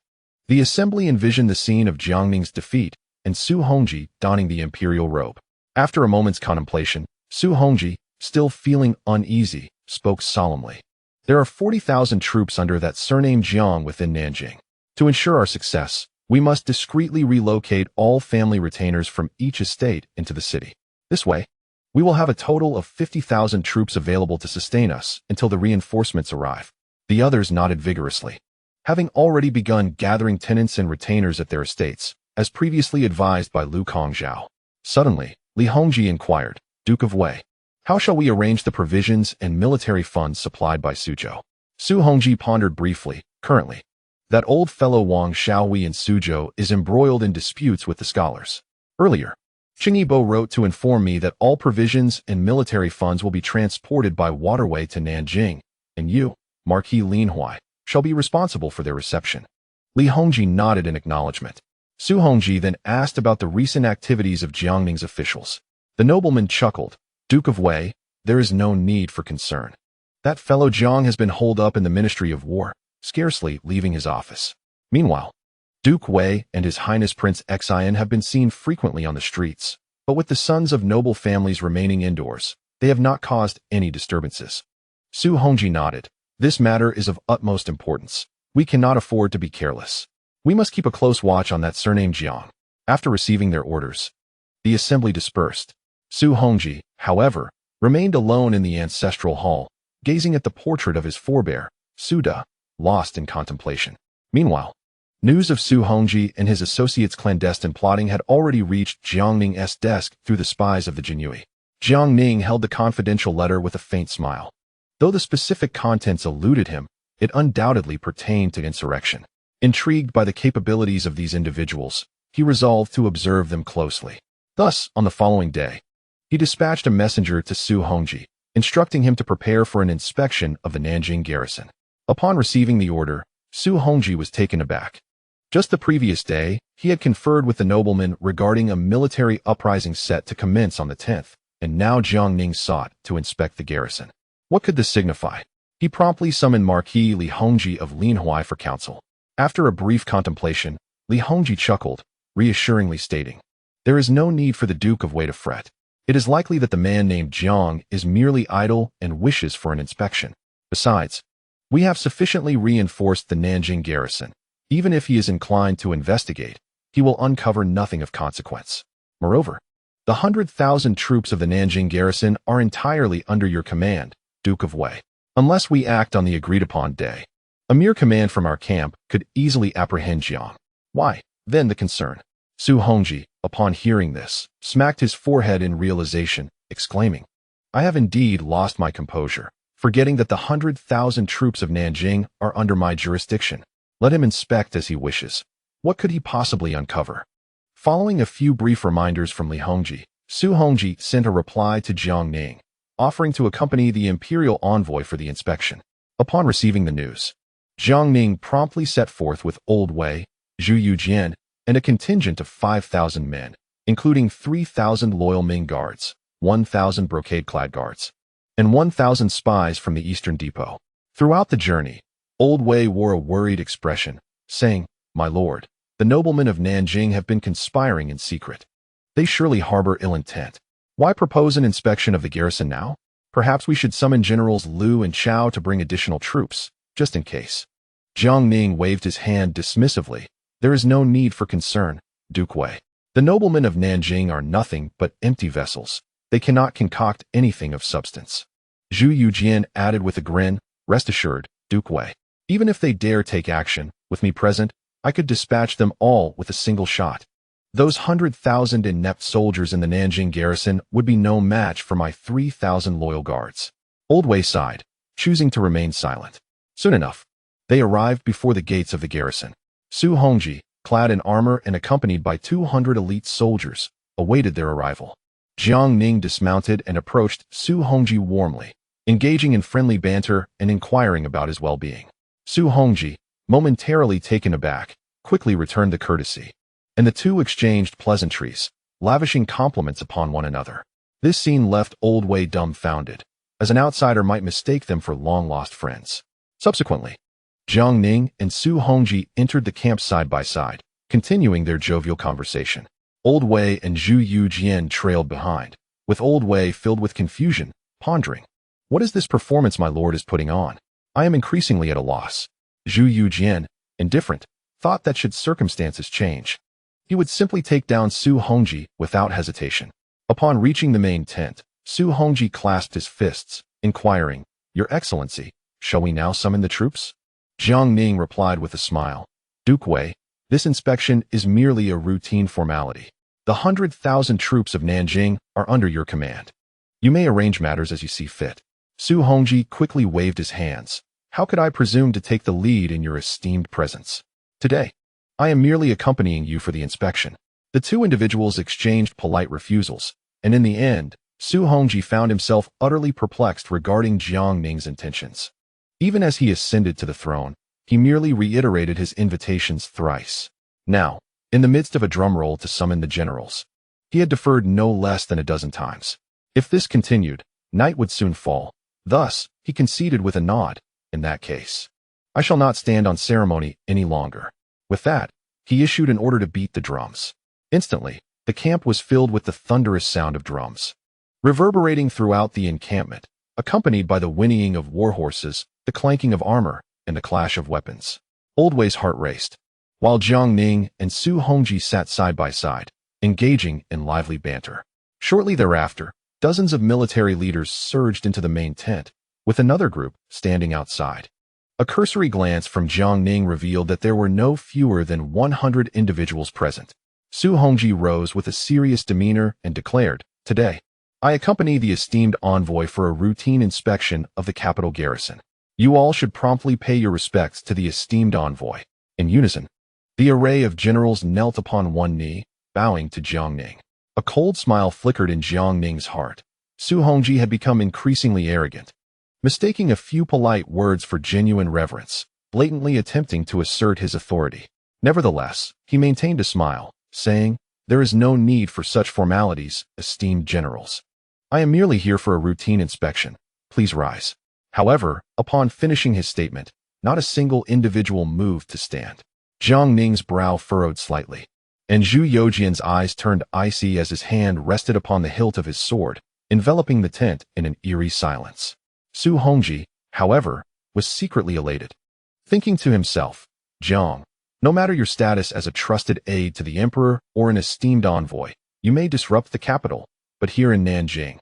the assembly envisioned the scene of Jiang Ning's defeat and Su Hongji donning the imperial robe. After a moment's contemplation, Su Hongji, still feeling uneasy, spoke solemnly. There are 40,000 troops under that surname Jiang within Nanjing. To ensure our success, we must discreetly relocate all family retainers from each estate into the city. This way, we will have a total of 50,000 troops available to sustain us until the reinforcements arrive. The others nodded vigorously. Having already begun gathering tenants and retainers at their estates, as previously advised by Lu Kongzhao. Suddenly, Li Hongji inquired, Duke of Wei, how shall we arrange the provisions and military funds supplied by Suzhou? Su Hongji pondered briefly. Currently, that old fellow Wang Xiaowei in Suzhou is embroiled in disputes with the scholars. Earlier, Qingyibo wrote to inform me that all provisions and military funds will be transported by waterway to Nanjing, and you, Marquis Lianhuai, shall be responsible for their reception. Li Hongji nodded in acknowledgement. Su Hongji then asked about the recent activities of Jiang Ning's officials. The nobleman chuckled. Duke of Wei, there is no need for concern. That fellow Jiang has been holed up in the Ministry of War, scarcely leaving his office. Meanwhile, Duke Wei and His Highness Prince Xian have been seen frequently on the streets, but with the sons of noble families remaining indoors, they have not caused any disturbances. Su Hongji nodded. This matter is of utmost importance. We cannot afford to be careless. We must keep a close watch on that surname Jiang. After receiving their orders, the assembly dispersed. Su Hongji, however, remained alone in the ancestral hall, gazing at the portrait of his forebear, Su De, lost in contemplation. Meanwhile, news of Su Hongji and his associates' clandestine plotting had already reached Jiang Ning's desk through the spies of the Jinyue. Jiang Ning held the confidential letter with a faint smile. Though the specific contents eluded him, it undoubtedly pertained to insurrection. Intrigued by the capabilities of these individuals, he resolved to observe them closely. Thus, on the following day, he dispatched a messenger to Su Hongji, instructing him to prepare for an inspection of the Nanjing garrison. Upon receiving the order, Su Hongji was taken aback. Just the previous day, he had conferred with the nobleman regarding a military uprising set to commence on the 10th, and now Jiang Ning sought to inspect the garrison. What could this signify? He promptly summoned Marquis Li Hongji of Lianhuai for counsel. After a brief contemplation, Li Hongji chuckled, reassuringly stating, there is no need for the Duke of Wei to fret. It is likely that the man named Jiang is merely idle and wishes for an inspection. Besides, we have sufficiently reinforced the Nanjing garrison. Even if he is inclined to investigate, he will uncover nothing of consequence. Moreover, the 100,000 troops of the Nanjing garrison are entirely under your command, Duke of Wei. Unless we act on the agreed-upon day, a mere command from our camp could easily apprehend Jiang. Why, then the concern? Su Hongji, upon hearing this, smacked his forehead in realization, exclaiming, I have indeed lost my composure, forgetting that the 100,000 troops of Nanjing are under my jurisdiction. Let him inspect as he wishes. What could he possibly uncover? Following a few brief reminders from Li Hongji, Su Hongji sent a reply to Jiang Ning, offering to accompany the imperial envoy for the inspection. Upon receiving the news, Jiang Ning promptly set forth with Old Wei, Zhu Youjian, and a contingent of 5,000 men, including 3,000 loyal Ming guards, 1,000 brocade-clad guards, and 1,000 spies from the Eastern Depot. Throughout the journey, Old Wei wore a worried expression, saying, My lord, the noblemen of Nanjing have been conspiring in secret. They surely harbor ill intent. Why propose an inspection of the garrison now? Perhaps we should summon Generals Liu and Chao to bring additional troops, just in case. Jiang Ning waved his hand dismissively. There is no need for concern, Duke Wei. The noblemen of Nanjing are nothing but empty vessels. They cannot concoct anything of substance. Zhu Youjian added with a grin, Rest assured, Duke Wei. Even if they dare take action, with me present, I could dispatch them all with a single shot. Those 100,000 inept soldiers in the Nanjing garrison would be no match for my 3,000 loyal guards. Old Wei sighed, choosing to remain silent. Soon enough, they arrived before the gates of the garrison. Su Hongji, clad in armor and accompanied by 200 elite soldiers, awaited their arrival. Jiang Ning dismounted and approached Su Hongji warmly, engaging in friendly banter and inquiring about his well-being. Su Hongji, momentarily taken aback, quickly returned the courtesy, and the two exchanged pleasantries, lavishing compliments upon one another. This scene left Old Wei dumbfounded, as an outsider might mistake them for long-lost friends. Subsequently, Jiang Ning and Su Hongji entered the camp side by side, continuing their jovial conversation. Old Wei and Zhu Youjian trailed behind, with Old Wei filled with confusion, pondering, What is this performance my lord is putting on? I am increasingly at a loss. Zhu Youjian, indifferent, thought that should circumstances change, he would simply take down Su Hongji without hesitation. Upon reaching the main tent, Su Hongji clasped his fists, inquiring, Your Excellency, shall we now summon the troops? Jiang Ning replied with a smile, Duke Wei, this inspection is merely a routine formality. The 100,000 troops of Nanjing are under your command. You may arrange matters as you see fit. Su Hongji quickly waved his hands. How could I presume to take the lead in your esteemed presence? Today, I am merely accompanying you for the inspection. The two individuals exchanged polite refusals, and in the end, Su Hongji found himself utterly perplexed regarding Jiang Ning's intentions. Even as he ascended to the throne, he merely reiterated his invitations thrice. Now, in the midst of a drumroll to summon the generals, he had deferred no less than a dozen times. If this continued, night would soon fall. Thus, he conceded with a nod, In that case, I shall not stand on ceremony any longer. With that, he issued an order to beat the drums. Instantly, the camp was filled with the thunderous sound of drums, reverberating throughout the encampment, accompanied by the whinnying of war horses, the clanking of armor, and the clash of weapons. Old Wei's heart raced, while Jiang Ning and Su Hongji sat side by side, engaging in lively banter. Shortly thereafter, dozens of military leaders surged into the main tent, with another group standing outside. A cursory glance from Jiang Ning revealed that there were no fewer than 100 individuals present. Su Hongji rose with a serious demeanor and declared, Today, I accompany the esteemed envoy for a routine inspection of the capital garrison. You all should promptly pay your respects to the esteemed envoy. In unison, the array of generals knelt upon one knee, bowing to Jiang Ning. A cold smile flickered in Jiang Ning's heart. Su Hongji had become increasingly arrogant, mistaking a few polite words for genuine reverence, blatantly attempting to assert his authority. Nevertheless, he maintained a smile, saying, There is no need for such formalities, esteemed generals. I am merely here for a routine inspection. Please rise. However, upon finishing his statement, not a single individual moved to stand. Jiang Ning's brow furrowed slightly, and Zhu Youjian's eyes turned icy as his hand rested upon the hilt of his sword, enveloping the tent in an eerie silence. Su Hongji, however, was secretly elated, thinking to himself, Jiang, No matter your status as a trusted aide to the emperor or an esteemed envoy, you may disrupt the capital, but here in Nanjing,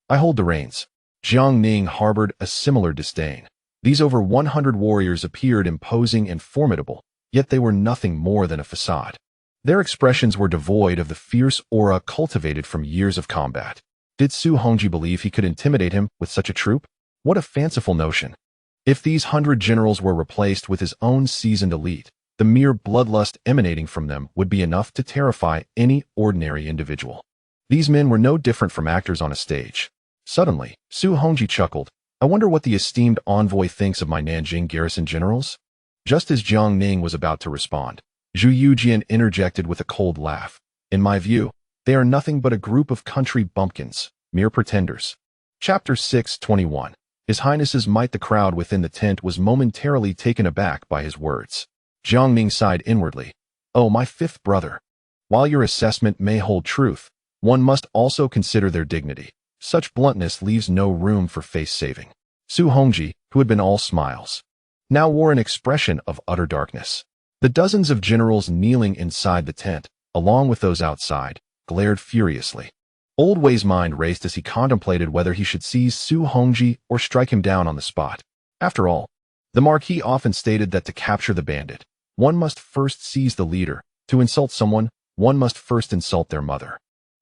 I hold the reins. Jiang Ning harbored a similar disdain. These over 100 warriors appeared imposing and formidable, yet they were nothing more than a facade. Their expressions were devoid of the fierce aura cultivated from years of combat. Did Su Hongji believe he could intimidate him with such a troop? What a fanciful notion. If these 100 generals were replaced with his own seasoned elite, the mere bloodlust emanating from them would be enough to terrify any ordinary individual. These men were no different from actors on a stage. Suddenly, Su Hongji chuckled. I wonder what the esteemed envoy thinks of my Nanjing garrison generals? Just as Jiang Ning was about to respond, Zhu Youjian interjected with a cold laugh. In my view, they are nothing but a group of country bumpkins, mere pretenders. Chapter 6:21. His Highness's might. The crowd within the tent was momentarily taken aback by his words. Jiang Ning sighed inwardly. Oh, my fifth brother. While your assessment may hold truth, one must also consider their dignity. Such bluntness leaves no room for face-saving. Su Hongji, who had been all smiles, now wore an expression of utter darkness. The dozens of generals kneeling inside the tent, along with those outside, glared furiously. Old Wei's mind raced as he contemplated whether he should seize Su Hongji or strike him down on the spot. After all, the Marquis often stated that to capture the bandit, one must first seize the leader. To insult someone, one must first insult their mother.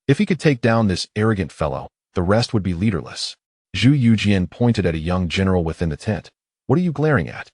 If he could take down this arrogant fellow, the rest would be leaderless. Zhu Youjian pointed at a young general within the tent. What are you glaring at?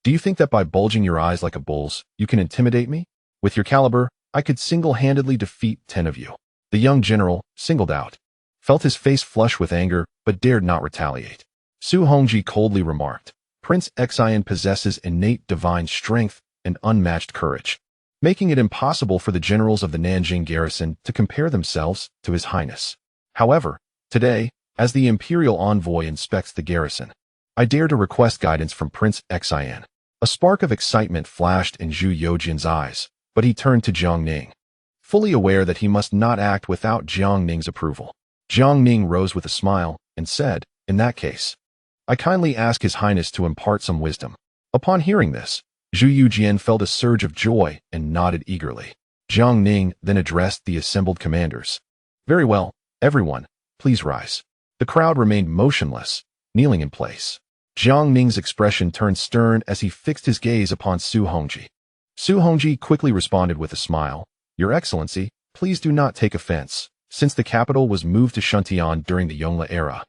Do you think that by bulging your eyes like a bull's, you can intimidate me? With your caliber, I could single-handedly defeat 10 of you. The young general, singled out, felt his face flush with anger, but dared not retaliate. Su Hongji coldly remarked, Prince Xian possesses innate divine strength and unmatched courage, making it impossible for the generals of the Nanjing garrison to compare themselves to His Highness. However, today, as the imperial envoy inspects the garrison, I dare to request guidance from Prince Xian. A spark of excitement flashed in Zhu Youjian's eyes, but he turned to Jiang Ning, fully aware that he must not act without Jiang Ning's approval. Jiang Ning rose with a smile and said, in that case, I kindly ask His Highness to impart some wisdom. Upon hearing this, Zhu Youjian felt a surge of joy and nodded eagerly. Jiang Ning then addressed the assembled commanders. Very well, everyone, please rise. The crowd remained motionless, kneeling in place. Jiang Ning's expression turned stern as he fixed his gaze upon Su Hongji. Su Hongji quickly responded with a smile. Your Excellency, please do not take offense. Since the capital was moved to Shuntian during the Yongle era,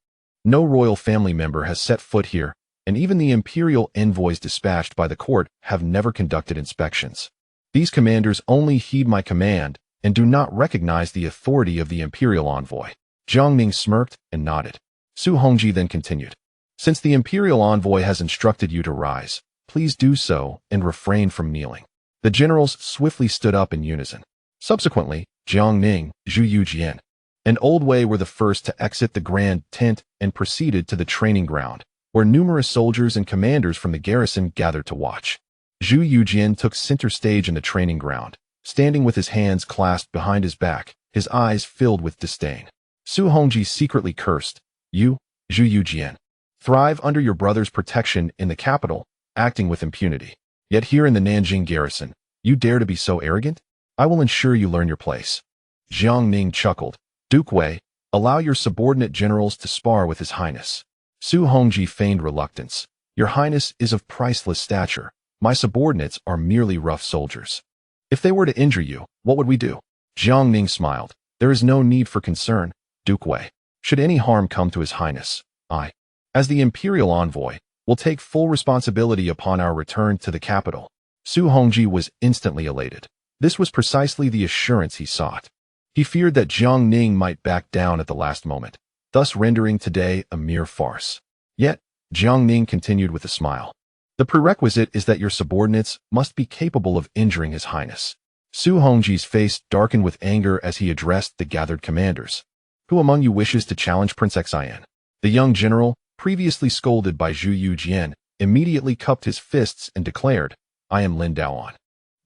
no royal family member has set foot here, and even the imperial envoys dispatched by the court have never conducted inspections. These commanders only heed my command and do not recognize the authority of the imperial envoy. Jiang Ning smirked and nodded. Su Hongji then continued. Since the imperial envoy has instructed you to rise, please do so and refrain from kneeling. The generals swiftly stood up in unison. Subsequently, Jiang Ning, Zhu Youjian, and Old Wei were the first to exit the grand tent and proceeded to the training ground, where numerous soldiers and commanders from the garrison gathered to watch. Zhu Youjian took center stage in the training ground, standing with his hands clasped behind his back, his eyes filled with disdain. Su Hongji secretly cursed. You, Zhu Youjian, thrive under your brother's protection in the capital, acting with impunity. Yet here in the Nanjing garrison, you dare to be so arrogant? I will ensure you learn your place. Jiang Ning chuckled. Duke Wei, allow your subordinate generals to spar with His Highness. Su Hongji feigned reluctance. Your Highness is of priceless stature. My subordinates are merely rough soldiers. If they were to injure you, what would we do? Jiang Ning smiled. There is no need for concern, Duke Wei. Should any harm come to His Highness, I, as the imperial envoy, will take full responsibility upon our return to the capital. Su Hongji was instantly elated. This was precisely the assurance he sought. He feared that Jiang Ning might back down at the last moment, thus rendering today a mere farce. Yet, Jiang Ning continued with a smile. The prerequisite is that your subordinates must be capable of injuring His Highness. Su Hongji's face darkened with anger as he addressed the gathered commanders. Who among you wishes to challenge Prince Xian? The young general, previously scolded by Zhu Youjian, immediately cupped his fists and declared, I am Lin Daoan,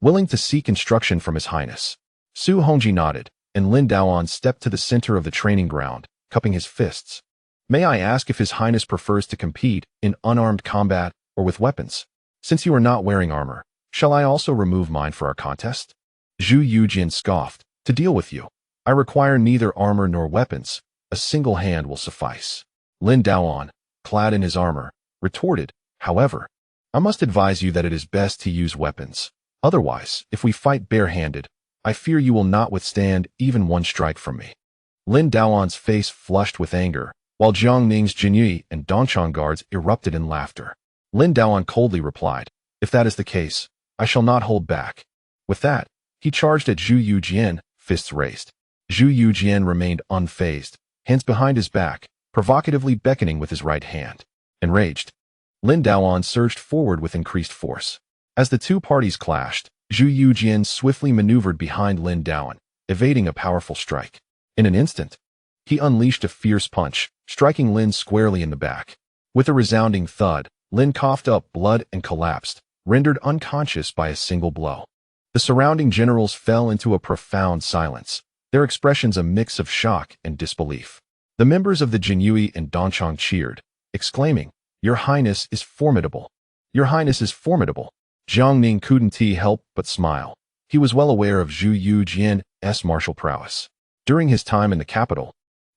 willing to seek instruction from His Highness. Su Hongji nodded, and Lin Daoan stepped to the center of the training ground, cupping his fists. May I ask if His Highness prefers to compete in unarmed combat or with weapons? Since you are not wearing armor, Shall I also remove mine for our contest? Zhu Youjian scoffed. To deal with you, I require neither armor nor weapons. A single hand will suffice. Lin Daoan, clad in his armor, retorted, however, I must advise you that it is best to use weapons. Otherwise, if we fight barehanded, I fear you will not withstand even one strike from me. Lin Daoan's face flushed with anger, while Jiang Ning's Jinyi and Dongchang guards erupted in laughter. Lin Daoan coldly replied, if that is the case, I shall not hold back. With that, he charged at Zhu Youjian, fists raised. Zhu Youjian remained unfazed, hands behind his back, provocatively beckoning with his right hand. Enraged, Lin Daoan surged forward with increased force. As the two parties clashed, Zhu Youjian swiftly maneuvered behind Lin Daoan, evading a powerful strike. In an instant, he unleashed a fierce punch, striking Lin squarely in the back. With a resounding thud, Lin coughed up blood and collapsed, rendered unconscious by a single blow. The surrounding generals fell into a profound silence, their expressions a mix of shock and disbelief. The members of the Jinyui and Dongchang cheered, exclaiming, Your Highness is formidable. Your Highness is formidable. Jiang Ning couldn't help but smile. He was well aware of Zhu Youjian's martial prowess. During his time in the capital,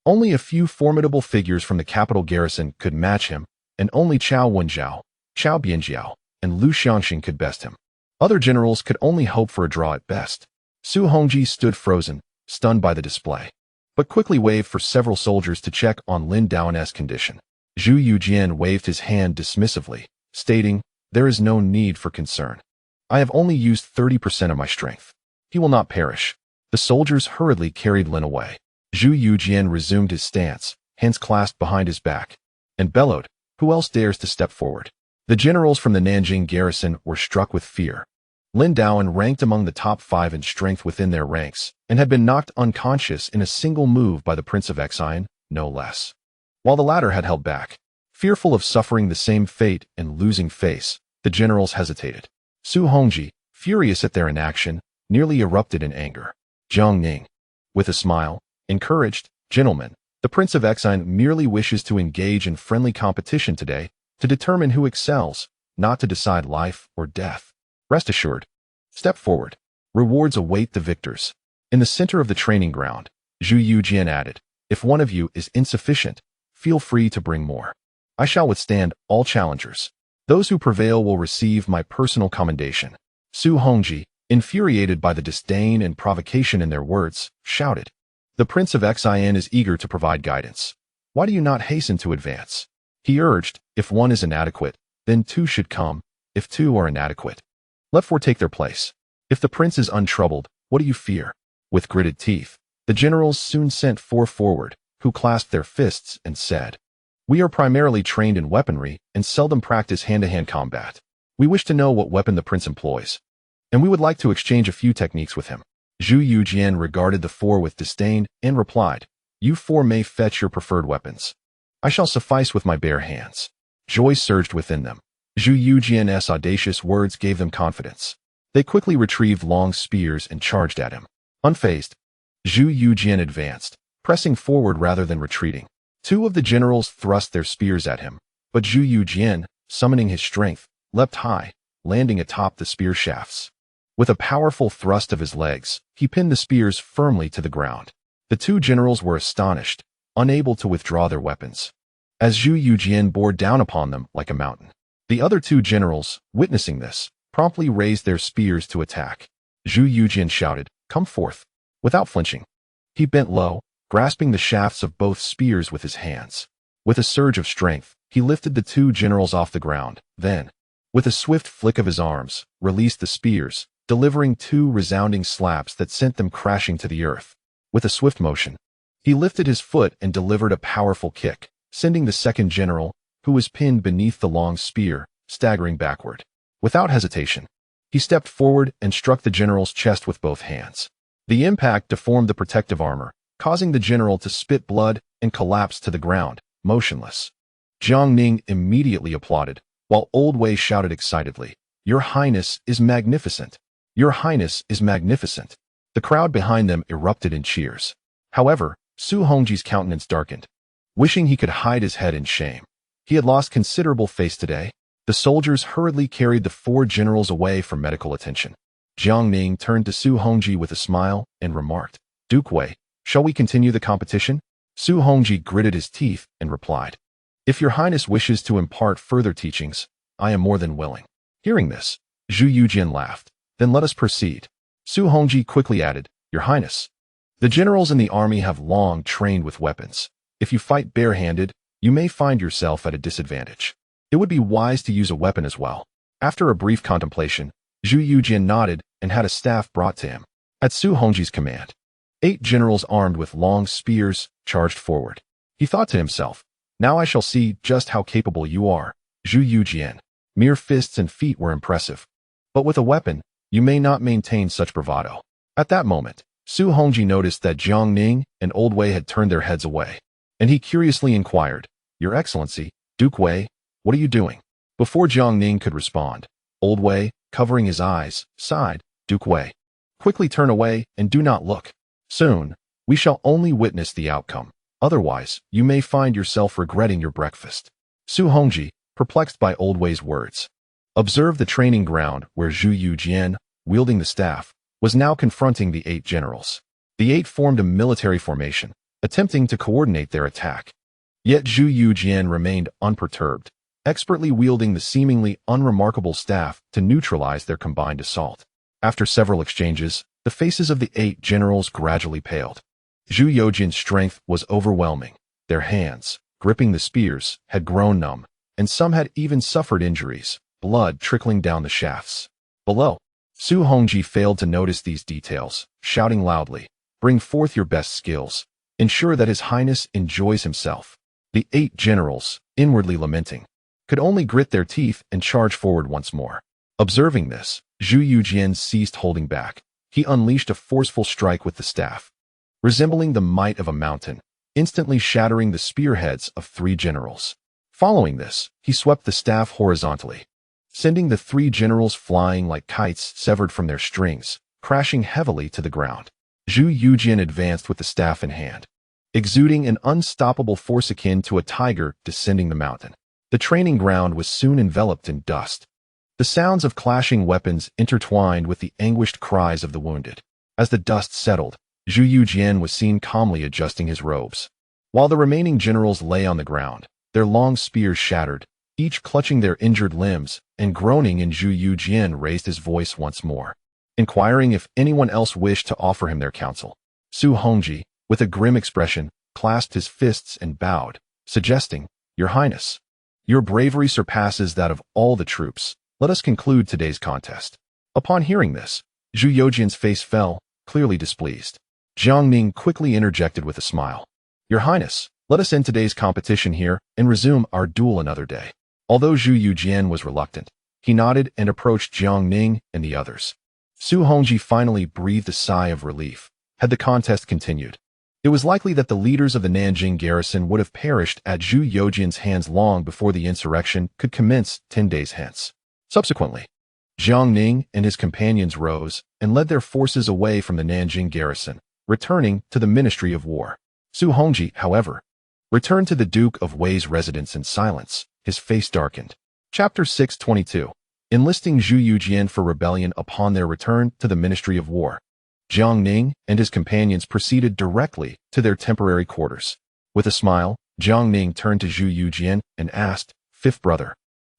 only a few formidable figures from the capital garrison could match him, and only Cao Wenjiao, Cao Bianjiao, and Lu Xiangxing could best him. Other generals could only hope for a draw at best. Su Hongji stood frozen, stunned by the display, but quickly waved for several soldiers to check on Lin Daoan's condition. Zhu Youjian waved his hand dismissively, stating, There is no need for concern. I have only used 30% of my strength. He will not perish. The soldiers hurriedly carried Lin away. Zhu Youjian resumed his stance, hands clasped behind his back, and bellowed, Who else dares to step forward? The generals from the Nanjing garrison were struck with fear. Lin Daoan ranked among the top 5 in strength within their ranks, and had been knocked unconscious in a single move by the Prince of Xinyao, no less. While the latter had held back, fearful of suffering the same fate and losing face, the generals hesitated. Su Hongji, furious at their inaction, nearly erupted in anger. Jiang Ning, with a smile, encouraged, Gentlemen, the Prince of Xinyao merely wishes to engage in friendly competition today to determine who excels, not to decide life or death. Rest assured. Step forward. Rewards await the victors. In the center of the training ground, Zhu Youjian added, If one of you is insufficient, feel free to bring more. I shall withstand all challengers. Those who prevail will receive my personal commendation. Su Hongji, infuriated by the disdain and provocation in their words, shouted, The Prince of Xinyao is eager to provide guidance. Why do you not hasten to advance? He urged, If one is inadequate, then 2 should come. If 2 are inadequate, let 4 take their place. If the prince is untroubled, what do you fear? With gritted teeth, the generals soon sent 4 forward, who clasped their fists and said, We are primarily trained in weaponry and seldom practice hand-to-hand combat. We wish to know what weapon the prince employs, and we would like to exchange a few techniques with him. Zhu Youjian regarded the 4 with disdain and replied, You 4 may fetch your preferred weapons. I shall suffice with my bare hands. Joy surged within them. Zhu Youjian's audacious words gave them confidence. They quickly retrieved long spears and charged at him. Unfazed, Zhu Youjian advanced, pressing forward rather than retreating. 2 of the generals thrust their spears at him, but Zhu Youjian, summoning his strength, leapt high, landing atop the spear shafts. With a powerful thrust of his legs, he pinned the spears firmly to the ground. The 2 generals were astonished, unable to withdraw their weapons, as Zhu Youjian bore down upon them like a mountain. The other 2 generals, witnessing this, promptly raised their spears to attack. Zhu Youjian shouted, Come forth. Without flinching, he bent low, grasping the shafts of both spears with his hands. With a surge of strength, he lifted the 2 generals off the ground, then, with a swift flick of his arms, released the spears, delivering 2 resounding slaps that sent them crashing to the earth. With a swift motion, he lifted his foot and delivered a powerful kick, sending the 2nd general, who was pinned beneath the long spear, staggering backward. Without hesitation, he stepped forward and struck the general's chest with both hands. The impact deformed the protective armor, causing the general to spit blood and collapse to the ground, motionless. Jiang Ning immediately applauded, while Old Wei shouted excitedly, Your Highness is magnificent. Your Highness is magnificent. The crowd behind them erupted in cheers. However, Su Hongji's countenance darkened, wishing he could hide his head in shame. He had lost considerable face today. The soldiers hurriedly carried the 4 generals away for medical attention. Jiang Ning turned to Su Hongji with a smile and remarked, "Duke Wei, shall we continue the competition?" Su Hongji gritted his teeth and replied, "If your highness wishes to impart further teachings, I am more than willing." Hearing this, Zhu Youjian laughed. "Then let us proceed." Su Hongji quickly added, "Your highness, the generals in the army have long trained with weapons. If you fight barehanded, you may find yourself at a disadvantage. It would be wise to use a weapon as well." After a brief contemplation, Zhu Youjian nodded and had a staff brought to him. At Su Hongji's command, 8 generals armed with long spears charged forward. He thought to himself, "Now I shall see just how capable you are, Zhu Youjian." Mere fists and feet were impressive, but with a weapon, you may not maintain such bravado. At that moment, Su Hongji noticed that Jiang Ning and Old Wei had turned their heads away, and he curiously inquired, "Your Excellency, Duke Wei, what are you doing?" Before Jiang Ning could respond, Old Wei, covering his eyes, sighed, "Duke Wei, quickly turn away and do not look. Soon, we shall only witness the outcome. Otherwise, you may find yourself regretting your breakfast." Su Hongji, perplexed by Old Wei's words, observed the training ground where Zhu Youjian, wielding the staff, was now confronting the 8 generals. The 8 formed a military formation, attempting to coordinate their attack. Yet Zhu Youjian remained unperturbed, expertly wielding the seemingly unremarkable staff to neutralize their combined assault. After several exchanges, the faces of the 8 generals gradually paled. Zhu Youjian's strength was overwhelming. Their hands, gripping the spears, had grown numb, and some had even suffered injuries, blood trickling down the shafts. Below, Su Hongji failed to notice these details, shouting loudly, "Bring forth your best skills. Ensure that His Highness enjoys himself." The 8 generals, inwardly lamenting, could only grit their teeth and charge forward once more. Observing this, Zhu Youjian ceased holding back. He unleashed a forceful strike with the staff, resembling the might of a mountain, instantly shattering the spearheads of 3 generals. Following this, he swept the staff horizontally, sending the 3 generals flying like kites severed from their strings, crashing heavily to the ground. Zhu Youjian advanced with the staff in hand, exuding an unstoppable force akin to a tiger descending the mountain. The training ground was soon enveloped in dust. The sounds of clashing weapons intertwined with the anguished cries of the wounded. As the dust settled, Zhu Youjian was seen calmly adjusting his robes, while the remaining generals lay on the ground, their long spears shattered, each clutching their injured limbs, and groaning. And Zhu Youjian raised his voice once more, inquiring if anyone else wished to offer him their counsel. Su Hongji, with a grim expression, clasped his fists and bowed, suggesting, "Your Highness, your bravery surpasses that of all the troops. Let us conclude today's contest." Upon hearing this, Zhu Youjian's face fell, clearly displeased. Jiang Ning quickly interjected with a smile, "Your Highness, let us end today's competition here and resume our duel another day." Although Zhu Youjian was reluctant, he nodded and approached Jiang Ning and the others. Su Hongji finally breathed a sigh of relief. Had the contest continued, it was likely that the leaders of the Nanjing garrison would have perished at Zhu Youjian's hands long before the insurrection could commence 10 days hence. Subsequently, Jiang Ning and his companions rose and led their forces away from the Nanjing garrison, returning to the Ministry of War. Su Hongji, however, returned to the Duke of Wei's residence in silence, his face darkened. Chapter 622. Enlisting Zhu Youjian for rebellion. Upon their return to the Ministry of War, Jiang Ning and his companions proceeded directly to their temporary quarters. With a smile, Jiang Ning turned to Zhu Youjian and asked, "Fifth brother,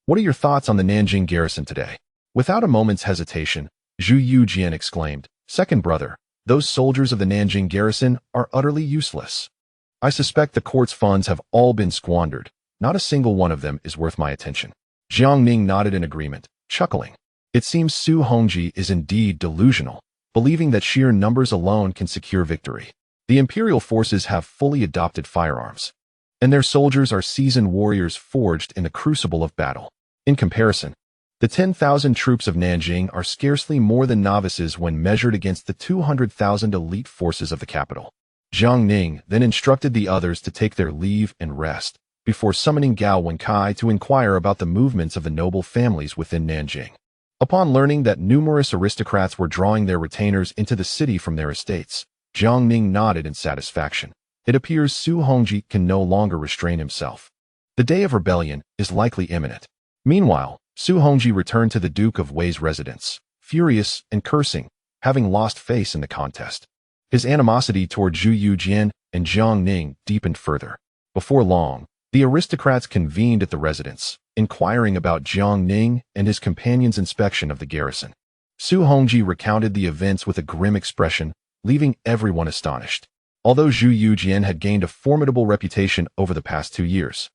what are your thoughts on the Nanjing garrison today?" Without a moment's hesitation, Zhu Youjian exclaimed, "Second brother, those soldiers of the Nanjing garrison are utterly useless. I suspect the court's funds have all been squandered. Not a single one of them is worth my attention." Jiang Ning nodded in agreement, chuckling. It seems Su Hongji is indeed delusional, believing that sheer numbers alone can secure victory. The imperial forces have fully adopted firearms, and their soldiers are seasoned warriors forged in the crucible of battle. In comparison, the 10,000 troops of Nanjing are scarcely more than novices when measured against the 200,000 elite forces of the capital. Jiang Ning then instructed the others to take their leave and rest, before summoning Gao Wenkai to inquire about the movements of the noble families within Nanjing. Upon learning that numerous aristocrats were drawing their retainers into the city from their estates, Jiang Ning nodded in satisfaction. It appears Su Hongji can no longer restrain himself. The day of rebellion is likely imminent. Meanwhile, Su Hongji returned to the Duke of Wei's residence, furious and cursing, having lost face in the contest. His animosity toward Zhu Youjian and Jiang Ning deepened further. Before long, the aristocrats convened at the residence, inquiring about Jiang Ning and his companion's inspection of the garrison. Su Hongji recounted the events with a grim expression, leaving everyone astonished. Although Zhu Youjian had gained a formidable reputation over the past 2 years,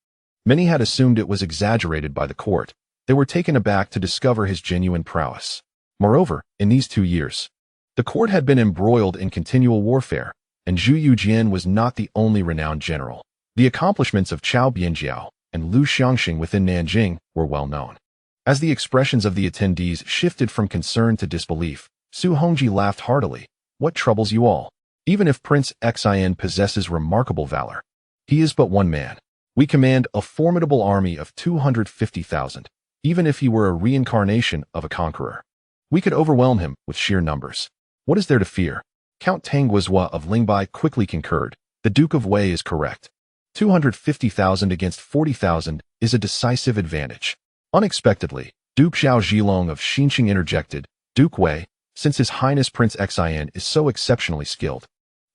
many had assumed it was exaggerated by the court. They were taken aback to discover his genuine prowess. Moreover, in these 2 years, the court had been embroiled in continual warfare, and Zhu Youjian was not the only renowned general. The accomplishments of Cao Bianjiao and Lu Xiangxing within Nanjing were well known. As the expressions of the attendees shifted from concern to disbelief, Su Hongji laughed heartily. What troubles you all? Even if Prince Xian possesses remarkable valor, he is but one man. We command a formidable army of 250,000. Even if he were a reincarnation of a conqueror, we could overwhelm him with sheer numbers. What is there to fear? Count Tangguizhua of Lingbai quickly concurred. The Duke of Wei is correct. 250,000 against 40,000 is a decisive advantage. Unexpectedly, Duke Zhao Zhilong of Xinqing interjected. Duke Wei, since His Highness Prince Xian is so exceptionally skilled,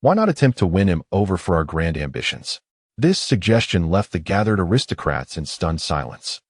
why not attempt to win him over for our grand ambitions? This suggestion left the gathered aristocrats in stunned silence,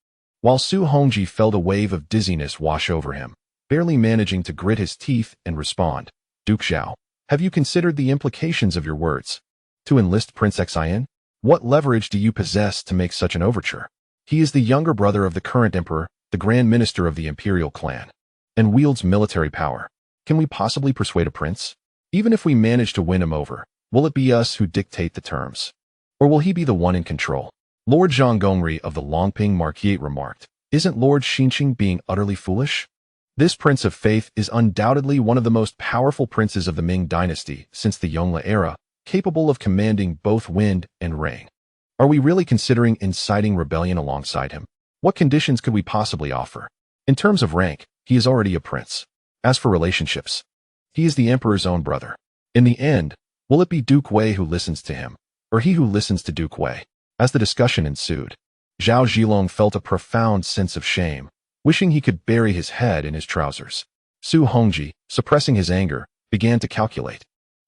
while Su Hongji felt a wave of dizziness wash over him, barely managing to grit his teeth and respond. Duke Zhao, have you considered the implications of your words? To enlist Prince Xian? What leverage do you possess to make such an overture? He is the younger brother of the current emperor, the Grand Minister of the imperial clan, and wields military power. Can we possibly persuade a prince? Even if we manage to win him over, will it be us who dictate the terms? Or will he be the one in control? Lord Zhang Gongri of the Longping Marquisate remarked, isn't Lord Xinqing being utterly foolish? This prince of faith is undoubtedly one of the most powerful princes of the Ming dynasty since the Yongle era, capable of commanding both wind and rain. Are we really considering inciting rebellion alongside him? What conditions could we possibly offer? In terms of rank, he is already a prince. As for relationships, he is the emperor's own brother. In the end, will it be Duke Wei who listens to him, or he who listens to Duke Wei? As the discussion ensued, Zhao Zhilong felt a profound sense of shame, wishing he could bury his head in his trousers. Su Hongji, suppressing his anger, began to calculate.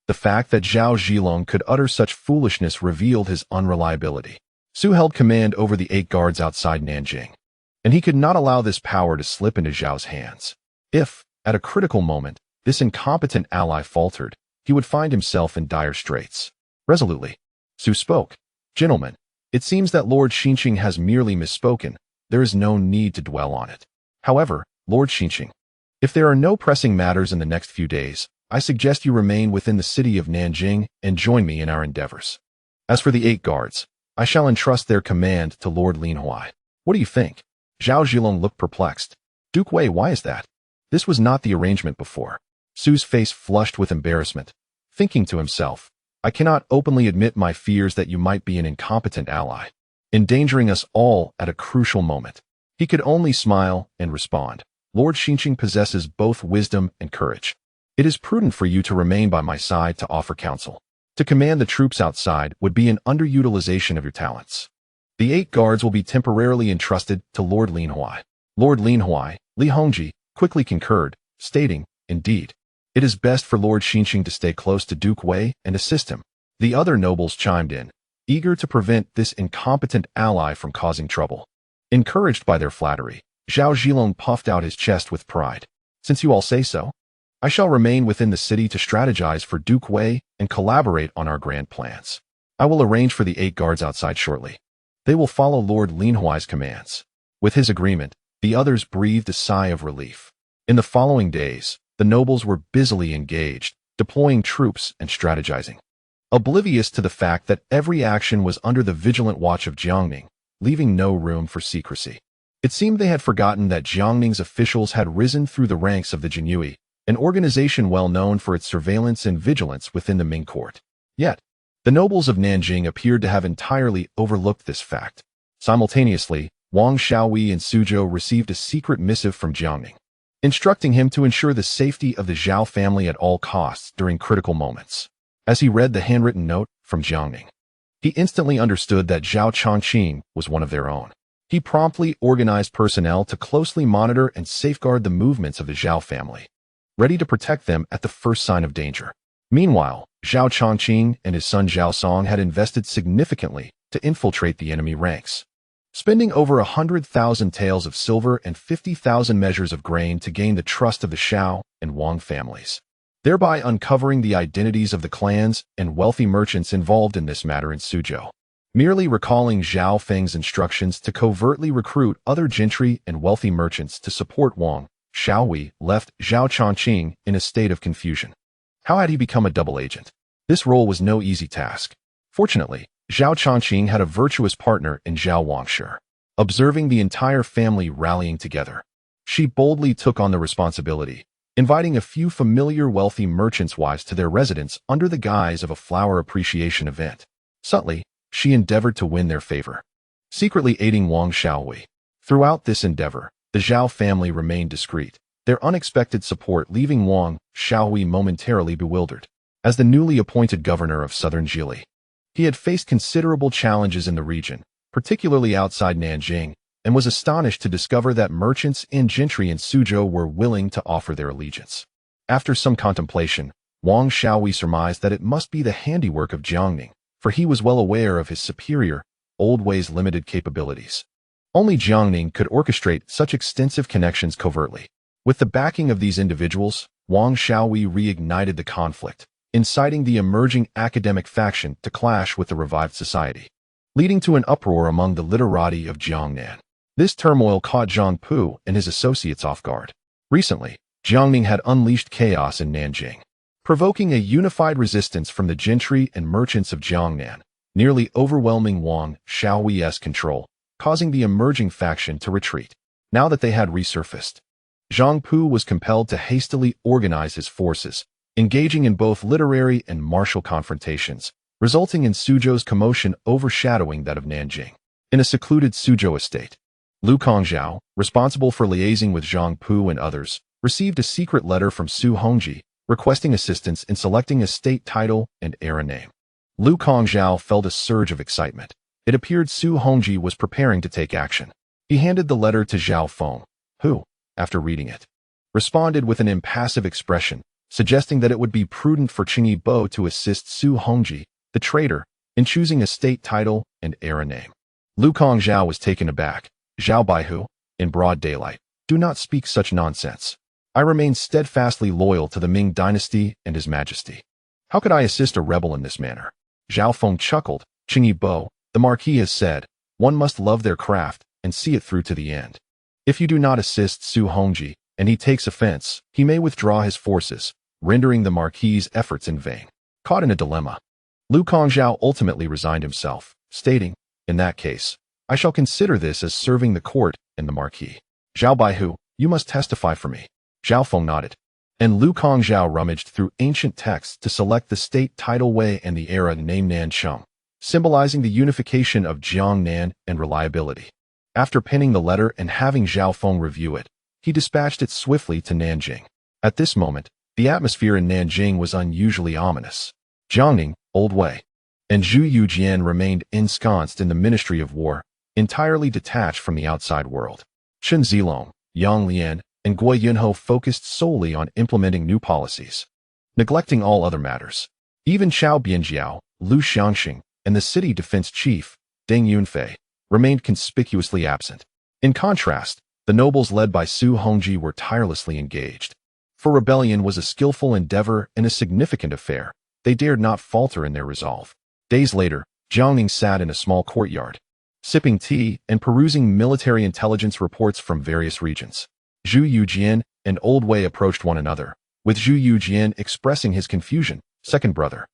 The fact that Zhao Zhilong could utter such foolishness revealed his unreliability. Su held command over the 8 guards outside Nanjing, and he could not allow this power to slip into Zhao's hands. If, at a critical moment, this incompetent ally faltered, he would find himself in dire straits. Resolutely, Su spoke. Gentlemen, it seems that Lord Xinqing has merely misspoken. There is no need to dwell on it. However, Lord Xinqing, if there are no pressing matters in the next few days, I suggest you remain within the city of Nanjing and join me in our endeavors. As for the 8 guards, I shall entrust their command to Lord Lianghuai. What do you think? Zhao Zhilong looked perplexed. Duke Wei, why is that? This was not the arrangement before. Su's face flushed with embarrassment, thinking to himself, I cannot openly admit my fears that you might be an incompetent ally, endangering us all at a crucial moment. He could only smile and respond. Lord Xinqing possesses both wisdom and courage. It is prudent for you to remain by my side to offer counsel. To command the troops outside would be an underutilization of your talents. The 8 guards will be temporarily entrusted to Lord Lianghuai. Lord Lianghuai, Li Hongji, quickly concurred, stating, indeed, it is best for Lord Xinqing to stay close to Duke Wei and assist him. The other nobles chimed in, eager to prevent this incompetent ally from causing trouble. Encouraged by their flattery, Zhao Zhilong puffed out his chest with pride. Since you all say so, I shall remain within the city to strategize for Duke Wei and collaborate on our grand plans. I will arrange for the 8 guards outside shortly. They will follow Lord Lianghuai's commands. With his agreement, the others breathed a sigh of relief. In the following days, the nobles were busily engaged, deploying troops and strategizing, oblivious to the fact that every action was under the vigilant watch of Jiang Ning, leaving no room for secrecy. It seemed they had forgotten that Jiang Ning's officials had risen through the ranks of the Jinyue, an organization well known for its surveillance and vigilance within the Ming court. Yet, the nobles of Nanjing appeared to have entirely overlooked this fact. Simultaneously, Wang Xiaoyi and Suzhou received a secret missive from Jiang Ning, instructing him to ensure the safety of the Zhao family at all costs during critical moments. As he read the handwritten note from Jiang Ning, he instantly understood that Zhao Chongqing was one of their own. He promptly organized personnel to closely monitor and safeguard the movements of the Zhao family, ready to protect them at the first sign of danger. Meanwhile, Zhao Chongqing and his son Zhao Song had invested significantly to infiltrate the enemy ranks, spending over 100,000 taels of silver and 50,000 measures of grain to gain the trust of the Shao and Wang families, thereby uncovering the identities of the clans and wealthy merchants involved in this matter in Suzhou. Merely recalling Zhao Feng's instructions to covertly recruit other gentry and wealthy merchants to support Wang, Xiaowei left Zhao Chongqing in a state of confusion. How had he become a double agent? This role was no easy task. Fortunately, Zhao Chongqing had a virtuous partner in Zhao Wangshi. Observing the entire family rallying together, she boldly took on the responsibility, inviting a few familiar wealthy merchants' wives to their residence under the guise of a flower appreciation event. Subtly, she endeavored to win their favor, secretly aiding Wang Xiaowei. Throughout this endeavor, the Zhao family remained discreet, their unexpected support leaving Wang Xiaowei momentarily bewildered. As the newly appointed governor of southern Jili, he had faced considerable challenges in the region, particularly outside Nanjing, and was astonished to discover that merchants and gentry in Suzhou were willing to offer their allegiance. After some contemplation, Wang Xiaowei surmised that it must be the handiwork of Jiang Ning, for he was well aware of his superior, Old Wei's limited capabilities. Only Jiang Ning could orchestrate such extensive connections covertly. With the backing of these individuals, Wang Xiaowei reignited the conflict, inciting the emerging academic faction to clash with the revived society, leading to an uproar among the literati of Jiangnan. This turmoil caught Zhang Pu and his associates off guard. Recently, Jiang Ning had unleashed chaos in Nanjing, provoking a unified resistance from the gentry and merchants of Jiangnan, nearly overwhelming Wang Xiaowei's control, causing the emerging faction to retreat. Now that they had resurfaced, Zhang Pu was compelled to hastily organize his forces, engaging in both literary and martial confrontations, resulting in Suzhou's commotion overshadowing that of Nanjing. In a secluded Suzhou estate, Lu Kongzhao, responsible for liaising with Zhang Pu and others, received a secret letter from Su Hongji, requesting assistance in selecting a state title and era name. Lu Kongzhao felt a surge of excitement. It appeared Su Hongji was preparing to take action. He handed the letter to Zhao Feng, who, after reading it, responded with an impassive expression, suggesting that it would be prudent for Qingyi Bo to assist Su Hongji, the traitor, in choosing a state title and era name. Lu Kongzhao was taken aback. Zhao Baihu, in broad daylight, do not speak such nonsense. I remain steadfastly loyal to the Ming dynasty and His Majesty. How could I assist a rebel in this manner? Zhao Feng chuckled. Qingyi Bo, the Marquis has said, one must love their craft and see it through to the end. If you do not assist Su Hongji, and he takes offense, he may withdraw his forces, rendering the Marquis's efforts in vain. Caught in a dilemma, Lu Kongzhao ultimately resigned himself, stating, in that case, I shall consider this as serving the court and the Marquis. Zhao Baihu, you must testify for me. Zhao Feng nodded, and Lu Kongzhao rummaged through ancient texts to select the state title Wei and the era name Nancheng, symbolizing the unification of Jiangnan and reliability. After penning the letter and having Zhao Feng review it, he dispatched it swiftly to Nanjing. At this moment, the atmosphere in Nanjing was unusually ominous. Jiang Ning, Old Wei, and Zhu Youjian remained ensconced in the Ministry of War, entirely detached from the outside world. Chen Zilong, Yang Lian, and Gui Yunho focused solely on implementing new policies, neglecting all other matters. Even Xiao Bianjiao, Lu Xiangxing, and the city defense chief, Deng Yunfei, remained conspicuously absent. In contrast, the nobles led by Su Hongji were tirelessly engaged. For rebellion was a skillful endeavor and a significant affair. They dared not falter in their resolve. Days later, Jiang Ning sat in a small courtyard, sipping tea and perusing military intelligence reports from various regions. Zhu Youjian and Old Wei approached one another, with Zhu Youjian expressing his confusion. Second brother,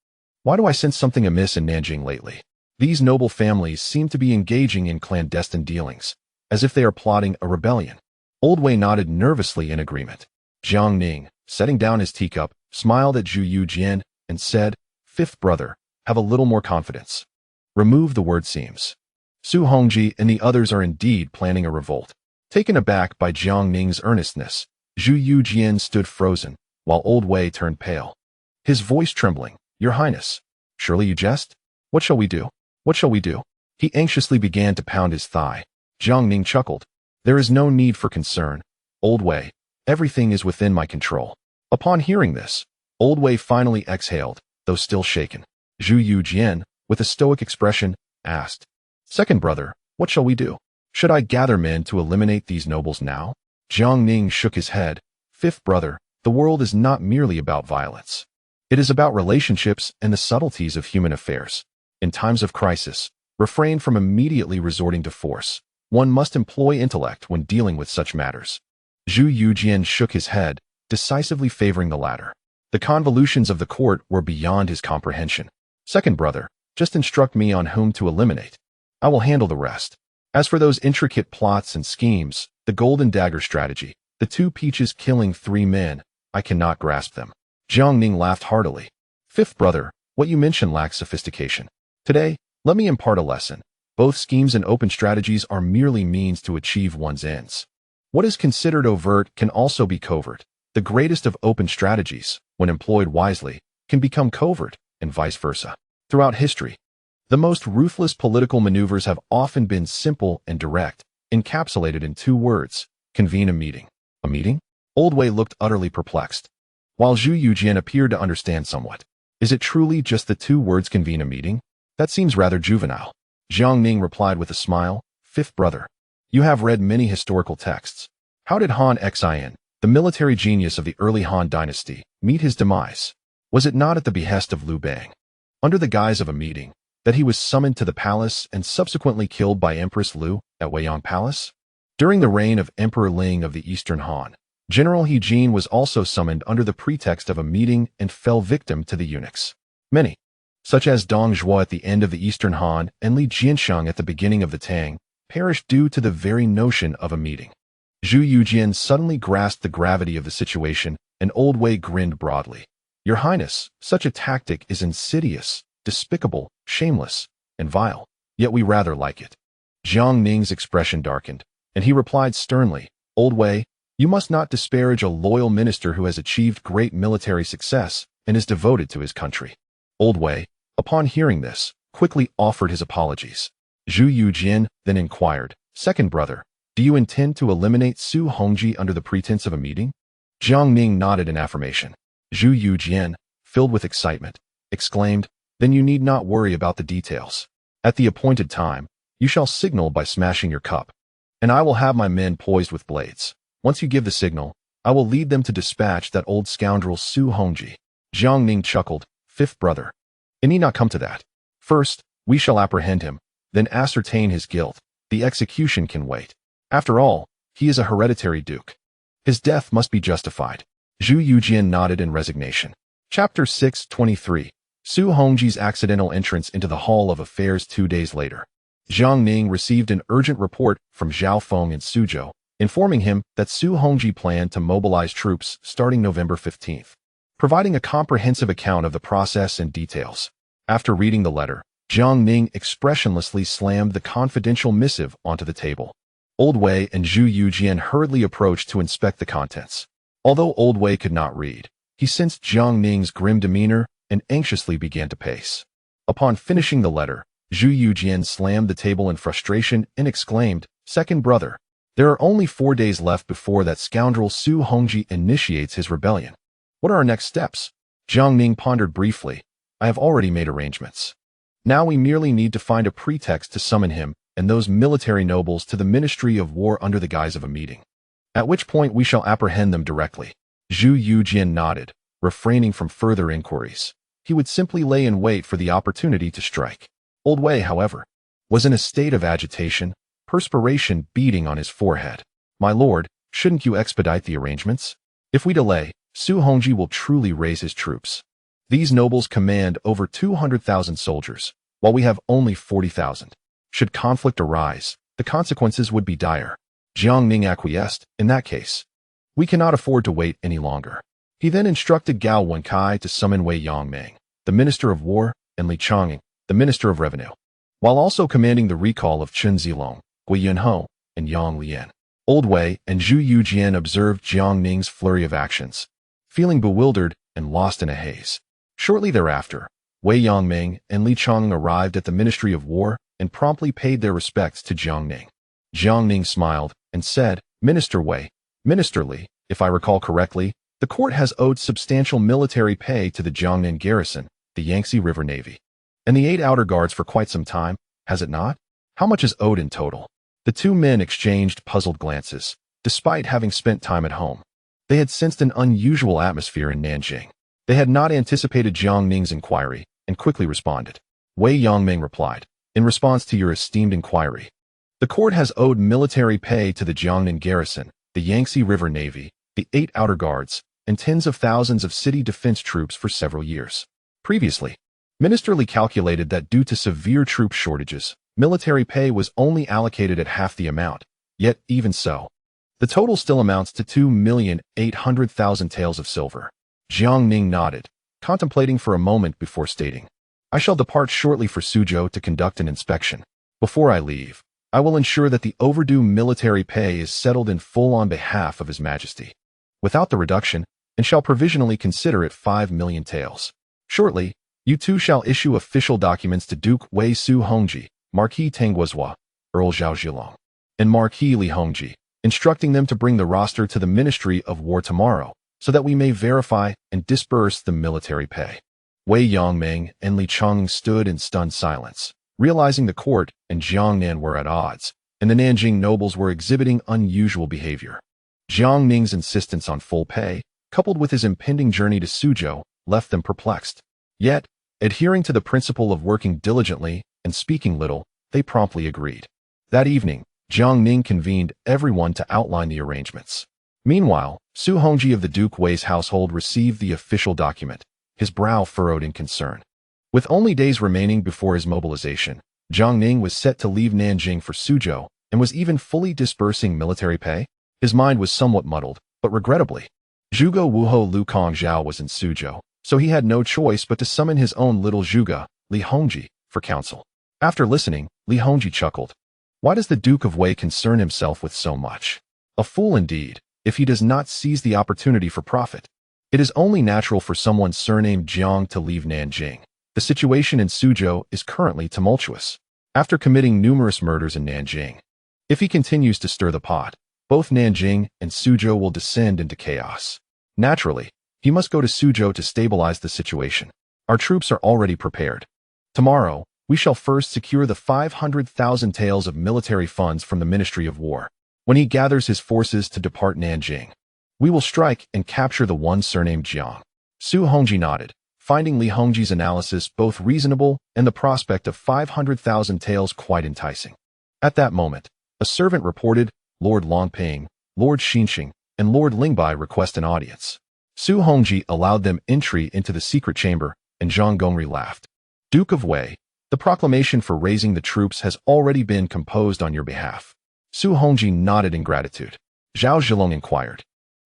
why do I sense something amiss in Nanjing lately? These noble families seem to be engaging in clandestine dealings, as if they are plotting a rebellion. Old Wei nodded nervously in agreement. Jiang Ning, setting down his teacup, smiled at Zhu Youjian and said, Fifth brother, have a little more confidence. Remove the word seems. Su Hongji and the others are indeed planning a revolt. Taken aback by Jiang Ning's earnestness, Zhu Youjian stood frozen, while Old Wei turned pale. His voice trembling, Your Highness, surely you jest? What shall we do? What shall we do? He anxiously began to pound his thigh. Jiang Ning chuckled. There is no need for concern, Old Wei. Everything is within my control. Upon hearing this, Old Wei finally exhaled, though still shaken. Zhu Youjian, with a stoic expression, asked, Second brother, what shall we do? Should I gather men to eliminate these nobles now? Jiang Ning shook his head. Fifth brother, the world is not merely about violence. It is about relationships and the subtleties of human affairs. In times of crisis, refrain from immediately resorting to force. One must employ intellect when dealing with such matters. Zhu Youjian shook his head, decisively favoring the latter. The convolutions of the court were beyond his comprehension. Second brother, just instruct me on whom to eliminate. I will handle the rest. As for those intricate plots and schemes, the golden dagger strategy, the two peaches killing 3 men, I cannot grasp them. Jiang Ning laughed heartily. Fifth brother, what you mention lacks sophistication. Today, let me impart a lesson. Both schemes and open strategies are merely means to achieve one's ends. What is considered overt can also be covert. The greatest of open strategies, when employed wisely, can become covert, and vice versa. Throughout history, the most ruthless political maneuvers have often been simple and direct, encapsulated in 2 words, convene a meeting. A meeting? Old Wei looked utterly perplexed, while Zhu Youjian appeared to understand somewhat. Is it truly just the 2 words convene a meeting? That seems rather juvenile. Jiang Ning replied with a smile, Fifth brother, you have read many historical texts. How did Han Xian, the military genius of the early Han dynasty, meet his demise? Was it not at the behest of Liu Bang, under the guise of a meeting, that he was summoned to the palace and subsequently killed by Empress Liu at Weiyang Palace? During the reign of Emperor Ling of the Eastern Han, General He Jin was also summoned under the pretext of a meeting and fell victim to the eunuchs. Many, such as Dong Zhuo at the end of the Eastern Han and Li Jiansheng at the beginning of the Tang, perished due to the very notion of a meeting. Zhu Youjian suddenly grasped the gravity of the situation, and Old Wei grinned broadly. Your Highness, such a tactic is insidious, despicable, shameless, and vile, yet we rather like it. Jiang Ning's expression darkened, and he replied sternly, Old Wei, you must not disparage a loyal minister who has achieved great military success and is devoted to his country. Old Wei, upon hearing this, quickly offered his apologies. Zhu Youjian then inquired, Second brother, do you intend to eliminate Su Hongji under the pretense of a meeting? Jiang Ning nodded in affirmation. Zhu Youjian, filled with excitement, exclaimed, Then you need not worry about the details. At the appointed time, you shall signal by smashing your cup, and I will have my men poised with blades. Once you give the signal, I will lead them to dispatch that old scoundrel Su Hongji. Jiang Ning chuckled, Fifth brother, it need not come to that. First, we shall apprehend him, then ascertain his guilt. The execution can wait. After all, he is a hereditary duke. His death must be justified. Zhu Youjian nodded in resignation. Chapter 623. Su Hongji's accidental entrance into the Hall of Affairs 2 days later. Jiang Ning received an urgent report from Zhao Feng in Suzhou, informing him that Su Hongji planned to mobilize troops starting November 15th, providing a comprehensive account of the process and details. After reading the letter, Jiang Ning expressionlessly slammed the confidential missive onto the table. Old Wei and Zhu Youjian hurriedly approached to inspect the contents. Although Old Wei could not read, he sensed Jiang Ning's grim demeanor and anxiously began to pace. Upon finishing the letter, Zhu Youjian slammed the table in frustration and exclaimed, Second brother, there are only 4 days left before that scoundrel Su Hongji initiates his rebellion. What are our next steps? Jiang Ning pondered briefly. I have already made arrangements. Now we merely need to find a pretext to summon him and those military nobles to the Ministry of War under the guise of a meeting, at which point we shall apprehend them directly. Zhu Youjian nodded, refraining from further inquiries. He would simply lay in wait for the opportunity to strike. Old Wei, however, was in a state of agitation, perspiration beading on his forehead. My lord, shouldn't you expedite the arrangements? If we delay, Su Hongji will truly raise his troops. These nobles command over 200,000 soldiers, while we have only 40,000. Should conflict arise, the consequences would be dire. Jiang Ning acquiesced. In that case, we cannot afford to wait any longer. He then instructed Gao Wenkai to summon Wei Yangmeng, the Minister of War, and Li Chang'ing, the Minister of Revenue, while also commanding the recall of Chen Zilong, Gui Yunho, and Yang Lian. Old Wei and Zhu Youjian observed Jiang Ning's flurry of actions, feeling bewildered and lost in a haze. Shortly thereafter, Wei Yangmeng and Li Chang'ing arrived at the Ministry of War and promptly paid their respects to Jiang Ning. Jiang Ning smiled and said, Minister Wei, Minister Li, if I recall correctly, the court has owed substantial military pay to the Jiangnan garrison, the Yangtze River Navy, and the 8 outer guards for quite some time, has it not? How much is owed in total? The two men exchanged puzzled glances. Despite having spent time at home, they had sensed an unusual atmosphere in Nanjing. They had not anticipated Jiang Ning's inquiry and quickly responded. Wei Yangming replied, in response to your esteemed inquiry, the court has owed military pay to the Jiangnan garrison, the Yangtze River Navy, the 8 outer guards, and tens of thousands of city defense troops for several years. Previously, Minister Li calculated that due to severe troop shortages, military pay was only allocated at half the amount, yet even so, the total still amounts to 2,800,000 taels of silver. Jiang Ning nodded, contemplating for a moment before stating, I shall depart shortly for Suzhou to conduct an inspection. Before I leave, I will ensure that the overdue military pay is settled in full on behalf of His Majesty, without the reduction, and shall provisionally consider it 5 million taels. Shortly, you two shall issue official documents to Duke Wei Su Hongji, Marquis Tangguozhua, Earl Zhao Zhilong, and Marquis Li Hongji, instructing them to bring the roster to the Ministry of War tomorrow, so that we may verify and disburse the military pay. Wei Yangming and Li Cheng stood in stunned silence, realizing the court and Jiangnan were at odds, and the Nanjing nobles were exhibiting unusual behavior. Jiang Ning's insistence on full pay, coupled with his impending journey to Suzhou, left them perplexed. Yet, adhering to the principle of working diligently and speaking little, they promptly agreed. That evening, Jiang Ning convened everyone to outline the arrangements. Meanwhile, Su Hongji of the Duke Wei's household received the official document, his brow furrowed in concern. With only days remaining before his mobilization, Jiang Ning was set to leave Nanjing for Suzhou and was even fully disbursing military pay. His mind was somewhat muddled, but regrettably, Zhuge Wuhou Lu Kongzhao was in Suzhou, so he had no choice but to summon his own little Zhuge, Li Hongji, for counsel. After listening, Li Hongji chuckled. Why does the Duke of Wei concern himself with so much? A fool indeed, if he does not seize the opportunity for profit. It is only natural for someone surnamed Jiang to leave Nanjing. The situation in Suzhou is currently tumultuous. After committing numerous murders in Nanjing, if he continues to stir the pot, both Nanjing and Suzhou will descend into chaos. Naturally, he must go to Suzhou to stabilize the situation. Our troops are already prepared. Tomorrow, we shall first secure the 500,000 taels of military funds from the Ministry of War. When he gathers his forces to depart Nanjing, we will strike and capture the one surnamed Jiang. Su Hongji nodded, finding Li Hongji's analysis both reasonable and the prospect of 500,000 taels quite enticing. At that moment, a servant reported, Lord Longping, Lord Xinxing, and Lord Lingbai request an audience. Su Hongji allowed them entry into the secret chamber, and Zhang Gongri laughed. Duke of Wei, the proclamation for raising the troops has already been composed on your behalf. Su Hongji nodded in gratitude. Zhao Zhilong inquired,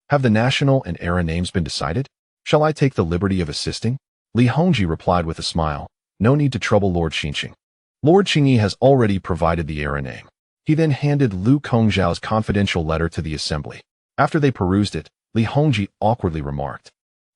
have the national and era names been decided? Shall I take the liberty of assisting? Li Hongji replied with a smile, no need to trouble Lord Xinxing. Lord Qingyi has already provided the era name. He then handed Lu Kongzhao's confidential letter to the assembly. After they perused it, Li Hongji awkwardly remarked,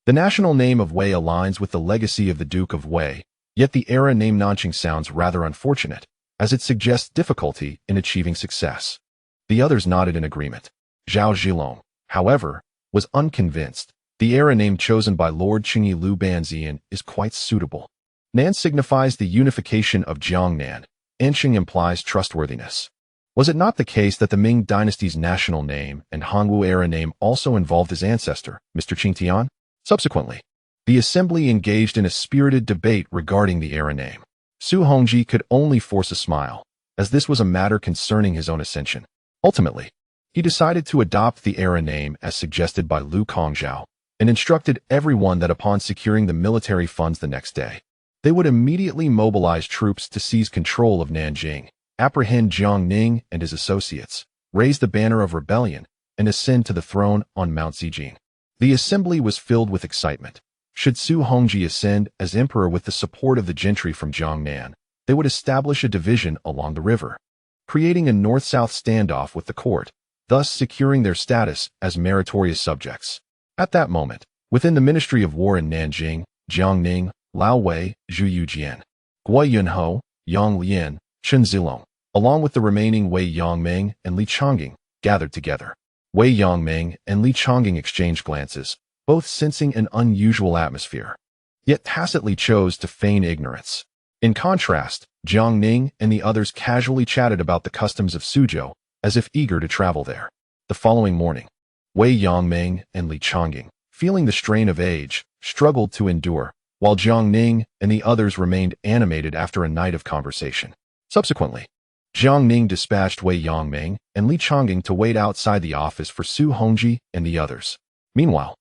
the national name of Wei aligns with the legacy of the Duke of Wei, yet the era name Nanqing sounds rather unfortunate, as it suggests difficulty in achieving success. The others nodded in agreement. Zhao Zhilong, however, was unconvinced. The era name chosen by Lord Qingyi Lu Banzian is quite suitable. Nan signifies the unification of Jiangnan, and Qing implies trustworthiness. Was it not the case that the Ming dynasty's national name and Hongwu era name also involved his ancestor, Mr. Qingtian? Subsequently, the assembly engaged in a spirited debate regarding the era name. Su Hongji could only force a smile, as this was a matter concerning his own ascension. Ultimately, he decided to adopt the era name as suggested by Lu Kongzhao, and instructed everyone that upon securing the military funds the next day, they would immediately mobilize troops to seize control of Nanjing, apprehend Jiang Ning and his associates, raise the banner of rebellion, and ascend to the throne on Mount Zijin. The assembly was filled with excitement. Should Su Hongji ascend as emperor with the support of the gentry from Jiangnan, they would establish a division along the river, creating a north-south standoff with the court, thus securing their status as meritorious subjects. At that moment, within the Ministry of War in Nanjing, Jiang Ning, Lao Wei, Zhu Youjian, Guo Yunho, Yang Lian, Chen Zilong, along with the remaining Wei Yangming and Li Chongqing, gathered together. Wei Yangming and Li Chongqing exchanged glances, both sensing an unusual atmosphere, yet tacitly chose to feign ignorance. In contrast, Jiang Ning and the others casually chatted about the customs of Suzhou, as if eager to travel there. The following morning, Wei Yangming and Li Chongqing, feeling the strain of age, struggled to endure, while Jiang Ning and the others remained animated after a night of conversation. Subsequently, Jiang Ning dispatched Wei Yangming and Li Chongqing to wait outside the office for Su Hongji and the others. Meanwhile,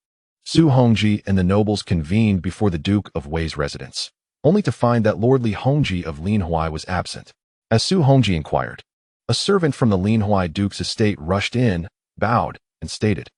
Su Hongji and the nobles convened before the Duke of Wei's residence, only to find that Lord Li Hongji of Lianghuai was absent. As Su Hongji inquired, a servant from the Lianghuai Duke's estate rushed in, bowed, and stated,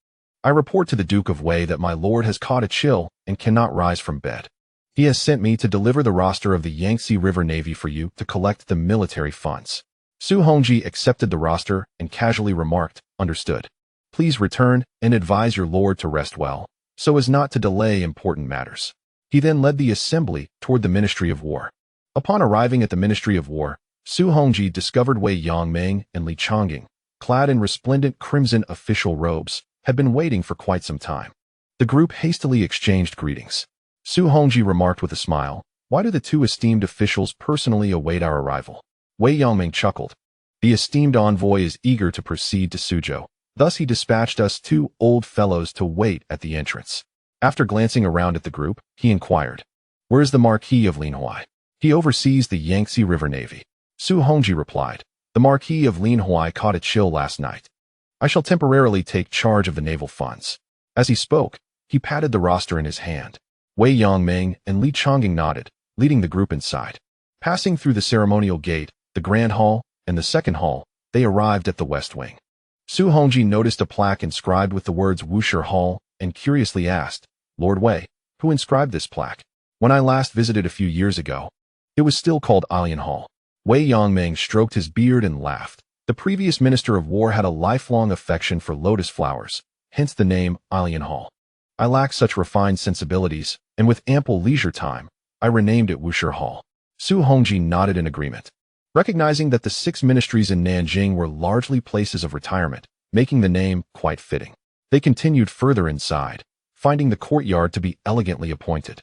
"I report to the Duke of Wei that my lord has caught a chill and cannot rise from bed. He has sent me to deliver the roster of the Yangtze River Navy for you to collect the military funds." Su Hongji accepted the roster and casually remarked, "Understood. Please return and advise your lord to rest well, so as not to delay important matters." He then led the assembly toward the Ministry of War. Upon arriving at the Ministry of War, Su Hongji discovered Wei Yangming and Li Chongqing, clad in resplendent crimson official robes, had been waiting for quite some time. The group hastily exchanged greetings. Su Hongji remarked with a smile, "Why do the two esteemed officials personally await our arrival?" Wei Yangming chuckled. "The esteemed envoy is eager to proceed to Suzhou. Thus he dispatched us two old fellows to wait at the entrance." After glancing around at the group, he inquired, "Where is the Marquis of Lianghuai?" "He oversees the Yangtze River Navy." Su Hongji replied, "The Marquis of Lianghuai caught a chill last night. I shall temporarily take charge of the naval funds." As he spoke, he patted the roster in his hand. Wei Yangming and Li Chongqing nodded, leading the group inside. Passing through the ceremonial gate, the Grand Hall, and the Second Hall, they arrived at the West Wing. Su Hongji noticed a plaque inscribed with the words Wushi Hall and curiously asked, "Lord Wei, who inscribed this plaque? When I last visited a few years ago, it was still called Alien Hall." Wei Yangming stroked his beard and laughed. The previous Minister of War had a lifelong affection for lotus flowers, hence the name Alien Hall. "I lack such refined sensibilities, and with ample leisure time, I renamed it Wushi Hall." Su Hongji nodded in agreement, recognizing that the 6 ministries in Nanjing were largely places of retirement, making the name quite fitting. They continued further inside, finding the courtyard to be elegantly appointed,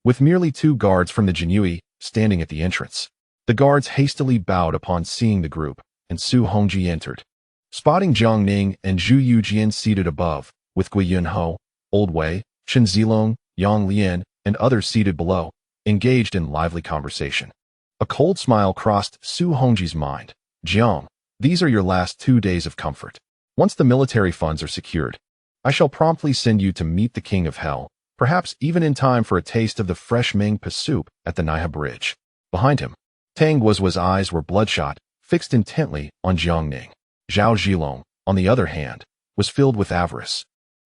with merely 2 guards from the Jinyui standing at the entrance. The guards hastily bowed upon seeing the group, and Su Hongji entered. Spotting Jiang Ning and Zhu Youjian seated above, with Gui Yunho, Old Wei, Chen Zilong, Yang Lian, and others seated below, engaged in lively conversation. A cold smile crossed Su Hongji's mind. "Jiang, these are your last 2 days of comfort. Once the military funds are secured, I shall promptly send you to meet the King of Hell, perhaps even in time for a taste of the fresh Ming soup at the Naiha Bridge." Behind him, Tang Guozuo's eyes were bloodshot, fixed intently on Jiang Ning. Zhao Zhilong, on the other hand, was filled with avarice,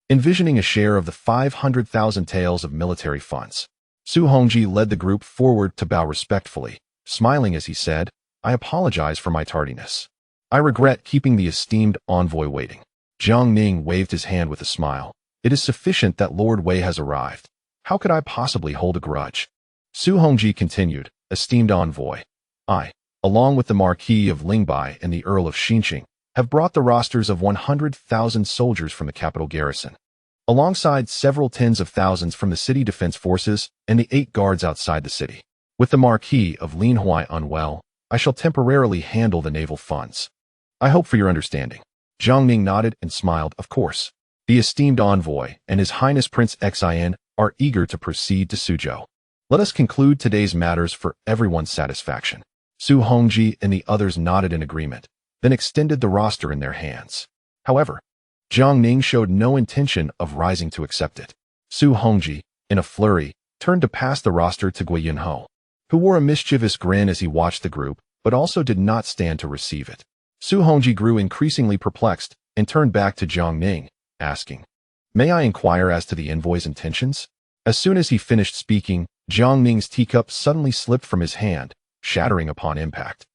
envisioning a share of the 500,000 taels of military funds. Su Hongji led the group forward to bow respectfully, smiling as he said, "I apologize for my tardiness. I regret keeping the esteemed envoy waiting." Jiang Ning waved his hand with a smile. "It is sufficient that Lord Wei has arrived. How could I possibly hold a grudge?" Su Hongji continued, "Esteemed envoy, I, along with the Marquis of Lingbai and the Earl of Xinqing, have brought the rosters of 100,000 soldiers from the capital garrison, alongside several tens of thousands from the city defense forces and the 8 guards outside the city. With the Marquis of Lianghuai unwell, I shall temporarily handle the naval funds. I hope for your understanding." Jiang Ning nodded and smiled. "Of course. The esteemed envoy and His Highness Prince Xian are eager to proceed to Suzhou. Let us conclude today's matters for everyone's satisfaction." Su Hongji and the others nodded in agreement, then extended the roster in their hands. However, Jiang Ning showed no intention of rising to accept it. Su Hongji, in a flurry, turned to pass the roster to Gui Yunho, who wore a mischievous grin as he watched the group, but also did not stand to receive it. Su Hongji grew increasingly perplexed and turned back to Jiang Ning, asking, "May I inquire as to the envoy's intentions?" As soon as he finished speaking, Jiang Ning's teacup suddenly slipped from his hand, shattering upon impact.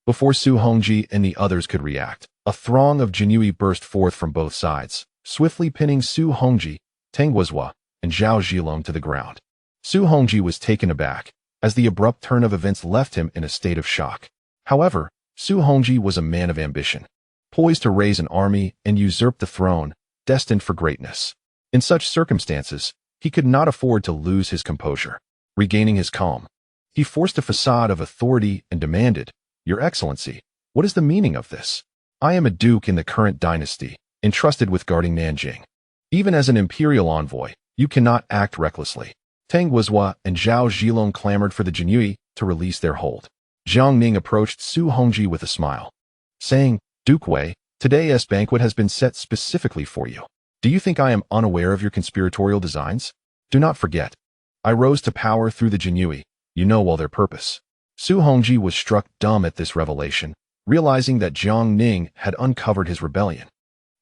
Before Su Hongji and the others could react, a throng of Jinyui burst forth from both sides, swiftly pinning Su Hongji, Tang Guozuo, and Zhao Zhilong to the ground. Su Hongji was taken aback, as the abrupt turn of events left him in a state of shock. However, Su Hongji was a man of ambition, poised to raise an army and usurp the throne, destined for greatness. In such circumstances, he could not afford to lose his composure. Regaining his calm, he forced a facade of authority and demanded, "Your Excellency, what is the meaning of this? I am a duke in the current dynasty, entrusted with guarding Nanjing. Even as an imperial envoy, you cannot act recklessly." Tang Guozhua and Zhao Zhilong clamored for the Jianqi to release their hold. Jiang Ning approached Su Hongji with a smile, saying, "Duke Wei, today's banquet has been set specifically for you. Do you think I am unaware of your conspiratorial designs? Do not forget, I rose to power through the Jianqi. You know well their purpose." Su Hongji was struck dumb at this revelation, realizing that Jiang Ning had uncovered his rebellion.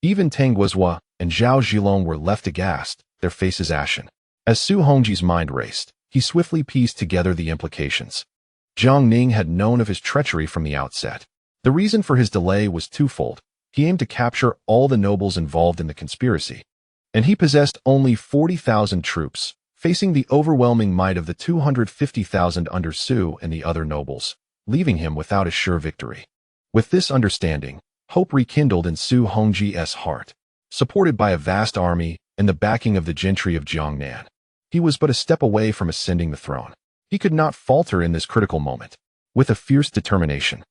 Even Tang Guozhua and Zhao Zhilong were left aghast, their faces ashen. As Su Hongji's mind raced, he swiftly pieced together the implications. Jiang Ning had known of his treachery from the outset. The reason for his delay was twofold. He aimed to capture all the nobles involved in the conspiracy, and he possessed only 40,000 troops, facing the overwhelming might of the 250,000 under Su and the other nobles, leaving him without a sure victory. With this understanding, hope rekindled in Su Hongji's heart. Supported by a vast army and the backing of the gentry of Jiangnan, he was but a step away from ascending the throne. He could not falter in this critical moment. With a fierce determination,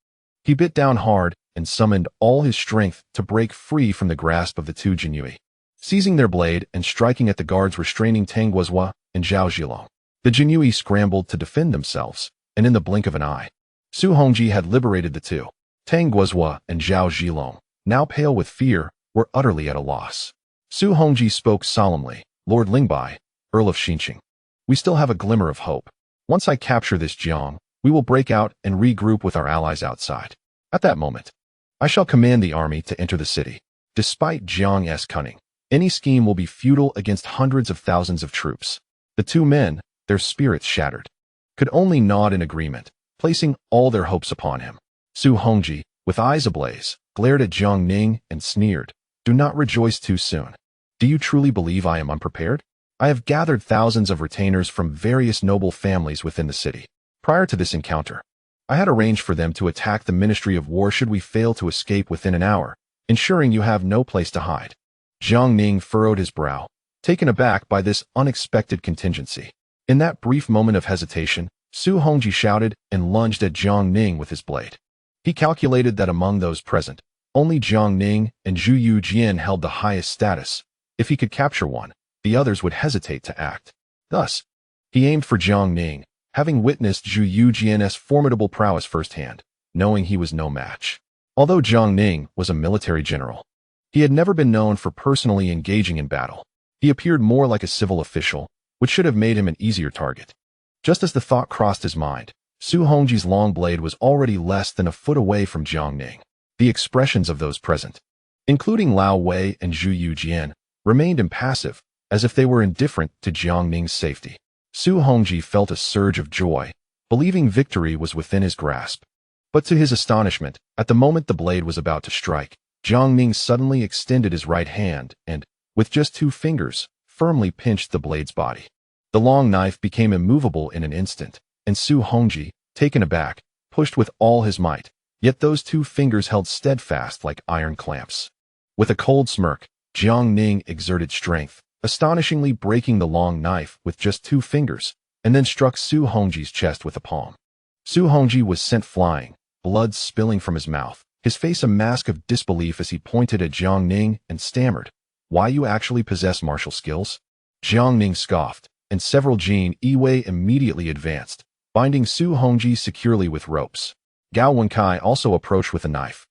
he bit down hard and summoned all his strength to break free from the grasp of the two Jianqi. Seizing their blade and striking at the guards restraining Tang Guozhua and Zhao Zhilong, the Jianqi scrambled to defend themselves, and in the blink of an eye, Su Hongji had liberated the two. Tang Guozhua and Zhao Zhilong, now pale with fear, were utterly at a loss. Su Hongji spoke solemnly, "Lord Lingbai, Earl of Xinqing, we still have a glimmer of hope. Once I capture this Jiang, we will break out and regroup with our allies outside. At that moment, I shall command the army to enter the city. Despite Jiang's cunning, any scheme will be futile against hundreds of thousands of troops." The two men, their spirits shattered, could only nod in agreement, placing all their hopes upon him. Su Hongji, with eyes ablaze, glared at Jiang Ning and sneered, "Do not rejoice too soon. Do you truly believe I am unprepared? I have gathered thousands of retainers from various noble families within the city. Prior to this encounter, I had arranged for them to attack the Ministry of War should we fail to escape within an hour, ensuring you have no place to hide." Jiang Ning furrowed his brow, taken aback by this unexpected contingency. In that brief moment of hesitation, Su Hongji shouted and lunged at Jiang Ning with his blade. He calculated that among those present, only Jiang Ning and Zhu Youjian held the highest status. If he could capture one, the others would hesitate to act. Thus, he aimed for Jiang Ning, having witnessed Zhu Youjian's formidable prowess firsthand, knowing he was no match. Although Jiang Ning was a military general, he had never been known for personally engaging in battle. He appeared more like a civil official, which should have made him an easier target. Just as the thought crossed his mind, Su Hongji's long blade was already less than a foot away from Jiang Ning. The expressions of those present, including Lao Wei and Zhu Youjian, remained impassive, as if they were indifferent to Jiang Ning's safety. Su Hongji felt a surge of joy, believing victory was within his grasp. But to his astonishment, at the moment the blade was about to strike, Jiang Ning suddenly extended his right hand and, with just 2 fingers, firmly pinched the blade's body. The long knife became immovable in an instant, and Su Hongji, taken aback, pushed with all his might, yet those 2 fingers held steadfast like iron clamps. With a cold smirk, Jiang Ning exerted strength, astonishingly breaking the long knife with just 2 fingers, and then struck Su Hongji's chest with a palm. Su Hongji was sent flying, blood spilling from his mouth, his face a mask of disbelief as he pointed at Jiang Ning and stammered, "Why, you actually possess martial skills?" Jiang Ning scoffed, and several Jin Yiwei immediately advanced, binding Su Hongji securely with ropes. Gao Wenkai also approached with a knife,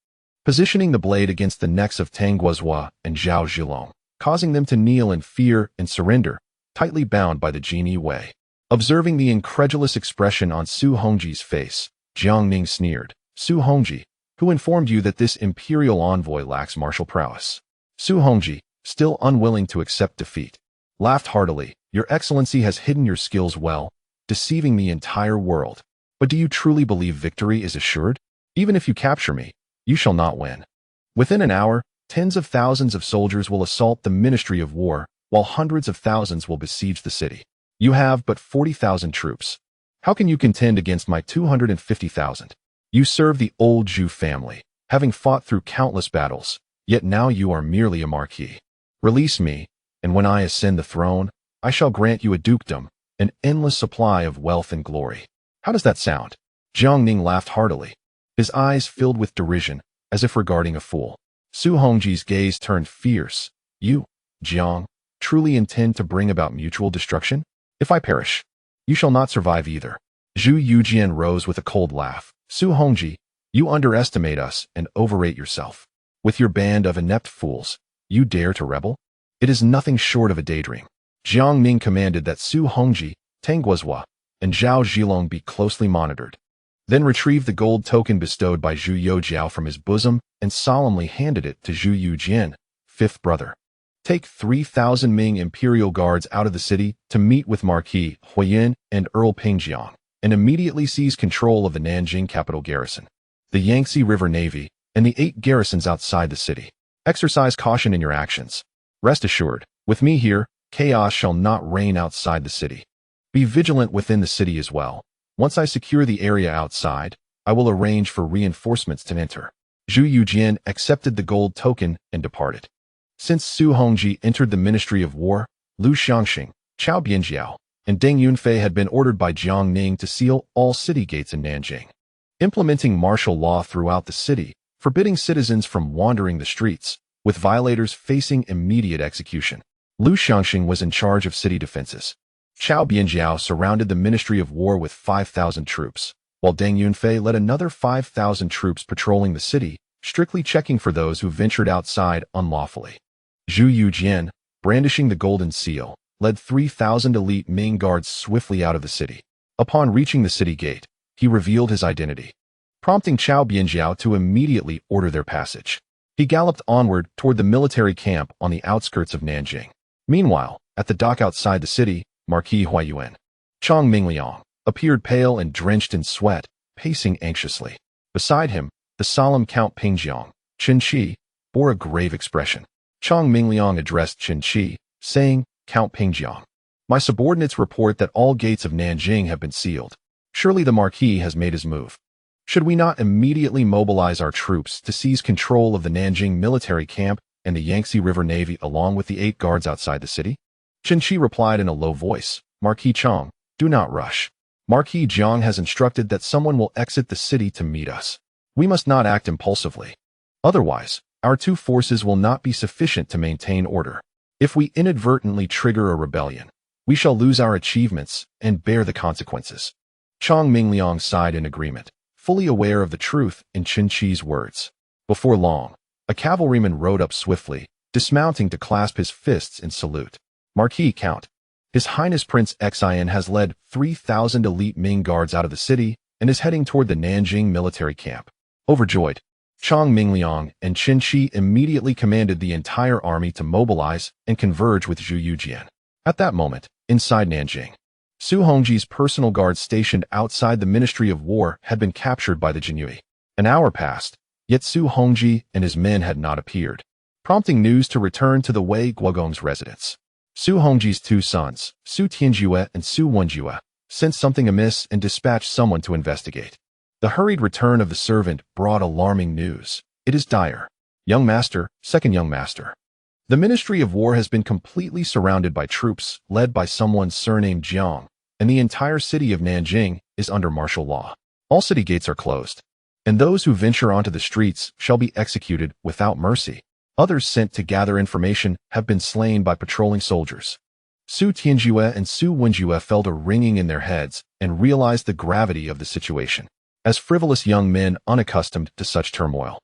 positioning the blade against the necks of Tang Guozhua and Zhao Zhilong, causing them to kneel in fear and surrender, tightly bound by the Jin Yiwei. Observing the incredulous expression on Su Hongji's face, Jiang Ning sneered, "Su Hongji, who informed you that this imperial envoy lacks martial prowess?" Su Hongji, still unwilling to accept defeat, laughed heartily, "Your Excellency has hidden your skills well, deceiving the entire world. But do you truly believe victory is assured? Even if you capture me, you shall not win. Within an hour, tens of thousands of soldiers will assault the Ministry of War, while hundreds of thousands will besiege the city. You have but 40,000 troops. How can you contend against my 250,000? You serve the old Zhu family, having fought through countless battles, yet now you are merely a marquis. Release me, and when I ascend the throne, I shall grant you a dukedom, an endless supply of wealth and glory. How does that sound? Jiang Ning laughed heartily, his eyes filled with derision, as if regarding a fool. Su Hongji's gaze turned fierce. You, Jiang, truly intend to bring about mutual destruction? If I perish, you shall not survive either. Zhu Youjian rose with a cold laugh. Su Hongji, you underestimate us and overrate yourself. With your band of inept fools, you dare to rebel? It is nothing short of a daydream. Jiang Ning commanded that Su Hongji, Tang Guozhua, and Zhao Zhilong be closely monitored. Then retrieved the gold token bestowed by Zhu Youjiao from his bosom and solemnly handed it to Zhu Youjian, fifth brother. Take 3,000 Ming imperial guards out of the city to meet with Marquis Huiyin and Earl Pingjiang, and immediately seize control of the Nanjing capital garrison, the Yangtze River Navy, and the 8 garrisons outside the city. Exercise caution in your actions. Rest assured, with me here, chaos shall not reign outside the city. Be vigilant within the city as well. Once I secure the area outside, I will arrange for reinforcements to enter. Zhu Youjian accepted the gold token and departed. Since Su Hongji entered the Ministry of War, Lu Xiangxing, Chao Bianjiao, and Deng Yunfei had been ordered by Jiang Ning to seal all city gates in Nanjing, implementing martial law throughout the city, forbidding citizens from wandering the streets, with violators facing immediate execution. Lu Xiangxing was in charge of city defenses. Chao Bianjiao surrounded the Ministry of War with 5,000 troops, while Deng Yunfei led another 5,000 troops patrolling the city, strictly checking for those who ventured outside unlawfully. Zhu Youjian, brandishing the golden seal, led 3,000 elite Ming guards swiftly out of the city. Upon reaching the city gate, he revealed his identity, prompting Chao Bianjiao to immediately order their passage. He galloped onward toward the military camp on the outskirts of Nanjing. Meanwhile, at the dock outside the city, Marquis Huiyuan, Chong Mingliang, appeared pale and drenched in sweat, pacing anxiously. Beside him, the solemn Count Pingjiang, Qinqi, bore a grave expression. Chong Mingliang addressed Qinqi, saying, Count Pingjiang, my subordinates report that all gates of Nanjing have been sealed. Surely the Marquis has made his move. Should we not immediately mobilize our troops to seize control of the Nanjing military camp and the Yangtze River Navy along with the 8 guards outside the city? Qinqi replied in a low voice, Marquis Chong, do not rush. Marquis Jiang has instructed that someone will exit the city to meet us. We must not act impulsively. Otherwise, our 2 forces will not be sufficient to maintain order. If we inadvertently trigger a rebellion, we shall lose our achievements and bear the consequences. Chong Mingliang sighed in agreement, fully aware of the truth in Qinqi's words. Before long, a cavalryman rode up swiftly, dismounting to clasp his fists in salute. Marquis Count, His Highness Prince Xian has led 3,000 elite Ming guards out of the city and is heading toward the Nanjing military camp. Overjoyed, Chong Mingliang and Qinqi immediately commanded the entire army to mobilize and converge with Zhu Youjian. At that moment, inside Nanjing, Su Hongji's personal guards stationed outside the Ministry of War had been captured by the Jinyue. An hour passed, yet Su Hongji and his men had not appeared, prompting news to return to the Wei Guogong's residence. Su Hongji's 2 sons, Su Tianjue and Su Wenjue, sensed something amiss and dispatched someone to investigate. The hurried return of the servant brought alarming news. It is dire. Young master, second young master. The Ministry of War has been completely surrounded by troops led by someone surnamed Jiang, and the entire city of Nanjing is under martial law. All city gates are closed, and those who venture onto the streets shall be executed without mercy. Others sent to gather information have been slain by patrolling soldiers. Su Tianjue and Su Wenjue felt a ringing in their heads and realized the gravity of the situation. As frivolous young men unaccustomed to such turmoil,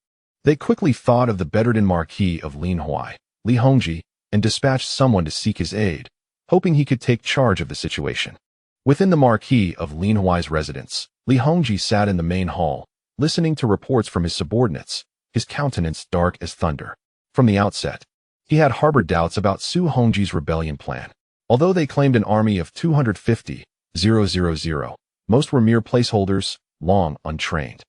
they quickly thought of the Bedouin Marquis of Lianghuai, Li Hongji, and dispatched someone to seek his aid, hoping he could take charge of the situation. Within the Marquis of Lianghuai's residence, Li Hongji sat in the main hall, listening to reports from his subordinates, his countenance dark as thunder. From the outset, he had harbored doubts about Su Hongji's rebellion plan. Although they claimed an army of 250,000, most were mere placeholders, long untrained.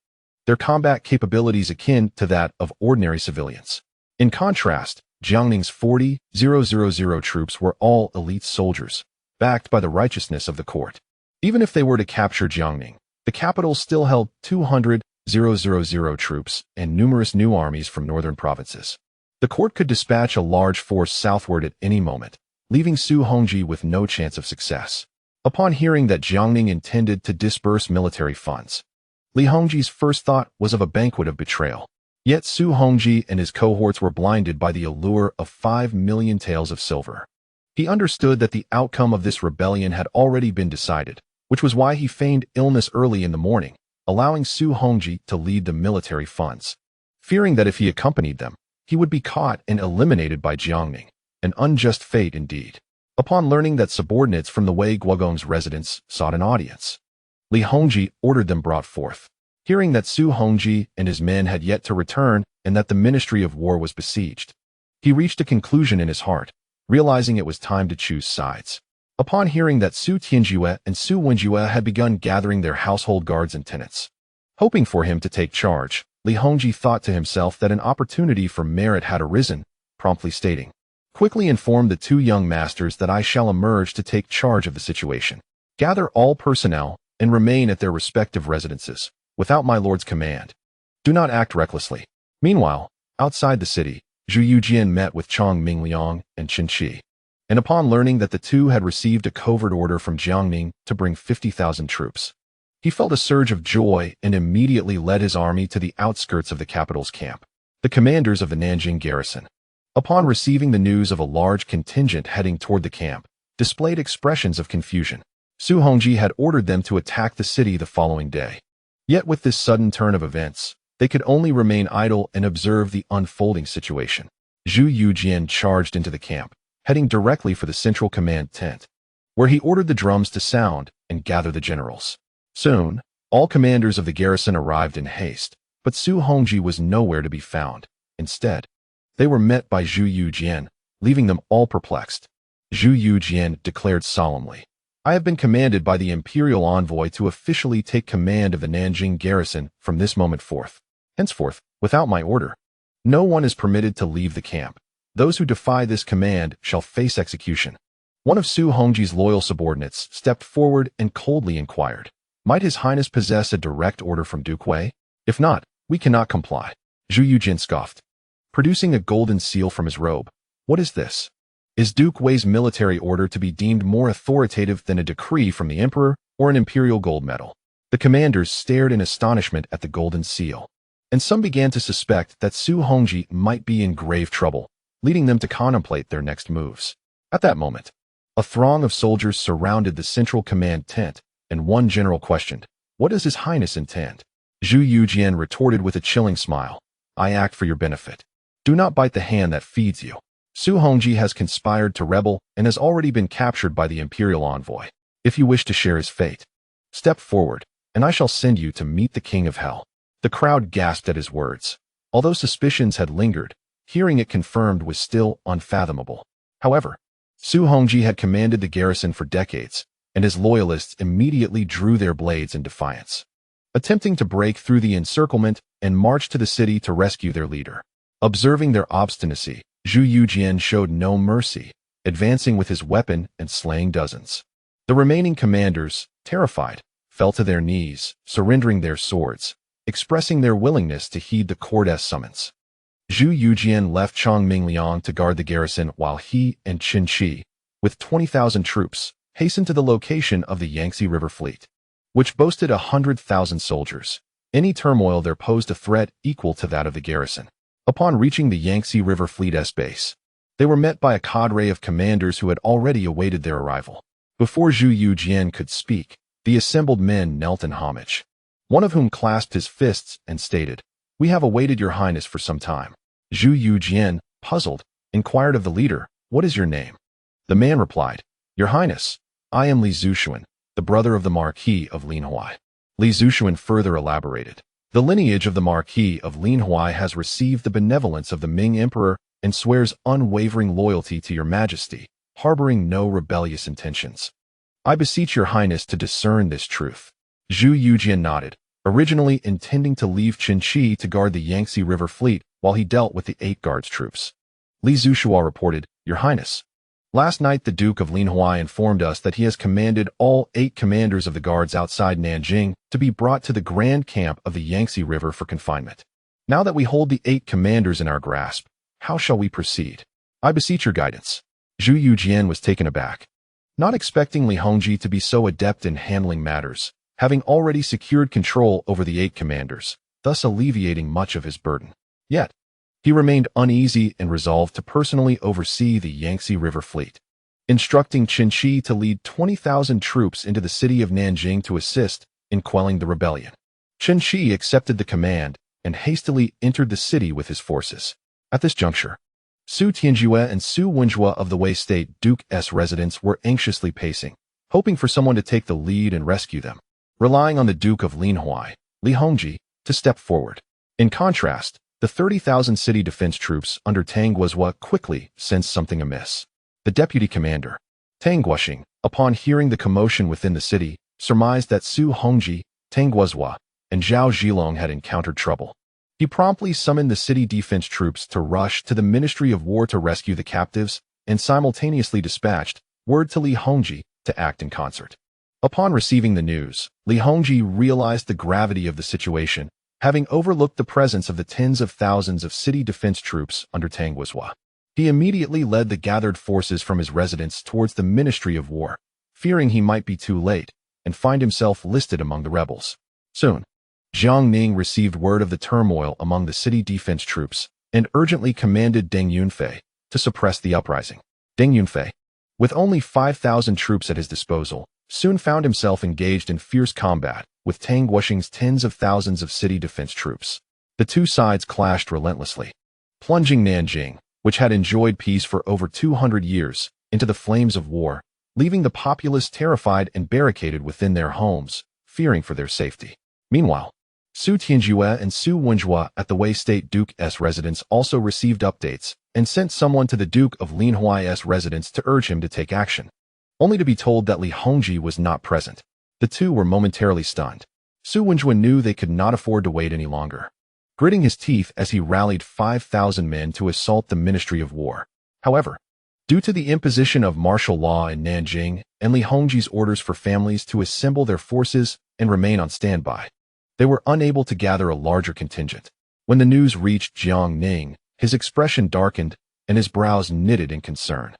Their combat capabilities akin to that of ordinary civilians. In contrast, Jiang Ning's 40,000 troops were all elite soldiers, backed by the righteousness of the court. Even if they were to capture Jiang Ning, the capital still held 200,000 000 troops, and numerous new armies from northern provinces. The court could dispatch a large force southward at any moment, leaving Su Hongji with no chance of success. Upon hearing that Jiang Ning intended to disburse military funds, Li Hongji's first thought was of a banquet of betrayal. Yet Su Hongji and his cohorts were blinded by the allure of 5 million taels of silver. He understood that the outcome of this rebellion had already been decided, which was why he feigned illness early in the morning, allowing Su Hongji to lead the military funds. Fearing that if he accompanied them, he would be caught and eliminated by Jiang Ning, an unjust fate indeed. Upon learning that subordinates from the Wei Guogong's residence sought an audience, Li Hongji ordered them brought forth. Hearing that Su Hongji and his men had yet to return and that the Ministry of War was besieged, he reached a conclusion in his heart, realizing it was time to choose sides. Upon hearing that Su Tianjue and Su Wenjue had begun gathering their household guards and tenants, hoping for him to take charge, Li Hongji thought to himself that an opportunity for merit had arisen, promptly stating, "Quickly inform the 2 young masters that I shall emerge to take charge of the situation. Gather all personnel and remain at their respective residences, without my lord's command. Do not act recklessly." Meanwhile, outside the city, Zhu Youjian met with Chong Mingliang and Tianqi, and upon learning that the two had received a covert order from Jiang Ning to bring 50,000 troops, he felt a surge of joy and immediately led his army to the outskirts of the capital's camp. The commanders of the Nanjing garrison, upon receiving the news of a large contingent heading toward the camp, displayed expressions of confusion. Su Hongji had ordered them to attack the city the following day. Yet with this sudden turn of events, they could only remain idle and observe the unfolding situation. Zhu Youjian charged into the camp, heading directly for the central command tent, where he ordered the drums to sound and gather the generals. Soon, all commanders of the garrison arrived in haste, but Su Hongji was nowhere to be found. Instead, they were met by Zhu Youjian, leaving them all perplexed. Zhu Youjian declared solemnly, "I have been commanded by the imperial envoy to officially take command of the Nanjing garrison from this moment forth. Henceforth, without my order, no one is permitted to leave the camp. Those who defy this command shall face execution." One of Su Hongji's loyal subordinates stepped forward and coldly inquired, "Might His Highness possess a direct order from Duke Wei? If not, we cannot comply." Zhu Youjian scoffed, producing a golden seal from his robe. "What is this? Is Duke Wei's military order to be deemed more authoritative than a decree from the emperor or an imperial gold medal?" The commanders stared in astonishment at the golden seal, and some began to suspect that Su Hongji might be in grave trouble, leading them to contemplate their next moves. At that moment, a throng of soldiers surrounded the central command tent, and one general questioned, "What does His Highness intend?" Zhu Youjian retorted with a chilling smile, "I act for your benefit. Do not bite the hand that feeds you. Su Hongji has conspired to rebel and has already been captured by the imperial envoy. If you wish to share his fate, step forward, and I shall send you to meet the King of Hell." The crowd gasped at his words. Although suspicions had lingered, hearing it confirmed was still unfathomable. However, Su Hongji had commanded the garrison for decades, and his loyalists immediately drew their blades in defiance, attempting to break through the encirclement and march to the city to rescue their leader. Observing their obstinacy, Zhu Youjian showed no mercy, advancing with his weapon and slaying dozens. The remaining commanders, terrified, fell to their knees, surrendering their swords, expressing their willingness to heed the court's summons. Zhu Youjian left Chong Mingliang to guard the garrison while he and Tianqi, with 20,000 troops, hastened to the location of the Yangtze River fleet, which boasted 100,000 soldiers. Any turmoil there posed a threat equal to that of the garrison. Upon reaching the Yangtze River fleet's base, they were met by a cadre of commanders who had already awaited their arrival. Before Zhu Youjian could speak, the assembled men knelt in homage, one of whom clasped his fists and stated, "We have awaited your highness for some time." Zhu Youjian, puzzled, inquired of the leader, "What is your name?" The man replied, "Your highness, I am Li Zhuxuan, the brother of the Marquis of Lianghuai." Li Zhuxuan further elaborated, "The lineage of the Marquis of Lianghuai has received the benevolence of the Ming Emperor and swears unwavering loyalty to your majesty, harboring no rebellious intentions. I beseech your highness to discern this truth." Zhu Youjian nodded, originally intending to leave Tianqi to guard the Yangtze River fleet while he dealt with the 8 guards troops. Li Zhuxiao reported, "Your highness, Last night the Duke of Lianghuai informed us that he has commanded all 8 commanders of the guards outside Nanjing to be brought to the grand camp of the Yangtze River for confinement. Now that we hold the 8 commanders in our grasp, how shall we proceed? I beseech your guidance. Zhu Youjian was taken aback, not expecting Li Hongji to be so adept in handling matters, having already secured control over the 8 commanders, thus alleviating much of his burden. Yet, he remained uneasy and resolved to personally oversee the Yangtze River fleet, instructing Tianqi to lead 20,000 troops into the city of Nanjing to assist in quelling the rebellion. Tianqi accepted the command and hastily entered the city with his forces. At this juncture, Su Tianjue and Su Wenjue of the Wei State Duke's residence were anxiously pacing, hoping for someone to take the lead and rescue them, relying on the Duke of Lianghuai, Li Hongji, to step forward. In contrast, the 30,000 city defense troops under Tang Guozhua quickly sensed something amiss. The deputy commander, Tang Guoxing, upon hearing the commotion within the city, surmised that Su Hongji, Tang Guozhua, and Zhao Zhilong had encountered trouble. He promptly summoned the city defense troops to rush to the Ministry of War to rescue the captives and simultaneously dispatched word to Li Hongji to act in concert. Upon receiving the news, Li Hongji realized the gravity of the situation, having overlooked the presence of the tens of thousands of city defense troops under Tang Guozhua. He immediately led the gathered forces from his residence towards the Ministry of War, fearing he might be too late and find himself listed among the rebels. Soon, Jiang Ning received word of the turmoil among the city defense troops and urgently commanded Deng Yunfei to suppress the uprising. Deng Yunfei, with only 5,000 troops at his disposal, soon found himself engaged in fierce combat with Tang Guoxing's tens of thousands of city defense troops. The two sides clashed relentlessly, plunging Nanjing, which had enjoyed peace for over 200 years, into the flames of war, leaving the populace terrified and barricaded within their homes, fearing for their safety. Meanwhile, Su Tianjue and Su Wenjue at the Wei State Duke's residence also received updates and sent someone to the Duke of Lianghuai's residence to urge him to take action, only to be told that Li Hongji was not present. The two were momentarily stunned. Su Wenjue knew they could not afford to wait any longer, gritting his teeth as he rallied 5,000 men to assault the Ministry of War. However, due to the imposition of martial law in Nanjing and Li Hongji's orders for families to assemble their forces and remain on standby, they were unable to gather a larger contingent. When the news reached Jiang Ning, his expression darkened and his brows knitted in concern.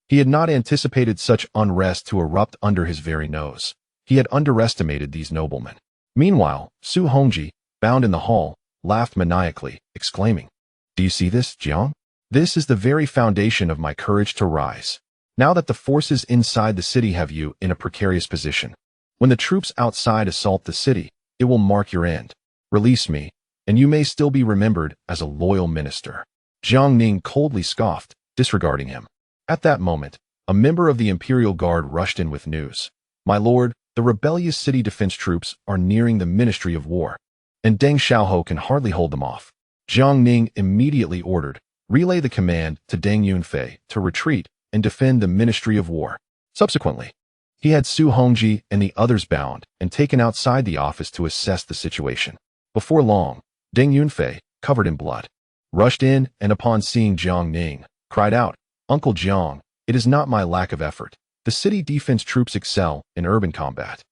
He had not anticipated such unrest to erupt under his very nose. He had underestimated these noblemen. Meanwhile, Su Hongji, bound in the hall, laughed maniacally, exclaiming, "Do you see this, Jiang? This is the very foundation of my courage to rise. Now that the forces inside the city have you in a precarious position, when the troops outside assault the city, it will mark your end. Release me, and you may still be remembered as a loyal minister." Jiang Ning coldly scoffed, disregarding him. At that moment, a member of the Imperial Guard rushed in with news. "My lord, the rebellious city defense troops are nearing the Ministry of War, and Deng Xiaoho can hardly hold them off." Jiang Ning immediately ordered, "Relay the command to Deng Yunfei to retreat and defend the Ministry of War." Subsequently, he had Su Hongji and the others bound and taken outside the office to assess the situation. Before long, Deng Yunfei, covered in blood, rushed in and upon seeing Jiang Ning, cried out, "Uncle Jiang, it is not my lack of effort. The city defense troops excel in urban combat,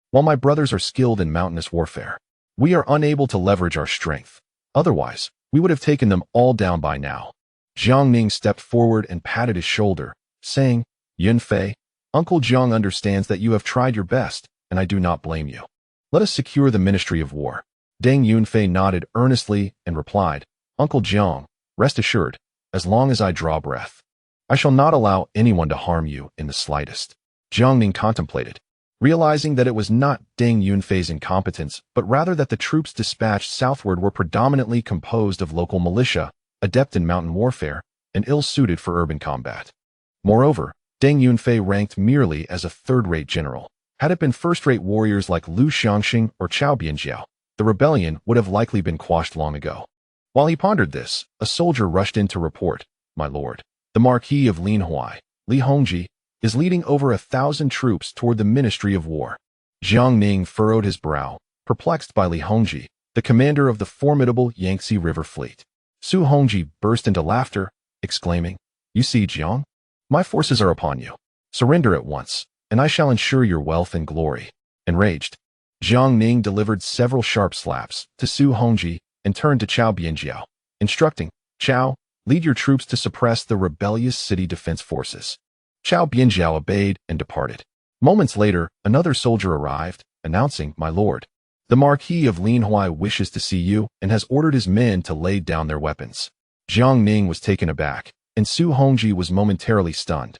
while my brothers are skilled in mountainous warfare. We are unable to leverage our strength. Otherwise, we would have taken them all down by now." Jiang Ning stepped forward and patted his shoulder, saying, "Yunfei, Uncle Jiang understands that you have tried your best, and I do not blame you. Let us secure the Ministry of War." Deng Yunfei nodded earnestly and replied, "Uncle Jiang, rest assured, as long as I draw breath, I shall not allow anyone to harm you in the slightest." Jiang Ning contemplated, realizing that it was not Deng Yunfei's incompetence, but rather that the troops dispatched southward were predominantly composed of local militia, adept in mountain warfare, and ill-suited for urban combat. Moreover, Deng Yunfei ranked merely as a third-rate general. Had it been first-rate warriors like Lu Xiangxing or Cao Bianjiao, the rebellion would have likely been quashed long ago. While he pondered this, a soldier rushed in to report, "My lord, the Marquis of Lianghuai, Li Hongji, is leading over 1,000 troops toward the Ministry of War." Jiang Ning furrowed his brow, perplexed by Li Hongji, the commander of the formidable Yangtze River fleet. Su Hongji burst into laughter, exclaiming, "You see, Jiang? My forces are upon you. Surrender at once, and I shall ensure your wealth and glory." Enraged, Jiang Ning delivered several sharp slaps to Zhu Hongji and turned to Zhao Bianjiao, instructing, "Zhao, lead your troops to suppress the rebellious city defense forces." Zhao Bianjiao obeyed and departed. Moments later, another soldier arrived, announcing, "My lord, the Marquis of Lianghuai wishes to see you and has ordered his men to lay down their weapons." Jiang Ning was taken aback, and Zhu Hongji was momentarily stunned,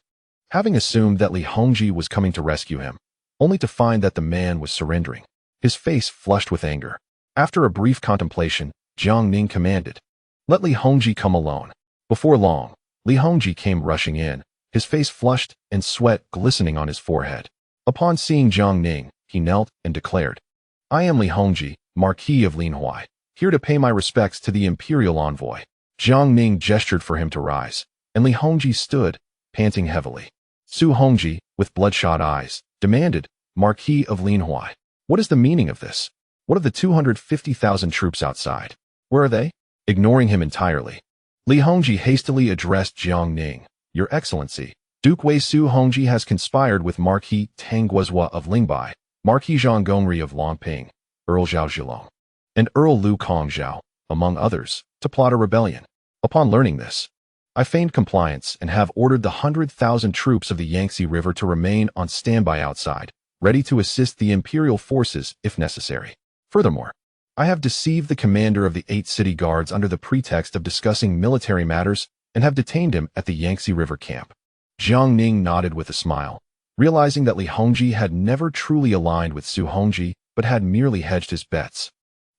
having assumed that Li Hongji was coming to rescue him, only to find that the man was surrendering, his face flushed with anger. After a brief contemplation, Jiang Ning commanded, "Let Li Hongji come alone." Before long, Li Hongji came rushing in, his face flushed and sweat glistening on his forehead. Upon seeing Jiang Ning, he knelt and declared, "I am Li Hongji, Marquis of Lianghuai, here to pay my respects to the imperial envoy." Jiang Ning gestured for him to rise, and Li Hongji stood, panting heavily. Zhu Hongji, with bloodshot eyes, demanded, "Marquis of Lianghuai, what is the meaning of this? What of the 250,000 troops outside? Where are they?" Ignoring him entirely, Li Hongji hastily addressed Jiang Ning, "Your Excellency, Duke Wei Zhu Hongji has conspired with Marquis Tang Guozhua of Lingbai, Marquis Zhang Gongri of Longping, Earl Zhao Zhilong, and Earl Lu Kongzhao, among others, to plot a rebellion. Upon learning this, I feigned compliance and have ordered the 100,000 troops of the Yangtze River to remain on standby outside, ready to assist the imperial forces if necessary. Furthermore, I have deceived the commander of the 8 city guards under the pretext of discussing military matters and have detained him at the Yangtze River camp." Jiang Ning nodded with a smile, realizing that Li Hongji had never truly aligned with Zhu Hongji but had merely hedged his bets,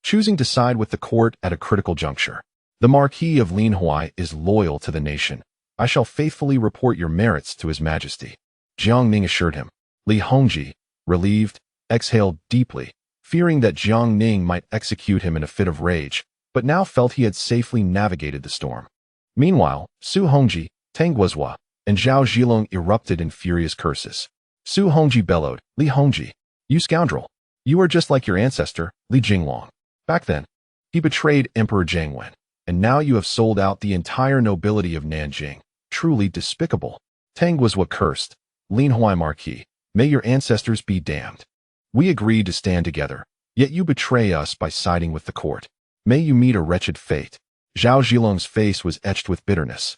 choosing to side with the court at a critical juncture. "The Marquis of Lianghuai is loyal to the nation. I shall faithfully report your merits to His Majesty," Jiang Ning assured him. Li Hongji, relieved, exhaled deeply, fearing that Jiang Ning might execute him in a fit of rage, but now felt he had safely navigated the storm. Meanwhile, Zhu Hongji, Tang Guozhua, and Zhao Zhilong erupted in furious curses. Zhu Hongji bellowed, "Li Hongji, you scoundrel! You are just like your ancestor, Li Jinglong. Back then, he betrayed Emperor Jiangwen, and now you have sold out the entire nobility of Nanjing. Truly despicable." Tang Guozhua cursed, "Lianghuai Marquis, may your ancestors be damned. We agreed to stand together, yet you betray us by siding with the court. May you meet a wretched fate." Zhao Zhilong's face was etched with bitterness.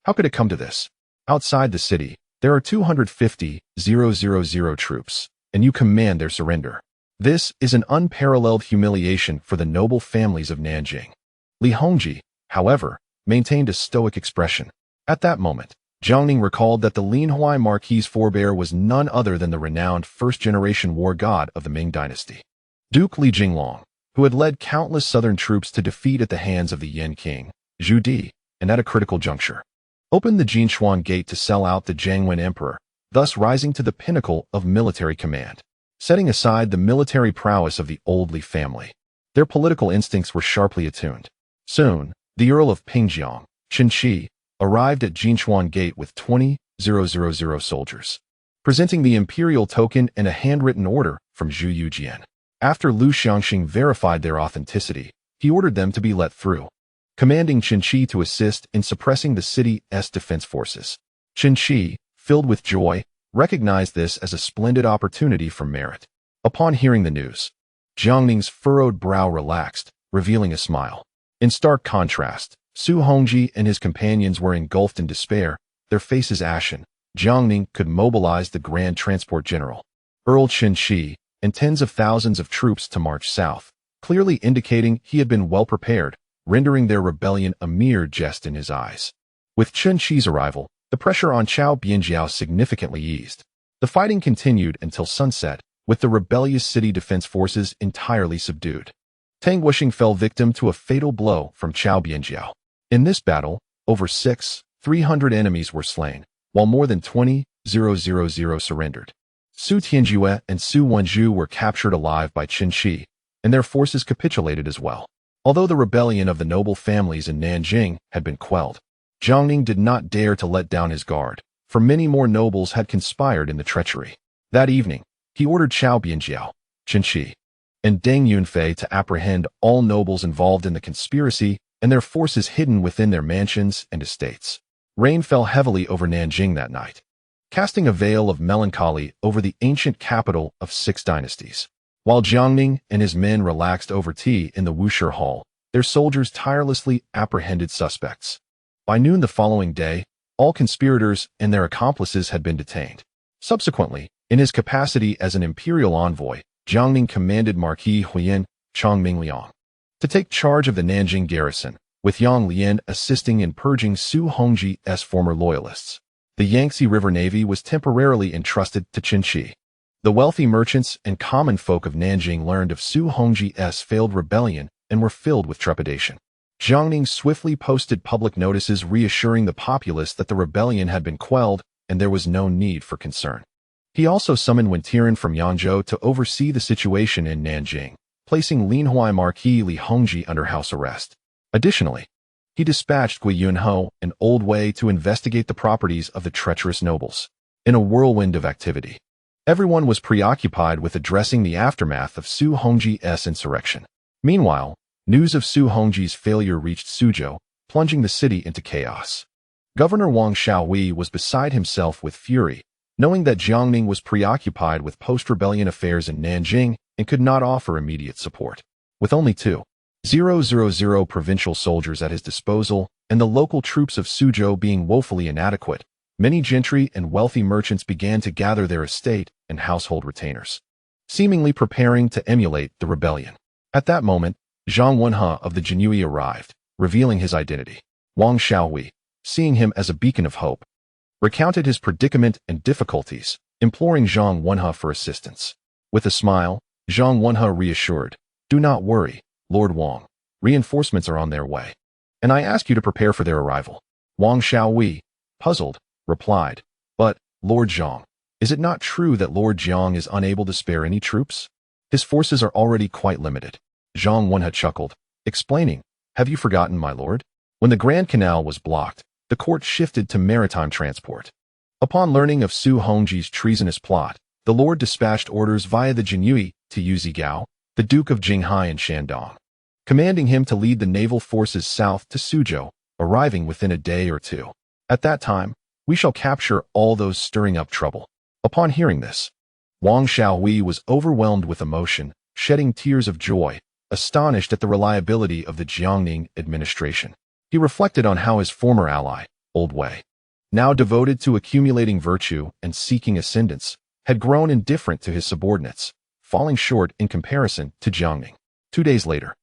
How could it come to this? Outside the city, there are 250,000 troops, and you command their surrender. This is an unparalleled humiliation for the noble families of Nanjing. Li Hongji, however, maintained a stoic expression. At that moment, Jiang Ning recalled that the Lianghuai Marquis' forebear was none other than the renowned first-generation war god of the Ming dynasty, Duke Li Jinglong, who had led countless southern troops to defeat at the hands of the Yan King, Zhu Di, and at a critical juncture, opened the Jinshuan Gate to sell out the Jiangwen Emperor, thus rising to the pinnacle of military command. Setting aside the military prowess of the old Li family, their political instincts were sharply attuned. Soon, the Earl of Pingjiang, Tianqi, arrived at Jinshuan Gate with 20,000 soldiers, presenting the imperial token and a handwritten order from Zhu Youjian. After Lu Xiangxing verified their authenticity, he ordered them to be let through, commanding Tianqi to assist in suppressing the city's defense forces. Tianqi, filled with joy, recognized this as a splendid opportunity for merit. Upon hearing the news, Jiang Ning's furrowed brow relaxed, revealing a smile. In stark contrast, Zhu Hongji and his companions were engulfed in despair, their faces ashen. Jiang Ning could mobilize the Grand Transport General, Earl Tianqi, and tens of thousands of troops to march south, clearly indicating he had been well prepared, rendering their rebellion a mere jest in his eyes. With Tianqi's arrival, the pressure on Zhao Bianjiao significantly eased. The fighting continued until sunset, with the rebellious city defense forces entirely subdued. Tang Guoxing fell victim to a fatal blow from Zhao Bianjiao. In this battle, over 300 enemies were slain, while more than 20,000 surrendered. Su Tianjue and Su Wenju were captured alive by Tianqi, and their forces capitulated as well. Although the rebellion of the noble families in Nanjing had been quelled, Jiang Ning did not dare to let down his guard, for many more nobles had conspired in the treachery. That evening, he ordered Zhao Bianjiao, Tianqi, and Deng Yunfei to apprehend all nobles involved in the conspiracy and their forces hidden within their mansions and estates. Rain fell heavily over Nanjing that night, casting a veil of melancholy over the ancient capital of 6 dynasties. While Jiang Ning and his men relaxed over tea in the Wushi Hall, their soldiers tirelessly apprehended suspects. By noon the following day, all conspirators and their accomplices had been detained. Subsequently, in his capacity as an imperial envoy, Jiang Ning commanded Marquis Huyan Chongmingliang to take charge of the Nanjing garrison, with Yang Lian assisting in purging Su Hongji's former loyalists. The Yangtze River Navy was temporarily entrusted to Tianqi. The wealthy merchants and common folk of Nanjing learned of Su Hongji's failed rebellion and were filled with trepidation. Jiang Ning swiftly posted public notices reassuring the populace that the rebellion had been quelled and there was no need for concern. He also summoned Wentiran from Yangzhou to oversee the situation in Nanjing, placing Lianghuai Marquis Li Hongji under house arrest. Additionally, he dispatched Gui Yunho and Old Wei to investigate the properties of the treacherous nobles. In a whirlwind of activity, everyone was preoccupied with addressing the aftermath of Su Hongji's insurrection. Meanwhile, news of Su Hongji's failure reached Suzhou, plunging the city into chaos. Governor Wang Xiaohui was beside himself with fury, knowing that Jiang Ning was preoccupied with post-rebellion affairs in Nanjing and could not offer immediate support. With only 2,000 provincial soldiers at his disposal and the local troops of Suzhou being woefully inadequate, many gentry and wealthy merchants began to gather their estate and household retainers, seemingly preparing to emulate the rebellion. At that moment, Zhang Wenhe of the Jinyui arrived, revealing his identity. Wang Xiaohui, seeing him as a beacon of hope, recounted his predicament and difficulties, imploring Zhang Wenhe for assistance. With a smile, Zhang Wenhe reassured, "Do not worry, Lord Wang. Reinforcements are on their way, and I ask you to prepare for their arrival." Wang Xiaohui, puzzled, replied, "But, Lord Zhang, is it not true that Lord Jiang is unable to spare any troops? His forces are already quite limited." Zhang Wenhe chuckled, explaining, "Have you forgotten, my lord? When the Grand Canal was blocked, the court shifted to maritime transport. Upon learning of Su Hongji's treasonous plot, the lord dispatched orders via the Jinyui to Yu Zigao, the Duke of Jinghai and Shandong, commanding him to lead the naval forces south to Suzhou, arriving within a day or two. At that time, we shall capture all those stirring up trouble." Upon hearing this, Wang Xiaohui was overwhelmed with emotion, shedding tears of joy, astonished at the reliability of the Jiang Ning administration. He reflected on how his former ally, Old Wei, now devoted to accumulating virtue and seeking ascendance, had grown indifferent to his subordinates, falling short in comparison to Jiang Ning. 2 days later,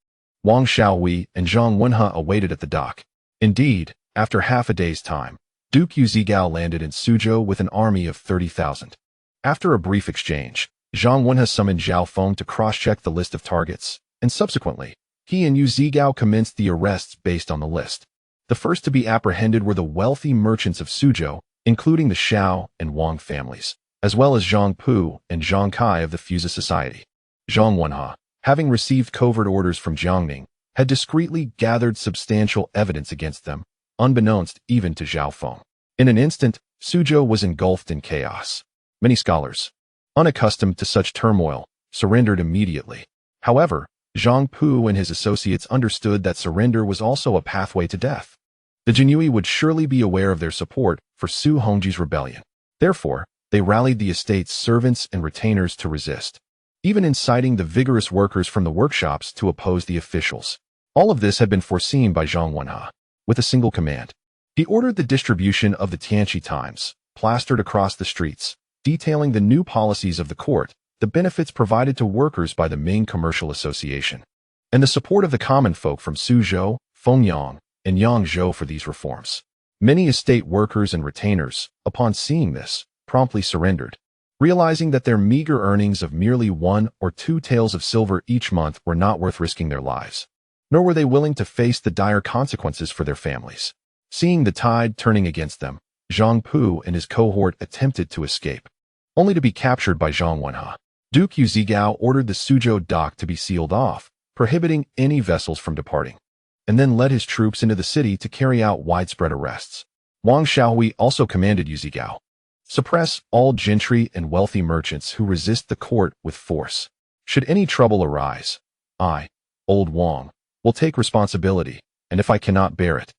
Wang Xiaohui and Zhang Wenhe awaited at the dock. Indeed, after half a day's time, Duke Yuzigao landed in Suzhou with an army of 30,000. After a brief exchange, Zhang Wenhe summoned Zhao Feng to cross-check the list of targets, and subsequently, he and Yu Zigao commenced the arrests based on the list. The first to be apprehended were the wealthy merchants of Suzhou, including the Xiao and Wang families, as well as Zhang Pu and Zhang Kai of the Fusa Society. Zhang Wenhe, having received covert orders from Jiang Ning, had discreetly gathered substantial evidence against them, unbeknownst even to Zhao Feng. In an instant, Suzhou was engulfed in chaos. Many scholars, unaccustomed to such turmoil, surrendered immediately. However, Zhang Pu and his associates understood that surrender was also a pathway to death. The Jinyui would surely be aware of their support for Su Hongji's rebellion. Therefore, they rallied the estate's servants and retainers to resist, even inciting the vigorous workers from the workshops to oppose the officials. All of this had been foreseen by Zhang Wenhe. With a single command, he ordered the distribution of the Tianqi Times, plastered across the streets, detailing the new policies of the court, the benefits provided to workers by the Ming Commercial Association, and the support of the common folk from Suzhou, Fengyang, and Yangzhou for these reforms. Many estate workers and retainers, upon seeing this, promptly surrendered, realizing that their meager earnings of merely 1 or 2 taels of silver each month were not worth risking their lives, nor were they willing to face the dire consequences for their families. Seeing the tide turning against them, Zhang Pu and his cohort attempted to escape, only to be captured by Zhang Wenhe. Duke Yuzigao ordered the Suzhou dock to be sealed off, prohibiting any vessels from departing, and then led his troops into the city to carry out widespread arrests. Wang Xiaohui also commanded Yuzigao, "Suppress all gentry and wealthy merchants who resist the court with force. Should any trouble arise, I, Old Wang, will take responsibility, and if I cannot bear it,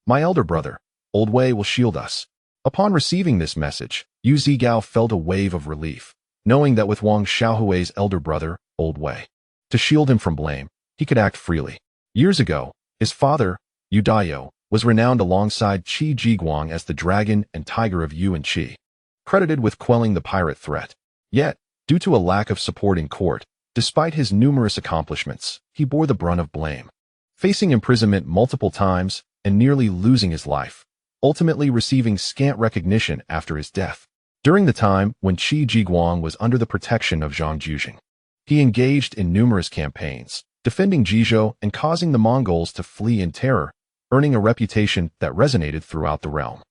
my elder brother, Old Wei will shield us." Upon receiving this message, Yu Zigao felt a wave of relief, knowing that with Wang Xiaohui's elder brother, Old Wei, to shield him from blame, he could act freely. Years ago, his father, Yu Dao, was renowned alongside Qi Jiguang as the dragon and tiger of Yu and Qi, credited with quelling the pirate threat. Yet, due to a lack of support in court, despite his numerous accomplishments, he bore the brunt of blame, facing imprisonment multiple times and nearly losing his life, ultimately receiving scant recognition after his death. During the time when Qi Jiguang was under the protection of Zhang Jiujing, he engaged in numerous campaigns, defending Jizhou and causing the Mongols to flee in terror, earning a reputation that resonated throughout the realm.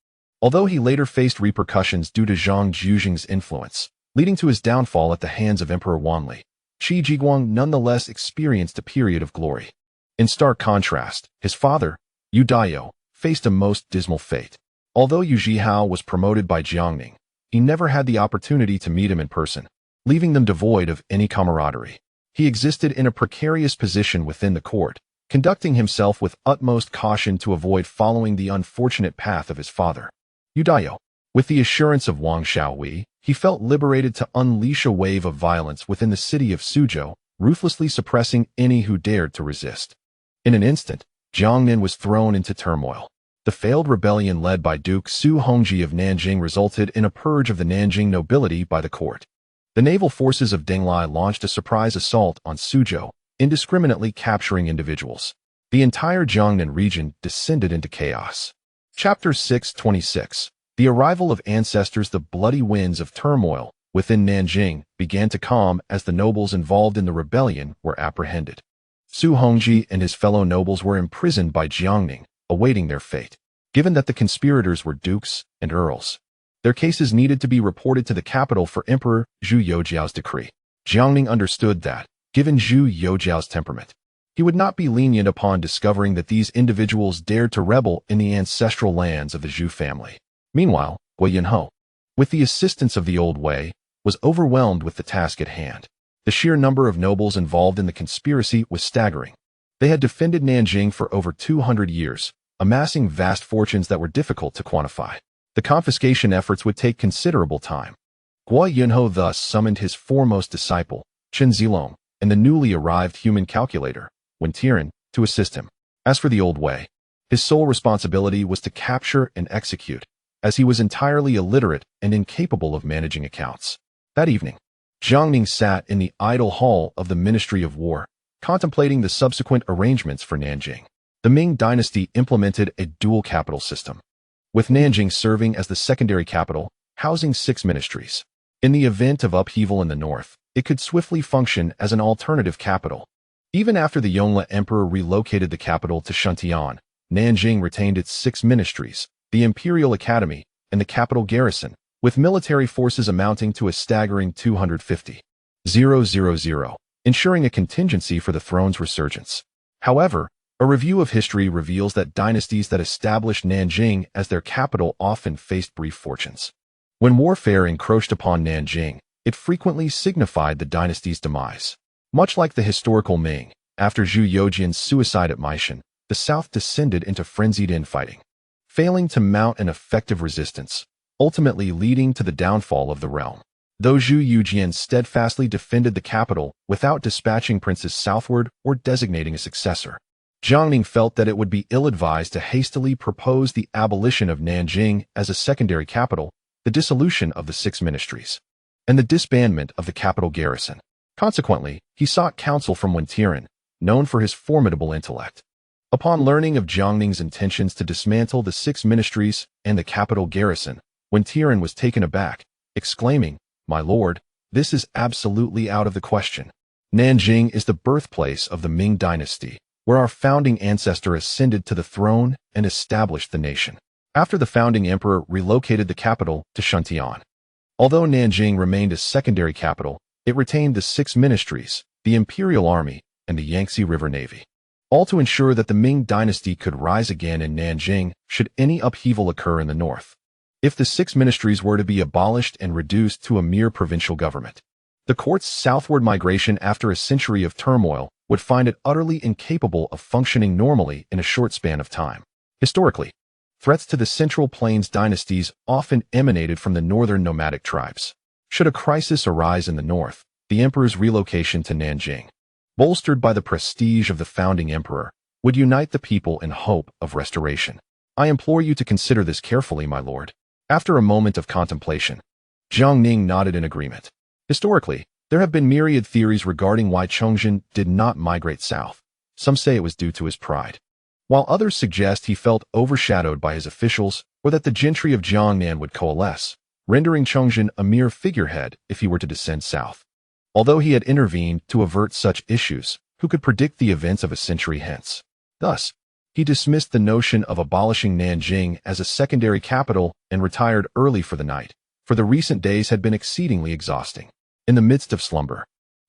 Although he later faced repercussions due to Zhang Jiujing's influence, leading to his downfall at the hands of Emperor Wanli, Qi Jiguang nonetheless experienced a period of glory. In stark contrast, his father, Yu Dao, faced a most dismal fate. Although Yu Zhihao was promoted by Jiang Ning, he never had the opportunity to meet him in person, leaving them devoid of any camaraderie. He existed in a precarious position within the court, conducting himself with utmost caution to avoid following the unfortunate path of his father, Yu Dao. With the assurance of Wang Xiaohui, he felt liberated to unleash a wave of violence within the city of Suzhou, ruthlessly suppressing any who dared to resist. In an instant, Jiang Ning was thrown into turmoil. The failed rebellion led by Duke Su Hongji of Nanjing resulted in a purge of the Nanjing nobility by the court. The naval forces of Deng Lai launched a surprise assault on Suzhou, indiscriminately capturing individuals. The entire Jiangnan region descended into chaos. Chapter 626. The arrival of ancestors. The bloody winds of turmoil within Nanjing began to calm as the nobles involved in the rebellion were apprehended. Su Hongji and his fellow nobles were imprisoned by Jiang Ning, awaiting their fate. Given that the conspirators were dukes and earls, their cases needed to be reported to the capital for Emperor Zhu Youjiao's decree. Jiang Ning understood that, given Zhu Youjiao's temperament, he would not be lenient upon discovering that these individuals dared to rebel in the ancestral lands of the Zhu family. Meanwhile, Guo Yunho, with the assistance of the Old Wei, was overwhelmed with the task at hand. The sheer number of nobles involved in the conspiracy was staggering. They had defended Nanjing for over 200 years, amassing vast fortunes that were difficult to quantify. The confiscation efforts would take considerable time. Guo Yunho thus summoned his foremost disciple, Chen Zilong, and the newly arrived human calculator, Wen Tian, to assist him. As for the Old Wei, his sole responsibility was to capture and execute, as he was entirely illiterate and incapable of managing accounts. That evening, Jiang Ning sat in the idle hall of the Ministry of War, contemplating the subsequent arrangements for Nanjing. The Ming dynasty implemented a dual capital system, with Nanjing serving as the secondary capital, housing 6 ministries. In the event of upheaval in the north, it could swiftly function as an alternative capital. Even after the Yongle Emperor relocated the capital to Shuntian, Nanjing retained its 6 ministries, the Imperial Academy, and the capital garrison, with military forces amounting to a staggering 250,000, ensuring a contingency for the throne's resurgence. However, a review of history reveals that dynasties that established Nanjing as their capital often faced brief fortunes. When warfare encroached upon Nanjing, it frequently signified the dynasty's demise. Much like the historical Ming, after Zhu Youjian's suicide at Meishan, the south descended into frenzied infighting, failing to mount an effective resistance, ultimately leading to the downfall of the realm. Though Zhu Youjian steadfastly defended the capital without dispatching princes southward or designating a successor, Jiang Ning felt that it would be ill-advised to hastily propose the abolition of Nanjing as a secondary capital, the dissolution of the 6 ministries, and the disbandment of the capital garrison. Consequently, he sought counsel from Wen Tian, known for his formidable intellect. Upon learning of Jiang Ning's intentions to dismantle the 6 ministries and the capital garrison, Wen Tian was taken aback, exclaiming, "My lord, this is absolutely out of the question. Nanjing is the birthplace of the Ming dynasty, where our founding ancestor ascended to the throne and established the nation, after the founding emperor relocated the capital to Shuntian. Although Nanjing remained a secondary capital, it retained the 6 ministries, the Imperial Army, and the Yangtze River Navy, all to ensure that the Ming dynasty could rise again in Nanjing should any upheaval occur in the north. If the 6 ministries were to be abolished and reduced to a mere provincial government, the court's southward migration after a century of turmoil would find it utterly incapable of functioning normally in a short span of time. Historically, Threats to the Central Plains dynasties often emanated from the northern nomadic tribes. Should a crisis arise in the north, the emperor's relocation to Nanjing, bolstered by the prestige of the founding emperor, would unite the people in hope of restoration. I implore you to consider this carefully, my lord. After a moment of contemplation, Jiang Ning nodded in agreement. Historically, there have been myriad theories regarding why Chongzhen did not migrate south. Some say it was due to his pride, while others suggest he felt overshadowed by his officials or that the gentry of Jiangnan would coalesce, rendering Chongzhen a mere figurehead if he were to descend south. Although he had intervened to avert such issues, who could predict the events of a century hence? Thus, he dismissed the notion of abolishing Nanjing as a secondary capital and retired early for the night, for the recent days had been exceedingly exhausting. In the midst of slumber,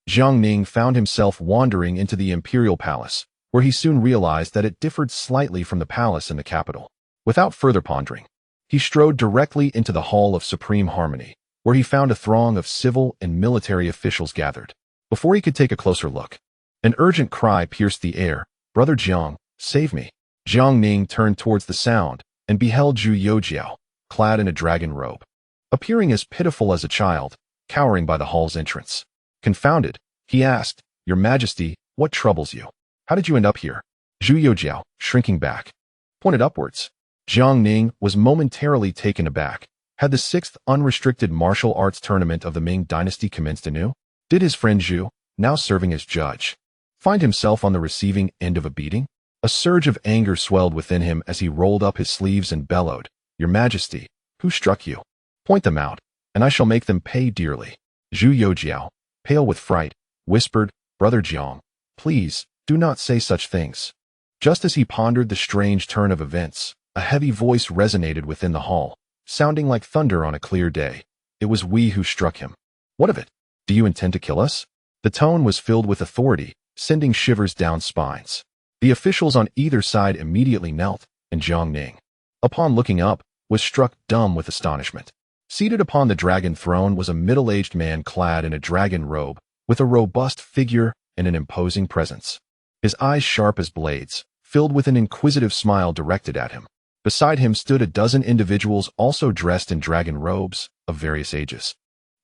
Jiang Ning found himself wandering into the imperial palace, where he soon realized that it differed slightly from the palace in the capital. Without further pondering, he strode directly into the Hall of Supreme Harmony, where he found a throng of civil and military officials gathered. Before he could take a closer look, an urgent cry pierced the air, "Brother Jiang, save me." Jiang Ning turned towards the sound and beheld Zhu Youjiao, clad in a dragon robe, appearing as pitiful as a child, cowering by the hall's entrance. Confounded, he asked, "Your Majesty, what troubles you? How did you end up here?" Zhu Youjiao, shrinking back, pointed upwards. Jiang Ning was momentarily taken aback. Had the 6th unrestricted martial arts tournament of the Ming dynasty commenced anew? Did his friend Zhu, now serving as judge, find himself on the receiving end of a beating? A surge of anger swelled within him as he rolled up his sleeves and bellowed, "Your Majesty, who struck you? Point them out, and I shall make them pay dearly." Zhu Youjiao, pale with fright, whispered, "Brother Jiang, please, do not say such things." Just as he pondered the strange turn of events, a heavy voice resonated within the hall, sounding like thunder on a clear day. It was we who struck him. "What of it? Do you intend to kill us?" The tone was filled with authority, sending shivers down spines. The officials on either side immediately knelt, and Jiang Ning, upon looking up, was struck dumb with astonishment. Seated upon the dragon throne was a middle-aged man clad in a dragon robe, with a robust figure and an imposing presence. His eyes sharp as blades, filled with an inquisitive smile directed at him. Beside him stood a dozen individuals also dressed in dragon robes, of various ages,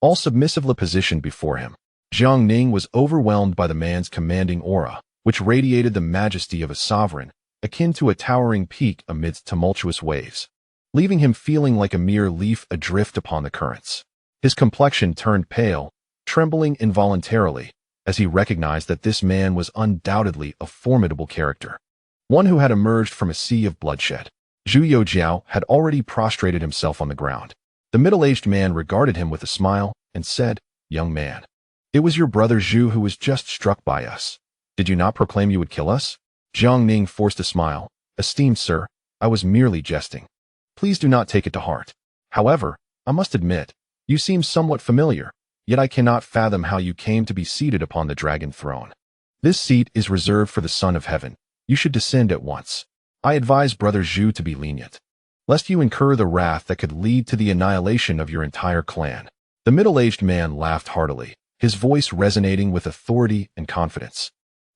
all submissively positioned before him. Jiang Ning was overwhelmed by the man's commanding aura, which radiated the majesty of a sovereign, akin to a towering peak amidst tumultuous waves, leaving him feeling like a mere leaf adrift upon the currents. His complexion turned pale, trembling involuntarily, as he recognized that this man was undoubtedly a formidable character, one who had emerged from a sea of bloodshed. Zhu Youjiao had already prostrated himself on the ground. The middle-aged man regarded him with a smile and said, "Young man, it was your brother Zhu who was just struck by us. Did you not proclaim you would kill us?" Jiang Ning forced a smile. "Esteemed sir, I was merely jesting. Please do not take it to heart. However, I must admit, you seem somewhat familiar, yet I cannot fathom how you came to be seated upon the dragon throne. This seat is reserved for the Son of Heaven. You should descend at once. I advise Brother Zhu to be lenient, lest you incur the wrath that could lead to the annihilation of your entire clan." The middle-aged man laughed heartily, his voice resonating with authority and confidence,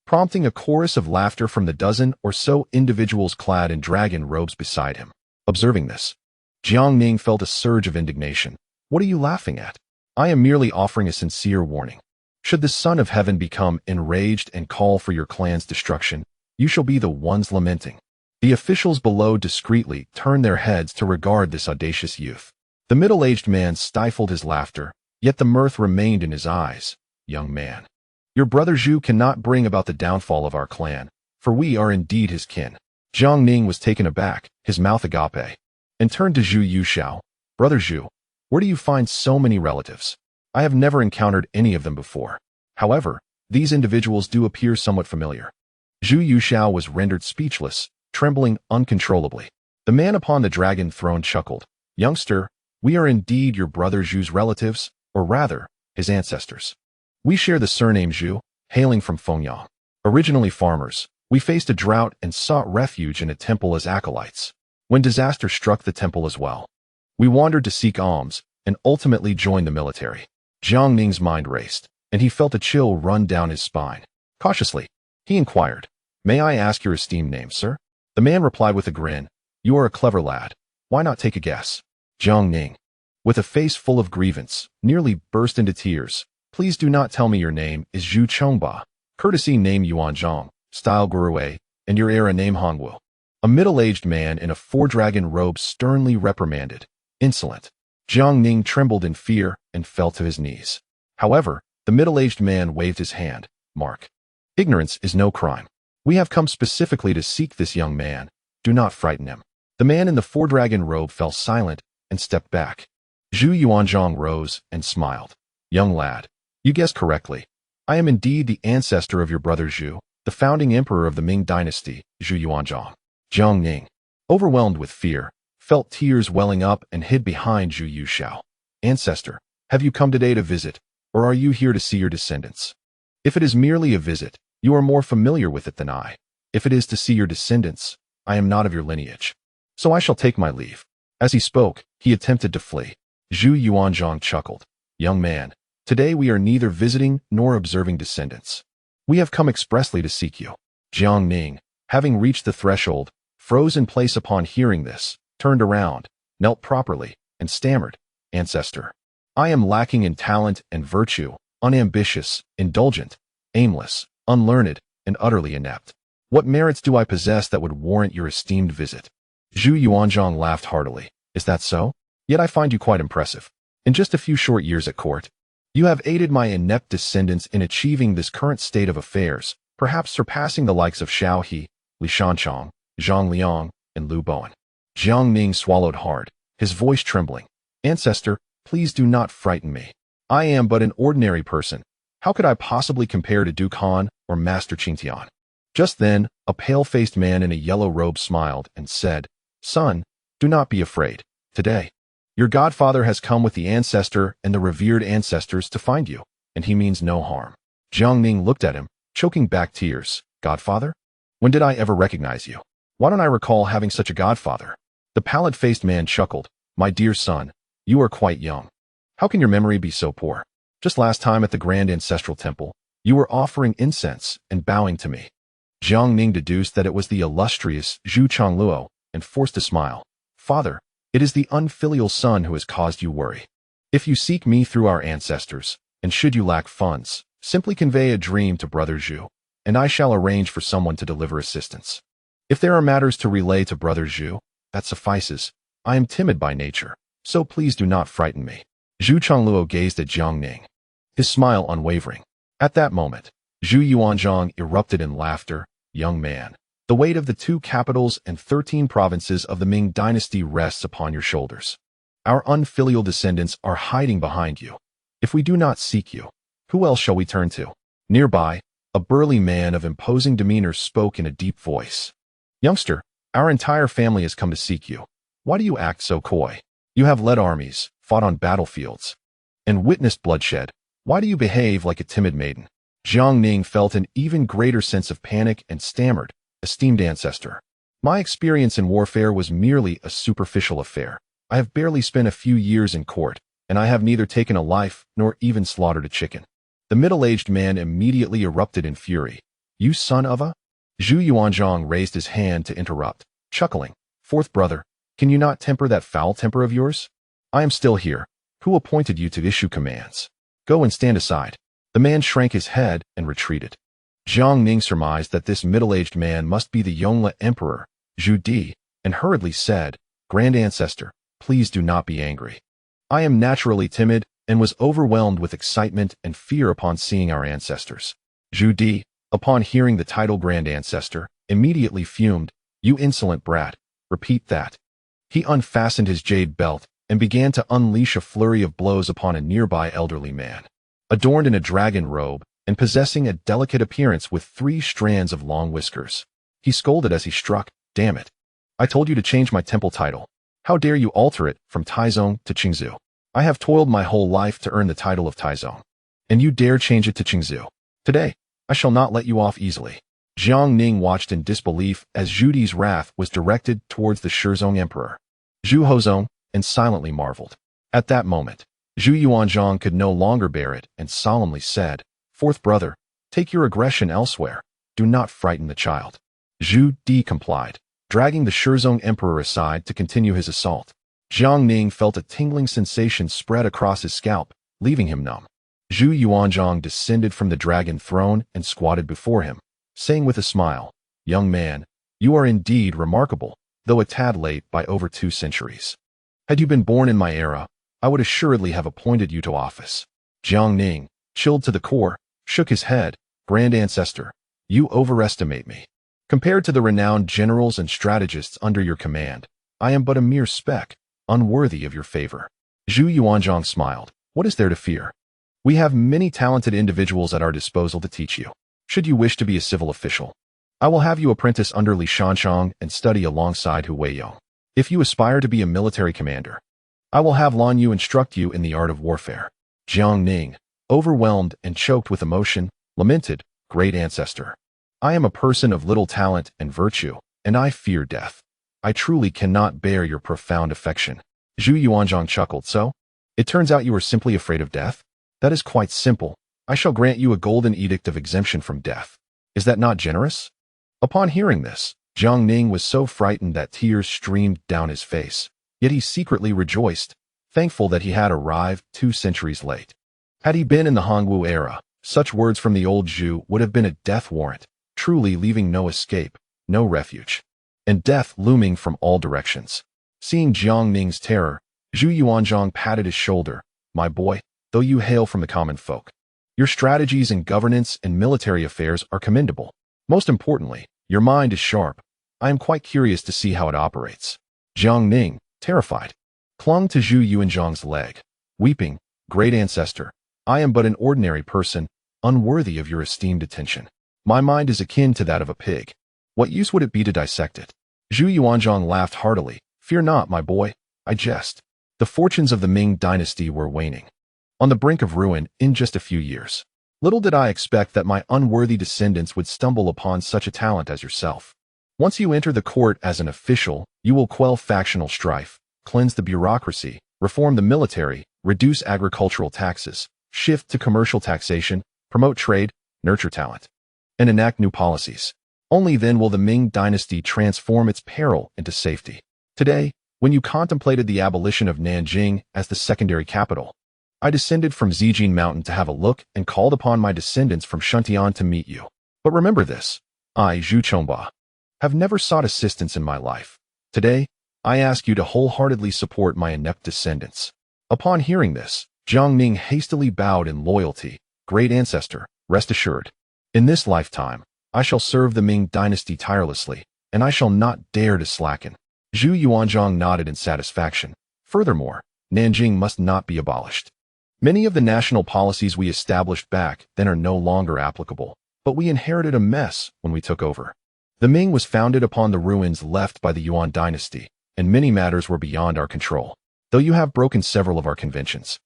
prompting a chorus of laughter from the dozen or so individuals clad in dragon robes beside him. Observing this, Jiang Ning felt a surge of indignation. "What are you laughing at? I am merely offering a sincere warning. Should the Son of Heaven become enraged and call for your clan's destruction, you shall be the ones lamenting." The officials below discreetly turned their heads to regard this audacious youth. The middle-aged man stifled his laughter, yet the mirth remained in his eyes. "Young man, your brother Zhu cannot bring about the downfall of our clan, for we are indeed his kin." Jiang Ning was taken aback, his mouth agape, and turned to Zhu Youjiao. "Brother Zhu, where do you find so many relatives? I have never encountered any of them before. However, these individuals do appear somewhat familiar." Zhu Youjiao was rendered speechless, trembling uncontrollably. The man upon the dragon throne chuckled. "Youngster, we are indeed your brother Zhu's relatives, or rather, his ancestors. We share the surname Zhu, hailing from Fengyang. Originally farmers, we faced a drought and sought refuge in a temple as acolytes. When disaster struck the temple as well, we wandered to seek alms and ultimately joined the military." Jiang Ning's mind raced, and he felt a chill run down his spine. Cautiously, he inquired, "May I ask your esteemed name, sir?" The man replied with a grin, You are a clever lad. Why not take a guess? Jiang Ning, with a face full of grievance, nearly burst into tears. Please do not tell me your name is Zhu Chongba. Courtesy name Yuanzhong, style Guruwei, and your era name Hongwu. A middle-aged man in a four-dragon robe sternly reprimanded. Insolent. Jiang Ning trembled in fear and fell to his knees. However, the middle-aged man waved his hand. Mark. Ignorance is no crime. We have come specifically to seek this young man. Do not frighten him. The man in the four-dragon robe fell silent and stepped back. Zhu Yuanzhong rose and smiled. Young lad, you guessed correctly. I am indeed the ancestor of your brother Zhu, the founding emperor of the Ming dynasty, Zhu Yujiao. Jiang Ning, overwhelmed with fear, felt tears welling up and hid behind Zhu Youjiao. Ancestor, have you come today to visit, or are you here to see your descendants? If it is merely a visit, you are more familiar with it than I. If it is to see your descendants, I am not of your lineage. So I shall take my leave. As he spoke, he attempted to flee. Zhu Yuanzhong chuckled. Young man, today we are neither visiting nor observing descendants. We have come expressly to seek you. Jiang Ning, having reached the threshold, froze in place upon hearing this, turned around, knelt properly, and stammered, Ancestor, I am lacking in talent and virtue, unambitious, indulgent, aimless, unlearned, and utterly inept. What merits do I possess that would warrant your esteemed visit? Zhu Yuanzhong laughed heartily. Is that so? Yet I find you quite impressive. In just a few short years at court, you have aided my inept descendants in achieving this current state of affairs, perhaps surpassing the likes of Xiao He, Li Shanchong, Zhang Liang, and Lu Bowen. Jiang Ning swallowed hard, his voice trembling. Ancestor, please do not frighten me. I am but an ordinary person. How could I possibly compare to Duke Han or Master Qingtian? Just then, a pale-faced man in a yellow robe smiled and said, Son, do not be afraid. Today, your godfather has come with the ancestor and the revered ancestors to find you, and he means no harm. Jiang Ning looked at him, choking back tears. Godfather? When did I ever recognize you? Why don't I recall having such a godfather? The pallid-faced man chuckled. My dear son, you are quite young. How can your memory be so poor? Just last time at the Grand Ancestral Temple, you were offering incense and bowing to me. Jiang Ning deduced that it was the illustrious Zhu Chongluo and forced a smile. Father, it is the unfilial son who has caused you worry. If you seek me through our ancestors, and should you lack funds, simply convey a dream to Brother Zhu, and I shall arrange for someone to deliver assistance. If there are matters to relay to Brother Zhu, that suffices. I am timid by nature, so please do not frighten me. Zhu Chongluo gazed at Jiang Ning, his smile unwavering. At that moment, Zhu Yuanzhong erupted in laughter. Young man, the weight of the 2 capitals and 13 provinces of the Ming dynasty rests upon your shoulders. Our unfilial descendants are hiding behind you. If we do not seek you, who else shall we turn to? Nearby, a burly man of imposing demeanor spoke in a deep voice. Youngster, our entire family has come to seek you. Why do you act so coy? You have led armies, fought on battlefields, and witnessed bloodshed. Why do you behave like a timid maiden? Jiang Ning felt an even greater sense of panic and stammered, Esteemed ancestor, my experience in warfare was merely a superficial affair. I have barely spent a few years in court, and I have neither taken a life nor even slaughtered a chicken. The middle-aged man immediately erupted in fury. You son of a? Zhu Yuanzhong raised his hand to interrupt, chuckling. Fourth brother, can you not temper that foul temper of yours? I am still here. Who appointed you to issue commands? Go and stand aside. The man shrank his head and retreated. Jiang Ning surmised that this middle-aged man must be the Yongle Emperor, Zhu Di, and hurriedly said, Grand Ancestor, please do not be angry. I am naturally timid and was overwhelmed with excitement and fear upon seeing our ancestors. Zhu Di, upon hearing the title Grand Ancestor, immediately fumed. You insolent brat, repeat that. He unfastened his jade belt and began to unleash a flurry of blows upon a nearby elderly man. Adorned in a dragon robe, and possessing a delicate appearance with 3 strands of long whiskers. He scolded as he struck, Damn it. I told you to change my temple title. How dare you alter it from Taizong to Qingzhou? I have toiled my whole life to earn the title of Taizong, and you dare change it to Qingzhou. Today, I shall not let you off easily. Jiang Ning watched in disbelief as Zhu Di's wrath was directed towards the Shizong Emperor. Zhu Hozong, and silently marveled. At that moment, Zhu Yuanzhong could no longer bear it and solemnly said, Fourth brother, take your aggression elsewhere. Do not frighten the child. Zhu Di complied. dragging the Shizong emperor aside to continue his assault. Jiang Ning felt a tingling sensation spread across his scalp, leaving him numb. Zhu Youjian descended from the dragon throne and squatted before him, saying with a smile, "Young man, you are indeed remarkable, though a tad late by over 2 centuries. Had you been born in my era, I would assuredly have appointed you to office." Jiang Ning, chilled to the core, shook his head. "Grand Ancestor, you overestimate me. Compared to the renowned generals and strategists under your command, I am but a mere speck, unworthy of your favor." Zhu Youjian smiled. "What is there to fear? We have many talented individuals at our disposal to teach you. Should you wish to be a civil official, I will have you apprentice under Li Shanshang and study alongside Hu Weiyong. If you aspire to be a military commander, I will have Lan Yu instruct you in the art of warfare." Jiang Ning, overwhelmed and choked with emotion, lamented, "Great Ancestor, I am a person of little talent and virtue, and I fear death. I truly cannot bear your profound affection." Zhu Youjian chuckled. "So? It turns out you are simply afraid of death? That is quite simple. I shall grant you a golden edict of exemption from death. Is that not generous?" Upon hearing this, Jiang Ning was so frightened that tears streamed down his face, yet he secretly rejoiced, thankful that he had arrived 2 centuries late. Had he been in the Hongwu era, such words from the old Zhu would have been a death warrant, truly leaving no escape, no refuge, and death looming from all directions. Seeing Jiang Ning's terror, Zhu Youjian patted his shoulder. "My boy, though you hail from the common folk, your strategies in governance and military affairs are commendable. Most importantly, your mind is sharp. I am quite curious to see how it operates." Jiang Ning, terrified, clung to Zhu Youjian's leg, weeping, "Great Ancestor, I am but an ordinary person, unworthy of your esteemed attention. My mind is akin to that of a pig. What use would it be to dissect it?" Zhu Youjian laughed heartily. "Fear not, my boy, I jest. The fortunes of the Ming dynasty were waning, on the brink of ruin in just a few years. Little did I expect that my unworthy descendants would stumble upon such a talent as yourself. Once you enter the court as an official, you will quell factional strife, cleanse the bureaucracy, reform the military, reduce agricultural taxes, shift to commercial taxation, promote trade, nurture talent, and enact new policies. Only then will the Ming dynasty transform its peril into safety. Today, when you contemplated the abolition of Nanjing as the secondary capital, I descended from Zijin Mountain to have a look and called upon my descendants from Shuntian to meet you. But remember this, I, Zhu Chongba, have never sought assistance in my life. Today, I ask you to wholeheartedly support my inept descendants." Upon hearing this, Jiang Ning hastily bowed in loyalty. "Great Ancestor, rest assured. In this lifetime, I shall serve the Ming dynasty tirelessly, and I shall not dare to slacken." Zhu Youjian nodded in satisfaction. "Furthermore, Nanjing must not be abolished. Many of the national policies we established back then are no longer applicable, but we inherited a mess when we took over. The Ming was founded upon the ruins left by the Yuan dynasty, and many matters were beyond our control, though you have broken several of our conventions.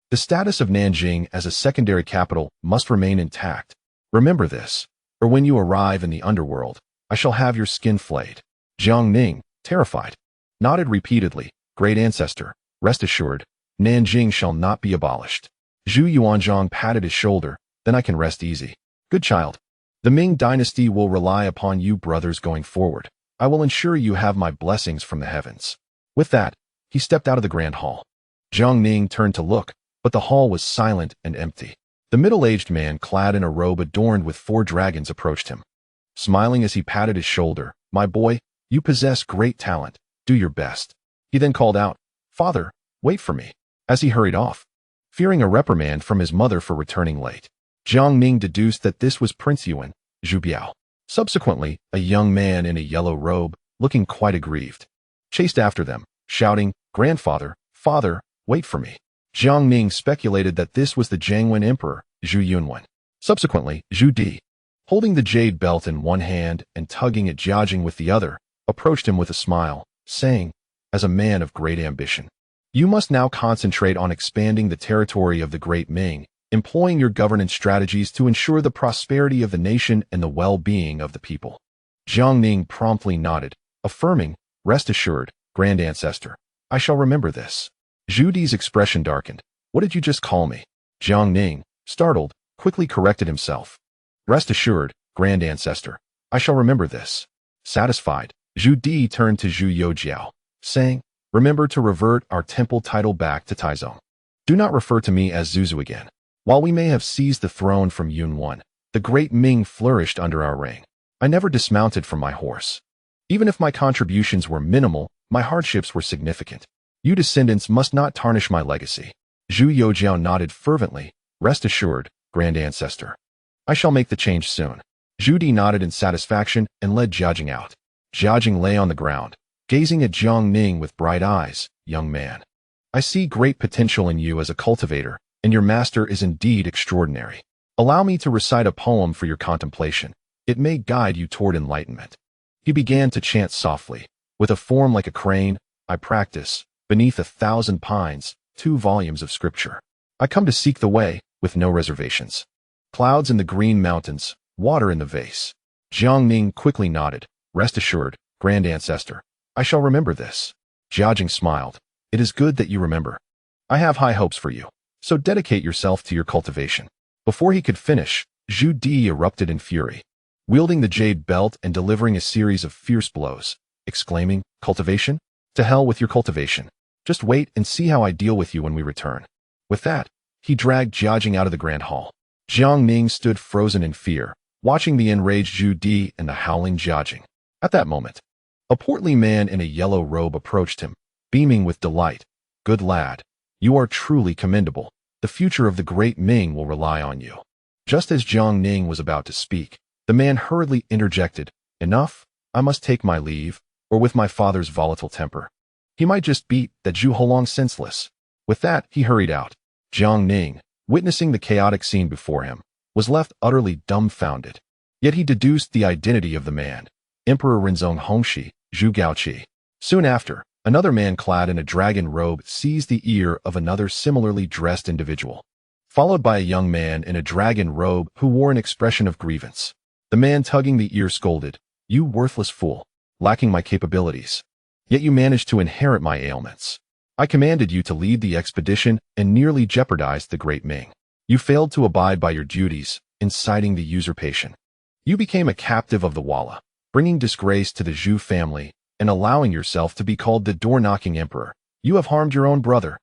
The status of Nanjing as a secondary capital must remain intact. Remember this, or when you arrive in the underworld, I shall have your skin flayed." Jiang Ning, terrified, nodded repeatedly. "Great Ancestor, rest assured, Nanjing shall not be abolished." Zhu Youjian patted his shoulder. "Then I can rest easy. Good child. The Ming dynasty will rely upon you brothers going forward. I will ensure you have my blessings from the heavens." With that, he stepped out of the grand hall. Jiang Ning turned to look, but the hall was silent and empty. The middle-aged man clad in a robe adorned with 4 dragons approached him. Smiling as he patted his shoulder, "My boy, you possess great talent. Do your best." He then called out, "Father, wait for me," as he hurried off, fearing a reprimand from his mother for returning late. Jiang Ning deduced that this was Prince Yuan, Zhu Biao. Subsequently, a young man in a yellow robe, looking quite aggrieved, chased after them, shouting, "Grandfather, father, wait for me." Jiang Ning speculated that this was the Jiangwen emperor, Zhu Yunwen. Subsequently, Zhu Di, holding the jade belt in one hand and tugging at Jiajing with the other, approached him with a smile, saying, as a man of great ambition, "You must now concentrate on expanding the territory of the Great Ming, employing your governance strategies to ensure the prosperity of the nation and the well-being of the people." Jiang Ning promptly nodded, affirming, "Rest assured, Grand Ancestor, I shall remember this." Zhu Di's expression darkened. "What did you just call me?" Jiang Ning, startled, quickly corrected himself. "Rest assured, Grand Ancestor, I shall remember this." Satisfied, Zhu Di turned to Zhu Youjiao, saying, "Remember to revert our temple title back to Taizong. Do not refer to me as Zuzu again. While we may have seized the throne from Yun 1, the Great Ming flourished under our reign. I never dismounted from my horse. Even if my contributions were minimal, my hardships were significant. You descendants must not tarnish my legacy." Zhu Youjiao nodded fervently. "Rest assured, Grand Ancestor. I shall make the change soon." Zhu Di nodded in satisfaction and led Jiang out. Jiang lay on the ground, gazing at Jiang Ning with bright eyes. "Young man, I see great potential in you as a cultivator, and your master is indeed extraordinary. Allow me to recite a poem for your contemplation. It may guide you toward enlightenment." He began to chant softly. "With a form like a crane, I practice, beneath 1,000 pines, 2 volumes of scripture. I come to seek the way, with no reservations. Clouds in the green mountains, water in the vase." Jiang Ning quickly nodded. "Rest assured, Grand Ancestor. I shall remember this." Jiang smiled. "It is good that you remember. I have high hopes for you, so dedicate yourself to your cultivation." Before he could finish, Zhu Di erupted in fury, wielding the jade belt and delivering a series of fierce blows, exclaiming, "Cultivation? To hell with your cultivation. Just wait and see how I deal with you when we return." With that, he dragged Jiang out of the grand hall. Jiang Ning stood frozen in fear, watching the enraged Zhu Di and the howling Jiang. At that moment, a portly man in a yellow robe approached him, beaming with delight. "Good lad, you are truly commendable. The future of the Great Ming will rely on you." Just as Jiang Ning was about to speak, the man hurriedly interjected, "Enough, I must take my leave, or with my father's volatile temper. He might just beat that Zhu Holong senseless." With that, he hurried out. Jiang Ning, witnessing the chaotic scene before him, was left utterly dumbfounded. Yet he deduced the identity of the man, Emperor Renzong Hongxi, Zhu Gaoqi. Soon after, another man clad in a dragon robe seized the ear of another similarly dressed individual, followed by a young man in a dragon robe who wore an expression of grievance. The man tugging the ear scolded, "You worthless fool, lacking my capabilities. Yet you managed to inherit my ailments. I commanded you to lead the expedition and nearly jeopardized the Great Ming. You failed to abide by your duties, inciting the usurpation. You became a captive of the Walla, bringing disgrace to the Zhu family and allowing yourself to be called the door-knocking emperor. You have harmed your own brother."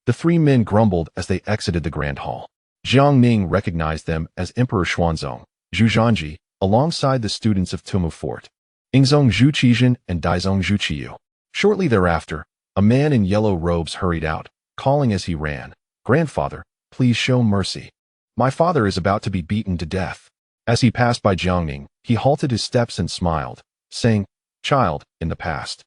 The 3 men grumbled as they exited the grand hall. Jiang Ning recognized them as Emperor Xuanzong, Zhu Zhanji, alongside the students of Tumu Fort, Yangzhou Zhu Qijian and Daizong Zhu Qiyu. Shortly thereafter, a man in yellow robes hurried out, calling as he ran, "Grandfather, please show mercy. My father is about to be beaten to death." As he passed by Jiang Ning, he halted his steps and smiled, saying, "Child, in the past,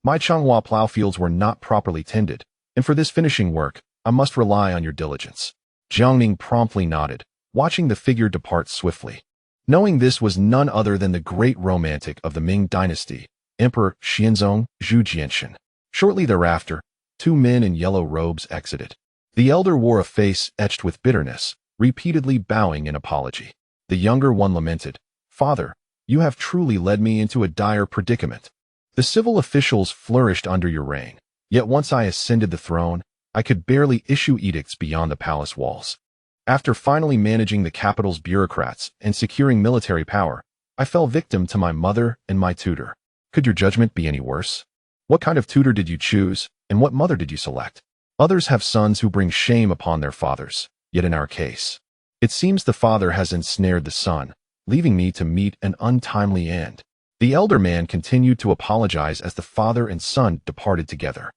my Changhua plow fields were not properly tended, and for this finishing work, I must rely on your diligence." Jiang Ning promptly nodded, watching the figure depart swiftly. Knowing this was none other than the great romantic of the Ming dynasty, Emperor Xinyao Zhu Jianshan. Shortly thereafter, 2 men in yellow robes exited. The elder wore a face etched with bitterness, repeatedly bowing in apology. The younger one lamented, "Father, you have truly led me into a dire predicament. The civil officials flourished under your reign, yet once I ascended the throne, I could barely issue edicts beyond the palace walls. After finally managing the capital's bureaucrats and securing military power, I fell victim to my mother and my tutor. Could your judgment be any worse? What kind of tutor did you choose, and what mother did you select? Others have sons who bring shame upon their fathers, yet in our case, it seems the father has ensnared the son, leaving me to meet an untimely end." The elder man continued to apologize as the father and son departed together.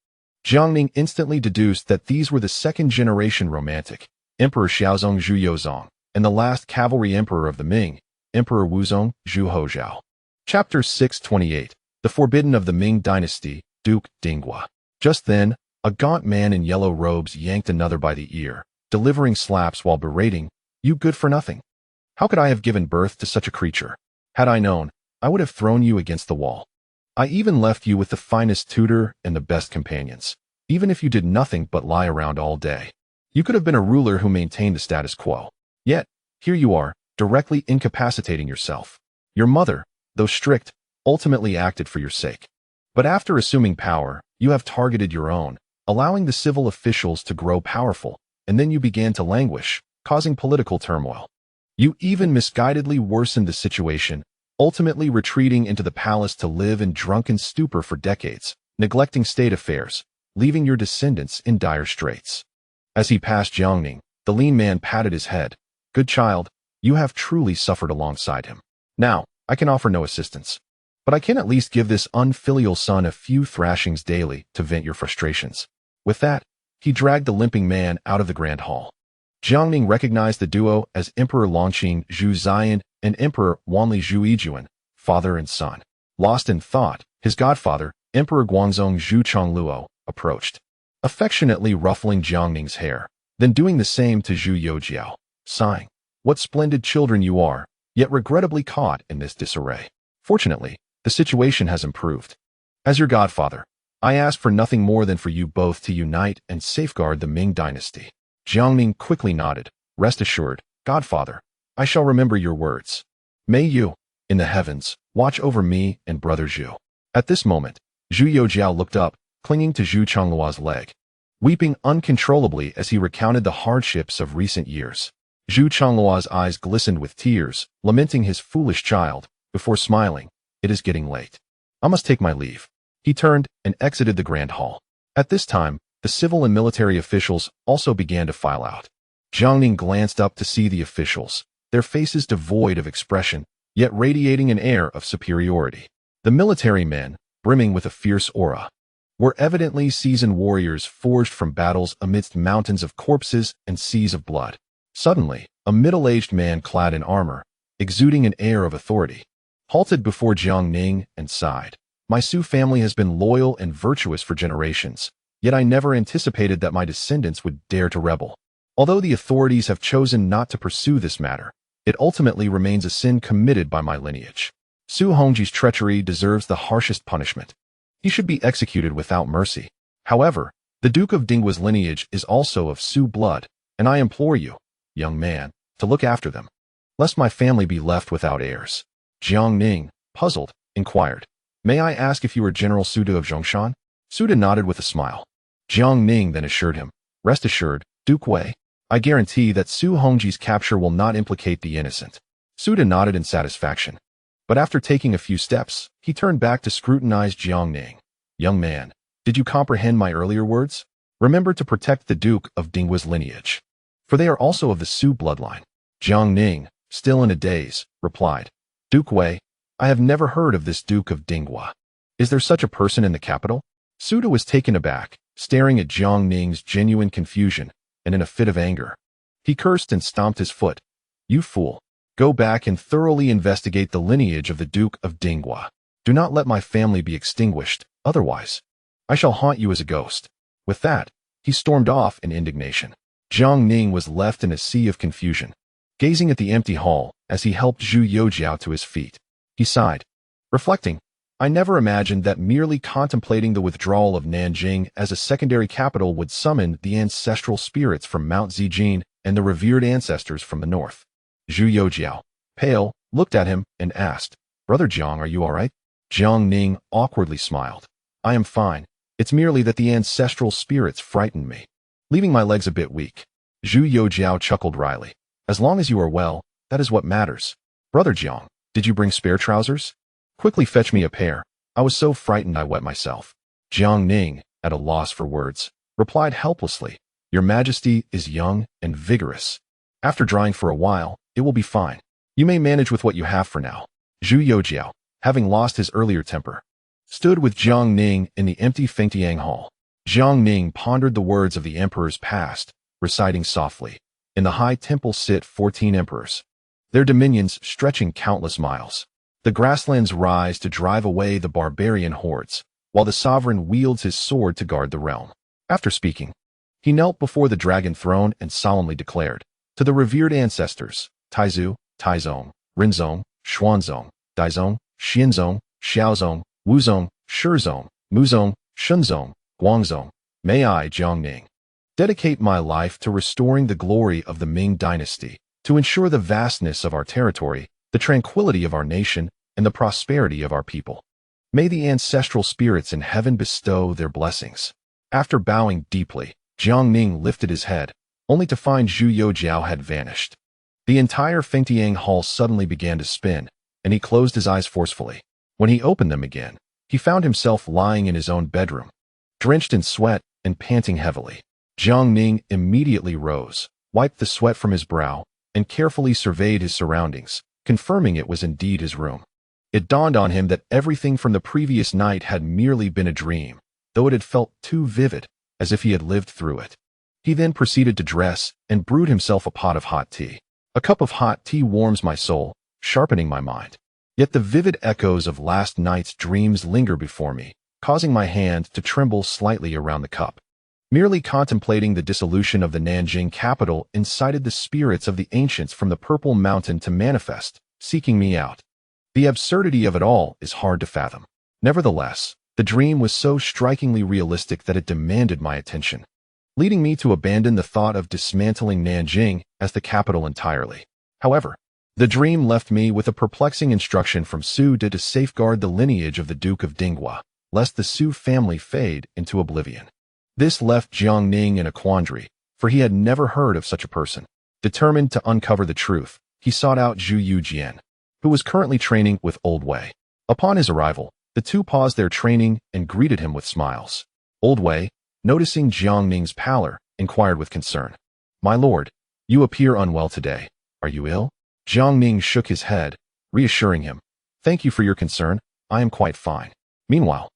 Jiang Ning instantly deduced that these were the second-generation romantic, Emperor Xiaozong Zhu Youjiao, and the last cavalry emperor of the Ming, Emperor Wuzong Zhu Youjiao. Chapter 628, The Forbidden of the Ming Dynasty, Duke Dinghua. Just then, a gaunt man in yellow robes yanked another by the ear, delivering slaps while berating, "You good-for-nothing. How could I have given birth to such a creature? Had I known, I would have thrown you against the wall. I even left you with the finest tutor and the best companions, even if you did nothing but lie around all day. You could have been a ruler who maintained the status quo. Yet, here you are, directly incapacitating yourself. Your mother, though strict, ultimately acted for your sake. But after assuming power, you have targeted your own, allowing the civil officials to grow powerful, and then you began to languish, causing political turmoil. You even misguidedly worsened the situation, ultimately retreating into the palace to live in drunken stupor for decades, neglecting state affairs, leaving your descendants in dire straits. As he passed Jiang Ning, the lean man patted his head. Good child, you have truly suffered alongside him. Now, I can offer no assistance, but I can at least give this unfilial son a few thrashings daily to vent your frustrations. With that, he dragged the limping man out of the grand hall. Jiang Ning recognized the duo as Emperor Longqing Zhu Youjian and Emperor Wanli Zhu Youjian, father and son. Lost in thought, his godfather, Emperor Guangzong Zhu Chongluo, approached, affectionately ruffling Jiang Ning's hair, then doing the same to Zhu Youjiao, sighing, "What splendid children you are, yet regrettably caught in this disarray. Fortunately, the situation has improved. As your godfather, I ask for nothing more than for you both to unite and safeguard the Ming dynasty." Jiang Ning quickly nodded. "Rest assured, godfather, I shall remember your words. May you, in the heavens, watch over me and brother Zhu." At this moment, Zhu Youjiao looked up, clinging to Zhu Chongluo's leg, weeping uncontrollably as he recounted the hardships of recent years. Zhu Chongluo's eyes glistened with tears, lamenting his foolish child, before smiling, "It is getting late. I must take my leave." He turned and exited the grand hall. At this time, the civil and military officials also began to file out. Jiang Ning glanced up to see the officials, their faces devoid of expression, yet radiating an air of superiority. The military men, brimming with a fierce aura, were evidently seasoned warriors forged from battles amidst mountains of corpses and seas of blood. Suddenly, a middle-aged man clad in armor, exuding an air of authority, halted before Jiang Ning and sighed. "My Su family has been loyal and virtuous for generations, yet I never anticipated that my descendants would dare to rebel. Although the authorities have chosen not to pursue this matter, it ultimately remains a sin committed by my lineage. Su Hongji's treachery deserves the harshest punishment. He should be executed without mercy. However, the Duke of Dinggua's lineage is also of Su blood, and I implore you, young man, to look after them, lest my family be left without heirs." Jiang Ning, puzzled, inquired, "May I ask if you are General Suda of Zhongshan?" Suda nodded with a smile. Jiang Ning then assured him, "Rest assured, Duke Wei, I guarantee that Su Hongji's capture will not implicate the innocent." Suda nodded in satisfaction. But after taking a few steps, he turned back to scrutinize Jiang Ning. "Young man, did you comprehend my earlier words? Remember to protect the Duke of Dinggua's lineage, for they are also of the Su bloodline." Jiang Ning, still in a daze, replied, "Duke Wei, I have never heard of this Duke of Dinggua. Is there such a person in the capital?" Suda was taken aback, staring at Jiang Ning's genuine confusion, and in a fit of anger, he cursed and stomped his foot. "You fool! Go back and thoroughly investigate the lineage of the Duke of Dinggua. Do not let my family be extinguished, otherwise I shall haunt you as a ghost." With that, he stormed off in indignation. Jiang Ning was left in a sea of confusion, gazing at the empty hall as he helped Zhu Youjiao to his feet. He sighed, reflecting, "I never imagined that merely contemplating the withdrawal of Nanjing as a secondary capital would summon the ancestral spirits from Mount Zijin and the revered ancestors from the north." Zhu Youjiao, pale, looked at him and asked, "Brother Jiang, are you all right?" Jiang Ning awkwardly smiled. "I am fine. It's merely that the ancestral spirits frightened me, leaving my legs a bit weak." Zhu Youjiao chuckled wryly. "As long as you are well, that is what matters. Brother Jiang, did you bring spare trousers? Quickly fetch me a pair. I was so frightened I wet myself." Jiang Ning, at a loss for words, replied helplessly, "Your Majesty is young and vigorous. After drying for a while, it will be fine. You may manage with what you have for now." Zhu Youjiao, having lost his earlier temper, stood with Jiang Ning in the empty Fengtiang hall. Jiang Ning pondered the words of the emperor's past, reciting softly, "In the high temple sit 14 emperors, their dominions stretching countless miles. The grasslands rise to drive away the barbarian hordes, while the sovereign wields his sword to guard the realm." After speaking, he knelt before the dragon throne and solemnly declared, "To the revered ancestors, Taizu, Taizong, Rinzong, Xuanzong, Daizong, Xianzong, Xiaozong, Wuzong, Shizong, Muzong, Shunzong, Guangzong, may I, Jiang Ning, dedicate my life to restoring the glory of the Ming dynasty, to ensure the vastness of our territory, the tranquility of our nation, and the prosperity of our people. May the ancestral spirits in heaven bestow their blessings." After bowing deeply, Jiang Ning lifted his head, only to find Zhu Youjiao had vanished. The entire Fengtiang hall suddenly began to spin, and he closed his eyes forcefully. When he opened them again, he found himself lying in his own bedroom, drenched in sweat and panting heavily. Jiang Ning immediately rose, wiped the sweat from his brow, and carefully surveyed his surroundings, confirming it was indeed his room. It dawned on him that everything from the previous night had merely been a dream, though it had felt too vivid, as if he had lived through it. He then proceeded to dress and brewed himself a pot of hot tea. A cup of hot tea warms my soul, sharpening my mind. Yet the vivid echoes of last night's dreams linger before me, causing my hand to tremble slightly around the cup. Merely contemplating the dissolution of the Nanjing capital incited the spirits of the ancients from the Purple Mountain to manifest, seeking me out. The absurdity of it all is hard to fathom. Nevertheless, the dream was so strikingly realistic that it demanded my attention, leading me to abandon the thought of dismantling Nanjing as the capital entirely. However, the dream left me with a perplexing instruction from Su De to safeguard the lineage of the Duke of Dinghua, lest the Su family fade into oblivion. This left Jiang Ning in a quandary, for he had never heard of such a person. Determined to uncover the truth, he sought out Zhu Youjian, who was currently training with Old Wei. Upon his arrival, the two paused their training and greeted him with smiles. Old Wei, noticing Jiang Ning's pallor, inquired with concern, "My lord, you appear unwell today. Are you ill?" Jiang Ning shook his head, reassuring him, "Thank you for your concern, I am quite fine." Meanwhile,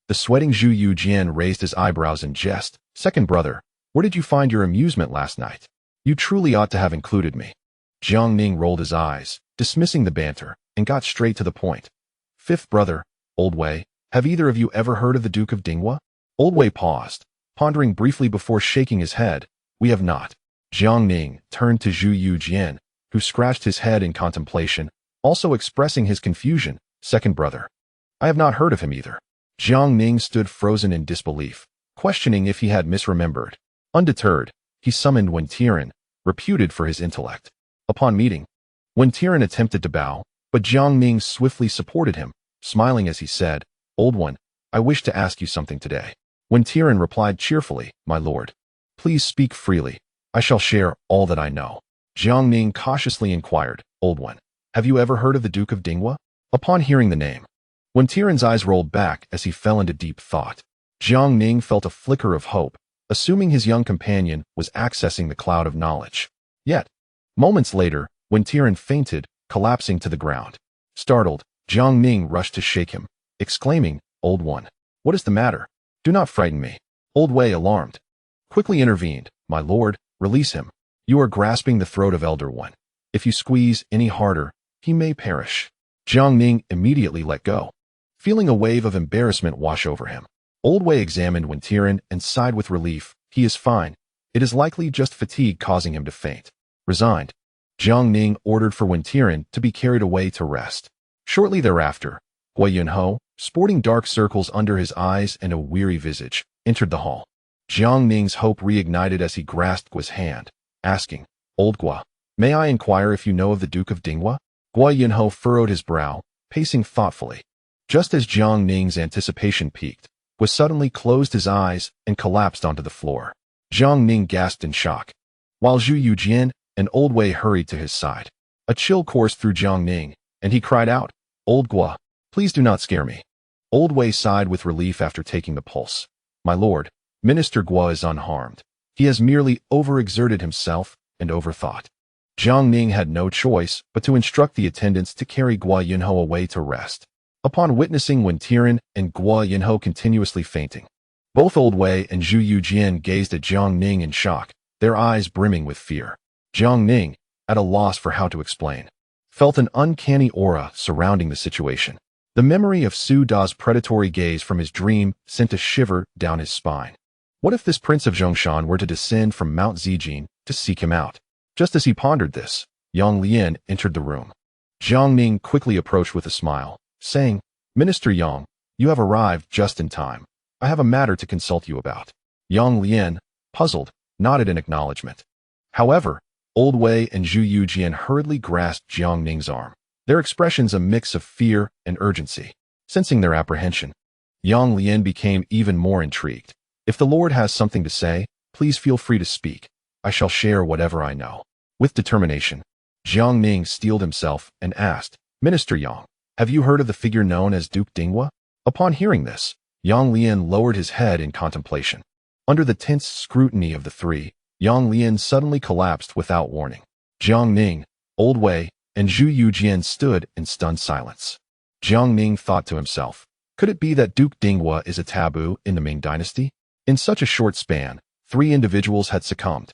the sweating Zhu Youjian raised his eyebrows in jest. "Second brother, where did you find your amusement last night? You truly ought to have included me." Jiang Ning rolled his eyes, dismissing the banter, and got straight to the point. "Fifth brother, Old Wei, have either of you ever heard of the Duke of Dinghua?" Old Wei paused, pondering briefly before shaking his head. "We have not." Jiang Ning turned to Zhu Youjian, who scratched his head in contemplation, also expressing his confusion. "Second brother, I have not heard of him either." Jiang Ning stood frozen in disbelief, questioning if he had misremembered. Undeterred, he summoned Wen Tian, reputed for his intellect. Upon meeting, Wen Tian attempted to bow, but Jiang Ning swiftly supported him, smiling as he said, "Old one, I wish to ask you something today." Wen Tian replied cheerfully, "My lord, please speak freely. I shall share all that I know." Jiang Ning cautiously inquired, "Old one, have you ever heard of the Duke of Dinghua?" Upon hearing the name, Wen Tian's eyes rolled back as he fell into deep thought. Jiang Ning felt a flicker of hope, assuming his young companion was accessing the cloud of knowledge. Yet, moments later, Wen Tian fainted, collapsing to the ground. Startled, Jiang Ning rushed to shake him, exclaiming, "Old one, what is the matter? Do not frighten me." Old Wei, alarmed, quickly intervened, "My lord, release him. You are grasping the throat of Elder One. If you squeeze any harder, he may perish." Jiang Ning immediately let go, feeling a wave of embarrassment wash over him. Old Wei examined Wen Tian and sighed with relief. "He is fine. It is likely just fatigue causing him to faint." Resigned, Jiang Ning ordered for Wen Tian to be carried away to rest. Shortly thereafter, Guo Yunho, sporting dark circles under his eyes and a weary visage, entered the hall. Jiang Ning's hope reignited as he grasped Guo's hand, asking, "Old Guo, may I inquire if you know of the Duke of Dinghua?" Guo Yunho furrowed his brow, pacing thoughtfully. Just as Jiang Ning's anticipation peaked, Guo suddenly closed his eyes and collapsed onto the floor. Jiang Ning gasped in shock, while Zhu Youjian and Old Wei hurried to his side. A chill coursed through Jiang Ning, and he cried out, "Old Guo, please do not scare me." Old Wei sighed with relief after taking the pulse. "My lord, Minister Guo is unharmed. He has merely overexerted himself and overthought." Jiang Ning had no choice but to instruct the attendants to carry Guo Yunho away to rest. Upon witnessing Wen Tian and Guo Yunho continuously fainting, both Old Wei and Zhu Youjian gazed at Jiang Ning in shock, their eyes brimming with fear. Jiang Ning, at a loss for how to explain, felt an uncanny aura surrounding the situation. The memory of Su Da's predatory gaze from his dream sent a shiver down his spine. What if this prince of Zhongshan were to descend from Mount Zijin to seek him out? Just as he pondered this, Yang Lian entered the room. Jiang Ning quickly approached with a smile, saying, "Minister Yang, you have arrived just in time. I have a matter to consult you about." Yang Lian, puzzled, nodded in acknowledgement. However, Old Wei and Zhu Youjian hurriedly grasped Jiang Ning's arm, their expressions a mix of fear and urgency. Sensing their apprehension, Yang Lian became even more intrigued. "If the Lord has something to say, please feel free to speak. I shall share whatever I know." With determination, Jiang Ning steeled himself and asked, Minister Yang, have you heard of the figure known as Duke Dinghua? Upon hearing this, Yang Lian lowered his head in contemplation. Under the tense scrutiny of the three, Yang Lian suddenly collapsed without warning. Jiang Ning, Old Wei, and Zhu Youjian stood in stunned silence. Jiang Ning thought to himself, could it be that Duke Dinghua is a taboo in the Ming dynasty? In such a short span, 3 individuals had succumbed.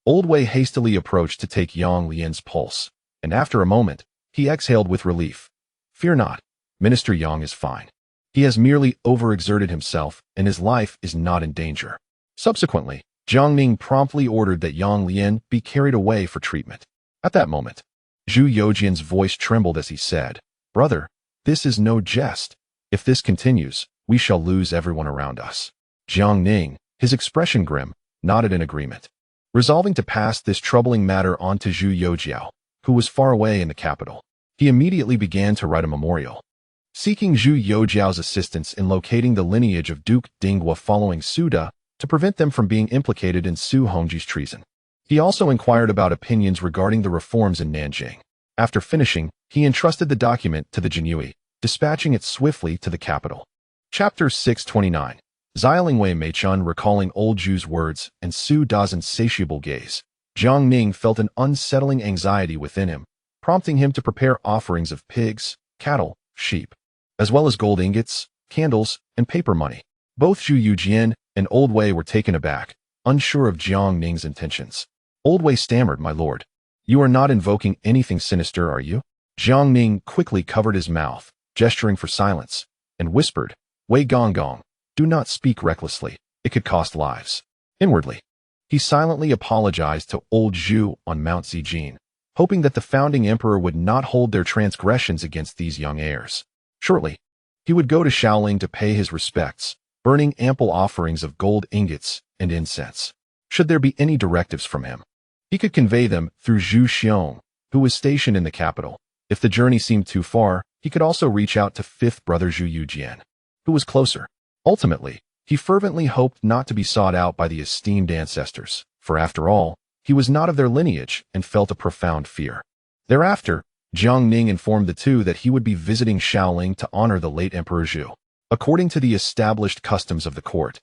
Old Wei hastily approached to take Yang Lian's pulse, and after a moment, he exhaled with relief. Fear not, Minister Yang is fine. He has merely overexerted himself, and his life is not in danger. Subsequently, Jiang Ning promptly ordered that Yang Lian be carried away for treatment. At that moment, Zhu Youjian's voice trembled as he said, Brother, this is no jest. If this continues, we shall lose everyone around us. Jiang Ning, his expression grim, nodded in agreement. Resolving to pass this troubling matter on to Zhu Youjiao, who was far away in the capital, he immediately began to write a memorial. Seeking Zhu Youjiao's assistance in locating the lineage of Duke Dinghua following Suda to prevent them from being implicated in Su Hongji's treason. He also inquired about opinions regarding the reforms in Nanjing. After finishing, he entrusted the document to the Jianqi, dispatching it swiftly to the capital. Chapter 629. Lianghuai Meichun recalling old Zhu's words and Su Da's insatiable gaze. Jiang Ning felt an unsettling anxiety within him, prompting him to prepare offerings of pigs, cattle, sheep, as well as gold ingots, candles, and paper money. Both Zhu Youjian and Old Wei were taken aback, unsure of Jiang Ning's intentions. Old Wei stammered, My lord, you are not invoking anything sinister, are you? Jiang Ning quickly covered his mouth, gesturing for silence, and whispered, Wei Gonggong, do not speak recklessly, it could cost lives. Inwardly, he silently apologized to old Zhu on Mount Zijin, hoping that the founding emperor would not hold their transgressions against these young heirs. Shortly, he would go to Shaoling to pay his respects, burning ample offerings of gold ingots and incense. Should there be any directives from him, he could convey them through Zhu Xiong, who was stationed in the capital. If the journey seemed too far, he could also reach out to fifth brother Zhu Youjian, who was closer. Ultimately, he fervently hoped not to be sought out by the esteemed ancestors, for after all, he was not of their lineage and felt a profound fear. Thereafter, Jiang Ning informed the two that he would be visiting Shaoling to honor the late Emperor Zhu, according to the established customs of the court.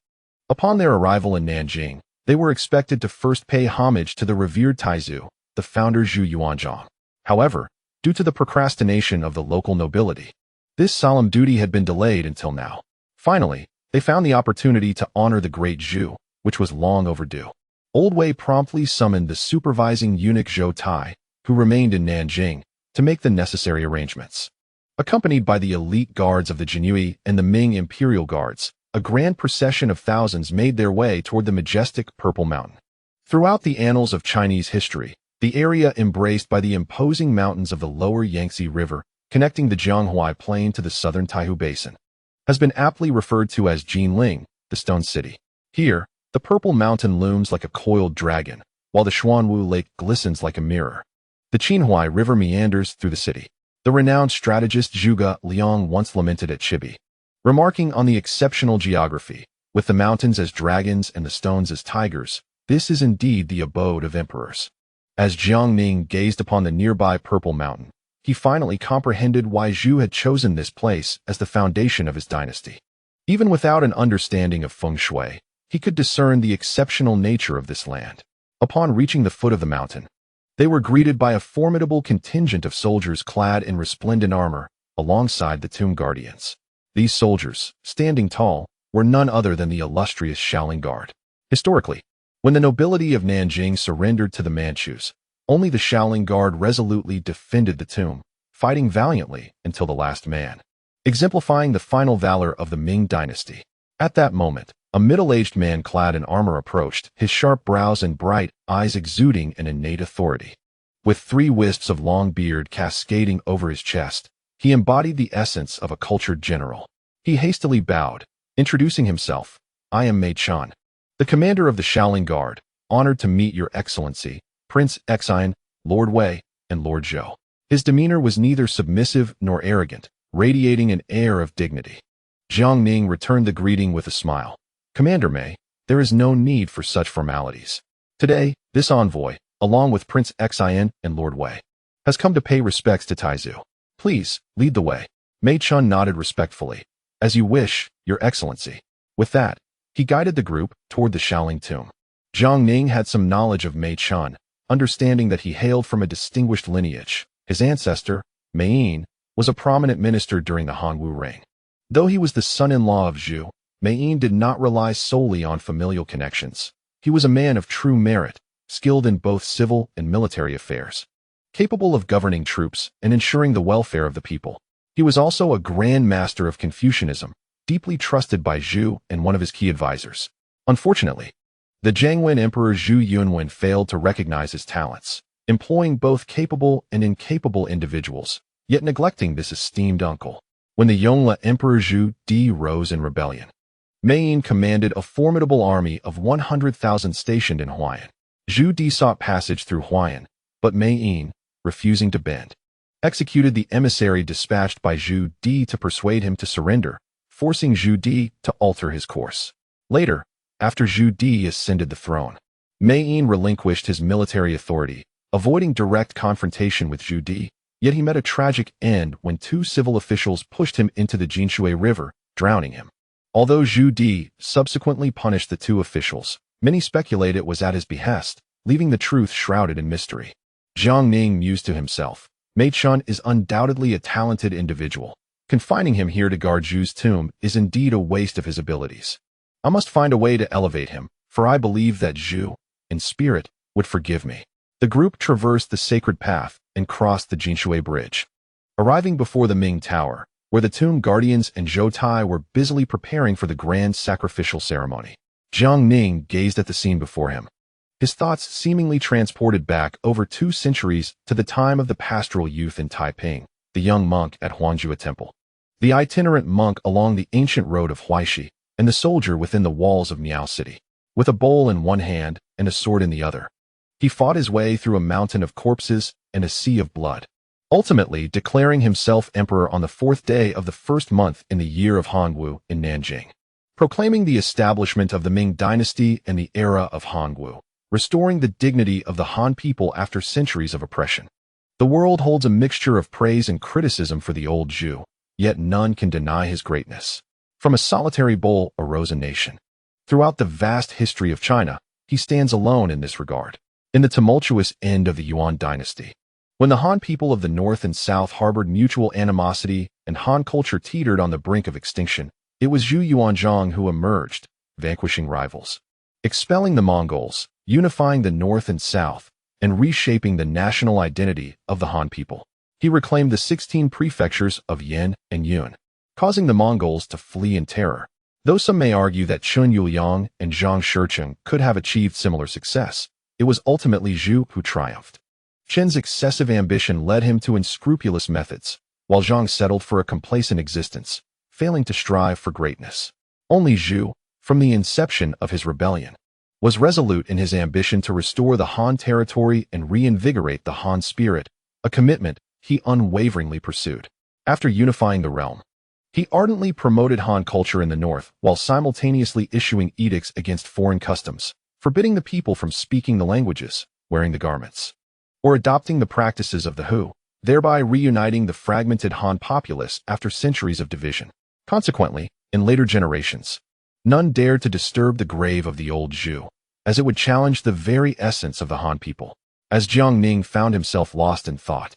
Upon their arrival in Nanjing, they were expected to first pay homage to the revered Taizu, the founder Zhu Yuanzhang. However, due to the procrastination of the local nobility, this solemn duty had been delayed until now. Finally, they found the opportunity to honor the great Zhu, which was long overdue. Old Wei promptly summoned the supervising eunuch Zhou Tai, who remained in Nanjing, to make the necessary arrangements. Accompanied by the elite guards of the Jianqi and the Ming Imperial Guards, a grand procession of thousands made their way toward the majestic Purple Mountain. Throughout the annals of Chinese history, the area embraced by the imposing mountains of the lower Yangtze River, connecting the Lianghuai Plain to the southern Taihu Basin, has been aptly referred to as Jinling, the Stone City. Here, the Purple Mountain looms like a coiled dragon, while the Xuanwu Lake glistens like a mirror. The Qinhuai River meanders through the city. The renowned strategist Zhuge Liang once lamented at Chibi, remarking on the exceptional geography, with the mountains as dragons and the stones as tigers, this is indeed the abode of emperors. As Jiang Ning gazed upon the nearby Purple Mountain, he finally comprehended why Zhu had chosen this place as the foundation of his dynasty. Even without an understanding of feng shui, he could discern the exceptional nature of this land. Upon reaching the foot of the mountain, they were greeted by a formidable contingent of soldiers clad in resplendent armor, alongside the tomb guardians. These soldiers, standing tall, were none other than the illustrious Shaoling Guard. Historically, when the nobility of Nanjing surrendered to the Manchus, only the Shaoling Guard resolutely defended the tomb, fighting valiantly until the last man, exemplifying the final valor of the Ming dynasty. At that moment, a middle-aged man clad in armor approached, his sharp brows and bright eyes exuding an innate authority. With 3 wisps of long beard cascading over his chest, he embodied the essence of a cultured general. He hastily bowed, introducing himself. I am Mei Chun, the commander of the Shaoling Guard, honored to meet your excellency, Prince Xinyao, Lord Wei, and Lord Zhou. His demeanor was neither submissive nor arrogant, radiating an air of dignity. Jiang Ning returned the greeting with a smile. Commander Mei, there is no need for such formalities. Today, this envoy, along with Prince Xinyao and Lord Wei, has come to pay respects to Taizu. Please, lead the way. Mei Chun nodded respectfully. As you wish, Your Excellency. With that, he guided the group toward the Shaoling tomb. Jiang Ning had some knowledge of Mei Chun, understanding that he hailed from a distinguished lineage. His ancestor, Mei Yin, was a prominent minister during the Hanwu reign. Though he was the son-in-law of Zhu, Mei Yin did not rely solely on familial connections. He was a man of true merit, skilled in both civil and military affairs, capable of governing troops and ensuring the welfare of the people. He was also a grand master of Confucianism, deeply trusted by Zhu and one of his key advisors. Unfortunately, the Jiangwen Emperor Zhu Youjian failed to recognize his talents, employing both capable and incapable individuals, yet neglecting this esteemed uncle. When the Yongle Emperor Zhu Di rose in rebellion, Mei Yin commanded a formidable army of 100,000 stationed in Huaiyan. Zhu Di sought passage through Huaiyan, but Mei Yin, refusing to bend, executed the emissary dispatched by Zhu Di to persuade him to surrender, forcing Zhu Di to alter his course. Later, after Zhu Di ascended the throne, Mei Yin relinquished his military authority, avoiding direct confrontation with Zhu Di, yet he met a tragic end when two civil officials pushed him into the Jinshui River, drowning him. Although Zhu Di subsequently punished the two officials, many speculate it was at his behest, leaving the truth shrouded in mystery. Jiang Ning mused to himself, Mei Chun is undoubtedly a talented individual. Confining him here to guard Zhu's tomb is indeed a waste of his abilities. I must find a way to elevate him, for I believe that Zhu, in spirit, would forgive me. The group traversed the sacred path and crossed the Jinshui Bridge. Arriving before the Ming Tower, where the tomb guardians and Zhou Tai were busily preparing for the grand sacrificial ceremony, Jiang Ning gazed at the scene before him. His thoughts seemingly transported back over 2 centuries to the time of the pastoral youth in Taiping, the young monk at Huangjue Temple, the itinerant monk along the ancient road of Huaishi, and the soldier within the walls of Miao City, with a bowl in one hand and a sword in the other. He fought his way through a mountain of corpses and a sea of blood, ultimately declaring himself emperor on the 4th day of the 1st month in the year of Hanwu in Nanjing, proclaiming the establishment of the Ming dynasty and the era of Hanwu, restoring the dignity of the Han people after centuries of oppression. The world holds a mixture of praise and criticism for the old Zhu, yet none can deny his greatness. From a solitary bowl arose a nation. Throughout the vast history of China, he stands alone in this regard. In the tumultuous end of the Yuan dynasty, when the Han people of the north and south harbored mutual animosity and Han culture teetered on the brink of extinction, it was Zhu Yuanzhang who emerged, vanquishing rivals, expelling the Mongols, unifying the north and south, and reshaping the national identity of the Han people. He reclaimed the 16 prefectures of Yan and Yun, causing the Mongols to flee in terror. Though some may argue that Chun Yuliang and Zhang Shicheng could have achieved similar success, it was ultimately Zhu who triumphed. Chen's excessive ambition led him to unscrupulous methods, while Zhang settled for a complacent existence, failing to strive for greatness. Only Zhu, from the inception of his rebellion, was resolute in his ambition to restore the Han territory and reinvigorate the Han spirit, a commitment he unwaveringly pursued. After unifying the realm, he ardently promoted Han culture in the north while simultaneously issuing edicts against foreign customs, forbidding the people from speaking the languages, wearing the garments, or adopting the practices of the Hu, thereby reuniting the fragmented Han populace after centuries of division. Consequently, in later generations, none dared to disturb the grave of the old Zhu, as it would challenge the very essence of the Han people. As Jiang Ning found himself lost in thought,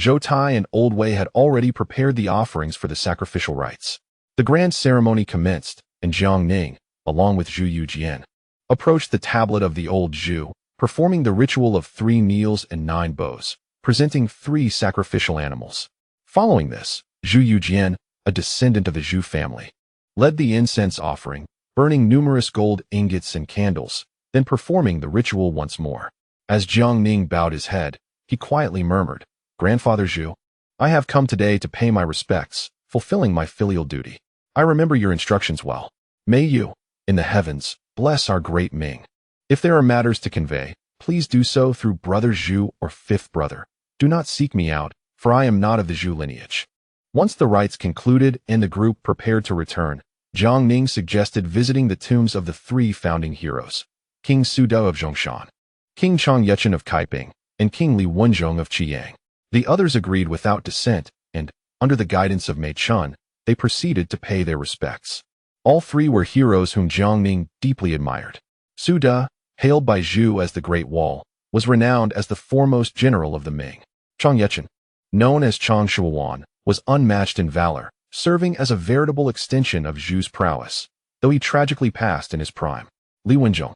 Zhou Tai and Old Wei had already prepared the offerings for the sacrificial rites. The grand ceremony commenced, and Jiang Ning, along with Zhu Youjian, approached the tablet of the old Zhu, performing the ritual of 3 kneels and 9 bows, presenting 3 sacrificial animals. Following this, Zhu Youjian, a descendant of the Zhu family, led the incense offering, burning numerous gold ingots and candles, then performing the ritual once more. As Jiang Ning bowed his head, he quietly murmured, "Grandfather Zhu, I have come today to pay my respects, fulfilling my filial duty. I remember your instructions well. May you, in the heavens, bless our great Ming. If there are matters to convey, please do so through Brother Zhu or 5th brother. Do not seek me out, for I am not of the Zhu lineage." Once the rites concluded and the group prepared to return, Jiang Ning suggested visiting the tombs of the 3 founding heroes, King Sudou of Zhongshan, King Chang Yuchen of Kaiping, and King Li Wenzhong of Qiyang. The others agreed without dissent, and, Under the guidance of Mei Chun, they proceeded to pay their respects. All three were heroes whom Jiang Ning deeply admired. Su De, hailed by Zhu as the Great Wall, was renowned as the foremost general of the Ming. Chang Yechen, known as Chang Shuwan, was unmatched in valor, serving as a veritable extension of Zhu's prowess, though he tragically passed in his prime. Li Wenzhong,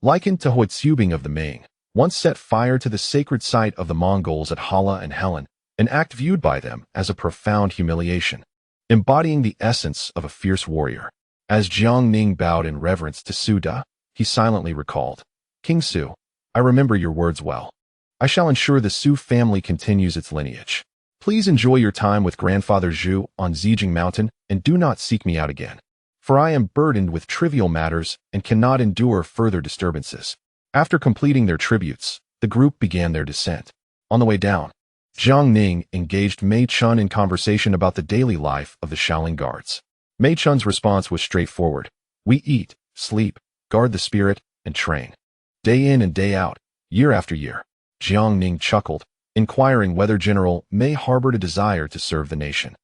likened to Huizubing of the Ming, once set fire to the sacred site of the Mongols at Hala and Helen, an act viewed by them as a profound humiliation, embodying the essence of a fierce warrior. As Jiang Ning bowed in reverence to Su De, he silently recalled, "King Su, I remember your words well. I shall ensure the Su family continues its lineage. Please enjoy your time with grandfather Zhu on Zijing Mountain and do not seek me out again, for I am burdened with trivial matters and cannot endure further disturbances." After completing their tributes, the group began their descent. On the way down, Jiang Ning engaged Mei Chun in conversation about the daily life of the Shaolin guards. Mei Chun's response was straightforward. "We eat, sleep, guard the spirit, and train. Day in and day out, year after year." Jiang Ning chuckled, inquiring whether General Mei harbored a desire to serve the nation.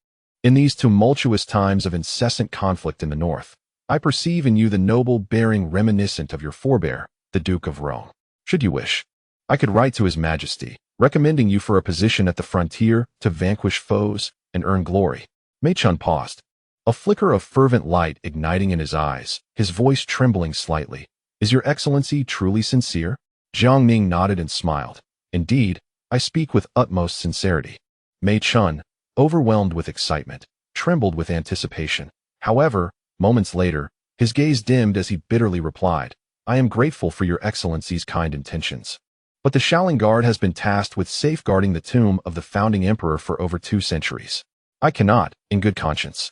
"In these tumultuous times of incessant conflict in the north, I perceive in you the noble bearing reminiscent of your forebear, the Duke of Rome. Should you wish, I could write to His Majesty, recommending you for a position at the frontier to vanquish foes and earn glory." Mei Chun paused, a flicker of fervent light igniting in his eyes, his voice trembling slightly. "Is your Excellency truly sincere?" Jiang Ning nodded and smiled. "Indeed, I speak with utmost sincerity." Mei Chun, overwhelmed with excitement, trembled with anticipation. However, moments later, his gaze dimmed as he bitterly replied, "I am grateful for your Excellency's kind intentions. But the Shaolin Guard has been tasked with safeguarding the tomb of the founding emperor for over 2 centuries. I cannot, in good conscience,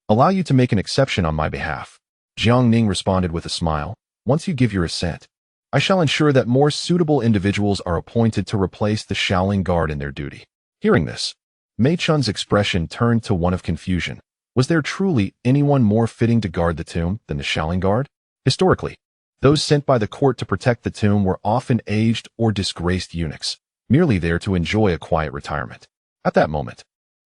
allow you to make an exception on my behalf." Jiang Ning responded with a smile. "Once you give your assent, I shall ensure that more suitable individuals are appointed to replace the Shaolin Guard in their duty." Hearing this, Mei Chun's expression turned to one of confusion. Was there truly anyone more fitting to guard the tomb than the Shaolin Guard? Historically, those sent by the court to protect the tomb were often aged or disgraced eunuchs, merely there to enjoy a quiet retirement. At that moment,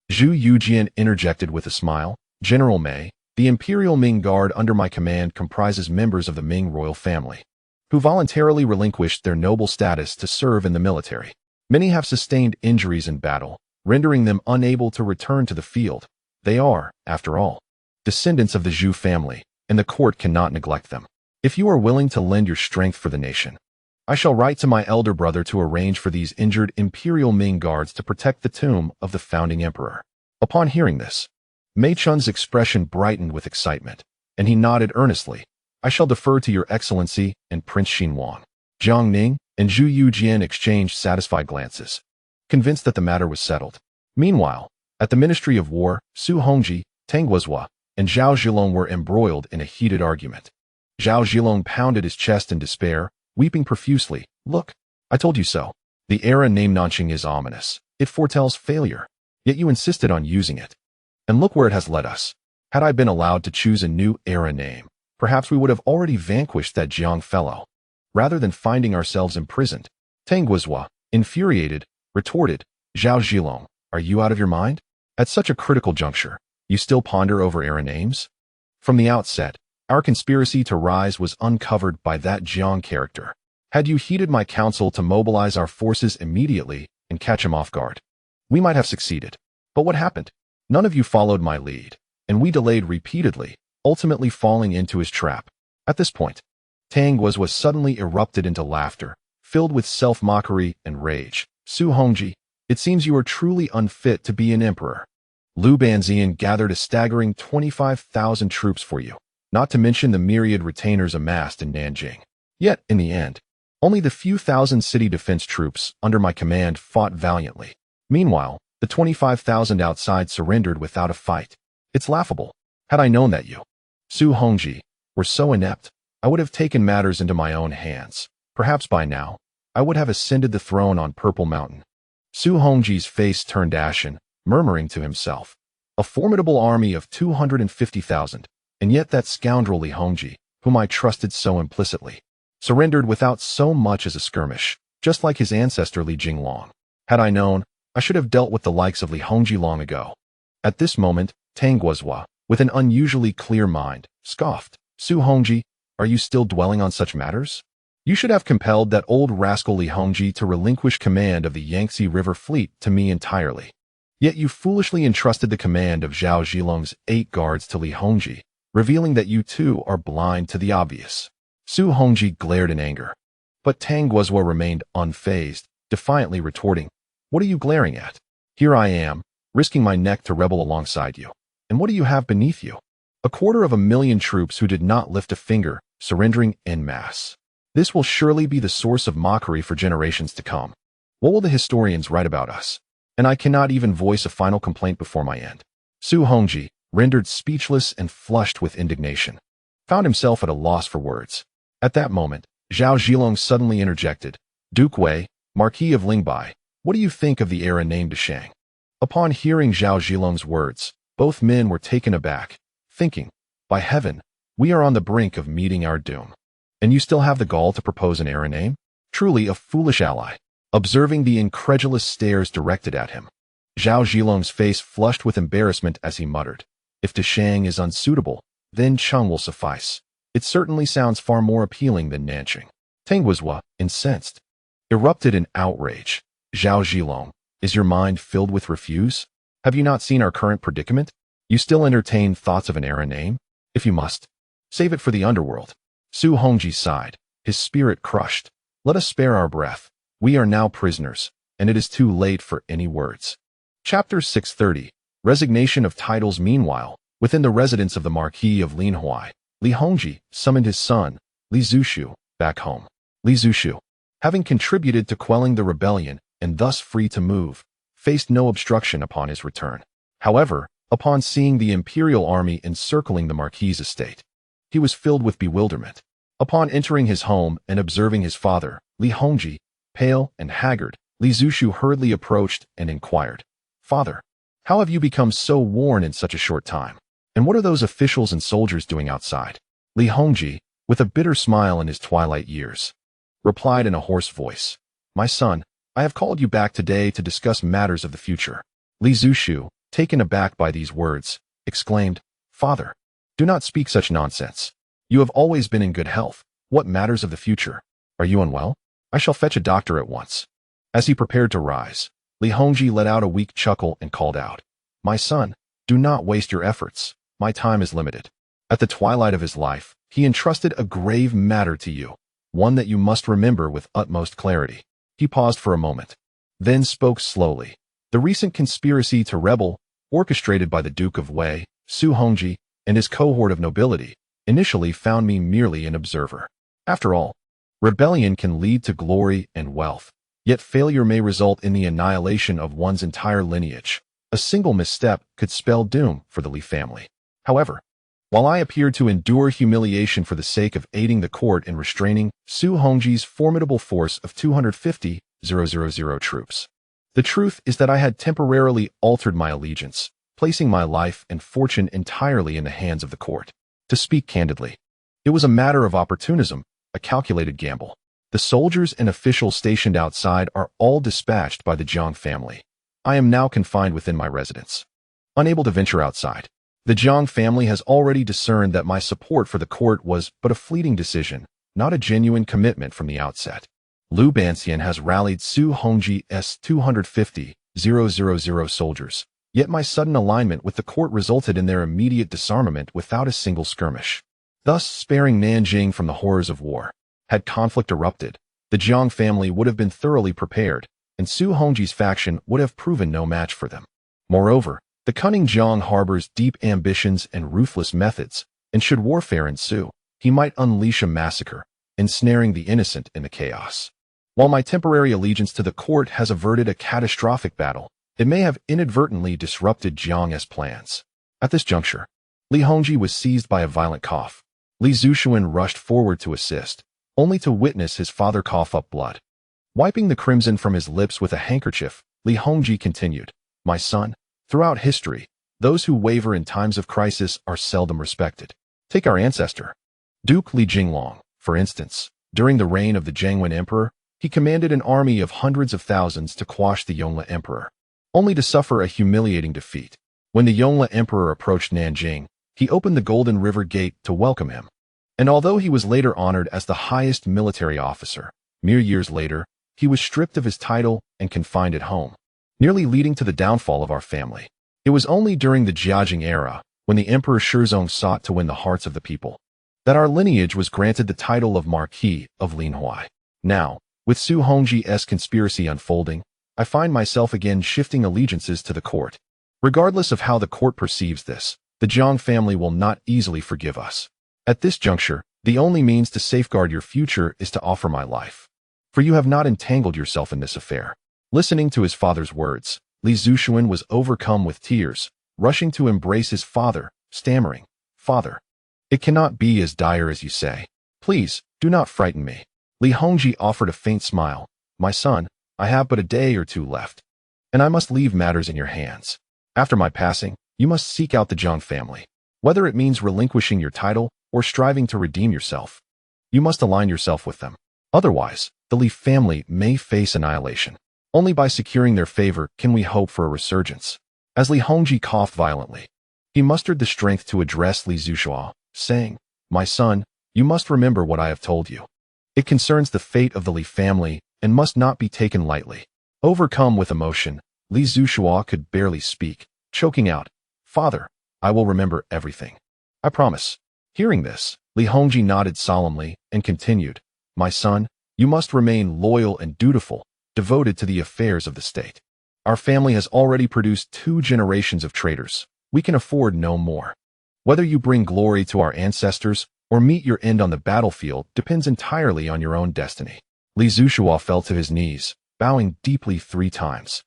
Zhu Youjian interjected with a smile, "General Mei, the Imperial Ming Guard under my command comprises members of the Ming royal family, who voluntarily relinquished their noble status to serve in the military. Many have sustained injuries in battle, rendering them unable to return to the field. They are, after all, descendants of the Zhu family, and the court cannot neglect them. If you are willing to lend your strength for the nation, I shall write to my elder brother to arrange for these injured Imperial Ming guards to protect the tomb of the founding emperor." Upon hearing this, Mei Chun's expression brightened with excitement, and he nodded earnestly. "I shall defer to your Excellency and Prince Xinyao." Jiang Ning and Zhu Youjian exchanged satisfied glances, convinced that the matter was settled. Meanwhile, at the Ministry of War, Su Hongji, Tang Guozhua, and Zhao Zhilong were embroiled in a heated argument. Zhao Zhilong pounded his chest in despair, weeping profusely. "Look, I told you so. The era name Nanqing is ominous. It foretells failure. Yet you insisted on using it. And look where it has led us. Had I been allowed to choose a new era name, perhaps we would have already vanquished that Jiang fellow, rather than finding ourselves imprisoned." Tang Guozhua, infuriated, retorted, "Zhao Zhilong, are you out of your mind? At such a critical juncture, you still ponder over era names? From the outset, our conspiracy to rise was uncovered by that Jiang character. Had you heeded my counsel to mobilize our forces immediately and catch him off guard, we might have succeeded. But what happened? None of you followed my lead, and we delayed repeatedly, ultimately falling into his trap." At this point, Tang was suddenly erupted into laughter, filled with self-mockery and rage. "Su Hongji, it seems you are truly unfit to be an emperor. Liu Banxian gathered a staggering 25,000 troops for you, not to mention the myriad retainers amassed in Nanjing. Yet, in the end, only the few thousand city defense troops under my command fought valiantly. Meanwhile, the 25,000 outside surrendered without a fight. It's laughable. Had I known that you, Su Hongji, were so inept, I would have taken matters into my own hands. Perhaps by now, I would have ascended the throne on Purple Mountain." Su Hongji's face turned ashen, murmuring to himself, "A formidable army of 250,000, and yet that scoundrel Li Hongji, whom I trusted so implicitly, surrendered without so much as a skirmish, just like his ancestor Li Jinglong. Had I known, I should have dealt with the likes of Li Hongji long ago." At this moment, Tang Guozhua, with an unusually clear mind, scoffed. Su Hongji, are you still dwelling on such matters? You should have compelled that old rascal Li Hongji to relinquish command of the Yangtze River fleet to me entirely. Yet you foolishly entrusted the command of Zhao Zhilong's 8 guards to Li Hongji, revealing that you too are blind to the obvious. Su Hongji glared in anger. But Tang Guozhua remained unfazed, defiantly retorting, what are you glaring at? Here I am, risking my neck to rebel alongside you. And what do you have beneath you? 250,000 troops who did not lift a finger, surrendering en masse. This will surely be the source of mockery for generations to come. What will the historians write about us? And I cannot even voice a final complaint before my end. Su Hongji, rendered speechless and flushed with indignation, found himself at a loss for words. At that moment, Zhao Zhilong suddenly interjected, Duke Wei, Marquis of Lingbai, what do you think of the era named Shang? Upon hearing Zhao Zhilong's words, both men were taken aback, thinking, by heaven, we are on the brink of meeting our doom. And you still have the gall to propose an era name? Truly a foolish ally. Observing the incredulous stares directed at him, Zhao Zhilong's face flushed with embarrassment as he muttered, if Deshang is unsuitable, then Cheng will suffice. It certainly sounds far more appealing than Nanching. Tang Guozhua, incensed, erupted in outrage. Zhao Zhilong, is your mind filled with refuse? Have you not seen our current predicament? You still entertain thoughts of an era name? If you must, save it for the underworld. Su Hongji sighed, his spirit crushed. Let us spare our breath. We are now prisoners, and it is too late for any words. Chapter 630, Resignation of Titles. Meanwhile, within the residence of the Marquis of Lianghuai, Li Hongji summoned his son, Li Zishu, back home. Li Zishu, having contributed to quelling the rebellion and thus free to move, faced no obstruction upon his return. However, upon seeing the imperial army encircling the Marquis's estate, he was filled with bewilderment. Upon entering his home and observing his father, Li Hongji, pale and haggard, Li Zishu hurriedly approached and inquired, Father, how have you become so worn in such a short time? And what are those officials and soldiers doing outside? Li Hongji, with a bitter smile in his twilight years, replied in a hoarse voice, My son, I have called you back today to discuss matters of the future. Li Zishu, taken aback by these words, exclaimed, Father, do not speak such nonsense. You have always been in good health. What matters of the future? Are you unwell? I shall fetch a doctor at once. As he prepared to rise, Li Hongji let out a weak chuckle and called out, My son, do not waste your efforts. My time is limited. At the twilight of his life, he entrusted a grave matter to you, one that you must remember with utmost clarity. He paused for a moment, then spoke slowly. The recent conspiracy to rebel, orchestrated by the Duke of Wei, Su Hongji, and his cohort of nobility, initially found me merely an observer. After all, rebellion can lead to glory and wealth, yet failure may result in the annihilation of one's entire lineage. A single misstep could spell doom for the Li family. However, while I appeared to endure humiliation for the sake of aiding the court in restraining Su Hongji's formidable force of 250,000 troops, the truth is that I had temporarily altered my allegiance, placing my life and fortune entirely in the hands of the court. To speak candidly, it was a matter of opportunism, a calculated gamble. The soldiers and officials stationed outside are all dispatched by the Jiang family. I am now confined within my residence, unable to venture outside. The Jiang family has already discerned that my support for the court was but a fleeting decision, not a genuine commitment from the outset. Liu Banxian has rallied Su Hongji's 250,000 soldiers, yet my sudden alignment with the court resulted in their immediate disarmament without a single skirmish, thus sparing Nanjing from the horrors of war. Had conflict erupted, the Jiang family would have been thoroughly prepared, and Su Hongji's faction would have proven no match for them. Moreover, the cunning Jiang harbors deep ambitions and ruthless methods, and should warfare ensue, he might unleash a massacre, ensnaring the innocent in the chaos. While my temporary allegiance to the court has averted a catastrophic battle, it may have inadvertently disrupted Jiang's plans. At this juncture, Li Hongji was seized by a violent cough. Li Zishuan rushed forward to assist, only to witness his father cough up blood. Wiping the crimson from his lips with a handkerchief, Li Hongji continued, My son, throughout history, those who waver in times of crisis are seldom respected. Take our ancestor, Duke Li Jinglong, for instance. During the reign of the Zhengwen Emperor, he commanded an army of hundreds of thousands to quash the Yongle Emperor, only to suffer a humiliating defeat. When the Yongle Emperor approached Nanjing, he opened the Golden River Gate to welcome him. And although he was later honored as the highest military officer, mere years later, he was stripped of his title and confined at home, nearly leading to the downfall of our family. It was only during the Jiang era, when the Emperor Shizong sought to win the hearts of the people, that our lineage was granted the title of Marquis of Lianghuai. Now, with Su Hongji's conspiracy unfolding, I find myself again shifting allegiances to the court. Regardless of how the court perceives this, the Jiang family will not easily forgive us. At this juncture, the only means to safeguard your future is to offer my life. For you have not entangled yourself in this affair. Listening to his father's words, Li Zuxuan was overcome with tears, rushing to embrace his father, stammering, "Father, it cannot be as dire as you say. Please, do not frighten me." Li Hongji offered a faint smile. "My son, I have but a day or two left, and I must leave matters in your hands. After my passing, you must seek out the Jiang family. Whether it means relinquishing your title or striving to redeem yourself, you must align yourself with them. Otherwise, the Li family may face annihilation. Only by securing their favor can we hope for a resurgence." As Li Hongji coughed violently, he mustered the strength to address Li Zuxiao, saying, "My son, you must remember what I have told you. It concerns the fate of the Li family and must not be taken lightly." Overcome with emotion, Li Zuxiao could barely speak, choking out, "Father, I will remember everything. I promise." Hearing this, Li Hongji nodded solemnly and continued, "My son, you must remain loyal and dutiful, devoted to the affairs of the state. Our family has already produced 2 generations of traitors. We can afford no more. Whether you bring glory to our ancestors or meet your end on the battlefield depends entirely on your own destiny." Li Zuxiao fell to his knees, bowing deeply 3 times,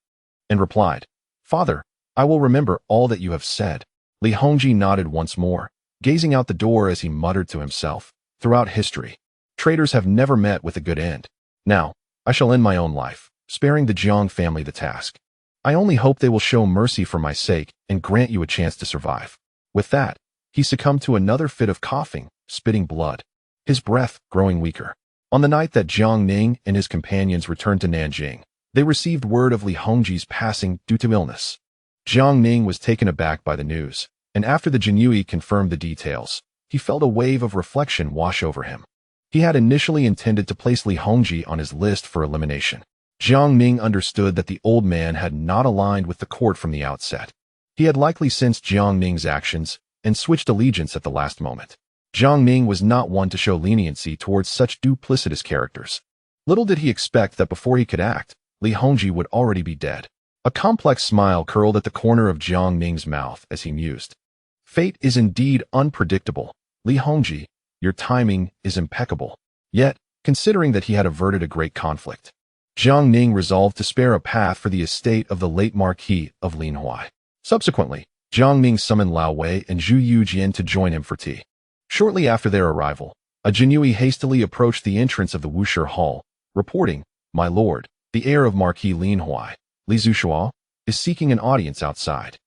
and replied, "Father, I will remember all that you have said." Li Hongji nodded once more, gazing out the door as he muttered to himself, "Throughout history, traitors have never met with a good end. Now, I shall end my own life, sparing the Jiang family the task. I only hope they will show mercy for my sake and grant you a chance to survive." With that, he succumbed to another fit of coughing, spitting blood, his breath growing weaker. On the night that Jiang Ning and his companions returned to Nanjing, they received word of Li Hongji's passing due to illness. Jiang Ning was taken aback by the news, and after the Jinyui confirmed the details, he felt a wave of reflection wash over him. He had initially intended to place Li Hongji on his list for elimination. Jiang Ning understood that the old man had not aligned with the court from the outset. He had likely sensed Jiang Ning's actions and switched allegiance at the last moment. Jiang Ning was not one to show leniency towards such duplicitous characters. Little did he expect that before he could act, Li Hongji would already be dead. A complex smile curled at the corner of Jiang Ning's mouth as he mused. "Fate is indeed unpredictable. Li Hongji, your timing is impeccable." Yet, considering that he had averted a great conflict, Jiang Ning resolved to spare a path for the estate of the late Marquis of Lianghuai. Subsequently, Jiang Ning summoned Lianghuai and Zhu Youjian to join him for tea. Shortly after their arrival, a Jinyui hastily approached the entrance of the Wushi Hall, reporting, "My lord, the heir of Marquis Lianghuai, Li Zuxiao, is seeking an audience outside."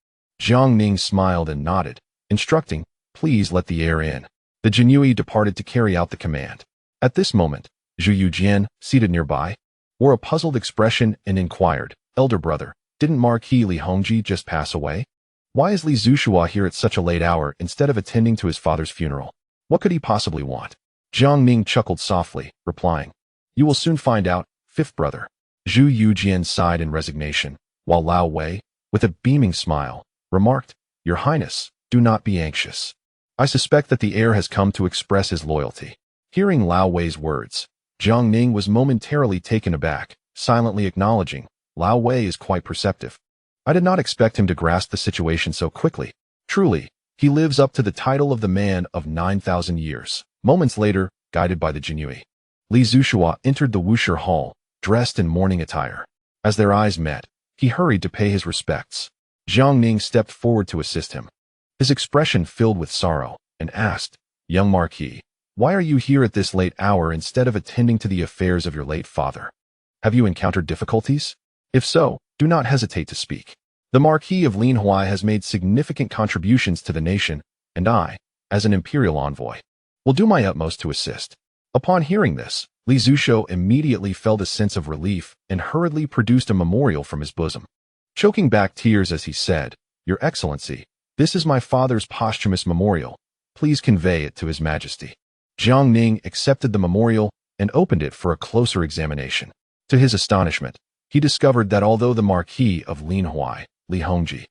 Jiang Ning smiled and nodded, instructing, "Please let the heir in." The Jinyui departed to carry out the command. At this moment, Zhu Youjian, seated nearby, wore a puzzled expression and inquired, "Elder brother, didn't Marquis Li Hongji just pass away? Why is Li Zuxiao here at such a late hour instead of attending to his father's funeral? What could he possibly want?" Jiang Ning chuckled softly, replying, "You will soon find out, fifth brother." Zhu Youjian sighed in resignation, while Lianghuai, with a beaming smile, remarked, "Your Highness, do not be anxious. I suspect that the heir has come to express his loyalty." Hearing Lianghuai's words, Jiang Ning was momentarily taken aback, silently acknowledging, "Lianghuai is quite perceptive. I did not expect him to grasp the situation so quickly. Truly, he lives up to the title of the man of 9,000 years." Moments later, guided by the Jinyui, Li Zuxiao entered the Wushi Hall, dressed in mourning attire. As their eyes met, he hurried to pay his respects. Jiang Ning stepped forward to assist him, his expression filled with sorrow, and asked, "Young Marquis, why are you here at this late hour instead of attending to the affairs of your late father? Have you encountered difficulties? If so, do not hesitate to speak. The Marquis of Lianghuai has made significant contributions to the nation, and I, as an imperial envoy, will do my utmost to assist." Upon hearing this, Li Zuxiao immediately felt a sense of relief and hurriedly produced a memorial from his bosom. Choking back tears as he said, "Your Excellency, this is my father's posthumous memorial. Please convey it to His Majesty." Jiang Ning accepted the memorial and opened it for a closer examination. To his astonishment, he discovered that although the Marquis of Lianghuai, Li Hongji,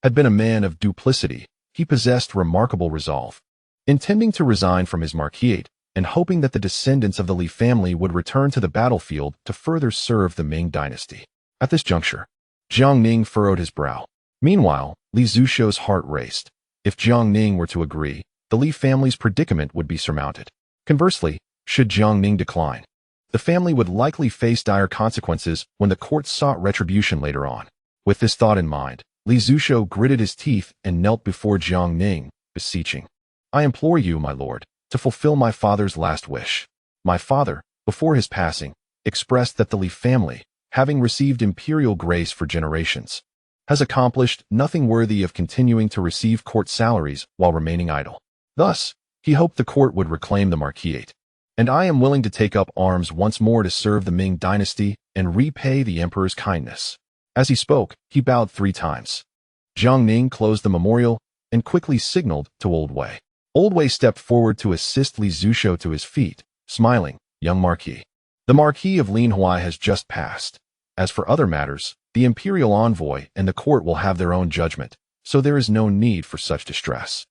had been a man of duplicity, he possessed remarkable resolve. Intending to resign from his marquisate and hoping that the descendants of the Li family would return to the battlefield to further serve the Ming dynasty. At this juncture, Jiang Ning furrowed his brow. Meanwhile, Li Zuxiao's heart raced. If Jiang Ning were to agree, the Li family's predicament would be surmounted. Conversely, should Jiang Ning decline, the family would likely face dire consequences when the court sought retribution later on. With this thought in mind, Li Zuxiao gritted his teeth and knelt before Jiang Ning, beseeching, "I implore you, my lord, to fulfill my father's last wish." My father, before his passing, expressed that the Li family, having received imperial grace for generations, has accomplished nothing worthy of continuing to receive court salaries while remaining idle. Thus, he hoped the court would reclaim the marquisate. And I am willing to take up arms once more to serve the Ming dynasty and repay the emperor's kindness. As he spoke, he bowed 3 times. Jiang Ning closed the memorial and quickly signaled to Old Wei. Old Wei stepped forward to assist Li Zuxiao to his feet, smiling, "Young Marquis, the Marquis of Lianghuai has just passed. As for other matters, the imperial envoy and the court will have their own judgment, so there is no need for such distress."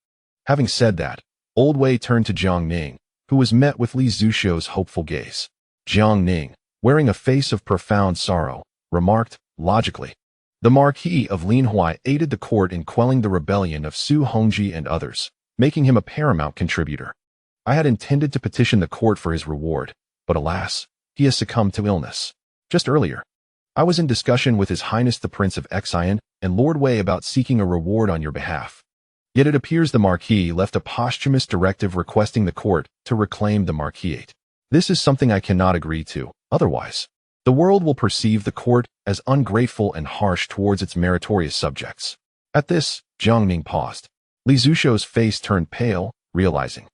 Having said that, Old Wei turned to Jiang Ning, who was met with Li Zuxiao's hopeful gaze. Jiang Ning, wearing a face of profound sorrow, remarked, logically, "The Marquis of Lianghuai aided the court in quelling the rebellion of Su Hongji and others, making him a paramount contributor. I had intended to petition the court for his reward, but alas, he has succumbed to illness. Just earlier, I was in discussion with His Highness the Prince of Xinyao and Lord Wei about seeking a reward on your behalf. Yet it appears the Marquis left a posthumous directive requesting the court to reclaim the marquisate. This is something I cannot agree to, otherwise the world will perceive the court as ungrateful and harsh towards its meritorious subjects." At this, Jiang Ning paused. Li Zuxiao's face turned pale, realizing,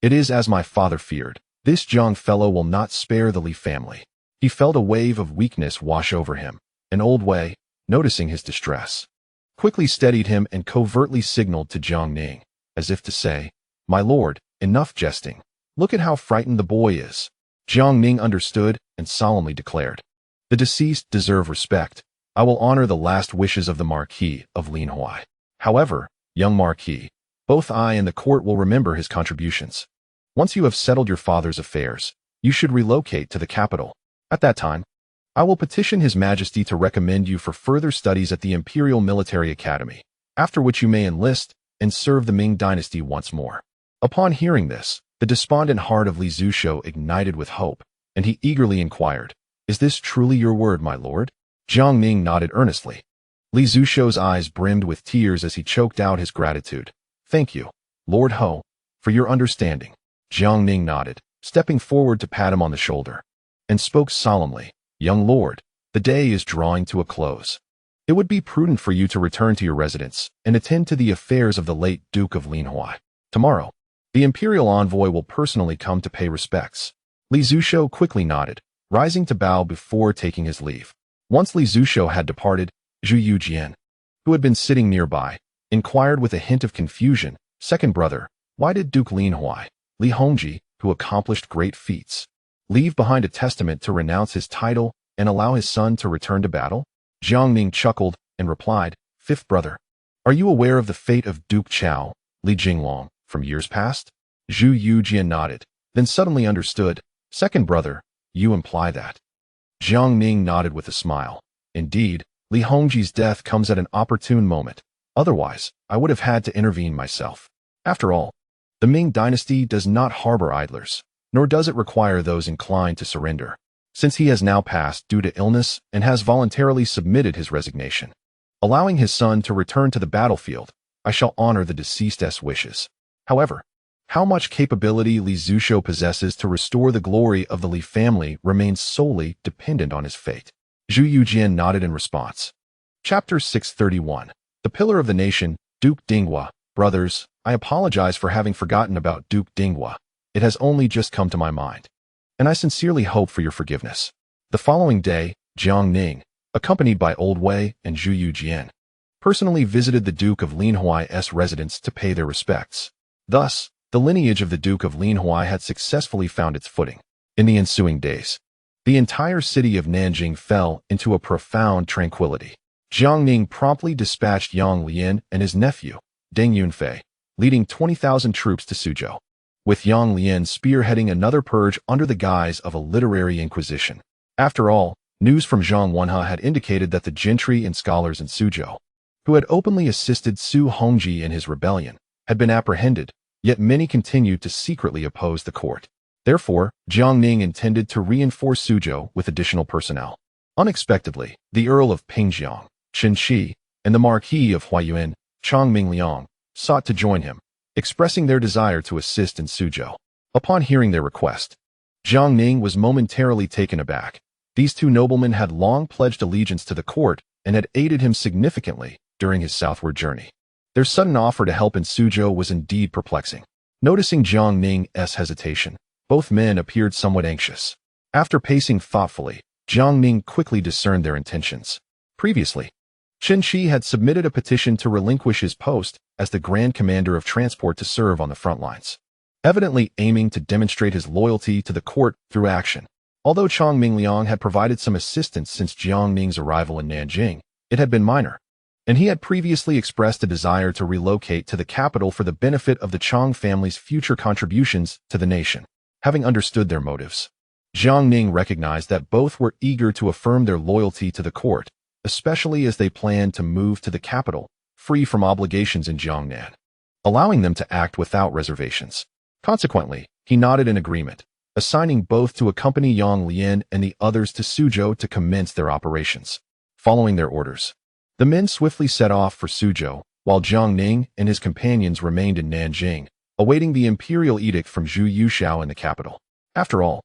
"It is as my father feared. This Jiang fellow will not spare the Li family." He felt a wave of weakness wash over him, and Old Wei, noticing his distress, quickly steadied him and covertly signaled to Jiang Ning, as if to say, "My lord, enough jesting. Look at how frightened the boy is." Jiang Ning understood and solemnly declared, "The deceased deserve respect. I will honor the last wishes of the Marquis of Lianghuai. However, young Marquis, both I and the court will remember his contributions. Once you have settled your father's affairs, you should relocate to the capital. At that time, I will petition His Majesty to recommend you for further studies at the Imperial Military Academy, after which you may enlist and serve the Ming dynasty once more." Upon hearing this, the despondent heart of Li Zuxiao ignited with hope, and he eagerly inquired, "Is this truly your word, my lord?" Jiang Ning nodded earnestly. Li Zuxiao's eyes brimmed with tears as he choked out his gratitude. "Thank you, Lord Ho, for your understanding." Jiang Ning nodded, stepping forward to pat him on the shoulder, and spoke solemnly, "Young lord, the day is drawing to a close. It would be prudent for you to return to your residence and attend to the affairs of the late Duke of Lianghuai. Tomorrow, the imperial envoy will personally come to pay respects." Li Zuxiao quickly nodded, rising to bow before taking his leave. Once Li Zuxiao had departed, Zhu Youjian, who had been sitting nearby, inquired with a hint of confusion, "Second brother, why did Duke Lianghuai, Li Hongji, who accomplished great feats, leave behind a testament to renounce his title and allow his son to return to battle?" Jiang Ning chuckled and replied, "Fifth brother, are you aware of the fate of Duke Chao, Li Jinglong, from years past?" Zhu Youjian nodded, then suddenly understood, "Second brother, you imply that?" Jiang Ning nodded with a smile. "Indeed, Li Hongji's death comes at an opportune moment. Otherwise, I would have had to intervene myself. After all, the Ming dynasty does not harbor idlers, nor does it require those inclined to surrender. Since he has now passed due to illness and has voluntarily submitted his resignation, allowing his son to return to the battlefield, I shall honor the deceased's wishes. However, how much capability Li Zuxiao possesses to restore the glory of the Li family remains solely dependent on his fate." Zhu Youjian nodded in response. Chapter 631. The Pillar of the Nation, Duke Dinghua. Brothers, I apologize for having forgotten about Duke Dinghua. It has only just come to my mind, and I sincerely hope for your forgiveness. The following day, Jiang Ning, accompanied by Old Wei and Zhu Youjian, personally visited the Duke of Lianghuai's residence to pay their respects. Thus, the lineage of the Duke of Lianghuai had successfully found its footing. In the ensuing days, the entire city of Nanjing fell into a profound tranquility. Jiang Ning promptly dispatched Yang Lian and his nephew, Deng Yunfei, leading 20,000 troops to Suzhou, with Yang Lian spearheading another purge under the guise of a literary inquisition. After all, news from Zhang Wenhe had indicated that the gentry and scholars in Suzhou, who had openly assisted Su Hongji in his rebellion, had been apprehended, yet many continued to secretly oppose the court. Therefore, Jiang Ning intended to reinforce Suzhou with additional personnel. Unexpectedly, the Earl of Pingjiang, Chen Shi, and the Marquis of Huayuan, Chang Mingliang, sought to join him, expressing their desire to assist in Suzhou. Upon hearing their request, Jiang Ning was momentarily taken aback. These two noblemen had long pledged allegiance to the court and had aided him significantly during his southward journey. Their sudden offer to help in Suzhou was indeed perplexing. Noticing Jiang Ning's hesitation, both men appeared somewhat anxious. After pacing thoughtfully, Jiang Ning quickly discerned their intentions. Previously, Chen Shi had submitted a petition to relinquish his post as the Grand Commander of Transport to serve on the front lines, evidently aiming to demonstrate his loyalty to the court through action. Although Chang Mingliang had provided some assistance since Jiang Ning's arrival in Nanjing, it had been minor, and he had previously expressed a desire to relocate to the capital for the benefit of the Chang family's future contributions to the nation. Having understood their motives, Jiang Ning recognized that both were eager to affirm their loyalty to the court, especially as they planned to move to the capital, free from obligations in Jiangnan, allowing them to act without reservations. Consequently, he nodded in agreement, assigning both to accompany Yang Lian and the others to Suzhou to commence their operations. Following their orders, the men swiftly set off for Suzhou, while Jiang Ning and his companions remained in Nanjing, awaiting the imperial edict from Zhu Youjiao in the capital. After all,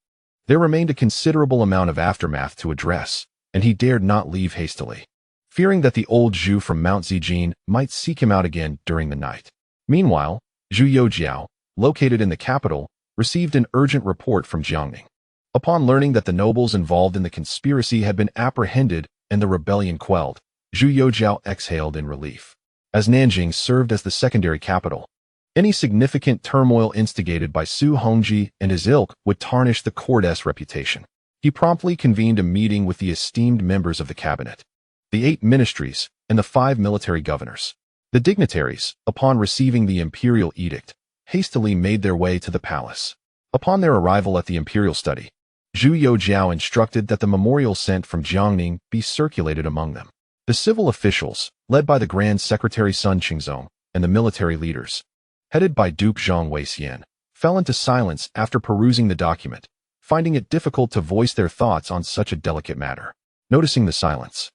there remained a considerable amount of aftermath to address, and he dared not leave hastily, fearing that the old Zhu from Mount Zijin might seek him out again during the night. Meanwhile, Zhu Youjiao, located in the capital, received an urgent report from Jiang Ning. Upon learning that the nobles involved in the conspiracy had been apprehended and the rebellion quelled, Zhu Youjiao exhaled in relief. As Nanjing served as the secondary capital, any significant turmoil instigated by Su Hongji and his ilk would tarnish the court's reputation. He promptly convened a meeting with the esteemed members of the cabinet, the 8 ministries, and the 5 military governors. The dignitaries, upon receiving the imperial edict, hastily made their way to the palace. Upon their arrival at the imperial study, Zhu Youjiao instructed that the memorial sent from Jiang Ning be circulated among them. The civil officials, led by the Grand Secretary Sun Qingzong, and the military leaders, headed by Duke Zhang Weixian, fell into silence after perusing the document, finding it difficult to voice their thoughts on such a delicate matter. Noticing the silence,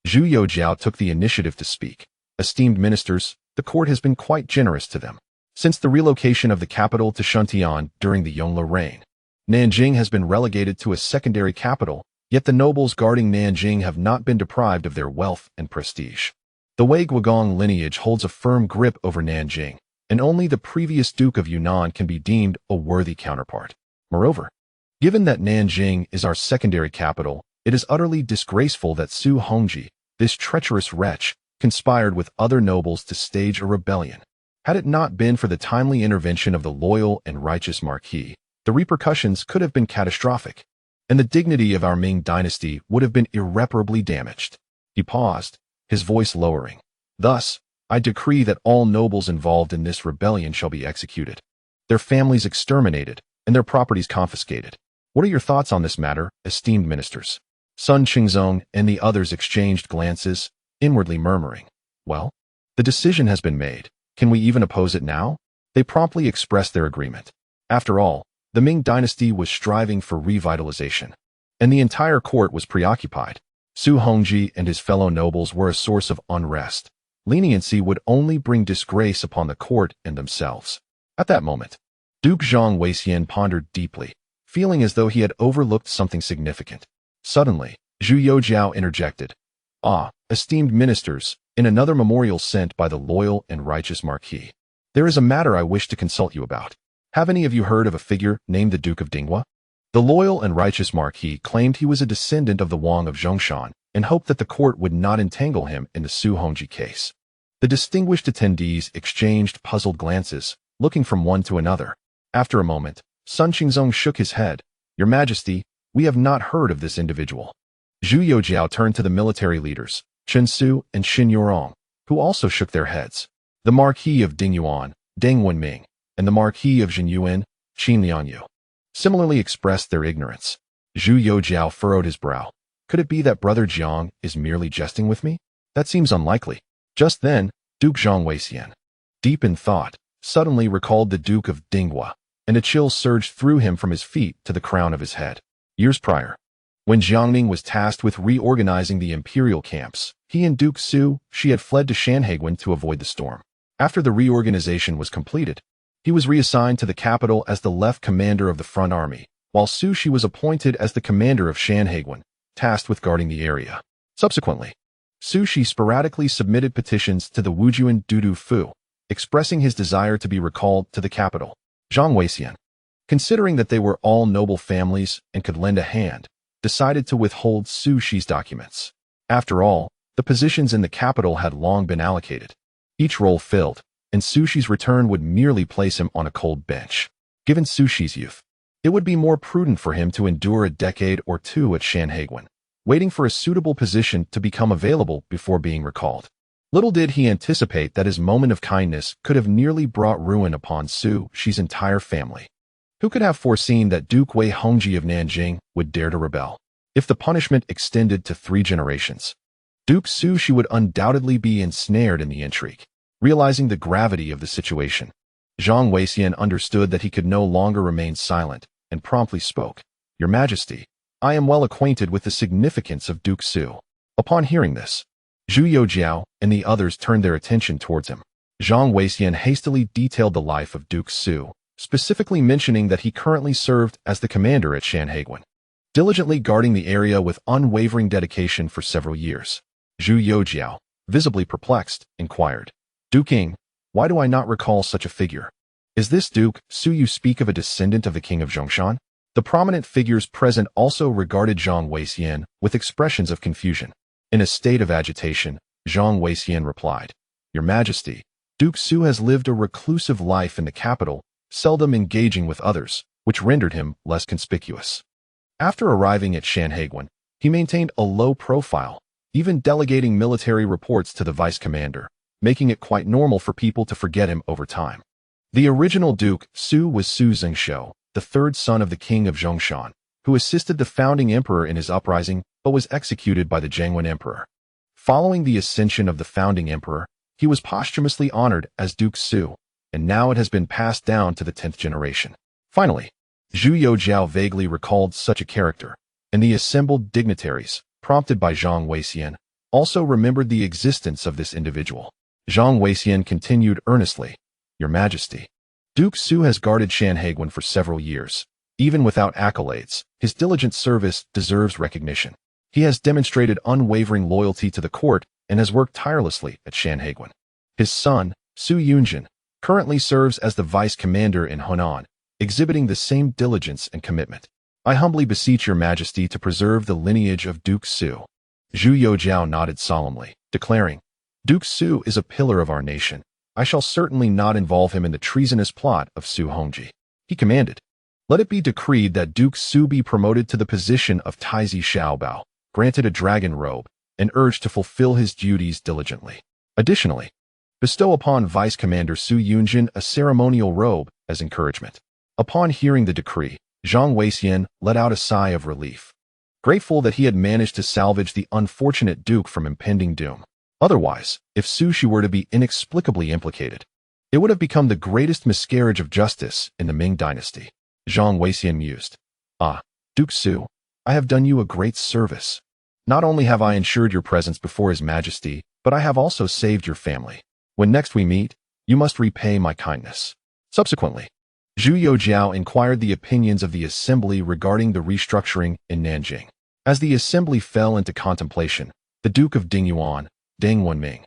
Zhu Youjiao took the initiative to speak. Esteemed ministers, the court has been quite generous to them. Since the relocation of the capital to Shuntian during the Yongle reign, Nanjing has been relegated to a secondary capital, yet the nobles guarding Nanjing have not been deprived of their wealth and prestige. The Wei Guogong lineage holds a firm grip over Nanjing, and only the previous Duke of Yunnan can be deemed a worthy counterpart. Moreover, given that Nanjing is our secondary capital, it is utterly disgraceful that Su Hongji, this treacherous wretch, conspired with other nobles to stage a rebellion. Had it not been for the timely intervention of the loyal and righteous Marquis, the repercussions could have been catastrophic, and the dignity of our Ming dynasty would have been irreparably damaged. He paused, his voice lowering. Thus, I decree that all nobles involved in this rebellion shall be executed, their families exterminated, and their properties confiscated. What are your thoughts on this matter, esteemed ministers? Sun Qingzong and the others exchanged glances, inwardly murmuring, well, the decision has been made. Can we even oppose it now? They promptly expressed their agreement. After all, the Ming dynasty was striving for revitalization, and the entire court was preoccupied. Su Hongji and his fellow nobles were a source of unrest. Leniency would only bring disgrace upon the court and themselves. At that moment, Duke Zhang Weixian pondered deeply, feeling as though he had overlooked something significant. Suddenly, Zhu Youjiao interjected. Esteemed ministers, in another memorial sent by the loyal and righteous Marquis, there is a matter I wish to consult you about. Have any of you heard of a figure named the Duke of Dinghua? The loyal and righteous Marquis claimed he was a descendant of the Wang of Zhongshan, and hoped that the court would not entangle him in the Zhu Hongji case. The distinguished attendees exchanged puzzled glances, looking from one to another. After a moment, Sun Qingzong shook his head. "Your Majesty, we have not heard of this individual." Zhu Youjiao turned to the military leaders, Chen Su and Xinyao, who also shook their heads. The Marquis of Dingyuan, Deng Wenming, and the Marquis of Jinyuan, Qin Liangyu, similarly expressed their ignorance. Zhu Youjiao furrowed his brow. Could it be that Brother Jiang is merely jesting with me? That seems unlikely. Just then, Duke Zhang Weixian, deep in thought, suddenly recalled the Duke of Dinghua, and a chill surged through him from his feet to the crown of his head. Years prior, when Jiang Ning was tasked with reorganizing the imperial camps, he and Duke Su Shi had fled to Shanhaiguan to avoid the storm. After the reorganization was completed, he was reassigned to the capital as the left commander of the front army, while Su Shi was appointed as the commander of Shanhaiguan, tasked with guarding the area. Subsequently, Su Shi sporadically submitted petitions to the Wujuan Dudu Fu, expressing his desire to be recalled to the capital. Zhang Weixian, considering that they were all noble families and could lend a hand, decided to withhold Su Shi's documents. After all, the positions in the capital had long been allocated. Each role filled, and Su Shi's return would merely place him on a cold bench. Given Su Shi's youth, it would be more prudent for him to endure a decade or two at Shanhaiguan, waiting for a suitable position to become available before being recalled. Little did he anticipate that his moment of kindness could have nearly brought ruin upon Su Shi's entire family. Who could have foreseen that Duke Wei Hongji of Nanjing would dare to rebel? If the punishment extended to 3 generations, Duke Su Shi would undoubtedly be ensnared in the intrigue. Realizing the gravity of the situation, Zhang Weixian understood that he could no longer remain silent and promptly spoke. "Your Majesty, I am well acquainted with the significance of Duke Su." Upon hearing this, Zhu Youjiao and the others turned their attention towards him. Zhang Weixian hastily detailed the life of Duke Su, specifically mentioning that he currently served as the commander at Shanhaiguan, diligently guarding the area with unwavering dedication for several years. Zhu Youjiao, visibly perplexed, inquired, "Duke King, why do I not recall such a figure? Is this Duke Su you speak of a descendant of the king of Zhongshan?" The prominent figures present also regarded Zhang Weixian with expressions of confusion. In a state of agitation, Zhang Weixian replied, "Your Majesty, Duke Su has lived a reclusive life in the capital, seldom engaging with others, which rendered him less conspicuous. After arriving at Shanhaiguan, he maintained a low profile, even delegating military reports to the vice commander, making it quite normal for people to forget him over time. The original Duke Su was Su Zhengshou, the third son of the king of Zhongshan, who assisted the founding emperor in his uprising but was executed by the Zhengwen emperor. Following the ascension of the founding emperor, he was posthumously honored as Duke Su, and now it has been passed down to the 10th generation. Finally, Zhu Youjiao vaguely recalled such a character, and the assembled dignitaries, prompted by Zhang Weixian, also remembered the existence of this individual. Zhang Weixian continued earnestly, "Your Majesty, Duke Su has guarded Shanhaiguan for several years. Even without accolades, his diligent service deserves recognition. He has demonstrated unwavering loyalty to the court and has worked tirelessly at Shanhaiguan. His son, Zhu Youjian, currently serves as the vice commander in Hunan, exhibiting the same diligence and commitment. I humbly beseech your Majesty to preserve the lineage of Duke Su." Zhu Youjiao nodded solemnly, declaring, "Duke Su is a pillar of our nation. I shall certainly not involve him in the treasonous plot of Zhu Hongji." He commanded, "Let it be decreed that Duke Su be promoted to the position of Taizi Xiaobao, granted a dragon robe, and urged to fulfill his duties diligently. Additionally, bestow upon Vice Commander Zhu Youjian a ceremonial robe as encouragement." Upon hearing the decree, Zhang Weixian let out a sigh of relief, grateful that he had managed to salvage the unfortunate duke from impending doom. Otherwise, if Su Shi were to be inexplicably implicated, it would have become the greatest miscarriage of justice in the Ming dynasty. Zhang Weixian mused, "Ah, Duke Su, I have done you a great service. Not only have I ensured your presence before His Majesty, but I have also saved your family. When next we meet, you must repay my kindness." Subsequently, Zhu Youjiao inquired the opinions of the assembly regarding the restructuring in Nanjing. As the assembly fell into contemplation, the Duke of Dingyuan, Deng Wenming,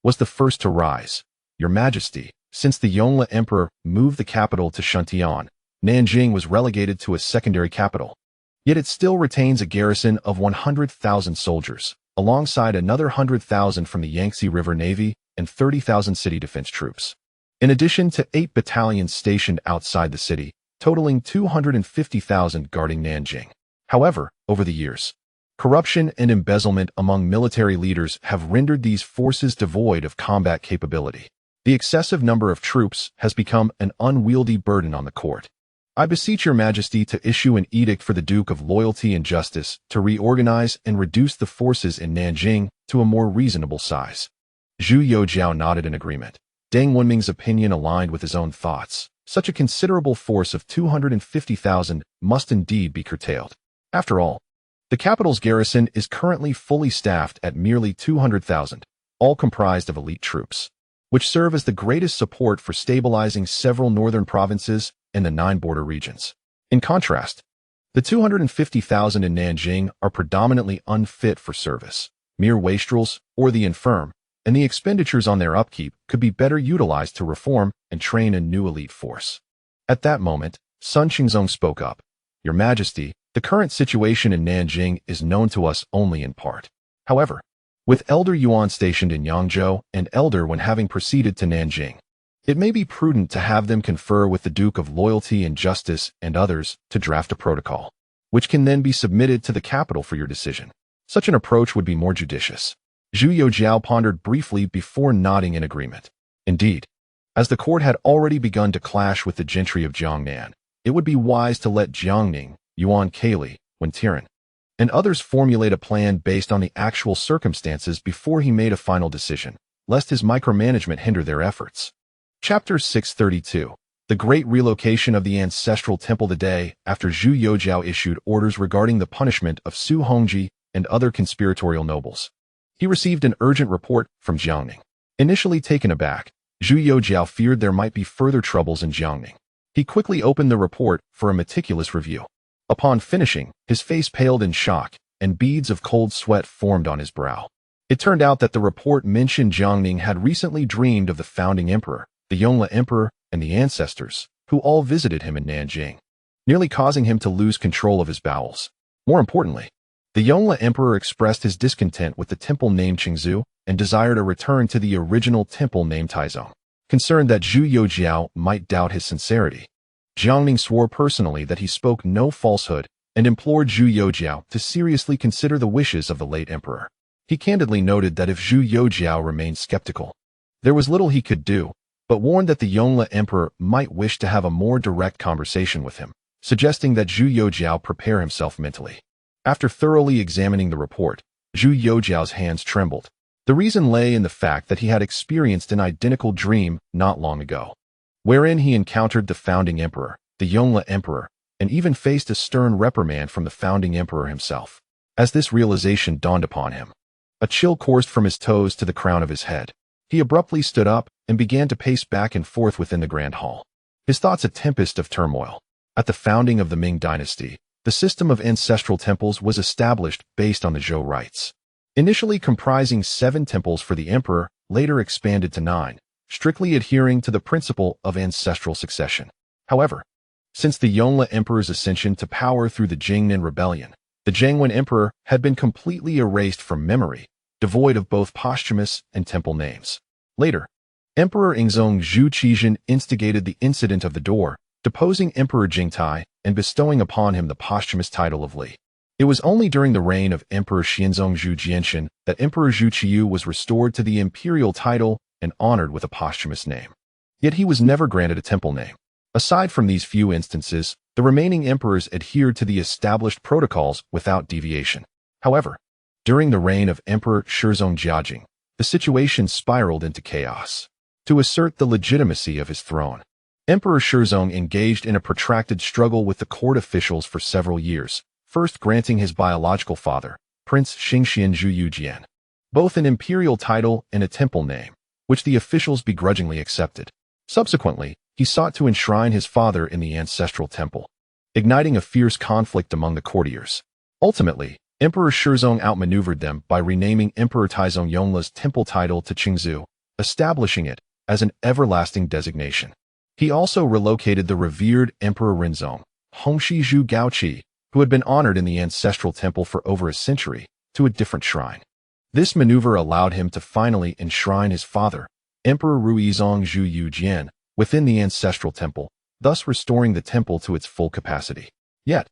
was the first to rise. "Your Majesty, since the Yongle Emperor moved the capital to Shuntian, Nanjing was relegated to a secondary capital. Yet it still retains a garrison of 100,000 soldiers, alongside another 100,000 from the Yangtze River Navy and 30,000 city defense troops. In addition to 8 battalions stationed outside the city, totaling 250,000 guarding Nanjing. However, over the years, corruption and embezzlement among military leaders have rendered these forces devoid of combat capability. The excessive number of troops has become an unwieldy burden on the court. I beseech your majesty to issue an edict for the Duke of Loyalty and Justice to reorganize and reduce the forces in Nanjing to a more reasonable size. Zhu Youjiao nodded in agreement. Deng Wenming's opinion aligned with his own thoughts. Such a considerable force of 250,000 must indeed be curtailed. After all, the capital's garrison is currently fully staffed at merely 200,000, all comprised of elite troops, which serve as the greatest support for stabilizing several northern provinces and the 9 border regions. In contrast, the 250,000 in Nanjing are predominantly unfit for service, mere wastrels or the infirm, and the expenditures on their upkeep could be better utilized to reform and train a new elite force. At that moment, Sun Qingzong spoke up. Your Majesty, the current situation in Nanjing is known to us only in part. However, with Elder Yuan stationed in Yangzhou and Elder when having proceeded to Nanjing, it may be prudent to have them confer with the Duke of Loyalty and Justice and others to draft a protocol, which can then be submitted to the capital for your decision. Such an approach would be more judicious. Zhu Youjiao pondered briefly before nodding in agreement. Indeed, as the court had already begun to clash with the gentry of Jiangnan, it would be wise to let Jiang Ning, Yuan Kali, Tianqi, and others formulate a plan based on the actual circumstances before he made a final decision, lest his micromanagement hinder their efforts. Chapter 632. The Great Relocation of the Ancestral Temple. The day after Zhu Youjiao issued orders regarding the punishment of Su Hongji and other conspiratorial nobles, he received an urgent report from Jiang Ning. Initially taken aback, Zhu Youjiao feared there might be further troubles in Jiang Ning. He quickly opened the report for a meticulous review. Upon finishing, his face paled in shock, and beads of cold sweat formed on his brow. It turned out that the report mentioned Jiang Ning had recently dreamed of the founding emperor, the Yongle Emperor, and the ancestors, who all visited him in Nanjing, nearly causing him to lose control of his bowels. More importantly, the Yongle Emperor expressed his discontent with the temple named Qingzhou and desired a return to the original temple named Taizong. Concerned that Zhu Youjiao might doubt his sincerity, Jiang Ning swore personally that he spoke no falsehood and implored Zhu Youjiao to seriously consider the wishes of the late emperor. He candidly noted that if Zhu Youjiao remained skeptical, there was little he could do, but warned that the Yongle Emperor might wish to have a more direct conversation with him, suggesting that Zhu Youjiao prepare himself mentally. After thoroughly examining the report, Zhu Youjiao's hands trembled. The reason lay in the fact that he had experienced an identical dream not long ago, wherein he encountered the founding emperor, the Yongle Emperor, and even faced a stern reprimand from the founding emperor himself. As this realization dawned upon him, a chill coursed from his toes to the crown of his head. He abruptly stood up and began to pace back and forth within the grand hall, his thoughts a tempest of turmoil. At the founding of the Ming dynasty, the system of ancestral temples was established based on the Zhou rites. Initially comprising 7 temples for the emperor, later expanded to 9, strictly adhering to the principle of ancestral succession. However, since the Yongle Emperor's ascension to power through the Jingnan Rebellion, the Zhengwen Emperor had been completely erased from memory, devoid of both posthumous and temple names. Later, Emperor Yangzhou Zhu Youjian instigated the incident of the door, deposing Emperor Jingtai and bestowing upon him the posthumous title of Li. It was only during the reign of Emperor Xinyao Zhu Jianshan that Emperor Zhu Qiyu was restored to the imperial title and honored with a posthumous name. Yet he was never granted a temple name. Aside from these few instances, the remaining emperors adhered to the established protocols without deviation. However, during the reign of Emperor Shizong Jiajing, the situation spiraled into chaos. To assert the legitimacy of his throne, Emperor Shizong engaged in a protracted struggle with the court officials for several years, first granting his biological father, Prince Xingxian Zhu Youjian, both an imperial title and a temple name, which the officials begrudgingly accepted. Subsequently, he sought to enshrine his father in the ancestral temple, igniting a fierce conflict among the courtiers. Ultimately, Emperor Shizong outmaneuvered them by renaming Emperor Taizong Yongle's temple title to Qingzhou, establishing it as an everlasting designation. He also relocated the revered Emperor Renzong, Hongxi Zhu Gaoqi, who had been honored in the ancestral temple for over a century, to a different shrine. This maneuver allowed him to finally enshrine his father, Emperor Ruizong Zhu Youjian, within the ancestral temple, thus restoring the temple to its full capacity. Yet,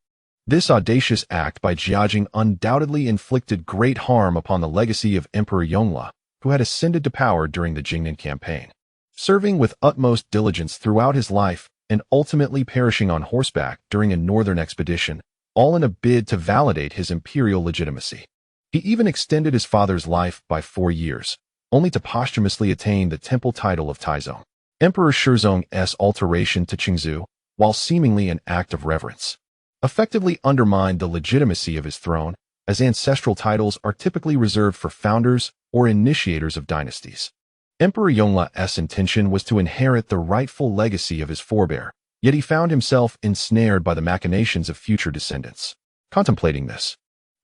this audacious act by Jiang undoubtedly inflicted great harm upon the legacy of Emperor Yongle, who had ascended to power during the Jiang Ning campaign. Serving with utmost diligence throughout his life and ultimately perishing on horseback during a northern expedition, all in a bid to validate his imperial legitimacy. He even extended his father's life by 4 years, only to posthumously attain the temple title of Taizong. Emperor Shizong's alteration to Qingzhou, while seemingly an act of reverence, effectively undermined the legitimacy of his throne, as ancestral titles are typically reserved for founders or initiators of dynasties. Emperor Yongle's intention was to inherit the rightful legacy of his forebear, yet he found himself ensnared by the machinations of future descendants. Contemplating this,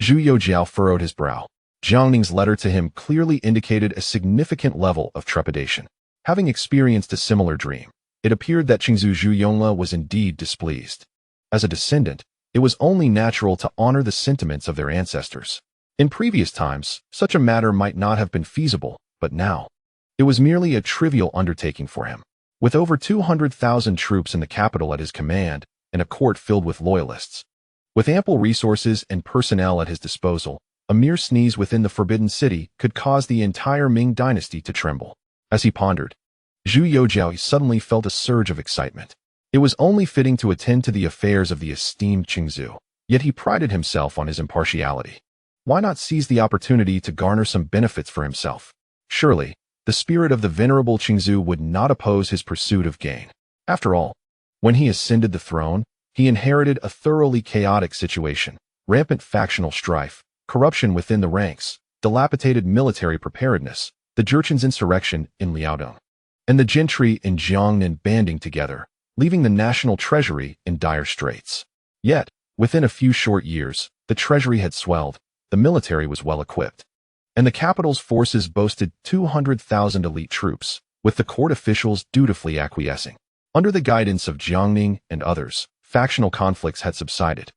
Zhu Youjiao furrowed his brow. Jiang Ning's letter to him clearly indicated a significant level of trepidation. Having experienced a similar dream, it appeared that Qingzhou Zhu Yongle was indeed displeased. As a descendant, it was only natural to honor the sentiments of their ancestors. In previous times, such a matter might not have been feasible, but now, it was merely a trivial undertaking for him. With over 200,000 troops in the capital at his command and a court filled with loyalists, with ample resources and personnel at his disposal, a mere sneeze within the Forbidden City could cause the entire Ming dynasty to tremble. As he pondered, Zhu Youjiao suddenly felt a surge of excitement. It was only fitting to attend to the affairs of the esteemed Qingzhou, yet he prided himself on his impartiality. Why not seize the opportunity to garner some benefits for himself? Surely, the spirit of the venerable Qingzhou would not oppose his pursuit of gain. After all, when he ascended the throne, he inherited a thoroughly chaotic situation, rampant factional strife, corruption within the ranks, dilapidated military preparedness, the Jurchen's insurrection in Liangzhou, and the gentry in Jiang Ning banding together, leaving the national treasury in dire straits. Yet, within a few short years, the treasury had swelled, the military was well equipped, and the capital's forces boasted 200,000 elite troops, with the court officials dutifully acquiescing. Under the guidance of Jiang Ning and others, factional conflicts had subsided.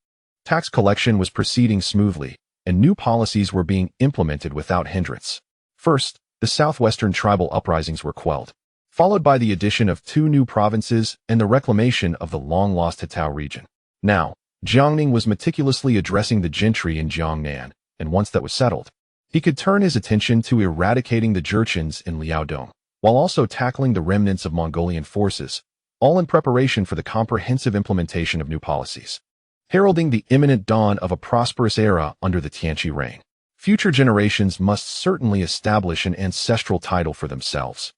Tax collection was proceeding smoothly, and new policies were being implemented without hindrance. First, the southwestern tribal uprisings were quelled, followed by the addition of 2 new provinces and the reclamation of the long-lost Hitao region. Now, Jiang Ning was meticulously addressing the gentry in Jiangnan, and once that was settled, he could turn his attention to eradicating the Jurchens in Liaodong, while also tackling the remnants of Mongolian forces, all in preparation for the comprehensive implementation of new policies, heralding the imminent dawn of a prosperous era under the Tianqi reign. Future generations must certainly establish an ancestral title for themselves,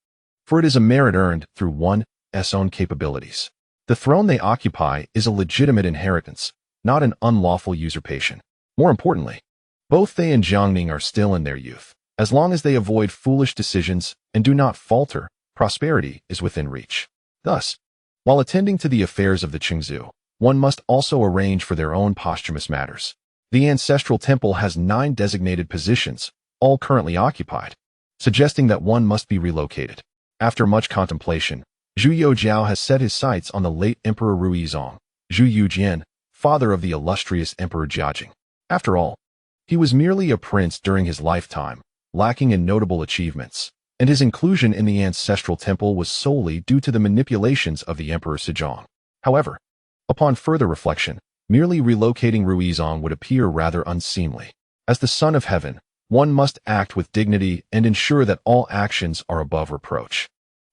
for it is a merit earned through one's own capabilities. The throne they occupy is a legitimate inheritance, not an unlawful usurpation. More importantly, both they and Jiang Ning are still in their youth. As long as they avoid foolish decisions and do not falter, prosperity is within reach. Thus, while attending to the affairs of the Qingzhou, one must also arrange for their own posthumous matters. The ancestral temple has 9 designated positions, all currently occupied, suggesting that one must be relocated. After much contemplation, Zhu Youjiao has set his sights on the late Emperor Ruizong, Zhu Youjian, father of the illustrious Emperor Jiajing. After all, he was merely a prince during his lifetime, lacking in notable achievements, and his inclusion in the ancestral temple was solely due to the manipulations of the Emperor Sejong. However, upon further reflection, merely relocating Ruizong would appear rather unseemly. As the son of heaven, one must act with dignity and ensure that all actions are above reproach.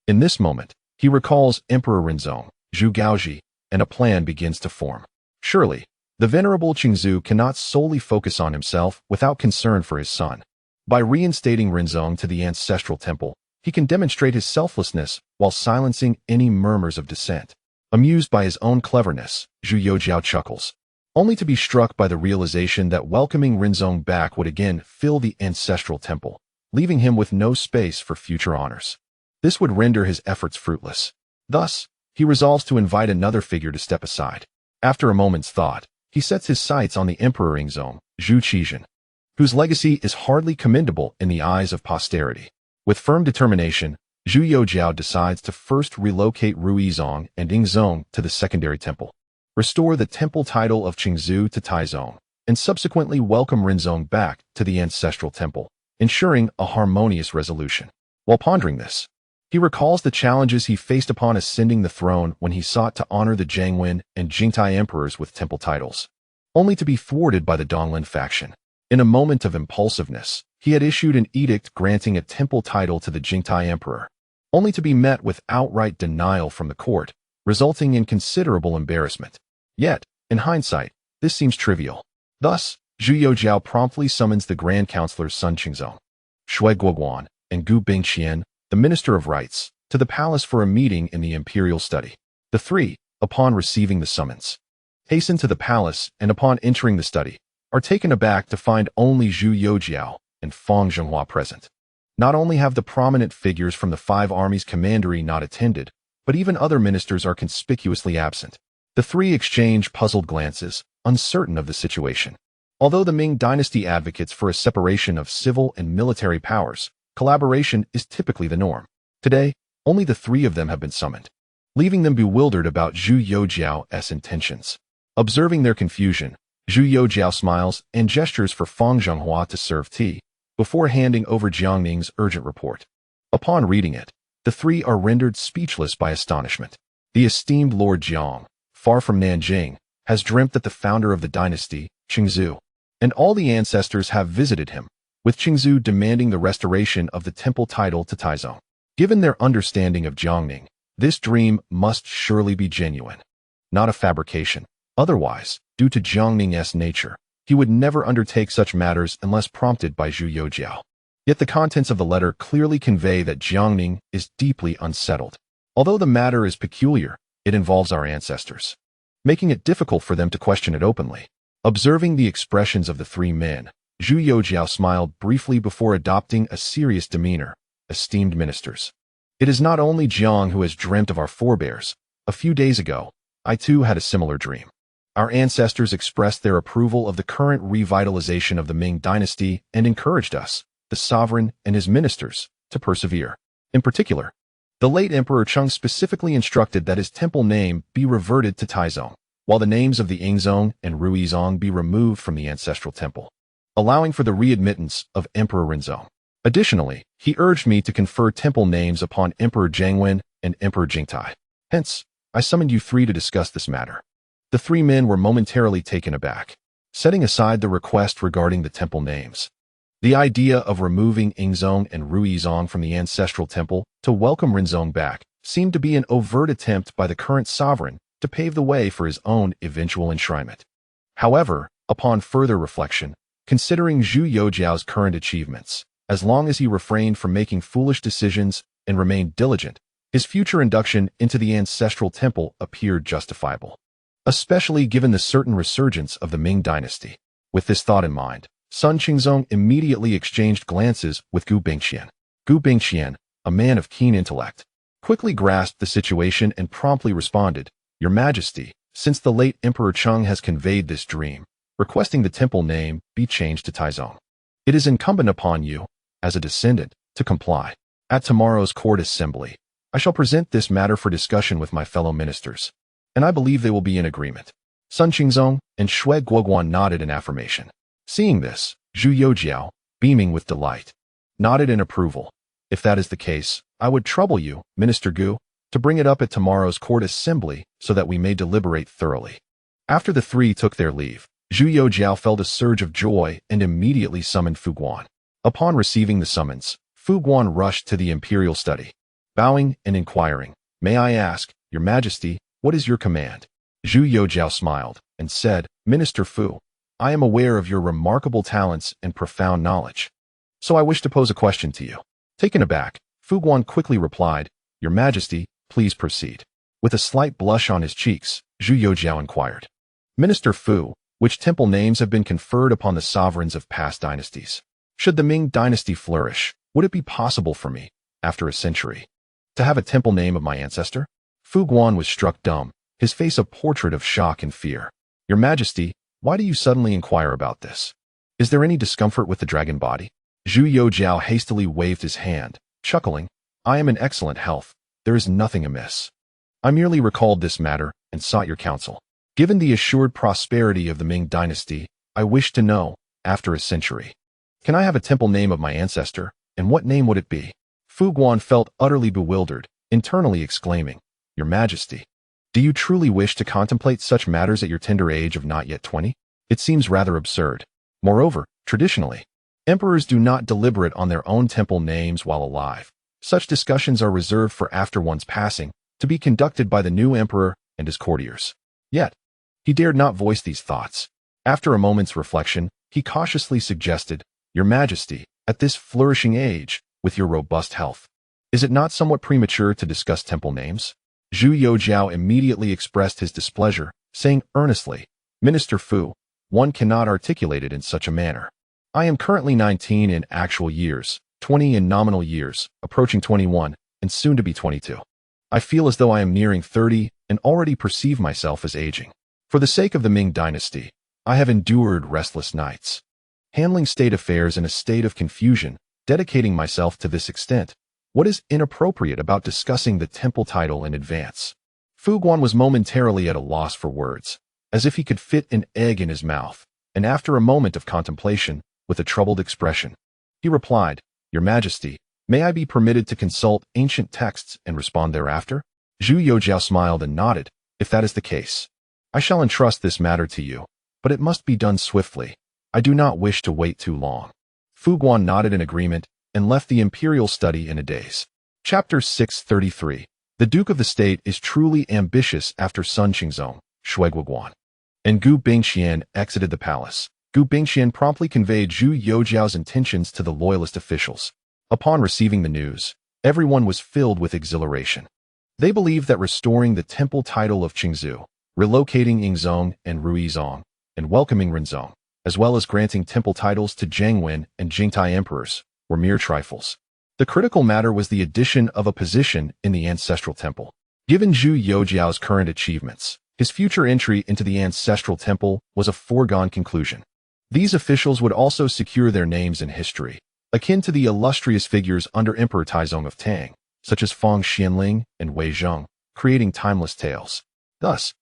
In this moment, he recalls Emperor Renzong, Zhu Gaoji, and a plan begins to form. Surely, the venerable Qingzhou cannot solely focus on himself without concern for his son. By reinstating Renzong to the ancestral temple, he can demonstrate his selflessness while silencing any murmurs of dissent. Amused by his own cleverness, Zhu Youjiao chuckles, only to be struck by the realization that welcoming Renzong back would again fill the ancestral temple, leaving him with no space for future honors. This would render his efforts fruitless. Thus, he resolves to invite another figure to step aside. After a moment's thought, he sets his sights on the Emperor Yangzhou, Zhu Youjian, whose legacy is hardly commendable in the eyes of posterity. With firm determination, Zhu Youjiao decides to first relocate Ruizong and Yangzhou to the secondary temple, restore the temple title of Qingzhou to Taizong, and subsequently welcome Renzong back to the ancestral temple, ensuring a harmonious resolution. While pondering this, he recalls the challenges he faced upon ascending the throne when he sought to honor the Jiangwen and Jingtai emperors with temple titles, only to be thwarted by the Donglin faction. In a moment of impulsiveness, he had issued an edict granting a temple title to the Jingtai emperor, only to be met with outright denial from the court, resulting in considerable embarrassment. Yet, in hindsight, this seems trivial. Thus, Zhu Youjiao promptly summons the Grand Counselors Sun Qingzong, Shui Guoguan, and Gu Bingqian, the Minister of Rites, to the palace for a meeting in the imperial study. The three, upon receiving the summons, hasten to the palace and upon entering the study, are taken aback to find only Zhu Youjiao and Fang Zhenghua present. Not only have the prominent figures from the five armies' commandery not attended, but even other ministers are conspicuously absent. The three exchange puzzled glances, uncertain of the situation. Although the Ming dynasty advocates for a separation of civil and military powers, collaboration is typically the norm. Today, only the three of them have been summoned, leaving them bewildered about Zhu Youjiao's intentions. Observing their confusion, Zhu Youjiao smiles and gestures for Fang Zhenghua to serve tea, before handing over Jiang Ning's urgent report. Upon reading it, the three are rendered speechless by astonishment. The esteemed Lord Jiang, far from Nanjing, has dreamt that the founder of the dynasty, Qingzhou, and all the ancestors have visited him, with Qingzhou demanding the restoration of the temple title to Taizong. Given their understanding of Jiang Ning, this dream must surely be genuine, not a fabrication. Otherwise, due to Jiang Ning's nature, he would never undertake such matters unless prompted by Zhu Youjiao. Yet the contents of the letter clearly convey that Jiang Ning is deeply unsettled. Although the matter is peculiar, it involves our ancestors, making it difficult for them to question it openly. Observing the expressions of the three men, Zhu Youjiao smiled briefly before adopting a serious demeanor. Esteemed ministers, it is not only Jiang who has dreamt of our forebears. A few days ago, I too had a similar dream. Our ancestors expressed their approval of the current revitalization of the Ming dynasty and encouraged us, the sovereign and his ministers, to persevere. In particular, the late Emperor Cheng specifically instructed that his temple name be reverted to Taizong, while the names of the Yangzhou and Ruizong be removed from the ancestral temple, allowing for the readmittance of Emperor Renzong. Additionally, he urged me to confer temple names upon Emperor Jiangwen and Emperor Jingtai. Hence, I summoned you three to discuss this matter. The three men were momentarily taken aback, setting aside the request regarding the temple names. The idea of removing Yangzhou and Ruizong from the ancestral temple to welcome Renzong back seemed to be an overt attempt by the current sovereign to pave the way for his own eventual enshrinement. However, upon further reflection, considering Zhu Youjiao's current achievements, as long as he refrained from making foolish decisions and remained diligent, his future induction into the ancestral temple appeared justifiable, especially given the certain resurgence of the Ming dynasty. With this thought in mind, Sun Qingzong immediately exchanged glances with Gu Bingqian. Gu Bingqian, a man of keen intellect, quickly grasped the situation and promptly responded, "Your Majesty, since the late Emperor Cheng has conveyed this dream, requesting the temple name be changed to Taizong, it is incumbent upon you, as a descendant, to comply. At tomorrow's court assembly, I shall present this matter for discussion with my fellow ministers, and I believe they will be in agreement." Sun Qingzong and Shui Guoguan nodded in affirmation. Seeing this, Zhu Youjiao, beaming with delight, nodded in approval. "If that is the case, I would trouble you, Minister Gu, to bring it up at tomorrow's court assembly so that we may deliberate thoroughly." After the three took their leave, Zhu Youjiao felt a surge of joy and immediately summoned Fu Guan. Upon receiving the summons, Fu Guan rushed to the imperial study, bowing and inquiring, "May I ask, Your Majesty, what is your command?" Zhu Youjiao smiled and said, "Minister Fu, I am aware of your remarkable talents and profound knowledge, so I wish to pose a question to you." Taken aback, Fu Guan quickly replied, "Your Majesty, please proceed." With a slight blush on his cheeks, Zhu Youjiao inquired, "Minister Fu, which temple names have been conferred upon the sovereigns of past dynasties? Should the Ming dynasty flourish, would it be possible for me, after a century, to have a temple name of my ancestor?" Fu Guan was struck dumb, his face a portrait of shock and fear. "Your Majesty, why do you suddenly inquire about this? Is there any discomfort with the dragon body?" Zhu Youjiao hastily waved his hand, chuckling, "I am in excellent health. There is nothing amiss. I merely recalled this matter and sought your counsel. Given the assured prosperity of the Ming dynasty, I wish to know, after a century, Can I have a temple name of my ancestor, and what name would it be? Fu Guan felt utterly bewildered, internally exclaiming, Your Majesty, do you truly wish to contemplate such matters at your tender age of not yet 20? It seems rather absurd. Moreover, traditionally, emperors do not deliberate on their own temple names while alive. Such discussions are reserved for after one's passing, to be conducted by the new emperor and his courtiers. Yet, he dared not voice these thoughts. After a moment's reflection, he cautiously suggested, Your Majesty, at this flourishing age, with your robust health, is it not somewhat premature to discuss temple names? Zhu Youjiao immediately expressed his displeasure, saying earnestly, Minister Fu, one cannot articulate it in such a manner. I am currently 19 in actual years, 20 in nominal years, approaching 21, and soon to be 22. I feel as though I am nearing 30 and already perceive myself as aging. For the sake of the Ming dynasty, I have endured restless nights, handling state affairs in a state of confusion, dedicating myself to this extent. What is inappropriate about discussing the temple title in advance? Fu Guan was momentarily at a loss for words, as if he could fit an egg in his mouth, and after a moment of contemplation, with a troubled expression, he replied, Your Majesty, may I be permitted to consult ancient texts and respond thereafter? Zhu Youjiao smiled and nodded. If that is the case, I shall entrust this matter to you, but it must be done swiftly. I do not wish to wait too long. Fu Guan nodded in agreement and left the imperial study in a daze. Chapter 633. The Duke of the State is truly ambitious after Sun Qingzong, Shuiguguan. And Gu Bingxian exited the palace. Gu Bingxian promptly conveyed Zhu Youjiao's intentions to the loyalist officials. Upon receiving the news, everyone was filled with exhilaration. They believed that restoring the temple title of Qingzhou, relocating Yangzhou and Ruizong, and welcoming Renzong, as well as granting temple titles to Jiangwen and Jingtai emperors, were mere trifles. The critical matter was the addition of a position in the ancestral temple. Given Zhu Youjiao's current achievements, his future entry into the ancestral temple was a foregone conclusion. These officials would also secure their names in history, akin to the illustrious figures under Emperor Taizong of Tang, such as Feng Xianling and Wei Zheng, creating timeless tales. Thus,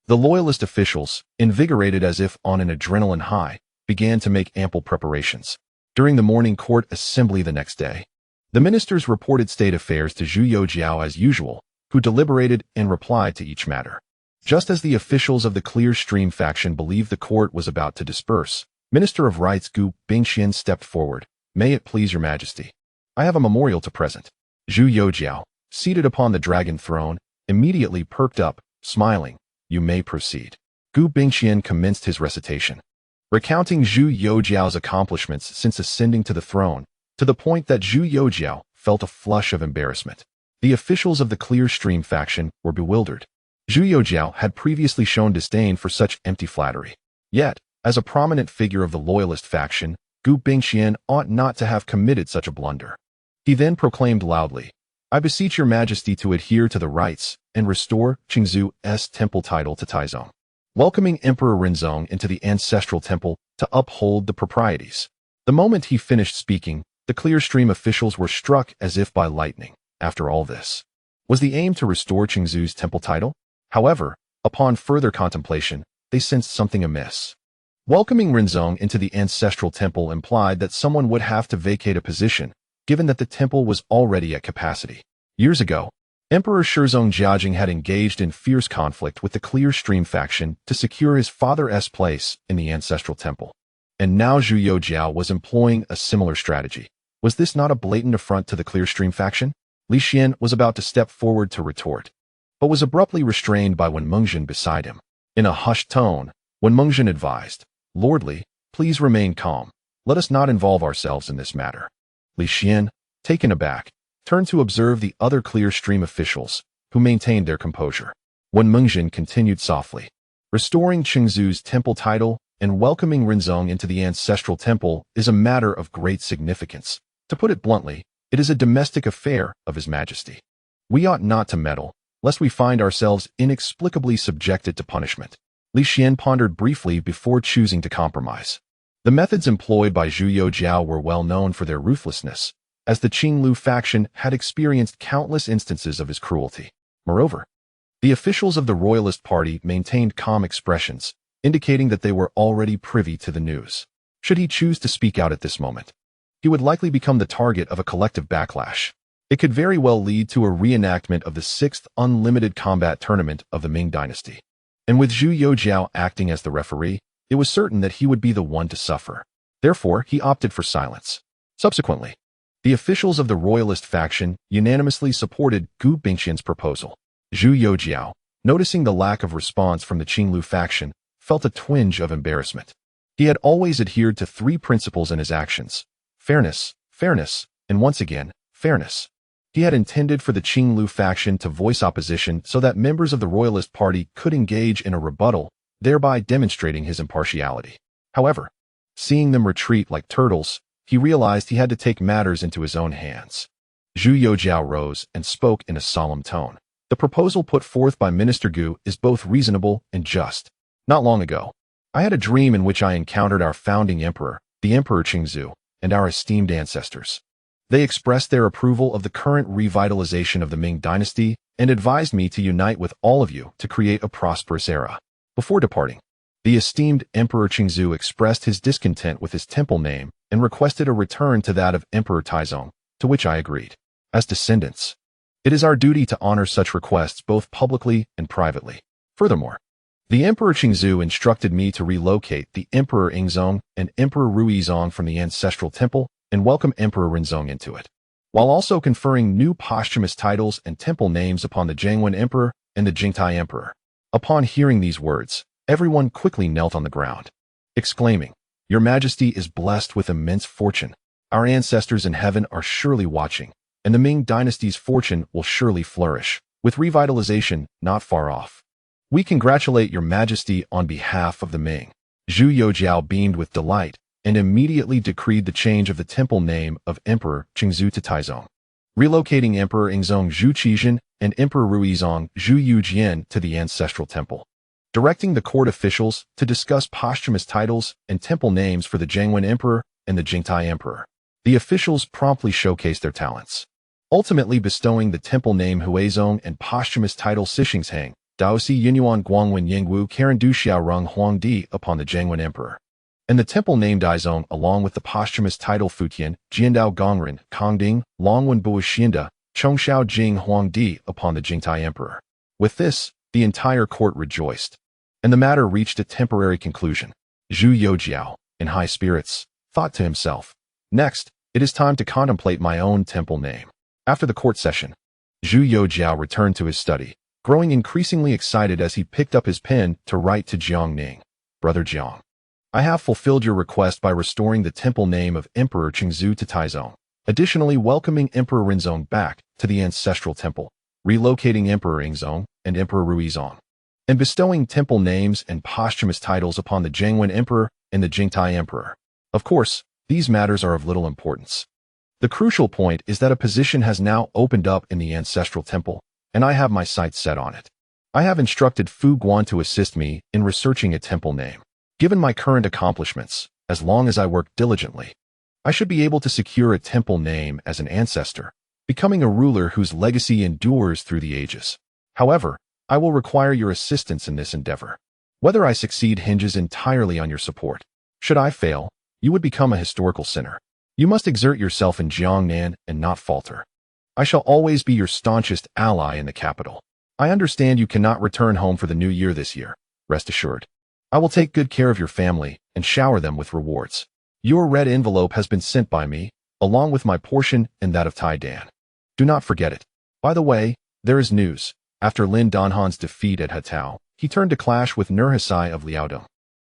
the loyalist officials, invigorated as if on an adrenaline high, began to make ample preparations. During the morning court assembly the next day, the ministers reported state affairs to Zhu Youjiao as usual, who deliberated and replied to each matter. Just as the officials of the Clear Stream faction believed the court was about to disperse, Minister of Rights Gu Bingxian stepped forward. May it please your majesty, I have a memorial to present. Zhu Youjiao, seated upon the dragon throne, immediately perked up, smiling. You may proceed. Gu Bingxian commenced his recitation, recounting Zhu Youjiao's accomplishments since ascending to the throne, to the point that Zhu Youjiao felt a flush of embarrassment. The officials of the Clear Stream faction were bewildered. Zhu Youjiao had previously shown disdain for such empty flattery. Yet, as a prominent figure of the loyalist faction, Gu Bingxian ought not to have committed such a blunder. He then proclaimed loudly, I beseech your majesty to adhere to the rights and restore Qingzhou's temple title to Taizong, welcoming Emperor Renzong into the ancestral temple to uphold the proprieties. The moment he finished speaking, the Clear Stream officials were struck as if by lightning. After all this, was the aim to restore Qingzhou's temple title? However, upon further contemplation, they sensed something amiss. Welcoming Renzong into the ancestral temple implied that someone would have to vacate a position, given that the temple was already at capacity. Years ago, Emperor Shizong Jiajing had engaged in fierce conflict with the Clear Stream faction to secure his father's place in the ancestral temple. And now Zhu Youjiao was employing a similar strategy. Was this not a blatant affront to the Clear Stream faction? Li Xian was about to step forward to retort, but was abruptly restrained by Wen Mengzhen beside him. In a hushed tone, Wen Mengzhen advised, Lordly, please remain calm. Let us not involve ourselves in this matter. Li Xian, taken aback, turned to observe the other Clear Stream officials, who maintained their composure. Wen Mengzhen continued softly, restoring Qingzhou's temple title and welcoming Renzong into the ancestral temple is a matter of great significance. To put it bluntly, it is a domestic affair of His Majesty. We ought not to meddle, lest we find ourselves inexplicably subjected to punishment. Li Xian pondered briefly before choosing to compromise. The methods employed by Zhu Youjiao were well known for their ruthlessness, as the Qinglu faction had experienced countless instances of his cruelty. Moreover, the officials of the Royalist Party maintained calm expressions, indicating that they were already privy to the news. Should he choose to speak out at this moment, he would likely become the target of a collective backlash. It could very well lead to a reenactment of the 6th unlimited combat tournament of the Ming dynasty. And with Zhu Youjiao acting as the referee, it was certain that he would be the one to suffer. Therefore, he opted for silence. Subsequently, the officials of the royalist faction unanimously supported Gu Bingqian's proposal. Zhu Youjiao, noticing the lack of response from the Qinglu faction, felt a twinge of embarrassment. He had always adhered to 3 principles in his actions: fairness, fairness, and once again, fairness. He had intended for the Qinglu faction to voice opposition so that members of the Royalist Party could engage in a rebuttal, thereby demonstrating his impartiality. However, seeing them retreat like turtles, he realized he had to take matters into his own hands. Zhu Youjiao rose and spoke in a solemn tone. The proposal put forth by Minister Gu is both reasonable and just. Not long ago, I had a dream in which I encountered our founding emperor, the Emperor Qingzu, and our esteemed ancestors. They expressed their approval of the current revitalization of the Ming dynasty and advised me to unite with all of you to create a prosperous era. Before departing, the esteemed Emperor Qingzu expressed his discontent with his temple name and requested a return to that of Emperor Taizong, to which I agreed. As descendants, it is our duty to honor such requests both publicly and privately. Furthermore, the Emperor Qingzu instructed me to relocate the Emperor Yangzhou and Emperor Ruizong from the ancestral temple and welcome Emperor Renzong into it, while also conferring new posthumous titles and temple names upon the Jiangwen Emperor and the Jingtai Emperor. Upon hearing these words, everyone quickly knelt on the ground, exclaiming, "Your Majesty is blessed with immense fortune. Our ancestors in heaven are surely watching, and the Ming dynasty's fortune will surely flourish, with revitalization not far off. We congratulate Your Majesty on behalf of the Ming." Zhu Youjiao beamed with delight and immediately decreed the change of the temple name of Emperor Qingzu to Taizong, relocating Emperor Yangzhou Zhu Youjian and Emperor Ruizong Zhu Youjian to the ancestral temple, directing the court officials to discuss posthumous titles and temple names for the Jiangwen Emperor and the Jingtai Emperor. The officials promptly showcased their talents, ultimately bestowing the temple name Huizong and posthumous title Sixingshang, Daosi Yinyuan Guangwen Yingwu Karen Du Xiaorong Huangdi upon the Jiangwen Emperor, and the temple name Daizong along with the posthumous title Futian, Jiandao Gongren, Kongding, Longwen Bua Xianda, Chongshao Jing Huangdi upon the Jingtai Emperor. With this, the entire court rejoiced, and the matter reached a temporary conclusion. Zhu Youjiao, in high spirits, thought to himself, "Next, it is time to contemplate my own temple name." After the court session, Zhu Youjiao returned to his study, growing increasingly excited as he picked up his pen to write to Jiang Ning. "Brother Jiang, I have fulfilled your request by restoring the temple name of Emperor Qingzu to Taizong, additionally welcoming Emperor Renzong back to the ancestral temple, relocating Emperor Yangzhou and Emperor Ruizong, and bestowing temple names and posthumous titles upon the Jiangwen Emperor and the Jingtai Emperor. Of course, these matters are of little importance. The crucial point is that a position has now opened up in the ancestral temple, and I have my sights set on it. I have instructed Fu Guan to assist me in researching a temple name. Given my current accomplishments, as long as I work diligently, I should be able to secure a temple name as an ancestor, becoming a ruler whose legacy endures through the ages. However, I will require your assistance in this endeavor. Whether I succeed hinges entirely on your support. Should I fail, you would become a historical sinner. You must exert yourself in Jiangnan and not falter. I shall always be your staunchest ally in the capital. I understand you cannot return home for the new year this year. Rest assured, I will take good care of your family and shower them with rewards. Your red envelope has been sent by me, along with my portion and that of Tai Dan. Do not forget it. By the way, there is news. After Lin Danhan's defeat at Hatao, he turned to clash with Nurhasai of Liaodong,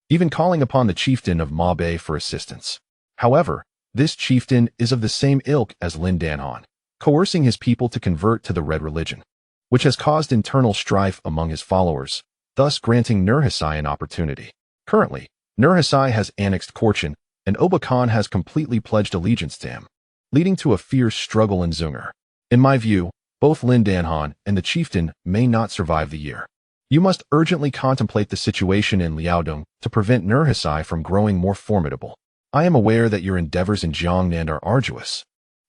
even calling upon the chieftain of Ma Bei for assistance. However, this chieftain is of the same ilk as Lin Danhan, coercing his people to convert to the Red religion, which has caused internal strife among his followers, thus granting Nurhasai an opportunity. Currently, Nurhasai has annexed Korchin, and Oba Khan has completely pledged allegiance to him, leading to a fierce struggle in Zungar. In my view, both Lin Danhan and the chieftain may not survive the year. You must urgently contemplate the situation in Liaodong to prevent Nurhasai from growing more formidable. I am aware that your endeavors in Jiangnan are arduous.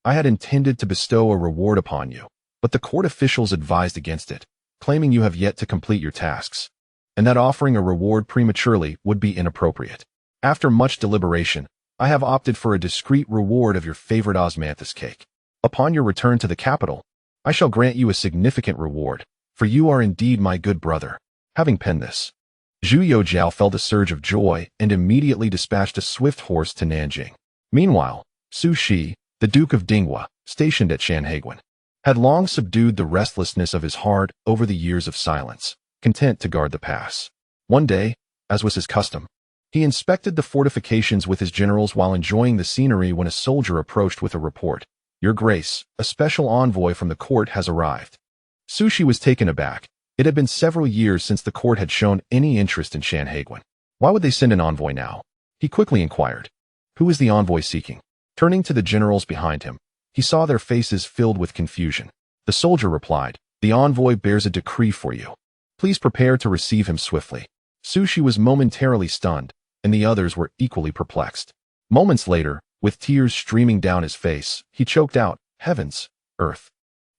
I had intended to bestow a reward upon you, but the court officials advised against it, claiming you have yet to complete your tasks, and that offering a reward prematurely would be inappropriate. After much deliberation, I have opted for a discreet reward of your favorite osmanthus cake. Upon your return to the capital, I shall grant you a significant reward, for you are indeed my good brother." Having penned this, Zhu Youjiao felt a surge of joy and immediately dispatched a swift horse to Nanjing. Meanwhile, Su Shi, the Duke of Dinghua, stationed at Shanhaiguan, had long subdued the restlessness of his heart over the years of silence, content to guard the pass. One day, as was his custom, he inspected the fortifications with his generals while enjoying the scenery when a soldier approached with a report. "Your Grace, a special envoy from the court has arrived." Su Shi was taken aback. It had been several years since the court had shown any interest in Shanhaiguan. Why would they send an envoy now? He quickly inquired. Who is the envoy seeking? Turning to the generals behind him, he saw their faces filled with confusion. The soldier replied, "The envoy bears a decree for you. Please prepare to receive him swiftly." Su Shi was momentarily stunned, and the others were equally perplexed. Moments later, with tears streaming down his face, he choked out, "Heavens, earth,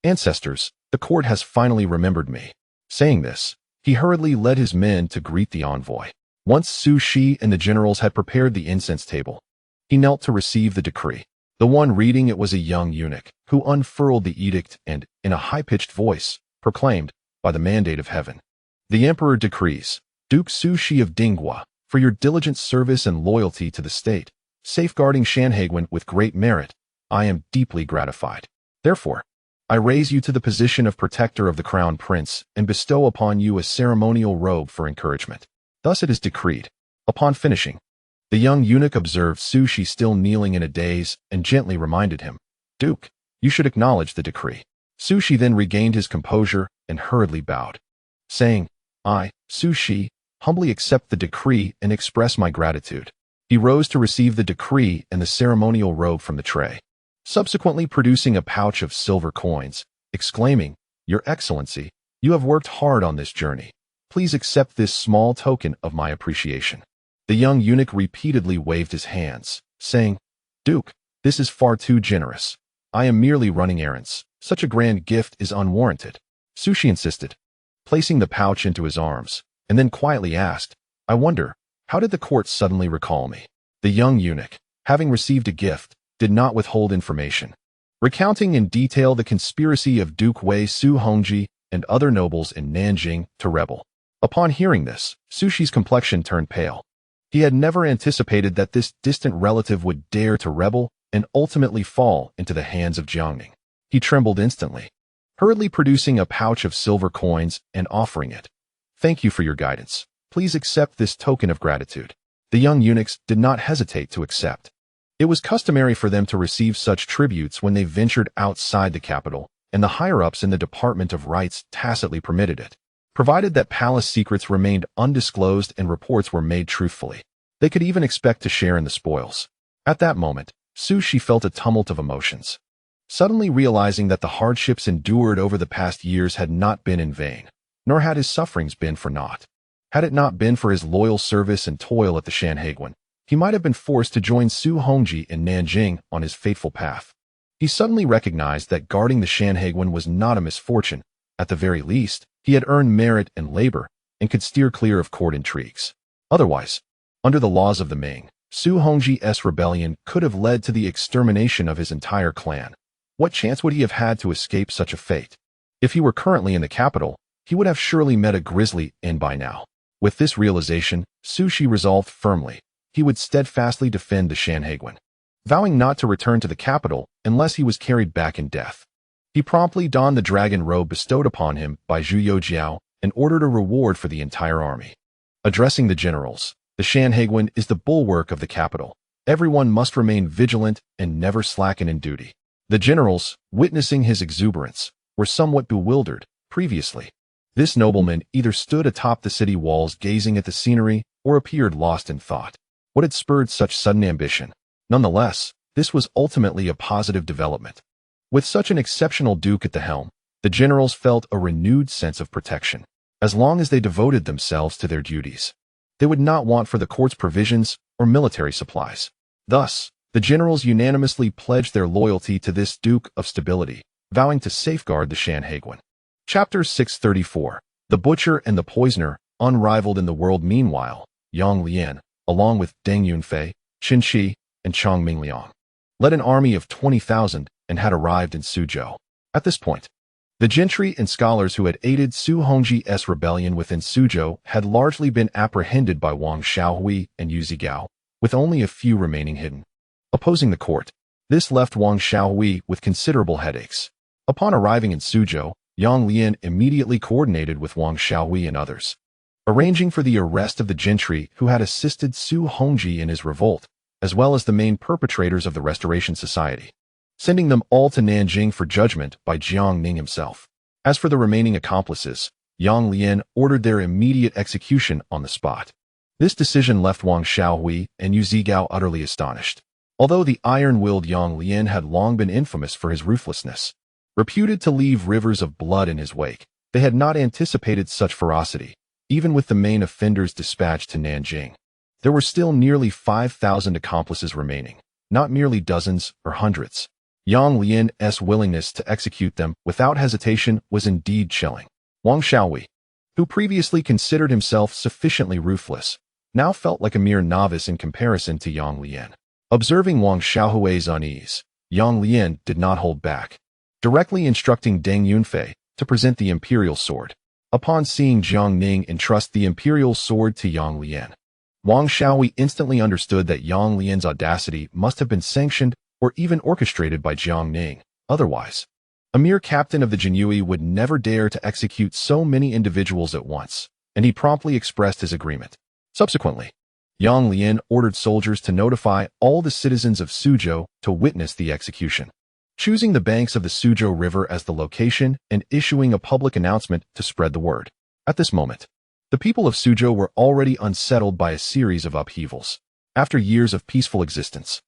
ancestors, the court has finally remembered me." Saying this, he hurriedly led his men to greet the envoy. Once Su Shi and the generals had prepared the incense table, he knelt to receive the decree. The one reading it was a young eunuch, who unfurled the edict and, in a high-pitched voice, proclaimed, "By the mandate of heaven, the emperor decrees, Duke Su Shi of Dinghua, for your diligent service and loyalty to the state, safeguarding Shanhaiguan with great merit, I am deeply gratified. Therefore, I raise you to the position of protector of the crown prince and bestow upon you a ceremonial robe for encouragement. Thus it is decreed." Upon finishing, the young eunuch observed Su Shi still kneeling in a daze and gently reminded him, "Duke, you should acknowledge the decree." Su Shi then regained his composure and hurriedly bowed, saying, "I, Su Shi, humbly accept the decree and express my gratitude." He rose to receive the decree and the ceremonial robe from the tray, subsequently producing a pouch of silver coins, exclaiming, "Your Excellency, you have worked hard on this journey. Please accept this small token of my appreciation." The young eunuch repeatedly waved his hands, saying, "Duke, this is far too generous. I am merely running errands. Such a grand gift is unwarranted." Su Shi insisted, placing the pouch into his arms, and then quietly asked, "I wonder, how did the court suddenly recall me?" The young eunuch, having received a gift, did not withhold information, recounting in detail the conspiracy of Duke Wei Su Hongji and other nobles in Nanjing to rebel. Upon hearing this, Su Shi's complexion turned pale. He had never anticipated that this distant relative would dare to rebel and ultimately fall into the hands of Jiang Ning. He trembled instantly, hurriedly producing a pouch of silver coins and offering it. "Thank you for your guidance. Please accept this token of gratitude." The young eunuchs did not hesitate to accept. It was customary for them to receive such tributes when they ventured outside the capital, and the higher-ups in the Department of Rights tacitly permitted it, provided that palace secrets remained undisclosed and reports were made truthfully. They could even expect to share in the spoils. At that moment, Su Shi felt a tumult of emotions, suddenly realizing that the hardships endured over the past years had not been in vain, nor had his sufferings been for naught. Had it not been for his loyal service and toil at the Shanhaiguan, he might have been forced to join Su Hongji in Nanjing on his fateful path. He suddenly recognized that guarding the Shanhaiguan was not a misfortune. At the very least, he had earned merit and labor and could steer clear of court intrigues. Otherwise, under the laws of the Ming, Su Hongji's rebellion could have led to the extermination of his entire clan. What chance would he have had to escape such a fate? If he were currently in the capital, he would have surely met a grisly end by now. With this realization, Su Shi resolved firmly he would steadfastly defend the Shanhaiguan, vowing not to return to the capital unless he was carried back in death. He promptly donned the dragon robe bestowed upon him by Zhu Youjiao and ordered a reward for the entire army. Addressing the generals, "The Shanhaiguan is the bulwark of the capital. Everyone must remain vigilant and never slacken in duty." The generals, witnessing his exuberance, were somewhat bewildered. Previously, this nobleman either stood atop the city walls gazing at the scenery or appeared lost in thought. What had spurred such sudden ambition? Nonetheless, this was ultimately a positive development. With such an exceptional duke at the helm, the generals felt a renewed sense of protection. As long as they devoted themselves to their duties, they would not want for the court's provisions or military supplies. Thus, the generals unanimously pledged their loyalty to this Duke of Stability, vowing to safeguard the Shanhaiguan. Chapter 634. The Butcher and the Poisoner, unrivaled in the world. Meanwhile, Yang Lian, along with Deng Yunfei, Qin Shi, and Chang Mingliang, led an army of 20,000 and had arrived in Suzhou. At this point, the gentry and scholars who had aided Su Hongji's rebellion within Suzhou had largely been apprehended by Wang Xiaohui and Yu Zigao, with only a few remaining hidden. Opposing the court, this left Wang Xiaohui with considerable headaches. Upon arriving in Suzhou, Yang Lian immediately coordinated with Wang Xiaohui and others, arranging for the arrest of the gentry who had assisted Su Hongji in his revolt, as well as the main perpetrators of the Restoration Society, sending them all to Nanjing for judgment by Jiang Ning himself. As for the remaining accomplices, Yang Lian ordered their immediate execution on the spot. This decision left Wang Xiaohui and Yu Zigao utterly astonished. Although the iron-willed Yang Lian had long been infamous for his ruthlessness, reputed to leave rivers of blood in his wake, they had not anticipated such ferocity, even with the main offenders dispatched to Nanjing. There were still nearly 5,000 accomplices remaining, not merely dozens or hundreds. Yang Lian's willingness to execute them without hesitation was indeed chilling. Wang Xiaohui, who previously considered himself sufficiently ruthless, now felt like a mere novice in comparison to Yang Lian. Observing Wang Xiaohui's unease, Yang Lian did not hold back, directly instructing Deng Yunfei to present the imperial sword. Upon seeing Jiang Ning entrust the imperial sword to Yang Lian, Wang Xiaohui instantly understood that Yang Lian's audacity must have been sanctioned or even orchestrated by Jiang Ning. Otherwise, a mere captain of the Jinyui would never dare to execute so many individuals at once, and he promptly expressed his agreement. Subsequently, Yang Lian ordered soldiers to notify all the citizens of Suzhou to witness the execution, choosing the banks of the Suzhou River as the location and issuing a public announcement to spread the word. At this moment, the people of Suzhou were already unsettled by a series of upheavals. After years of peaceful existence,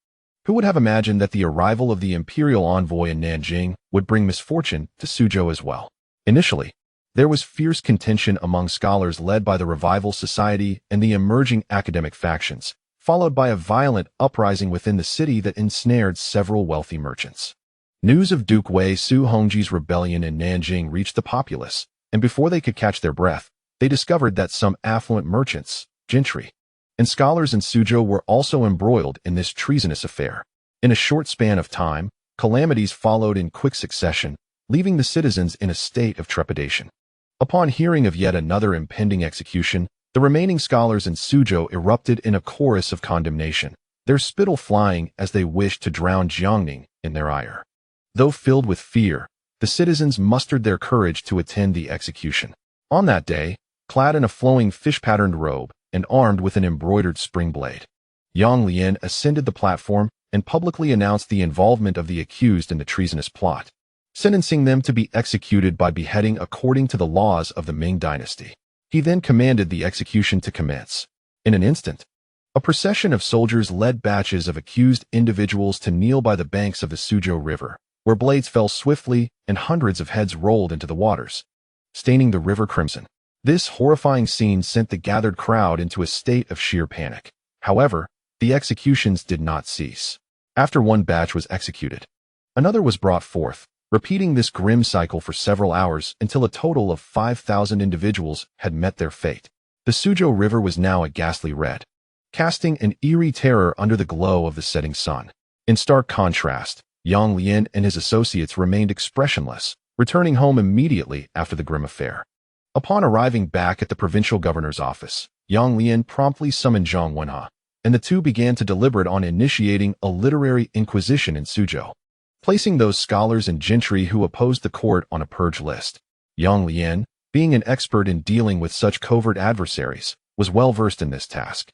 who would have imagined that the arrival of the imperial envoy in Nanjing would bring misfortune to Suzhou as well? Initially, there was fierce contention among scholars led by the Revival Society and the emerging academic factions, followed by a violent uprising within the city that ensnared several wealthy merchants. News of Duke Wei Su Hongji's rebellion in Nanjing reached the populace, and before they could catch their breath, they discovered that some affluent merchants, gentry, and scholars in Suzhou were also embroiled in this treasonous affair. In a short span of time, calamities followed in quick succession, leaving the citizens in a state of trepidation. Upon hearing of yet another impending execution, the remaining scholars in Suzhou erupted in a chorus of condemnation, their spittle flying as they wished to drown Jiang Ning in their ire. Though filled with fear, the citizens mustered their courage to attend the execution. On that day, clad in a flowing fish-patterned robe and armed with an embroidered spring blade, Yang Lian ascended the platform and publicly announced the involvement of the accused in the treasonous plot, sentencing them to be executed by beheading according to the laws of the Ming dynasty. He then commanded the execution to commence. In an instant, a procession of soldiers led batches of accused individuals to kneel by the banks of the Suzhou River, where blades fell swiftly and hundreds of heads rolled into the waters, staining the river crimson. This horrifying scene sent the gathered crowd into a state of sheer panic. However, the executions did not cease. After one batch was executed, another was brought forth, repeating this grim cycle for several hours until a total of 5,000 individuals had met their fate. The Suzhou River was now a ghastly red, casting an eerie terror under the glow of the setting sun. In stark contrast, Yang Lian and his associates remained expressionless, returning home immediately after the grim affair. Upon arriving back at the provincial governor's office, Yang Lian promptly summoned Zhang Wenhe, and the two began to deliberate on initiating a literary inquisition in Suzhou, placing those scholars and gentry who opposed the court on a purge list. Yang Lian, being an expert in dealing with such covert adversaries, was well versed in this task,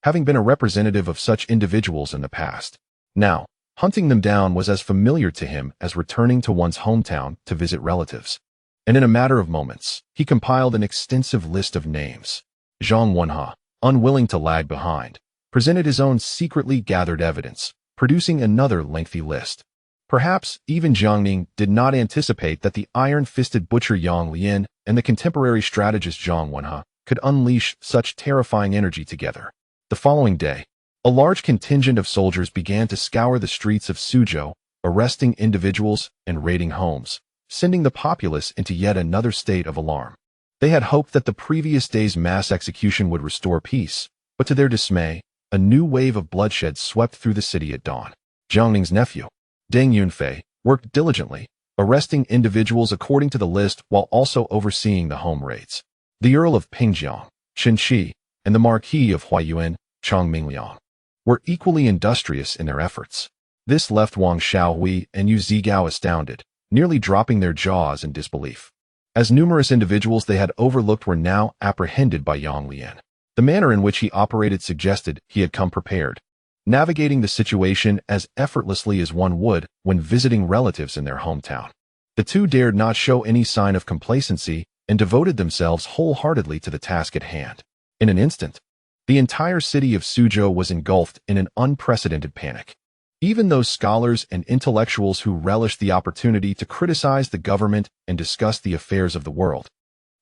having been a representative of such individuals in the past. Now, hunting them down was as familiar to him as returning to one's hometown to visit relatives. And in a matter of moments, he compiled an extensive list of names. Zhang Wenhe, unwilling to lag behind, presented his own secretly gathered evidence, producing another lengthy list. Perhaps even Jiang Ning did not anticipate that the iron-fisted butcher Yang Lian and the contemporary strategist Zhang Wenhe could unleash such terrifying energy together. The following day, a large contingent of soldiers began to scour the streets of Suzhou, arresting individuals and raiding homes, sending the populace into yet another state of alarm. They had hoped that the previous day's mass execution would restore peace, but to their dismay, a new wave of bloodshed swept through the city at dawn. Jiang Ning's nephew, Deng Yunfei, worked diligently, arresting individuals according to the list while also overseeing the home raids. The Earl of Pingjiang, Qin Shi, and the Marquis of Huaiyuan, Chang Mingliang, were equally industrious in their efforts. This left Wang Xiaohui and Yu Zigao astounded, nearly dropping their jaws in disbelief, as numerous individuals they had overlooked were now apprehended by Yang Lian. The manner in which he operated suggested he had come prepared, navigating the situation as effortlessly as one would when visiting relatives in their hometown. The two dared not show any sign of complacency and devoted themselves wholeheartedly to the task at hand. In an instant, the entire city of Suzhou was engulfed in an unprecedented panic. Even those scholars and intellectuals who relished the opportunity to criticize the government and discuss the affairs of the world,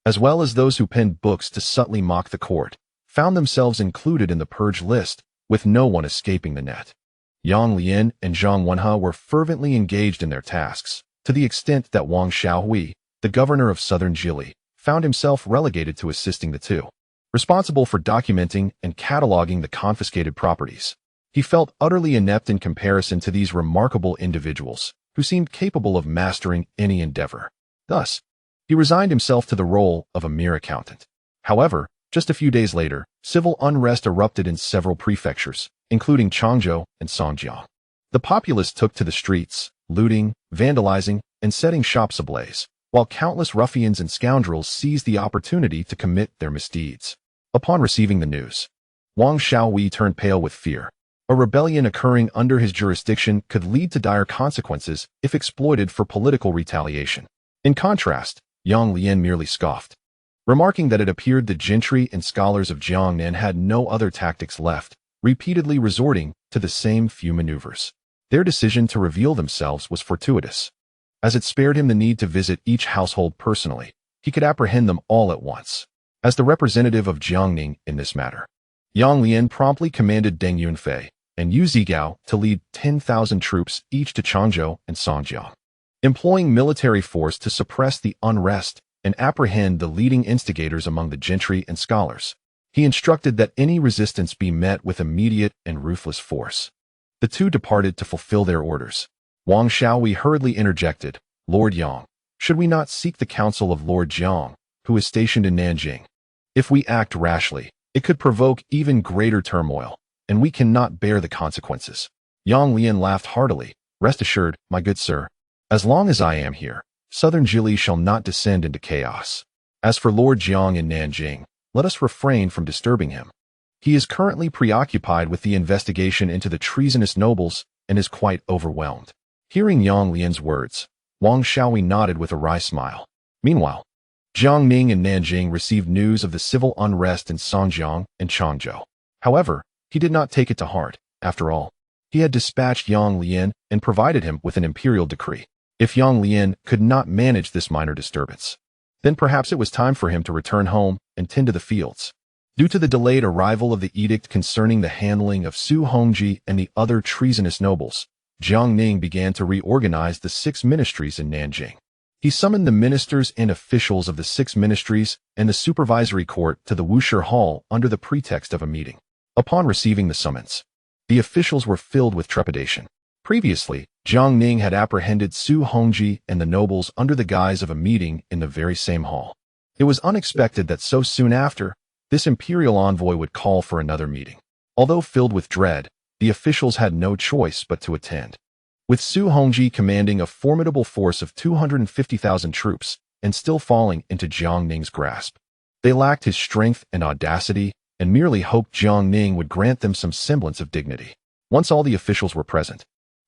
as well as those who penned books to subtly mock the court, found themselves included in the purge list, with no one escaping the net. Yang Lian and Zhang Wenhe were fervently engaged in their tasks, to the extent that Wang Xiaohui, the governor of southern Jili, found himself relegated to assisting the two, responsible for documenting and cataloging the confiscated properties. He felt utterly inept in comparison to these remarkable individuals, who seemed capable of mastering any endeavor. Thus, he resigned himself to the role of a mere accountant. However, just a few days later, civil unrest erupted in several prefectures, including Changzhou and Songjiang. The populace took to the streets, looting, vandalizing, and setting shops ablaze, while countless ruffians and scoundrels seized the opportunity to commit their misdeeds. Upon receiving the news, Wang Xiaohui turned pale with fear. A rebellion occurring under his jurisdiction could lead to dire consequences if exploited for political retaliation. In contrast, Yang Lian merely scoffed, remarking that it appeared the gentry and scholars of Jiangnan had no other tactics left, repeatedly resorting to the same few maneuvers. Their decision to reveal themselves was fortuitous, as it spared him the need to visit each household personally. He could apprehend them all at once. As the representative of Jiang Ning in this matter, Yang Lian promptly commanded Deng Yunfei and Yu Zigao to lead 10,000 troops each to Changzhou and Songjiang, employing military force to suppress the unrest and apprehend the leading instigators among the gentry and scholars. He instructed that any resistance be met with immediate and ruthless force. The two departed to fulfill their orders. Wang Xiaohui hurriedly interjected, "Lord Yang, should we not seek the counsel of Lord Jiang, who is stationed in Nanjing? If we act rashly, it could provoke even greater turmoil, and we cannot bear the consequences." Yang Lian laughed heartily. "Rest assured, my good sir, as long as I am here, southern Jili shall not descend into chaos. As for Lord Jiang in Nanjing, let us refrain from disturbing him. He is currently preoccupied with the investigation into the treasonous nobles and is quite overwhelmed." Hearing Yang Lian's words, Wang Xiaohui nodded with a wry smile. Meanwhile, Jiang Ning in Nanjing received news of the civil unrest in Songjiang and Changzhou. However, he did not take it to heart. After all, he had dispatched Yang Lian and provided him with an imperial decree. If Yang Lian could not manage this minor disturbance, then perhaps it was time for him to return home and tend to the fields. Due to the delayed arrival of the edict concerning the handling of Su Hongji and the other treasonous nobles, Jiang Ning began to reorganize the 6 ministries in Nanjing. He summoned the ministers and officials of the 6 ministries and the supervisory court to the Wushi Hall under the pretext of a meeting. Upon receiving the summons, the officials were filled with trepidation. Previously, Jiang Ning had apprehended Su Hongji and the nobles under the guise of a meeting in the very same hall. It was unexpected that so soon after, this imperial envoy would call for another meeting. Although filled with dread, the officials had no choice but to attend. With Su Hongji commanding a formidable force of 250,000 troops and still falling into Jiang Ning's grasp, they lacked his strength and audacity and merely hoped Jiang Ning would grant them some semblance of dignity. Once all the officials were present,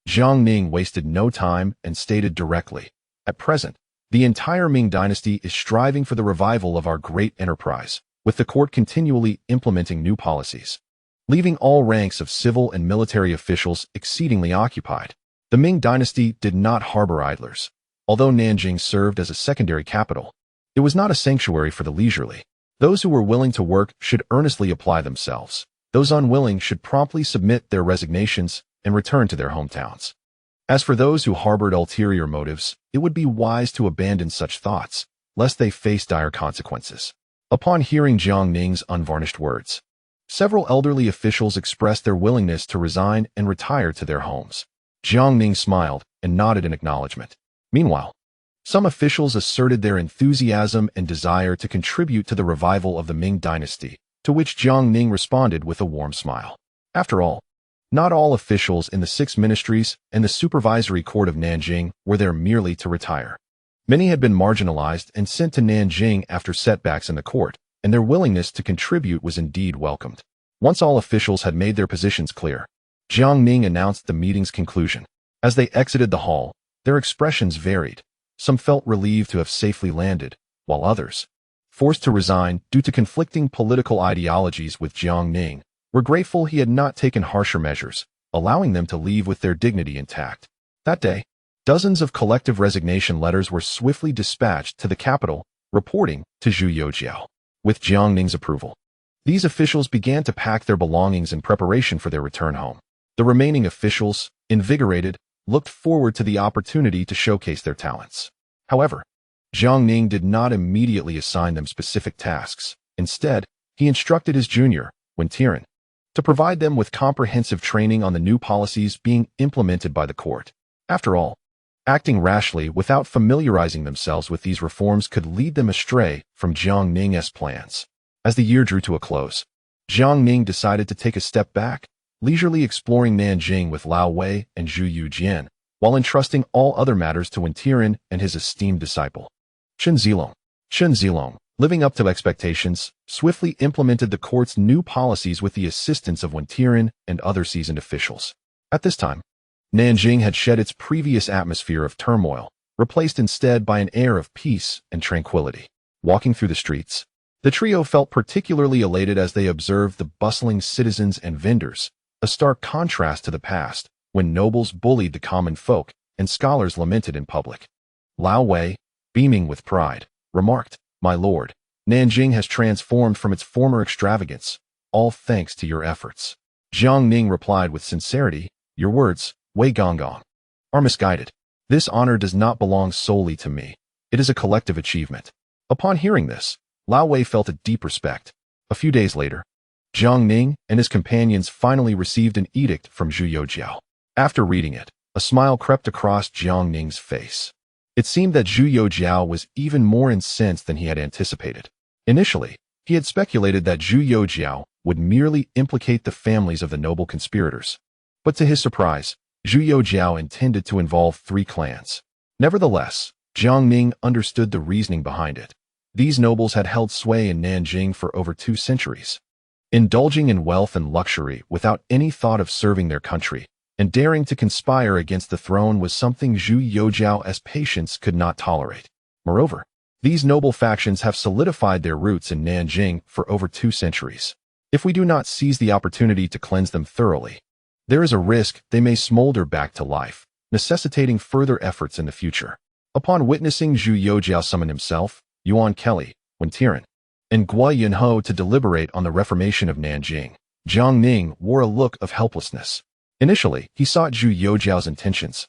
Jiang Ning wasted no time and stated directly, "At present, the entire Ming dynasty is striving for the revival of our great enterprise, with the court continually implementing new policies, leaving all ranks of civil and military officials exceedingly occupied. The Ming dynasty did not harbor idlers. Although Nanjing served as a secondary capital, it was not a sanctuary for the leisurely. Those who were willing to work should earnestly apply themselves. Those unwilling should promptly submit their resignations and return to their hometowns. As for those who harbored ulterior motives, it would be wise to abandon such thoughts, lest they face dire consequences." Upon hearing Jiang Ning's unvarnished words, Several elderly officials expressed their willingness to resign and retire to their homes. Jiang Ning smiled and nodded in acknowledgement. Meanwhile, some officials asserted their enthusiasm and desire to contribute to the revival of the Ming dynasty, to which Jiang Ning responded with a warm smile. After all, not all officials in the 6 ministries and the supervisory court of Nanjing were there merely to retire. Many had been marginalized and sent to Nanjing after setbacks in the court, and their willingness to contribute was indeed welcomed. Once all officials had made their positions clear, Jiang Ning announced the meeting's conclusion. As they exited the hall, their expressions varied. Some felt relieved to have safely landed, while others, forced to resign due to conflicting political ideologies with Jiang Ning, were grateful he had not taken harsher measures, allowing them to leave with their dignity intact. That day, dozens of collective resignation letters were swiftly dispatched to the capital, reporting to Zhu Youjiao. With Jiang Ning's approval, these officials began to pack their belongings in preparation for their return home. The remaining officials, invigorated, looked forward to the opportunity to showcase their talents. However, Jiang Ning did not immediately assign them specific tasks. Instead, he instructed his junior, Tianqi, to provide them with comprehensive training on the new policies being implemented by the court. After all, acting rashly without familiarizing themselves with these reforms could lead them astray from Jiang Ning's plans. As the year drew to a close, Jiang Ning decided to take a step back, leisurely exploring Nanjing with Lianghuai and Zhu Youjian, while entrusting all other matters to Tianqi and his esteemed disciple. Chen Zilong, living up to expectations, swiftly implemented the court's new policies with the assistance of Tianqi and other seasoned officials. At this time, Nanjing had shed its previous atmosphere of turmoil, replaced instead by an air of peace and tranquility. Walking through the streets, the trio felt particularly elated as they observed the bustling citizens and vendors, a stark contrast to the past, when nobles bullied the common folk and scholars lamented in public. Lianghuai, beaming with pride, remarked, "My lord, Nanjing has transformed from its former extravagance, all thanks to your efforts." Jiang Ning replied with sincerity, "Your words, Wei Gonggong, are misguided. This honor does not belong solely to me. It is a collective achievement." Upon hearing this, Lianghuai felt a deep respect. A few days later, Jiang Ning and his companions finally received an edict from Zhu Youjiao. After reading it, a smile crept across Jiang Ning's face. It seemed that Zhu Youjiao was even more incensed than he had anticipated. Initially, he had speculated that Zhu Youjiao would merely implicate the families of the noble conspirators. But to his surprise, Zhu Youjiao intended to involve 3 clans. Nevertheless, Jiang Ning understood the reasoning behind it. These nobles had held sway in Nanjing for over 2 centuries. Indulging in wealth and luxury without any thought of serving their country, and daring to conspire against the throne was something Zhu Youjiao's patience could not tolerate. Moreover, these noble factions have solidified their roots in Nanjing for over 2 centuries. If we do not seize the opportunity to cleanse them thoroughly, there is a risk they may smolder back to life, necessitating further efforts in the future. Upon witnessing Zhu Youjiao summon himself, Yuan Kelly, Tianqi, and Guo Yunho to deliberate on the reformation of Nanjing, Jiang Ning wore a look of helplessness. Initially, he sought Zhu Youjiao's intentions,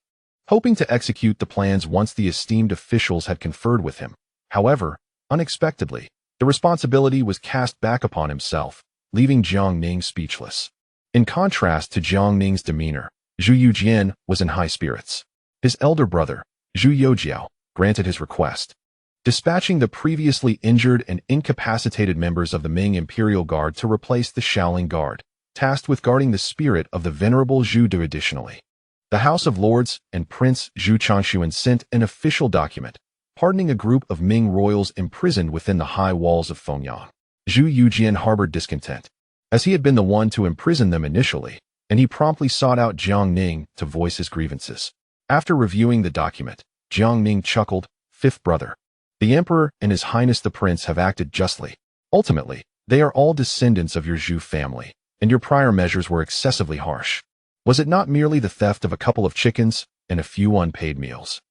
hoping to execute the plans once the esteemed officials had conferred with him. However, unexpectedly, the responsibility was cast back upon himself, leaving Jiang Ning speechless. In contrast to Jiang Ning's demeanor, Zhu Youjian was in high spirits. His elder brother, Zhu Youjiao, granted his request, dispatching the previously injured and incapacitated members of the Ming Imperial Guard to replace the Shaolin Guard, tasked with guarding the spirit of the venerable Zhu Du. Additionally, the House of Lords and Prince Zhu Changshuan sent an official document, pardoning a group of Ming royals imprisoned within the high walls of Fengyang. Zhu Youjian harbored discontent, as he had been the one to imprison them initially, and he promptly sought out Jiang Ning to voice his grievances. After reviewing the document, Jiang Ning chuckled, "Fifth brother, the Emperor and His Highness the Prince have acted justly. Ultimately, they are all descendants of your Zhu family, and your prior measures were excessively harsh. Was it not merely the theft of a couple of chickens and a few unpaid meals?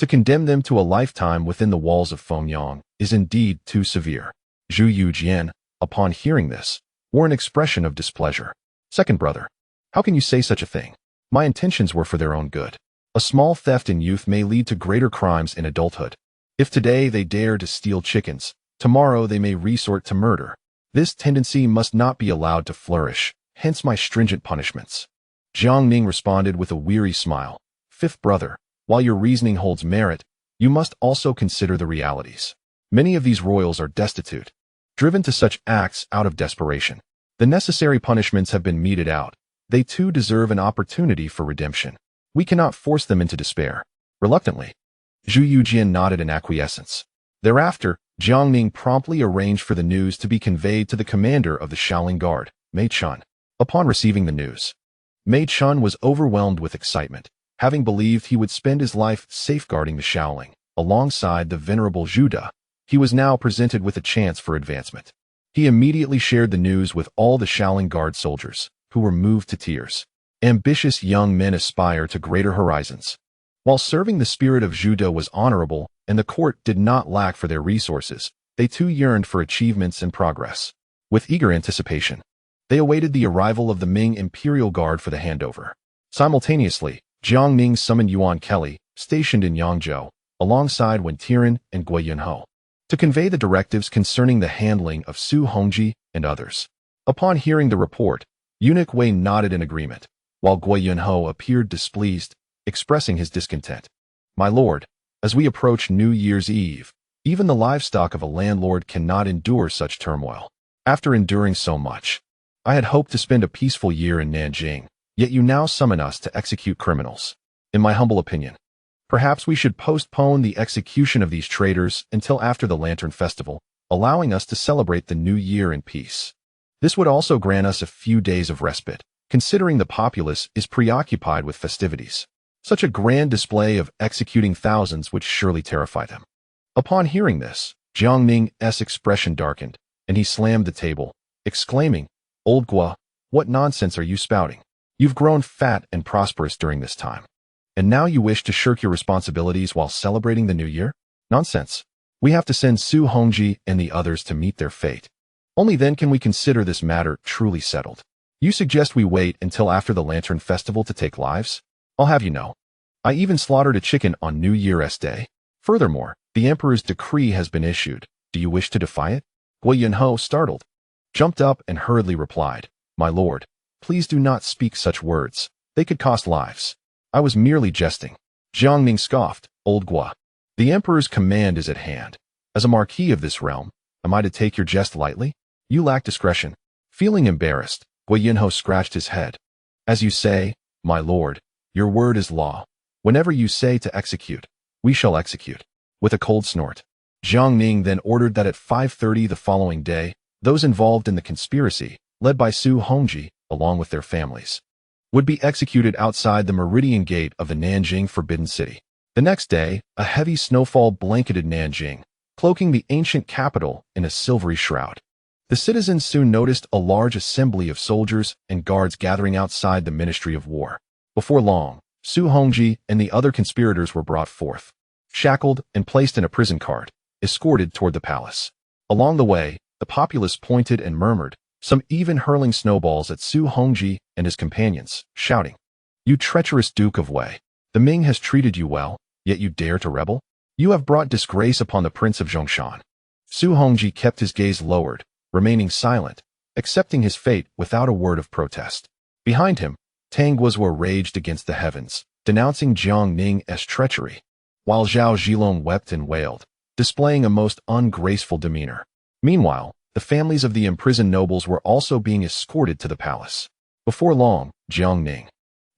To condemn them to a lifetime within the walls of Fengyang is indeed too severe." Zhu Youjian, upon hearing this, wore an expression of displeasure. "Second brother, how can you say such a thing? My intentions were for their own good. A small theft in youth may lead to greater crimes in adulthood. If today they dare to steal chickens, tomorrow they may resort to murder. This tendency must not be allowed to flourish, hence my stringent punishments. Jiang Ning responded with a weary smile. Fifth brother, while your reasoning holds merit, you must also consider the realities. Many of these royals are destitute, driven to such acts out of desperation. The necessary punishments have been meted out. They too deserve an opportunity for redemption. We cannot force them into despair. Reluctantly, Zhu Youjian nodded in acquiescence. Thereafter, Jiang Ning promptly arranged for the news to be conveyed to the commander of the Shaolin Guard, Mei Chun. Upon receiving the news, Mei Chun was overwhelmed with excitement, having believed he would spend his life safeguarding the Shaolin. Alongside the venerable Zhu Da, he was now presented with a chance for advancement. He immediately shared the news with all the Shaolin Guard soldiers, who were moved to tears. Ambitious young men aspire to greater horizons. While serving the spirit of Zhu Da was honorable, and the court did not lack for their resources, they too yearned for achievements and progress. With eager anticipation, they awaited the arrival of the Ming Imperial Guard for the handover. Simultaneously, Jiang Ning summoned Yuan Kelly, stationed in Yangzhou, alongside Wen Tiren and Gui Yunho, to convey the directives concerning the handling of Su Hongji and others. Upon hearing the report, Eunuch Wei nodded in agreement, while Gui Yunho appeared displeased, expressing his discontent. My lord, as we approach New Year's Eve, even the livestock of a landlord cannot endure such turmoil. After enduring so much, I had hoped to spend a peaceful year in Nanjing, yet you now summon us to execute criminals. In my humble opinion, perhaps we should postpone the execution of these traitors until after the Lantern Festival, allowing us to celebrate the new year in peace. This would also grant us a few days of respite, considering the populace is preoccupied with festivities. Such a grand display of executing thousands would surely terrify them. Upon hearing this, Jiang Ning's expression darkened, and he slammed the table, exclaiming, Old Gua, what nonsense are you spouting? You've grown fat and prosperous during this time. And now you wish to shirk your responsibilities while celebrating the new year? Nonsense. We have to send Su Hongji and the others to meet their fate. Only then can we consider this matter truly settled. You suggest we wait until after the Lantern Festival to take lives? I'll have you know, I even slaughtered a chicken on New Year's Day. Furthermore, the Emperor's decree has been issued. Do you wish to defy it? Gui Yunho, startled, jumped up and hurriedly replied, My lord, please do not speak such words. They could cost lives. I was merely jesting. Jiang Ning scoffed, Old Gua. The Emperor's command is at hand. As a marquis of this realm, am I to take your jest lightly? You lack discretion. Feeling embarrassed, Gui Yunho scratched his head. As you say, my lord, your word is law. Whenever you say to execute, we shall execute. With a cold snort, Jiang Ning then ordered that at 5:30 the following day, those involved in the conspiracy, led by Su Hongji, along with their families, would be executed outside the Meridian Gate of the Nanjing Forbidden City. The next day, a heavy snowfall blanketed Nanjing, cloaking the ancient capital in a silvery shroud. The citizens soon noticed a large assembly of soldiers and guards gathering outside the Ministry of War. Before long, Su Hongji and the other conspirators were brought forth, shackled and placed in a prison cart, escorted toward the palace. Along the way, the populace pointed and murmured, some even hurling snowballs at Su Hongji and his companions, shouting, You treacherous Duke of Wei, the Ming has treated you well, yet you dare to rebel? You have brought disgrace upon the Prince of Zhongshan. Su Hongji kept his gaze lowered, remaining silent, accepting his fate without a word of protest. Behind him, Tangguozhou raged against the heavens, denouncing Jiang Ning's treachery, while Zhao Zhilong wept and wailed, displaying a most ungraceful demeanor. Meanwhile, the families of the imprisoned nobles were also being escorted to the palace. Before long, Jiang Ning,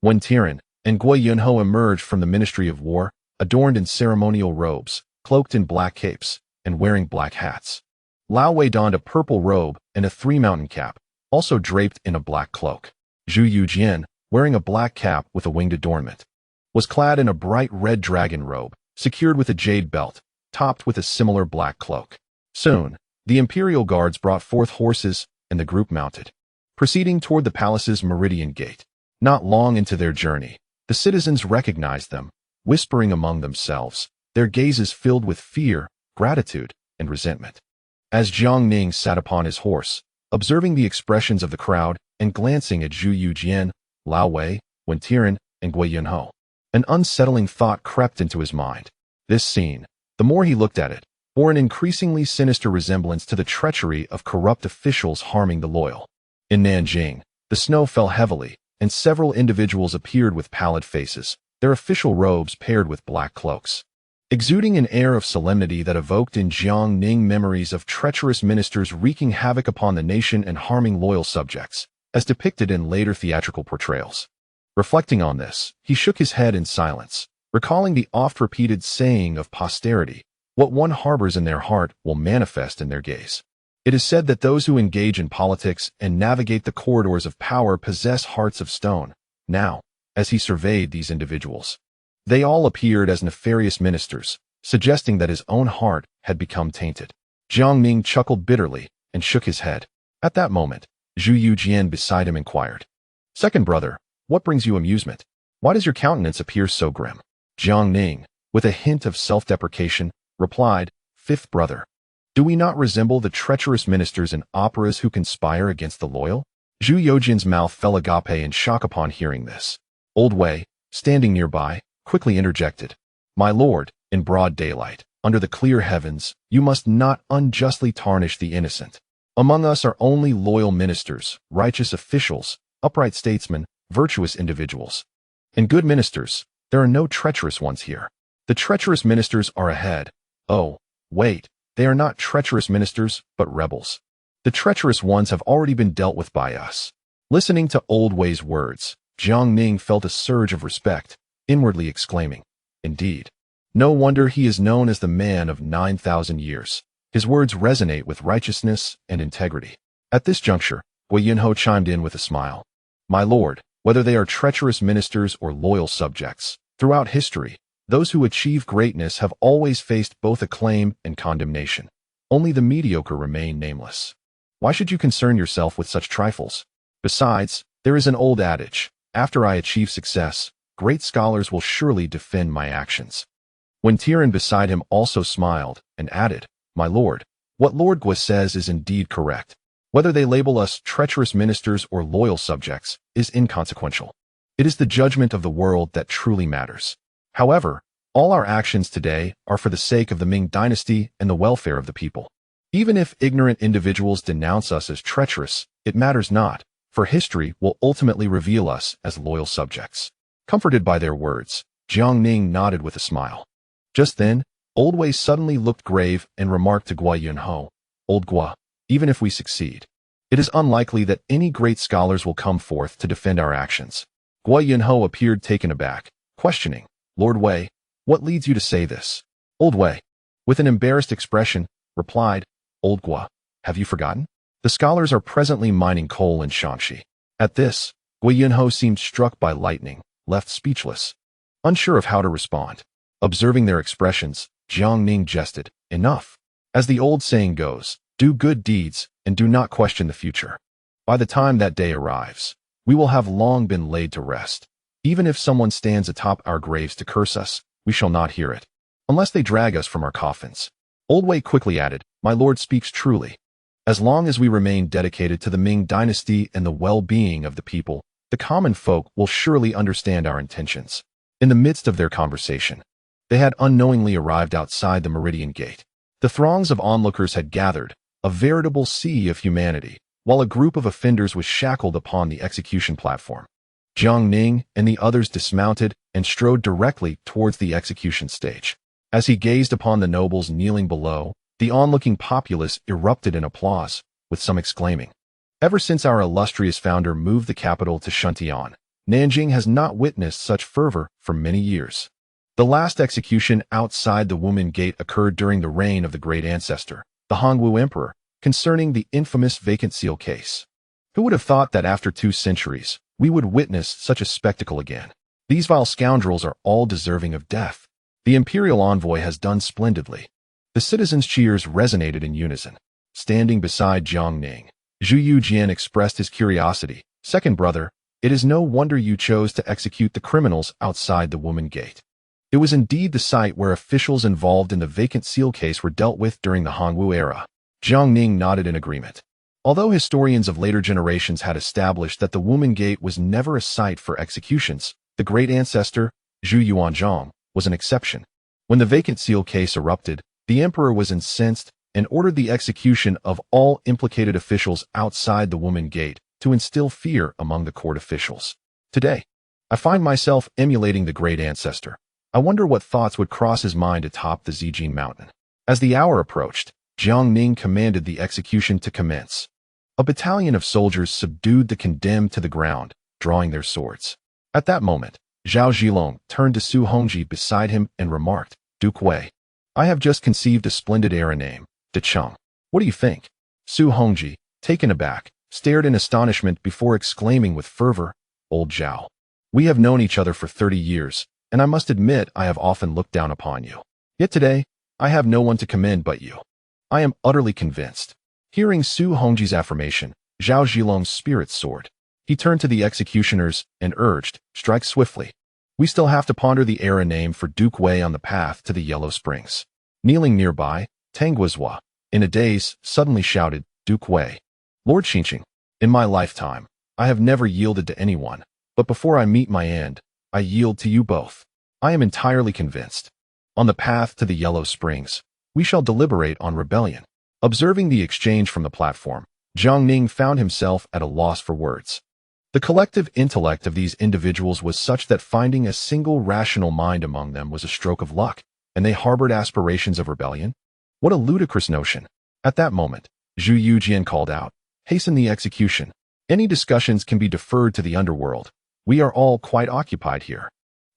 Wen Tiren, and Gui Yunho emerged from the Ministry of War, adorned in ceremonial robes, cloaked in black capes, and wearing black hats. Lianghuai donned a purple robe and a three-mountain cap, also draped in a black cloak. Zhu Youjian, wearing a black cap with a winged adornment, was clad in a bright red dragon robe, secured with a jade belt, topped with a similar black cloak. Soon, the imperial guards brought forth horses, and the group mounted, proceeding toward the palace's Meridian Gate. Not long into their journey, the citizens recognized them, whispering among themselves, their gazes filled with fear, gratitude, and resentment. As Jiang Ning sat upon his horse, observing the expressions of the crowd and glancing at Zhu Youjian, Lianghuai, Wen Tiren, and Gui Yunho, an unsettling thought crept into his mind. This scene, the more he looked at it, bore an increasingly sinister resemblance to the treachery of corrupt officials harming the loyal. In Nanjing, the snow fell heavily, and several individuals appeared with pallid faces, their official robes paired with black cloaks, exuding an air of solemnity that evoked in Jiang Ning memories of treacherous ministers wreaking havoc upon the nation and harming loyal subjects, as depicted in later theatrical portrayals. Reflecting on this, he shook his head in silence, recalling the oft-repeated saying of posterity, "What one harbors in their heart will manifest in their gaze." It is said that those who engage in politics and navigate the corridors of power possess hearts of stone. Now, as he surveyed these individuals, they all appeared as nefarious ministers, suggesting that his own heart had become tainted. Jiang Ning chuckled bitterly and shook his head. At that moment, Zhu Youjian beside him inquired, "Second brother, what brings you amusement? Why does your countenance appear so grim?" Jiang Ning, with a hint of self-deprecation, replied, "Fifth brother, do we not resemble the treacherous ministers in operas who conspire against the loyal?" Zhu Youjian's mouth fell agape in shock upon hearing this. Old Wei, standing nearby, quickly interjected, "My lord, in broad daylight, under the clear heavens, you must not unjustly tarnish the innocent. Among us are only loyal ministers, righteous officials, upright statesmen, virtuous individuals. And good ministers, there are no treacherous ones here. The treacherous ministers are ahead. Oh, wait, they are not treacherous ministers, but rebels. The treacherous ones have already been dealt with by us." Listening to Old Wei's words, Jiang Ning felt a surge of respect, inwardly exclaiming, "Indeed. No wonder he is known as the man of 9,000 years. His words resonate with righteousness and integrity." At this juncture, Gui Yunho chimed in with a smile. "My lord, whether they are treacherous ministers or loyal subjects, throughout history, those who achieve greatness have always faced both acclaim and condemnation. Only the mediocre remain nameless. Why should you concern yourself with such trifles? Besides, there is an old adage, after I achieve success, great scholars will surely defend my actions." When Tiran beside him also smiled and added, "My lord, what Lord Gui says is indeed correct. Whether they label us treacherous ministers or loyal subjects is inconsequential. It is the judgment of the world that truly matters. However, all our actions today are for the sake of the Ming dynasty and the welfare of the people. Even if ignorant individuals denounce us as treacherous, it matters not, for history will ultimately reveal us as loyal subjects." Comforted by their words, Jiang Ning nodded with a smile. Just then, Old Wei suddenly looked grave and remarked to Gui Yunho, "Old Gui, even if we succeed, it is unlikely that any great scholars will come forth to defend our actions." Gui Yunho appeared taken aback, questioning, "Lord Wei, what leads you to say this?" Old Wei, with an embarrassed expression, replied, "Old Gui, have you forgotten? The scholars are presently mining coal in Tianqi." At this, Gui Yunho seemed struck by lightning, left speechless, unsure of how to respond. Observing their expressions, Jiang Ning jested, "Enough. As the old saying goes, do good deeds and do not question the future. By the time that day arrives, we will have long been laid to rest. Even if someone stands atop our graves to curse us, we shall not hear it, unless they drag us from our coffins." Old Wei quickly added, "My lord speaks truly. As long as we remain dedicated to the Ming dynasty and the well-being of the people, the common folk will surely understand our intentions." In the midst of their conversation, they had unknowingly arrived outside the Meridian Gate. The throngs of onlookers had gathered, a veritable sea of humanity, while a group of offenders was shackled upon the execution platform. Jiang Ning and the others dismounted and strode directly towards the execution stage. As he gazed upon the nobles kneeling below, the onlooking populace erupted in applause, with some exclaiming, "Ever since our illustrious founder moved the capital to Shuntian, Nanjing has not witnessed such fervor for many years." The last execution outside the Woman Gate occurred during the reign of the great ancestor, the Hongwu Emperor, concerning the infamous vacant seal case. Who would have thought that after 2 centuries, we would witness such a spectacle again? These vile scoundrels are all deserving of death. The imperial envoy has done splendidly. The citizens' cheers resonated in unison. Standing beside Jiang Ning, Zhu Youjian expressed his curiosity. "Second brother, it is no wonder you chose to execute the criminals outside the Woman Gate. It was indeed the site where officials involved in the vacant seal case were dealt with during the Hongwu era." Jiang Ning nodded in agreement. Although historians of later generations had established that the Woman Gate was never a site for executions, the great ancestor, Zhu Youjiao, was an exception. When the vacant seal case erupted, The emperor was incensed and ordered the execution of all implicated officials outside the woman gate to instill fear among the court officials. Today, I find myself emulating the great ancestor. I wonder what thoughts would cross his mind atop the Zijin mountain. As the hour approached, Jiang Ning commanded the execution to commence. A battalion of soldiers subdued the condemned to the ground, drawing their swords. At that moment, Zhao Zhilong turned to Su Hongji beside him and remarked, "Duke Wei, I have just conceived a splendid era name, De Cheng. What do you think?" Su Hongji, taken aback, stared in astonishment before exclaiming with fervor, "Old Zhao, we have known each other for 30 years, and I must admit I have often looked down upon you. Yet today, I have no one to commend but you. I am utterly convinced." Hearing Su Hongji's affirmation, Zhao Zhilong's spirits soared. He turned to the executioners and urged, "Strike swiftly. We still have to ponder the era name for Duke Wei on the path to the Yellow Springs." Kneeling nearby, Tanguizhua, in a daze, suddenly shouted, "Duke Wei. Lord Xinqing, in my lifetime, I have never yielded to anyone, but before I meet my end, I yield to you both. I am entirely convinced. On the path to the Yellow Springs, we shall deliberate on rebellion." Observing the exchange from the platform, Jiang Ning found himself at a loss for words. The collective intellect of these individuals was such that finding a single rational mind among them was a stroke of luck, and they harbored aspirations of rebellion? What a ludicrous notion. At that moment, Zhu Youjian called out, "Hasten the execution. Any discussions can be deferred to the underworld. We are all quite occupied here."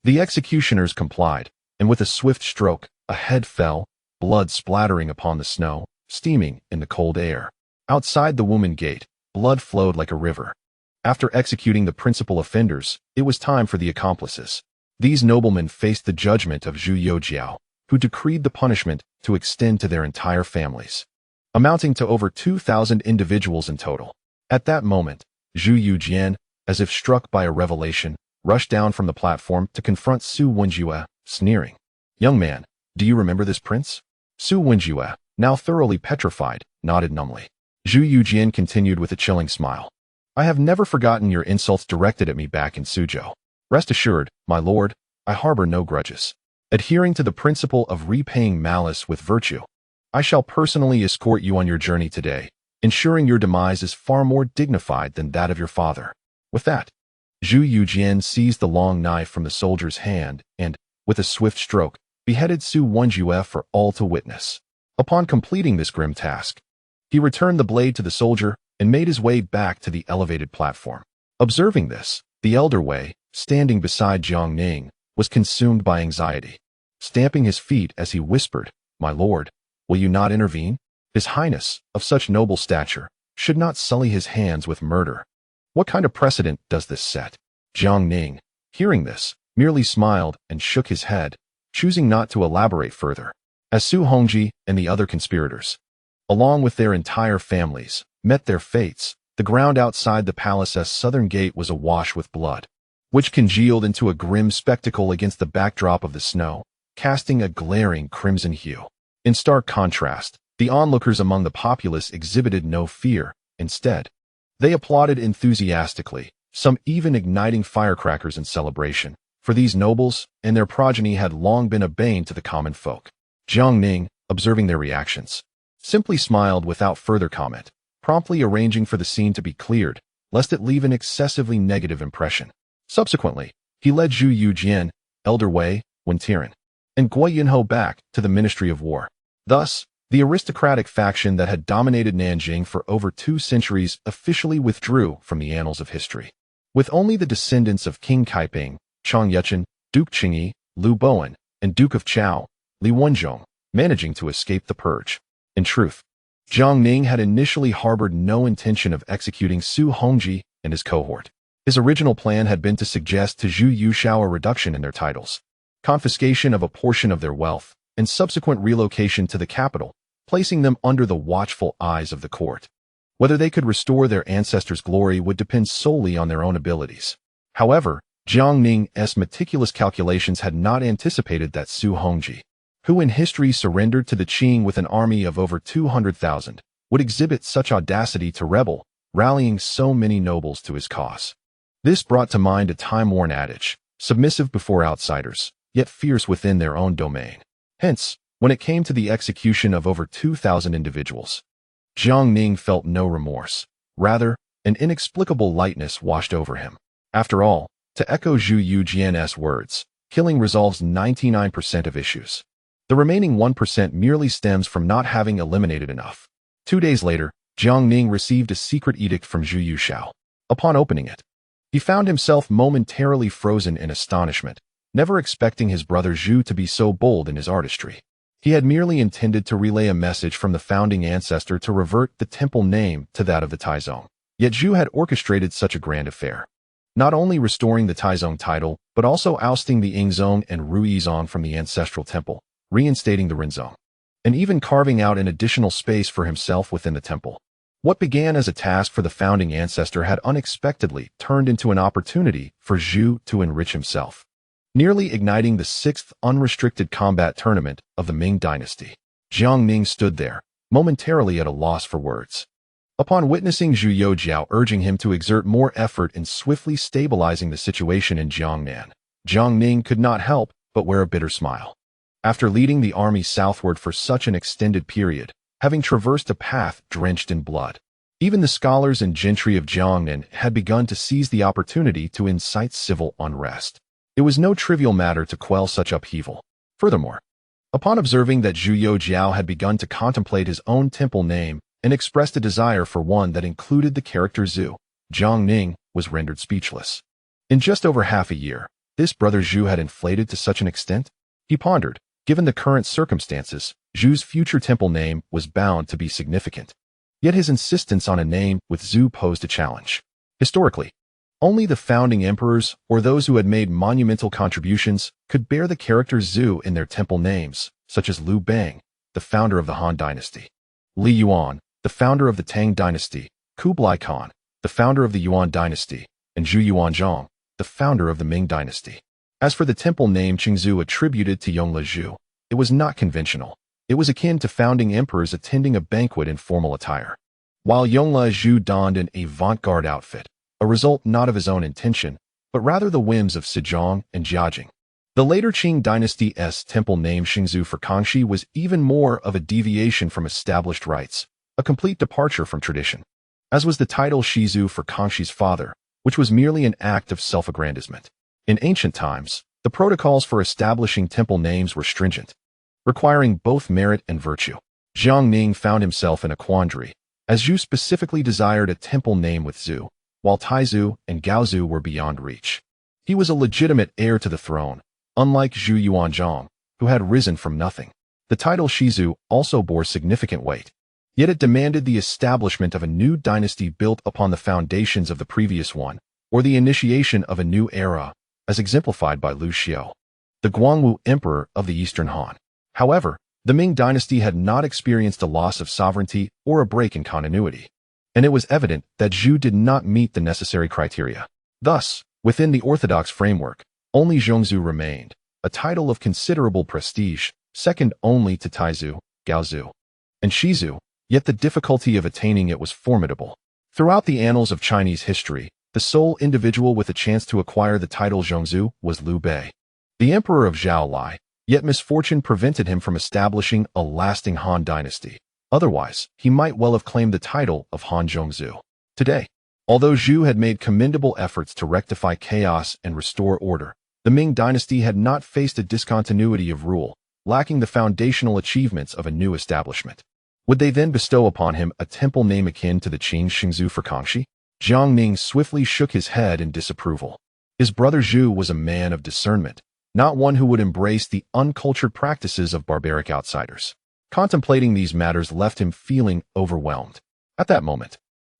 The executioners complied, and with a swift stroke, a head fell, blood splattering upon the snow, steaming in the cold air. Outside the woman gate, blood flowed like a river. After executing the principal offenders, it was time for the accomplices. These noblemen faced the judgment of Zhu Youjiao, who decreed the punishment to extend to their entire families, amounting to over 2,000 individuals in total. At that moment, Zhu Youjian, as if struck by a revelation, rushed down from the platform to confront Su Wenjue, sneering, "Young man, do you remember this prince?" Su Wenjue, now thoroughly petrified, nodded numbly. Zhu Youjian continued with a chilling smile, "I have never forgotten your insults directed at me back in Suzhou. Rest assured, my lord, I harbor no grudges. Adhering to the principle of repaying malice with virtue, I shall personally escort you on your journey today, ensuring your demise is far more dignified than that of your father." With that, Zhu Youjian seized the long knife from the soldier's hand and, with a swift stroke, beheaded Su Wenjue for all to witness. Upon completing this grim task, he returned the blade to the soldier and made his way back to the elevated platform. Observing this, the elder Wei, standing beside Jiang Ning, was consumed by anxiety. Stamping his feet as he whispered, "My lord, will you not intervene? His Highness, of such noble stature, should not sully his hands with murder. What kind of precedent does this set?" Jiang Ning, hearing this, merely smiled and shook his head, choosing not to elaborate further. As Su Hongji and the other conspirators, along with their entire families, met their fates, the ground outside the palace's southern gate was awash with blood, which congealed into a grim spectacle against the backdrop of the snow, casting a glaring crimson hue. In stark contrast, the onlookers among the populace exhibited no fear. Instead, they applauded enthusiastically, some even igniting firecrackers in celebration, for these nobles and their progeny had long been a bane to the common folk. Jiang Ning, observing their reactions, simply smiled without further comment, promptly arranging for the scene to be cleared, lest it leave an excessively negative impression. Subsequently, he led Zhu Youjian, Elder Wei, Wentian, and Guo Yinho back to the Ministry of War. Thus, the aristocratic faction that had dominated Nanjing for over 2 centuries officially withdrew from the annals of history, with only the descendants of King Kaiping, Chang Yuchen, Duke Qingyi, Liu Bowen, and Duke of Chao, Li Wenzhong, managing to escape the purge. In truth, Jiang Ning had initially harbored no intention of executing Su Hongji and his cohort. His original plan had been to suggest to Zhu Youjiao a reduction in their titles, confiscation of a portion of their wealth, and subsequent relocation to the capital, placing them under the watchful eyes of the court. Whether they could restore their ancestors' glory would depend solely on their own abilities. However, Jiang Ning's meticulous calculations had not anticipated that Su Hongji, who in history surrendered to the Qing with an army of over 200,000, would exhibit such audacity to rebel, rallying so many nobles to his cause. This brought to mind a time-worn adage, submissive before outsiders, yet fierce within their own domain. Hence, when it came to the execution of over 2,000 individuals. Jiang Ning felt no remorse. Rather, an inexplicable lightness washed over him. After all, to echo Zhu Youjian's words, killing resolves 99% of issues. The remaining 1% merely stems from not having eliminated enough. 2 days later, Jiang Ning received a secret edict from Zhu Youjiao. Upon opening it, he found himself momentarily frozen in astonishment, never expecting his brother Zhu to be so bold in his artistry. He had merely intended to relay a message from the founding ancestor to revert the temple name to that of the Taizong. Yet Zhu had orchestrated such a grand affair, not only restoring the Taizong title, but also ousting the Yangzhou and Ruizong from the ancestral temple, reinstating the Renzong, and even carving out an additional space for himself within the temple. What began as a task for the founding ancestor had unexpectedly turned into an opportunity for Zhu to enrich himself, nearly igniting the 6th unrestricted combat tournament of the Ming dynasty. Jiang Ning stood there, momentarily at a loss for words. Upon witnessing Zhu Youjiao urging him to exert more effort in swiftly stabilizing the situation in Jiangnan, Jiang Ning could not help but wear a bitter smile. After leading the army southward for such an extended period, having traversed a path drenched in blood, even the scholars and gentry of Jiangnan had begun to seize the opportunity to incite civil unrest. It was no trivial matter to quell such upheaval. Furthermore, upon observing that Zhu Youjiao had begun to contemplate his own temple name and expressed a desire for one that included the character Zhu, Jiang Ning was rendered speechless. In just over half a year, this brother Zhu had inflated to such an extent? He pondered. Given the current circumstances, Zhu's future temple name was bound to be significant. Yet his insistence on a name with Zhu posed a challenge. Historically, only the founding emperors or those who had made monumental contributions could bear the character Zhu in their temple names, such as Liu Bang, the founder of the Han dynasty; Li Yuan, the founder of the Tang dynasty; Kublai Khan, the founder of the Yuan dynasty; and Zhu Yuanzhang, the founder of the Ming dynasty. As for the temple name Qingzhou attributed to Yongle Zhu, it was not conventional. It was akin to founding emperors attending a banquet in formal attire, while Yongle Zhu donned an avant-garde outfit, a result not of his own intention, but rather the whims of Sejong and Jiajing. The later Qing dynasty's temple name Qingzhou for Kangxi was even more of a deviation from established rites, a complete departure from tradition, as was the title Shizhu for Kangxi's father, which was merely an act of self-aggrandizement. In ancient times, the protocols for establishing temple names were stringent, requiring both merit and virtue. Jiang Ning found himself in a quandary, as Zhu specifically desired a temple name with Zhu, while Taizhu and Gaozhu were beyond reach. He was a legitimate heir to the throne, unlike Zhu Yuanzhang, who had risen from nothing. The title Shizhu also bore significant weight, yet it demanded the establishment of a new dynasty built upon the foundations of the previous one, or the initiation of a new era, as exemplified by Liu Xiao, the Guangwu emperor of the Eastern Han. However, the Ming dynasty had not experienced a loss of sovereignty or a break in continuity, and it was evident that Zhu did not meet the necessary criteria. Thus, within the orthodox framework, only Zhongzhu remained, a title of considerable prestige, second only to Taizhu, Gaozhu, and Shizhu, yet the difficulty of attaining it was formidable. Throughout the annals of Chinese history, the sole individual with a chance to acquire the title Zhongzhu was Liu Bei, the emperor of Zhaolai, yet misfortune prevented him from establishing a lasting Han dynasty. Otherwise, he might well have claimed the title of Han Zhongzhu. Today, although Zhu had made commendable efforts to rectify chaos and restore order, the Ming dynasty had not faced a discontinuity of rule, lacking the foundational achievements of a new establishment. Would they then bestow upon him a temple name akin to the Qing Qingzhou for Kangxi? Jiang Ning swiftly shook his head in disapproval. His brother Zhu was a man of discernment, not one who would embrace the uncultured practices of barbaric outsiders. Contemplating these matters left him feeling overwhelmed. At that moment,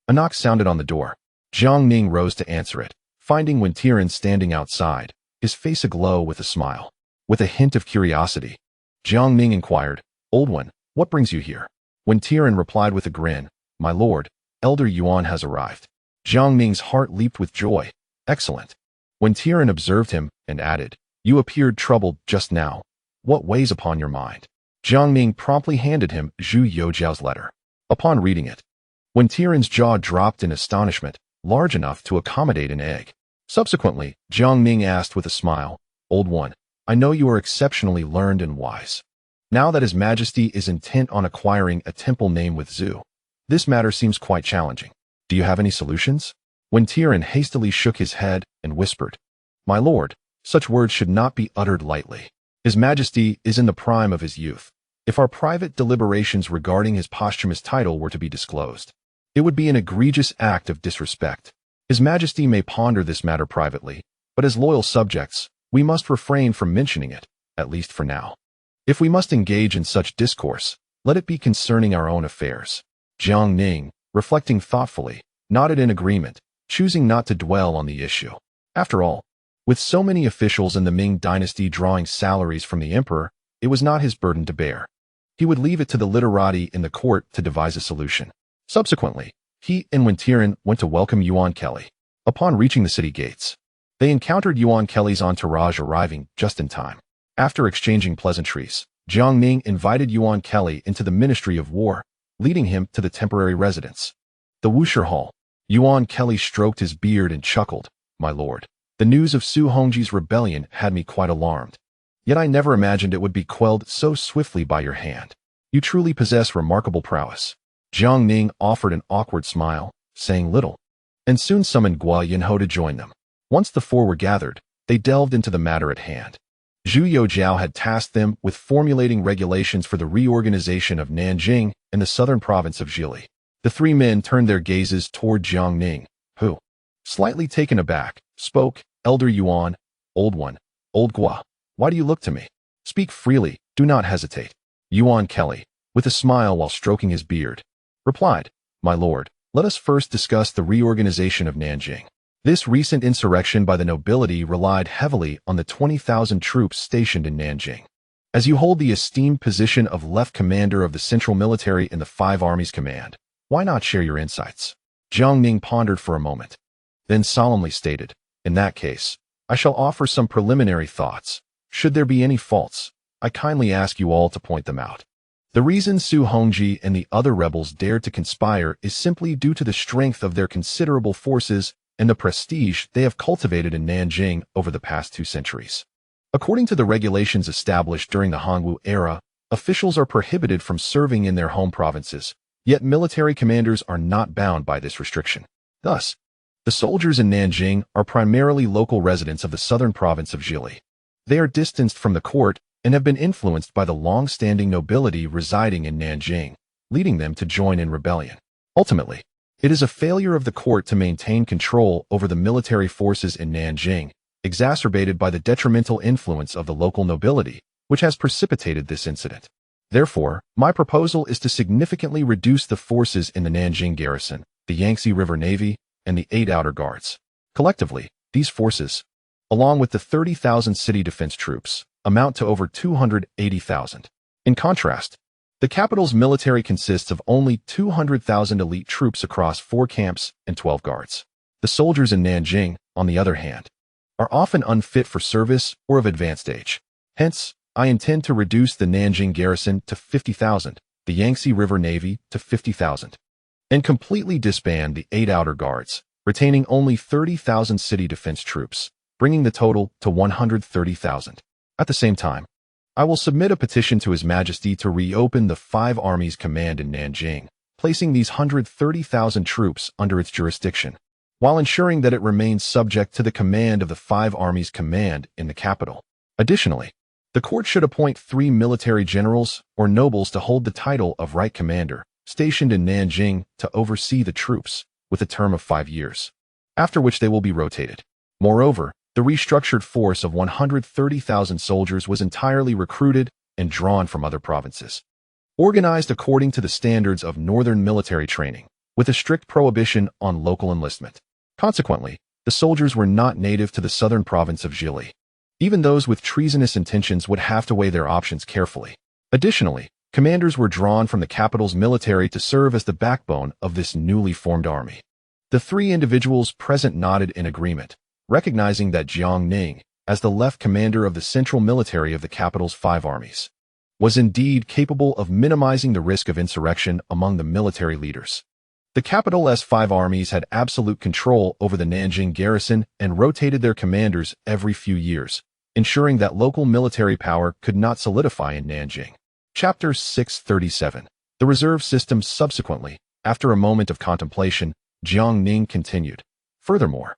a knock sounded on the door. Jiang Ning rose to answer it, finding Wen Tian standing outside, his face aglow with a smile. With a hint of curiosity, Jiang Ning inquired, "Old one, what brings you here?" Wen Tian replied with a grin, "My lord, Elder Yuan has arrived." Jiang Ning's heart leaped with joy. "Excellent." Wen Tian observed him and added, "You appeared troubled just now. What weighs upon your mind?" Jiang Ning promptly handed him Zhu Youjiao's letter. Upon reading it, Wen Tian's jaw dropped in astonishment, large enough to accommodate an egg. Subsequently, Jiang Ning asked with a smile, "Old one, I know you are exceptionally learned and wise. Now that His Majesty is intent on acquiring a temple name with Zhu, this matter seems quite challenging. Do you have any solutions? Wen Tian hastily shook his head and whispered, My lord, such words should not be uttered lightly. His Majesty is in the prime of his youth. If our private deliberations regarding his posthumous title were to be disclosed, it would be an egregious act of disrespect. His Majesty may ponder this matter privately, but as loyal subjects, we must refrain from mentioning it, at least for now. If we must engage in such discourse, let it be concerning our own affairs. Jiang Ning, reflecting thoughtfully, nodded in agreement, choosing not to dwell on the issue. After all, with so many officials in the Ming dynasty drawing salaries from the emperor, it was not his burden to bear. He would leave it to the literati in the court to devise a solution. Subsequently, he and Wen Tian went to welcome Yuan Kelly. Upon reaching the city gates, they encountered Yuan Kelly's entourage arriving just in time. After exchanging pleasantries, Jiang Ning invited Yuan Kelly into the Ministry of War, leading him to the temporary residence, the Wuxia Hall. Yuan Kelly stroked his beard and chuckled, My lord, the news of Su Hongji's rebellion had me quite alarmed. Yet I never imagined it would be quelled so swiftly by your hand. You truly possess remarkable prowess. Jiang Ning offered an awkward smile, saying little, and soon summoned Guo Yinho to join them. Once the four were gathered, they delved into the matter at hand. Zhu Youjiao had tasked them with formulating regulations for the reorganization of Nanjing and the southern province of Zhili. The three men turned their gazes toward Jiang Ning, who, slightly taken aback, spoke, Elder Yuan, Old One, Old Guo, why do you look to me? Speak freely, do not hesitate. Yuan Kelly, with a smile while stroking his beard, replied, My lord, let us first discuss the reorganization of Nanjing. This recent insurrection by the nobility relied heavily on the 20,000 troops stationed in Nanjing. As you hold the esteemed position of Left Commander of the Central Military in the Five Armies Command, why not share your insights? Jiang Ning pondered for a moment, then solemnly stated, In that case, I shall offer some preliminary thoughts. Should there be any faults, I kindly ask you all to point them out. The reason Su Hongji and the other rebels dared to conspire is simply due to the strength of their considerable forces and the prestige they have cultivated in Nanjing over the past 2 centuries. According to the regulations established during the Hongwu era, officials are prohibited from serving in their home provinces, yet military commanders are not bound by this restriction. Thus, the soldiers in Nanjing are primarily local residents of the southern province of Zhili. They are distanced from the court and have been influenced by the long-standing nobility residing in Nanjing, leading them to join in rebellion. Ultimately, it is a failure of the court to maintain control over the military forces in Nanjing, exacerbated by the detrimental influence of the local nobility, which has precipitated this incident. Therefore, my proposal is to significantly reduce the forces in the Nanjing garrison, the Yangtze River Navy, and the 8 outer guards. Collectively, these forces, along with the 30,000 city defense troops, amount to over 280,000. In contrast, the capital's military consists of only 200,000 elite troops across 4 camps and 12 guards. The soldiers in Nanjing, on the other hand, are often unfit for service or of advanced age. Hence, I intend to reduce the Nanjing garrison to 50,000, the Yangtze River Navy to 50,000, and completely disband the 8 outer guards, retaining only 30,000 city defense troops, bringing the total to 130,000. At the same time, I will submit a petition to His Majesty to reopen the 5 Armies Command in Nanjing, placing these 130,000 troops under its jurisdiction, while ensuring that it remains subject to the command of the 5 Armies Command in the capital. Additionally, the court should appoint 3 military generals or nobles to hold the title of Right Commander, stationed in Nanjing to oversee the troops, with a term of 5 years, after which they will be rotated. Moreover, the restructured force of 130,000 soldiers was entirely recruited and drawn from other provinces, organized according to the standards of northern military training, with a strict prohibition on local enlistment. Consequently, the soldiers were not native to the southern province of Zhili. Even those with treasonous intentions would have to weigh their options carefully. Additionally, commanders were drawn from the capital's military to serve as the backbone of this newly formed army. The 3 individuals present nodded in agreement, recognizing that Jiang Ning, as the left commander of the central military of the capital's 5 armies, was indeed capable of minimizing the risk of insurrection among the military leaders. The capital's 5 armies had absolute control over the Nanjing garrison and rotated their commanders every few years, ensuring that local military power could not solidify in Nanjing. Chapter 637. The Reserve System. Subsequently, after a moment of contemplation, Jiang Ning continued. Furthermore,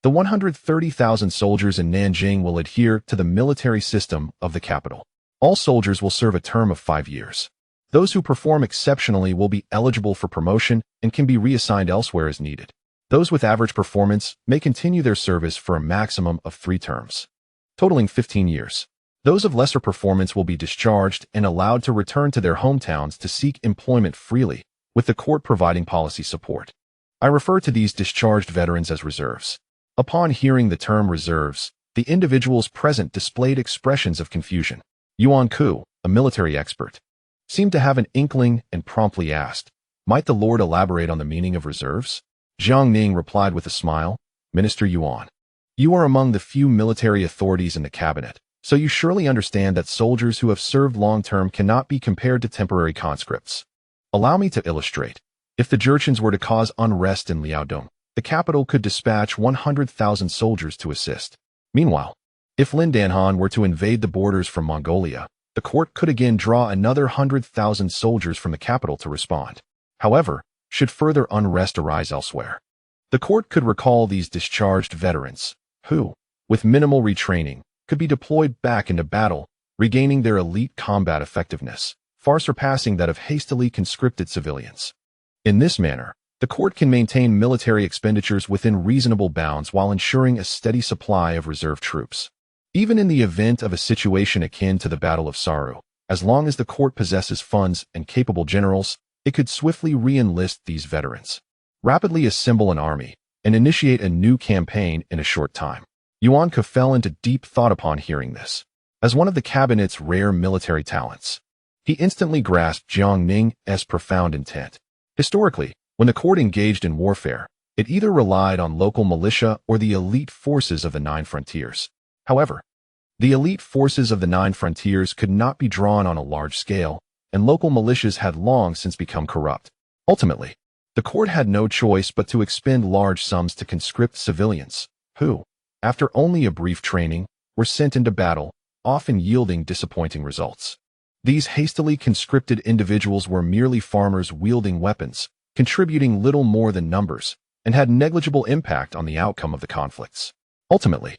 the 130,000 soldiers in Nanjing will adhere to the military system of the capital. All soldiers will serve a term of 5 years. Those who perform exceptionally will be eligible for promotion and can be reassigned elsewhere as needed. Those with average performance may continue their service for a maximum of 3 terms, totaling 15 years. Those of lesser performance will be discharged and allowed to return to their hometowns to seek employment freely, with the court providing policy support. I refer to these discharged veterans as reserves. Upon hearing the term reserves, the individuals present displayed expressions of confusion. Yuan Ku, a military expert, seemed to have an inkling and promptly asked, "Might the Lord elaborate on the meaning of reserves?" Jiang Ning replied with a smile, "Minister Yuan, you are among the few military authorities in the cabinet, so you surely understand that soldiers who have served long-term cannot be compared to temporary conscripts. Allow me to illustrate. If the Jurchens were to cause unrest in Liaodong, the capital could dispatch 100,000 soldiers to assist. Meanwhile, if Lin Danhan were to invade the borders from Mongolia, the court could again draw another 100,000 soldiers from the capital to respond. However, should further unrest arise elsewhere, the court could recall these discharged veterans, who, with minimal retraining, could be deployed back into battle, regaining their elite combat effectiveness, far surpassing that of hastily conscripted civilians. In this manner, the court can maintain military expenditures within reasonable bounds while ensuring a steady supply of reserve troops. Even in the event of a situation akin to the Battle of Saru, as long as the court possesses funds and capable generals, it could swiftly re-enlist these veterans, rapidly assemble an army, and initiate a new campaign in a short time. Yuan Ke fell into deep thought upon hearing this. As one of the cabinet's rare military talents, he instantly grasped Jiang Ning's profound intent. Historically, when the court engaged in warfare, it either relied on local militia or the elite forces of the 9 frontiers. However, the elite forces of the 9 frontiers could not be drawn on a large scale, and local militias had long since become corrupt. Ultimately, the court had no choice but to expend large sums to conscript civilians, who, after only a brief training, were sent into battle, often yielding disappointing results. These hastily conscripted individuals were merely farmers wielding weapons, contributing little more than numbers, and had negligible impact on the outcome of the conflicts. Ultimately,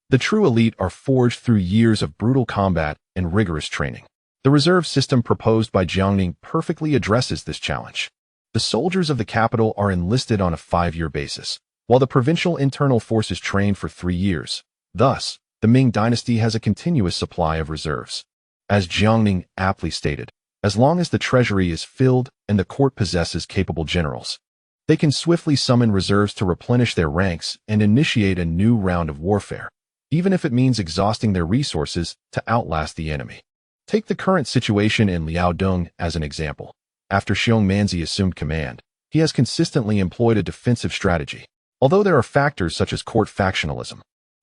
the true elite are forged through years of brutal combat and rigorous training. The reserve system proposed by Jiang Ning perfectly addresses this challenge. The soldiers of the capital are enlisted on a 5-year basis, while the provincial internal forces train for 3 years. Thus, the Ming dynasty has a continuous supply of reserves. As Jiang Ning aptly stated, as long as the treasury is filled and the court possesses capable generals, they can swiftly summon reserves to replenish their ranks and initiate a new round of warfare, even if it means exhausting their resources to outlast the enemy. Take the current situation in Liaodong as an example. After Xiong Manzi assumed command, he has consistently employed a defensive strategy. Although there are factors such as court factionalism,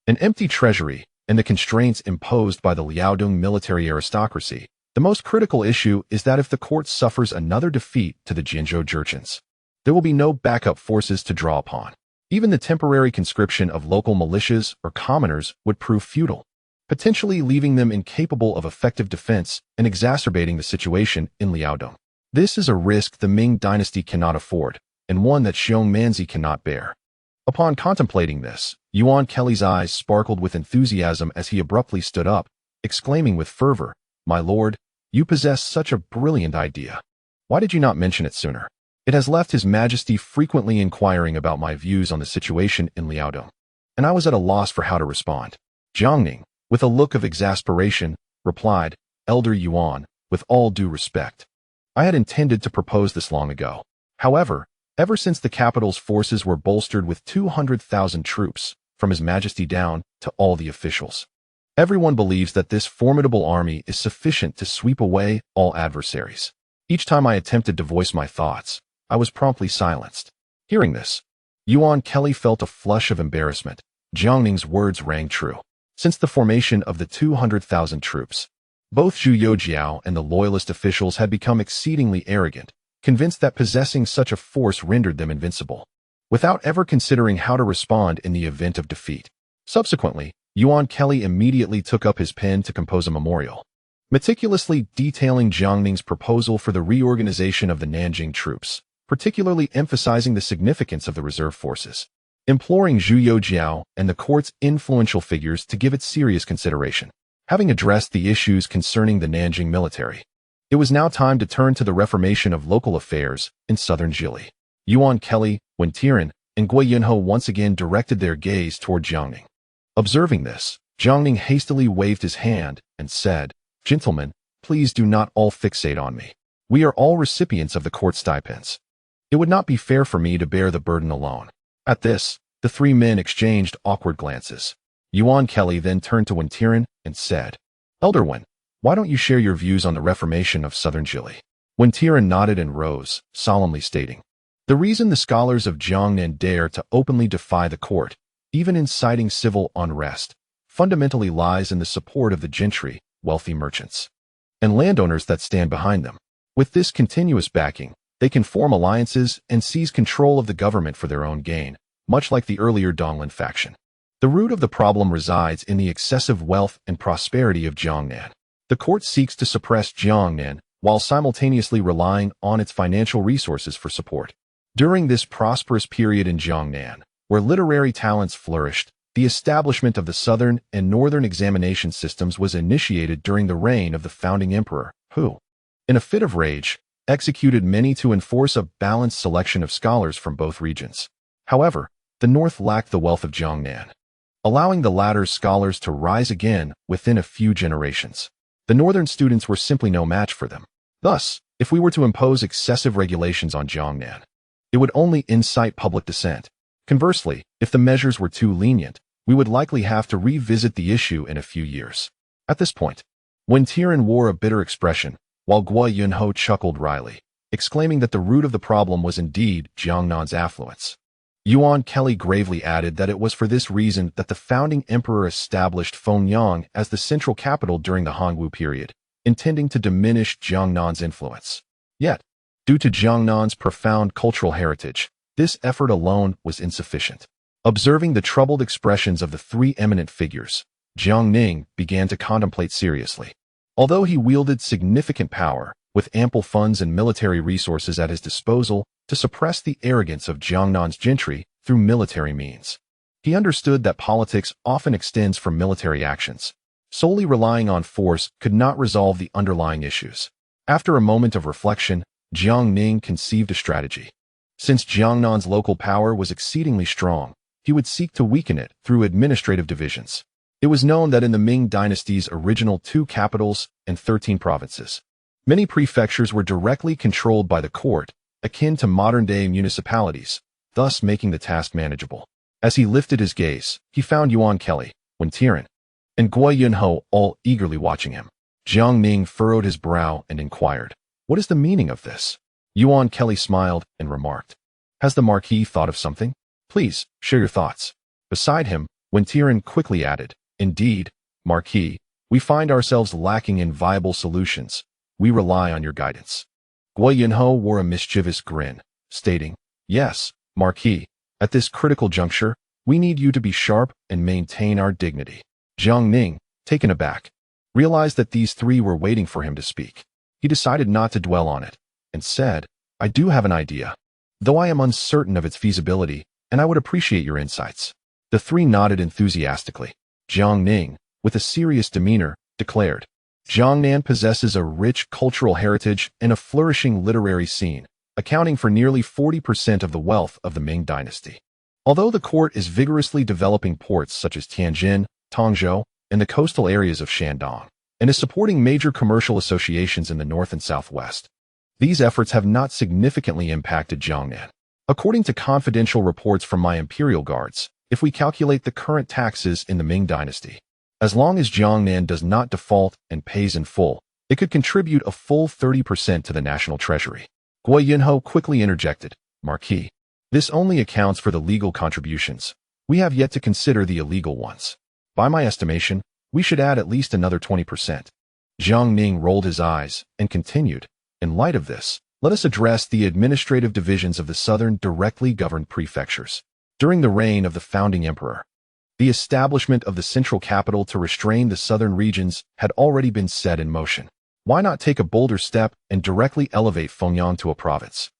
an empty treasury, and the constraints imposed by the Liaodong military aristocracy, the most critical issue is that if the court suffers another defeat to the Jinzhou Jurchens, there will be no backup forces to draw upon. Even the temporary conscription of local militias or commoners would prove futile, potentially leaving them incapable of effective defense and exacerbating the situation in Liaodong. This is a risk the Ming dynasty cannot afford, and one that Xiong Manzi cannot bear. Upon contemplating this, Yuan Kelly's eyes sparkled with enthusiasm as he abruptly stood up, exclaiming with fervor, "My lord, you possess such a brilliant idea. Why did you not mention it sooner?" It has left His Majesty frequently inquiring about my views on the situation in Liaodong, and I was at a loss for how to respond. Jiang Ning, with a look of exasperation, replied, "Elder Yuan, with all due respect, I had intended to propose this long ago. However, ever since the capital's forces were bolstered with 200,000 troops, from His Majesty down to all the officials, everyone believes that this formidable army is sufficient to sweep away all adversaries. Each time I attempted to voice my thoughts, I was promptly silenced." Hearing this, Yuan Kelly felt a flush of embarrassment. Jiang Ning's words rang true. Since the formation of the 200,000 troops, both Zhu Youjiao and the loyalist officials had become exceedingly arrogant, convinced that possessing such a force rendered them invincible, without ever considering how to respond in the event of defeat. Subsequently, Yuan Kelly immediately took up his pen to compose a memorial. meticulously detailing Jiang Ning's proposal for the reorganization of the Nanjing troops, particularly emphasizing the significance of the reserve forces, imploring Zhu Youjiao and the court's influential figures to give it serious consideration. Having addressed the issues concerning the Nanjing military, it was now time to turn to the reformation of local affairs in southern Jili. Yuan Kelly, Wen Tian, and Gui Yunho once again directed their gaze toward Jiang Ning. Observing this, Jiang Ning hastily waved his hand and said, "Gentlemen, please do not all fixate on me. We are all recipients of the court stipends. It would not be fair for me to bear the burden alone." At this, the three men exchanged awkward glances. Yuan Kelly then turned to Wen Tian and said, "Elder Wen, why don't you share your views on the reformation of southern Jili?" Wen Tian nodded and rose, solemnly stating, "The reason the scholars of Jiangnan dare to openly defy the court, even inciting civil unrest, fundamentally lies in the support of the gentry, wealthy merchants, and landowners that stand behind them. With this continuous backing, they can form alliances and seize control of the government for their own gain, much like the earlier Donglin faction. The root of the problem resides in the excessive wealth and prosperity of Jiangnan. The court seeks to suppress Jiangnan while simultaneously relying on its financial resources for support. During this prosperous period in Jiangnan, where literary talents flourished, the establishment of the southern and northern examination systems was initiated during the reign of the founding emperor, who, in a fit of rage, executed many to enforce a balanced selection of scholars from both regions. However, the north lacked the wealth of Jiangnan, allowing the latter's scholars to rise again within a few generations. The northern students were simply no match for them. Thus, if we were to impose excessive regulations on Jiangnan, it would only incite public dissent. Conversely, if the measures were too lenient, we would likely have to revisit the issue in a few years." At this point, Wen Tian wore a bitter expression, while Gui Yunho chuckled wryly, exclaiming that the root of the problem was indeed Jiangnan's affluence. Yuan Kelly gravely added that it was for this reason that the founding emperor established Fengyang as the central capital during the Hongwu period, intending to diminish Jiangnan's influence. Yet, due to Jiangnan's profound cultural heritage, this effort alone was insufficient. Observing the troubled expressions of the three eminent figures, Jiang Ning began to contemplate seriously. Although he wielded significant power, with ample funds and military resources at his disposal to suppress the arrogance of Jiangnan's gentry through military means, he understood that politics often extends from military actions. Solely relying on force could not resolve the underlying issues. After a moment of reflection, Jiang Ning conceived a strategy. Since Jiangnan's local power was exceedingly strong, he would seek to weaken it through administrative divisions. It was known that in the Ming dynasty's original 2 capitals and 13 provinces, many prefectures were directly controlled by the court, akin to modern-day municipalities, thus making the task manageable. As he lifted his gaze, he found Yuan Kelly, Wen Tian, and Gui Yunho all eagerly watching him. Jiang Ning furrowed his brow and inquired, "What is the meaning of this?" Yuan Kelly smiled and remarked, "Has the Marquis thought of something? Please, share your thoughts." Beside him, Wen Tian quickly added, "Indeed, Marquis, we find ourselves lacking in viable solutions. We rely on your guidance." Gui Yunho wore a mischievous grin, stating, "Yes, Marquis, at this critical juncture, we need you to be sharp and maintain our dignity." Jiang Ning, taken aback, realized that these three were waiting for him to speak. He decided not to dwell on it, and said, "I do have an idea, though I am uncertain of its feasibility, and I would appreciate your insights." The three nodded enthusiastically. Jiang Ning, with a serious demeanor, declared, "Jiangnan possesses a rich cultural heritage and a flourishing literary scene, accounting for nearly 40% of the wealth of the Ming dynasty. Although the court is vigorously developing ports such as Tianjin, Tongzhou, and the coastal areas of Shandong, and is supporting major commercial associations in the north and southwest, these efforts have not significantly impacted Jiangnan. According to confidential reports from my imperial guards, if we calculate the current taxes in the Ming dynasty, as long as Jiangnan does not default and pays in full, it could contribute a full 30% to the national treasury." Gui Yunho quickly interjected, "Marquis, this only accounts for the legal contributions. We have yet to consider the illegal ones. By my estimation, we should add at least another 20%. Jiang Ning rolled his eyes and continued, "In light of this, let us address the administrative divisions of the southern directly governed prefectures. During the reign of the founding emperor, The establishment of the central capital to restrain the southern regions had already been set in motion. Why not take a bolder step and directly elevate Fengyang to a province,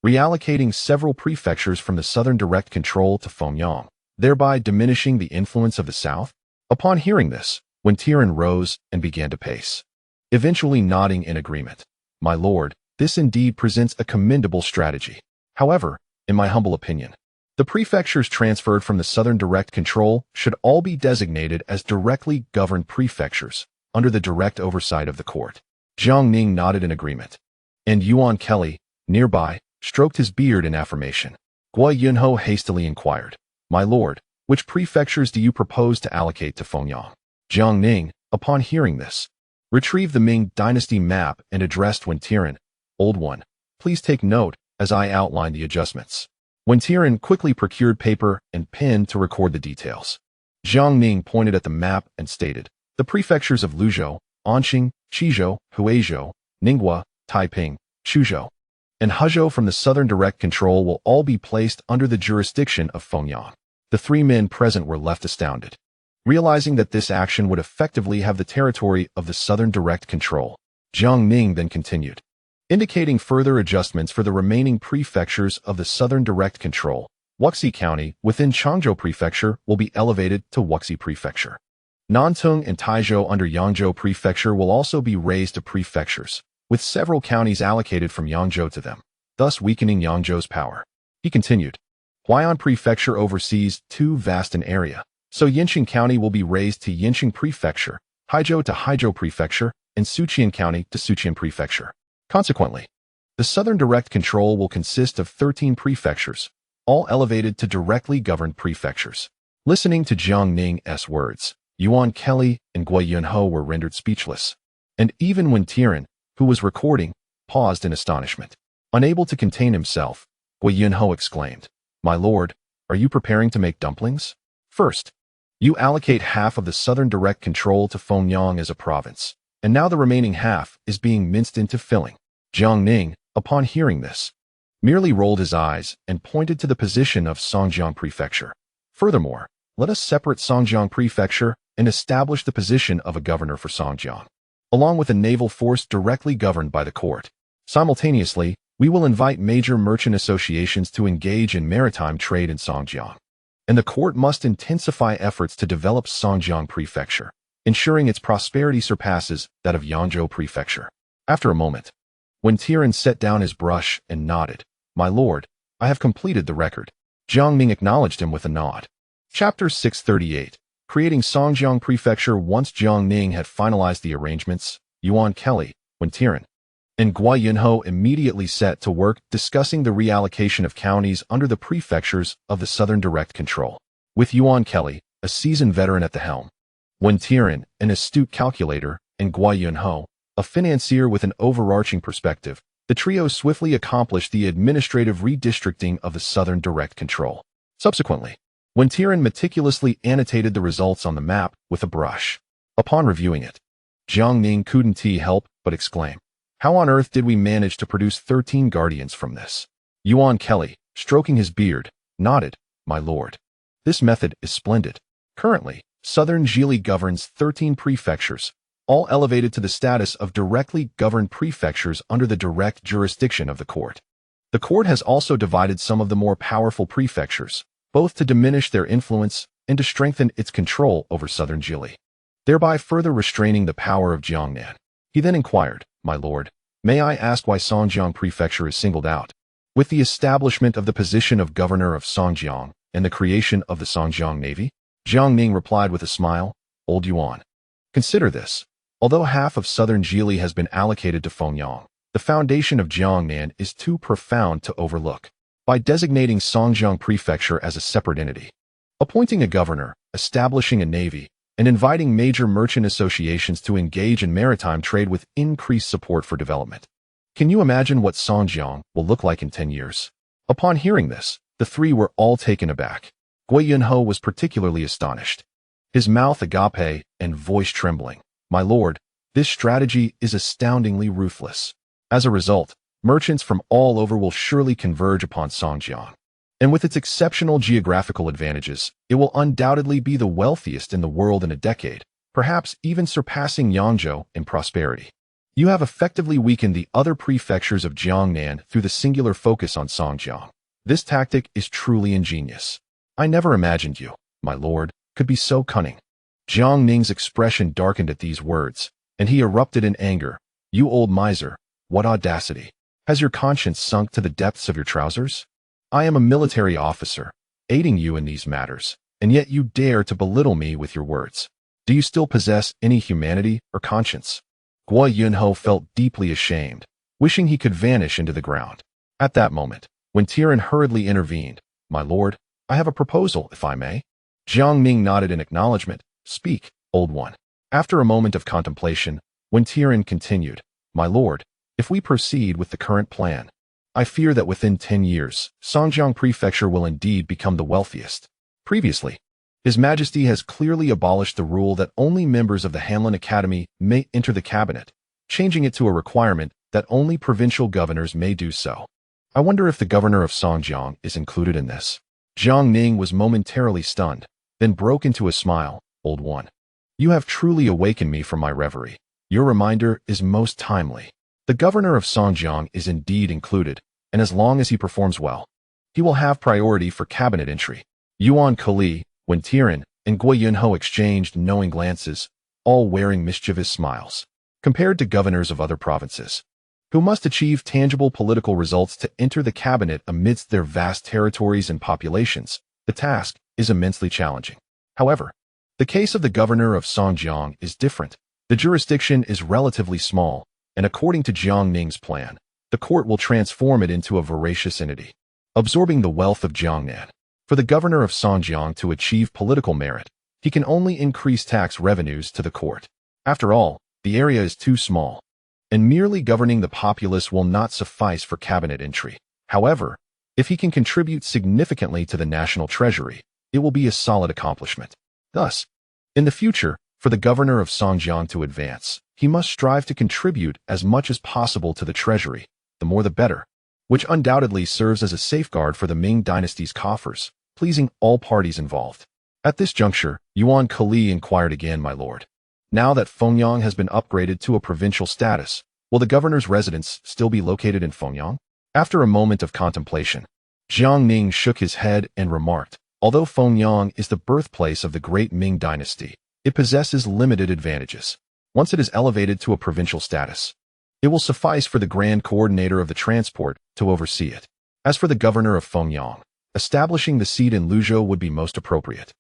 reallocating several prefectures from the southern direct control to Fengyang, thereby diminishing the influence of the south? Upon hearing this, Tianqi rose and began to pace, eventually nodding in agreement. My lord, this indeed presents a commendable strategy. However, in my humble opinion, the prefectures transferred from the southern direct control should all be designated as directly governed prefectures under the direct oversight of the court. Jiang Ning nodded in agreement, and Yuan Kelly, nearby, stroked his beard in affirmation. Guo Yunho hastily inquired, My lord, which prefectures do you propose to allocate to Fengyang? Jiang Ning, upon hearing this, retrieved the Ming dynasty map and addressed Tianqi, Old One, please take note as I outline the adjustments. Tianqi quickly procured paper and pen to record the details. Jiang Ning pointed at the map and stated, the prefectures of Luzhou, Anqing, Qizhou, Huizhou, Ningguo, Taiping, Suzhou, and Hezhou from the southern direct control will all be placed under the jurisdiction of Fengyang. The three men present were left astounded, realizing that this action would effectively have the territory of the southern direct control. Jiang Ning then continued, indicating further adjustments for the remaining prefectures of the southern direct control. Wuxi County within Changzhou Prefecture will be elevated to Wuxi Prefecture. Nantung and Taizhou under Yangzhou Prefecture will also be raised to prefectures, with several counties allocated from Yangzhou to them, thus weakening Yangzhou's power. He continued, Huai'an Prefecture oversees too vast an area, so Yinqing County will be raised to Yinqing Prefecture, Haizhou to Haizhou Prefecture, and Suqian County to Suqian Prefecture. Consequently, the southern direct control will consist of 13 prefectures, all elevated to directly governed prefectures. Listening to Jiang Ning's words, Yuan Kelly and Guo Yunho were rendered speechless, and even Tianqi, who was recording, paused in astonishment. Unable to contain himself, Guo Yunho exclaimed, My lord, are you preparing to make dumplings? First, you allocate half of the southern direct control to Fengyang as a province, and now the remaining half is being minced into filling. Jiang Ning, upon hearing this, merely rolled his eyes and pointed to the position of Songjiang Prefecture. Furthermore, let us separate Songjiang Prefecture and establish the position of a governor for Songjiang, along with a naval force directly governed by the court. Simultaneously, we will invite major merchant associations to engage in maritime trade in Songjiang, and the court must intensify efforts to develop Songjiang Prefecture, ensuring its prosperity surpasses that of Yangzhou Prefecture. After a moment, Tianqi set down his brush and nodded, My lord, I have completed the record. Jiang Ning acknowledged him with a nod. Chapter 638. Creating Songjiang Prefecture. Once Jiang Ning had finalized the arrangements, Yuan Kelly, Tianqi, and Guo Yunho immediately set to work discussing the reallocation of counties under the prefectures of the southern direct control. With Yuan Kelly, a seasoned veteran at the helm, Tianqi, an astute calculator, and Guo Yunho, a financier with an overarching perspective, the trio swiftly accomplished the administrative redistricting of the southern direct control. Subsequently, Tianqi meticulously annotated the results on the map with a brush. Upon reviewing it, Jiang Ning couldn't help but exclaim, How on earth did we manage to produce 13 guardians from this? Yuan Kelly, stroking his beard, nodded, My lord, this method is splendid. Currently, Southern Zhili governs 13 prefectures, all elevated to the status of directly governed prefectures under the direct jurisdiction of the court. The court has also divided some of the more powerful prefectures, both to diminish their influence and to strengthen its control over southern Zhili, thereby further restraining the power of Jiangnan. He then inquired, My lord, may I ask why Songjiang Prefecture is singled out? With the establishment of the position of governor of Songjiang and the creation of the Songjiang Navy? Jiang Ning replied with a smile, Old Yuan, consider this. Although half of southern Zhili has been allocated to Fengyang, the foundation of Jiangnan is too profound to overlook. By designating Songjiang Prefecture as a separate entity, appointing a governor, establishing a navy, and inviting major merchant associations to engage in maritime trade with increased support for development. Can you imagine what Songjiang will look like in 10 years? Upon hearing this, the three were all taken aback. Guo Yunho was particularly astonished, his mouth agape and voice trembling. My lord, this strategy is astoundingly ruthless. As a result, merchants from all over will surely converge upon Songjiang. And with its exceptional geographical advantages, it will undoubtedly be the wealthiest in the world in a decade, perhaps even surpassing Yangzhou in prosperity. You have effectively weakened the other prefectures of Jiangnan through the singular focus on Songjiang. This tactic is truly ingenious. I never imagined you, my lord, could be so cunning. Jiang Ning's expression darkened at these words, and he erupted in anger. You old miser, what audacity! Has your conscience sunk to the depths of your trousers? I am a military officer, aiding you in these matters, and yet you dare to belittle me with your words. Do you still possess any humanity or conscience? Guo Yunho felt deeply ashamed, wishing he could vanish into the ground. At that moment, when Tian hurriedly intervened, my lord, I have a proposal, if I may. Jiang Ning nodded in acknowledgement. Speak, old one. After a moment of contemplation, when Tian continued, my lord, if we proceed with the current plan, I fear that within 10 years, Songjiang Prefecture will indeed become the wealthiest. Previously, His Majesty has clearly abolished the rule that only members of the Hanlin Academy may enter the cabinet, changing it to a requirement that only provincial governors may do so. I wonder if the governor of Songjiang is included in this. Jiang Ning was momentarily stunned, then broke into a smile. Old one, you have truly awakened me from my reverie. Your reminder is most timely. The governor of Songjiang is indeed included, and as long as he performs well, he will have priority for cabinet entry. Yuan Kali, when Tian and Guo Yunho exchanged knowing glances, all wearing mischievous smiles. Compared to governors of other provinces, who must achieve tangible political results to enter the cabinet amidst their vast territories and populations, the task is immensely challenging. However, the case of the governor of Songjiang is different. The jurisdiction is relatively small, and according to Jiang Ning's plan, the court will transform it into a voracious entity, absorbing the wealth of Jiangnan. For the governor of Songjiang to achieve political merit, he can only increase tax revenues to the court. After all, the area is too small, and merely governing the populace will not suffice for cabinet entry. However, if he can contribute significantly to the national treasury, it will be a solid accomplishment. Thus, in the future, for the governor of Songjiang to advance, he must strive to contribute as much as possible to the treasury, the more the better, which undoubtedly serves as a safeguard for the Ming dynasty's coffers, pleasing all parties involved. At this juncture, Yuan Kali inquired again, my lord. Now that Fengyang has been upgraded to a provincial status, will the governor's residence still be located in Fengyang? After a moment of contemplation, Jiang Ning shook his head and remarked, although Fengyang is the birthplace of the Great Ming dynasty, it possesses limited advantages. Once it is elevated to a provincial status, it will suffice for the grand coordinator of the transport to oversee it. As for the governor of Fengyang, establishing the seat in Luzhou would be most appropriate,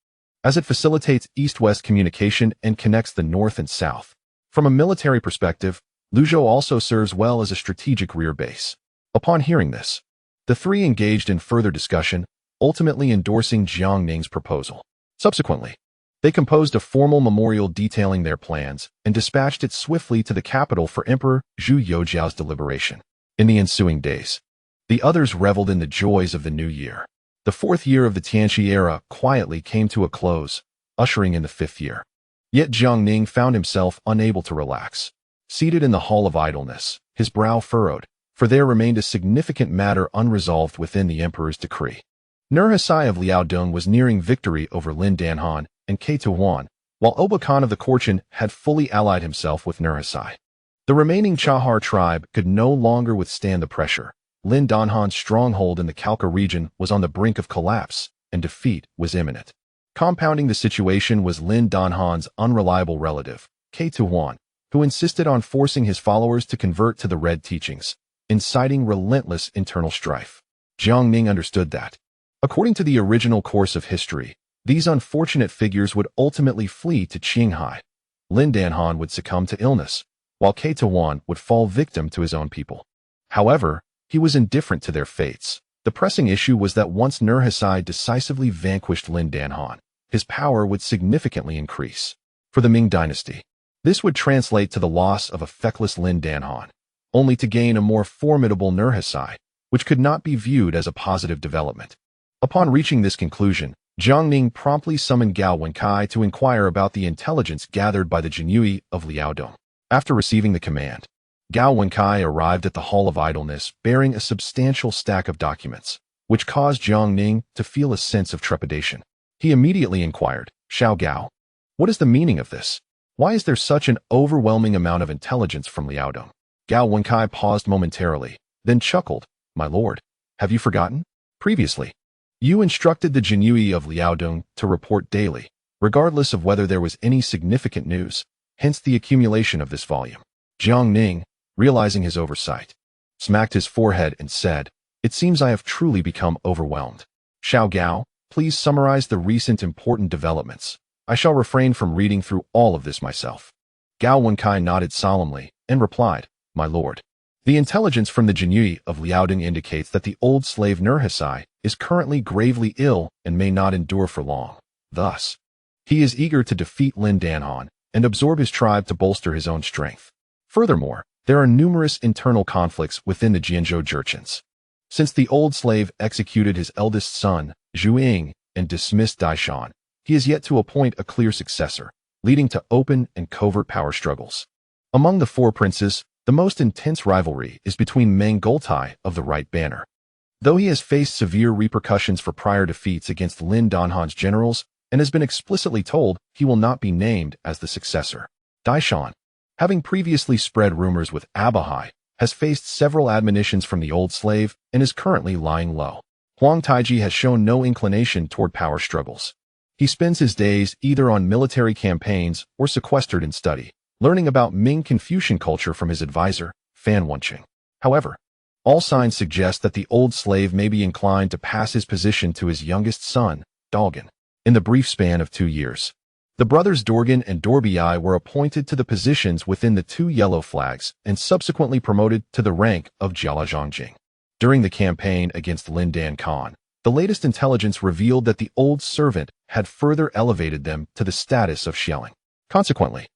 as it facilitates east-west communication and connects the north and south. From a military perspective, Luzhou also serves well as a strategic rear base. Upon hearing this, the three engaged in further discussion, ultimately endorsing Jiang Ning's proposal. Subsequently, they composed a formal memorial detailing their plans and dispatched it swiftly to the capital for Emperor Zhu Youjiao's deliberation. In the ensuing days, the others reveled in the joys of the new year. The fourth year of the Tianqi era quietly came to a close, ushering in the fifth year. Yet Jiang Ning found himself unable to relax. Seated in the hall of idleness, his brow furrowed, for there remained a significant matter unresolved within the emperor's decree. Nurhasai of Liaodong was nearing victory over Lin Danhan and Ke Tuhuan, while Oba Khan of the Korchin had fully allied himself with Nurhasai. The remaining Chahar tribe could no longer withstand the pressure. Lin Danhan's stronghold in the Khalkha region was on the brink of collapse, and defeat was imminent. Compounding the situation was Lin Danhan's unreliable relative, Ke Tuhuan, who insisted on forcing his followers to convert to the Red teachings, inciting relentless internal strife. Jiang Ning understood that, according to the original course of history, these unfortunate figures would ultimately flee to Qinghai. Lin Danhan would succumb to illness, while Ke Tuhuan would fall victim to his own people. However, he was indifferent to their fates. The pressing issue was that once Nurhasai decisively vanquished Lin Danhan, his power would significantly increase. For the Ming dynasty, this would translate to the loss of a feckless Lin Danhan, only to gain a more formidable Nurhasai, which could not be viewed as a positive development. Upon reaching this conclusion, Jiang Ning promptly summoned Gao Wenkai to inquire about the intelligence gathered by the Jinyui of Liaodong. After receiving the command, Gao Wenkai arrived at the Hall of Idleness bearing a substantial stack of documents, which caused Jiang Ning to feel a sense of trepidation. He immediately inquired, "Xiao Gao, what is the meaning of this? Why is there such an overwhelming amount of intelligence from Liaodong?" Gao Wenkai paused momentarily, then chuckled, "My lord, have you forgotten? Previously, you instructed the Jinyui of Liaodong to report daily, regardless of whether there was any significant news, hence the accumulation of this volume." Jiang Ning, realizing his oversight, smacked his forehead and said, "It seems I have truly become overwhelmed. Xiao Gao, please summarize the recent important developments. I shall refrain from reading through all of this myself." Gao Wenkai nodded solemnly and replied, "My lord, the intelligence from the Jinyui of Liaodong indicates that the old slave Nurhasai is currently gravely ill and may not endure for long. Thus, he is eager to defeat Lin Danhan and absorb his tribe to bolster his own strength. Furthermore, there are numerous internal conflicts within the Jianzhou Jurchens. Since the old slave executed his eldest son, Zhu Ying, and dismissed Daishan, he is yet to appoint a clear successor, leading to open and covert power struggles. Among the four princes, the most intense rivalry is between Meng Gultai of the Right Banner. Though he has faced severe repercussions for prior defeats against Lin Danhan's generals and has been explicitly told he will not be named as the successor, Daishan, having previously spread rumors with Abahai, has faced several admonitions from the old slave and is currently lying low. Huang Taiji has shown no inclination toward power struggles. He spends his days either on military campaigns or sequestered in study, learning about Ming Confucian culture from his advisor, Fan Wenqing. However, all signs suggest that the old slave may be inclined to pass his position to his youngest son, Dalgan. In the brief span of 2 years, the brothers Dorgan and Dorbiai were appointed to the positions within the two yellow flags and subsequently promoted to the rank of Jialazhangjing. During the campaign against Lin Dan Khan, the latest intelligence revealed that the old servant had further elevated them to the status of Xialing. Consequently,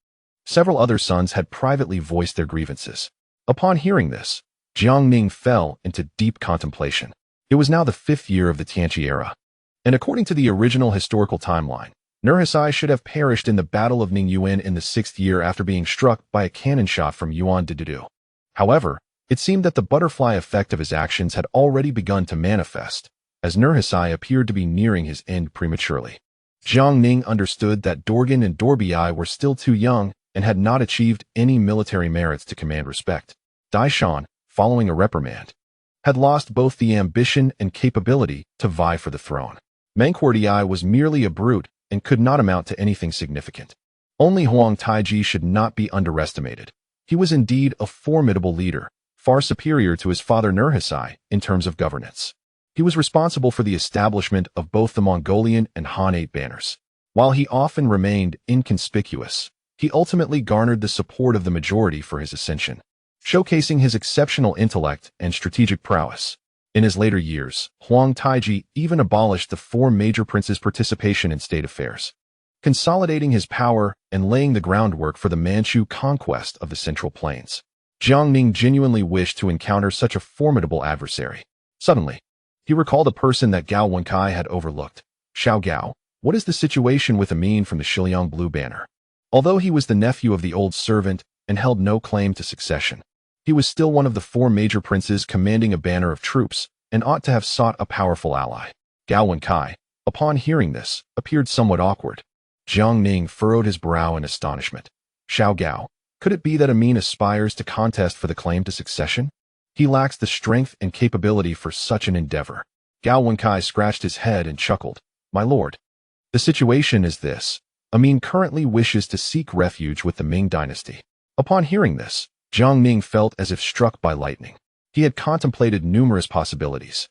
several other sons had privately voiced their grievances. Upon hearing this, Jiang Ning fell into deep contemplation. It was now the 5th year of the Tianqi era, and according to the original historical timeline, Nurhasai should have perished in the Battle of Ningyuan in the 6th year after being struck by a cannon shot from Yuan Didu. However, it seemed that the butterfly effect of his actions had already begun to manifest, as Nurhasai appeared to be nearing his end prematurely. Jiang Ning understood that Dorgan and Dorbiai were still too young and had not achieved any military merits to command respect. Daishan, following a reprimand, had lost both the ambition and capability to vie for the throne. Mengquardiai was merely a brute and could not amount to anything significant. Only Huang Taiji should not be underestimated. He was indeed a formidable leader, far superior to his father Nurhasai in terms of governance. He was responsible for the establishment of both the Mongolian and Hanate banners. While he often remained inconspicuous, he ultimately garnered the support of the majority for his ascension, showcasing his exceptional intellect and strategic prowess. In his later years, Huang Taiji even abolished the 4 major princes' participation in state affairs, consolidating his power and laying the groundwork for the Manchu conquest of the Central Plains. Jiang Ning genuinely wished to encounter such a formidable adversary. Suddenly, he recalled a person that Gao Wenkai had overlooked. "Xiao Gao, what is the situation with Amin from the Shiliang Blue Banner?" Although he was the nephew of the old servant and held no claim to succession, he was still one of the 4 major princes commanding a banner of troops and ought to have sought a powerful ally. Gao Wenkai, upon hearing this, appeared somewhat awkward. Jiang Ning furrowed his brow in astonishment. "Xiao Gao, could it be that Amin aspires to contest for the claim to succession? He lacks the strength and capability for such an endeavor." Gao Wenkai scratched his head and chuckled. "My lord, the situation is this. Amin currently wishes to seek refuge with the Ming dynasty." Upon hearing this, Jiang Ning felt as if struck by lightning. He had contemplated numerous possibilities,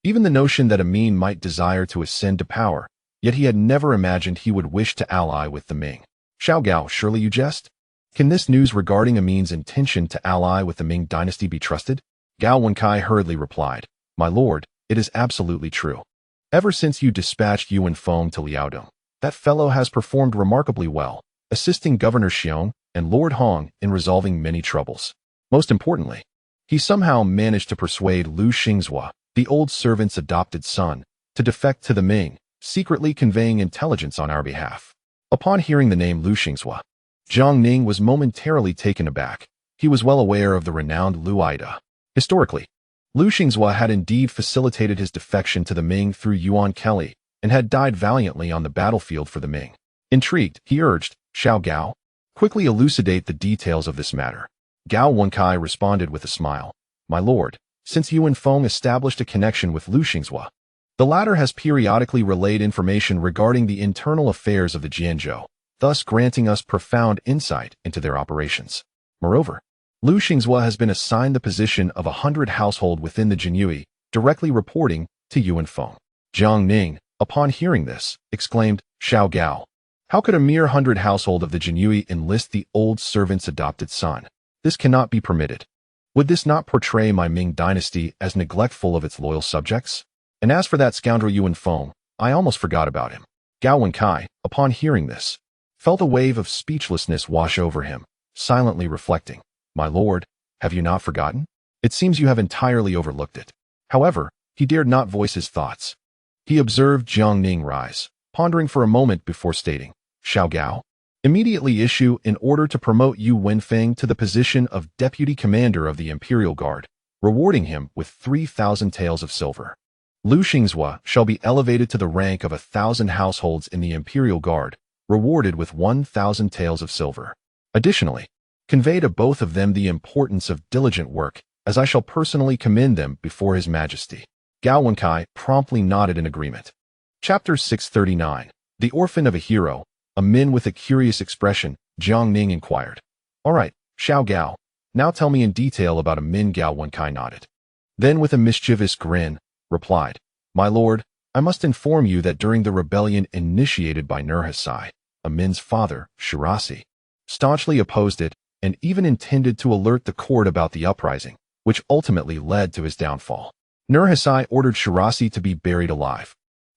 even the notion that Amin might desire to ascend to power, yet he had never imagined he would wish to ally with the Ming. "Xiao Gao, surely you jest? Can this news regarding Amin's intention to ally with the Ming dynasty be trusted?" Gao Wenkai hurriedly replied, "My lord, it is absolutely true. Ever since you dispatched Yuan Feng to Liaodong, that fellow has performed remarkably well, assisting Governor Xiong and Lord Hong in resolving many troubles. Most importantly, he somehow managed to persuade Lu Xingzhua, the old servant's adopted son, to defect to the Ming, secretly conveying intelligence on our behalf." Upon hearing the name Lu Xingzhua, Jiang Ning was momentarily taken aback. He was well aware of the renowned Lu Ida. Historically, Lu Xingzhua had indeed facilitated his defection to the Ming through Yuan Kelly and had died valiantly on the battlefield for the Ming. Intrigued, he urged, Xiao Gao, quickly elucidate the details of this matter. Gao Wenkai responded with a smile. My lord, since Yuan Feng established a connection with Lu Xingzhua, the latter has periodically relayed information regarding the internal affairs of the Jianzhou, thus granting us profound insight into their operations. Moreover, Lu Xingzhua has been assigned the position of 100 household within the Jinyui, directly reporting to Yuan Feng. Jiang Ning, upon hearing this, exclaimed, Xiao Gao, how could a mere 100 household of the Jinyui enlist the old servant's adopted son? This cannot be permitted. Would this not portray my Ming dynasty as neglectful of its loyal subjects? And as for that scoundrel Yuan Feng, I almost forgot about him. Gao Wenkai, upon hearing this, felt a wave of speechlessness wash over him, silently reflecting, My lord, have you not forgotten? It seems you have entirely overlooked it. However, he dared not voice his thoughts. He observed Jiang Ning rise, pondering for a moment before stating, Xiao Gao, immediately issue an order to promote Yu Wenfeng to the position of Deputy Commander of the Imperial Guard, rewarding him with 3,000 taels of silver. Lu Xingzhua shall be elevated to the rank of 1,000 households in the Imperial Guard, rewarded with 1,000 taels of silver. Additionally, convey to both of them the importance of diligent work, as I shall personally commend them before His Majesty. Gao Wenkai promptly nodded in agreement. Chapter 639. The Orphan of a Hero. A Min with a curious expression, Jiang Ning inquired. All right, Xiao Gao, now tell me in detail about a Min. Gao Wenkai nodded. Then with a mischievous grin, replied, My lord, I must inform you that during the rebellion initiated by Nurhasai, a Min's father, Shirasi, staunchly opposed it and even intended to alert the court about the uprising, which ultimately led to his downfall. Nurhasai ordered Shirasi to be buried alive.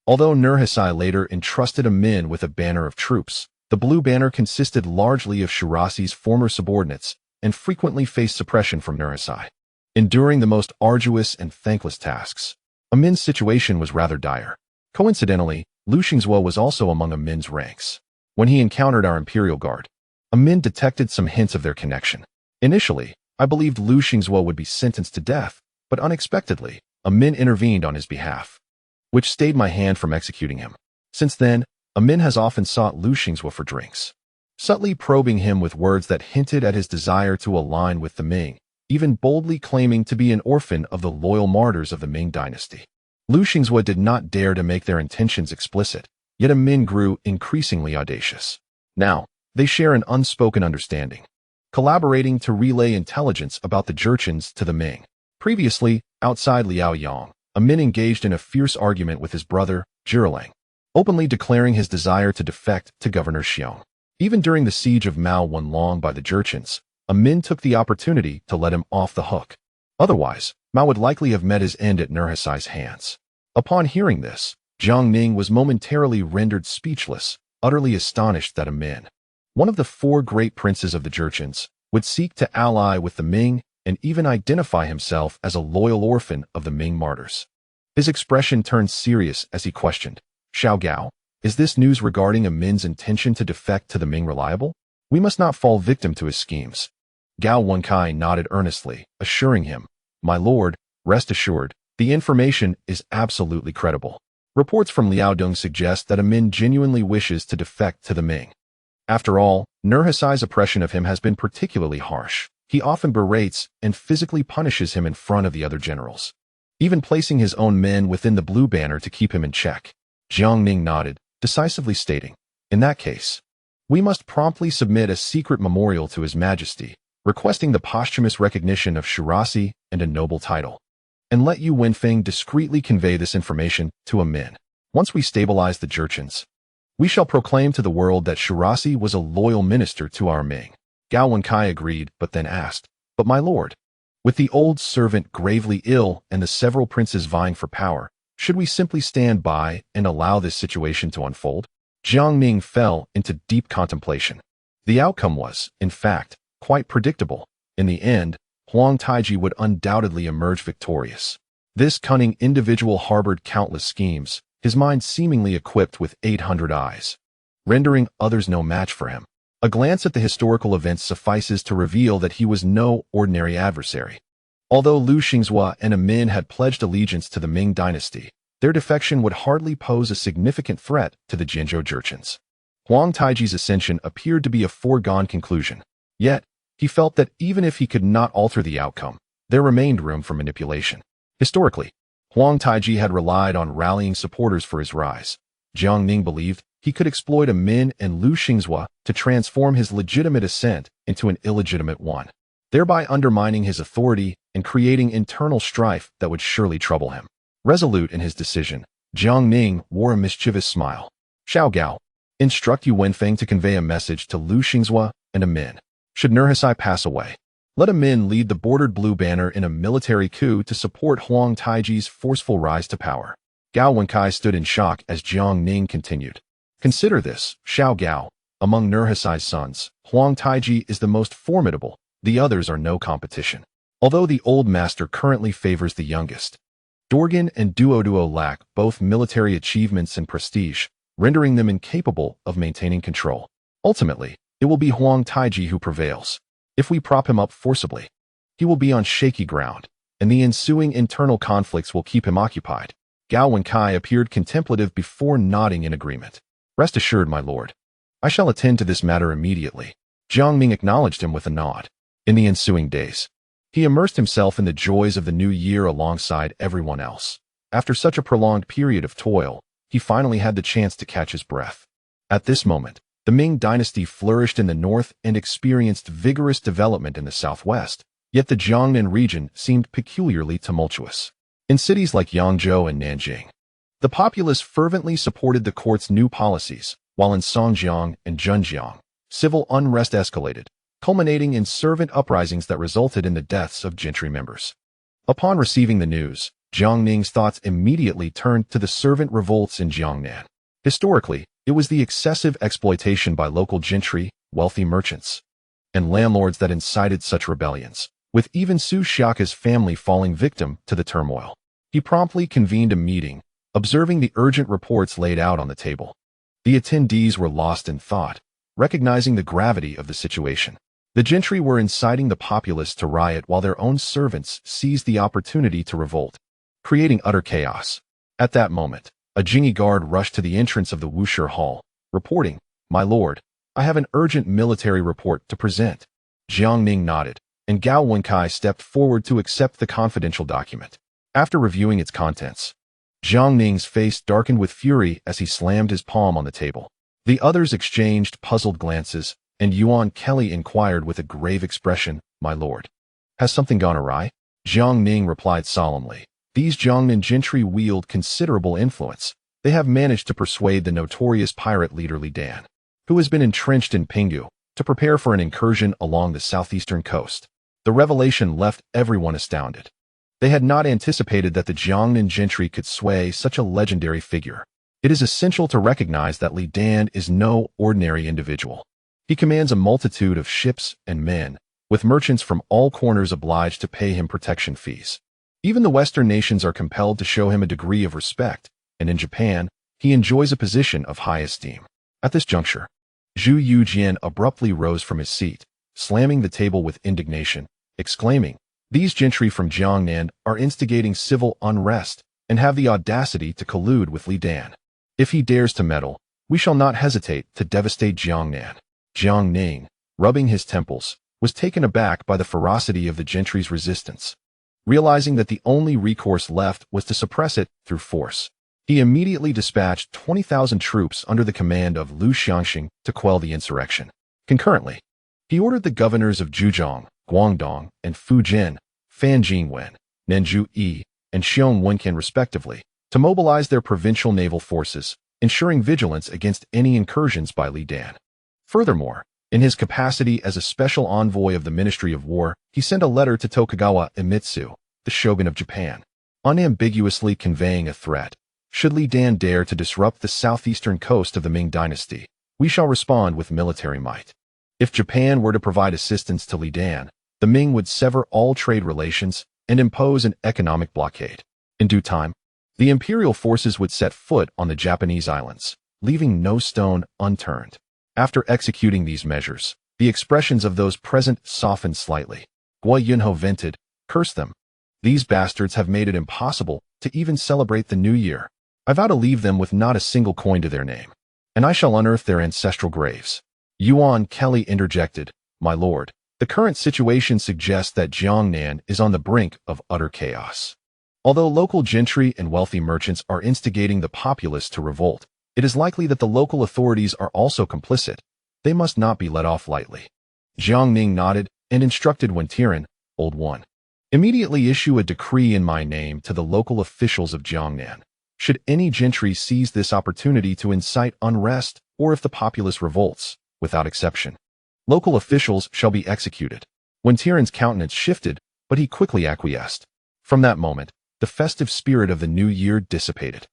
Although Nurhasai later entrusted a Min with a banner of troops, the blue banner consisted largely of Shirasi's former subordinates and frequently faced suppression from Nurhasai. Enduring the most arduous and thankless tasks, a Min's situation was rather dire. Coincidentally, Lu Xingzhua was also among a Min's ranks. When he encountered our Imperial Guard, a Min detected some hints of their connection. Initially, I believed Lu Xingzhua would be sentenced to death, but unexpectedly, a Min intervened on his behalf, which stayed my hand from executing him. Since then, a Min has often sought Lu Xingzhua for drinks, subtly probing him with words that hinted at his desire to align with the Ming, even boldly claiming to be an orphan of the loyal martyrs of the Ming dynasty. Lu Xingzhua did not dare to make their intentions explicit, yet a Min grew increasingly audacious. Now, they share an unspoken understanding, collaborating to relay intelligence about the Jurchens to the Ming. Previously, outside Liaoyang, a Min engaged in a fierce argument with his brother, Zhiralang, openly declaring his desire to defect to Governor Xiong. Even during the siege of Mao Wenlong by the Jurchens, a Min took the opportunity to let him off the hook. Otherwise, Mao would likely have met his end at Nurhasai's hands. Upon hearing this, Jiang Ning was momentarily rendered speechless, utterly astonished that a Min, one of the 4 great princes of the Jurchens, would seek to ally with the Ming and even identify himself as a loyal orphan of the Ming martyrs. His expression turned serious as he questioned, Xiao Gao, is this news regarding a Min's intention to defect to the Ming reliable? We must not fall victim to his schemes. Gao Wenkai nodded earnestly, assuring him, My lord, rest assured, the information is absolutely credible. Reports from Liaodong suggest that a Min genuinely wishes to defect to the Ming. After all, Nurhasai's oppression of him has been particularly harsh. He often berates and physically punishes him in front of the other generals, even placing his own men within the blue banner to keep him in check. Jiang Ning nodded, decisively stating, In that case, we must promptly submit a secret memorial to His Majesty, requesting the posthumous recognition of Shirasi and a noble title, and let Yu Wenfeng discreetly convey this information to a Min. Once we stabilize the Jurchens, we shall proclaim to the world that Shirasi was a loyal minister to our Ming. Gao Wenkai agreed, but then asked, But my lord, with the old servant gravely ill and the several princes vying for power, should we simply stand by and allow this situation to unfold? Jiang Ning fell into deep contemplation. The outcome was, in fact, quite predictable. In the end, Huang Taiji would undoubtedly emerge victorious. This cunning individual harbored countless schemes, his mind seemingly equipped with 800 eyes, rendering others no match for him. A glance at the historical events suffices to reveal that he was no ordinary adversary. Although Liu Xingzhua and a Min had pledged allegiance to the Ming dynasty, their defection would hardly pose a significant threat to the Jianzhou Jurchens. Huang Taiji's ascension appeared to be a foregone conclusion. Yet, he felt that even if he could not alter the outcome, there remained room for manipulation. Historically, Huang Taiji had relied on rallying supporters for his rise. Jiang Ning believed he could exploit a Min and Liu Xingzhua to transform his legitimate ascent into an illegitimate one, thereby undermining his authority and creating internal strife that would surely trouble him. Resolute in his decision, Jiang Ning wore a mischievous smile. Xiao Gao, instruct Yu Wenfeng to convey a message to Liu Xingzhua and a Min. Should Nurhasai pass away, let a Min lead the bordered blue banner in a military coup to support Huang Taiji's forceful rise to power. Gao Wenkai stood in shock as Jiang Ning continued. Consider this, Xiao Gao. Among Nurhasai's sons, Huang Taiji is the most formidable, the others are no competition. Although the old master currently favors the youngest. Dorgan and Duoduo lack both military achievements and prestige, rendering them incapable of maintaining control. Ultimately, it will be Huang Taiji who prevails. If we prop him up forcibly, he will be on shaky ground, and the ensuing internal conflicts will keep him occupied. Gao Wenkai appeared contemplative before nodding in agreement. Rest assured, my lord. I shall attend to this matter immediately. Jiang Ning acknowledged him with a nod. In the ensuing days, he immersed himself in the joys of the new year alongside everyone else. After such a prolonged period of toil, he finally had the chance to catch his breath. At this moment, the Ming dynasty flourished in the north and experienced vigorous development in the southwest, yet the Jiangnan region seemed peculiarly tumultuous. In cities like Yangzhou and Nanjing, the populace fervently supported the court's new policies, while in Songjiang and Zhenjiang, civil unrest escalated, culminating in servant uprisings that resulted in the deaths of gentry members. Upon receiving the news, Jiang Ning's thoughts immediately turned to the servant revolts in Jiangnan. Historically, it was the excessive exploitation by local gentry, wealthy merchants, and landlords that incited such rebellions, with even Su Xiaka's family falling victim to the turmoil. He promptly convened a meeting, observing the urgent reports laid out on the table. The attendees were lost in thought, recognizing the gravity of the situation. The gentry were inciting the populace to riot while their own servants seized the opportunity to revolt, creating utter chaos. At that moment, a Jingyi guard rushed to the entrance of the Wushi Hall, reporting, "My lord, I have an urgent military report to present." Jiang Ning nodded, and Gao Wenkai stepped forward to accept the confidential document. After reviewing its contents, Jiang Ning's face darkened with fury as he slammed his palm on the table. The others exchanged puzzled glances, and Yuan Kelly inquired with a grave expression, "My lord, has something gone awry?" Jiang Ning replied solemnly, "These Jiangnan gentry wield considerable influence. They have managed to persuade the notorious pirate leader Li Dan, who has been entrenched in Pinggu, to prepare for an incursion along the southeastern coast." The revelation left everyone astounded. They had not anticipated that the Jiangnan gentry could sway such a legendary figure. It is essential to recognize that Li Dan is no ordinary individual. He commands a multitude of ships and men, with merchants from all corners obliged to pay him protection fees. Even the Western nations are compelled to show him a degree of respect, and in Japan, he enjoys a position of high esteem. At this juncture, Zhu Youjian abruptly rose from his seat, slamming the table with indignation, exclaiming, "These gentry from Jiangnan are instigating civil unrest and have the audacity to collude with Li Dan. If he dares to meddle, we shall not hesitate to devastate Jiangnan." Jiang Ning, rubbing his temples, was taken aback by the ferocity of the gentry's resistance. Realizing that the only recourse left was to suppress it through force, he immediately dispatched 20,000 troops under the command of Liu Xiangxing to quell the insurrection. Concurrently, he ordered the governors of Zhejiang, Guangdong, and Fujian, Fan Jingwen, Nanzhou Yi, and Xiong Wenkan respectively, to mobilize their provincial naval forces, ensuring vigilance against any incursions by Li Dan. Furthermore, in his capacity as a special envoy of the Ministry of War, he sent a letter to Tokugawa Iemitsu, the shogun of Japan, unambiguously conveying a threat. "Should Li Dan dare to disrupt the southeastern coast of the Ming dynasty, we shall respond with military might." If Japan were to provide assistance to Li Dan, the Ming would sever all trade relations and impose an economic blockade. In due time, the imperial forces would set foot on the Japanese islands, leaving no stone unturned. After executing these measures, the expressions of those present softened slightly. Guo Yunho vented, Curse them. These bastards have made it impossible to even celebrate the new year. I vow to leave them with not a single coin to their name, and I shall unearth their ancestral graves. Yuan Kelly interjected, My lord, the current situation suggests that Jiangnan is on the brink of utter chaos. Although local gentry and wealthy merchants are instigating the populace to revolt, it is likely that the local authorities are also complicit. They must not be let off lightly. Jiang Ning nodded and instructed Wentiran, Old One, immediately issue a decree in my name to the local officials of Jiangnan. Should any gentry seize this opportunity to incite unrest or if the populace revolts, without exception, local officials shall be executed. Wentiran's countenance shifted, but he quickly acquiesced. From that moment, the festive spirit of the new year dissipated,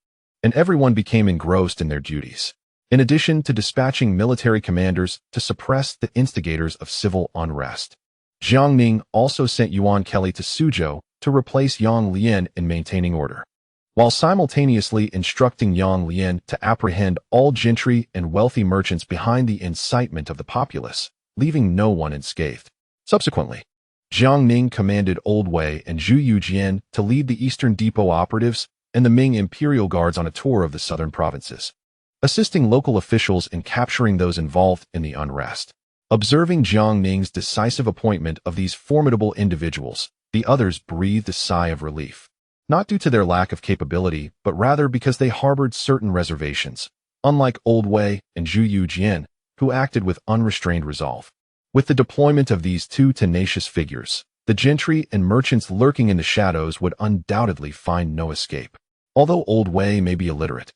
and everyone became engrossed in their duties. In addition to dispatching military commanders to suppress the instigators of civil unrest, Jiang Ning also sent Yuan Kelly to Suzhou to replace Yang Lian in maintaining order, while simultaneously instructing Yang Lian to apprehend all gentry and wealthy merchants behind the incitement of the populace, leaving no one unscathed. Subsequently, Jiang Ning commanded Old Wei and Zhu Youjian to lead the Eastern Depot operatives and the Ming Imperial Guards on a tour of the southern provinces, assisting local officials in capturing those involved in the unrest. Observing Jiang Ning's decisive appointment of these formidable individuals, the others breathed a sigh of relief, not due to their lack of capability, but rather because they harbored certain reservations, unlike Old Wei and Zhu Youjian, who acted with unrestrained resolve. With the deployment of these two tenacious figures, the gentry and merchants lurking in the shadows would undoubtedly find no escape. Although Old Wei may be illiterate,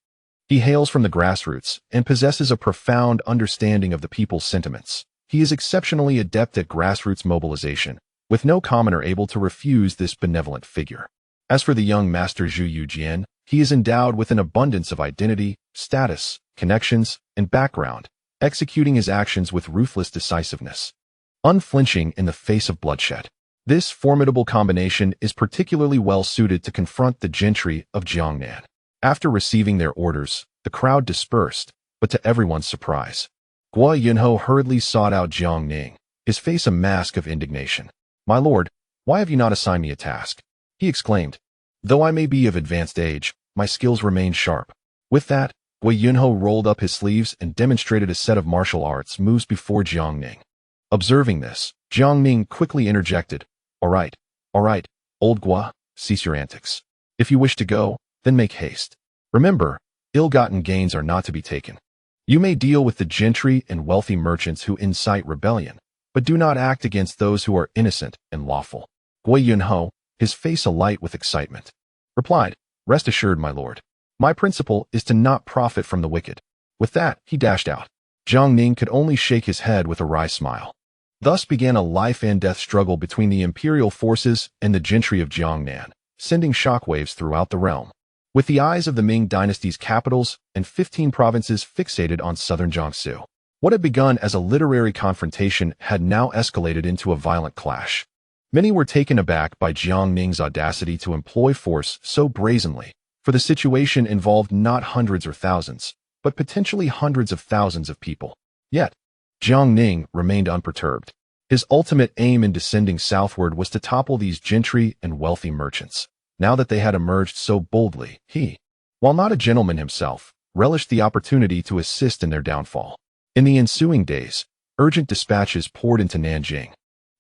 he hails from the grassroots and possesses a profound understanding of the people's sentiments. He is exceptionally adept at grassroots mobilization, with no commoner able to refuse this benevolent figure. As for the young master Zhu Youjian, he is endowed with an abundance of identity, status, connections, and background, executing his actions with ruthless decisiveness, unflinching in the face of bloodshed. This formidable combination is particularly well suited to confront the gentry of Jiangnan. After receiving their orders, the crowd dispersed, but to everyone's surprise, Guo Yunho hurriedly sought out Jiang Ning, his face a mask of indignation. My lord, why have you not assigned me a task? He exclaimed. Though I may be of advanced age, my skills remain sharp. With that, Guo Yunho rolled up his sleeves and demonstrated a set of martial arts moves before Jiang Ning. Observing this, Jiang Ning quickly interjected, all right, old Guo, cease your antics. If you wish to go, then make haste. Remember, ill-gotten gains are not to be taken. You may deal with the gentry and wealthy merchants who incite rebellion, but do not act against those who are innocent and lawful. Guo Yunho, his face alight with excitement, replied, Rest assured, my lord. My principle is to not profit from the wicked. With that, he dashed out. Jiang Ning could only shake his head with a wry smile. Thus began a life-and-death struggle between the imperial forces and the gentry of Jiangnan, sending shockwaves throughout the realm. With the eyes of the Ming dynasty's capitals and 15 provinces fixated on southern Jiangsu, what had begun as a literary confrontation had now escalated into a violent clash. Many were taken aback by Jiang Ning's audacity to employ force so brazenly, for the situation involved not hundreds or thousands, but potentially hundreds of thousands of people. Yet, Jiang Ning remained unperturbed. His ultimate aim in descending southward was to topple these gentry and wealthy merchants. Now that they had emerged so boldly, he, while not a gentleman himself, relished the opportunity to assist in their downfall. In the ensuing days, urgent dispatches poured into Nanjing,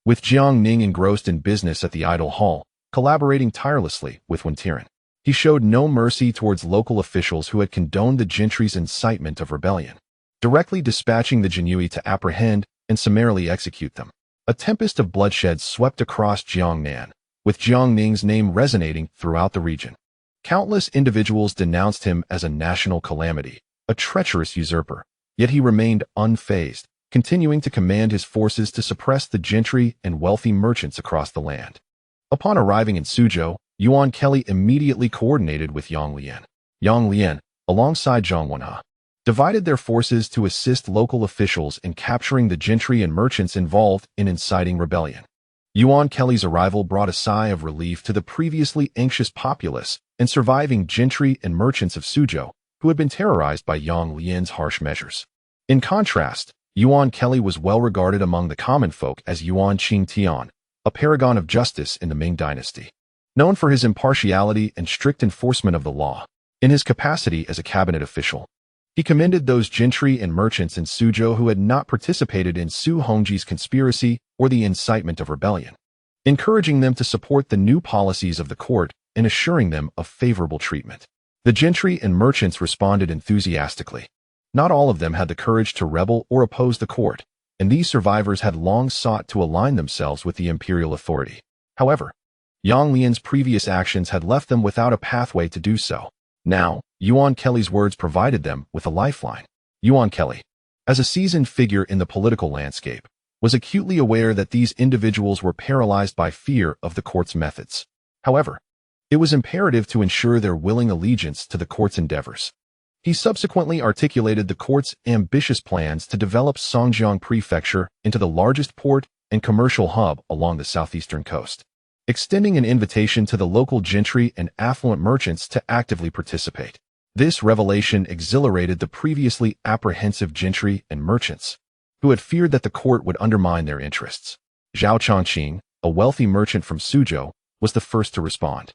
with Jiang Ning engrossed in business at the Idol Hall, collaborating tirelessly with Wentiran. He showed no mercy towards local officials who had condoned the gentry's incitement of rebellion, directly dispatching the Jinyui to apprehend and summarily execute them. A tempest of bloodshed swept across Jiangnan, with Jiang Ning's name resonating throughout the region. Countless individuals denounced him as a national calamity, a treacherous usurper, yet he remained unfazed, continuing to command his forces to suppress the gentry and wealthy merchants across the land. Upon arriving in Suzhou, Yuan Kelly immediately coordinated with Yang Lian. Yang Lian, alongside Zhang Wenhe, divided their forces to assist local officials in capturing the gentry and merchants involved in inciting rebellion. Yuan Kelly's arrival brought a sigh of relief to the previously anxious populace and surviving gentry and merchants of Suzhou, who had been terrorized by Yang Lian's harsh measures. In contrast, Yuan Kelly was well regarded among the common folk as Yuan Qingtian, a paragon of justice in the Ming dynasty. Known for his impartiality and strict enforcement of the law, in his capacity as a cabinet official, he commended those gentry and merchants in Suzhou who had not participated in Su Hongji's conspiracy or the incitement of rebellion, encouraging them to support the new policies of the court and assuring them of favorable treatment. The gentry and merchants responded enthusiastically. Not all of them had the courage to rebel or oppose the court, and these survivors had long sought to align themselves with the imperial authority. However, Yang Lian's previous actions had left them without a pathway to do so. Now, Yuan Kelly's words provided them with a lifeline. Yuan Kelly, as a seasoned figure in the political landscape, was acutely aware that these individuals were paralyzed by fear of the court's methods. However, it was imperative to ensure their willing allegiance to the court's endeavors. He subsequently articulated the court's ambitious plans to develop Songjiang Prefecture into the largest port and commercial hub along the southeastern coast, extending an invitation to the local gentry and affluent merchants to actively participate. This revelation exhilarated the previously apprehensive gentry and merchants, who had feared that the court would undermine their interests. Zhao Chongqing, a wealthy merchant from Suzhou, was the first to respond,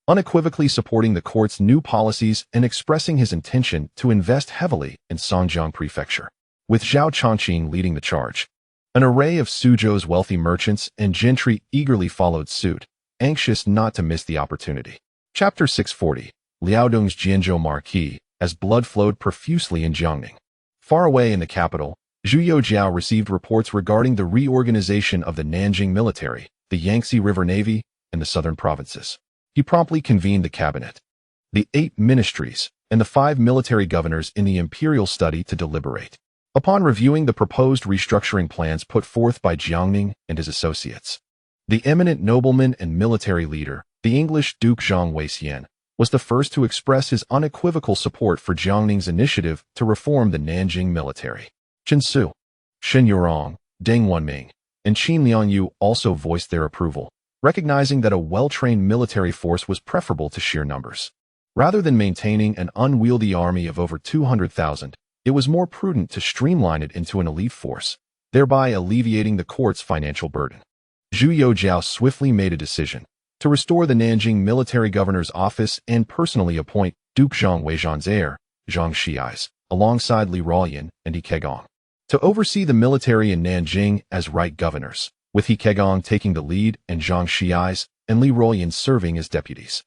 unequivocally supporting the court's new policies and expressing his intention to invest heavily in Songjiang Prefecture. With Zhao Chongqing leading the charge, an array of Suzhou's wealthy merchants and gentry eagerly followed suit, anxious not to miss the opportunity. Chapter 640, Liaodong's Jianzhou Marquis, as blood flowed profusely in Jiang Ning. Far away in the capital, Zhu Youjiao received reports regarding the reorganization of the Nanjing military, the Yangtze River Navy, and the southern provinces. He promptly convened the cabinet, the 8 ministries, and the 5 military governors in the imperial study to deliberate. Upon reviewing the proposed restructuring plans put forth by Jiang Ning and his associates, the eminent nobleman and military leader, the English Duke Zhang Weixian, was the first to express his unequivocal support for Jiang Ning's initiative to reform the Nanjing military. Chen Su, Xinyao, Deng Wanming, and Qin Liangyu also voiced their approval, recognizing that a well-trained military force was preferable to sheer numbers. Rather than maintaining an unwieldy army of over 200,000, it was more prudent to streamline it into an elite force, thereby alleviating the court's financial burden. Zhu Youjiao swiftly made a decision to restore the Nanjing military governor's office and personally appoint Duke Zhang Weixian's heir, Zhang Xiais, alongside Li Ruoyan and He Kegong, to oversee the military in Nanjing as right governors, with He Kegong taking the lead and Zhang Xiais and Li Ruoyan serving as deputies.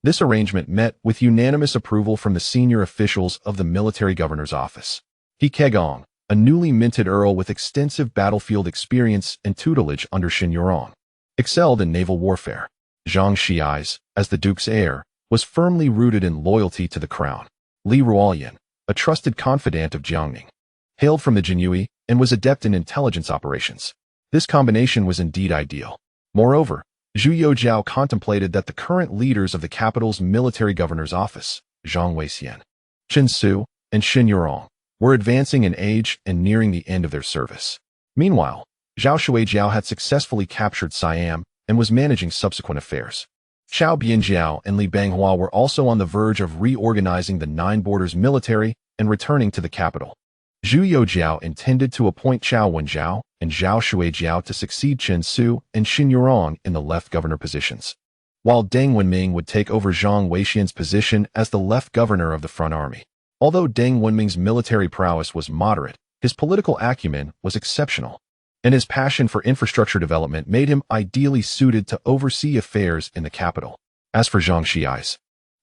This arrangement met with unanimous approval from the senior officials of the military governor's office. He Kegong, a newly minted earl with extensive battlefield experience and tutelage under Xinyao, excelled in naval warfare. Zhang Xiais, as the duke's heir, was firmly rooted in loyalty to the crown. Li Ruoyan, a trusted confidant of Jiang Ning, hailed from the Jinyue and was adept in intelligence operations. This combination was indeed ideal. Moreover, Zhu Youjiao contemplated that the current leaders of the capital's military governor's office, Zhang Weixian, Chen Su, and Xinyao, were advancing in age and nearing the end of their service. Meanwhile, Zhao Shuijiao had successfully captured Siam and was managing subsequent affairs. Xiao Bianjiao and Li Banghua were also on the verge of reorganizing the Nine Borders military and returning to the capital. Zhu Youjiao intended to appoint Qiao Wenjiao and Zhao Shuijiao to succeed Chen Su and Xinyao in the left governor positions, while Deng Wanming would take over Zhang Weixian's position as the left governor of the front army. Although Deng Wanming's military prowess was moderate, his political acumen was exceptional, and his passion for infrastructure development made him ideally suited to oversee affairs in the capital. As for Zhang Xiais,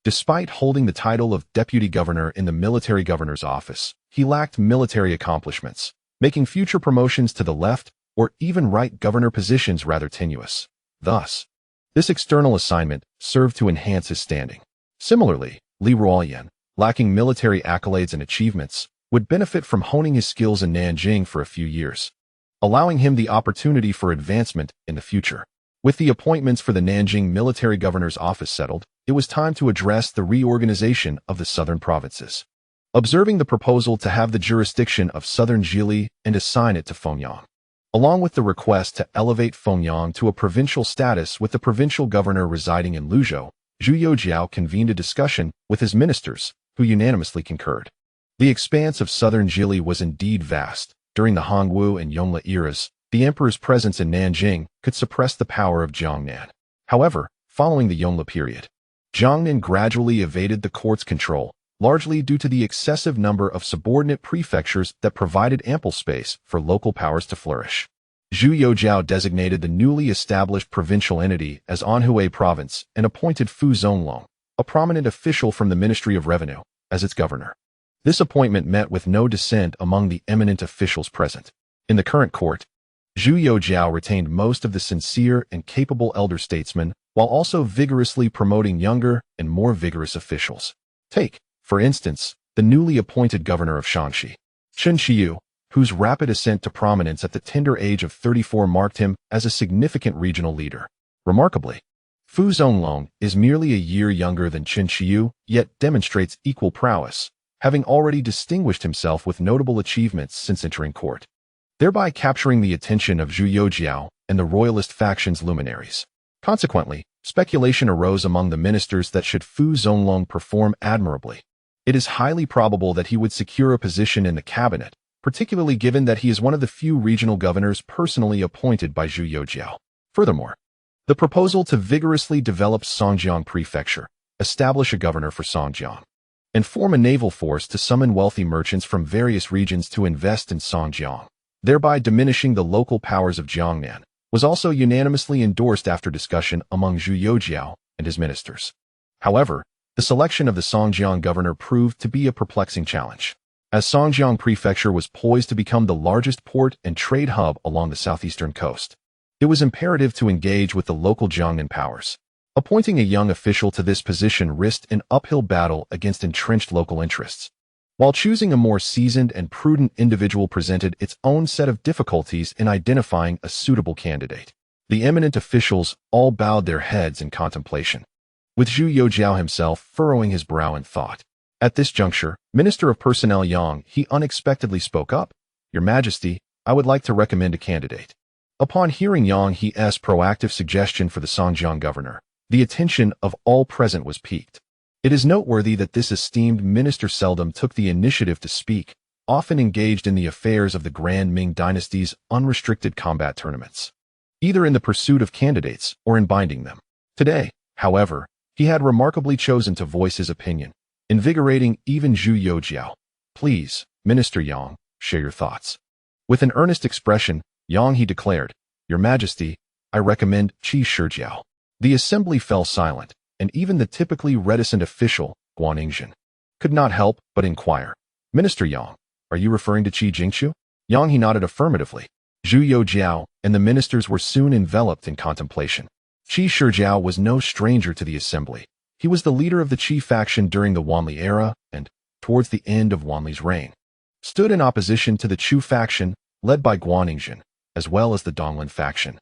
despite holding the title of deputy governor in the military governor's office, he lacked military accomplishments, making future promotions to the left or even right governor positions rather tenuous. Thus, this external assignment served to enhance his standing. Similarly, Li Ruoyan, lacking military accolades and achievements, would benefit from honing his skills in Nanjing for a few years, allowing him the opportunity for advancement in the future. With the appointments for the Nanjing military governor's office settled, it was time to address the reorganization of the southern provinces. Observing the proposal to have the jurisdiction of southern Jili and assign it to Fengyang, along with the request to elevate Fengyang to a provincial status with the provincial governor residing in Luzhou, Zhu Youjiao convened a discussion with his ministers, who unanimously concurred. The expanse of southern Jili was indeed vast. During the Hongwu and Yongle eras, the emperor's presence in Nanjing could suppress the power of Jiang Nan. However, following the Yongle period, Jiang Ning gradually evaded the court's control, largely due to the excessive number of subordinate prefectures that provided ample space for local powers to flourish. Zhu Youjiao designated the newly established provincial entity as Anhui Province and appointed Fu Zonglong, a prominent official from the Ministry of Revenue, as its governor. This appointment met with no dissent among the eminent officials present. In the current court, Zhu Youjiao retained most of the sincere and capable elder statesmen while also vigorously promoting younger and more vigorous officials. Take, for instance, the newly appointed governor of Shanxi, Chen Qiyu, whose rapid ascent to prominence at the tender age of 34 marked him as a significant regional leader. Remarkably, Fu Zonglong is merely a year younger than Chen Qiyu, yet demonstrates equal prowess, having already distinguished himself with notable achievements since entering court, thereby capturing the attention of Zhu Youjiao and the royalist faction's luminaries. Consequently, speculation arose among the ministers that should Fu Zonglong perform admirably, it is highly probable that he would secure a position in the cabinet, particularly given that he is one of the few regional governors personally appointed by Zhu Youjiao. Furthermore, the proposal to vigorously develop Songjiang Prefecture, establish a governor for Songjiang, and form a naval force to summon wealthy merchants from various regions to invest in Songjiang, thereby diminishing the local powers of Jiangnan, was also unanimously endorsed after discussion among Zhu Youjiao and his ministers. However, the selection of the Songjiang governor proved to be a perplexing challenge, as Songjiang Prefecture was poised to become the largest port and trade hub along the southeastern coast. It was imperative to engage with the local Jiangnan powers. Appointing a young official to this position risked an uphill battle against entrenched local interests, while choosing a more seasoned and prudent individual presented its own set of difficulties in identifying a suitable candidate. The eminent officials all bowed their heads in contemplation, with Zhu Youjiao himself furrowing his brow in thought. At this juncture, Minister of Personnel Yang He unexpectedly spoke up. "Your Majesty, I would like to recommend a candidate." Upon hearing Yang He's proactive suggestion for the Songjiang governor, the attention of all present was piqued. It is noteworthy that this esteemed minister seldom took the initiative to speak, often engaged in the affairs of the Great Ming dynasty's unrestricted combat tournaments, either in the pursuit of candidates or in binding them. Today, however, he had remarkably chosen to voice his opinion, invigorating even Zhu Youjiao. "Please, Minister Yang, share your thoughts." With an earnest expression, Yang He declared, "Your Majesty, I recommend Qi Shijiao." The assembly fell silent, and even the typically reticent official, Guaningzhen, could not help but inquire, "Minister Yang, are you referring to Qi Jingqiu?" Yang He nodded affirmatively. Zhu Youjiao and the ministers were soon enveloped in contemplation. Qi Shijiao was no stranger to the assembly. He was the leader of the Qi faction during the Wanli era and, towards the end of Wanli's reign, stood in opposition to the Chu faction led by Guaningzhen, as well as the Donglin faction,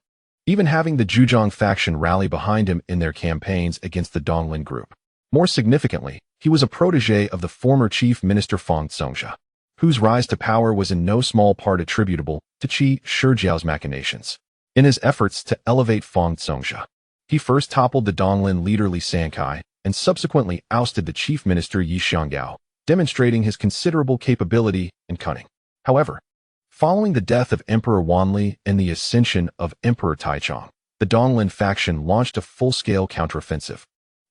even having the Zhujiang faction rally behind him in their campaigns against the Donglin group. More significantly, he was a protege of the former chief minister Fang Zongxia, whose rise to power was in no small part attributable to Qi Shijiao's machinations. In his efforts to elevate Fang Zongxia, he first toppled the Donglin leader Li Sankai and subsequently ousted the chief minister Yi Xinyao, demonstrating his considerable capability and cunning. However, following the death of Emperor Wanli and the ascension of Emperor Taichung, the Donglin faction launched a full-scale counteroffensive,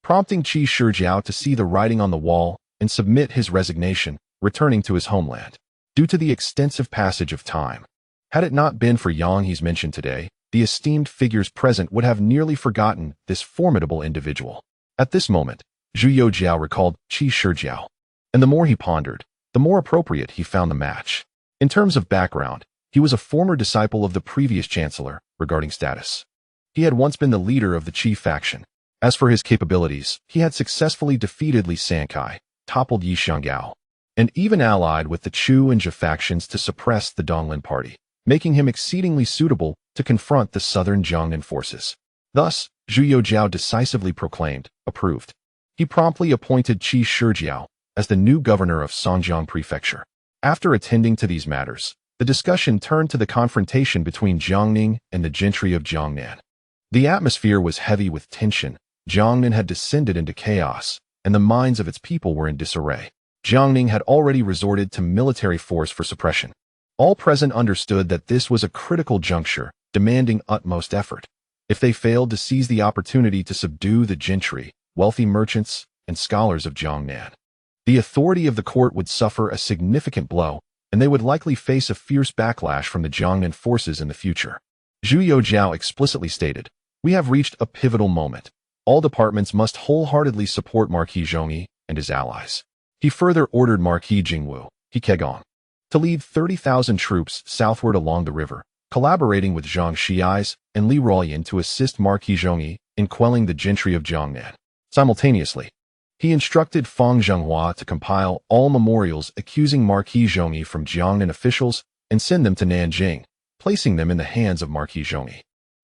prompting Qi Shijiao to see the writing on the wall and submit his resignation, returning to his homeland. Due to the extensive passage of time, had it not been for Yang He's mentioned today, the esteemed figures present would have nearly forgotten this formidable individual. At this moment, Zhu Youjiao recalled Qi Shijiao, and the more he pondered, the more appropriate he found the match. In terms of background, he was a former disciple of the previous chancellor. Regarding status, he had once been the leader of the Qi faction. As for his capabilities, he had successfully defeated Li Sankai, toppled Yi Xinyao, and even allied with the Chu and Jia factions to suppress the Donglin party, making him exceedingly suitable to confront the southern Jiangnan forces. Thus, Zhu Youjiao decisively proclaimed, approved. He promptly appointed Qi Shijiao as the new governor of Songjiang Prefecture. After attending to these matters, the discussion turned to the confrontation between Jiang Ning and the gentry of Jiangnan. The atmosphere was heavy with tension. Jiangnan had descended into chaos, and the minds of its people were in disarray. Jiang Ning had already resorted to military force for suppression. All present understood that this was a critical juncture, demanding utmost effort. If they failed to seize the opportunity to subdue the gentry, wealthy merchants, and scholars of Jiangnan, the authority of the court would suffer a significant blow, and they would likely face a fierce backlash from the Jiangnan forces in the future. Zhu Youjiao explicitly stated, "We have reached a pivotal moment. All departments must wholeheartedly support Marquis Zhongyi and his allies." He further ordered Marquis Jingwu, Hikegong, to lead 30,000 troops southward along the river, collaborating with Zhang Xiais and Li Ruoyan to assist Marquis Zhongyi in quelling the gentry of Jiangnan. Simultaneously, he instructed Fang Zhenghua to compile all memorials accusing Marquis Zhongyi from Jiangnan officials and send them to Nanjing, placing them in the hands of Marquis Zhongyi.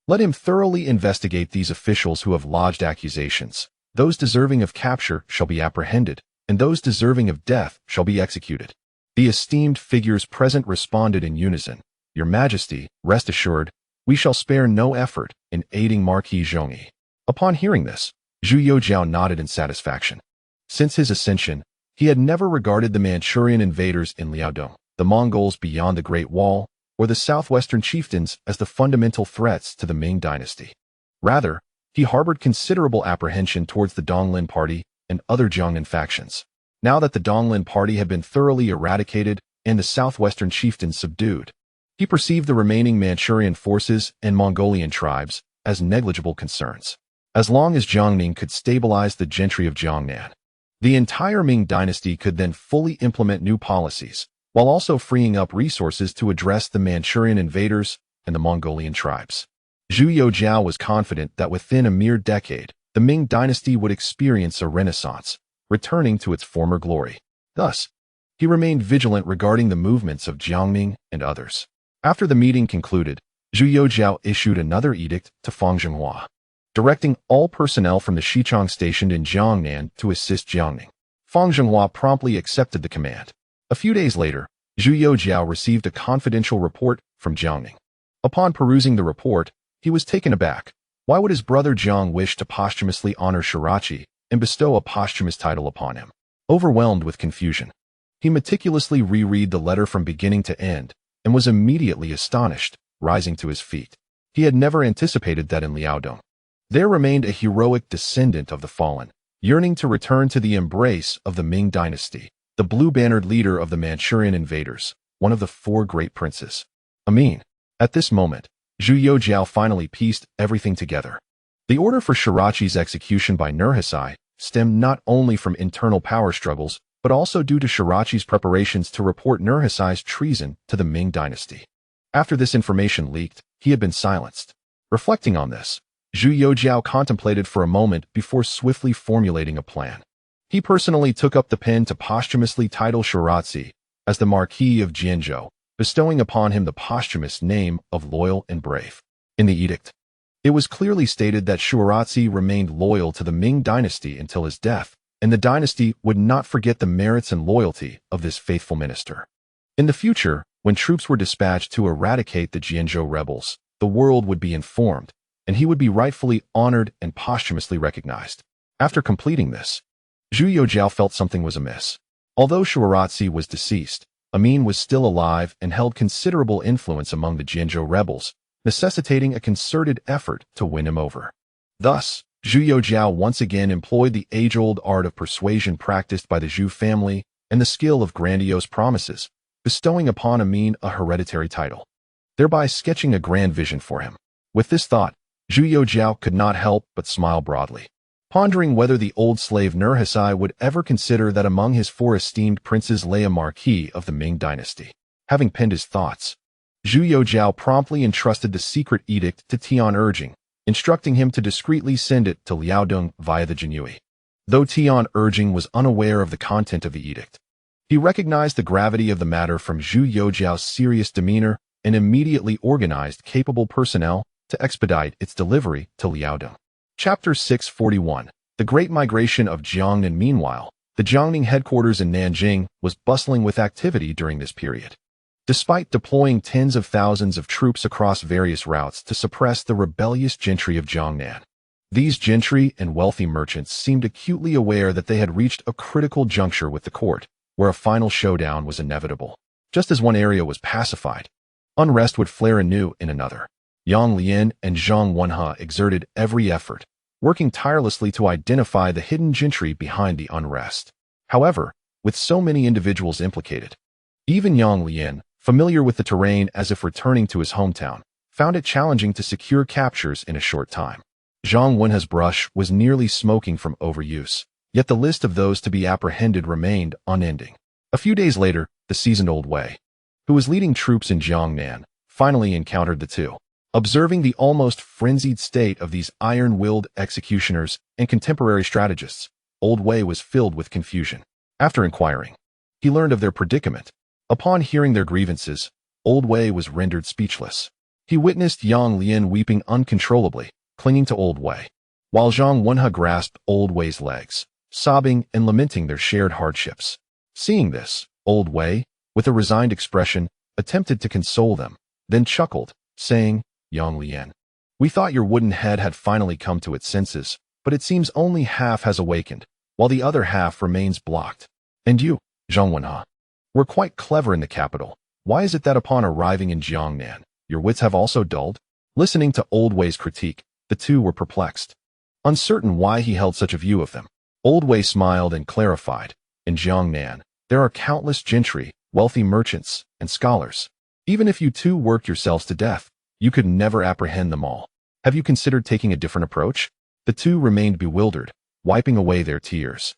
Let him thoroughly investigate these officials who have lodged accusations. Those deserving of capture shall be apprehended, and those deserving of death shall be executed. The esteemed figures present responded in unison, "Your Majesty, rest assured, we shall spare no effort in aiding Marquis Zhongyi." Upon hearing this, Zhu Youjiao nodded in satisfaction. Since his ascension, he had never regarded the Manchurian invaders in Liaodong, the Mongols beyond the Great Wall, or the southwestern chieftains as the fundamental threats to the Ming dynasty. Rather, he harbored considerable apprehension towards the Donglin party and other Jiangnan factions. Now that the Donglin party had been thoroughly eradicated and the southwestern chieftains subdued, he perceived the remaining Manchurian forces and Mongolian tribes as negligible concerns. As long as Jiang Ning could stabilize the gentry of Jiangnan, the entire Ming dynasty could then fully implement new policies, while also freeing up resources to address the Manchurian invaders and the Mongolian tribes. Zhu Youjiao was confident that within a mere decade, the Ming dynasty would experience a renaissance, returning to its former glory. Thus, he remained vigilant regarding the movements of Jiang Ning and others. After the meeting concluded, Zhu Youjiao issued another edict to Fang Zhenghua, directing all personnel from the Xichang stationed in Jiangnan to assist Jiang Ning. Fang Zhenghua promptly accepted the command. A few days later, Zhu Youjiao received a confidential report from Jiang Ning. Upon perusing the report, he was taken aback. Why would his brother Jiang wish to posthumously honor Shirachi and bestow a posthumous title upon him? Overwhelmed with confusion, he meticulously reread the letter from beginning to end and was immediately astonished, rising to his feet. He had never anticipated that in Liaodong there remained a heroic descendant of the fallen, yearning to return to the embrace of the Ming dynasty, the blue-bannered leader of the Manchurian invaders, one of the four great princes. Amin. At this moment, Zhu Youjiao finally pieced everything together. The order for Shirachi's execution by Nurhaci stemmed not only from internal power struggles, but also due to Shirachi's preparations to report Nurhaci's treason to the Ming dynasty. After this information leaked, he had been silenced. Reflecting on this, Zhu Youjiao contemplated for a moment before swiftly formulating a plan. He personally took up the pen to posthumously title Shirachi as the Marquis of Jianzhou, bestowing upon him the posthumous name of Loyal and Brave. In the edict, it was clearly stated that Shirachi remained loyal to the Ming dynasty until his death, and the dynasty would not forget the merits and loyalty of this faithful minister. In the future, when troops were dispatched to eradicate the Jianzhou rebels, the world would be informed, and he would be rightfully honored and posthumously recognized. After completing this, Zhu Youjiao felt something was amiss. Although Shirachi was deceased, Amin was still alive and held considerable influence among the Jianzhou rebels, necessitating a concerted effort to win him over. Thus, Zhu Youjiao once again employed the age-old art of persuasion practiced by the Zhu family and the skill of grandiose promises, bestowing upon Amin a hereditary title, thereby sketching a grand vision for him. With this thought, Zhu Youjiao could not help but smile broadly, pondering whether the old slave Nurhaci would ever consider that among his four esteemed princes lay a marquis of the Ming dynasty. Having penned his thoughts, Zhu Youjiao promptly entrusted the secret edict to Tian Urging, instructing him to discreetly send it to Liaodong via the Jinyue. Though Tian Urging was unaware of the content of the edict, he recognized the gravity of the matter from Zhu Youjiao's serious demeanor and immediately organized capable personnel to expedite its delivery to Liaodong. Chapter 641. The Great Migration of Jiangnan. Meanwhile, the Jiangning headquarters in Nanjing was bustling with activity during this period. Despite deploying tens of thousands of troops across various routes to suppress the rebellious gentry of Jiangnan, these gentry and wealthy merchants seemed acutely aware that they had reached a critical juncture with the court, where a final showdown was inevitable. Just as one area was pacified, unrest would flare anew in another. Yang Lian and Zhang Wenhe exerted every effort, working tirelessly to identify the hidden gentry behind the unrest. However, with so many individuals implicated, even Yang Lian, familiar with the terrain as if returning to his hometown, found it challenging to secure captures in a short time. Zhang Wenhe's brush was nearly smoking from overuse, yet the list of those to be apprehended remained unending. A few days later, the seasoned old Wei, who was leading troops in Jiangnan, finally encountered the two. Observing the almost frenzied state of these iron-willed executioners and contemporary strategists, old Wei was filled with confusion. After inquiring, he learned of their predicament. Upon hearing their grievances, old Wei was rendered speechless. He witnessed Yang Lian weeping uncontrollably, clinging to old Wei, while Zhang Wenhe grasped old Wei's legs, sobbing and lamenting their shared hardships. Seeing this, old Wei, with a resigned expression, attempted to console them, then chuckled, saying, "Yang Lian, we thought your wooden head had finally come to its senses, but it seems only half has awakened, while the other half remains blocked. And you, Zhang Wenhe, were quite clever in the capital. Why is it that upon arriving in Jiangnan, your wits have also dulled?" Listening to old Wei's critique, the two were perplexed, uncertain why he held such a view of them. Old Wei smiled and clarified, "In Jiangnan, there are countless gentry, wealthy merchants, and scholars. Even if you two worked yourselves to death, you could never apprehend them all. Have you considered taking a different approach?" The two remained bewildered, wiping away their tears,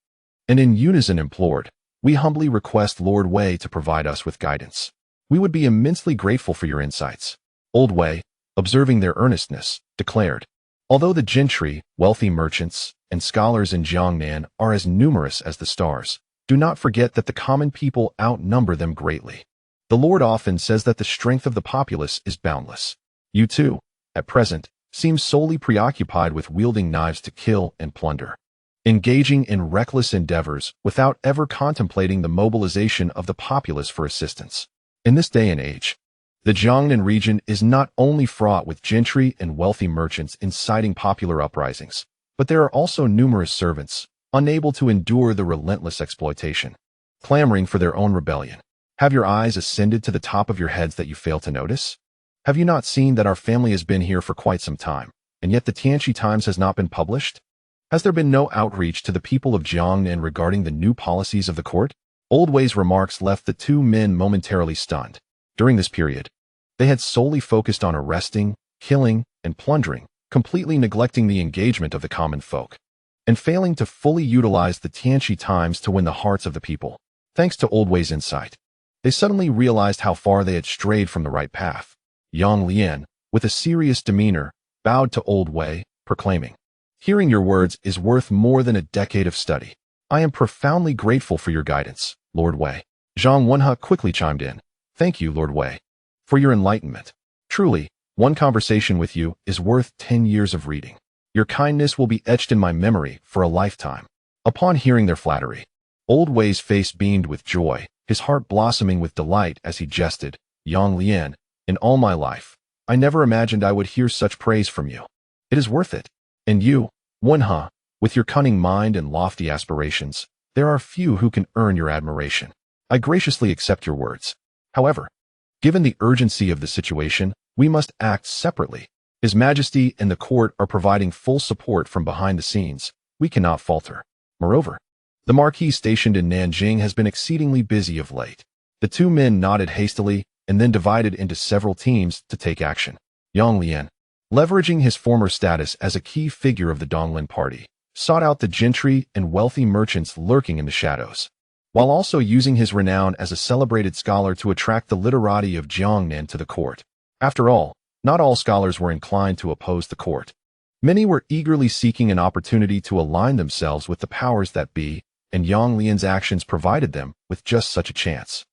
and in unison implored, "We humbly request Lord Wei to provide us with guidance. We would be immensely grateful for your insights." Old Wei, observing their earnestness, declared, "Although the gentry, wealthy merchants, and scholars in Jiangnan are as numerous as the stars, do not forget that the common people outnumber them greatly. The Lord often says that the strength of the populace is boundless. You two, at present, seem solely preoccupied with wielding knives to kill and plunder, engaging in reckless endeavors without ever contemplating the mobilization of the populace for assistance. In this day and age, the Jiangnan region is not only fraught with gentry and wealthy merchants inciting popular uprisings, but there are also numerous servants, unable to endure the relentless exploitation, clamoring for their own rebellion. Have your eyes ascended to the top of your heads that you fail to notice? Have you not seen that our family has been here for quite some time, and yet the Tianqi Times has not been published? Has there been no outreach to the people of Jiangnan regarding the new policies of the court?" Old Wei's remarks left the two men momentarily stunned. During this period, they had solely focused on arresting, killing, and plundering, completely neglecting the engagement of the common folk, and failing to fully utilize the Tianqi Times to win the hearts of the people. Thanks to Old Wei's insight, they suddenly realized how far they had strayed from the right path. Yang Lian, with a serious demeanor, bowed to Old Wei, proclaiming, "Hearing your words is worth more than a decade of study. I am profoundly grateful for your guidance, Lord Wei." Zhang Wenhe quickly chimed in, "Thank you, Lord Wei, for your enlightenment. Truly, one conversation with you is worth 10 years of reading. Your kindness will be etched in my memory for a lifetime." Upon hearing their flattery, Old Wei's face beamed with joy, his heart blossoming with delight as he jested, "Yang Lian, in all my life, I never imagined I would hear such praise from you. It is worth it. And you, Wenhe, with your cunning mind and lofty aspirations, there are few who can earn your admiration. I graciously accept your words. However, given the urgency of the situation, we must act separately. His Majesty and the court are providing full support from behind the scenes. We cannot falter. Moreover, the Marquis stationed in Nanjing has been exceedingly busy of late." The two men nodded hastily and then divided into several teams to take action. Yang Lian, leveraging his former status as a key figure of the Donglin party, sought out the gentry and wealthy merchants lurking in the shadows, while also using his renown as a celebrated scholar to attract the literati of Jiangnan to the court. After all, not all scholars were inclined to oppose the court. Many were eagerly seeking an opportunity to align themselves with the powers that be, and Yang Lian's actions provided them with just such a chance.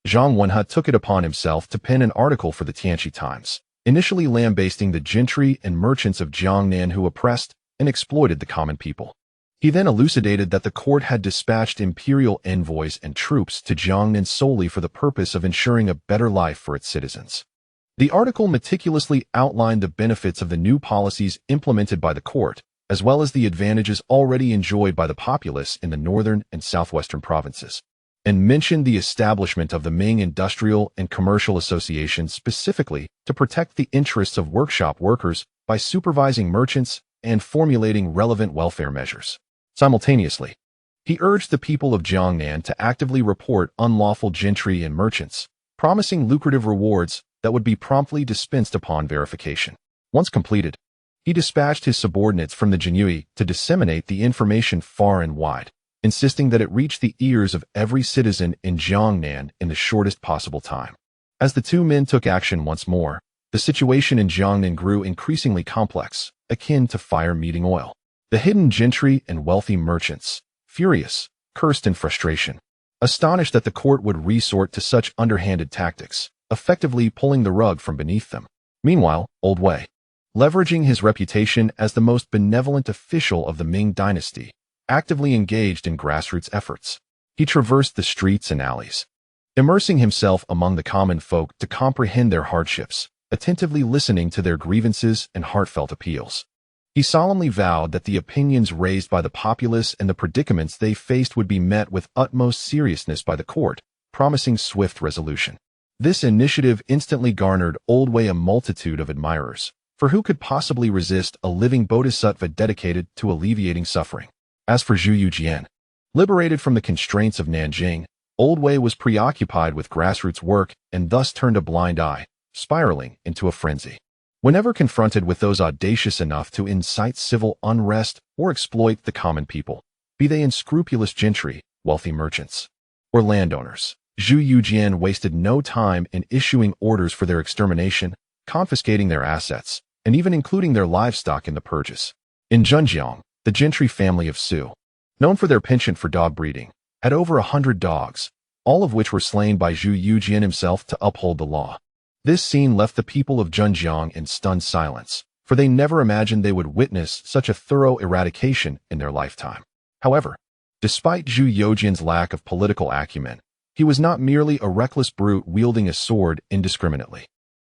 Zhang Wenhe took it upon himself to pen an article for the Tianqi Times, initially lambasting the gentry and merchants of Jiangnan who oppressed and exploited the common people. He then elucidated that the court had dispatched imperial envoys and troops to Jiangnan solely for the purpose of ensuring a better life for its citizens. The article meticulously outlined the benefits of the new policies implemented by the court, as well as the advantages already enjoyed by the populace in the northern and southwestern provinces. and mentioned the establishment of the Ming Industrial and Commercial Association specifically to protect the interests of workshop workers by supervising merchants and formulating relevant welfare measures. Simultaneously, he urged the people of Jiangnan to actively report unlawful gentry and merchants, promising lucrative rewards that would be promptly dispensed upon verification. Once completed, he dispatched his subordinates from the Jinyue to disseminate the information far and wide, insisting that it reach the ears of every citizen in Jiangnan in the shortest possible time. As the two men took action once more, the situation in Jiangnan grew increasingly complex, akin to fire meeting oil. The hidden gentry and wealthy merchants, furious, cursed in frustration, astonished that the court would resort to such underhanded tactics, effectively pulling the rug from beneath them. Meanwhile, Old Wei, leveraging his reputation as the most benevolent official of the Ming dynasty, actively engaged in grassroots efforts. He traversed the streets and alleys, immersing himself among the common folk to comprehend their hardships, attentively listening to their grievances and heartfelt appeals. He solemnly vowed that the opinions raised by the populace and the predicaments they faced would be met with utmost seriousness by the court, promising swift resolution. This initiative instantly garnered Old Wei a multitude of admirers, for who could possibly resist a living bodhisattva dedicated to alleviating suffering? As for Zhu Youjian, liberated from the constraints of Nanjing, Old Wei was preoccupied with grassroots work and thus turned a blind eye, spiraling into a frenzy. Whenever confronted with those audacious enough to incite civil unrest or exploit the common people, be they unscrupulous gentry, wealthy merchants, or landowners, Zhu Youjian wasted no time in issuing orders for their extermination, confiscating their assets, and even including their livestock in the purges. In Zhenjiang, the gentry family of Su, known for their penchant for dog breeding, had over 100 dogs, all of which were slain by Zhu Youjian himself to uphold the law. This scene left the people of Zhenjiang in stunned silence, for they never imagined they would witness such a thorough eradication in their lifetime. However, despite Zhu Youjian's lack of political acumen, he was not merely a reckless brute wielding a sword indiscriminately.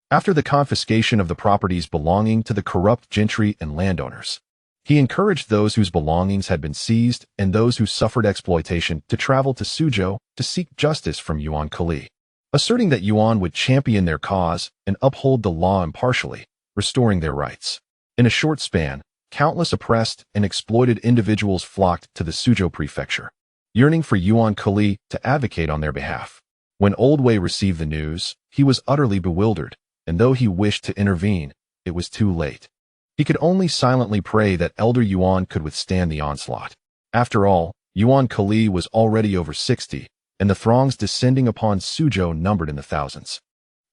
After the confiscation of the properties belonging to the corrupt gentry and landowners, he encouraged those whose belongings had been seized and those who suffered exploitation to travel to Suzhou to seek justice from Yuan Kali, asserting that Yuan would champion their cause and uphold the law impartially, restoring their rights. In a short span, countless oppressed and exploited individuals flocked to the Suzhou prefecture, yearning for Yuan Kali to advocate on their behalf. When Old Wei received the news, he was utterly bewildered, and though he wished to intervene, it was too late. He could only silently pray that Elder Yuan could withstand the onslaught. After all, Yuan Kali was already over 60, and the throngs descending upon Suzhou numbered in the thousands,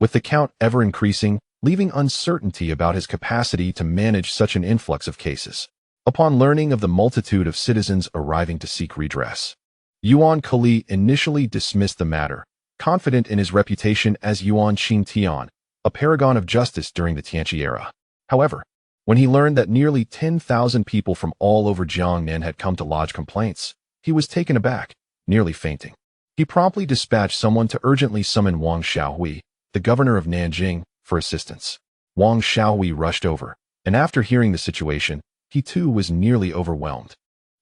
with the count ever increasing, leaving uncertainty about his capacity to manage such an influx of cases. Upon learning of the multitude of citizens arriving to seek redress, Yuan Kali initially dismissed the matter, confident in his reputation as Yuan Qingtian, a paragon of justice during the Tianqi era. However, when he learned that nearly 10,000 people from all over Jiangnan had come to lodge complaints, he was taken aback, nearly fainting. He promptly dispatched someone to urgently summon Wang Xiaohui, the governor of Nanjing, for assistance. Wang Xiaohui rushed over, and after hearing the situation, he too was nearly overwhelmed,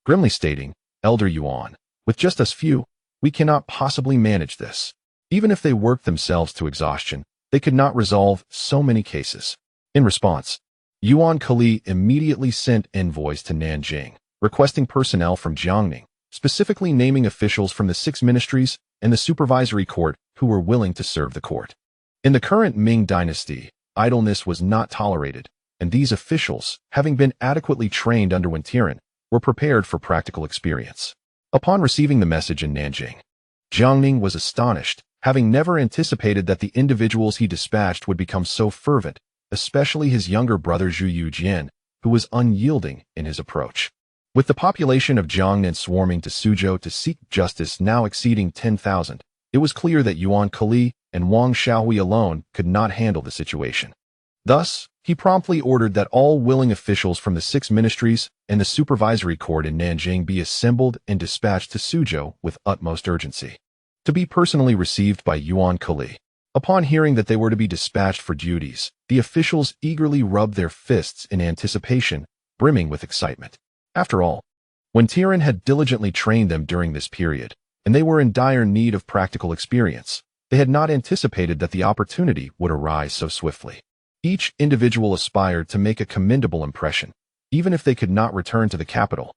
grimly stating, "Elder Yuan, with just us few, we cannot possibly manage this." Even if they worked themselves to exhaustion, they could not resolve so many cases. In response, Yuan Kali immediately sent envoys to Nanjing, requesting personnel from Jiang Ning, specifically naming officials from the 6 ministries and the supervisory court who were willing to serve the court. In the current Ming dynasty, idleness was not tolerated, and these officials, having been adequately trained under Wen Tiran, were prepared for practical experience. Upon receiving the message in Nanjing, Jiang Ning was astonished, having never anticipated that the individuals he dispatched would become so fervent, especially his younger brother Zhu Youjian, who was unyielding in his approach. With the population of Jiangnan swarming to Suzhou to seek justice now exceeding 10,000, it was clear that Yuan Kali and Wang Xiaohui alone could not handle the situation. Thus, he promptly ordered that all willing officials from the 6 ministries and the supervisory court in Nanjing be assembled and dispatched to Suzhou with utmost urgency, to be personally received by Yuan Kali. Upon hearing that they were to be dispatched for duties, the officials eagerly rubbed their fists in anticipation, brimming with excitement. After all, Wen Tiran had diligently trained them during this period, and they were in dire need of practical experience. They had not anticipated that the opportunity would arise so swiftly. Each individual aspired to make a commendable impression, even if they could not return to the capital.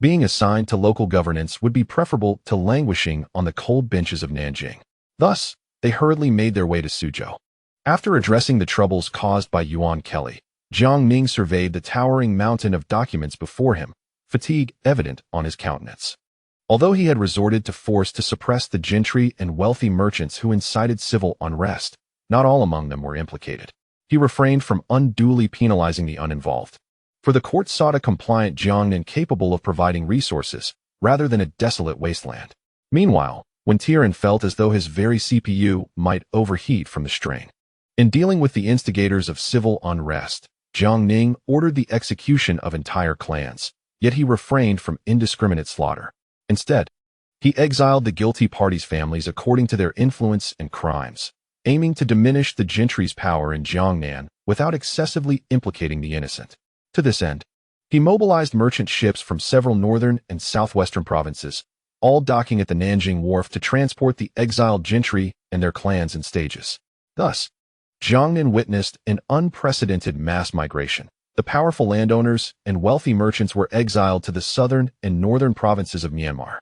Being assigned to local governance would be preferable to languishing on the cold benches of Nanjing. Thus, they hurriedly made their way to Suzhou. After addressing the troubles caused by Yuan Kelly, Jiang Ning surveyed the towering mountain of documents before him, fatigue evident on his countenance. Although he had resorted to force to suppress the gentry and wealthy merchants who incited civil unrest, not all among them were implicated. He refrained from unduly penalizing the uninvolved. For the court sought a compliant Jiang Ning capable of providing resources, rather than a desolate wasteland. Meanwhile, Tianqi felt as though his very CPU might overheat from the strain. In dealing with the instigators of civil unrest, Jiang Ning ordered the execution of entire clans, yet he refrained from indiscriminate slaughter. Instead, he exiled the guilty parties' families according to their influence and crimes, aiming to diminish the gentry's power in Jiangnan without excessively implicating the innocent. To this end, he mobilized merchant ships from several northern and southwestern provinces, all docking at the Nanjing wharf to transport the exiled gentry and their clans in stages. Thus, Jiangnan witnessed an unprecedented mass migration. The powerful landowners and wealthy merchants were exiled to the southern and northern provinces of Myanmar,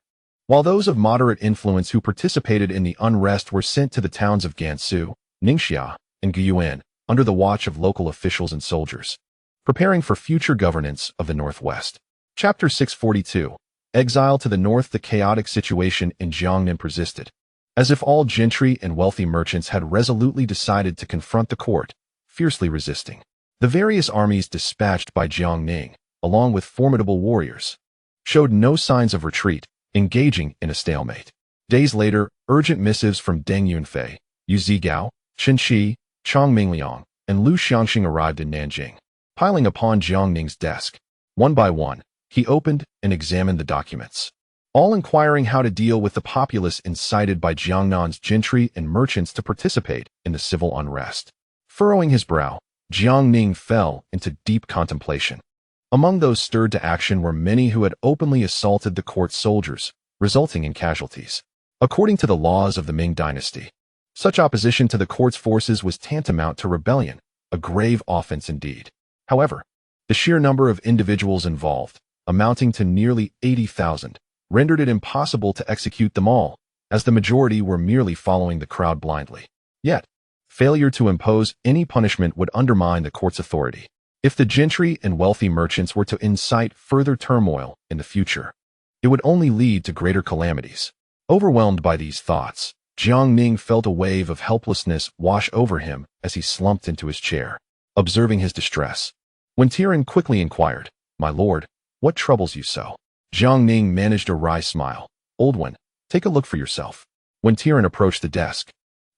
while those of moderate influence who participated in the unrest were sent to the towns of Gansu, Ningxia, and Guyuan under the watch of local officials and soldiers, preparing for future governance of the Northwest. Chapter 642. Exile to the north. The chaotic situation in Jiangnan persisted. As if all gentry and wealthy merchants had resolutely decided to confront the court, fiercely resisting. The various armies dispatched by Jiang Ning, along with formidable warriors, showed no signs of retreat, engaging in a stalemate. Days later, urgent missives from Deng Yunfei, Yu Zigao, Chen Shi, Chang Mingliang, and Lu Xiangxing arrived in Nanjing. Piling upon Jiang Ning's desk, one by one, he opened and examined the documents, all inquiring how to deal with the populace incited by Jiangnan's gentry and merchants to participate in the civil unrest. Furrowing his brow, Jiang Ning fell into deep contemplation. Among those stirred to action were many who had openly assaulted the court's soldiers, resulting in casualties. According to the laws of the Ming dynasty, such opposition to the court's forces was tantamount to rebellion, a grave offense indeed. However, the sheer number of individuals involved, amounting to nearly 80,000, rendered it impossible to execute them all, as the majority were merely following the crowd blindly. Yet, failure to impose any punishment would undermine the court's authority. If the gentry and wealthy merchants were to incite further turmoil in the future, it would only lead to greater calamities. Overwhelmed by these thoughts, Jiang Ning felt a wave of helplessness wash over him as he slumped into his chair. Observing his distress, Tianqi quickly inquired, "My lord, what troubles you so?" Jiang Ning managed a wry smile. "Old one, take a look for yourself." Tianqi approached the desk,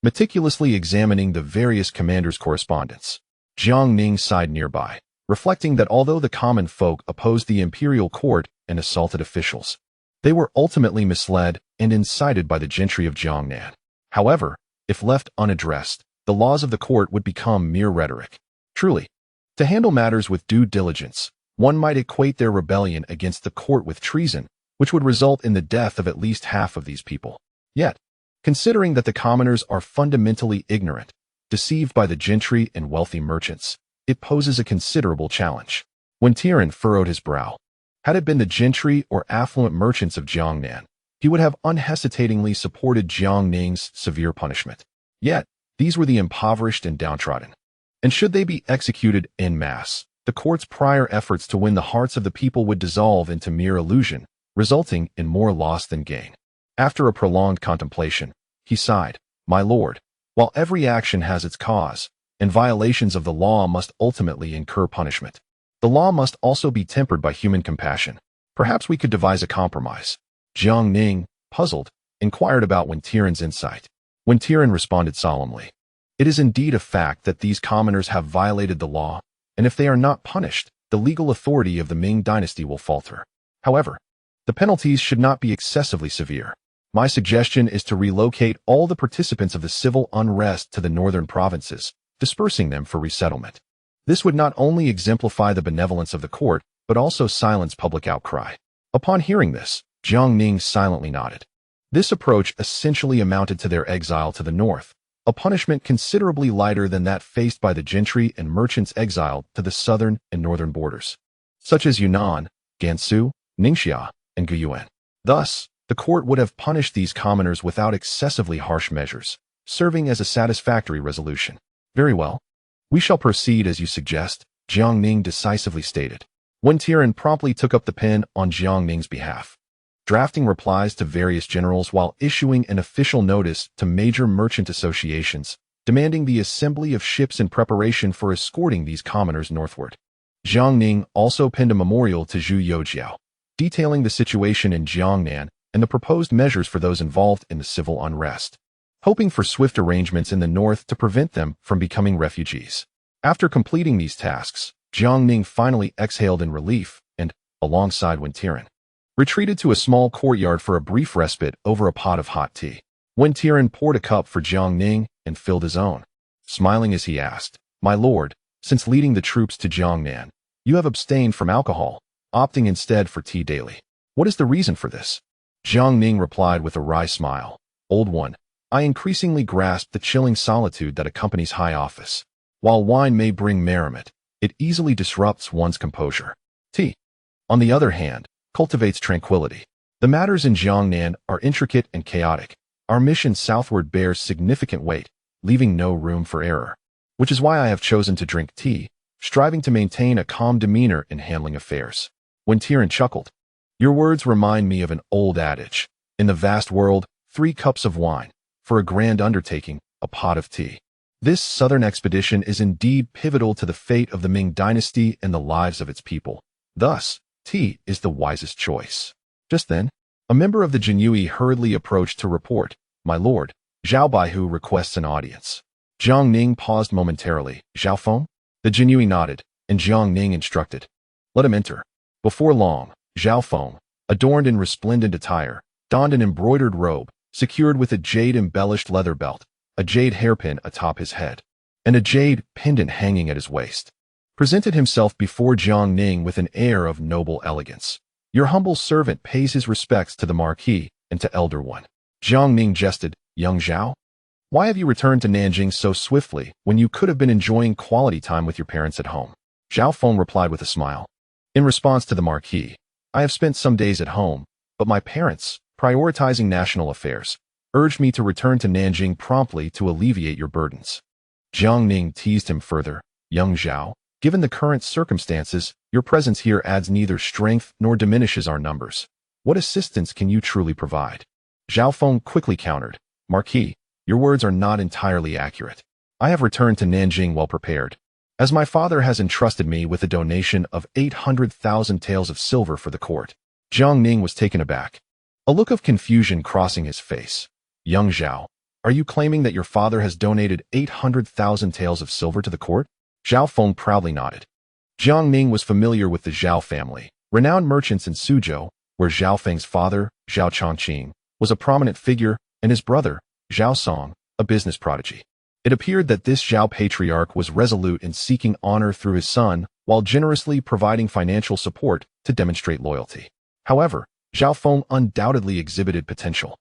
meticulously examining the various commanders' correspondence, Jiang Ning sighed nearby, reflecting that although the common folk opposed the imperial court and assaulted officials, they were ultimately misled and incited by the gentry of Jiangnan. However, if left unaddressed, the laws of the court would become mere rhetoric. Truly, to handle matters with due diligence, one might equate their rebellion against the court with treason, which would result in the death of at least half of these people. Yet, considering that the commoners are fundamentally ignorant, deceived by the gentry and wealthy merchants, it poses a considerable challenge. Tianqi furrowed his brow. Had it been the gentry or affluent merchants of Jiangnan, he would have unhesitatingly supported Jiang Ning's severe punishment. Yet, these were the impoverished and downtrodden. And should they be executed en masse, the court's prior efforts to win the hearts of the people would dissolve into mere illusion, resulting in more loss than gain. After a prolonged contemplation, he sighed, "My lord, while every action has its cause, and violations of the law must ultimately incur punishment, the law must also be tempered by human compassion. Perhaps we could devise a compromise." Jiang Ning, puzzled, inquired about Tianqi's insight. Tianqi responded solemnly, "It is indeed a fact that these commoners have violated the law, and if they are not punished, the legal authority of the Ming dynasty will falter. However, the penalties should not be excessively severe. My suggestion is to relocate all the participants of the civil unrest to the northern provinces, dispersing them for resettlement. This would not only exemplify the benevolence of the court, but also silence public outcry." Upon hearing this, Jiang Ning silently nodded. This approach essentially amounted to their exile to the north, a punishment considerably lighter than that faced by the gentry and merchants exiled to the southern and northern borders, such as Yunnan, Gansu, Ningxia, and Guyuan. Thus, the court would have punished these commoners without excessively harsh measures, serving as a satisfactory resolution. Very well. We shall proceed as you suggest, Jiang Ning decisively stated. Wen Tian promptly took up the pen on Jiang Ning's behalf, drafting replies to various generals while issuing an official notice to major merchant associations, demanding the assembly of ships in preparation for escorting these commoners northward. Jiang Ning also penned a memorial to Zhu Youjiao, detailing the situation in Jiangnan and the proposed measures for those involved in the civil unrest, hoping for swift arrangements in the north to prevent them from becoming refugees. After completing these tasks, Jiang Ning finally exhaled in relief and, alongside Wen Tian, retreated to a small courtyard for a brief respite over a pot of hot tea. Wen Tian poured a cup for Jiang Ning and filled his own, smiling as he asked, "My lord, since leading the troops to Jiangnan, you have abstained from alcohol, opting instead for tea daily. What is the reason for this?" Jiang Ning replied with a wry smile, "Old one, I increasingly grasp the chilling solitude that accompanies high office. While wine may bring merriment, it easily disrupts one's composure. Tea, on the other hand, cultivates tranquility. The matters in Jiangnan are intricate and chaotic. Our mission southward bears significant weight, leaving no room for error, which is why I have chosen to drink tea, striving to maintain a calm demeanor in handling affairs." Wen Tian chuckled. "Your words remind me of an old adage. In the vast world, 3 cups of wine. For a grand undertaking, a pot of tea. This southern expedition is indeed pivotal to the fate of the Ming dynasty and the lives of its people. Thus, tea is the wisest choice." Just then, a member of the Jinyui hurriedly approached to report, "My lord, Zhao Baihu requests an audience." Jiang Ning paused momentarily. "Zhao Feng?" The Jinyui nodded, and Jiang Ning instructed, "Let him enter." Before long, Zhao Feng, adorned in resplendent attire, donned an embroidered robe, secured with a jade-embellished leather belt, a jade hairpin atop his head, and a jade pendant hanging at his waist, presented himself before Jiang Ning with an air of noble elegance. "Your humble servant pays his respects to the Marquis and to Elder One." Jiang Ning jested, "Young Zhao, why have you returned to Nanjing so swiftly when you could have been enjoying quality time with your parents at home?" Zhao Feng replied with a smile. "In response to the Marquis, I have spent some days at home, but my parents, prioritizing national affairs, urged me to return to Nanjing promptly to alleviate your burdens." Jiang Ning teased him further, "Young Zhao, given the current circumstances, your presence here adds neither strength nor diminishes our numbers. What assistance can you truly provide?" Zhao Feng quickly countered, "Marquis, your words are not entirely accurate. I have returned to Nanjing well prepared, as my father has entrusted me with a donation of 800,000 taels of silver for the court." Jiang Ning was taken aback, a look of confusion crossing his face. "Young Zhao, are you claiming that your father has donated 800,000 taels of silver to the court?" Zhao Feng proudly nodded. Jiang Ning was familiar with the Zhao family, renowned merchants in Suzhou, where Zhao Feng's father, Zhao Chongqing, was a prominent figure, and his brother, Zhao Song, a business prodigy. It appeared that this Zhao patriarch was resolute in seeking honor through his son, while generously providing financial support to demonstrate loyalty. However, Zhao Feng undoubtedly exhibited potential,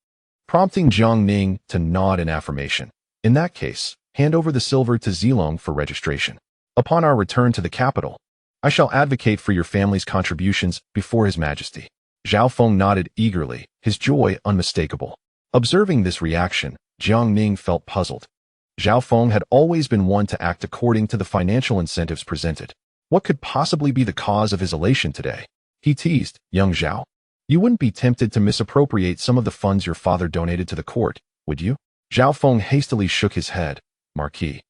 prompting Jiang Ning to nod in affirmation. "In that case, hand over the silver to Zilong for registration. Upon our return to the capital, I shall advocate for your family's contributions before His Majesty." Zhao Feng nodded eagerly, his joy unmistakable. Observing this reaction, Jiang Ning felt puzzled. Zhao Feng had always been one to act according to the financial incentives presented. What could possibly be the cause of his elation today? He teased, "Young Zhao, you wouldn't be tempted to misappropriate some of the funds your father donated to the court, would you?" Zhao Feng hastily shook his head, "Marquis,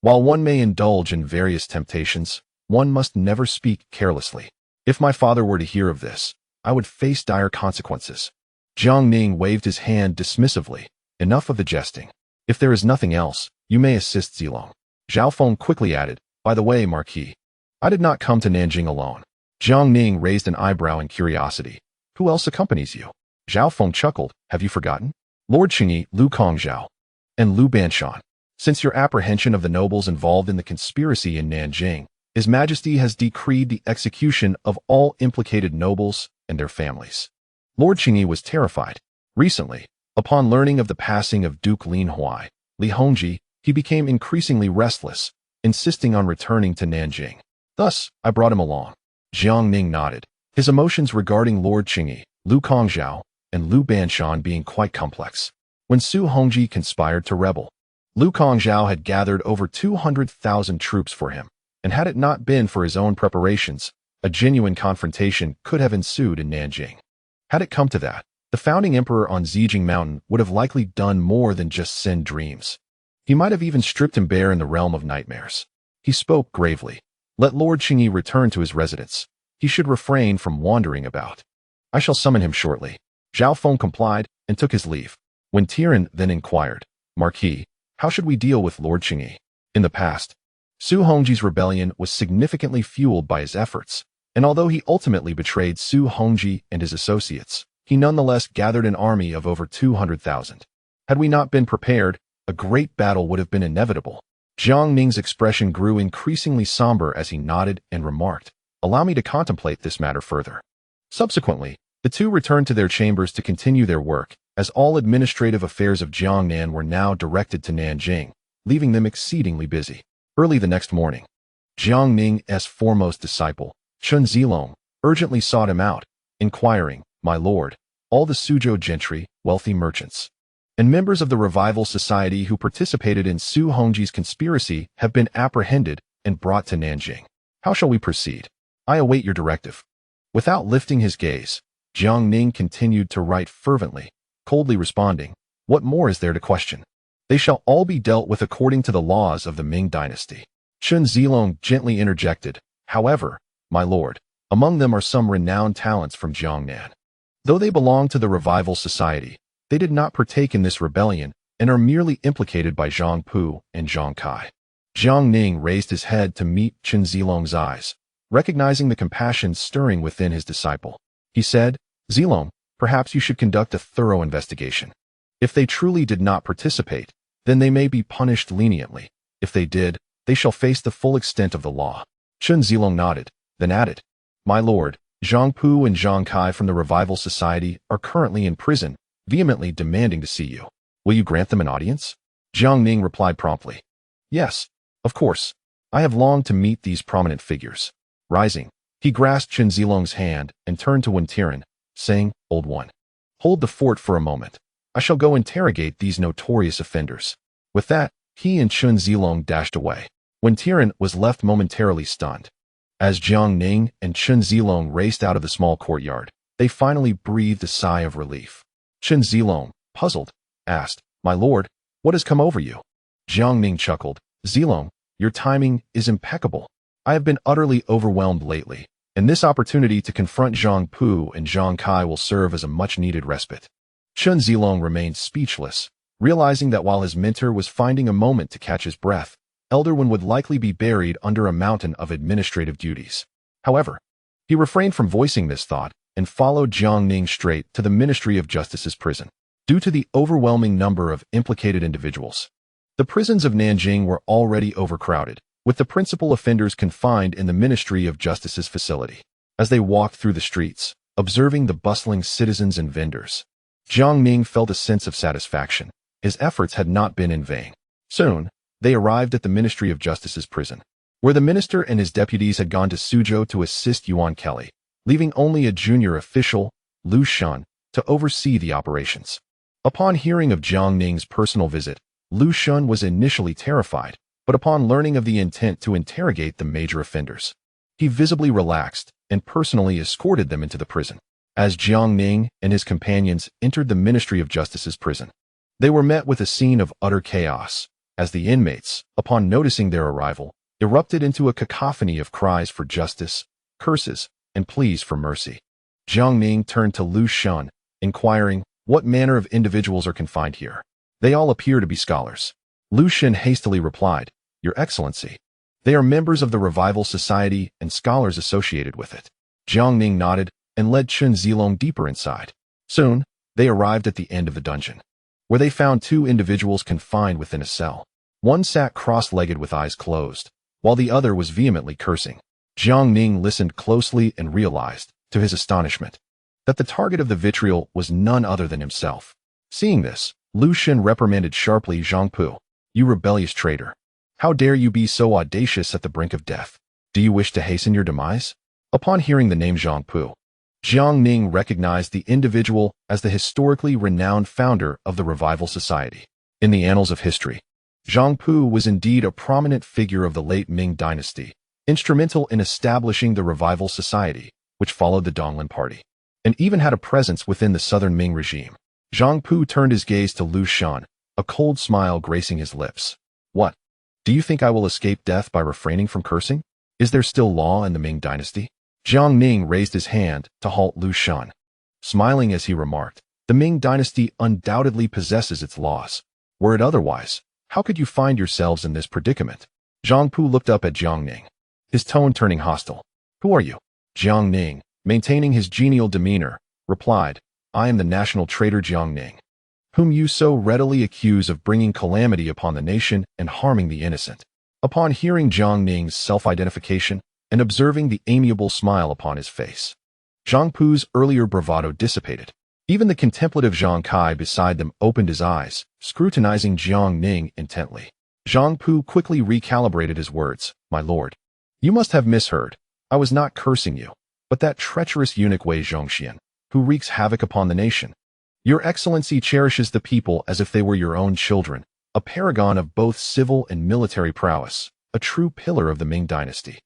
while one may indulge in various temptations, one must never speak carelessly. If my father were to hear of this, I would face dire consequences." Jiang Ning waved his hand dismissively. "Enough of the jesting. If there is nothing else, you may assist Zilong." Zhao Feng quickly added, "By the way, Marquis, I did not come to Nanjing alone." Jiang Ning raised an eyebrow in curiosity. "Who else accompanies you?" Zhao Feng chuckled, "Have you forgotten? Lord Qingyi, Lu Kongzhao, and Lu Banshan. Since your apprehension of the nobles involved in the conspiracy in Nanjing, His Majesty has decreed the execution of all implicated nobles and their families." Lord Qingyi was terrified. Recently, Upon learning of the passing of Duke Lianghuai, Li Hongji, he became increasingly restless, insisting on returning to Nanjing. Thus, I brought him along. Jiang Ning nodded, his emotions regarding Lord Qingyi, Lu Kongzhao, and Lu Banshan being quite complex. When Su Hongji conspired to rebel, Lu Kongzhao had gathered over 200,000 troops for him, and had it not been for his own preparations, a genuine confrontation could have ensued in Nanjing. Had it come to that, the founding emperor on Zijing Mountain would have likely done more than just send dreams. He might have even stripped him bare in the realm of nightmares. He spoke gravely. Let Lord Qingyi return to his residence. He should refrain from wandering about. I shall summon him shortly. Zhao Feng complied and took his leave. When Tiran then inquired, Marquis, how should we deal with Lord Qingyi? In the past, Su Hongji's rebellion was significantly fueled by his efforts, and although he ultimately betrayed Su Hongji and his associates, he nonetheless gathered an army of over 200,000. Had we not been prepared, a great battle would have been inevitable. Jiang Ning's expression grew increasingly somber as he nodded and remarked, allow me to contemplate this matter further. Subsequently, the two returned to their chambers to continue their work, as all administrative affairs of Jiangnan were now directed to Nanjing, leaving them exceedingly busy. Early the next morning, Jiang Ning's foremost disciple, Chen Zilong, urgently sought him out, inquiring, My lord, all the Suzhou gentry, wealthy merchants, and members of the Revival Society who participated in Su Hongji's conspiracy have been apprehended and brought to Nanjing. How shall we proceed? I await your directive. Without lifting his gaze, Jiang Ning continued to write fervently, coldly responding, What more is there to question? They shall all be dealt with according to the laws of the Ming dynasty. Chen Zilong gently interjected, However, my lord, among them are some renowned talents from Jiangnan. Though they belong to the Revival Society, they did not partake in this rebellion and are merely implicated by Zhang Pu and Zhang Kai. Jiang Ning raised his head to meet Chen Zilong's eyes, recognizing the compassion stirring within his disciple. He said, Zilong, perhaps you should conduct a thorough investigation. If they truly did not participate, then they may be punished leniently. If they did, they shall face the full extent of the law. Chen Zilong nodded, then added, My lord, Zhang Pu and Zhang Kai from the Revival Society are currently in prison, vehemently demanding to see you. Will you grant them an audience? Jiang Ning replied promptly. Yes, of course. I have longed to meet these prominent figures. Rising, he grasped Chen Zilong's hand and turned to Wen Tiran, saying, Old one, hold the fort for a moment. I shall go interrogate these notorious offenders. With that, he and Chen Zilong dashed away. Wen Tiran was left momentarily stunned. As Jiang Ning and Chen Zilong raced out of the small courtyard, they finally breathed a sigh of relief. Chen Zilong, puzzled, asked, My lord, what has come over you? Jiang Ning chuckled, Zilong, your timing is impeccable. I have been utterly overwhelmed lately, and this opportunity to confront Zhang Pu and Zhang Kai will serve as a much-needed respite. Chen Zilong remained speechless, realizing that while his mentor was finding a moment to catch his breath, Elder Wen would likely be buried under a mountain of administrative duties. However, he refrained from voicing this thought and followed Jiang Ning straight to the Ministry of Justice's prison. Due to the overwhelming number of implicated individuals, the prisons of Nanjing were already overcrowded, with the principal offenders confined in the Ministry of Justice's facility. As they walked through the streets, observing the bustling citizens and vendors, Jiang Ning felt a sense of satisfaction. His efforts had not been in vain. Soon, they arrived at the Ministry of Justice's prison, where the minister and his deputies had gone to Suzhou to assist Yuan Kelly, leaving only a junior official, Lu Shun, to oversee the operations. Upon hearing of Jiang Ning's personal visit, Lu Shun was initially terrified, but upon learning of the intent to interrogate the major offenders, he visibly relaxed and personally escorted them into the prison. As Jiang Ning and his companions entered the Ministry of Justice's prison, they were met with a scene of utter chaos, as the inmates, upon noticing their arrival, erupted into a cacophony of cries for justice, curses, and pleas for mercy. Jiang Ning turned to Lu Shun, inquiring, What manner of individuals are confined here? They all appear to be scholars. Lu Shun hastily replied, Your Excellency, they are members of the Revival Society and scholars associated with it. Jiang Ning nodded and led Chen Zilong deeper inside. Soon, they arrived at the end of the dungeon, where they found two individuals confined within a cell. One sat cross-legged with eyes closed, while the other was vehemently cursing. Jiang Ning listened closely and realized, to his astonishment, that the target of the vitriol was none other than himself. Seeing this, Lu Xun reprimanded sharply Zhang Pu. You rebellious traitor. How dare you be so audacious at the brink of death? Do you wish to hasten your demise? Upon hearing the name Zhang Pu, Jiang Ning recognized the individual as the historically renowned founder of the Revival Society. In the annals of history, Zhang Pu was indeed a prominent figure of the late Ming dynasty, instrumental in establishing the Revival Society, which followed the Donglin Party, and even had a presence within the southern Ming regime. Zhang Pu turned his gaze to Lu Xun, a cold smile gracing his lips. What? Do you think I will escape death by refraining from cursing? Is there still law in the Ming dynasty? Jiang Ning raised his hand to halt Lu Xun, smiling as he remarked, the Ming dynasty undoubtedly possesses its laws. Were it otherwise, how could you find yourselves in this predicament? Zhang Pu looked up at Jiang Ning, his tone turning hostile. Who are you? Jiang Ning, maintaining his genial demeanor, replied, I am the national traitor Jiang Ning, whom you so readily accuse of bringing calamity upon the nation and harming the innocent. Upon hearing Jiang Ning's self-identification and observing the amiable smile upon his face, Zhang Pu's earlier bravado dissipated. Even the contemplative Zhang Kai beside them opened his eyes, scrutinizing Jiang Ning intently. Zhang Pu quickly recalibrated his words. My lord, you must have misheard. I was not cursing you, but that treacherous eunuch Wei Zhongxian, who wreaks havoc upon the nation. Your Excellency cherishes the people as if they were your own children, a paragon of both civil and military prowess, a true pillar of the Ming dynasty,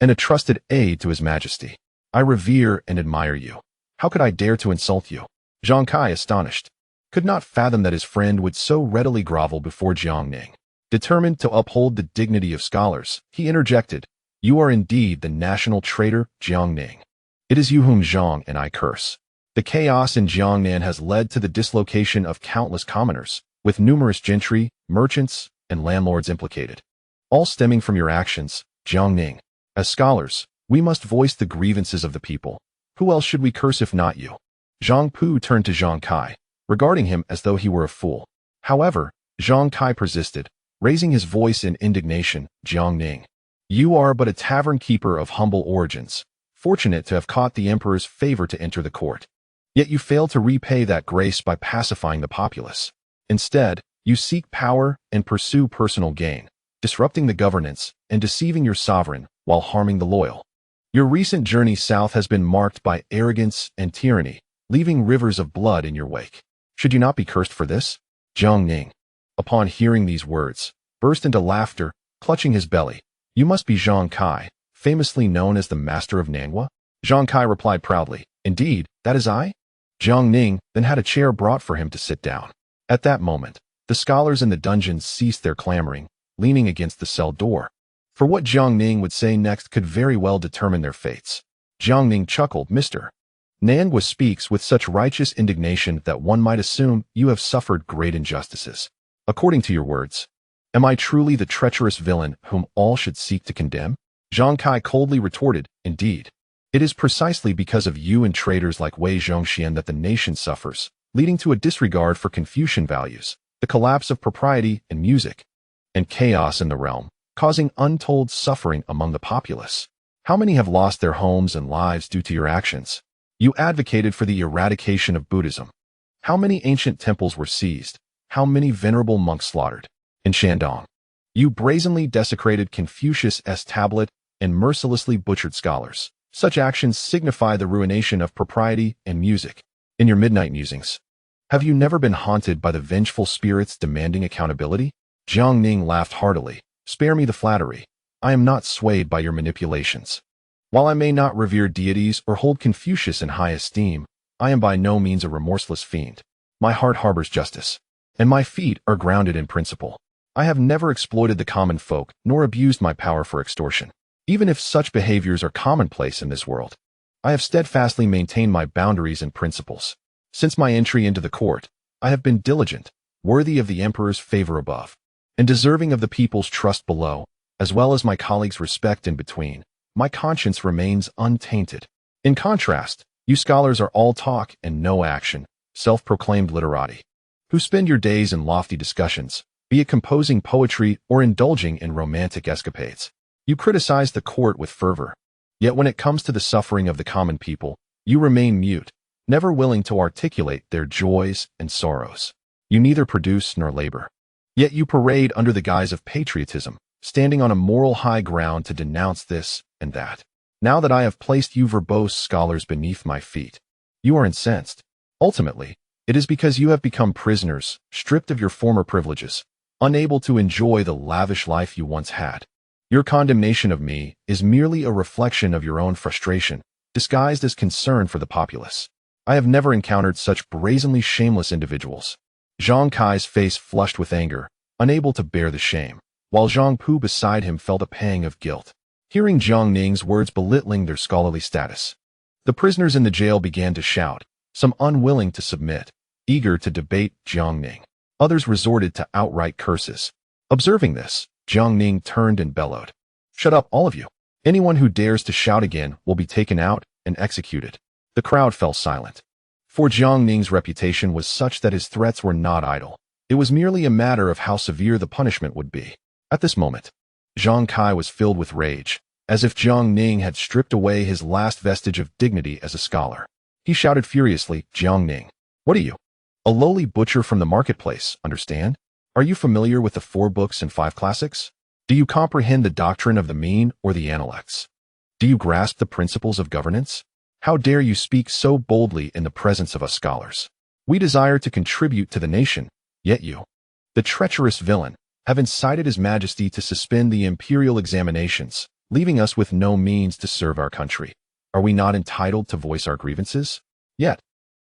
and a trusted aide to His Majesty. I revere and admire you. How could I dare to insult you? Zhang Kai, astonished, could not fathom that his friend would so readily grovel before Jiang Ning. Determined to uphold the dignity of scholars, he interjected, You are indeed the national traitor, Jiang Ning. It is you whom Zhang and I curse. The chaos in Jiangnan has led to the dislocation of countless commoners, with numerous gentry, merchants, and landlords implicated. All stemming from your actions, Jiang Ning. As scholars, we must voice the grievances of the people. Who else should we curse if not you? Zhang Pu turned to Zhang Kai, regarding him as though he were a fool. However, Zhang Kai persisted, raising his voice in indignation. Jiang Ning, you are but a tavern keeper of humble origins, fortunate to have caught the emperor's favor to enter the court. Yet you fail to repay that grace by pacifying the populace. Instead, you seek power and pursue personal gain, disrupting the governance and deceiving your sovereign while harming the loyal. Your recent journey south has been marked by arrogance and tyranny, leaving rivers of blood in your wake. Should you not be cursed for this? Jiang Ning, upon hearing these words, burst into laughter, clutching his belly. You must be Zhang Kai, famously known as the Master of Nanghua? Zhang Kai replied proudly, Indeed, that is I? Jiang Ning then had a chair brought for him to sit down. At that moment, the scholars in the dungeon ceased their clamoring, leaning against the cell door. For what Jiang Ning would say next could very well determine their fates. Jiang Ning chuckled, Mr. Nanghua speaks with such righteous indignation that one might assume you have suffered great injustices. According to your words, am I truly the treacherous villain whom all should seek to condemn? Zhang Kai coldly retorted, Indeed. It is precisely because of you and traitors like Wei Zhongxian that the nation suffers, leading to a disregard for Confucian values, the collapse of propriety and music, and chaos in the realm, causing untold suffering among the populace. How many have lost their homes and lives due to your actions? You advocated for the eradication of Buddhism. How many ancient temples were seized? How many venerable monks slaughtered? In Shandong, you brazenly desecrated Confucius' tablet and mercilessly butchered scholars. Such actions signify the ruination of propriety and music. In your midnight musings, have you never been haunted by the vengeful spirits demanding accountability? Jiang Ning laughed heartily. Spare me the flattery. I am not swayed by your manipulations. While I may not revere deities or hold Confucius in high esteem, I am by no means a remorseless fiend. My heart harbors justice, and my feet are grounded in principle. I have never exploited the common folk nor abused my power for extortion. Even if such behaviors are commonplace in this world, I have steadfastly maintained my boundaries and principles. Since my entry into the court, I have been diligent, worthy of the emperor's favor above, and deserving of the people's trust below, as well as my colleagues' respect in between. My conscience remains untainted. In contrast, you scholars are all talk and no action, self-proclaimed literati, who spend your days in lofty discussions, be it composing poetry or indulging in romantic escapades. You criticize the court with fervor, yet when it comes to the suffering of the common people, you remain mute, never willing to articulate their joys and sorrows. You neither produce nor labor. Yet you parade under the guise of patriotism, standing on a moral high ground to denounce this and that. Now that I have placed you verbose scholars beneath my feet, you are incensed. Ultimately, it is because you have become prisoners, stripped of your former privileges, unable to enjoy the lavish life you once had. Your condemnation of me is merely a reflection of your own frustration, disguised as concern for the populace. I have never encountered such brazenly shameless individuals. Zhang Kai's face flushed with anger, unable to bear the shame, while Zhang Pu beside him felt a pang of guilt, hearing Jiang Ning's words belittling their scholarly status. The prisoners in the jail began to shout, some unwilling to submit, eager to debate Jiang Ning. Others resorted to outright curses. Observing this, Jiang Ning turned and bellowed, "Shut up, all of you. Anyone who dares to shout again will be taken out and executed." The crowd fell silent. For Jiang Ning's reputation was such that his threats were not idle. It was merely a matter of how severe the punishment would be. At this moment, Zhang Kai was filled with rage, as if Jiang Ning had stripped away his last vestige of dignity as a scholar. He shouted furiously, "Jiang Ning, what are you? A lowly butcher from the marketplace, understand? Are you familiar with the 4 books and 5 classics? Do you comprehend the doctrine of the mean or the analects? Do you grasp the principles of governance? How dare you speak so boldly in the presence of us scholars? We desire to contribute to the nation, yet you, the treacherous villain, have incited His Majesty to suspend the imperial examinations, leaving us with no means to serve our country. Are we not entitled to voice our grievances? Yet,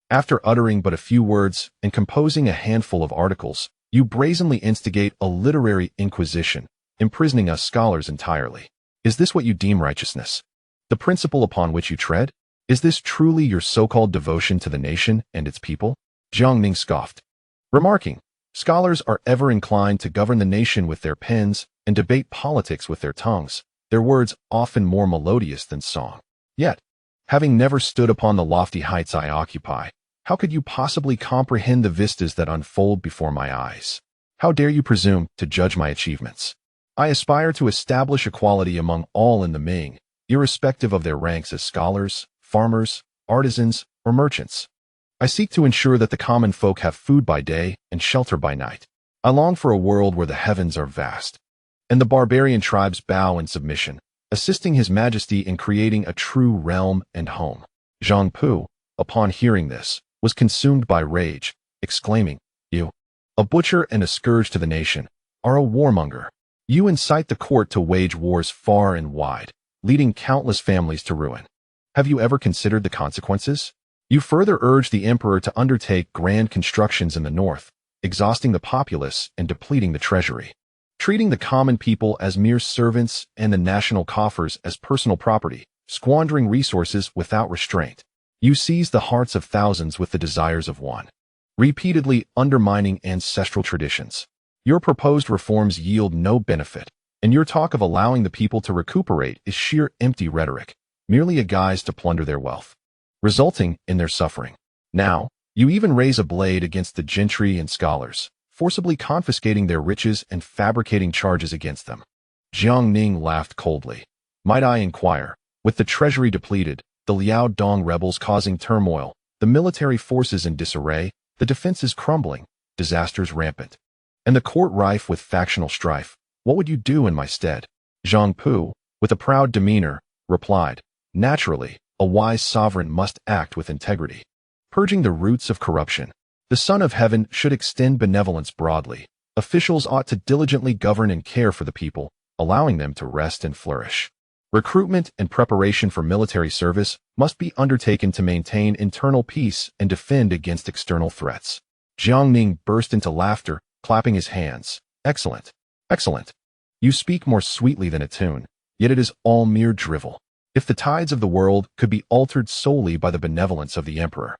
after uttering but a few words and composing a handful of articles, you brazenly instigate a literary inquisition, imprisoning us scholars entirely. Is this what you deem righteousness? The principle upon which you tread? Is this truly your so-called devotion to the nation and its people?" Jiang Ning scoffed, remarking, "Scholars are ever inclined to govern the nation with their pens and debate politics with their tongues, their words often more melodious than song. Yet, having never stood upon the lofty heights I occupy, how could you possibly comprehend the vistas that unfold before my eyes? How dare you presume to judge my achievements? I aspire to establish equality among all in the Ming, irrespective of their ranks as scholars, farmers, artisans, or merchants. I seek to ensure that the common folk have food by day and shelter by night. I long for a world where the heavens are vast, and the barbarian tribes bow in submission, assisting His Majesty in creating a true realm and home." Zhang Pu, upon hearing this, was consumed by rage, exclaiming, "You, a butcher and a scourge to the nation, are a warmonger. You incite the court to wage wars far and wide, leading countless families to ruin. Have you ever considered the consequences? You further urge the emperor to undertake grand constructions in the north, exhausting the populace and depleting the treasury, treating the common people as mere servants and the national coffers as personal property, squandering resources without restraint. You seize the hearts of thousands with the desires of one, repeatedly undermining ancestral traditions. Your proposed reforms yield no benefit, and your talk of allowing the people to recuperate is sheer empty rhetoric, merely a guise to plunder their wealth, resulting in their suffering. Now, you even raise a blade against the gentry and scholars, forcibly confiscating their riches and fabricating charges against them." Jiang Ning laughed coldly. "Might I inquire, with the treasury depleted, the Liao Dong rebels causing turmoil, the military forces in disarray, the defenses crumbling, disasters rampant, and the court rife with factional strife, what would you do in my stead?" Zhang Pu, with a proud demeanor, replied, "Naturally, a wise sovereign must act with integrity, purging the roots of corruption. The Son of Heaven should extend benevolence broadly. Officials ought to diligently govern and care for the people, allowing them to rest and flourish. Recruitment and preparation for military service must be undertaken to maintain internal peace and defend against external threats." Jiang Ning burst into laughter, clapping his hands. "Excellent, excellent. You speak more sweetly than a tune, yet it is all mere drivel. If the tides of the world could be altered solely by the benevolence of the emperor,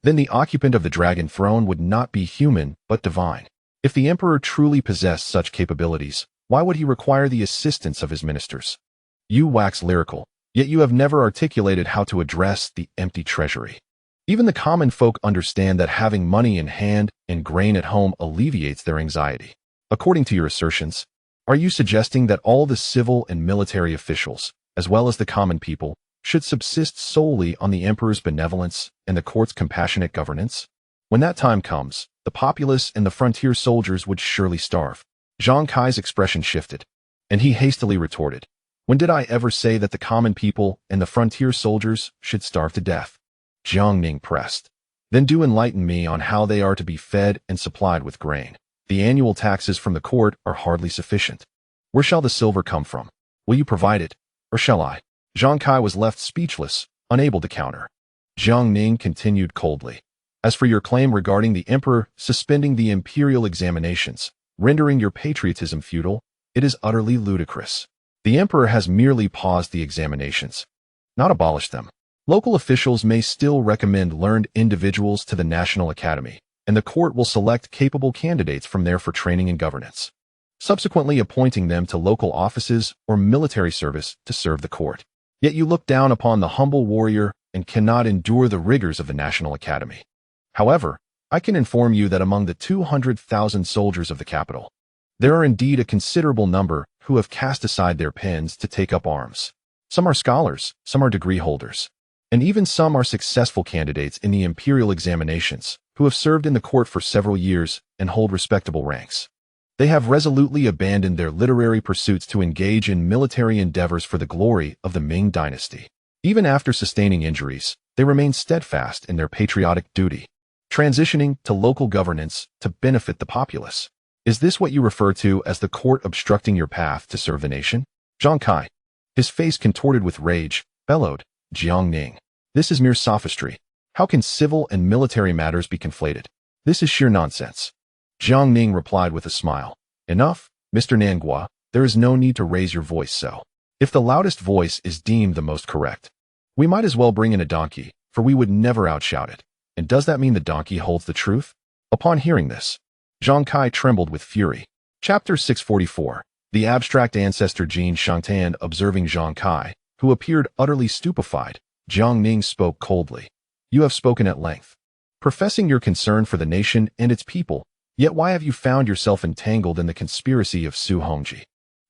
then the occupant of the dragon throne would not be human but divine. If the emperor truly possessed such capabilities, why would he require the assistance of his ministers? You wax lyrical, yet you have never articulated how to address the empty treasury. Even the common folk understand that having money in hand and grain at home alleviates their anxiety. According to your assertions, are you suggesting that all the civil and military officials, as well as the common people, should subsist solely on the emperor's benevolence and the court's compassionate governance? When that time comes, the populace and the frontier soldiers would surely starve. Zhang Kai's expression shifted, and he hastily retorted, "When did I ever say that the common people and the frontier soldiers should starve to death?" Jiang Ning pressed, "Then do enlighten me on how they are to be fed and supplied with grain. The annual taxes from the court are hardly sufficient. Where shall the silver come from? Will you provide it, or shall I?" Zhang Kai was left speechless, unable to counter. Jiang Ning continued coldly, "As for your claim regarding the emperor suspending the imperial examinations, rendering your patriotism futile, it is utterly ludicrous. The emperor has merely paused the examinations, not abolished them. Local officials may still recommend learned individuals to the National Academy, and the court will select capable candidates from there for training and governance, subsequently appointing them to local offices or military service to serve the court. Yet you look down upon the humble warrior and cannot endure the rigors of the National Academy. However, I can inform you that among the 200,000 soldiers of the capital, there are indeed a considerable number who have cast aside their pens to take up arms. Some are scholars, some are degree holders, and even some are successful candidates in the imperial examinations who have served in the court for several years and hold respectable ranks. They have resolutely abandoned their literary pursuits to engage in military endeavors for the glory of the Ming dynasty. Even after sustaining injuries, they remain steadfast in their patriotic duty, transitioning to local governance to benefit the populace. Is this what you refer to as the court obstructing your path to serve the nation?" Zhang Kai, his face contorted with rage, bellowed, "Jiang Ning, this is mere sophistry. How can civil and military matters be conflated? This is sheer nonsense." Jiang Ning replied with a smile, "Enough, Mr. Lianghuai, there is no need to raise your voice so. If the loudest voice is deemed the most correct, we might as well bring in a donkey, for we would never outshout it. And does that mean the donkey holds the truth?" Upon hearing this, Zhang Kai trembled with fury. Chapter 644. The abstract ancestor Jin Shangtan observing Zhang Kai, who appeared utterly stupefied, Jiang Ning spoke coldly. "You have spoken at length, professing your concern for the nation and its people, yet why have you found yourself entangled in the conspiracy of Su Hongji?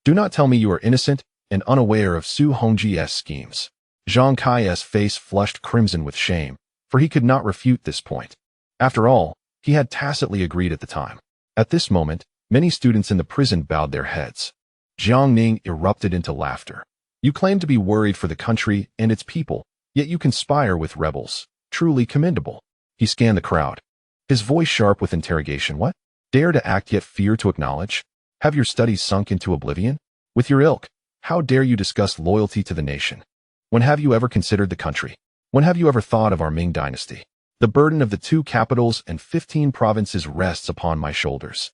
Do not tell me you are innocent and unaware of Su Hongji's schemes." Zhang Kai's face flushed crimson with shame, for he could not refute this point. After all, he had tacitly agreed at the time. At this moment, many students in the prison bowed their heads. Jiang Ning erupted into laughter. "You claim to be worried for the country and its people, yet you conspire with rebels. Truly commendable." He scanned the crowd, his voice sharp with interrogation. "What? Dare to act yet fear to acknowledge? Have your studies sunk into oblivion? With your ilk, how dare you discuss loyalty to the nation? When have you ever considered the country? When have you ever thought of our Ming dynasty? The burden of the 2 capitals and 15 provinces rests upon my shoulders.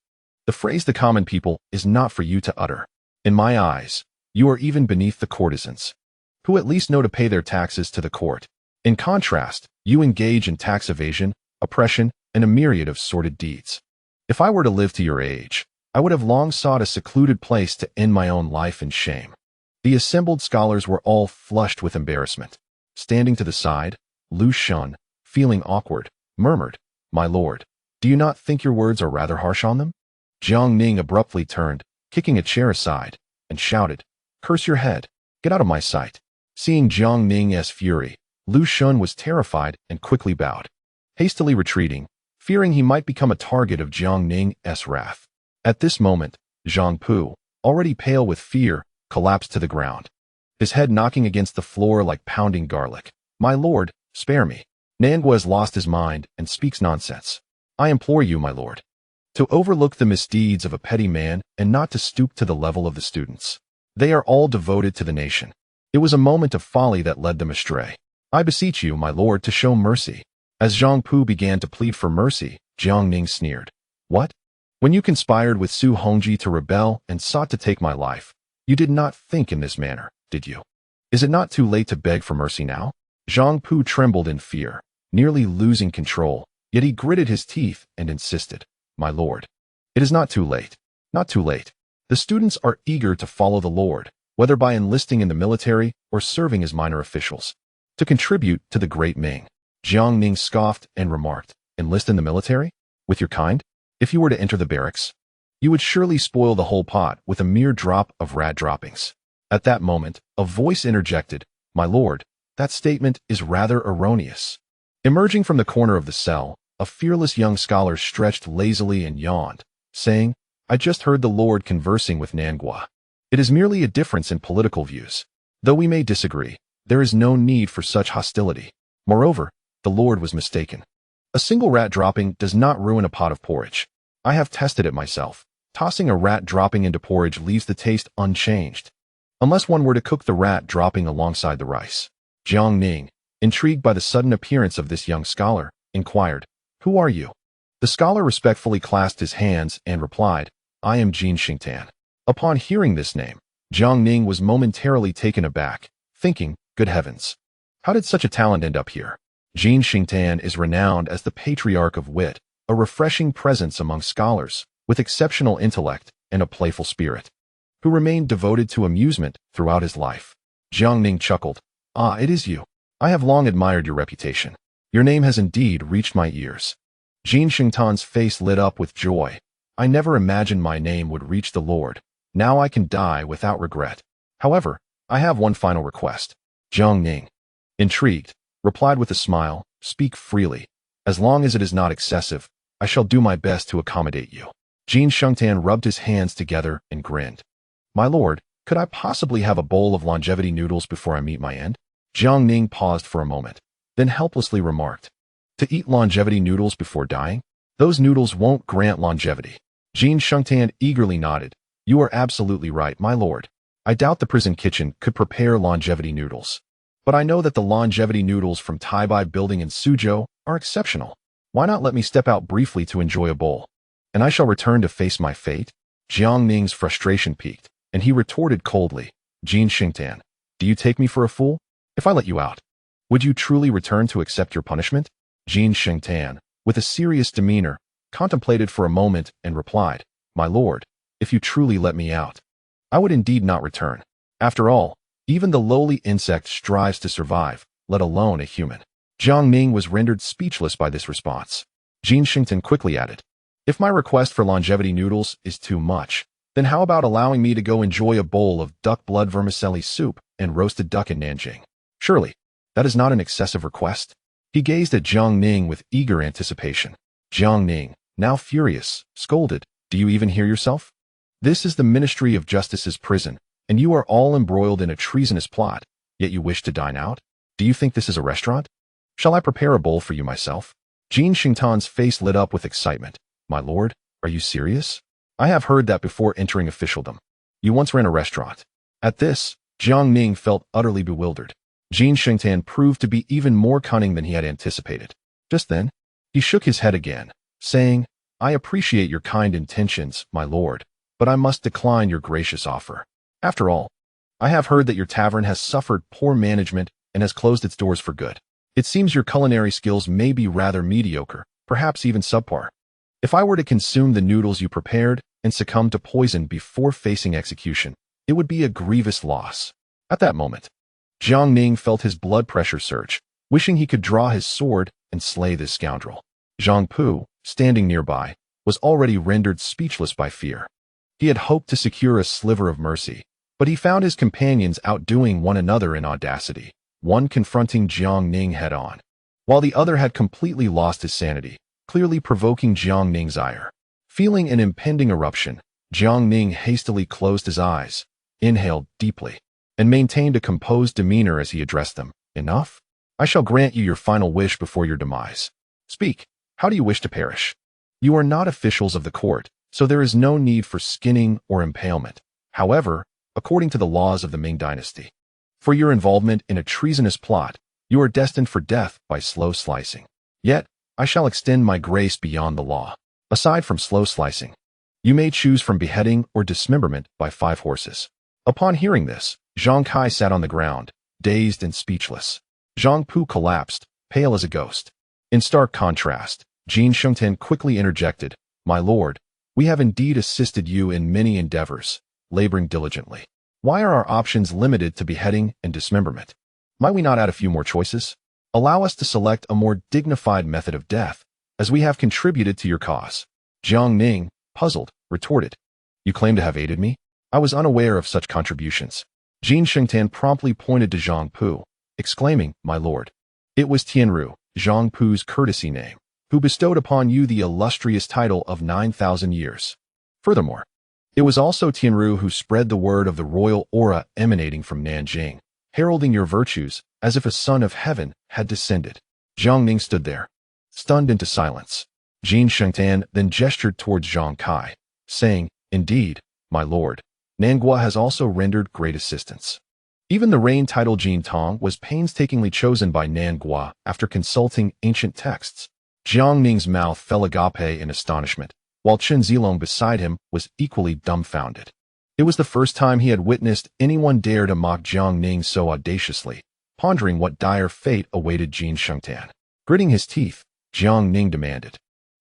The phrase the common people is not for you to utter. In my eyes, you are even beneath the courtesans, who at least know to pay their taxes to the court. In contrast, you engage in tax evasion, oppression, and a myriad of sordid deeds. If I were to live to your age, I would have long sought a secluded place to end my own life in shame." The assembled scholars were all flushed with embarrassment. Standing to the side, Lu Shun, feeling awkward, murmured, "My lord, do you not think your words are rather harsh on them?" Jiang Ning abruptly turned, kicking a chair aside, and shouted, "Curse your head! Get out of my sight!" Seeing Jiang Ning's fury, Lu Shun was terrified and quickly bowed, hastily retreating, fearing he might become a target of Jiang Ning's wrath. At this moment, Zhang Pu, already pale with fear, collapsed to the ground, his head knocking against the floor like pounding garlic. "My lord, spare me. Lianghuai has lost his mind and speaks nonsense. I implore you, my lord, to overlook the misdeeds of a petty man and not to stoop to the level of the students. They are all devoted to the nation. It was a moment of folly that led them astray. I beseech you, my lord, to show mercy." As Zhang Pu began to plead for mercy, Jiang Ning sneered. "What? When you conspired with Su Hongji to rebel and sought to take my life, you did not think in this manner, did you? Is it not too late to beg for mercy now?" Zhang Pu trembled in fear, nearly losing control, yet he gritted his teeth and insisted, "My lord, it is not too late. Not too late. The students are eager to follow the Lord, whether by enlisting in the military or serving as minor officials, to contribute to the Great Ming." Jiang Ning scoffed and remarked, "Enlist in the military? With your kind? If you were to enter the barracks, you would surely spoil the whole pot with a mere drop of rat droppings." At that moment, a voice interjected, "My lord, that statement is rather erroneous. Emerging from the corner of the cell, a fearless young scholar stretched lazily and yawned, saying, I just heard the Lord conversing with Lianghuai. It is merely a difference in political views. Though we may disagree, there is no need for such hostility. Moreover, the Lord was mistaken. A single rat dropping does not ruin a pot of porridge. I have tested it myself. Tossing a rat dropping into porridge leaves the taste unchanged, unless one were to cook the rat dropping alongside the rice. Jiang Ning, intrigued by the sudden appearance of this young scholar, inquired, Who are you? The scholar respectfully clasped his hands and replied, I am Jin Xingtan. Upon hearing this name, Jiang Ning was momentarily taken aback, thinking, Good heavens! How did such a talent end up here? Jin Xingtan is renowned as the patriarch of wit, a refreshing presence among scholars, with exceptional intellect and a playful spirit, who remained devoted to amusement throughout his life. Jiang Ning chuckled, Ah, it is you. I have long admired your reputation. Your name has indeed reached my ears. Jin Xingtan's face lit up with joy. I never imagined my name would reach the Lord. Now I can die without regret. However, I have one final request. Jiang Ning, intrigued, replied with a smile, Speak freely. As long as it is not excessive, I shall do my best to accommodate you. Jin Xingtan rubbed his hands together and grinned. My lord, could I possibly have a bowl of longevity noodles before I meet my end? Jiang Ning paused for a moment, then helplessly remarked, To eat longevity noodles before dying? Those noodles won't grant longevity. Jin Xingtan eagerly nodded. You are absolutely right, my lord. I doubt the prison kitchen could prepare longevity noodles. But I know that the longevity noodles from Taibai Building in Suzhou are exceptional. Why not let me step out briefly to enjoy a bowl? And I shall return to face my fate? Jiang Ning's frustration peaked, and he retorted coldly, Jin Xingtan, do you take me for a fool? If I let you out, would you truly return to accept your punishment? Jin Xingtan, with a serious demeanor, contemplated for a moment and replied, My lord, if you truly let me out, I would indeed not return. After all, even the lowly insect strives to survive, let alone a human. Jiang Ning was rendered speechless by this response. Jin Xingtan quickly added, If my request for longevity noodles is too much, then how about allowing me to go enjoy a bowl of duck blood vermicelli soup and roasted duck in Nanjing? Surely, that is not an excessive request? He gazed at Jiang Ning with eager anticipation. Jiang Ning, now furious, scolded, Do you even hear yourself? This is the Ministry of Justice's prison, and you are all embroiled in a treasonous plot, yet you wish to dine out? Do you think this is a restaurant? Shall I prepare a bowl for you myself? Jin Xingtan's face lit up with excitement. My lord, are you serious? I have heard that before entering officialdom. You once ran a restaurant. At this, Jiang Ning felt utterly bewildered. Jin Xingtan proved to be even more cunning than he had anticipated. Just then, he shook his head again, saying, I appreciate your kind intentions, my lord, but I must decline your gracious offer. After all, I have heard that your tavern has suffered poor management and has closed its doors for good. It seems your culinary skills may be rather mediocre, perhaps even subpar. If I were to consume the noodles you prepared and succumb to poison before facing execution, it would be a grievous loss. At that moment, Jiang Ning felt his blood pressure surge, wishing he could draw his sword and slay this scoundrel. Zhang Pu, standing nearby, was already rendered speechless by fear. He had hoped to secure a sliver of mercy, but he found his companions outdoing one another in audacity, one confronting Jiang Ning head-on, while the other had completely lost his sanity, clearly provoking Jiang Ning's ire. Feeling an impending eruption, Jiang Ning hastily closed his eyes, inhaled deeply, and maintained a composed demeanor as he addressed them. Enough? I shall grant you your final wish before your demise. Speak, how do you wish to perish? You are not officials of the court, so there is no need for skinning or impalement. However, according to the laws of the Ming dynasty, for your involvement in a treasonous plot, you are destined for death by slow slicing. Yet, I shall extend my grace beyond the law. Aside from slow slicing, you may choose from beheading or dismemberment by 5 horses. Upon hearing this, Zhang Kai sat on the ground, dazed and speechless. Zhang Pu collapsed, pale as a ghost. In stark contrast, Jin Xingtan quickly interjected, My lord, we have indeed assisted you in many endeavors, laboring diligently. Why are our options limited to beheading and dismemberment? Might we not add a few more choices? Allow us to select a more dignified method of death, as we have contributed to your cause. Jiang Ning, puzzled, retorted, You claim to have aided me? I was unaware of such contributions. Jin Xingtan promptly pointed to Zhang Pu, exclaiming, "My lord." It was Tianru, Zhang Pu's courtesy name, who bestowed upon you the illustrious title of 9,000 years. Furthermore, it was also Tianru who spread the word of the royal aura emanating from Nanjing, heralding your virtues as if a son of heaven had descended. Jiang Ning stood there, stunned into silence. Jin Shengtan then gestured towards Zhang Kai, saying, "Indeed, my lord, Nanguo has also rendered great assistance." Even the reign title Jin Tong was painstakingly chosen by Nanguo after consulting ancient texts. Jiang Ning's mouth fell agape in astonishment, while Chen Zilong beside him was equally dumbfounded. It was the first time he had witnessed anyone dare to mock Jiang Ning so audaciously, pondering what dire fate awaited Jin Shengtan. Gritting his teeth, Jiang Ning demanded,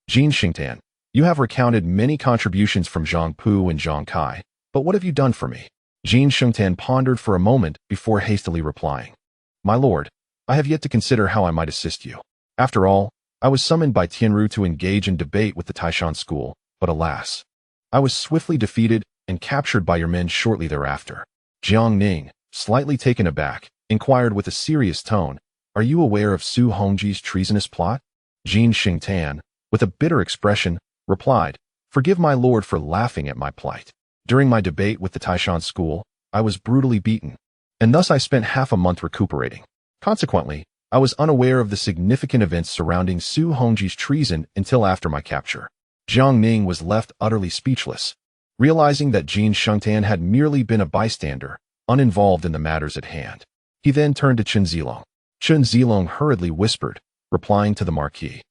"Jin Shengtan, you have recounted many contributions from Zhang Pu and Zhang Kai, but what have you done for me?" Jin Shengtan pondered for a moment before hastily replying, "My lord, I have yet to consider how I might assist you. After all, I was summoned by Tianru to engage in debate with the Taishan school, but alas, I was swiftly defeated and captured by your men shortly thereafter." Jiang Ning, slightly taken aback, inquired with a serious tone, "Are you aware of Su Hongji's treasonous plot?" Jin Shengtan, with a bitter expression, replied, "Forgive my lord for laughing at my plight. During my debate with the Taishan school, I was brutally beaten, and thus I spent half a month recuperating. Consequently, I was unaware of the significant events surrounding Su Hongji's treason until after my capture." Jiang Ning was left utterly speechless, realizing that Jin Shengtan had merely been a bystander, uninvolved in the matters at hand. He then turned to Chen Zilong. Chen Zilong hurriedly whispered, replying to the Marquis,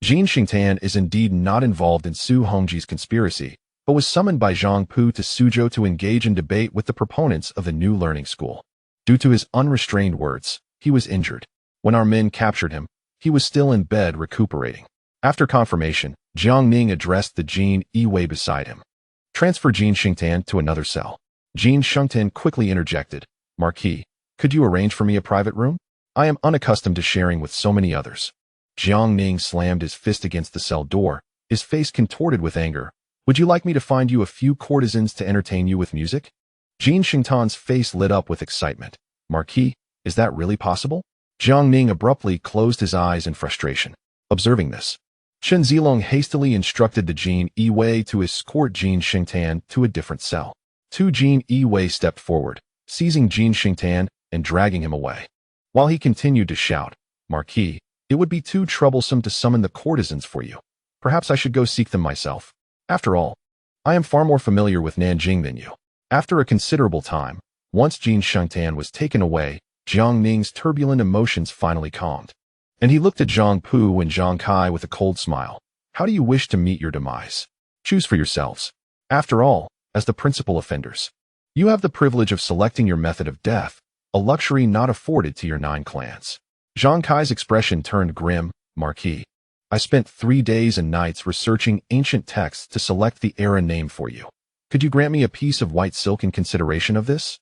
"Jin Shengtan is indeed not involved in Su Hongji's conspiracy, but was summoned by Zhang Pu to Suzhou to engage in debate with the proponents of the new learning school. Due to his unrestrained words, he was injured. When our men captured him, he was still in bed recuperating." After confirmation, Jiang Ning addressed the Jin Yiwei beside him. "Transfer Jin Shengtan to another cell." Jin Shengtan quickly interjected, "Marquis, could you arrange for me a private room? I am unaccustomed to sharing with so many others." Jiang Ning slammed his fist against the cell door, his face contorted with anger. "Would you like me to find you a few courtesans to entertain you with music?" Jin Shengtan's face lit up with excitement. "Marquis, is that really possible?" Jiang Ning abruptly closed his eyes in frustration. Observing this, Chen Zilong hastily instructed the Jin Yiwei to escort Jin Shengtan to a different cell. Two Jin Yiwei stepped forward, seizing Jin Shengtan and dragging him away. While he continued to shout, "Marquis, it would be too troublesome to summon the courtesans for you. Perhaps I should go seek them myself. After all, I am far more familiar with Nanjing than you." After a considerable time, once Jin Shengtan was taken away, Jiang Ning's turbulent emotions finally calmed, and he looked at Zhang Pu and Zhang Kai with a cold smile. "How do you wish to meet your demise? Choose for yourselves. After all, as the principal offenders, you have the privilege of selecting your method of death, a luxury not afforded to your 9 clans." Zhang Kai's expression turned grim. "Marquis, I spent 3 days and nights researching ancient texts to select the era name for you. Could you grant me a piece of white silk in consideration of this?"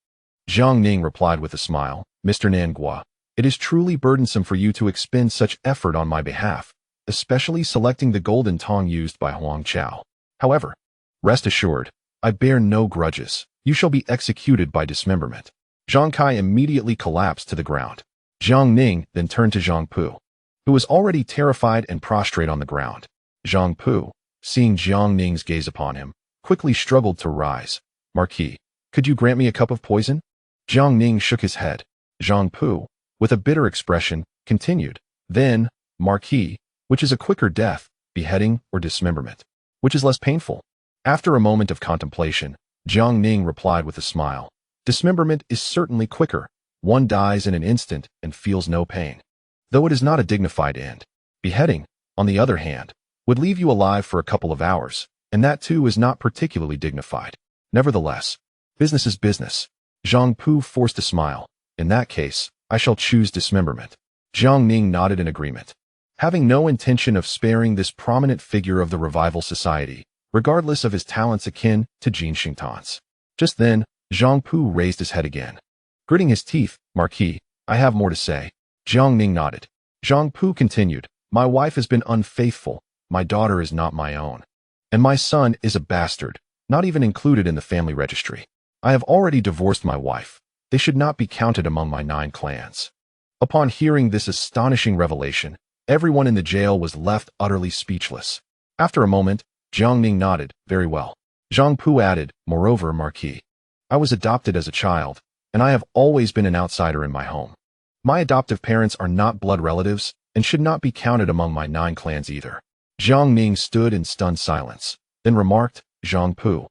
Jiang Ning replied with a smile, "Mr. Nanguo, it is truly burdensome for you to expend such effort on my behalf, especially selecting the golden tong used by Huang Chao. However, rest assured, I bear no grudges. You shall be executed by dismemberment." Zhang Kai immediately collapsed to the ground. Jiang Ning then turned to Zhang Pu, who was already terrified and prostrate on the ground. Zhang Pu, seeing Jiang Ning's gaze upon him, quickly struggled to rise. "Marquis, could you grant me a cup of poison?" Jiang Ning shook his head. Zhang Pu, with a bitter expression, continued, "Then, Marquis, which is a quicker death, beheading or dismemberment? Which is less painful?" After a moment of contemplation, Jiang Ning replied with a smile, "Dismemberment is certainly quicker. One dies in an instant and feels no pain, though it is not a dignified end. Beheading, on the other hand, would leave you alive for a couple of hours, and that too is not particularly dignified. Nevertheless, business is business." Zhang Pu forced a smile. "In that case, I shall choose dismemberment." Jiang Ning nodded in agreement, having no intention of sparing this prominent figure of the Revival Society, regardless of his talents akin to Jin Shengtan's. Just then, Zhang Pu raised his head again. Gritting his teeth, "Marquis, I have more to say." Jiang Ning nodded. Zhang Pu continued, "My wife has been unfaithful, my daughter is not my own, and my son is a bastard, not even included in the family registry. I have already divorced my wife. They should not be counted among my 9 clans." Upon hearing this astonishing revelation, everyone in the jail was left utterly speechless. After a moment, Jiang Ning nodded. Very well. Zhang Pu added, moreover, Marquis, I was adopted as a child, and I have always been an outsider in my home. My adoptive parents are not blood relatives and should not be counted among my 9 clans either. Jiang Ning stood in stunned silence, then remarked, Zhang Pu,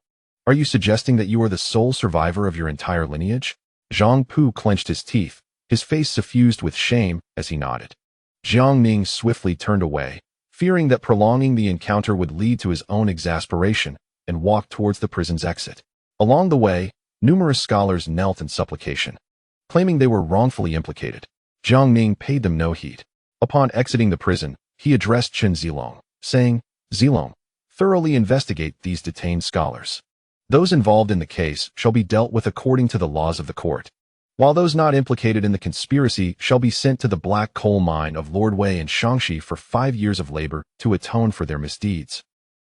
are you suggesting that you are the sole survivor of your entire lineage? Zhang Pu clenched his teeth, his face suffused with shame as he nodded. Jiang Ning swiftly turned away, fearing that prolonging the encounter would lead to his own exasperation, and walked towards the prison's exit. Along the way, numerous scholars knelt in supplication, claiming they were wrongfully implicated. Jiang Ning paid them no heed. Upon exiting the prison, he addressed Chen Zilong, saying, Zilong, thoroughly investigate these detained scholars. Those involved in the case shall be dealt with according to the laws of the court, while those not implicated in the conspiracy shall be sent to the black coal mine of Lord Wei in Shaanxi for 5 years of labor to atone for their misdeeds,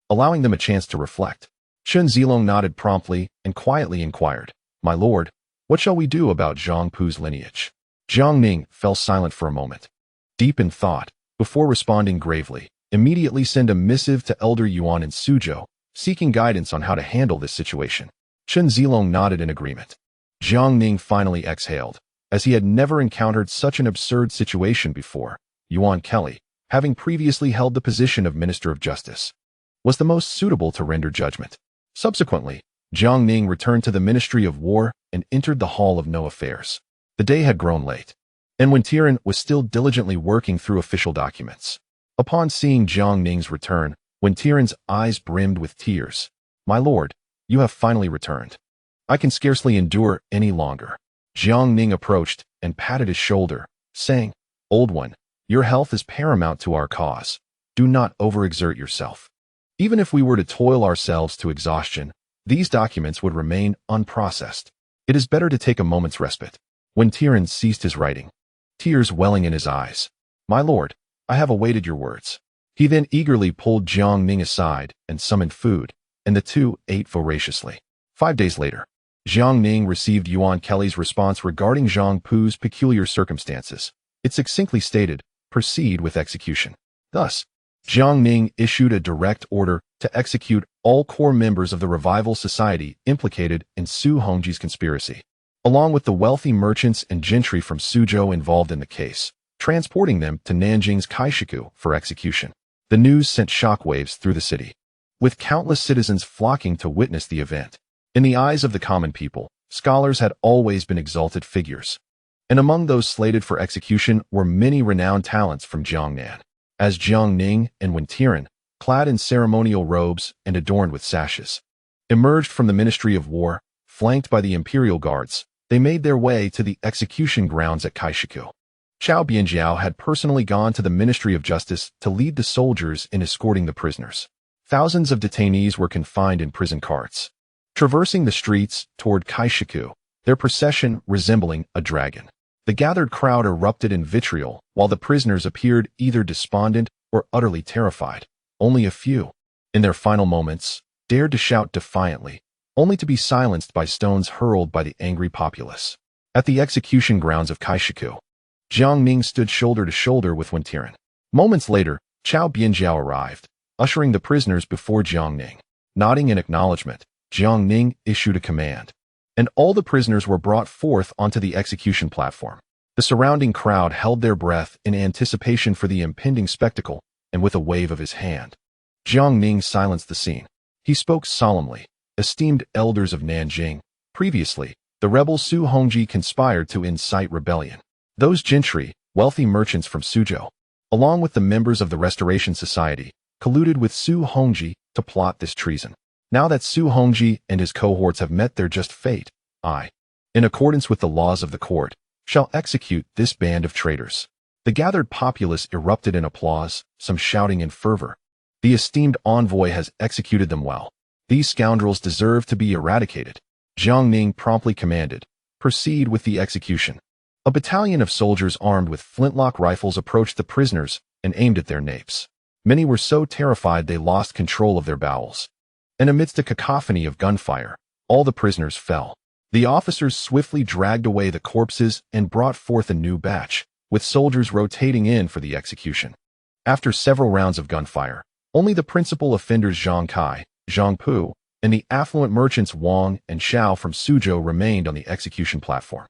allowing them a chance to reflect. Chen Zilong nodded promptly and quietly inquired, My lord, what shall we do about Zhang Pu's lineage? Jiang Ning fell silent for a moment, deep in thought, before responding gravely, immediately send a missive to Elder Yuan in Suzhou, seeking guidance on how to handle this situation. Chen Zilong nodded in agreement. Jiang Ning finally exhaled, as he had never encountered such an absurd situation before. Yuan Kelly, having previously held the position of Minister of Justice, was the most suitable to render judgment. Subsequently, Jiang Ning returned to the Ministry of War and entered the Hall of No Affairs. The day had grown late, and Wentiren was still diligently working through official documents. Upon seeing Jiang Ning's return, Wentiren's eyes brimmed with tears. My lord, you have finally returned. I can scarcely endure any longer. Jiang Ning approached and patted his shoulder, saying, Old one, your health is paramount to our cause. Do not overexert yourself. Even if we were to toil ourselves to exhaustion, these documents would remain unprocessed. It is better to take a moment's respite. Wentiren ceased his writing, tears welling in his eyes. My lord, I have awaited your words. He then eagerly pulled Jiang Ning aside and summoned food, and the two ate voraciously. 5 days later, Jiang Ning received Yuan Kelly's response regarding Zhang Pu's peculiar circumstances. It succinctly stated, proceed with execution. Thus, Jiang Ning issued a direct order to execute all core members of the Revival Society implicated in Su Hongji's conspiracy, along with the wealthy merchants and gentry from Suzhou involved in the case, transporting them to Nanjing's Kaishiku for execution. The news sent shockwaves through the city, with countless citizens flocking to witness the event. In the eyes of the common people, scholars had always been exalted figures, and among those slated for execution were many renowned talents from Jiangnan. As Jiang Ning and Wentiren, clad in ceremonial robes and adorned with sashes, emerged from the Ministry of War, flanked by the imperial guards, they made their way to the execution grounds at Kaishiku. Xiao Bianjiao had personally gone to the Ministry of Justice to lead the soldiers in escorting the prisoners. Thousands of detainees were confined in prison carts, traversing the streets toward Kaishiku, their procession resembling a dragon. The gathered crowd erupted in vitriol, while the prisoners appeared either despondent or utterly terrified. Only a few, in their final moments, dared to shout defiantly, only to be silenced by stones hurled by the angry populace. At the execution grounds of Kaishiku, Jiang Ning stood shoulder to shoulder with Wentiren. Moments later, Xiao Bianjiao arrived, ushering the prisoners before Jiang Ning. Nodding in acknowledgement, Jiang Ning issued a command, and all the prisoners were brought forth onto the execution platform. The surrounding crowd held their breath in anticipation for the impending spectacle, and with a wave of his hand, Jiang Ning silenced the scene. He spoke solemnly, esteemed elders of Nanjing. Previously, the rebel Su Hongji conspired to incite rebellion. Those gentry, wealthy merchants from Suzhou, along with the members of the Restoration Society, colluded with Su Hongji to plot this treason. Now that Su Hongji and his cohorts have met their just fate, I, in accordance with the laws of the court, shall execute this band of traitors. The gathered populace erupted in applause, some shouting in fervor. The esteemed envoy has executed them well. These scoundrels deserve to be eradicated. Jiang Ning promptly commanded, proceed with the execution. A battalion of soldiers armed with flintlock rifles approached the prisoners and aimed at their napes. Many were so terrified they lost control of their bowels, and amidst a cacophony of gunfire, all the prisoners fell. The officers swiftly dragged away the corpses and brought forth a new batch, with soldiers rotating in for the execution. After several rounds of gunfire, only the principal offenders Zhang Kai, Zhang Pu, and the affluent merchants Wang and Xiao from Suzhou remained on the execution platform.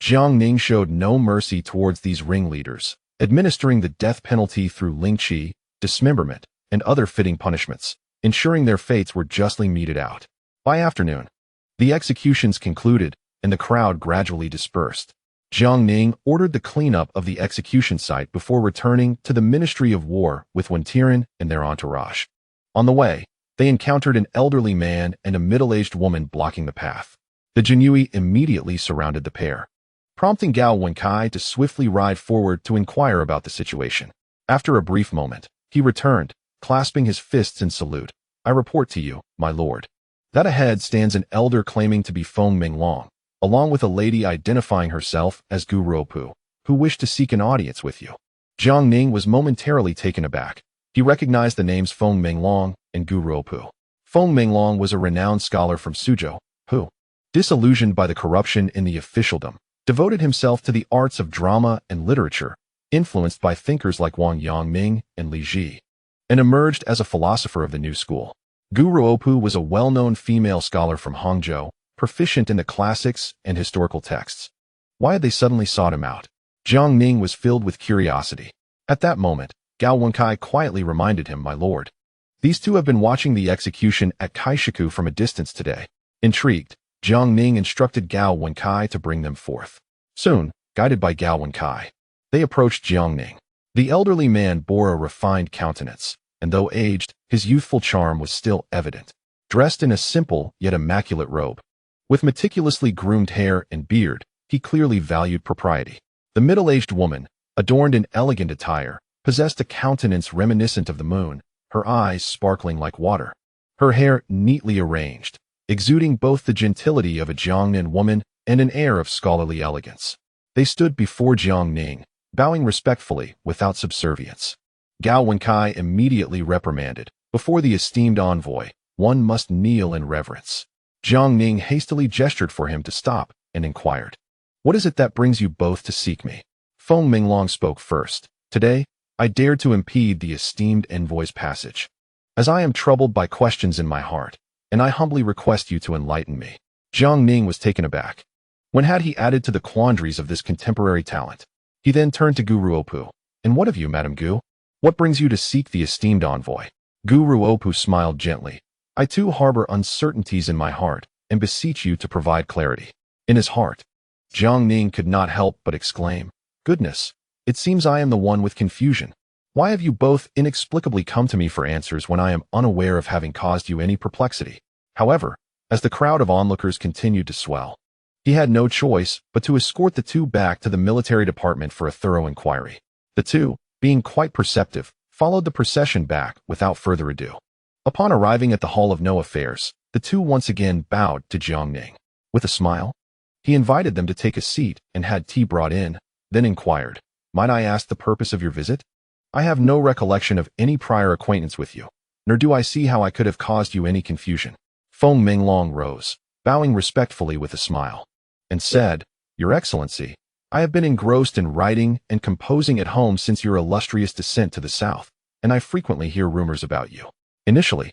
Jiang Ning showed no mercy towards these ringleaders, administering the death penalty through lingqi, dismemberment, and other fitting punishments, ensuring their fates were justly meted out. By afternoon, the executions concluded, and the crowd gradually dispersed. Jiang Ning ordered the cleanup of the execution site before returning to the Ministry of War with Tianqi and their entourage. On the way, they encountered an elderly man and a middle-aged woman blocking the path. The Jinyui immediately surrounded the pair, prompting Gao Wenkai to swiftly ride forward to inquire about the situation. After a brief moment, he returned, clasping his fists in salute. "I report to you, my lord, that ahead stands an elder claiming to be Feng Minglong, along with a lady identifying herself as Gu Ruopu, who wished to seek an audience with you." Jiang Ning was momentarily taken aback. He recognized the names Feng Minglong and Gu Ruopu. Feng Minglong was a renowned scholar from Suzhou, who, disillusioned by the corruption in the officialdom, devoted himself to the arts of drama and literature, influenced by thinkers like Wang Yangming and Li Ji, and emerged as a philosopher of the new school. Gu Ruopu was a well-known female scholar from Hangzhou, proficient in the classics and historical texts. Why had they suddenly sought him out? Jiang Ning was filled with curiosity. At that moment, Gao Wenkai quietly reminded him, "My lord, these two have been watching the execution at Kaishiku from a distance today." Intrigued, Jiang Ning instructed Gao Wenkai to bring them forth. Soon, guided by Gao Wenkai, they approached Jiang Ning. The elderly man bore a refined countenance, and though aged, his youthful charm was still evident. Dressed in a simple yet immaculate robe, with meticulously groomed hair and beard, he clearly valued propriety. The middle-aged woman, adorned in elegant attire, possessed a countenance reminiscent of the moon, her eyes sparkling like water. Her hair neatly arranged, exuding both the gentility of a Jiangnan woman and an air of scholarly elegance. They stood before Jiang Ning, bowing respectfully without subservience. Gao Wenkai immediately reprimanded, "Before the esteemed envoy, one must kneel in reverence." Jiang Ning hastily gestured for him to stop and inquired, "What is it that brings you both to seek me?" Feng Minglong spoke first. "Today, I dared to impede the esteemed envoy's passage, as I am troubled by questions in my heart, and I humbly request you to enlighten me." Jiang Ning was taken aback. When had he added to the quandaries of this contemporary talent? He then turned to Gu Ruopu. "And what of you, Madame Gu? What brings you to seek the esteemed envoy?" Gu Ruopu smiled gently. "I too harbor uncertainties in my heart, and beseech you to provide clarity." In his heart, Jiang Ning could not help but exclaim, "Goodness, it seems I am the one with confusion. Why have you both inexplicably come to me for answers when I am unaware of having caused you any perplexity?" However, as the crowd of onlookers continued to swell, he had no choice but to escort the two back to the military department for a thorough inquiry. The two, being quite perceptive, followed the procession back without further ado. Upon arriving at the Hall of No Affairs, the two once again bowed to Jiang Ning. With a smile, he invited them to take a seat and had tea brought in, then inquired, "Might I ask the purpose of your visit? I have no recollection of any prior acquaintance with you, nor do I see how I could have caused you any confusion." Feng Minglong rose, bowing respectfully with a smile, and said, "Your Excellency, I have been engrossed in writing and composing at home since your illustrious descent to the south, and I frequently hear rumors about you. Initially,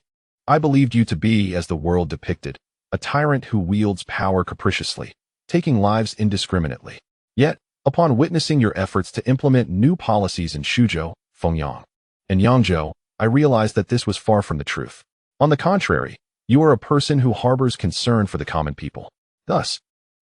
I believed you to be, as the world depicted, a tyrant who wields power capriciously, taking lives indiscriminately. Yet, upon witnessing your efforts to implement new policies in Suzhou, Fengyang, and Yangzhou, I realized that this was far from the truth. On the contrary, you are a person who harbors concern for the common people. Thus,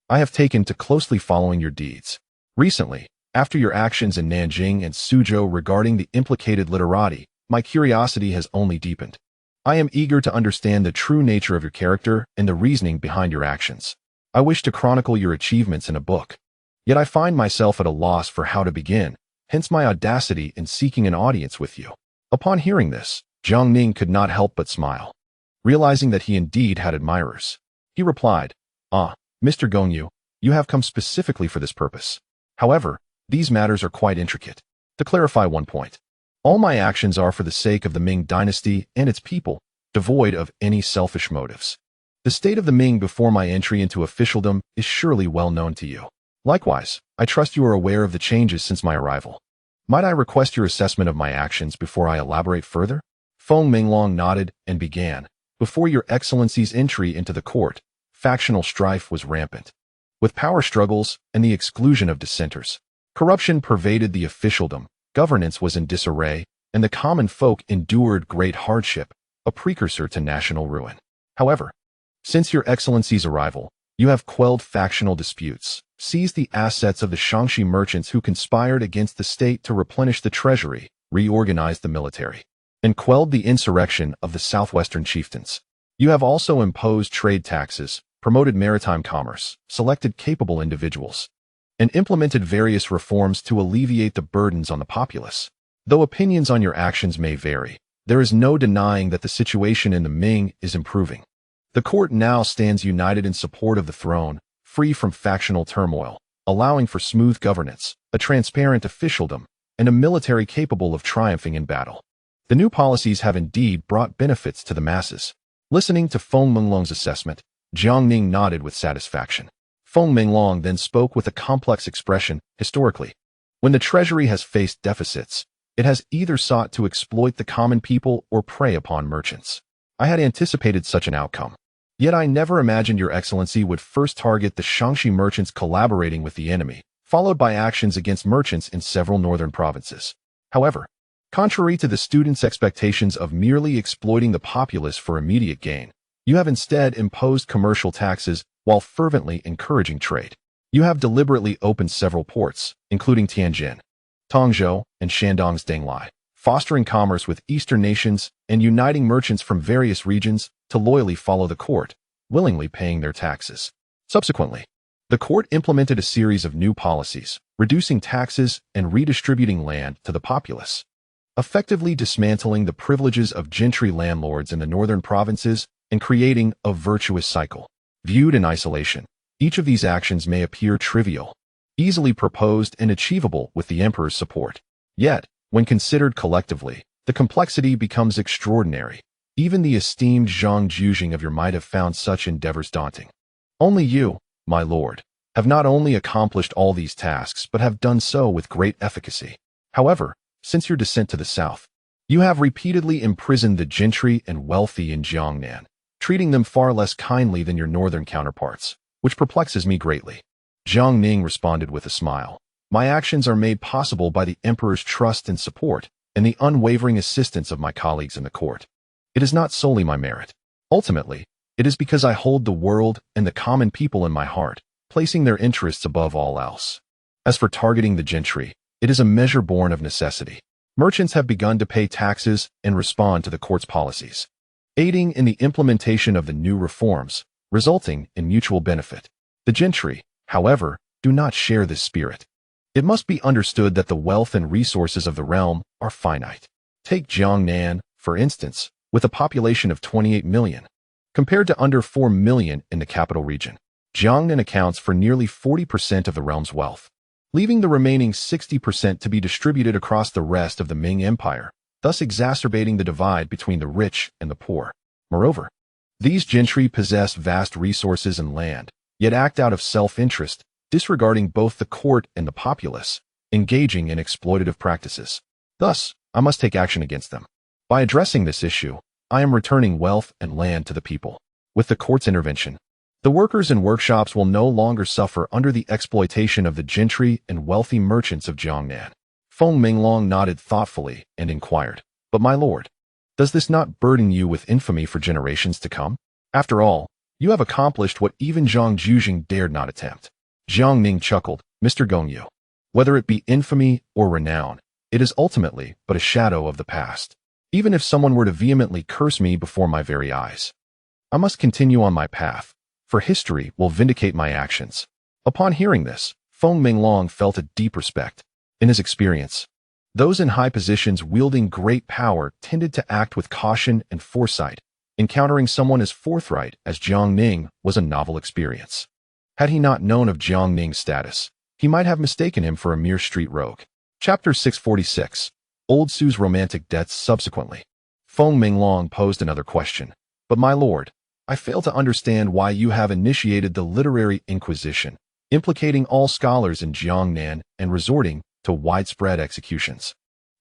I have taken to closely following your deeds. Recently, after your actions in Nanjing and Suzhou regarding the implicated literati, my curiosity has only deepened. I am eager to understand the true nature of your character and the reasoning behind your actions. I wish to chronicle your achievements in a book. Yet I find myself at a loss for how to begin, hence my audacity in seeking an audience with you." Upon hearing this, Jiang Ning could not help but smile, realizing that he indeed had admirers. He replied, "Ah, Mr. Gongyu, you have come specifically for this purpose. However, these matters are quite intricate. To clarify one point, all my actions are for the sake of the Ming dynasty and its people, devoid of any selfish motives. The state of the Ming before my entry into officialdom is surely well known to you. Likewise, I trust you are aware of the changes since my arrival. Might I request your assessment of my actions before I elaborate further? Feng Minglong nodded and began. Before your excellency's entry into the court, factional strife was rampant. With power struggles and the exclusion of dissenters, corruption pervaded the officialdom, governance was in disarray, and the common folk endured great hardship, a precursor to national ruin. However, since your excellency's arrival, you have quelled factional disputes, seized the assets of the Shaanxi merchants who conspired against the state to replenish the treasury, reorganized the military, and quelled the insurrection of the southwestern chieftains. You have also imposed trade taxes, promoted maritime commerce, selected capable individuals, and implemented various reforms to alleviate the burdens on the populace. Though opinions on your actions may vary, there is no denying that the situation in the Ming is improving. The court now stands united in support of the throne, free from factional turmoil, allowing for smooth governance, a transparent officialdom, and a military capable of triumphing in battle. The new policies have indeed brought benefits to the masses. Listening to Feng Minglong's assessment, Jiang Ning nodded with satisfaction. Feng Minglong then spoke with a complex expression. Historically, when the treasury has faced deficits, it has either sought to exploit the common people or prey upon merchants. I had anticipated such an outcome. Yet I never imagined your excellency would first target the Shaanxi merchants collaborating with the enemy, followed by actions against merchants in several northern provinces. However, contrary to the students' expectations of merely exploiting the populace for immediate gain, you have instead imposed commercial taxes while fervently encouraging trade. You have deliberately opened several ports, including Tianjin, Tongzhou, and Shandong's Denglai, fostering commerce with eastern nations and uniting merchants from various regions to loyally follow the court, willingly paying their taxes. Subsequently, the court implemented a series of new policies, reducing taxes and redistributing land to the populace, effectively dismantling the privileges of gentry landlords in the northern provinces and creating a virtuous cycle. Viewed in isolation, each of these actions may appear trivial, easily proposed and achievable with the emperor's support. Yet, when considered collectively, the complexity becomes extraordinary. Even the esteemed Zhang Zhujiang of your might have found such endeavors daunting. Only you, my lord, have not only accomplished all these tasks but have done so with great efficacy. However, since your descent to the south, you have repeatedly imprisoned the gentry and wealthy in Jiangnan, treating them far less kindly than your northern counterparts, which perplexes me greatly. Jiang Ning responded with a smile. My actions are made possible by the emperor's trust and support, and the unwavering assistance of my colleagues in the court. It is not solely my merit. Ultimately, it is because I hold the world and the common people in my heart, placing their interests above all else. As for targeting the gentry, it is a measure born of necessity. Merchants have begun to pay taxes and respond to the court's policies, aiding in the implementation of the new reforms, resulting in mutual benefit. The gentry, however, do not share this spirit. It must be understood that the wealth and resources of the realm are finite. Take Jiangnan, for instance, with a population of 28 million, compared to under 4 million in the capital region. Jiangnan accounts for nearly 40% of the realm's wealth, leaving the remaining 60% to be distributed across the rest of the Ming Empire, thus exacerbating the divide between the rich and the poor. Moreover, these gentry possess vast resources and land, yet act out of self-interest, disregarding both the court and the populace, engaging in exploitative practices. Thus, I must take action against them. By addressing this issue, I am returning wealth and land to the people. With the court's intervention, the workers and workshops will no longer suffer under the exploitation of the gentry and wealthy merchants of Jiangnan. Feng Minglong nodded thoughtfully and inquired, "But my lord, does this not burden you with infamy for generations to come? After all, you have accomplished what even Zhang Zhujiang dared not attempt." Jiang Ning chuckled. "Mr. Gongyu, whether it be infamy or renown, it is ultimately but a shadow of the past. Even if someone were to vehemently curse me before my very eyes, I must continue on my path, for history will vindicate my actions." Upon hearing this, Feng Minglong felt a deep respect. In his experience, those in high positions wielding great power tended to act with caution and foresight. Encountering someone as forthright as Jiang Ning was a novel experience. Had he not known of Jiang Ning's status, he might have mistaken him for a mere street rogue. Chapter 646. Old Su's Romantic Debts. Subsequently, Feng Minglong posed another question. "But my lord, I fail to understand why you have initiated the literary inquisition. implicating all scholars in Jiangnan and resorting to widespread executions.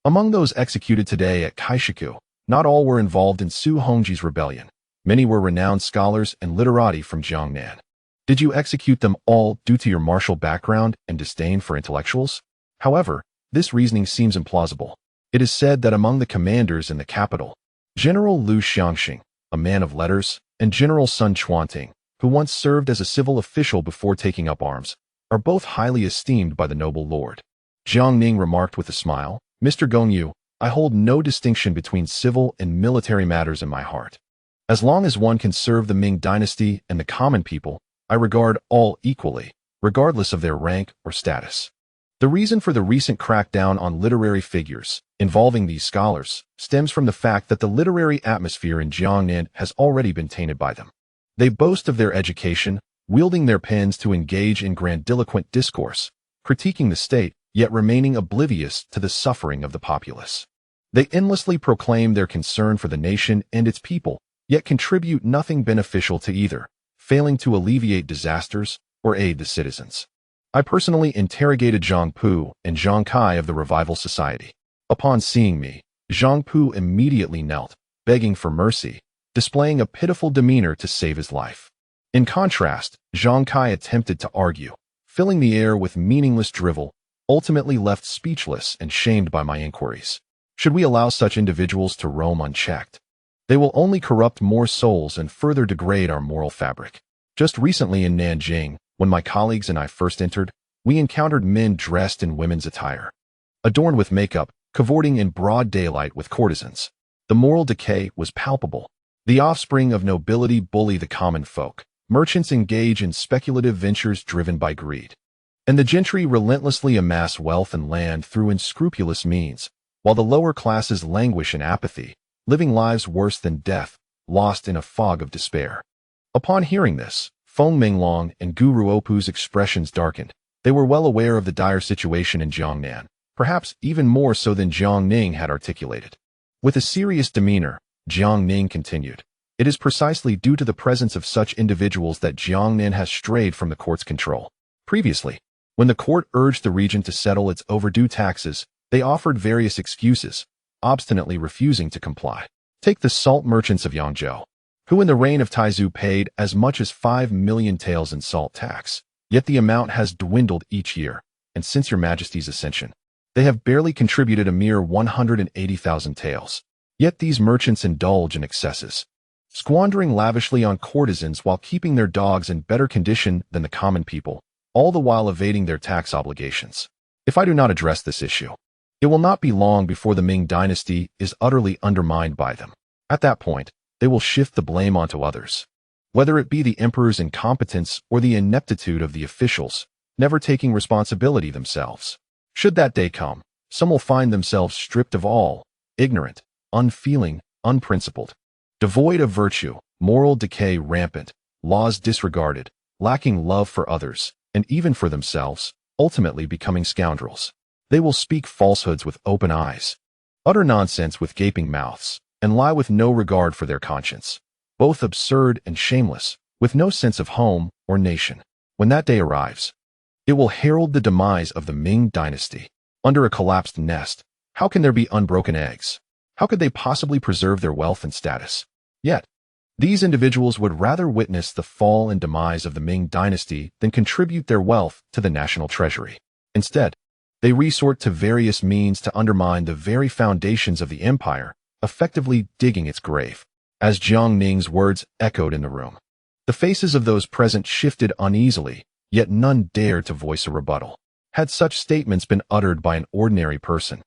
Among those executed today at Kaishiku, not all were involved in Su Hongji's rebellion. Many were renowned scholars and literati from Jiangnan. Did you execute them all due to your martial background and disdain for intellectuals? However, this reasoning seems implausible. It is said that among the commanders in the capital, General Liu Xiangxing, a man of letters, and General Sun Chuanting, who once served as a civil official before taking up arms, are both highly esteemed by the noble lord. Jiang Ning remarked with a smile, Mr. Gongyu, I hold no distinction between civil and military matters in my heart. As long as one can serve the Ming dynasty and the common people, I regard all equally, regardless of their rank or status. The reason for the recent crackdown on literary figures involving these scholars stems from the fact that the literary atmosphere in Jiangnan has already been tainted by them. They boast of their education, wielding their pens to engage in grandiloquent discourse, critiquing the state, yet remaining oblivious to the suffering of the populace. They endlessly proclaim their concern for the nation and its people, yet contribute nothing beneficial to either, failing to alleviate disasters or aid the citizens. I personally interrogated Zhang Pu and Zhang Kai of the Revival Society. Upon seeing me, Zhang Pu immediately knelt, begging for mercy, displaying a pitiful demeanor to save his life. In contrast, Zhang Kai attempted to argue, filling the air with meaningless drivel, ultimately left speechless and shamed by my inquiries. Should we allow such individuals to roam unchecked? They will only corrupt more souls and further degrade our moral fabric. Just recently in Nanjing, when my colleagues and I first entered, we encountered men dressed in women's attire, adorned with makeup, cavorting in broad daylight with courtesans. The moral decay was palpable. The offspring of nobility bully the common folk. Merchants engage in speculative ventures driven by greed. And the gentry relentlessly amass wealth and land through unscrupulous means, while the lower classes languish in apathy, living lives worse than death, lost in a fog of despair. Upon hearing this, Feng Minglong and Guru Opu's expressions darkened. They were well aware of the dire situation in Jiangnan, perhaps even more so than Jiang Ning had articulated. With a serious demeanor, Jiang Ning continued, it is precisely due to the presence of such individuals that Jiangnan has strayed from the court's control. Previously, when the court urged the region to settle its overdue taxes, they offered various excuses, obstinately refusing to comply. Take the salt merchants of Yangzhou, who in the reign of Taizu paid as much as 5 million taels in salt tax, yet the amount has dwindled each year, and since your majesty's ascension, they have barely contributed a mere 180,000 taels. Yet these merchants indulge in excesses, squandering lavishly on courtesans while keeping their dogs in better condition than the common people, all the while evading their tax obligations. If I do not address this issue, it will not be long before the Ming dynasty is utterly undermined by them. At that point, they will shift the blame onto others. Whether it be the emperor's incompetence or the ineptitude of the officials, never taking responsibility themselves. Should that day come, some will find themselves stripped of all, ignorant, unfeeling, unprincipled, devoid of virtue, moral decay rampant, laws disregarded, lacking love for others, and even for themselves, ultimately becoming scoundrels. They will speak falsehoods with open eyes, utter nonsense with gaping mouths, and lie with no regard for their conscience, both absurd and shameless, with no sense of home or nation. When that day arrives, it will herald the demise of the Ming dynasty. Under a collapsed nest, how can there be unbroken eggs? How could they possibly preserve their wealth and status? Yet, these individuals would rather witness the fall and demise of the Ming dynasty than contribute their wealth to the national treasury. Instead, they resort to various means to undermine the very foundations of the empire, effectively digging its grave. As Jiang Ning's words echoed in the room, the faces of those present shifted uneasily, yet none dared to voice a rebuttal. Had such statements been uttered by an ordinary person,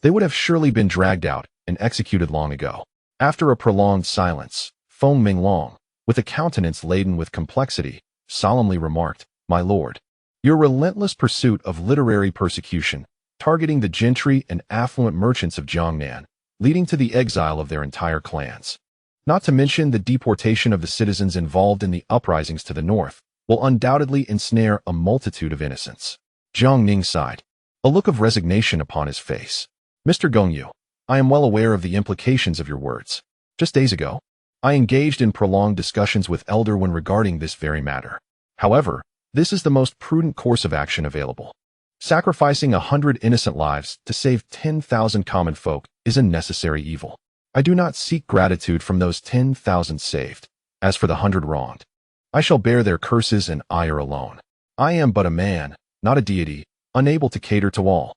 they would have surely been dragged out and executed long ago. After a prolonged silence, Feng Minglong, with a countenance laden with complexity, solemnly remarked, My lord, your relentless pursuit of literary persecution, targeting the gentry and affluent merchants of Jiangnan, leading to the exile of their entire clans, not to mention the deportation of the citizens involved in the uprisings to the north, will undoubtedly ensnare a multitude of innocents. Jiang Ning sighed, a look of resignation upon his face. Mr. Gongyu, I am well aware of the implications of your words. Just days ago, I engaged in prolonged discussions with Elder Wen regarding this very matter. However, This is the most prudent course of action available. Sacrificing 100 innocent lives to save 10,000 common folk is a necessary evil. I do not seek gratitude from those 10,000 saved. As for the 100 wronged, I shall bear their curses and ire alone. I am but a man, not a deity, unable to cater to all.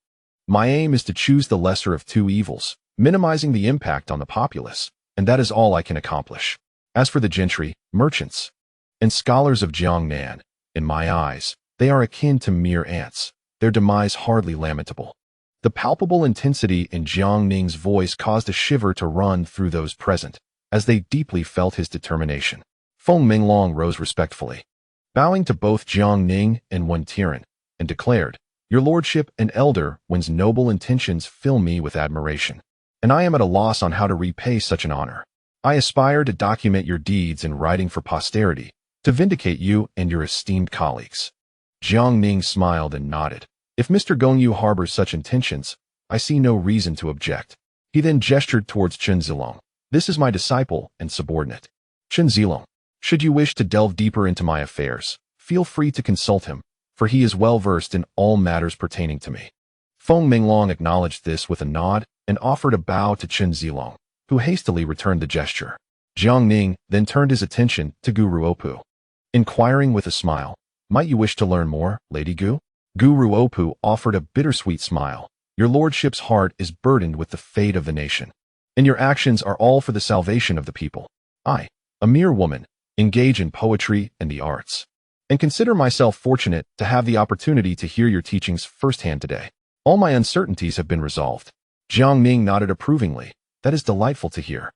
My aim is to choose the lesser of two evils, minimizing the impact on the populace, and that is all I can accomplish. As for the gentry, merchants, and scholars of Jiang Ning, in my eyes, they are akin to mere ants, their demise hardly lamentable. The palpable intensity in Jiang Ning's voice caused a shiver to run through those present, as they deeply felt his determination. Feng Minglong rose respectfully, bowing to both Jiang Ning and Wen Tian, and declared, "Your lordship and elder Wen's noble intentions fill me with admiration, and I am at a loss on how to repay such an honor. I aspire to document your deeds in writing for posterity, to vindicate you and your esteemed colleagues." Jiang Ning smiled and nodded. If Mr. Gongyu harbors such intentions, I see no reason to object. He then gestured towards Chen Zilong. "This is my disciple and subordinate, Chen Zilong. Should you wish to delve deeper into my affairs, feel free to consult him, for he is well versed in all matters pertaining to me." Feng Minglong acknowledged this with a nod and offered a bow to Chen Zilong, who hastily returned the gesture. Jiang Ning then turned his attention to Gu Ruopu, inquiring with a smile, "Might you wish to learn more, Lady Gu?" Gu Ruopu offered a bittersweet smile. "Your lordship's heart is burdened with the fate of the nation, and your actions are all for the salvation of the people. I, a mere woman, engage in poetry and the arts, and consider myself fortunate to have the opportunity to hear your teachings firsthand today. All my uncertainties have been resolved." Jiang Ning nodded approvingly. "That is delightful to hear.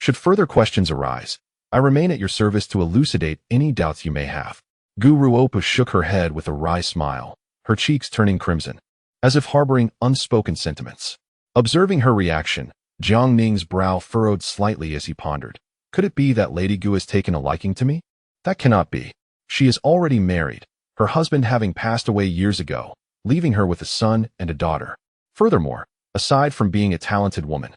Should further questions arise, I remain at your service to elucidate any doubts you may have." Gu Ruopu shook her head with a wry smile, her cheeks turning crimson, as if harboring unspoken sentiments. Observing her reaction, Jiang Ning's brow furrowed slightly as he pondered. Could it be that Lady Gu has taken a liking to me? That cannot be. She is already married, her husband having passed away years ago, leaving her with a son and a daughter. Furthermore, aside from being a talented woman,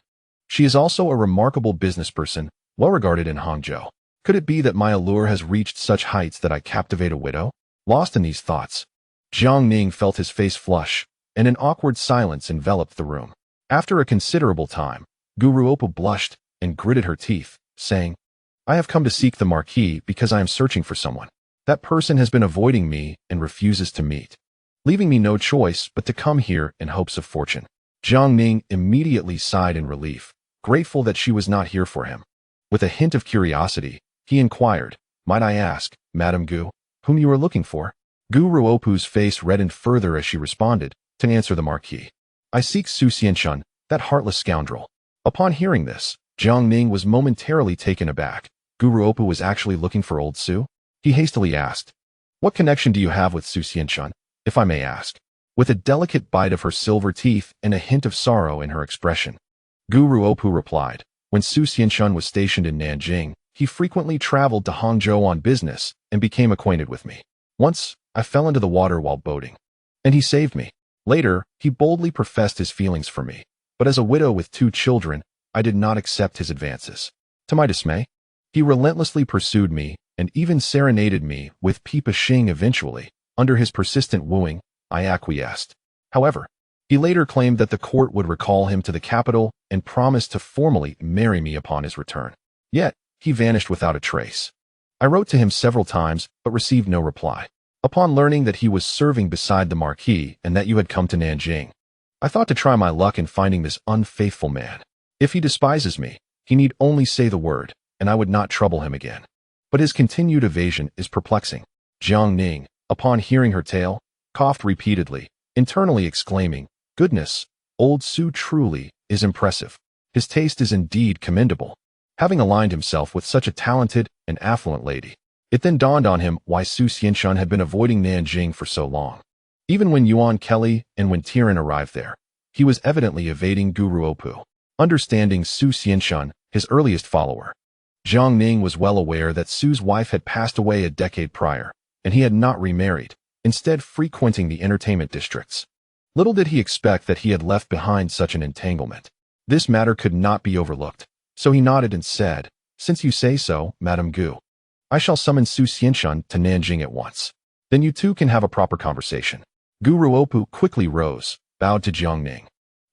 she is also a remarkable businessperson, well regarded in Hangzhou. Could it be that my allure has reached such heights that I captivate a widow? Lost in these thoughts, Jiang Ning felt his face flush, and an awkward silence enveloped the room. After a considerable time, Gu Ruopu blushed and gritted her teeth, saying, "I have come to seek the Marquis because I am searching for someone. That person has been avoiding me and refuses to meet, leaving me no choice but to come here in hopes of fortune." Jiang Ning immediately sighed in relief, grateful that she was not here for him. With a hint of curiosity, he inquired, "Might I ask, Madame Gu, whom you are looking for?" Gu Ruopu's face reddened further as she responded, "To answer the Marquis, I seek Su Xianshun, that heartless scoundrel." Upon hearing this, Jiang Ning was momentarily taken aback. Gu Ruopu was actually looking for old Su? He hastily asked, "What connection do you have with Su Xianshun, if I may ask?" With a delicate bite of her silver teeth and a hint of sorrow in her expression, Gu Ruopu replied, "When Su Xianshun was stationed in Nanjing, he frequently traveled to Hangzhou on business and became acquainted with me. Once, I fell into the water while boating, and he saved me. Later, he boldly professed his feelings for me, but as a widow with 2 children, I did not accept his advances. To my dismay, he relentlessly pursued me and even serenaded me with Pipa Xing. Eventually, under his persistent wooing, I acquiesced. However, he later claimed that the court would recall him to the capital and promised to formally marry me upon his return. Yet, he vanished without a trace. I wrote to him several times, but received no reply. Upon learning that he was serving beside the Marquis and that you had come to Nanjing, I thought to try my luck in finding this unfaithful man. If he despises me, he need only say the word, and I would not trouble him again. But his continued evasion is perplexing." Jiang Ning, upon hearing her tale, coughed repeatedly, internally exclaiming, "Goodness, old Su truly is impressive. His taste is indeed commendable, having aligned himself with such a talented and affluent lady." It then dawned on him why Su Xianshun had been avoiding Nanjing for so long. Even when Yuan Kelly and Wen Tian arrived there, he was evidently evading Gu Ruopu. Understanding Su Xianshun, his earliest follower, Jiang Ning was well aware that Su's wife had passed away a decade prior, and he had not remarried, instead frequenting the entertainment districts. Little did he expect that he had left behind such an entanglement. This matter could not be overlooked, so he nodded and said, "Since you say so, Madame Gu, I shall summon Su Xianshun to Nanjing at once." Then you two can have a proper conversation. Guru Opu quickly rose, bowed to Jiang Ning,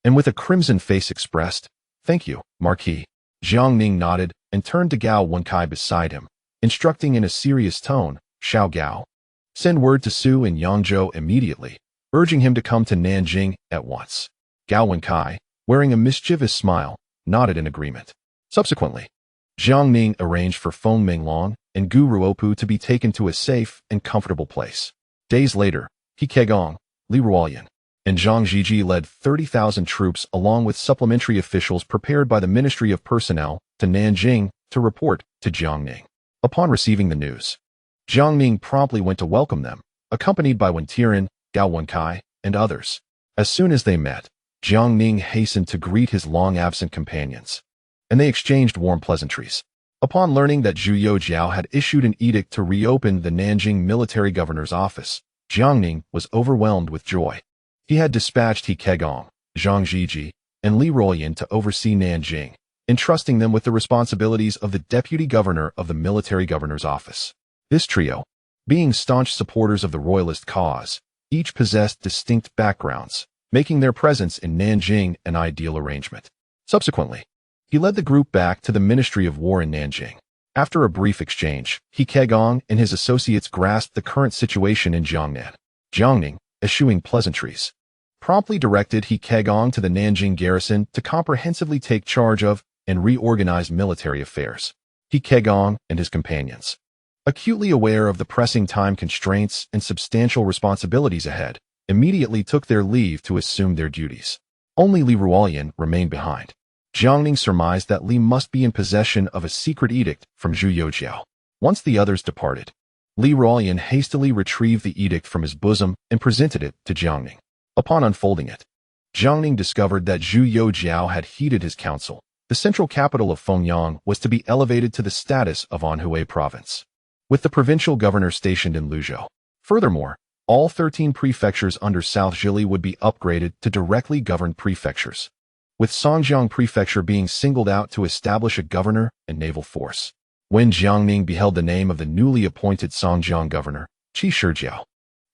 and with a crimson face expressed, "Thank you, Marquis." Jiang Ning nodded and turned to Gao Wenkai beside him, instructing in a serious tone, "Xiao Gao, send word to Su in Yangzhou immediately, urging him to come to Nanjing at once." Gao Wenkai, wearing a mischievous smile, nodded in agreement. Subsequently, Jiang Ning arranged for Feng Minglong and Guru Opu to be taken to a safe and comfortable place. Days later, He Kegong, Li Ruoyan, and Zhang Zhiji led 30,000 troops along with supplementary officials prepared by the Ministry of Personnel to Nanjing to report to Jiang Ning. Upon receiving the news, Jiang Ning promptly went to welcome them, accompanied by Wen Tiren, Gao Wenkai, and others. As soon as they met, Jiang Ning hastened to greet his long-absent companions, and they exchanged warm pleasantries. Upon learning that Zhu Youjiao had issued an edict to reopen the Nanjing military governor's office, Jiang Ning was overwhelmed with joy. He had dispatched He Kegong, Zhang Zhiji, and Li Ruoyan to oversee Nanjing, entrusting them with the responsibilities of the deputy governor of the military governor's office. This trio, being staunch supporters of the royalist cause, each possessed distinct backgrounds, making their presence in Nanjing an ideal arrangement. Subsequently, he led the group back to the Ministry of War in Nanjing. After a brief exchange, He Kegong and his associates grasped the current situation in Jiangnan. Jiang Ning, eschewing pleasantries, promptly directed He Kegong to the Nanjing garrison to comprehensively take charge of and reorganize military affairs. He Kegong and his companions, acutely aware of the pressing time constraints and substantial responsibilities ahead, immediately took their leave to assume their duties. Only Li Ruoyan remained behind. Jiang Ning surmised that Li must be in possession of a secret edict from Zhu Youjiao. Once the others departed, Li Ruoyan hastily retrieved the edict from his bosom and presented it to Jiang Ning. Upon unfolding it, Jiang Ning discovered that Zhu Youjiao had heeded his counsel. The central capital of Fengyang was to be elevated to the status of Anhui province, with the provincial governor stationed in Luzhou. Furthermore, all 13 prefectures under South Zhili would be upgraded to directly governed prefectures, with Songjiang Prefecture being singled out to establish a governor and naval force. When Jiang Ning beheld the name of the newly appointed Songjiang governor, Qi Shijiao,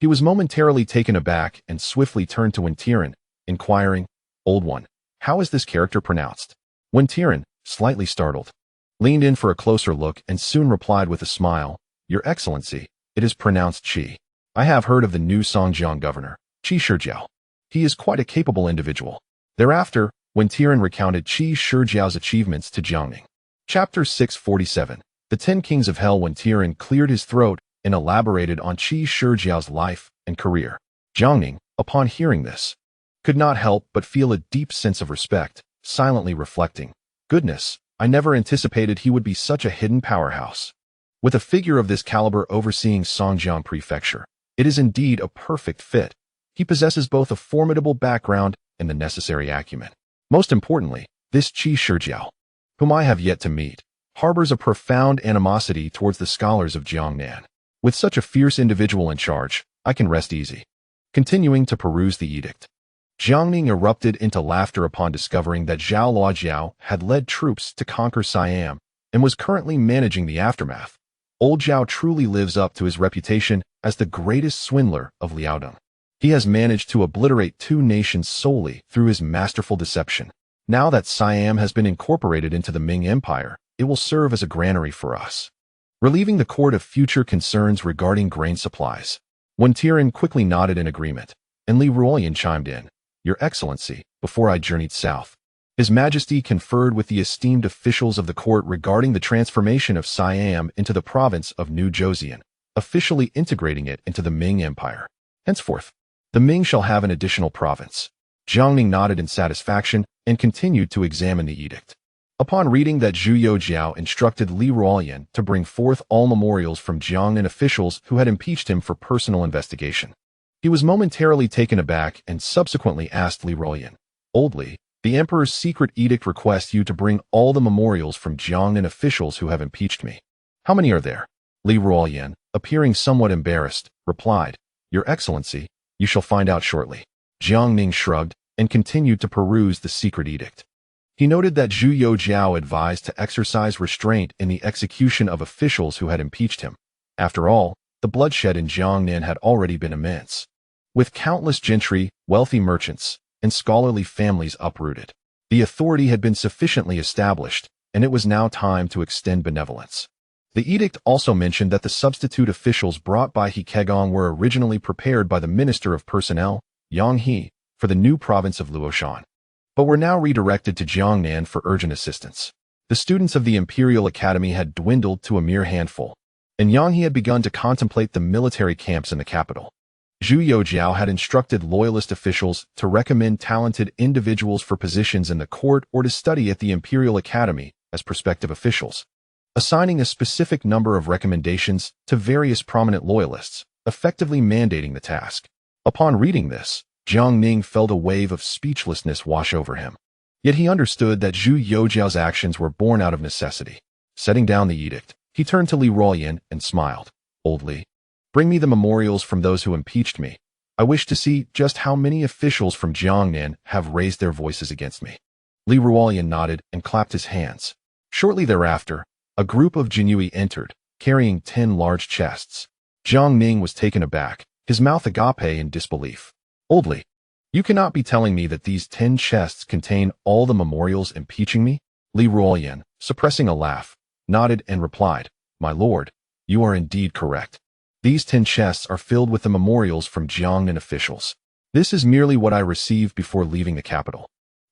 he was momentarily taken aback and swiftly turned to Wen Tiren, inquiring, "Old one, how is this character pronounced?" Wen Tiren, slightly startled, leaned in for a closer look and soon replied with a smile, "Your Excellency, it is pronounced Qi. I have heard of the new Songjiang governor, Qi Shijiao. He is quite a capable individual." Thereafter, Wen Tiren recounted Qi Shijiao's achievements to Jiang Ning. Chapter 647. The 10 Kings of Hell. Wen Tiren cleared his throat and elaborated on Qi Shijiao's life and career. Jiang Ning, upon hearing this, could not help but feel a deep sense of respect, silently reflecting, "Goodness, I never anticipated he would be such a hidden powerhouse." With a figure of this caliber overseeing Songjiang Prefecture, it is indeed a perfect fit. He possesses both a formidable background and the necessary acumen. Most importantly, this Qi Shijiao, whom I have yet to meet, harbors a profound animosity towards the scholars of Jiangnan. With such a fierce individual in charge, I can rest easy. Continuing to peruse the edict, Jiang Ning erupted into laughter upon discovering that Zhao Luojiao had led troops to conquer Siam and was currently managing the aftermath. Old Zhao truly lives up to his reputation as the greatest swindler of Liaodong. He has managed to obliterate 2 nations solely through his masterful deception. Now that Siam has been incorporated into the Ming Empire, it will serve as a granary for us, relieving the court of future concerns regarding grain supplies. Wen Tiren quickly nodded in agreement, and Li Ruoyan chimed in, "Your Excellency, before I journeyed south, His Majesty conferred with the esteemed officials of the court regarding the transformation of Siam into the province of New Joseon, officially integrating it into the Ming Empire. Henceforth, the Ming shall have an additional province." Jiang Ning nodded in satisfaction and continued to examine the edict. Upon reading that Zhu Youjiao instructed Li Ruoyan to bring forth all memorials from Jiangnan officials who had impeached him for personal investigation, he was momentarily taken aback and subsequently asked Li Ruoyan, "Old Li, the Emperor's secret edict requests you to bring all the memorials from Jiangnan officials who have impeached me. How many are there?" Li Ruoyan, appearing somewhat embarrassed, replied, "Your Excellency, you shall find out shortly." Jiang Ning shrugged and continued to peruse the secret edict. He noted that Zhu Youjiao advised to exercise restraint in the execution of officials who had impeached him. After all, the bloodshed in Jiang Ning had already been immense. With countless gentry, wealthy merchants, and scholarly families uprooted, the authority had been sufficiently established, and it was now time to extend benevolence. The edict also mentioned that the substitute officials brought by He Kegong were originally prepared by the Minister of Personnel, Yang He, for the new province of Luoshan, but were now redirected to Jiangnan for urgent assistance. The students of the Imperial Academy had dwindled to a mere handful, and Yang He had begun to contemplate the military camps in the capital. Zhu Youjiao had instructed loyalist officials to recommend talented individuals for positions in the court or to study at the Imperial Academy as prospective officials, assigning a specific number of recommendations to various prominent loyalists, effectively mandating the task. Upon reading this, Jiang Ning felt a wave of speechlessness wash over him. Yet he understood that Zhu Youjiao's actions were born out of necessity. Setting down the edict, he turned to Li Ruoyan and smiled. "Old Li, bring me the memorials from those who impeached me. I wish to see just how many officials from Jiangnan have raised their voices against me." Li Ruoyan nodded and clapped his hands. Shortly thereafter, a group of Jinyui entered, carrying 10 large chests. Jiang Ning was taken aback, his mouth agape in disbelief. "Old Li, you cannot be telling me that these 10 chests contain all the memorials impeaching me?" Li Ruoyan, suppressing a laugh, nodded and replied, "My lord, you are indeed correct. These 10 chests are filled with the memorials from Jiangnan officials. This is merely what I received before leaving the capital.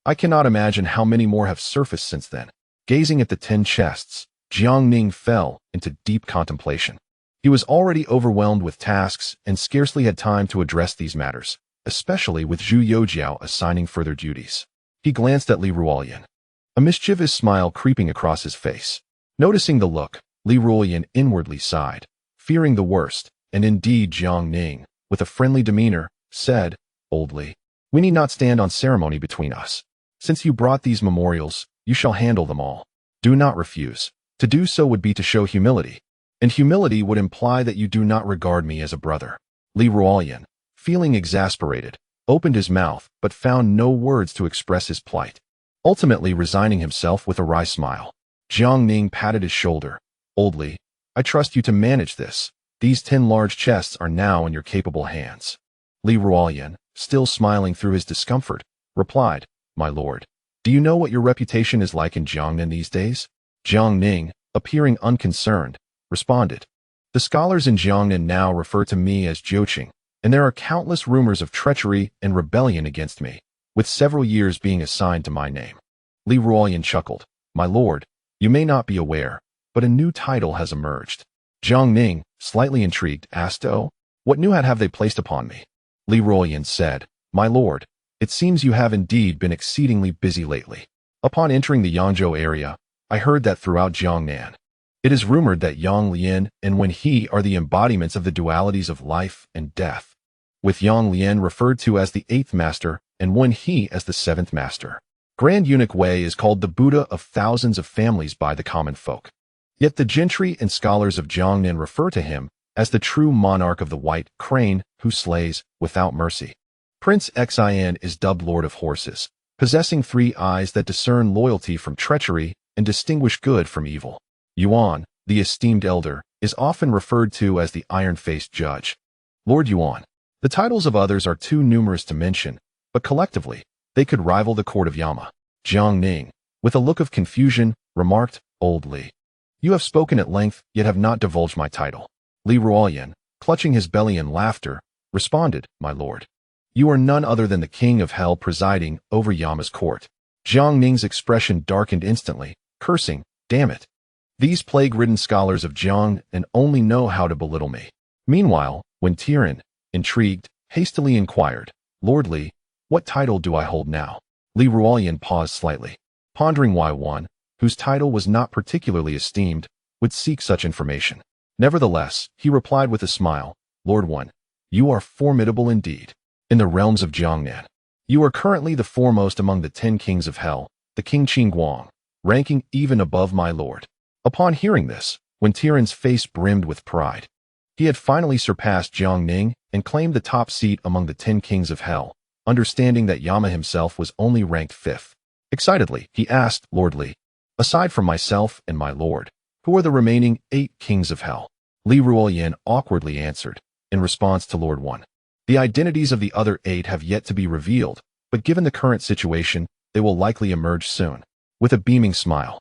I cannot imagine how many more have surfaced since then." Gazing at the 10 chests, Jiang Ning fell into deep contemplation. He was already overwhelmed with tasks and scarcely had time to address these matters, especially with Zhu Youjiao assigning further duties. He glanced at Li Ruoyan, a mischievous smile creeping across his face. Noticing the look, Li Ruoyan inwardly sighed, fearing the worst, and indeed Jiang Ning, with a friendly demeanor, said, "Old Li, we need not stand on ceremony between us. Since you brought these memorials, you shall handle them all. Do not refuse. To do so would be to show humility, and humility would imply that you do not regard me as a brother." Li Ruoyan, feeling exasperated, opened his mouth but found no words to express his plight, ultimately resigning himself with a wry smile. Jiang Ning patted his shoulder. "Old Li, I trust you to manage this. These 10 large chests are now in your capable hands." Li Ruoyan, still smiling through his discomfort, replied, "My lord, do you know what your reputation is like in Jiangnan these days?" Jiang Ning, appearing unconcerned, responded, "The scholars in Jiangnan now refer to me as Jiuqing, and there are countless rumors of treachery and rebellion against me, with several years being assigned to my name." Li Ruoyan chuckled. "My lord, you may not be aware, but a new title has emerged." Jiang Ning, slightly intrigued, asked, "Oh, what new hat have they placed upon me?" Li Ruoyan said, "My lord, it seems you have indeed been exceedingly busy lately. Upon entering the Yangzhou area, I heard that throughout Jiangnan, it is rumored that Yang Lian and Wen He are the embodiments of the dualities of life and death, with Yang Lian referred to as the 8th master and Wen He as the 7th master. Grand Eunuch Wei is called the Buddha of thousands of families by the common folk. Yet the gentry and scholars of Jiangnan refer to him as the true monarch of the white crane who slays without mercy. Prince Xian is dubbed Lord of Horses, possessing 3 eyes that discern loyalty from treachery and distinguish good from evil. Yuan, the esteemed elder, is often referred to as the iron-faced judge. Lord Yuan. The titles of others are too numerous to mention, but collectively, they could rival the court of Yama. Jiang Ning, with a look of confusion, remarked, "Old Li, you have spoken at length, yet have not divulged my title." Li Ruoyan, clutching his belly in laughter, responded, "My lord, you are none other than the king of hell presiding over Yama's court." Jiang Ning's expression darkened instantly, cursing, "Damn it. These plague-ridden scholars of Jiang and only know how to belittle me." Meanwhile, when Tiran, intrigued, hastily inquired, "Lord Li, what title do I hold now?" Li Ruoyan paused slightly, pondering why one, whose title was not particularly esteemed, would seek such information. Nevertheless, he replied with a smile, "Lord One, you are formidable indeed. In the realms of Jiangnan, you are currently the foremost among the 10 kings of hell, the King Qingguang, ranking even above my lord." Upon hearing this, Wen Tiran's face brimmed with pride. He had finally surpassed Jiang Ning and claimed the top seat among the 10 kings of hell, understanding that Yama himself was only ranked 5th. Excitedly, he asked, "Lord Li, aside from myself and my lord, who are the remaining 8 kings of hell?" Li Ruoyan awkwardly answered, in response to Lord 1. The identities of the other 8 have yet to be revealed, but given the current situation, they will likely emerge soon. With a beaming smile.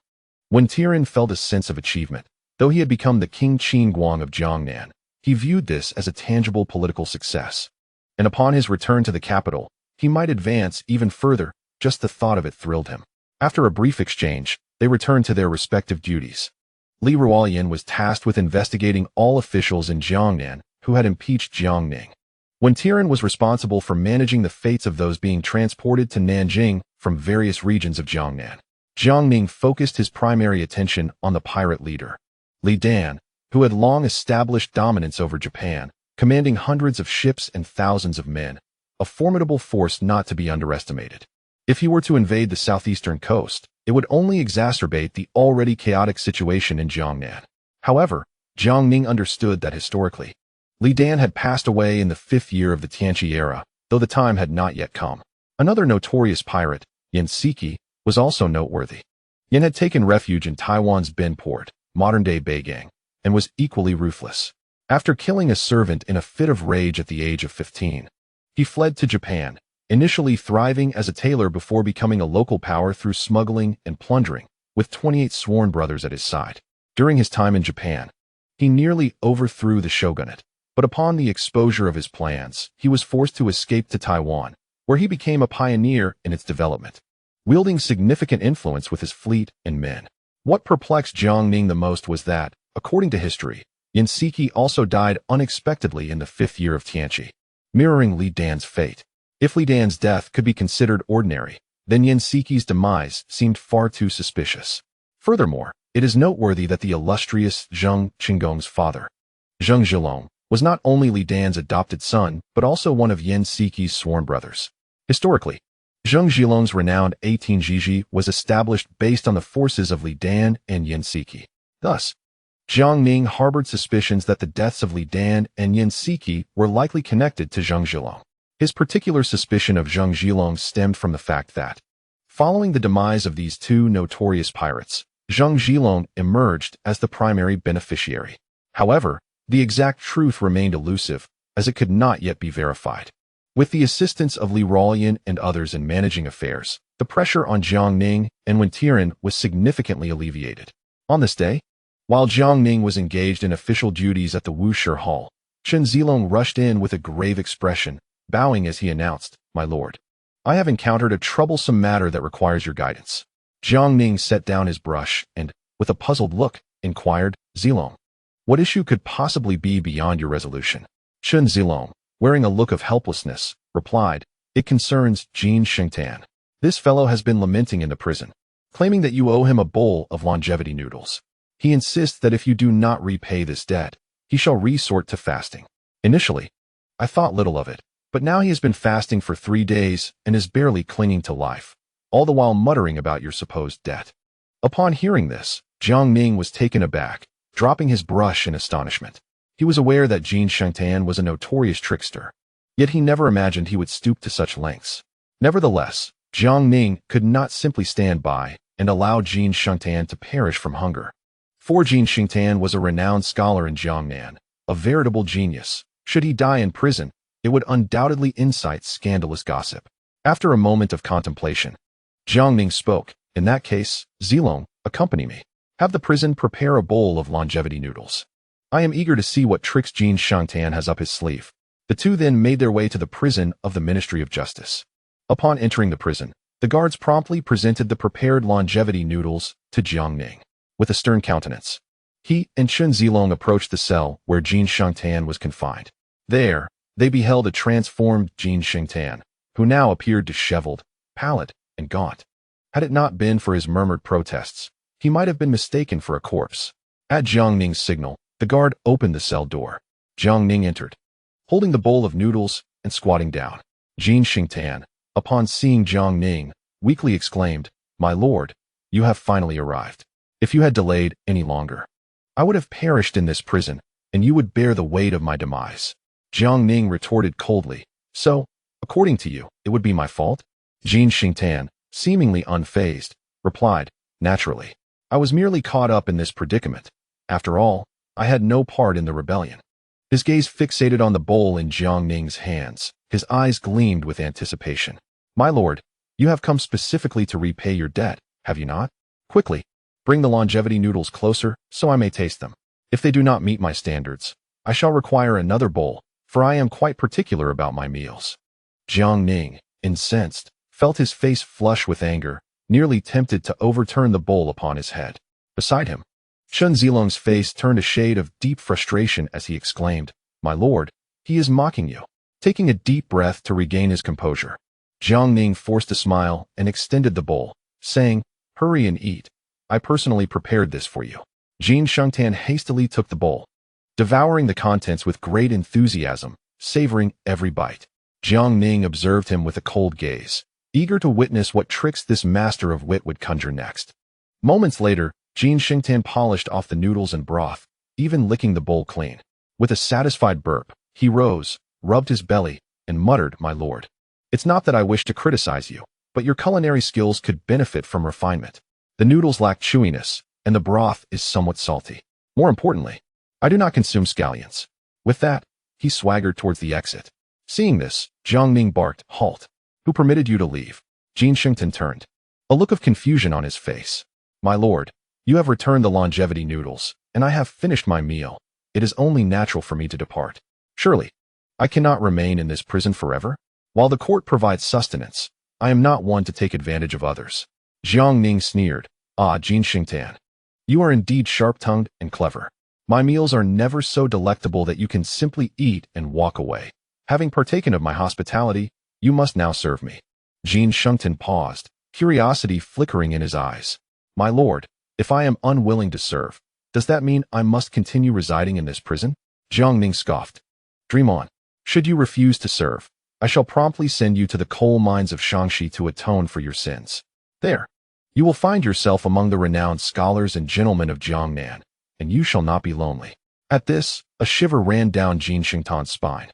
When Tianqi felt a sense of achievement, though he had become the King Qinguang of Jiangnan, he viewed this as a tangible political success. And upon his return to the capital, he might advance even further, just the thought of it thrilled him. After a brief exchange, they returned to their respective duties. Li Ruoyan was tasked with investigating all officials in Jiangnan who had impeached Jiang Ning. When Tianqi was responsible for managing the fates of those being transported to Nanjing from various regions of Jiangnan, Jiang Ning focused his primary attention on the pirate leader, Li Dan, who had long established dominance over Japan, commanding hundreds of ships and thousands of men, a formidable force not to be underestimated. If he were to invade the southeastern coast, it would only exacerbate the already chaotic situation in Jiangnan. However, Jiang Ning understood that historically, Li Dan had passed away in the 5th year of the Tianqi era, though the time had not yet come. Another notorious pirate, Yanzhou, was also noteworthy. Yan had taken refuge in Taiwan's Ben port, modern-day Beigang, and was equally ruthless. After killing a servant in a fit of rage at the age of 15, he fled to Japan, initially thriving as a tailor before becoming a local power through smuggling and plundering, with 28 sworn brothers at his side. During his time in Japan, he nearly overthrew the shogunate, but upon the exposure of his plans, he was forced to escape to Taiwan, where he became a pioneer in its development, wielding significant influence with his fleet and men. What perplexed Jiang Ning the most was that, according to history, Yanzhou also died unexpectedly in the 5th year of Tianqi, mirroring Li Dan's fate. If Li Dan's death could be considered ordinary, then Yanzhi's demise seemed far too suspicious. Furthermore, it is noteworthy that the illustrious Zheng Qinggong's father, Zheng Zhilong, was not only Li Dan's adopted son, but also one of Yanzhi's sworn brothers. Historically, Zheng Zhilong's renowned 18 Jiji was established based on the forces of Li Dan and Yanzhou. Thus, Jiang Ning harbored suspicions that the deaths of Li Dan and Yanzhou were likely connected to Zheng Zhilong. His particular suspicion of Zheng Zhilong stemmed from the fact that, following the demise of these two notorious pirates, Zheng Zhilong emerged as the primary beneficiary. However, the exact truth remained elusive, as it could not yet be verified. With the assistance of Li Ruoyan and others in managing affairs, the pressure on Jiang Ning and Wen Tianqi was significantly alleviated. On this day, while Jiang Ning was engaged in official duties at the Wushi Hall, Chen Zilong rushed in with a grave expression, bowing as he announced, "My lord, I have encountered a troublesome matter that requires your guidance." Jiang Ning set down his brush and, with a puzzled look, inquired, "Zilong, what issue could possibly be beyond your resolution?" Chen Zilong, wearing a look of helplessness, replied, "It concerns Jin Shengtan. This fellow has been lamenting in the prison, claiming that you owe him a bowl of longevity noodles. He insists that if you do not repay this debt, he shall resort to fasting. Initially, I thought little of it, but now he has been fasting for 3 days and is barely clinging to life, all the while muttering about your supposed debt." Upon hearing this, Jiang Ning was taken aback, dropping his brush in astonishment. He was aware that Jin Shengtan was a notorious trickster, yet he never imagined he would stoop to such lengths. Nevertheless, Jiang Ning could not simply stand by and allow Jin Shengtan to perish from hunger. For Jin Shengtan was a renowned scholar in Jiangnan, a veritable genius. Should he die in prison, it would undoubtedly incite scandalous gossip. After a moment of contemplation, Jiang Ning spoke, "In that case, Zilong, accompany me. Have the prison prepare a bowl of longevity noodles. I am eager to see what tricks Jin Shengtan has up his sleeve." The two then made their way to the prison of the Ministry of Justice. Upon entering the prison, the guards promptly presented the prepared longevity noodles to Jiang Ning. With a stern countenance, he and Chen Zilong approached the cell where Jin Shengtan was confined. There, they beheld a transformed Jin Shengtan, who now appeared disheveled, pallid, and gaunt. Had it not been for his murmured protests, he might have been mistaken for a corpse. At Jiang Ning's signal, the guard opened the cell door. Jiang Ning entered, holding the bowl of noodles and squatting down. Jin Shengtan, upon seeing Jiang Ning, weakly exclaimed, "My lord, you have finally arrived. If you had delayed any longer, I would have perished in this prison, and you would bear the weight of my demise." Jiang Ning retorted coldly, "So, according to you, it would be my fault?" Jin Shengtan, seemingly unfazed, replied, "Naturally. I was merely caught up in this predicament. After all, I had no part in the rebellion. His gaze fixated on the bowl in Jiang Ning's hands. His eyes gleamed with anticipation. My lord, you have come specifically to repay your debt, have you not? Quickly, bring the longevity noodles closer, so I may taste them. If they do not meet my standards, I shall require another bowl, for I am quite particular about my meals. Jiang Ning, incensed, felt his face flush with anger, nearly tempted to overturn the bowl upon his head. Beside him, Chen Zilong's face turned a shade of deep frustration as he exclaimed, My lord, he is mocking you. Taking a deep breath to regain his composure, Jiang Ning forced a smile and extended the bowl, saying, Hurry and eat. I personally prepared this for you. Jin Shengtan hastily took the bowl, devouring the contents with great enthusiasm, savoring every bite. Jiang Ning observed him with a cold gaze, eager to witness what tricks this master of wit would conjure next. Moments later, Jin Shengtan polished off the noodles and broth, even licking the bowl clean. With a satisfied burp, he rose, rubbed his belly, and muttered, My lord, it's not that I wish to criticize you, but your culinary skills could benefit from refinement. The noodles lack chewiness, and the broth is somewhat salty. More importantly, I do not consume scallions. With that, he swaggered towards the exit. Seeing this, Jiang Ning barked, Halt. Who permitted you to leave? Jin Shengtan turned, a look of confusion on his face. My lord, you have returned the longevity noodles, and I have finished my meal. It is only natural for me to depart. Surely, I cannot remain in this prison forever? While the court provides sustenance, I am not one to take advantage of others. Jiang Ning sneered, Ah, Jin Shengtan. You are indeed sharp-tongued and clever. My meals are never so delectable that you can simply eat and walk away. Having partaken of my hospitality, you must now serve me. Jin Shengtan paused, curiosity flickering in his eyes. My lord, if I am unwilling to serve, does that mean I must continue residing in this prison? Jiang Ning scoffed. Dream on. Should you refuse to serve, I shall promptly send you to the coal mines of Shaanxi to atone for your sins. There, you will find yourself among the renowned scholars and gentlemen of Jiangnan, and you shall not be lonely. At this, a shiver ran down Jin Shengtan's spine.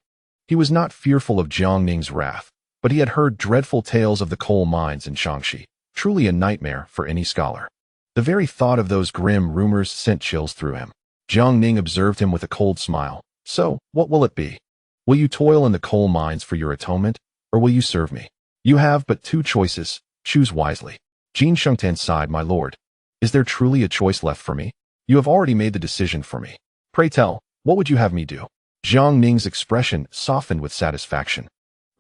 He was not fearful of Jiang Ning's wrath, but he had heard dreadful tales of the coal mines in Shaanxi, truly a nightmare for any scholar. The very thought of those grim rumors sent chills through him. Jiang Ning observed him with a cold smile. So, what will it be? Will you toil in the coal mines for your atonement, or will you serve me? You have but two choices. Choose wisely. Jin Shengtan sighed, My lord. Is there truly a choice left for me? You have already made the decision for me. Pray tell, what would you have me do? Jiang Ning's expression softened with satisfaction,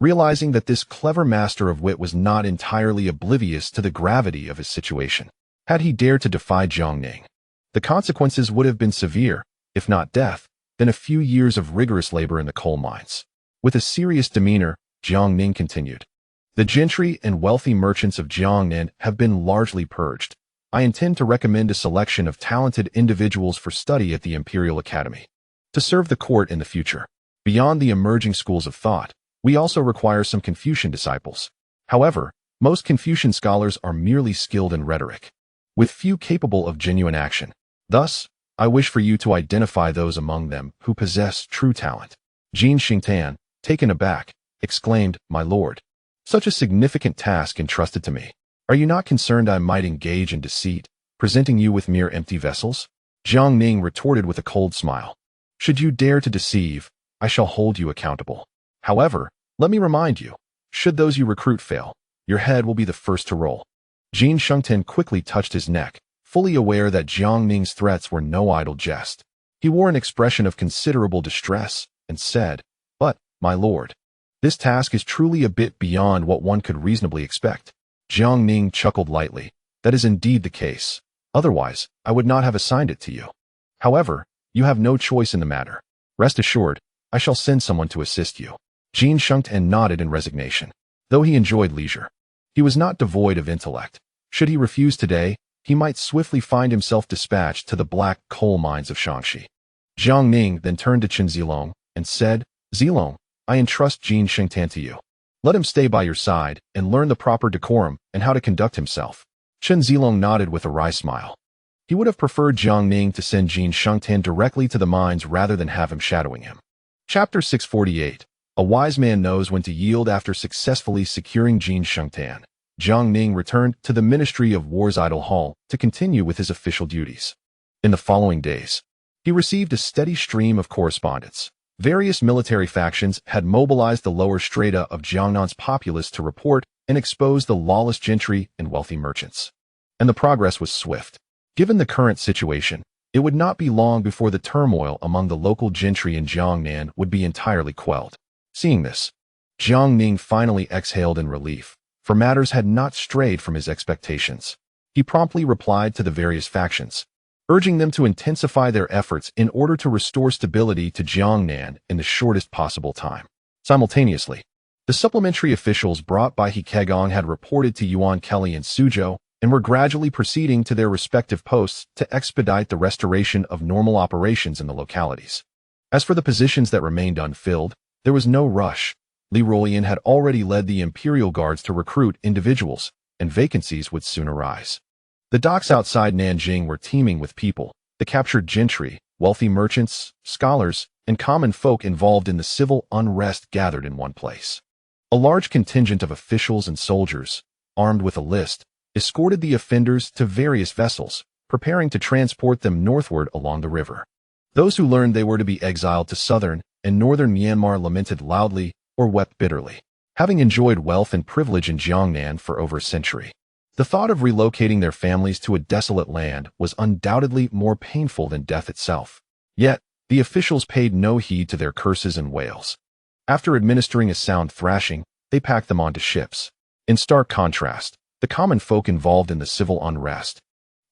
realizing that this clever master of wit was not entirely oblivious to the gravity of his situation. Had he dared to defy Jiang Ning, the consequences would have been severe, if not death, then a few years of rigorous labor in the coal mines. With a serious demeanor, Jiang Ning continued. The gentry and wealthy merchants of Jiangnan have been largely purged. I intend to recommend a selection of talented individuals for study at the Imperial Academy, to serve the court in the future. Beyond the emerging schools of thought, we also require some Confucian disciples. However, most Confucian scholars are merely skilled in rhetoric, with few capable of genuine action. Thus, I wish for you to identify those among them who possess true talent. Jin Shengtan, taken aback, exclaimed, My lord, such a significant task entrusted to me. Are you not concerned I might engage in deceit, presenting you with mere empty vessels? Jiang Ning retorted with a cold smile. Should you dare to deceive, I shall hold you accountable. However, let me remind you, should those you recruit fail, your head will be the first to roll. Jin Shengtan quickly touched his neck, fully aware that Jiang Ning's threats were no idle jest. He wore an expression of considerable distress, and said, But, my lord, this task is truly a bit beyond what one could reasonably expect. Jiang Ning chuckled lightly. That is indeed the case. Otherwise, I would not have assigned it to you. However, you have no choice in the matter. Rest assured, I shall send someone to assist you. Jin Shengtan nodded in resignation. Though he enjoyed leisure, he was not devoid of intellect. Should he refuse today, he might swiftly find himself dispatched to the black coal mines of Shaanxi. Jiang Ning then turned to Chen Zilong and said, Zilong, I entrust Jin Shengtan to you. Let him stay by your side and learn the proper decorum and how to conduct himself. Chen Zilong nodded with a wry smile. He would have preferred Jiang Ning to send Jin Shengtan directly to the mines rather than have him shadowing him. Chapter 648. A wise man knows when to yield. After successfully securing Jin Shengtan, Jiang Ning returned to the Ministry of War's Idle Hall to continue with his official duties. In the following days, he He received a steady stream of correspondence. Various military factions had mobilized the lower strata of Jiangnan's populace to report and expose the lawless gentry and wealthy merchants. And the progress was swift. Given the current situation, it would not be long before the turmoil among the local gentry in Jiangnan would be entirely quelled. Seeing this, Jiang Ning finally exhaled in relief, for matters had not strayed from his expectations. He promptly replied to the various factions, urging them to intensify their efforts in order to restore stability to Jiangnan in the shortest possible time. Simultaneously, the supplementary officials brought by He Kegong had reported to Yuan Kelly and Suzhou and were gradually proceeding to their respective posts to expedite the restoration of normal operations in the localities. As for the positions that remained unfilled, there was no rush. Li Ruoyan had already led the imperial guards to recruit individuals, and vacancies would soon arise. The docks outside Nanjing were teeming with people, the captured gentry, wealthy merchants, scholars, and common folk involved in the civil unrest gathered in one place. A large contingent of officials and soldiers, armed with a list, escorted the offenders to various vessels, preparing to transport them northward along the river. Those who learned they were to be exiled to southern and northern Myanmar lamented loudly or wept bitterly, having enjoyed wealth and privilege in Jiangnan for over a century. The thought of relocating their families to a desolate land was undoubtedly more painful than death itself. Yet, the officials paid no heed to their curses and wails. After administering a sound thrashing, they packed them onto ships. In stark contrast, the common folk involved in the civil unrest,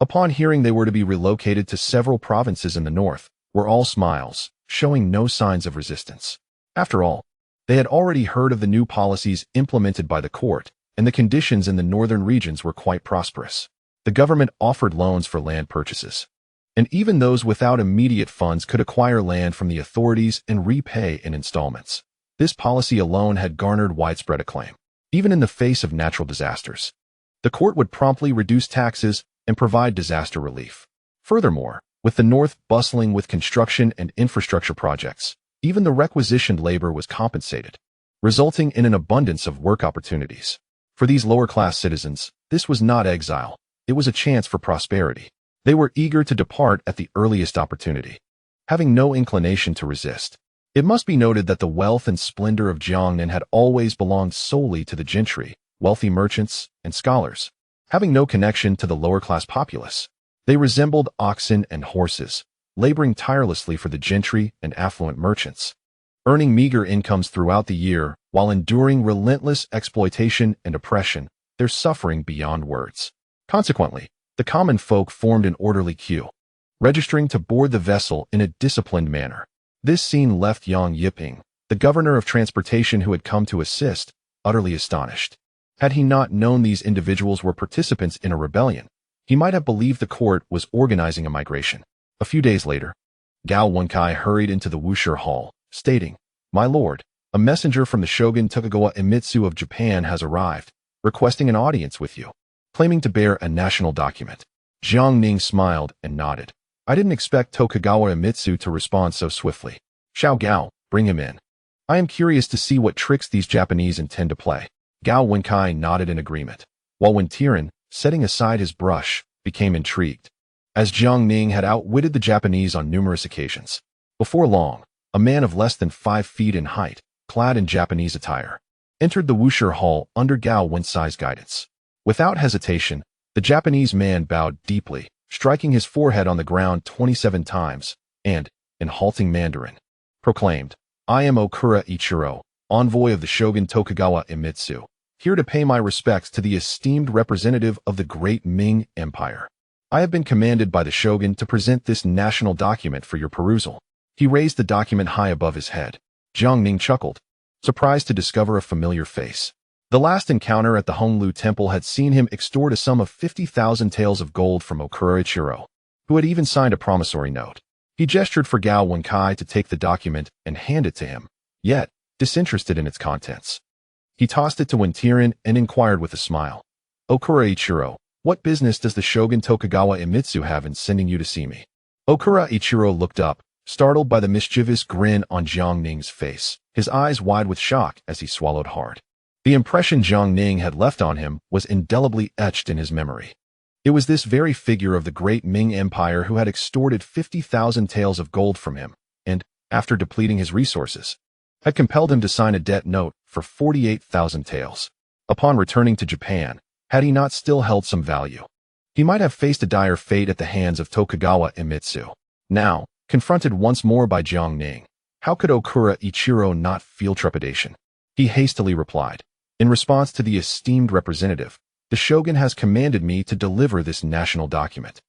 upon hearing they were to be relocated to several provinces in the north, were all smiles, showing no signs of resistance. After all, they had already heard of the new policies implemented by the court, and the conditions in the northern regions were quite prosperous. The government offered loans for land purchases, and even those without immediate funds could acquire land from the authorities and repay in installments. This policy alone had garnered widespread acclaim, even in the face of natural disasters. The court would promptly reduce taxes and provide disaster relief. Furthermore, with the north bustling with construction and infrastructure projects, even the requisitioned labor was compensated, resulting in an abundance of work opportunities. For these lower-class citizens, this was not exile, it was a chance for prosperity. They were eager to depart at the earliest opportunity, having no inclination to resist. It must be noted that the wealth and splendor of Jiangnan had always belonged solely to the gentry, wealthy merchants, and scholars, having no connection to the lower-class populace. They resembled oxen and horses, laboring tirelessly for the gentry and affluent merchants, earning meager incomes throughout the year while enduring relentless exploitation and oppression, their suffering beyond words. Consequently, the common folk formed an orderly queue, registering to board the vessel in a disciplined manner. This scene left Yang Yiping, the governor of transportation who had come to assist, utterly astonished. Had he not known these individuals were participants in a rebellion, he might have believed the court was organizing a migration. A few days later, Gao Wenkai hurried into the Wushi Hall, stating, "My lord, a messenger from the shogun Tokugawa Iemitsu of Japan has arrived, requesting an audience with you," claiming to bear a national document. Jiang Ning smiled and nodded. "I didn't expect Tokugawa Iemitsu to respond so swiftly. Xiao Gao, bring him in. I am curious to see what tricks these Japanese intend to play." Gao Wenkai nodded in agreement, while Wen Tiran, setting aside his brush, became intrigued. As Jiang Ning had outwitted the Japanese on numerous occasions, before long, a man of less than 5 feet in height, clad in Japanese attire, entered the Wushi Hall under Gao Wenkai's guidance. Without hesitation, the Japanese man bowed deeply, striking his forehead on the ground 27 times, and, in halting Mandarin, proclaimed, "I am Okura Ichiro, envoy of the shogun Tokugawa Iemitsu, here to pay my respects to the esteemed representative of the Great Ming Empire. I have been commanded by the shogun to present this national document for your perusal." He raised the document high above his head. Jiang Ning chuckled, surprised to discover a familiar face. The last encounter at the Honglu Temple had seen him extort a sum of 50,000 taels of gold from Okura Ichiro, who had even signed a promissory note. He gestured for Gao Wenkai to take the document and hand it to him, yet disinterested in its contents. He tossed it to Wen Tiran and inquired with a smile, "Okura Ichiro, what business does the shogun Tokugawa Iemitsu have in sending you to see me?" Okura Ichiro looked up, startled by the mischievous grin on Jiang Ning's face, his eyes wide with shock as he swallowed hard. The impression Jiang Ning had left on him was indelibly etched in his memory. It was this very figure of the Great Ming Empire who had extorted 50,000 taels of gold from him, and, after depleting his resources, had compelled him to sign a debt note for 48,000 taels. Upon returning to Japan, had he not still held some value, he might have faced a dire fate at the hands of Tokugawa Iemitsu. Now, confronted once more by Jiang Ning, how could Okura Ichiro not feel trepidation? He hastily replied, "In response to the esteemed representative, the shogun has commanded me to deliver this national document,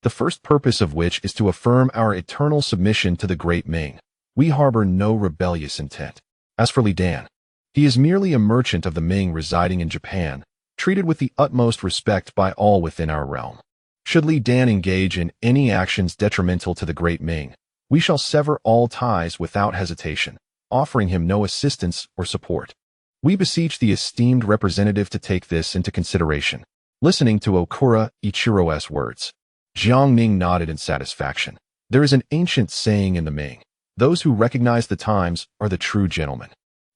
the first purpose of which is to affirm our eternal submission to the Great Ming. We harbor no rebellious intent. As for Li Dan, he is merely a merchant of the Ming residing in Japan, treated with the utmost respect by all within our realm. Should Li Dan engage in any actions detrimental to the Great Ming, we shall sever all ties without hesitation, offering him no assistance or support. We beseech the esteemed representative to take this into consideration." Listening to Okura Ichiro's words, Jiang Ning nodded in satisfaction. There is an ancient saying in the Ming, "Those who recognize the times are the true gentlemen."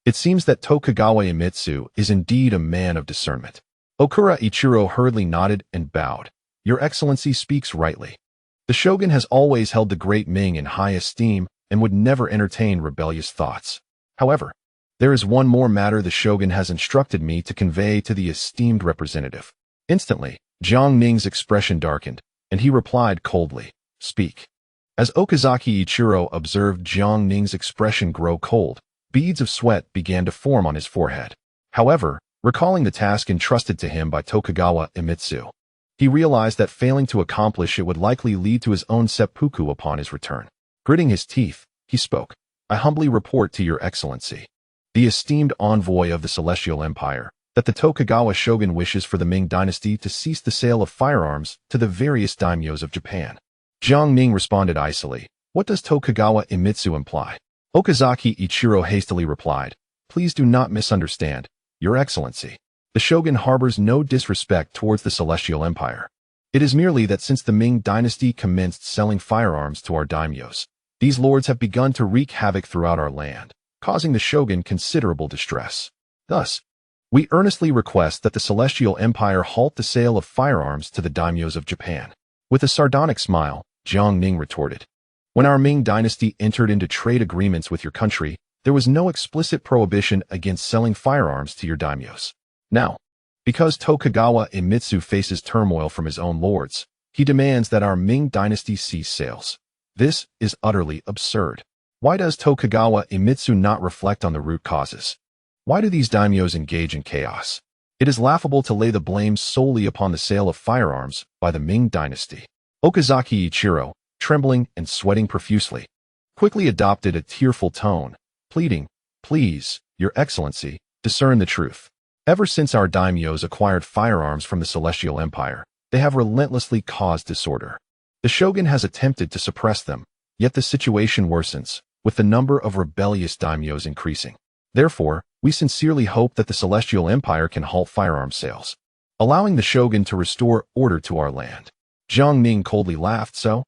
It seems that Tokugawa Iemitsu is indeed a man of discernment. Okura Ichiro hurriedly nodded and bowed. "Your Excellency speaks rightly. The shogun has always held the Great Ming in high esteem and would never entertain rebellious thoughts. However, there is one more matter the shogun has instructed me to convey to the esteemed representative." Instantly, Jiang Ning's expression darkened, and he replied coldly, "Speak." As Okazaki Ichiro observed Jiang Ning's expression grow cold, beads of sweat began to form on his forehead. However, recalling the task entrusted to him by Tokugawa Iemitsu, he realized that failing to accomplish it would likely lead to his own seppuku upon his return. Gritting his teeth, he spoke, "I humbly report to your Excellency, the esteemed envoy of the Celestial Empire, that the Tokugawa shogun wishes for the Ming dynasty to cease the sale of firearms to the various daimyos of Japan." Jiang Ning responded icily, "What does Tokugawa Iemitsu imply?" Okazaki Ichiro hastily replied, "Please do not misunderstand, Your Excellency. The shogun harbors no disrespect towards the Celestial Empire. It is merely that since the Ming dynasty commenced selling firearms to our daimyos, these lords have begun to wreak havoc throughout our land, causing the shogun considerable distress. Thus, we earnestly request that the Celestial Empire halt the sale of firearms to the daimyos of Japan." With a sardonic smile, Jiang Ning retorted, "When our Ming dynasty entered into trade agreements with your country, there was no explicit prohibition against selling firearms to your daimyos. Now, because Tokugawa Iemitsu faces turmoil from his own lords, he demands that our Ming dynasty cease sales. This is utterly absurd. Why does Tokugawa Iemitsu not reflect on the root causes? Why do these daimyos engage in chaos? It is laughable to lay the blame solely upon the sale of firearms by the Ming dynasty." Okazaki Ichiro, trembling and sweating profusely, quickly adopted a tearful tone, pleading, "Please, Your Excellency, discern the truth. Ever since our daimyos acquired firearms from the Celestial Empire, they have relentlessly caused disorder. The shogun has attempted to suppress them, yet the situation worsens, with the number of rebellious daimyos increasing. Therefore, we sincerely hope that the Celestial Empire can halt firearms sales, allowing the shogun to restore order to our land." Jiang Ning coldly laughed. "So?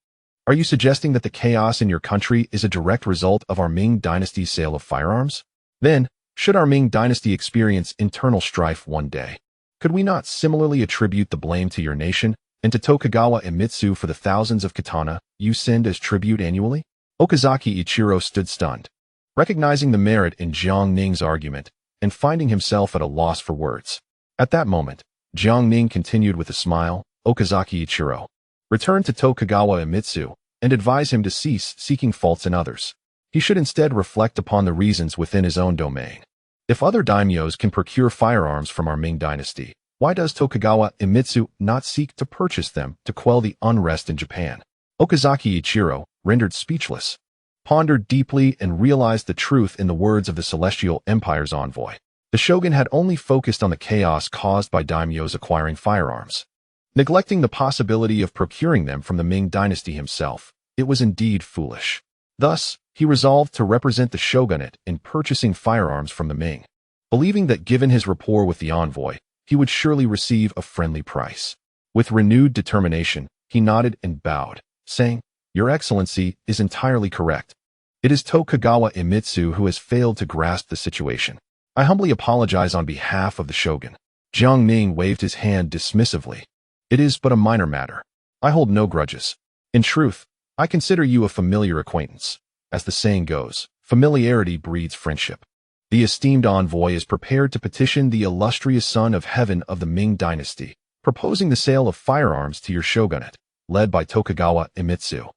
Are you suggesting that the chaos in your country is a direct result of our Ming dynasty's sale of firearms? Then, should our Ming dynasty experience internal strife one day, could we not similarly attribute the blame to your nation and to Tokugawa Iemitsu for the thousands of katana you send as tribute annually?" Okazaki Ichiro stood stunned, recognizing the merit in Jiang Ning's argument and finding himself at a loss for words. At that moment, Jiang Ning continued with a smile, "Okazaki Ichiro, return to Tokugawa Iemitsu and advise him to cease seeking faults in others. He should instead reflect upon the reasons within his own domain. If other daimyos can procure firearms from our Ming dynasty, why does Tokugawa Iemitsu not seek to purchase them to quell the unrest in Japan?" Okazaki Ichiro, rendered speechless, pondered deeply and realized the truth in the words of the Celestial Empire's envoy. The shogun had only focused on the chaos caused by daimyos acquiring firearms, neglecting the possibility of procuring them from the Ming dynasty himself. It was indeed foolish. Thus, he resolved to represent the shogunate in purchasing firearms from the Ming, believing that given his rapport with the envoy, he would surely receive a friendly price. With renewed determination, he nodded and bowed, saying, "Your Excellency is entirely correct. It is Tokugawa Iemitsu who has failed to grasp the situation. I humbly apologize on behalf of the shogun." Jiang Ning waved his hand dismissively. It is but a minor matter. I hold no grudges. In truth, I consider you a familiar acquaintance. As the saying goes, familiarity breeds friendship. The esteemed envoy is prepared to petition the illustrious son of heaven of the Ming dynasty, proposing the sale of firearms to your shogunate, led by Tokugawa Iemitsu,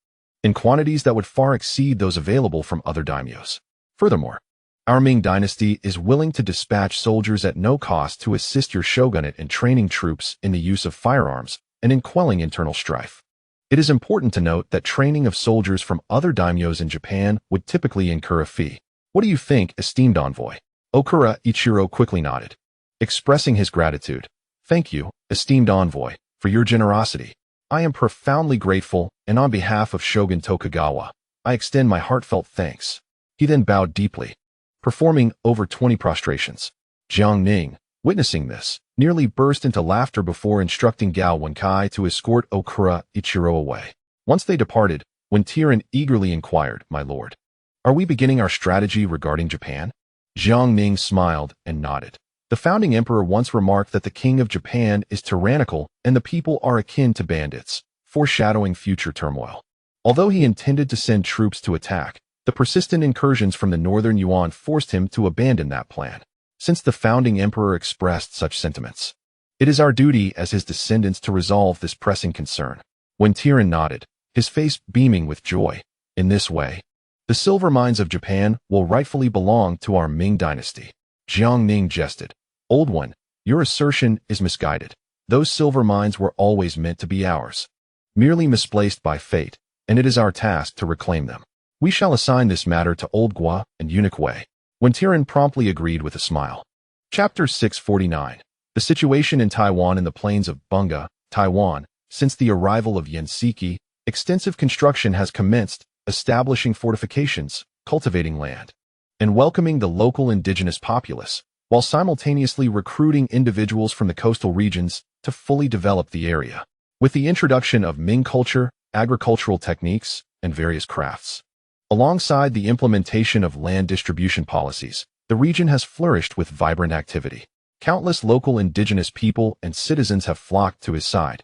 in quantities that would far exceed those available from other daimyos. Furthermore, our Ming dynasty is willing to dispatch soldiers at no cost to assist your shogunate in training troops in the use of firearms and in quelling internal strife. It is important to note that training of soldiers from other daimyos in Japan would typically incur a fee. What do you think, esteemed envoy? Okura Ichiro quickly nodded, expressing his gratitude. Thank you, esteemed envoy, for your generosity. I am profoundly grateful, and on behalf of Shogun Tokugawa, I extend my heartfelt thanks. He then bowed deeply, performing over 20 prostrations. Jiang Ning, witnessing this, nearly burst into laughter before instructing Gao Wenkai to escort Okura Ichiro away. Once they departed, Tianqi eagerly inquired, "My lord, are we beginning our strategy regarding Japan?" Jiang Ning smiled and nodded. The founding emperor once remarked that the king of Japan is tyrannical and the people are akin to bandits, foreshadowing future turmoil. Although he intended to send troops to attack, the persistent incursions from the northern Yuan forced him to abandon that plan. Since the founding emperor expressed such sentiments, it is our duty as his descendants to resolve this pressing concern. Tianqi nodded, his face beaming with joy. In this way, the silver mines of Japan will rightfully belong to our Ming dynasty. Jiang Ning jested. Old one, your assertion is misguided. Those silver mines were always meant to be ours, merely misplaced by fate, and it is our task to reclaim them. We shall assign this matter to Old Gua and Eunuch Wei. Tianqi promptly agreed with a smile. Chapter 649. The situation in Taiwan. In the plains of Bunga, Taiwan, since the arrival of Yansiki, extensive construction has commenced, establishing fortifications, cultivating land, and welcoming the local indigenous populace, while simultaneously recruiting individuals from the coastal regions to fully develop the area. With the introduction of Ming culture, agricultural techniques, and various crafts, alongside the implementation of land distribution policies, the region has flourished with vibrant activity. Countless local indigenous people and citizens have flocked to his side,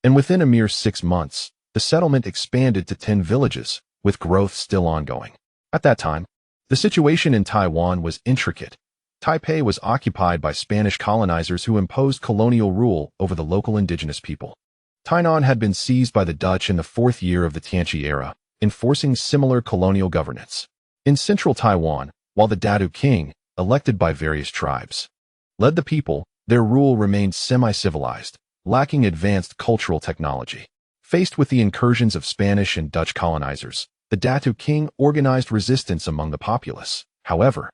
and within a mere 6 months, the settlement expanded to 10 villages, with growth still ongoing. At that time, the situation in Taiwan was intricate. Taipei was occupied by Spanish colonizers who imposed colonial rule over the local indigenous people. Tainan had been seized by the Dutch in the 4th year of the Tianqi era, enforcing similar colonial governance. In central Taiwan, while the Dadu king, elected by various tribes, led the people, their rule remained semi-civilized, lacking advanced cultural technology. Faced with the incursions of Spanish and Dutch colonizers, the Datu king organized resistance among the populace. However,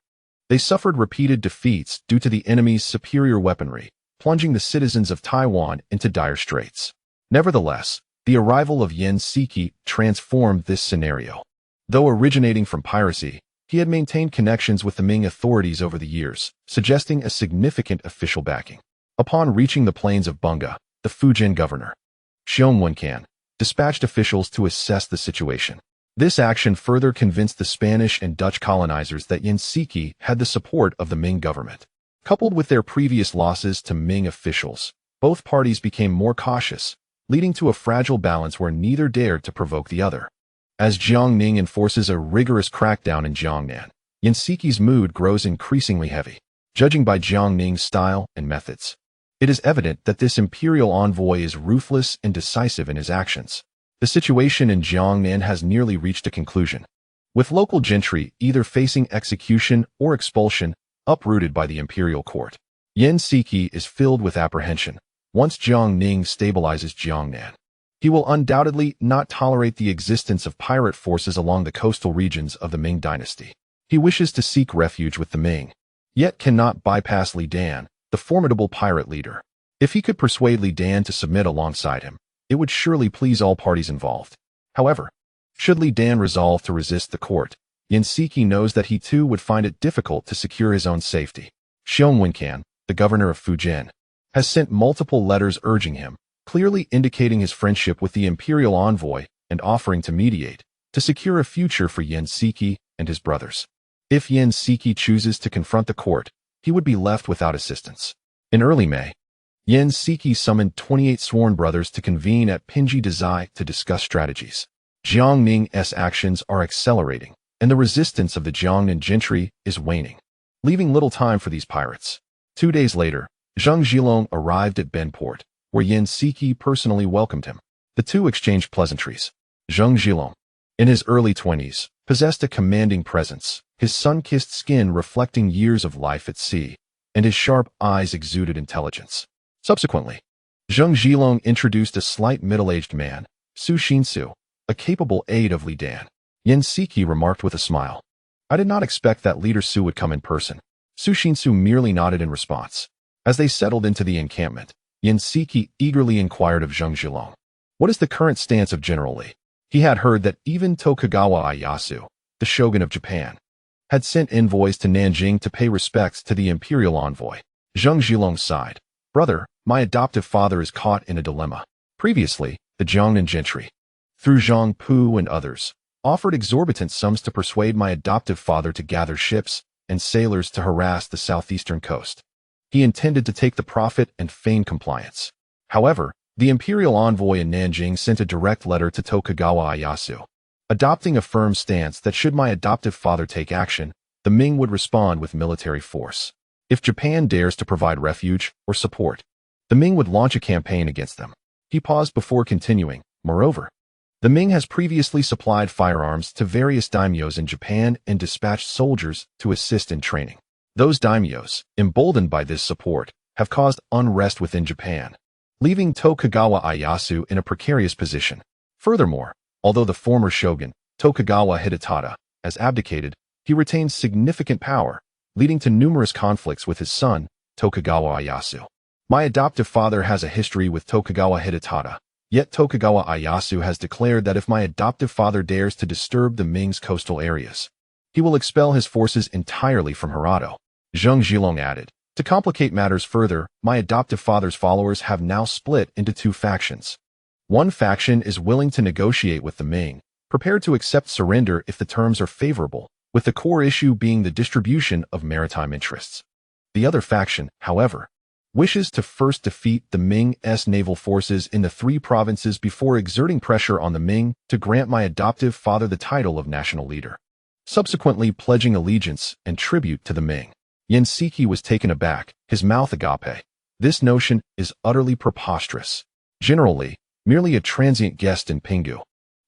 they suffered repeated defeats due to the enemy's superior weaponry, plunging the citizens of Taiwan into dire straits. Nevertheless, the arrival of Yansiki transformed this scenario. Though originating from piracy, he had maintained connections with the Ming authorities over the years, suggesting a significant official backing. Upon reaching the plains of Bunga, the Fujian governor, Xiong Wenkan, dispatched officials to assess the situation. This action further convinced the Spanish and Dutch colonizers that Yansiki had the support of the Ming government. Coupled with their previous losses to Ming officials, both parties became more cautious, leading to a fragile balance where neither dared to provoke the other. As Jiang Ning enforces a rigorous crackdown in Jiangnan, Yansiki's mood grows increasingly heavy. Judging by Jiang Ning's style and methods, it is evident that this imperial envoy is ruthless and decisive in his actions. The situation in Jiangnan has nearly reached a conclusion, with local gentry either facing execution or expulsion, uprooted by the imperial court. Yansiki is filled with apprehension. Once Jiang Ning stabilizes Jiangnan, he will undoubtedly not tolerate the existence of pirate forces along the coastal regions of the Ming dynasty. He wishes to seek refuge with the Ming, yet cannot bypass Li Dan, the formidable pirate leader. If he could persuade Li Dan to submit alongside him, it would surely please all parties involved. However, should Li Dan resolve to resist the court, Yansiki knows that he too would find it difficult to secure his own safety. Xiong Wenkan, the governor of Fujian, has sent multiple letters urging him, clearly indicating his friendship with the imperial envoy and offering to mediate, to secure a future for Yansiki and his brothers. If Yansiki chooses to confront the court, he would be left without assistance. In early May, Yan Siki summoned 28 sworn brothers to convene at Pinji Dazai to discuss strategies. Jiang Ning's actions are accelerating, and the resistance of the Jiangnan gentry is waning, leaving little time for these pirates. 2 days later, Zheng Zhilong arrived at Benport, where Yan Siki personally welcomed him. The two exchanged pleasantries. Zheng Zhilong, in his early 20s, possessed a commanding presence, his sun-kissed skin reflecting years of life at sea, and his sharp eyes exuded intelligence. Subsequently, Zheng Zhilong introduced a slight middle-aged man, Su Xinsu, a capable aide of Li Dan. Yan Siki remarked with a smile. I did not expect that leader Su would come in person. Su Xinsu merely nodded in response. As they settled into the encampment, Yan Siki eagerly inquired of Zheng Zhilong. What is the current stance of General Li? He had heard that even Tokugawa Ieyasu, the shogun of Japan, had sent envoys to Nanjing to pay respects to the imperial envoy. Zheng Zhilong sighed. Brother, my adoptive father is caught in a dilemma. Previously, the Jiangnan gentry, through Zhang Pu and others, offered exorbitant sums to persuade my adoptive father to gather ships and sailors to harass the southeastern coast. He intended to take the profit and feign compliance. However, the imperial envoy in Nanjing sent a direct letter to Tokugawa Ieyasu, adopting a firm stance that should my adoptive father take action, the Ming would respond with military force. If Japan dares to provide refuge or support, the Ming would launch a campaign against them. He paused before continuing. Moreover, the Ming has previously supplied firearms to various daimyos in Japan and dispatched soldiers to assist in training. Those daimyos, emboldened by this support, have caused unrest within Japan, leaving Tokugawa Ieyasu in a precarious position. Furthermore, although the former shogun, Tokugawa Hidetada, has abdicated, he retains significant power, leading to numerous conflicts with his son, Tokugawa Ieyasu. My adoptive father has a history with Tokugawa Hidetada, yet Tokugawa Ieyasu has declared that if my adoptive father dares to disturb the Ming's coastal areas, he will expel his forces entirely from Hirado. Zheng Zhilong added. To complicate matters further, my adoptive father's followers have now split into two factions. One faction is willing to negotiate with the Ming, prepared to accept surrender if the terms are favorable, with the core issue being the distribution of maritime interests. The other faction, however, wishes to first defeat the Ming's naval forces in the three provinces before exerting pressure on the Ming to grant my adoptive father the title of national leader, subsequently pledging allegiance and tribute to the Ming. Yan Siki was taken aback, his mouth agape. This notion is utterly preposterous. General Li, merely a transient guest in Pinggu,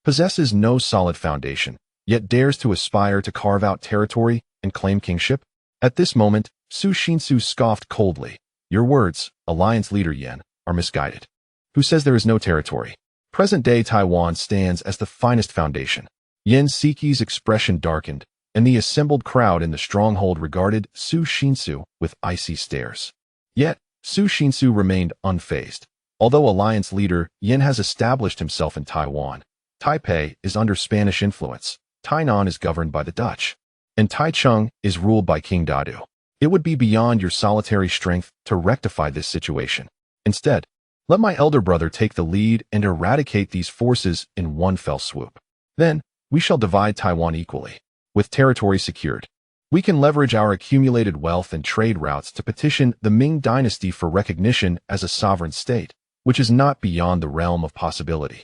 possesses no solid foundation, yet dares to aspire to carve out territory and claim kingship? At this moment, Su Xinsu scoffed coldly. Your words, alliance leader Yan, are misguided. Who says there is no territory? Present-day Taiwan stands as the finest foundation. Yan Siki's expression darkened, and the assembled crowd in the stronghold regarded Su Xinsu with icy stares. Yet, Su Xinsu remained unfazed. Although alliance leader Yan has established himself in Taiwan, Taipei is under Spanish influence, Tainan is governed by the Dutch, and Taichung is ruled by King Dadu. It would be beyond your solitary strength to rectify this situation. Instead, let my elder brother take the lead and eradicate these forces in one fell swoop. Then, we shall divide Taiwan equally. With territory secured, we can leverage our accumulated wealth and trade routes to petition the Ming dynasty for recognition as a sovereign state, which is not beyond the realm of possibility.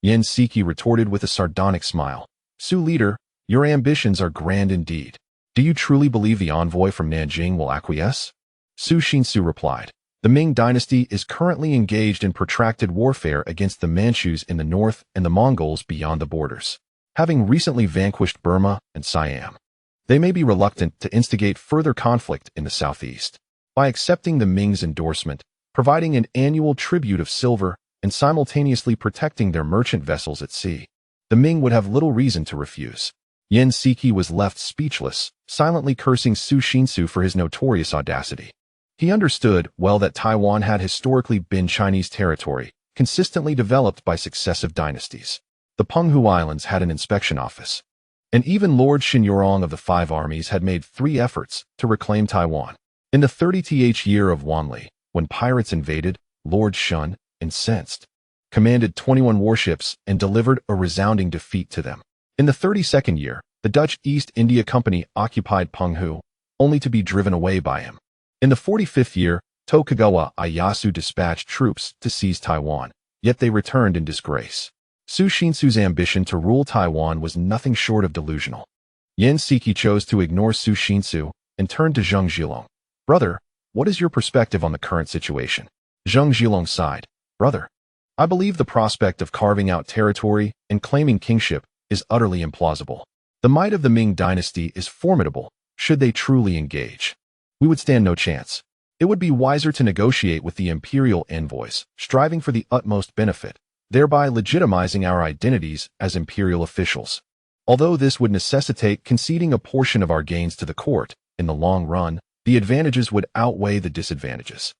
Yan Siki retorted with a sardonic smile. Su leader, your ambitions are grand indeed. Do you truly believe the envoy from Nanjing will acquiesce? Su Xinsu replied. The Ming dynasty is currently engaged in protracted warfare against the Manchus in the north and the Mongols beyond the borders, having recently vanquished Burma and Siam. They may be reluctant to instigate further conflict in the southeast. By accepting the Ming's endorsement, providing an annual tribute of silver, and simultaneously protecting their merchant vessels at sea, the Ming would have little reason to refuse. Yan Siki was left speechless, silently cursing Su Xinsu for his notorious audacity. He understood well that Taiwan had historically been Chinese territory, consistently developed by successive dynasties. The Penghu Islands had an inspection office, and even Lord Xinyao of the Five Armies had made 3 efforts to reclaim Taiwan. In the 30th year of Wanli, when pirates invaded, Lord Shun, incensed, commanded 21 warships and delivered a resounding defeat to them. In the 32nd year, the Dutch East India Company occupied Penghu, only to be driven away by him. In the 45th year, Tokugawa Ieyasu dispatched troops to seize Taiwan, yet they returned in disgrace. Su Xinsu's ambition to rule Taiwan was nothing short of delusional. Yan Siki chose to ignore Su Xinsu and turned to Zheng Zhilong. Brother, what is your perspective on the current situation? Zheng Zhilong sighed. Brother, I believe the prospect of carving out territory and claiming kingship is utterly implausible. The might of the Ming dynasty is formidable, should they truly engage. We would stand no chance. It would be wiser to negotiate with the imperial envoys, striving for the utmost benefit, thereby legitimizing our identities as imperial officials. Although this would necessitate conceding a portion of our gains to the court, in the long run, the advantages would outweigh the disadvantages.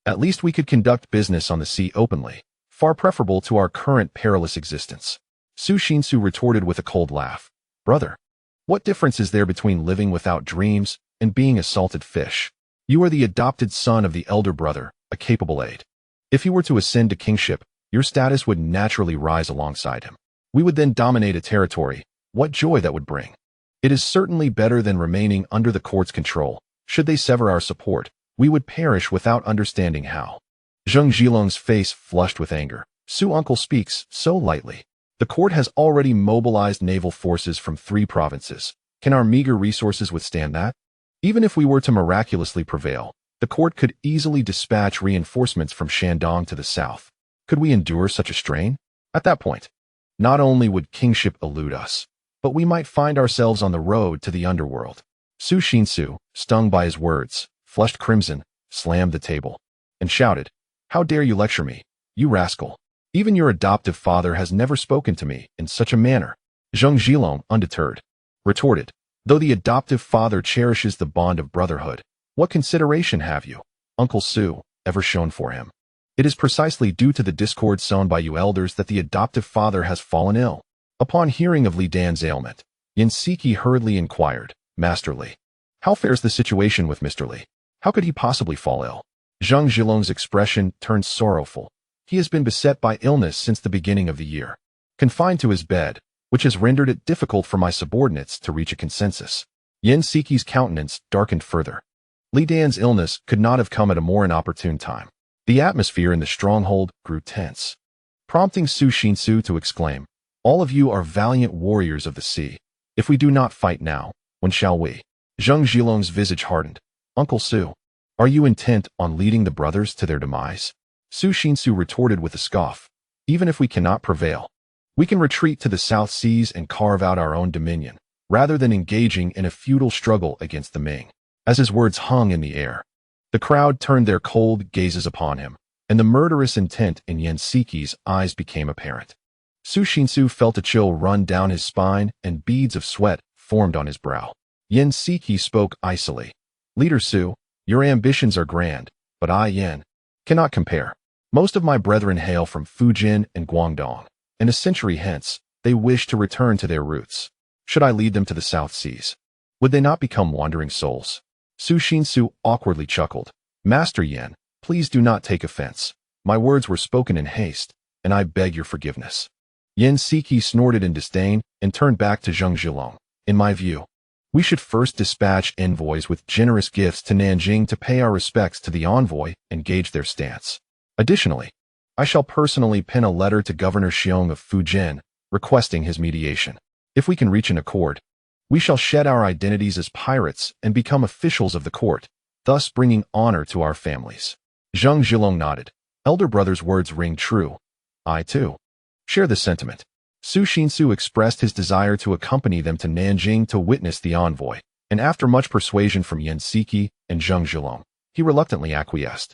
At least we could conduct business on the sea openly, far preferable to our current perilous existence. Su Xinsu retorted with a cold laugh. Brother, what difference is there between living without dreams and being a salted fish? You are the adopted son of the elder brother, a capable aide. If he were to ascend to kingship, your status would naturally rise alongside him. We would then dominate a territory. What joy that would bring! It is certainly better than remaining under the court's control. Should they sever our support, we would perish without understanding how. Zheng Zhilong's face flushed with anger. Su uncle speaks so lightly. The court has already mobilized naval forces from 3 provinces. Can our meager resources withstand that? Even if we were to miraculously prevail, the court could easily dispatch reinforcements from Shandong to the south. Could we endure such a strain? At that point, not only would kingship elude us, but we might find ourselves on the road to the underworld. Su Xinsu, stung by his words, flushed crimson, slammed the table, and shouted, How dare you lecture me, you rascal! Even your adoptive father has never spoken to me in such a manner. Zheng Zhilong, undeterred, retorted, Though the adoptive father cherishes the bond of brotherhood, what consideration have you, Uncle Su, ever shown for him? It is precisely due to the discord sown by you elders that the adoptive father has fallen ill. Upon hearing of Li Dan's ailment, Yan Siki hurriedly inquired, Master Li, how fares the situation with Mr. Li? How could he possibly fall ill? Zheng Zhilong's expression turned sorrowful. He has been beset by illness since the beginning of the year, confined to his bed, which has rendered it difficult for my subordinates to reach a consensus. Yan Siki's countenance darkened further. Li Dan's illness could not have come at a more inopportune time. The atmosphere in the stronghold grew tense, prompting Su Xinsu to exclaim, All of you are valiant warriors of the sea. If we do not fight now, when shall we? Zheng Zhilong's visage hardened. Uncle Su, are you intent on leading the brothers to their demise? Su Xinsu retorted with a scoff. Even if we cannot prevail, we can retreat to the South Seas and carve out our own dominion, rather than engaging in a futile struggle against the Ming. As his words hung in the air, the crowd turned their cold gazes upon him, and the murderous intent in Yan Siki's eyes became apparent. Su Xinsu felt a chill run down his spine, and beads of sweat formed on his brow. Yan Siki spoke icily. Leader Su, your ambitions are grand, but I, Yan, cannot compare. Most of my brethren hail from Fujian and Guangdong, and a century hence, they wish to return to their roots. Should I lead them to the South Seas? Would they not become wandering souls? Su Xinsu awkwardly chuckled. Master Yan, please do not take offense. My words were spoken in haste, and I beg your forgiveness. Yan Siki snorted in disdain and turned back to Zheng Zhilong. In my view, we should first dispatch envoys with generous gifts to Nanjing to pay our respects to the envoy and gauge their stance. Additionally, I shall personally pen a letter to Governor Xiong of Fujian, requesting his mediation. If we can reach an accord, we shall shed our identities as pirates and become officials of the court, thus bringing honor to our families. Zheng Zhilong nodded. Elder brother's words ring true. I, too, share the sentiment. Su Xinsu expressed his desire to accompany them to Nanjing to witness the envoy, and after much persuasion from Yan Siki and Zheng Zhilong, he reluctantly acquiesced,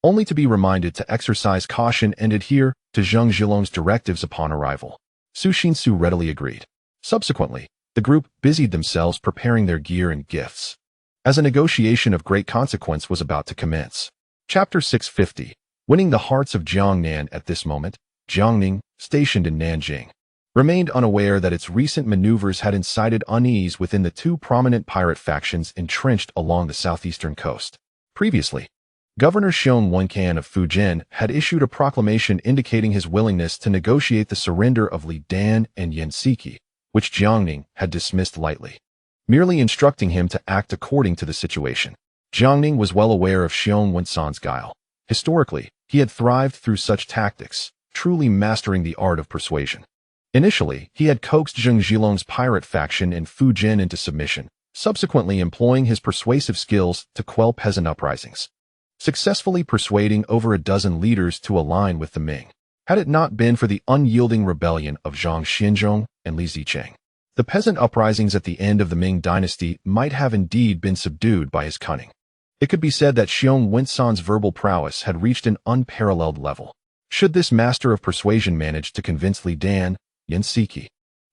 only to be reminded to exercise caution and adhere to Zheng Zhilong's directives upon arrival. Su Xinsu readily agreed. Subsequently, the group busied themselves preparing their gear and gifts, as a negotiation of great consequence was about to commence. Chapter 650. Winning the hearts of Jiang Nan. At this moment, Jiang Ning, stationed in Nanjing, remained unaware that its recent maneuvers had incited unease within the 2 prominent pirate factions entrenched along the southeastern coast. Previously, Governor Xiong Wenkan of Fujian had issued a proclamation indicating his willingness to negotiate the surrender of Li Dan and Yan Siki, which Jiang Ning had dismissed lightly, merely instructing him to act according to the situation. Jiang Ning was well aware of Xiong Wensan's guile. Historically, he had thrived through such tactics, truly mastering the art of persuasion. Initially, he had coaxed Zheng Zhilong's pirate faction in Fujian into submission, subsequently employing his persuasive skills to quell peasant uprisings, successfully persuading over a dozen leaders to align with the Ming. Had it not been for the unyielding rebellion of Zhang Xianzhong and Li Zicheng, the peasant uprisings at the end of the Ming dynasty might have indeed been subdued by his cunning. It could be said that Xiong Wensan's verbal prowess had reached an unparalleled level. Should this master of persuasion manage to convince Li Dan, Yanxi,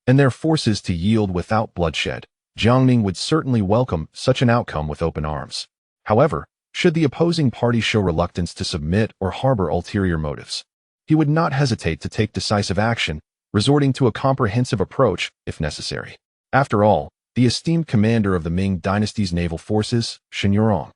and their forces to yield without bloodshed, Jiang Ning would certainly welcome such an outcome with open arms. However, should the opposing party show reluctance to submit or harbor ulterior motives, he would not hesitate to take decisive action, resorting to a comprehensive approach if necessary. After all, the esteemed commander of the Ming dynasty's naval forces, Xinyao,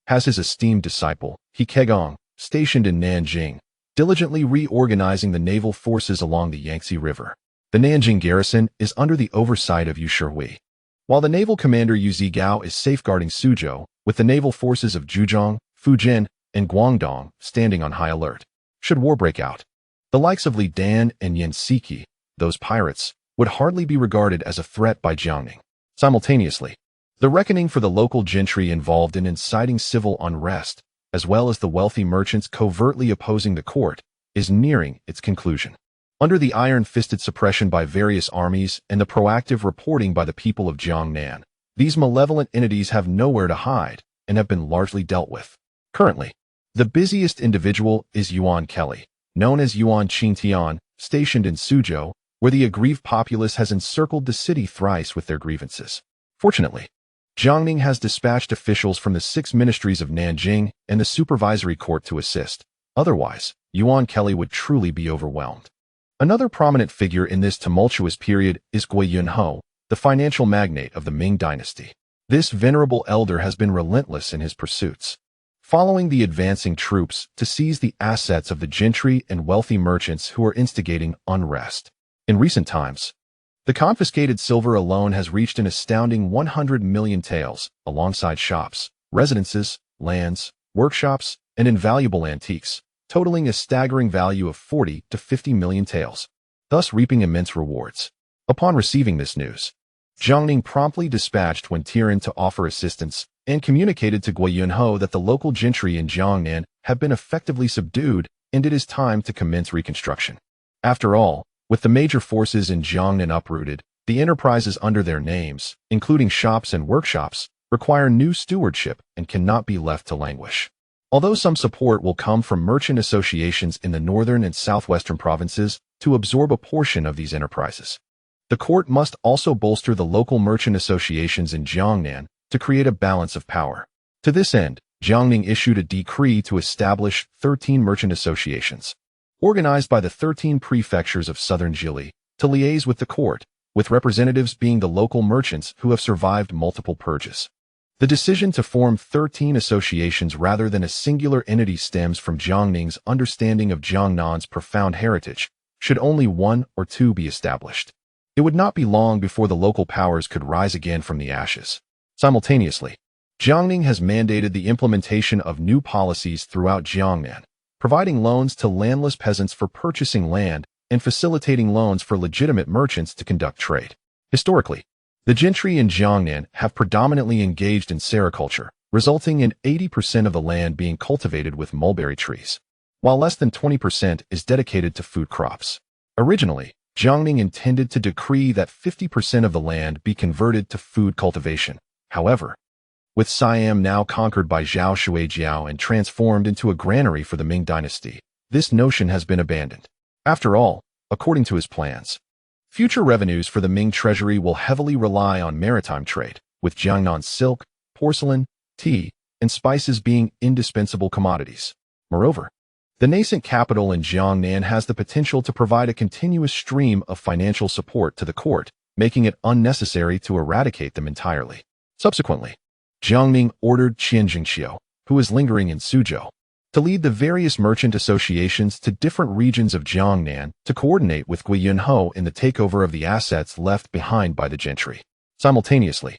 has his esteemed disciple, He Kegong, stationed in Nanjing, diligently reorganizing the naval forces along the Yangtze River. The Nanjing garrison is under the oversight of Yu Shihui, while the naval commander Yu Zigao is safeguarding Suzhou, with the naval forces of Zhejiang, Fujian, and Guangdong standing on high alert. Should war break out, the likes of Li Dan and Yanxi, those pirates, would hardly be regarded as a threat by Jiang Ning. Simultaneously, the reckoning for the local gentry involved in inciting civil unrest, as well as the wealthy merchants covertly opposing the court, is nearing its conclusion. Under the iron-fisted suppression by various armies and the proactive reporting by the people of Jiangnan, these malevolent entities have nowhere to hide and have been largely dealt with. Currently, the busiest individual is Yuan Kelly, known as Yuan Qingtian, stationed in Suzhou, where the aggrieved populace has encircled the city thrice with their grievances. Fortunately, Jiang Ning has dispatched officials from the 6 ministries of Nanjing and the supervisory court to assist. Otherwise, Yuan Kelly would truly be overwhelmed. Another prominent figure in this tumultuous period is Gui Yunho, the financial magnate of the Ming dynasty. This venerable elder has been relentless in his pursuits, following the advancing troops to seize the assets of the gentry and wealthy merchants who are instigating unrest. In recent times, the confiscated silver alone has reached an astounding 100 million taels, alongside shops, residences, lands, workshops, and invaluable antiques, totaling a staggering value of 40 to 50 million taels, thus reaping immense rewards. Upon receiving this news, Jiang Ning promptly dispatched Wen Tian to offer assistance and communicated to Gui Yunho that the local gentry in Jiangnan have been effectively subdued and it is time to commence reconstruction. After all, with the major forces in Jiangnan uprooted, the enterprises under their names, including shops and workshops, require new stewardship and cannot be left to languish. Although some support will come from merchant associations in the northern and southwestern provinces to absorb a portion of these enterprises, the court must also bolster the local merchant associations in Jiangnan to create a balance of power. To this end, Jiang Ning issued a decree to establish 13 merchant associations, organized by the 13 prefectures of southern Jili, to liaise with the court, with representatives being the local merchants who have survived multiple purges. The decision to form 13 associations rather than a singular entity stems from Jiang Ning's understanding of Jiangnan's profound heritage. Should only 1 or 2 be established, it would not be long before the local powers could rise again from the ashes. Simultaneously, Jiang Ning has mandated the implementation of new policies throughout Jiangnan, providing loans to landless peasants for purchasing land and facilitating loans for legitimate merchants to conduct trade. Historically, the gentry in Jiangnan have predominantly engaged in sericulture, resulting in 80% of the land being cultivated with mulberry trees, while less than 20% is dedicated to food crops. Originally, Jiang Ning intended to decree that 50% of the land be converted to food cultivation. However, with Siam now conquered by Zhao Shuijiao and transformed into a granary for the Ming dynasty, this notion has been abandoned. After all, according to his plans, future revenues for the Ming treasury will heavily rely on maritime trade, with Jiangnan's silk, porcelain, tea, and spices being indispensable commodities. Moreover, the nascent capital in Jiangnan has the potential to provide a continuous stream of financial support to the court, making it unnecessary to eradicate them entirely. Subsequently, Jiang Ning ordered Qian Jingxiu, who is lingering in Suzhou, to lead the various merchant associations to different regions of Jiangnan to coordinate with Gui Yunho in the takeover of the assets left behind by the gentry. Simultaneously,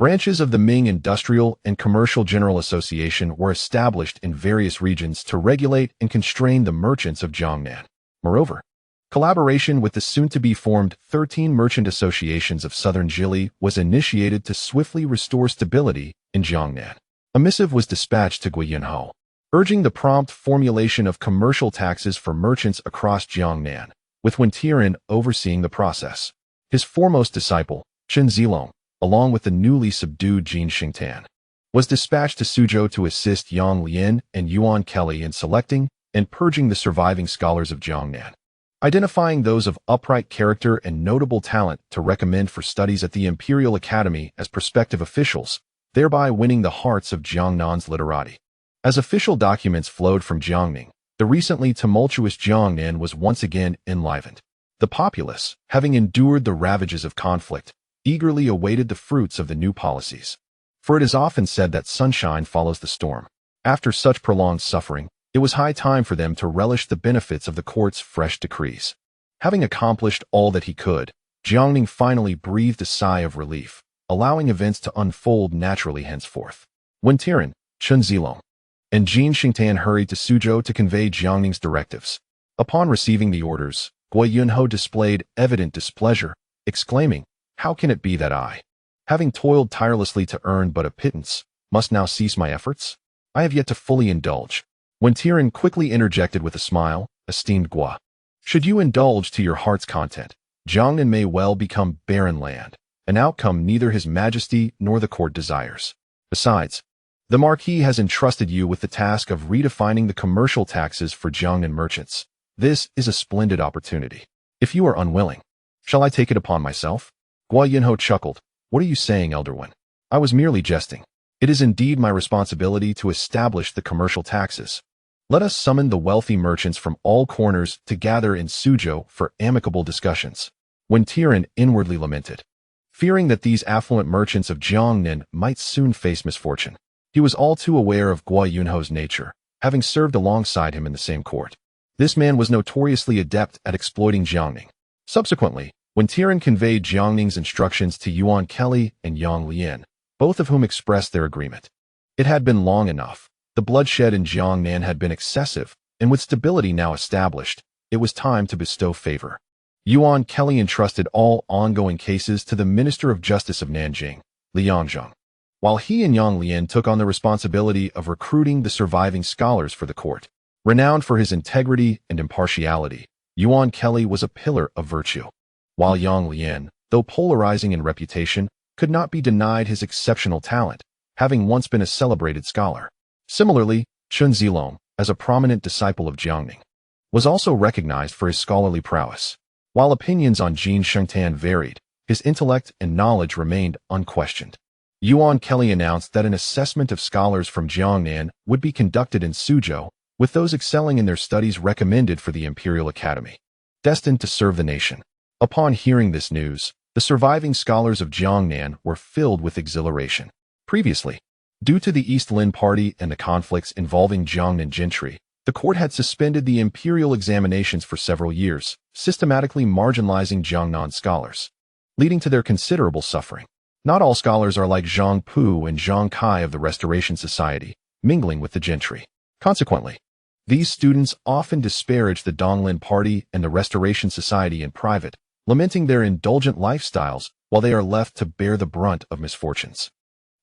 Branches of the Ming Industrial and Commercial General Association were established in various regions to regulate and constrain the merchants of Jiangnan. Moreover, collaboration with the soon-to-be-formed 13 merchant associations of southern Jili was initiated to swiftly restore stability in Jiangnan. A missive was dispatched to Guiyunhou, urging the prompt formulation of commercial taxes for merchants across Jiangnan, with Wen Tian overseeing the process. His foremost disciple, Chen Zilong, along with the newly subdued Jin Xingtan, was dispatched to Suzhou to assist Yang Lian and Yuan Kelly in selecting and purging the surviving scholars of Jiangnan, identifying those of upright character and notable talent to recommend for studies at the Imperial Academy as prospective officials, thereby winning the hearts of Jiangnan's literati. As official documents flowed from Jiang Ning, the recently tumultuous Jiangnan was once again enlivened. The populace, having endured the ravages of conflict, eagerly awaited the fruits of the new policies. For it is often said that sunshine follows the storm. After such prolonged suffering, it was high time for them to relish the benefits of the court's fresh decrees. Having accomplished all that he could, Jiang Ning finally breathed a sigh of relief, allowing events to unfold naturally henceforth. Wen Tian, Chen Zilong, and Jin Xingtan hurried to Suzhou to convey Jiang Ning's directives. Upon receiving the orders, Guiyunhou displayed evident displeasure, exclaiming, "How can it be that I, having toiled tirelessly to earn but a pittance, must now cease my efforts? I have yet to fully indulge." Wen Tian quickly interjected with a smile, "Esteemed Gua, should you indulge to your heart's content, Jiangnan may well become barren land, an outcome neither His Majesty nor the court desires. Besides, the Marquis has entrusted you with the task of redefining the commercial taxes for Jiangnan merchants. This is a splendid opportunity. If you are unwilling, shall I take it upon myself?" Guiyunhou chuckled. "What are you saying, Elder One? I was merely jesting. It is indeed my responsibility to establish the commercial taxes. Let us summon the wealthy merchants from all corners to gather in Suzhou for amicable discussions." Wen Tian inwardly lamented, fearing that these affluent merchants of Jiangnan might soon face misfortune. He was all too aware of Guiyunhou's nature, having served alongside him in the same court. This man was notoriously adept at exploiting Jiang Ning. Subsequently, Wen Tian conveyed Jiang Ning's instructions to Yuan Kelly and Yang Lian, both of whom expressed their agreement. It had been long enough. The bloodshed in Jiangnan had been excessive, and with stability now established, it was time to bestow favor. Yuan Kelly entrusted all ongoing cases to the Minister of Justice of Nanjing, Liangzhou, while he and Yang Lian took on the responsibility of recruiting the surviving scholars for the court. Renowned for his integrity and impartiality, Yuan Kelly was a pillar of virtue, while Yang Lian, though polarizing in reputation, could not be denied his exceptional talent, having once been a celebrated scholar. Similarly, Chen Zilong, as a prominent disciple of Jiang Ning, was also recognized for his scholarly prowess. While opinions on Jin Xingtan varied, his intellect and knowledge remained unquestioned. Yuan Kelly announced that an assessment of scholars from Jiangnan would be conducted in Suzhou, with those excelling in their studies recommended for the Imperial Academy, destined to serve the nation. Upon hearing this news, the surviving scholars of Jiangnan were filled with exhilaration. Previously, due to the East Lin Party and the conflicts involving Jiangnan gentry, the court had suspended the imperial examinations for several years, systematically marginalizing Jiangnan scholars, leading to their considerable suffering. Not all scholars are like Zhang Pu and Zhang Kai of the Restoration Society, mingling with the gentry. Consequently, these students often disparage the Donglin Party and the Restoration Society in private, lamenting their indulgent lifestyles while they are left to bear the brunt of misfortunes.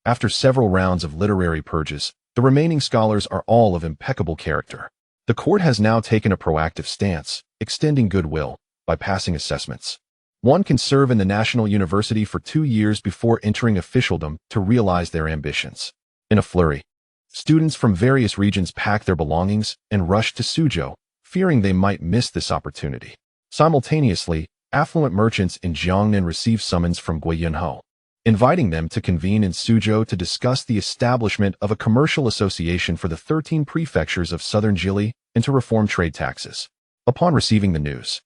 After several rounds of literary purges, the remaining scholars are all of impeccable character. The court has now taken a proactive stance, extending goodwill by passing assessments. One can serve in the National University for 2 years before entering officialdom to realize their ambitions. In a flurry, students from various regions packed their belongings and rushed to Suzhou, fearing they might miss this opportunity. Simultaneously, affluent merchants in Jiangnan received summons from Guiyunhou, inviting them to convene in Suzhou to discuss the establishment of a commercial association for the 13 prefectures of southern Jili and to reform trade taxes. Upon receiving the news,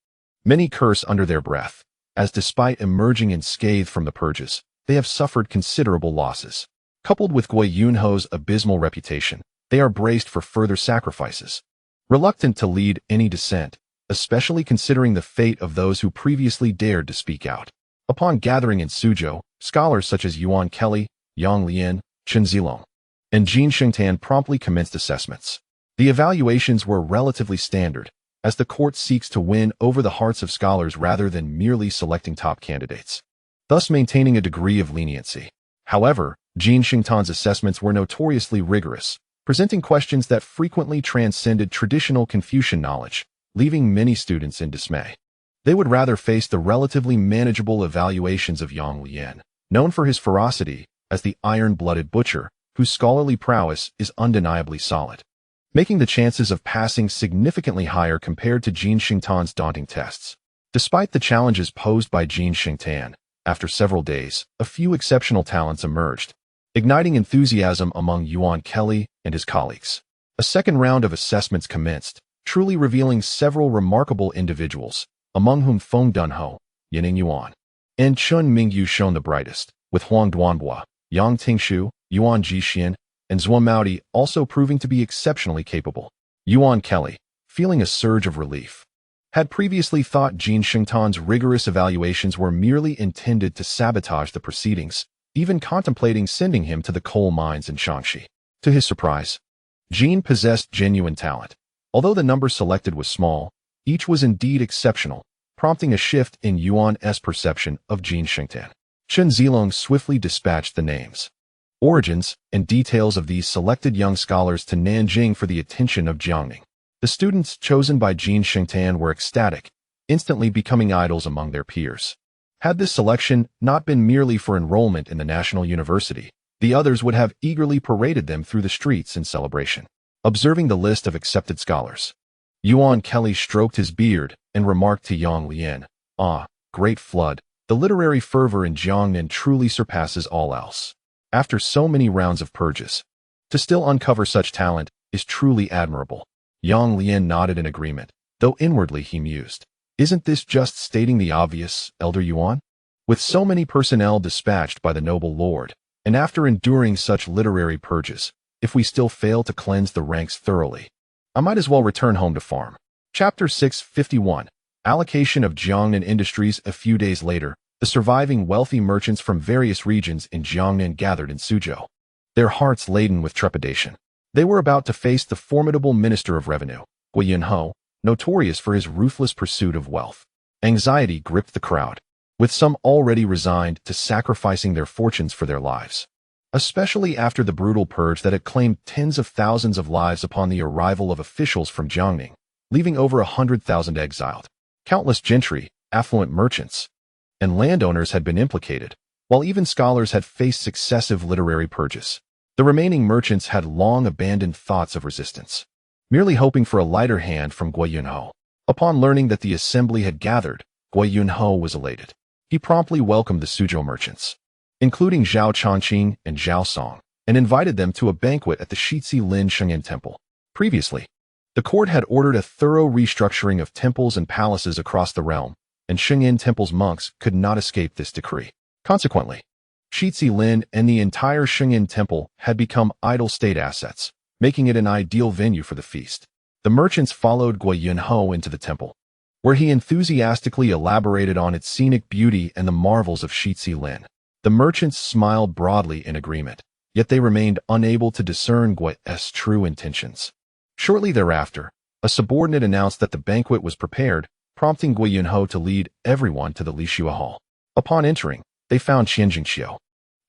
many curse under their breath, as despite emerging unscathed from the purges, they have suffered considerable losses. Coupled with Guiyunhou's abysmal reputation, they are braced for further sacrifices, reluctant to lead any dissent, especially considering the fate of those who previously dared to speak out. Upon gathering in Suzhou, scholars such as Yuan Kelly, Yang Lian, Chen Zilong, and Jin Shengtan promptly commenced assessments. The evaluations were relatively standard, as the court seeks to win over the hearts of scholars rather than merely selecting top candidates, thus maintaining a degree of leniency. However, Jin Shengtan's assessments were notoriously rigorous, presenting questions that frequently transcended traditional Confucian knowledge, leaving many students in dismay. They would rather face the relatively manageable evaluations of Yang Lian, known for his ferocity as the iron-blooded butcher, whose scholarly prowess is undeniably solid, making the chances of passing significantly higher compared to Jin Shengtan's daunting tests. Despite the challenges posed by Jin Shengtan, after several days, a few exceptional talents emerged, igniting enthusiasm among Yuan Kelly and his colleagues. A second round of assessments commenced, truly revealing several remarkable individuals, among whom Feng Dunho, Yining Yuan, and Chun Mingyu shone the brightest, with Huang Duanhua, Yang Tingshu, Yuan Jixian, and Zhuo Maodi also proving to be exceptionally capable. Yuan Kelly, feeling a surge of relief, had previously thought Jin Shengtan's rigorous evaluations were merely intended to sabotage the proceedings, even contemplating sending him to the coal mines in Tianqi. To his surprise, Jin possessed genuine talent. Although the number selected was small, each was indeed exceptional, prompting a shift in Yuan's perception of Jin Shengtan. Chen Zilong swiftly dispatched the names, origins, and details of these selected young scholars to Nanjing for the attention of Jiang Ning. The students chosen by Jin Shengtan were ecstatic, instantly becoming idols among their peers. Had this selection not been merely for enrollment in the national university, the others would have eagerly paraded them through the streets in celebration. Observing the list of accepted scholars, Yuan Kelly stroked his beard and remarked to Yang Lian, "Ah, great flood, the literary fervor in Jiangnan truly surpasses all else. After so many rounds of purges, to still uncover such talent is truly admirable." Yang Lian nodded in agreement, though inwardly he mused, "Isn't this just stating the obvious, Elder Yuan? With so many personnel dispatched by the noble lord, and after enduring such literary purges, if we still fail to cleanse the ranks thoroughly, I might as well return home to farm." Chapter 651. Allocation of Jiangnan Industries. A few days later, the surviving wealthy merchants from various regions in Jiangnan gathered in Suzhou, their hearts laden with trepidation. They were about to face the formidable Minister of Revenue, Guo Yunho, notorious for his ruthless pursuit of wealth. Anxiety gripped the crowd, with some already resigned to sacrificing their fortunes for their lives, especially after the brutal purge that had claimed tens of thousands of lives upon the arrival of officials from Jiangning, leaving over 100,000 exiled. Countless gentry, affluent merchants, and landowners had been implicated, while even scholars had faced successive literary purges. The remaining merchants had long abandoned thoughts of resistance, merely hoping for a lighter hand from Guo Yunho. Upon learning that the assembly had gathered, Guo Yunho was elated. He promptly welcomed the Suzhou merchants, including Zhao Chongqing and Zhao Song, and invited them to a banquet at the Shizhi Lin Shengyan Temple. Previously, the court had ordered a thorough restructuring of temples and palaces across the realm, and Shengyan Temple's monks could not escape this decree. Consequently, Shizhi Lin and the entire Shengyan Temple had become idle state assets, making it an ideal venue for the feast. The merchants followed Guo Yunho into the temple, where he enthusiastically elaborated on its scenic beauty and the marvels of Shizhi Lin. The merchants smiled broadly in agreement, yet they remained unable to discern Guo's true intentions. Shortly thereafter, a subordinate announced that the banquet was prepared, prompting Guo Yunho to lead everyone to the Lixua Hall. Upon entering, they found Xinyao,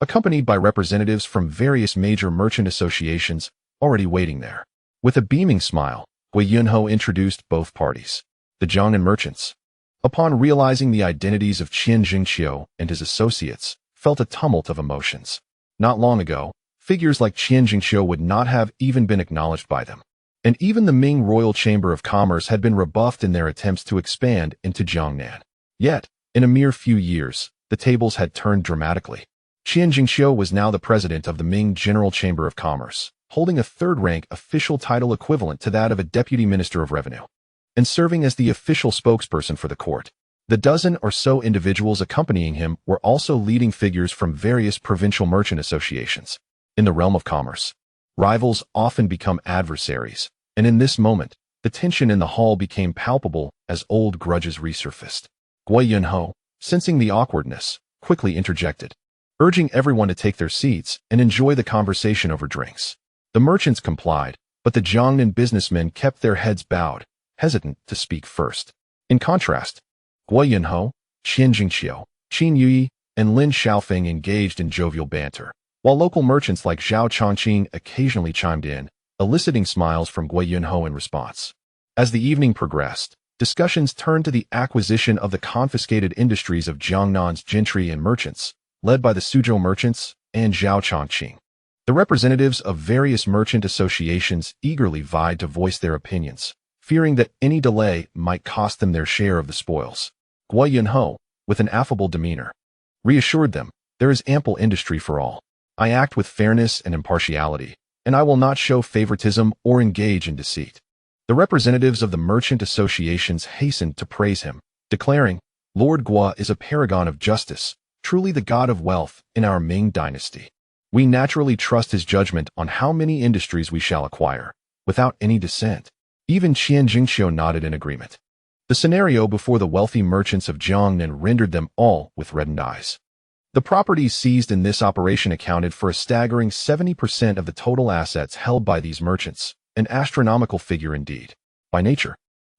accompanied by representatives from various major merchant associations, already waiting there. With a beaming smile, Guo Yunho introduced both parties. The Jiangnan merchants, upon realizing the identities of Xinyao and his associates, felt a tumult of emotions. Not long ago, figures like Xinyao would not have even been acknowledged by them, and even the Ming Royal Chamber of Commerce had been rebuffed in their attempts to expand into Jiangnan. Yet, in a mere few years, the tables had turned dramatically. Xinyao was now the president of the Ming General Chamber of Commerce, holding a third-rank official title equivalent to that of a deputy minister of revenue, and serving as the official spokesperson for the court. The dozen or so individuals accompanying him were also leading figures from various provincial merchant associations. In the realm of commerce, rivals often become adversaries, and in this moment, the tension in the hall became palpable as old grudges resurfaced. Guo Yunho, sensing the awkwardness, quickly interjected, urging everyone to take their seats and enjoy the conversation over drinks. The merchants complied, but the Jiang Ning businessmen kept their heads bowed, hesitant to speak first. In contrast, Guo Yunhou, Qian Jingqiu, Qin Yuyi, and Lin Xiaofeng engaged in jovial banter, while local merchants like Zhao Chongqing occasionally chimed in, eliciting smiles from Guo Yunhou in response. As the evening progressed, discussions turned to the acquisition of the confiscated industries of Jiangnan's gentry and merchants, led by the Suzhou merchants and Zhao Chongqing. The representatives of various merchant associations eagerly vied to voice their opinions, fearing that any delay might cost them their share of the spoils. Guo Yunhou, with an affable demeanor, reassured them, "There is ample industry for all. I act with fairness and impartiality, and I will not show favoritism or engage in deceit." The representatives of the merchant associations hastened to praise him, declaring, "Lord Guo is a paragon of justice, truly the god of wealth in our Ming dynasty. We naturally trust his judgment on how many industries we shall acquire, without any dissent." Even Qian Jingqiu nodded in agreement. The scenario before the wealthy merchants of Jiangnan rendered them all with reddened eyes. The properties seized in this operation accounted for a staggering 70% of the total assets held by these merchants, an astronomical figure indeed. By nature,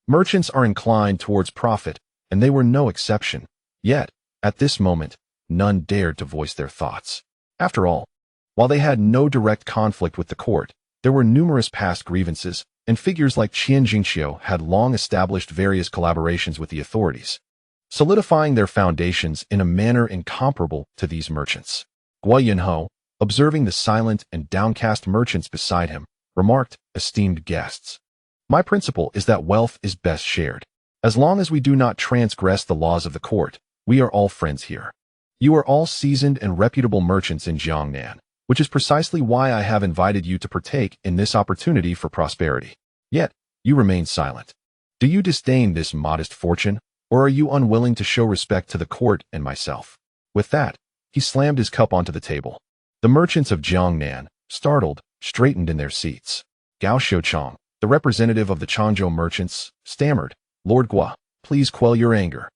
merchants are inclined towards profit, and they were no exception. Yet, at this moment, none dared to voice their thoughts. After all, while they had no direct conflict with the court, there were numerous past grievances, and figures like Qian Jingqiu had long established various collaborations with the authorities, solidifying their foundations in a manner incomparable to these merchants. Guo Yunhou, observing the silent and downcast merchants beside him, remarked, "Esteemed guests, my principle is that wealth is best shared. As long as we do not transgress the laws of the court, we are all friends here. You are all seasoned and reputable merchants in Jiangnan, which is precisely why I have invited you to partake in this opportunity for prosperity. Yet, you remain silent. Do you disdain this modest fortune, or are you unwilling to show respect to the court and myself?" With that, he slammed his cup onto the table. The merchants of Jiangnan, startled, straightened in their seats. Gao Xiuchong, the representative of the Changzhou merchants, stammered, "Lord Guo, please quell your anger.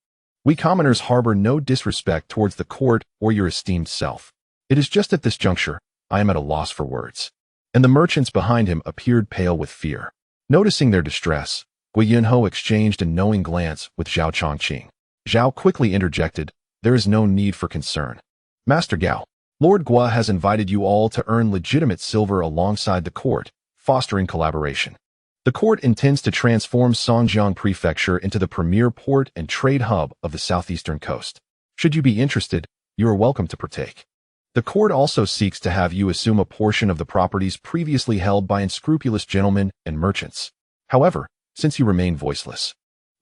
We commoners harbor no disrespect towards the court or your esteemed self. It is just at this juncture, I am at a loss for words." And the merchants behind him appeared pale with fear. Noticing their distress, Guo Yunhou exchanged a knowing glance with Zhao Chongqing. Zhao quickly interjected, "There is no need for concern. Master Gao, Lord Guo has invited you all to earn legitimate silver alongside the court, fostering collaboration. The court intends to transform Songjiang Prefecture into the premier port and trade hub of the southeastern coast. Should you be interested, you are welcome to partake. The court also seeks to have you assume a portion of the properties previously held by unscrupulous gentlemen and merchants. However, since you remain voiceless,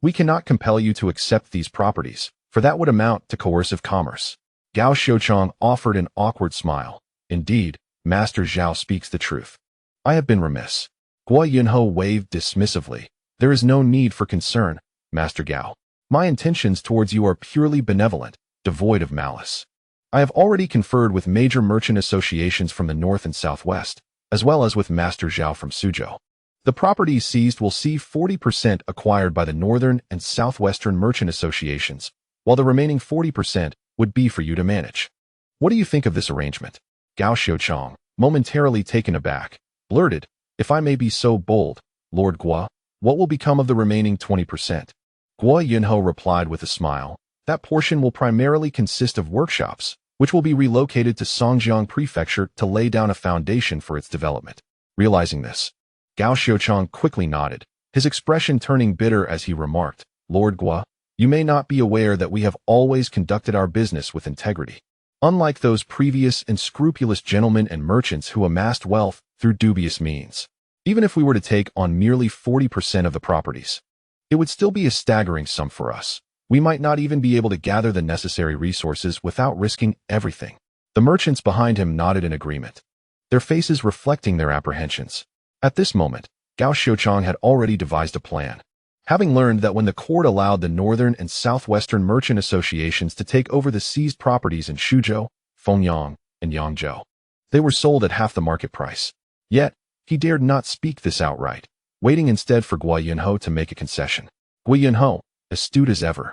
we cannot compel you to accept these properties, for that would amount to coercive commerce." Gao Xiuchong offered an awkward smile. "Indeed, Master Zhao speaks the truth. I have been remiss." Guo Yunhou waved dismissively. "There is no need for concern, Master Gao. My intentions towards you are purely benevolent, devoid of malice. I have already conferred with major merchant associations from the north and southwest, as well as with Master Zhao from Suzhou. The properties seized will see 40% acquired by the northern and southwestern merchant associations, while the remaining 40% would be for you to manage. What do you think of this arrangement?" Gao Xiuchong, momentarily taken aback, blurted, "If I may be so bold, Lord Guo, what will become of the remaining 20%? Guo Yunhou replied with a smile, "That portion will primarily consist of workshops, which will be relocated to Songjiang Prefecture to lay down a foundation for its development." Realizing this, Gao Xiuchong quickly nodded, his expression turning bitter as he remarked, "Lord Guo, you may not be aware that we have always conducted our business with integrity. Unlike those previous and scrupulous gentlemen and merchants who amassed wealth through dubious means. Even if we were to take on merely 40% of the properties, it would still be a staggering sum for us. We might not even be able to gather the necessary resources without risking everything." The merchants behind him nodded in agreement, their faces reflecting their apprehensions. At this moment, Gao Xiuchong had already devised a plan. Having learned that when the court allowed the northern and southwestern merchant associations to take over the seized properties in Suzhou, Fengyang, and Yangzhou, they were sold at half the market price. Yet, he dared not speak this outright, waiting instead for Guo Yunhou to make a concession. Guo Yunhou, astute as ever,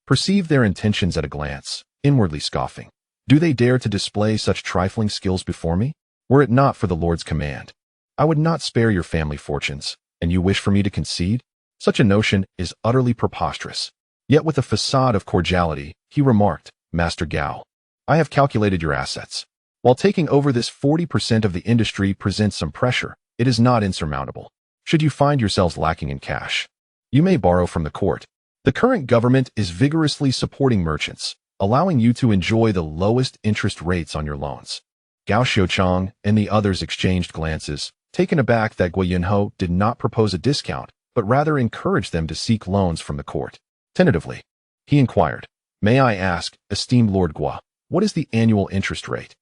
perceived their intentions at a glance, inwardly scoffing. Do they dare to display such trifling skills before me? Were it not for the Lord's command, I would not spare your family fortunes, and you wish for me to concede? Such a notion is utterly preposterous. Yet with a facade of cordiality, he remarked, Master Gao, I have calculated your assets. While taking over this 40% of the industry presents some pressure, it is not insurmountable. Should you find yourselves lacking in cash, you may borrow from the court. The current government is vigorously supporting merchants, allowing you to enjoy the lowest interest rates on your loans. Gao Xiuchang and the others exchanged glances, taken aback that Guo Yunho did not propose a discount, but rather encouraged them to seek loans from the court. Tentatively, he inquired, May I ask, esteemed Lord Guo, what is the annual interest rate?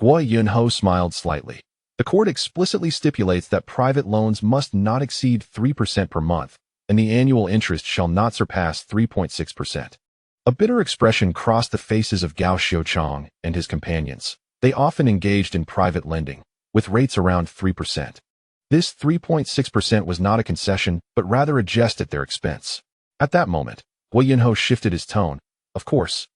Guo Yunho smiled slightly. The court explicitly stipulates that private loans must not exceed 3% per month, and the annual interest shall not surpass 3.6%. A bitter expression crossed the faces of Gao Xiuchang and his companions. They often engaged in private lending, with rates around 3%. This 3.6% was not a concession, but rather a jest at their expense. At that moment, Guo Yunho shifted his tone. Of course,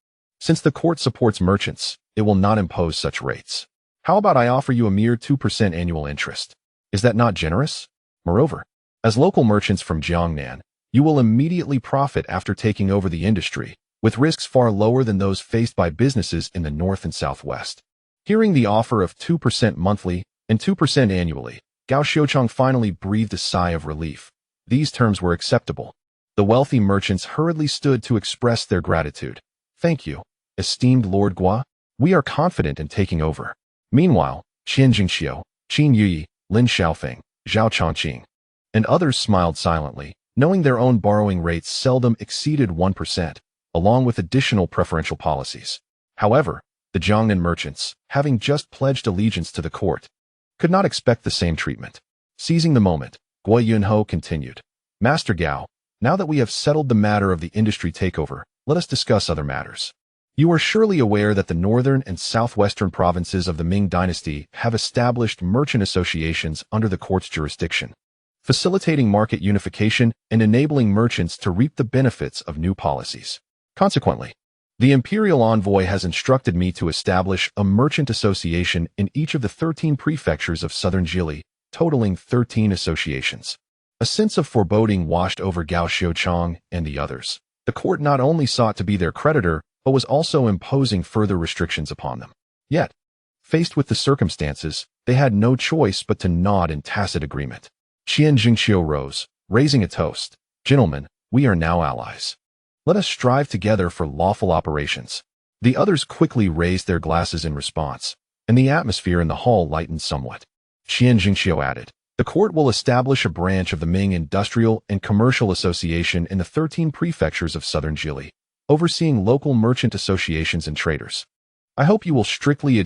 since the court supports merchants, it will not impose such rates. How about I offer you a mere 2% annual interest? Is that not generous? Moreover, as local merchants from Jiangnan, you will immediately profit after taking over the industry, with risks far lower than those faced by businesses in the north and southwest. Hearing the offer of 2% monthly and 2% annually, Gao Xiuchang finally breathed a sigh of relief. These terms were acceptable. The wealthy merchants hurriedly stood to express their gratitude. Thank you, esteemed Lord Guo. We are confident in taking over. Meanwhile, Qian Jingxiu, Qin Yuyi, Lin Xiaofeng, Zhao Chongqing, and others smiled silently, knowing their own borrowing rates seldom exceeded 1%, along with additional preferential policies. However, the Jiangnan merchants, having just pledged allegiance to the court, could not expect the same treatment. Seizing the moment, Guo Yunho continued, Master Gao, now that we have settled the matter of the industry takeover, let us discuss other matters. You are surely aware that the northern and southwestern provinces of the Ming dynasty have established merchant associations under the court's jurisdiction, facilitating market unification and enabling merchants to reap the benefits of new policies. Consequently, the imperial envoy has instructed me to establish a merchant association in each of the 13 prefectures of southern Jili, totaling 13 associations. A sense of foreboding washed over Gao Xiuchang and the others. The court not only sought to be their creditor, but was also imposing further restrictions upon them. Yet, faced with the circumstances, they had no choice but to nod in tacit agreement. Qian Jingxiu rose, raising a toast. Gentlemen, we are now allies. Let us strive together for lawful operations. The others quickly raised their glasses in response, and the atmosphere in the hall lightened somewhat. Qian Jingxiu added, the court will establish a branch of the Ming Industrial and Commercial Association in the 13 prefectures of southern Jili, overseeing local merchant associations and traders. I hope you will strictly adhere